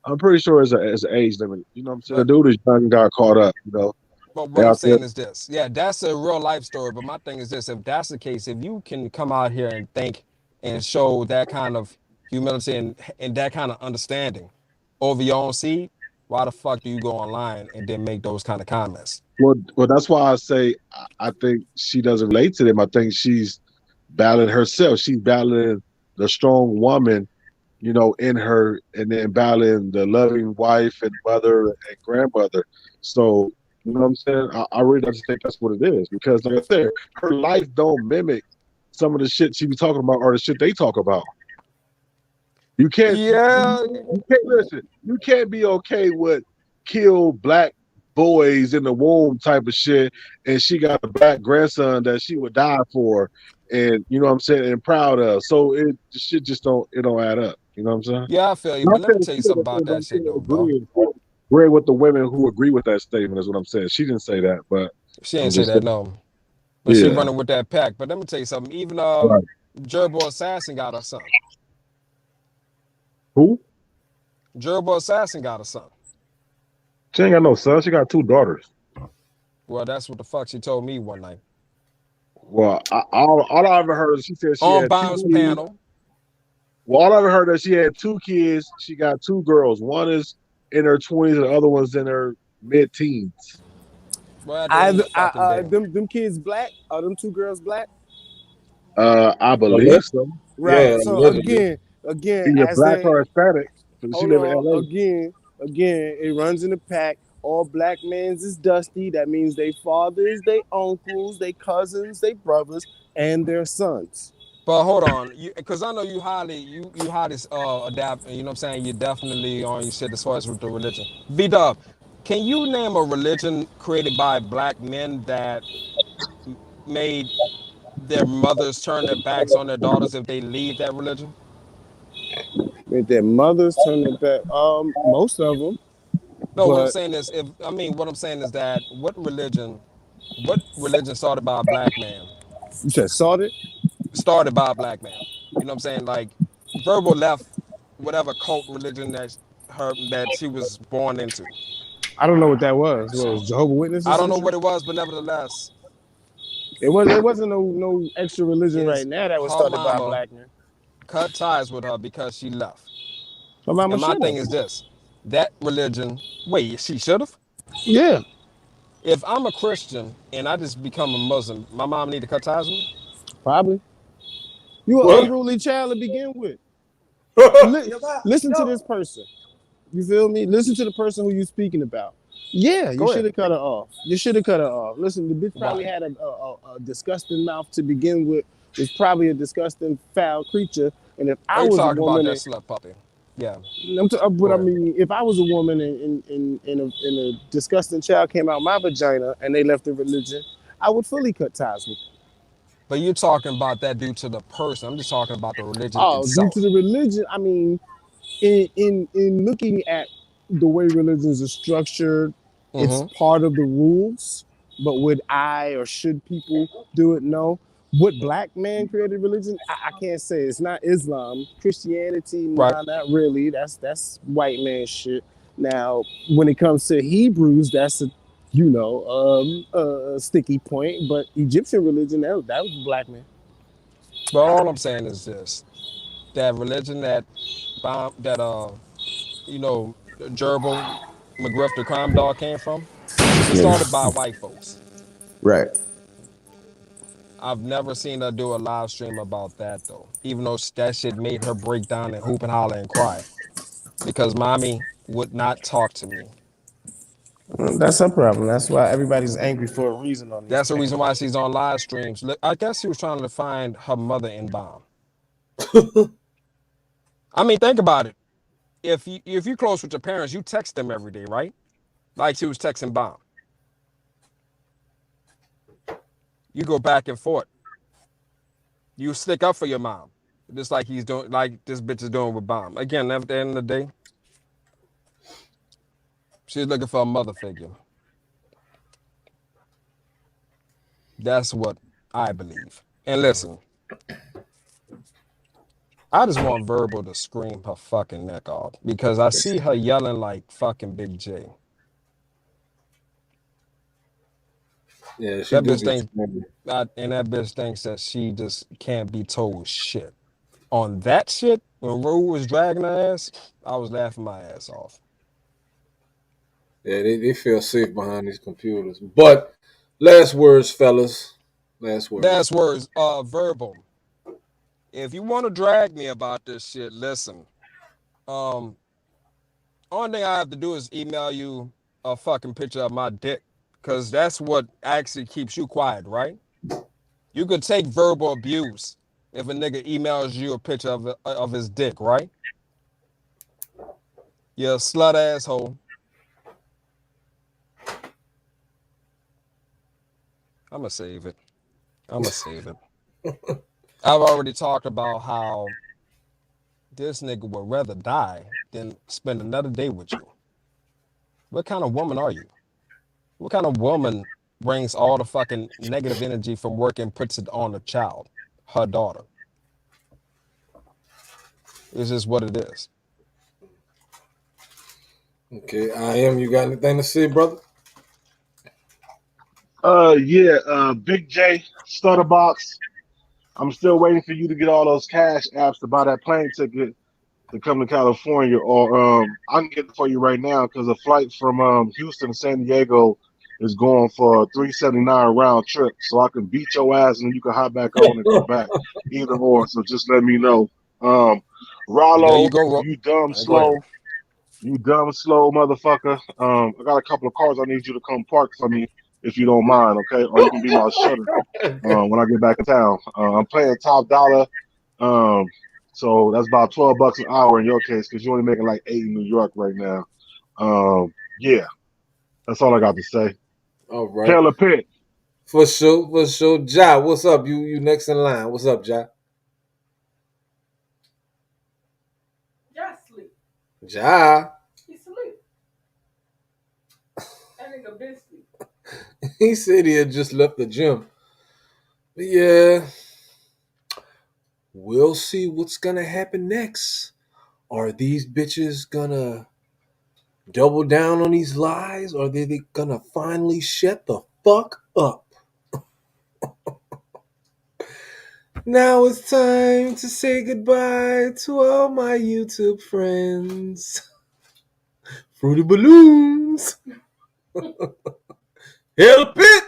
I'm pretty sure it's an age limit. You know what I'm saying? The But dude is young and got caught up. But They what I'm out there. saying is this. Yeah, that's a real life story. But my thing is this: if that's the case, if you can come out here and think and show that kind of humility and that kind of understanding over your own seed, why the fuck do you go online and then make those kind of comments? Well, that's why I say I think she doesn't relate to them. I think she's battling herself. She's battling the strong woman, in her, and then battling the loving wife and mother and grandmother. So, you know what I'm saying? I really just think that's what it is because, like I said, her life don't mimic some of the shit she be talking about or the shit they talk about. You can't Yeah. you can't listen. You can't be okay with kill black boys in the womb type of shit, and she got a black grandson that she would die for, and you know what I'm saying, and proud of. So the shit just don't add up. You know what I'm saying? Yeah, I feel you, Not but let me saying tell you she something didn't say, about but that I'm shit saying though, bro. agreeing with the women who agree with that statement is what I'm saying. She didn't say that, but She I'm ain't say just that, saying, no. But she yeah. running with that pack. But let me tell you something. Even Right. Gerbil Assassin got a son. Who? Gerbil Assassin got a son. She ain't got no son. She got 2 daughters. Well, that's what the fuck she told me one night. Well, all I ever heard is she said she On had 2 Bomb's kids. panel. Well, all I ever heard is she had 2 kids. She got 2 girls. One is in her 20s, and the other one's in her mid-teens. Well, at the end of the fucking day. Them kids black? Are them 2 girls black? I believe so. Right. So again, Either as black they or Hispanic. She hold live in on, LA. again, it runs in the pack. All black mans is dusty. That means they fathers, they uncles, they cousins, they brothers, and their sons. But hold on, because I know you highly adapt. You know what I'm saying? You're definitely on your shit as far as with the religion. B-Dub, can you name a religion created by black men that made their mothers turn their backs on their daughters if they leave that religion? With their mothers turn their back. Most of them, No, what I'm but saying is, what I'm saying is that what religion started by a black man? you said sorted. Started by a black man. You know what I'm saying? Like, Verbal left whatever cult religion that she was born into. I don't know what that was. What was Jehovah Witness or I don't some know shit? what it was, but nevertheless, It was. It wasn't no extra religion right is now that was her started by a mama black man. cut ties with her because she left. Her mama And my should thing have. is this: that religion. Wait, she should have. Yeah, If I'm a Christian and I just become a Muslim, my mom need to cut ties with me. probably. You an What? unruly child to begin with. Listen to this person. You feel me? Listen to the person who you speaking about. Yeah, you Go should ahead. have cut her off. You should have cut her off. Listen, the bitch probably Why? had a disgusting mouth to begin with. Was probably a disgusting, foul creature. And if Are I you was a talking about woman, that slut puppy? Yeah. but Go I ahead. mean, if I was a woman and a disgusting child came out my vagina and they left the religion, I would fully cut ties with them. But you're talking about that due to the person. I'm just talking about the religion Oh, due to itself. the religion, I mean, in looking at the way religions are structured, it's Mm-hmm. part of the rules. But would I or should people do it? No. What black man created religion? I can't say. It's not Islam. Christianity, Right. nah, not really. That's white man shit. Now, when it comes to Hebrews, that's a sticky point. But Egyptian religion, that was black man. But all I'm saying is this: that religion you know, Gerbil McGriff, the crime dog, came from, it started by white folks. Right. I've never seen her do a live stream about that though, even though that shit made her break down and hoop and holler and cry because mommy would not talk to me. That's her problem. That's why everybody's angry for a reason on these That's the reason panels. why she's on live streams. I guess she was trying to find her mother in Bomb. I mean, think about it. If you close with your parents, you text them every day, right? Like she was texting Bomb. You go back and forth. You stick up for your mom, just like he's doing, like this bitch is doing with Bomb. Again, at the end of the day, she's looking for a mother figure. That's what I believe. And listen, I just want Verbal to scream her fucking neck off because I see her yelling like fucking Big J. Yeah, she That do bitch be thinks, screaming. and that bitch thinks that she just can't be told shit. On that shit, when Rue was dragging her ass, I was laughing my ass off. Yeah, they feel safe behind these computers. But last words, fellas. Last words. That's words, Verbal. If you want to drag me about this shit, listen. Um, Only thing I have to do is email you a fucking picture of my dick, because that's what actually keeps you quiet, right? You could take verbal abuse if a nigga emails you a picture of his dick, right? You a slut asshole. I'ma save it. I'ma save it. I've already talked about how this nigga would rather die than spend another day with you. What kind of woman are you? What kind of woman brings all the fucking negative energy from work and puts it on a child, her daughter? It's just what it is. Okay, I am. You got anything to say, brother? Big J, Stutterbox. I'm still waiting for you to get all those cash apps to buy that plane ticket to come to California, or I can get it for you right now because a flight from Houston to San Diego is going for a $379 round trip, so I can beat your ass and then you can hop back on and come back, either or. So just let me know. There you Rollo, go. you dumb Go ahead. slow. You dumb slow motherfucker. I got a couple of cars I need you to come park for me if you don't mind, okay? Or you can be my shutter when I get back in town. I'm playing top dollar, so that's about $12 an hour in your case because you're only making like 8 in New York right now. Yeah, that's all I got to say. All right. Taylor Pitt. For sure, for sure. Ja, what's up? You next in line. What's up, Ja? Just sleep. Ja. He sleep. That nigga been sleep. He said he had just left the gym. But yeah. We'll see what's gonna happen next. Are these bitches gonna double down on these lies? Or are they gonna finally shut the fuck up? Now it's time to say goodbye to all my YouTube friends. Fruity Balloons. Hell Pit.